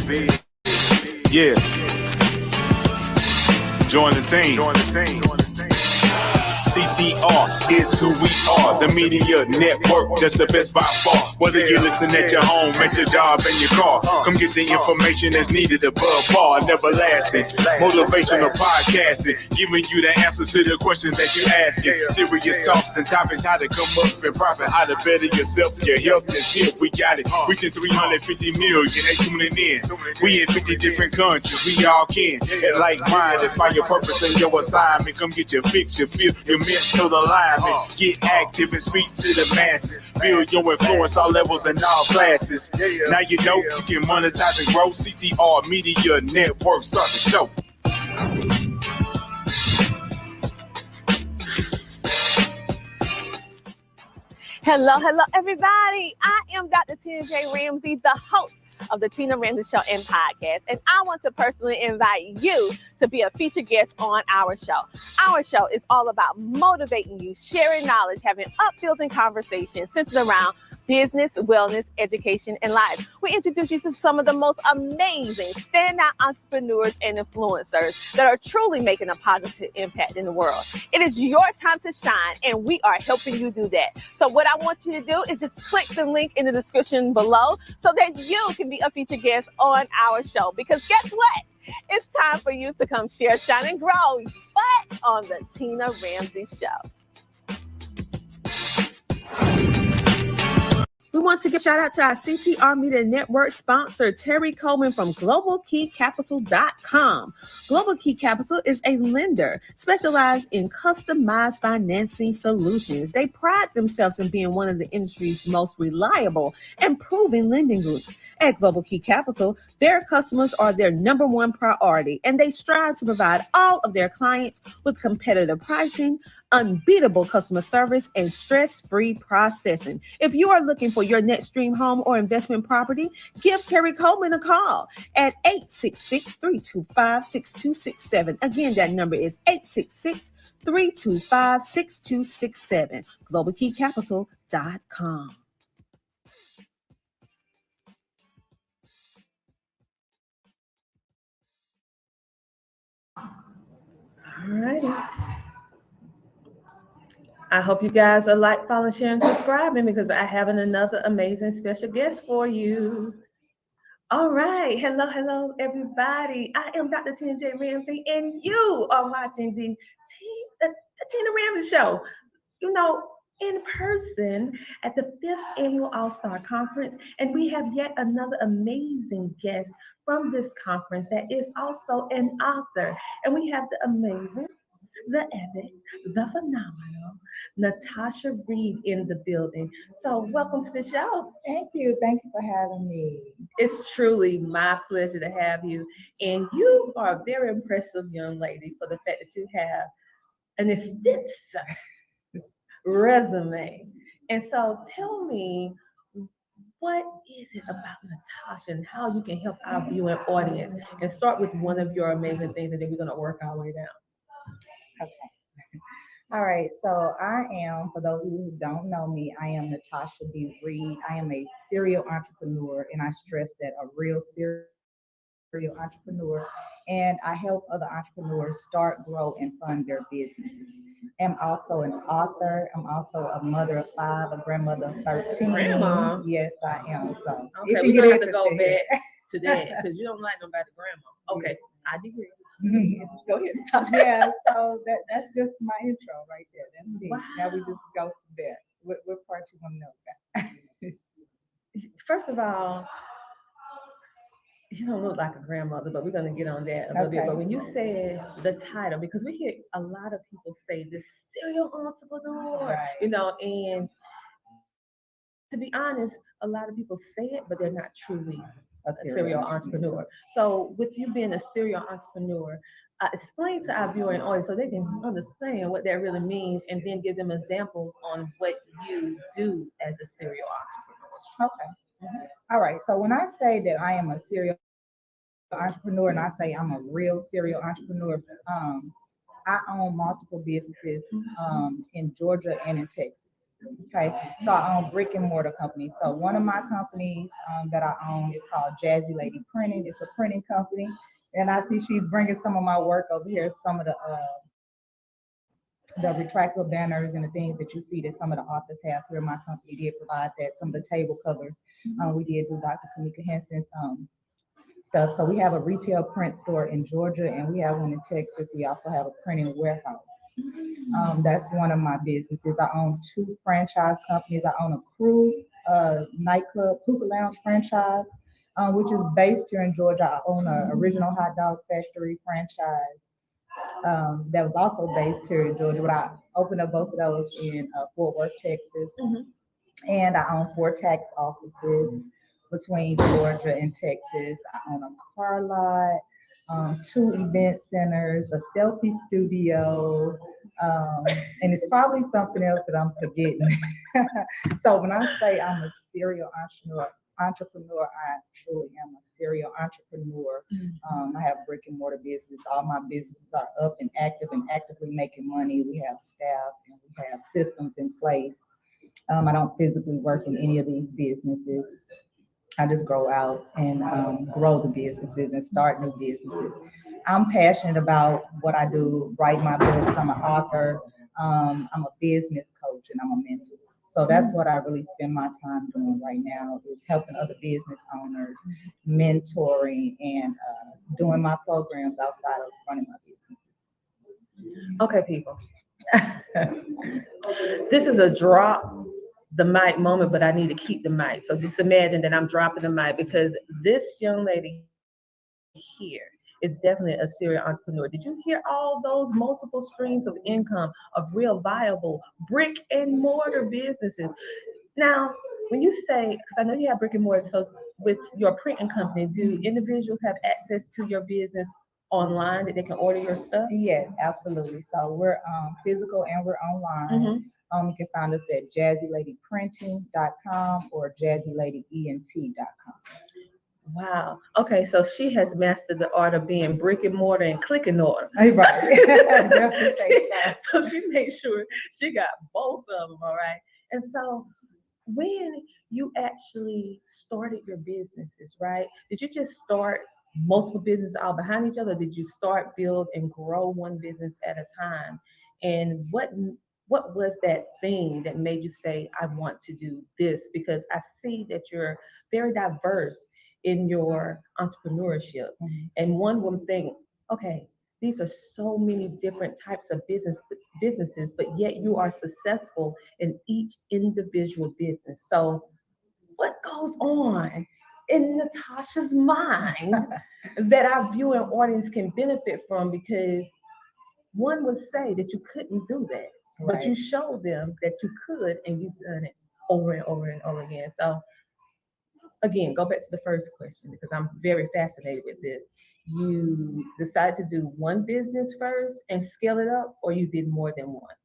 Yeah. Join the team. CTR is who we are, the media network that's the best by far. Whether you listen at your home, at your job, in your car, come get the information that's needed above par, never lasting. Motivational podcasting, giving you the answers to the questions that you're asking. Serious talks and topics, how to come up and profit, how to better yourself. Your health is here, we got it. Reaching 350 million, they tuning in. We in 50 different countries, we all can. And like minded, find your purpose and your assignment. Come get your fix, your feel, your mental alignment. Get active and speak to the masses. Build your influence all levels and all classes. Now you know you can monetize and grow. CTR Media Network, start the show. Hello, everybody. I am Dr. Tina J. Ramsey, the host of the Tina Ramsey Show and Podcast, and I want to personally invite you to be a featured guest on our show. Our show is all about motivating you, sharing knowledge, having uplifting conversations centered around business, wellness, education, and life. We introduce you to some of the most amazing standout entrepreneurs and influencers that are truly making a positive impact in the world. It is your time to shine, and we are helping you do that. So what I want you to do is just click the link in the description below so that you can be a featured guest on our show. Because guess what? It's time for you to come share, shine, and grow, but on the Tina Ramsey Show. We want to give a shout out to our CTR Media Network sponsor, Terry Coleman from GlobalKeyCapital.com. Global Key Capital is a lender specialized in customized financing solutions. They pride themselves in being one of the industry's most reliable and proven lending groups. At Global Key Capital, their customers are their number one priority, and they strive to provide all of their clients with competitive pricing, unbeatable customer service, and stress-free processing. If you are looking for your next dream home or investment property, give Terry Coleman a call at 866-325-6267. Again, that number is 866-325-6267. GlobalKeyCapital.com. All righty. I hope you guys are like, following, sharing, subscribing because I have another amazing special guest for you. All right. Hello, everybody. I am Dr. Tina J. Ramsey, and you are watching the Tina Ramsey Show, in person at the 5th Annual All-Star Conference. And we have yet another amazing guest from this conference that is also an author. And we have the amazing, the epic, the phenomenal Natasha Reed in the building. So welcome to the show. Thank you. Thank you for having me. It's truly my pleasure to have you. And you are a very impressive young lady for the fact that you have an extensive resume. And so tell me, what is it about Natasha and how you can help our viewing audience? And start with one of your amazing things, and then we're going to work our way down. Okay. All right. So I am, for those who don't know me, I am Natasha B. Reed. I am a serial entrepreneur, and I stress that a real serial entrepreneur. And I help other entrepreneurs start, grow, and fund their businesses. I'm also an author. I'm also a mother of 5, a grandmother of 13. Grandma? Yes, I am. So Okay, we're going to have to go back to that because you don't like nobody grandma. Okay, I digress. Go ahead. Yeah, so that's just my intro right there. That's it. Wow. Now we just go from there. What part you want to know about? First of all, you don't look like a grandmother, but we're going to get on that a little bit. But when you said the title, because we hear a lot of people say this serial entrepreneur, Right. And to be honest, a lot of people say it, but they're not truly a serial entrepreneur. So with you being a serial entrepreneur, explain to our viewing audience so they can understand what that really means, and then give them examples on what you do as a serial entrepreneur. Okay. All right. So when I say that I am a serial entrepreneur, and I say I'm a real serial entrepreneur, I own multiple businesses in Georgia and in Texas. Okay, so I own brick and mortar companies. So one of my companies that I own is called Jazzy Lady Printing. It's a printing company, and I see she's bringing some of my work over here. Some of the retractable banners and the things that you see that some of the authors have here. My company did provide that. Some of the table covers we did do Dr. Kamika Henson's stuff. So we have a retail print store in Georgia, and we have one in Texas. We also have a printing warehouse. That's one of my businesses. I own 2 franchise companies. I own a crew nightclub, hookah lounge franchise, which is based here in Georgia. I own an original hot dog factory franchise that was also based here in Georgia, but I opened up both of those in Fort Worth, Texas. And I own 4 tax offices between Georgia and Texas. I own a car lot, 2 event centers, a selfie studio, and it's probably something else that I'm forgetting. So when I say I'm a serial entrepreneur, I truly am a serial entrepreneur. I have brick and mortar business. All my businesses are up and active and actively making money. We have staff and we have systems in place. I don't physically work in any of these businesses. I just go out and grow the businesses and start new businesses. I'm passionate about what I do, write my books. I'm an author. I'm a business coach and I'm a mentor. So that's what I really spend my time doing right now is helping other business owners, mentoring, and doing my programs outside of running my businesses. Okay, people. This is a drop the mic moment, but I need to keep the mic. So just imagine that I'm dropping the mic because this young lady here is definitely a serial entrepreneur. Did you hear all those multiple streams of income of real viable brick and mortar businesses? Now, when you say, because I know you have brick and mortar, so with your printing company, do individuals have access to your business online that they can order your stuff? Yes, absolutely. So we're physical and we're online. You can find us at jazzyladyprinting.com or jazzyladyent.com. Wow. Okay, so she has mastered the art of being brick and mortar and click and order. Right. So she made sure she got both of them, all right? And so when you actually started your businesses, right? Did you just start multiple businesses all behind each other? Did you start, build, and grow one business at a time? And what was that thing that made you say, I want to do this? Because I see that you're very diverse in your entrepreneurship. And one will think, okay, these are so many different types of businesses, but yet you are successful in each individual business. So what goes on in Natasha's mind that our viewing audience can benefit from? Because one would say that you couldn't do that, but you showed them that you could, and you've done it over and over and over again. So again, go back to the first question because I'm very fascinated with this. You decided to do one business first and scale it up, or you did more than one?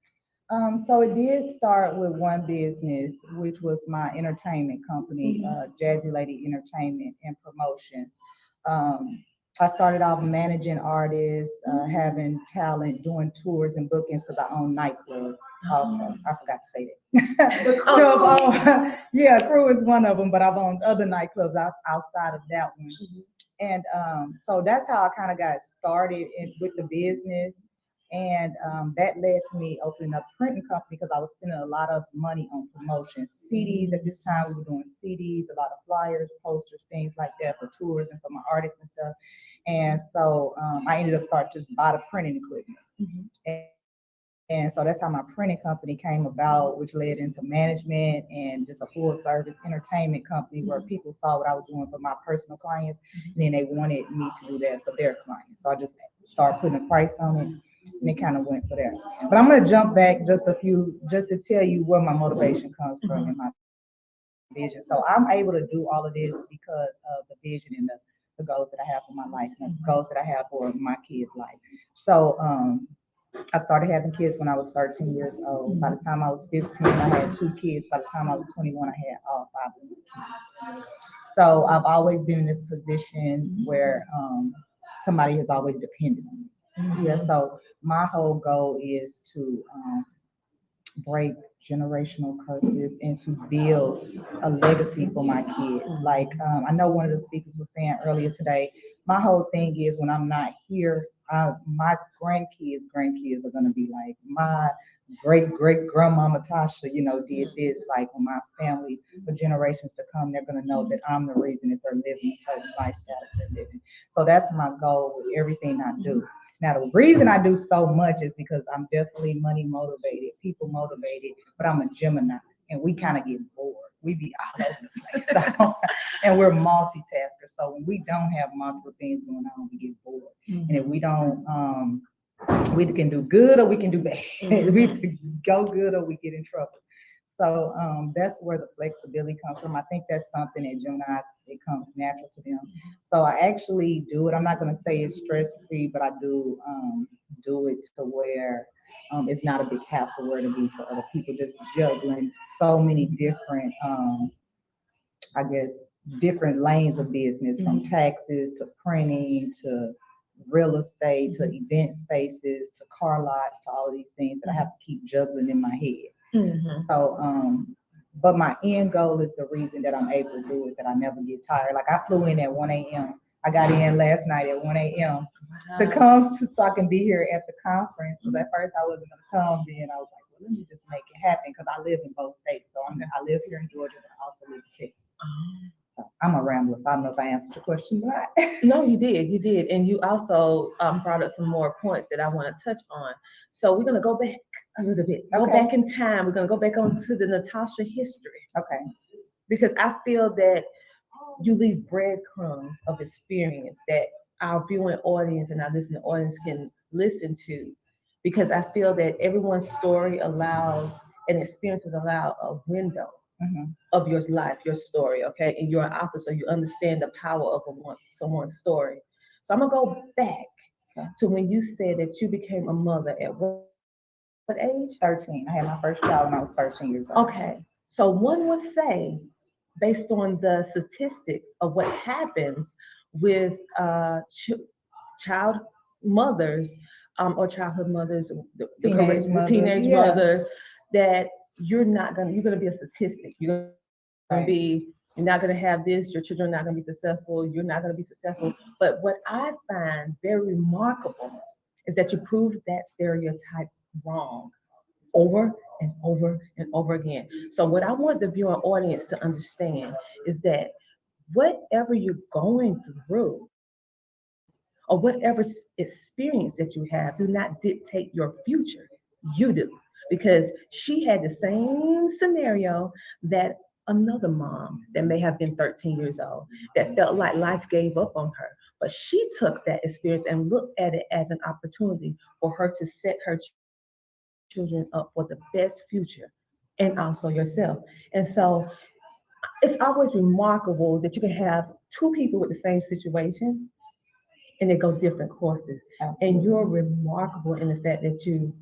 So it did start with one business, which was my entertainment company, Jazzy Lady Entertainment and Promotions. I started off managing artists, having talent, doing tours and bookings because I own nightclubs also. I forgot to say that. Yeah, Crew is one of them, but I've owned other nightclubs outside of that one. And so that's how I kind of got started with the business. And that led to me opening up a printing company because I was spending a lot of money on promotions. CDs at this time, we were doing CDs, a lot of flyers, posters, things like that for tours and for my artists and stuff. And so I ended up starting to just buy the printing equipment. And so that's how my printing company came about, which led into management and just a full service entertainment company where people saw what I was doing for my personal clients. And then they wanted me to do that for their clients. So I just started putting a price on it. And it kind of went for there. But I'm going to jump back just to tell you where my motivation comes from in my vision. So I'm able to do all of this because of the vision and the goals that I have for my life and the goals that I have for my kids' life. So I started having kids when I was 13 years old. By the time I was 15, I had 2 kids. By the time I was 21, I had all 5 of my kids. So I've always been in a position where somebody has always depended on me. Yeah, so my whole goal is to break generational curses and to build a legacy for my kids. Like I know one of the speakers was saying earlier today, my whole thing is when I'm not here, my grandkids are gonna be like my great grandmama Tasha, did this. Like when my family for generations to come, they're gonna know that I'm the reason that they're living a certain lifestyle that they're living. So that's my goal with everything I do. Now, the reason I do so much is because I'm definitely money motivated, people motivated, but I'm a Gemini and we kind of get bored. We be all over the place. So, and we're multitaskers. So when we don't have multiple things going on, we get bored. And if we don't, we can do good or we can do bad. We can go good or we get in trouble. So that's where the flexibility comes from. I think that's something that Geminis, it comes natural to them. So I actually do it. I'm not going to say it's stress-free, but I do it to where it's not a big hassle where to be for other people, just juggling so many different, I guess, different lanes of business, from taxes to printing to real estate to event spaces to car lots to all of these things that I have to keep juggling in my head. So, but my end goal is the reason that I'm able to do it, that I never get tired. Like I flew in at 1 a.m. I got in last night at 1 a.m. to come so I can be here at the conference. Because at first I wasn't gonna come, then I was like, well, let me just make it happen because I live in both states. So I live here in Georgia, but I also live in Texas. So I'm a rambler, so I don't know if I answered your question or not. No, you did. And you also brought up some more points that I want to touch on. So we're going to go back a little bit, go back in time. We're going to go back onto the Natasha history. Okay. Because I feel that you leave breadcrumbs of experience that our viewing audience and our listening audience can listen to. Because I feel that everyone's story allows, and experiences allow a window of your life, your story, okay? And you're an author, so you understand the power of someone's story. So I'm gonna go back to when you said that you became a mother at what age? 13. I had my first child when I was 13 years old. Okay, so one would say, based on the statistics of what happens with child mothers or childhood mothers, the teenage mother, that you're gonna be a statistic. You're not gonna have this, your children are not gonna be successful, you're not gonna be successful. But what I find very remarkable is that you proved that stereotype wrong over and over and over again. So what I want the viewer audience to understand is that whatever you're going through, or whatever experience that you have, do not dictate your future. You do. Because she had the same scenario that another mom that may have been 13 years old, that felt like life gave up on her. But she took that experience and looked at it as an opportunity for her to set her children up for the best future, and also yourself. And so it's always remarkable that you can have two people with the same situation and they go different courses. Absolutely. And you're remarkable in the fact that you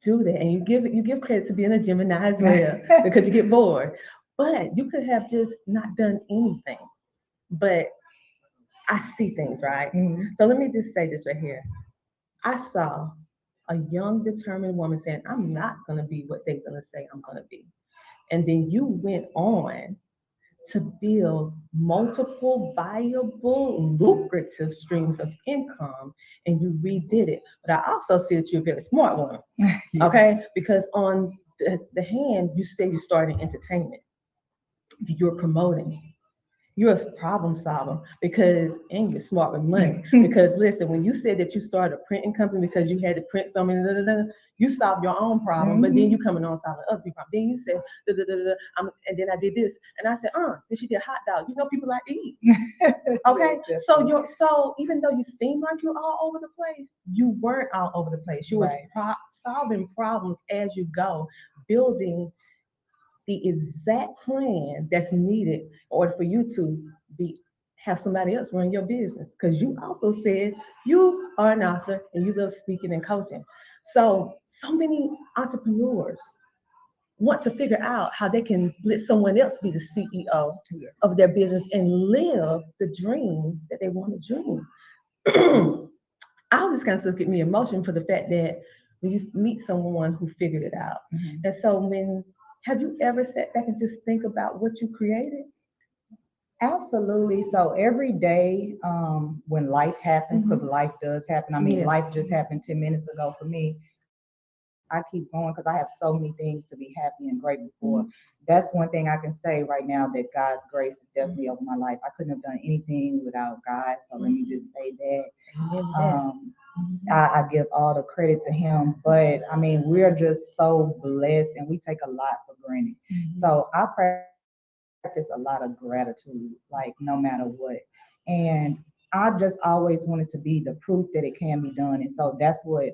do that, and you give credit to being a Gemini as well because you get bored. But you could have just not done anything. But I see things, right? So let me just say this right here. I saw a young, determined woman saying, I'm not gonna be what they're gonna say I'm gonna be. And then you went on to build multiple viable, lucrative streams of income, and you redid it. But I also see that you're a very smart woman, okay? Because on the hand, you say you started entertainment. You're promoting. You're a problem solver and you're smart with money. Because listen, when you said that you started a printing company because you had to print so many, you solved your own problem, but then you coming on solving other people's problem. Then you said, and then I did this, and I said, then she did hot dog. You know, people like to eat. Okay, yes, so even though you seem like you're all over the place, you weren't all over the place. You was solving problems as you go, building the exact plan that's needed in order for you to have somebody else run your business. Because you also said you are an author and you love speaking and coaching. So many entrepreneurs want to figure out how they can let someone else be the CEO of their business and live the dream that they want to dream. All this kind of stuff get me emotion for the fact that when you meet someone who figured it out. And so have you ever sat back and just think about what you created? Absolutely. So every day when life happens, because life does happen. I mean, life just happened 10 minutes ago for me. I keep going because I have so many things to be happy and grateful for. That's one thing I can say right now, that God's grace is definitely over my life. I couldn't have done anything without God. So let me just say that. I give all the credit to him, but I mean, we're just so blessed and we take a lot for granted. So I practice a lot of gratitude, like no matter what. And I just always wanted to be the proof that it can be done. And so that's what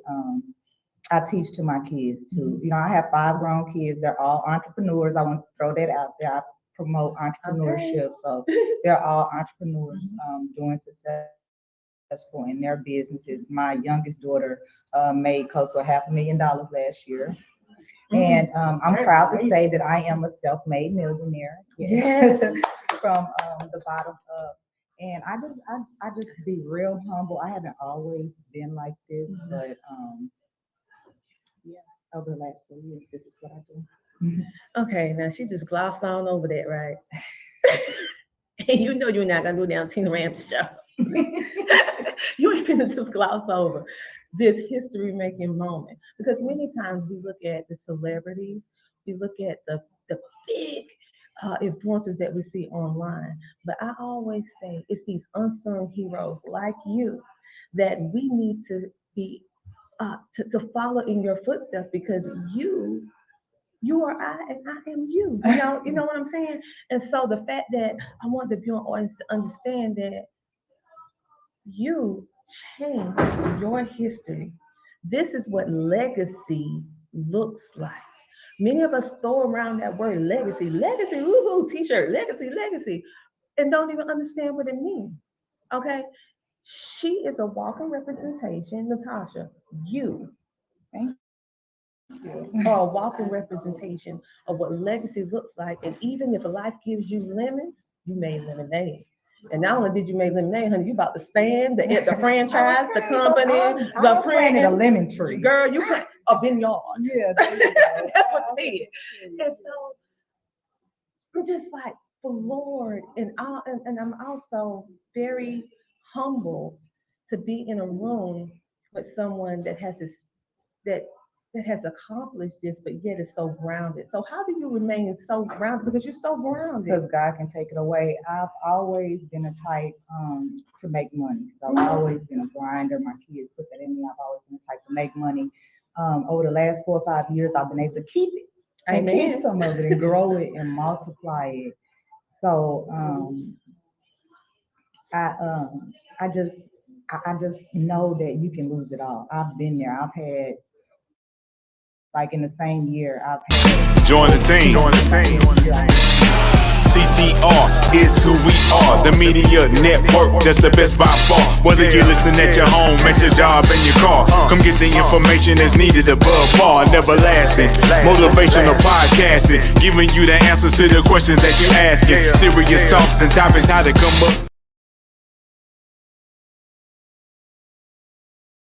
I teach to my kids too. You know, I have 5 grown kids. They're all entrepreneurs. I want to throw that out there. I promote entrepreneurship. So they're all entrepreneurs doing successful in their businesses. My youngest daughter made close to $500,000 last year. And I'm proud to say that I am a self-made millionaire. Yes. From the bottom up. And I just be real humble. I haven't always been like this, but over the last 4 years, this is what I do. Okay, now she just glossed all over that, right? And you know you're not gonna do down Tina Ram's show. You ain't gonna just gloss over this history-making moment, because many times we look at the celebrities, we look at the big influencers that we see online, but I always say it's these unsung heroes like you that we need to be to follow in your footsteps, because you are I and I am you. You know what I'm saying? And so the fact that I want the viewing audience to understand that you changed your history. This is what legacy looks like. Many of us throw around that word legacy, woohoo, t-shirt, legacy, and don't even understand what it means. Okay? She is a walking representation, Natasha. You. Thank you. Are a walking representation of what legacy looks like. And even if life gives you lemons, you made lemonade. And not only did you make lemonade, honey, you about to stand the franchise, the company, the planted a lemon tree. Girl, you plant a vineyard. Yeah, that's what you did. And so I'm just like, the Lord, and I'm also very humbled to be in a room with someone that has this, that has accomplished this, but yet is so grounded. So how do you remain so grounded? Because you're so grounded. Because God can take it away. I've always been a type to make money. So I've always been a grinder. My kids put that in me. I've always been a type to make money. Over the last 4 or 5 years, I've been able to keep it and keep some of it and grow it and multiply it. So I just know that you can lose it all. I've been there. I've had, like in the same year, I've had. Join the team. CTR is who we are. The media network, that's the best by far. Whether you listen at your home, at your job, in your car, come get the information that's needed above par. Never lasting, motivational podcasting, giving you the answers to the questions that you asking. Serious talks and topics, how to come up.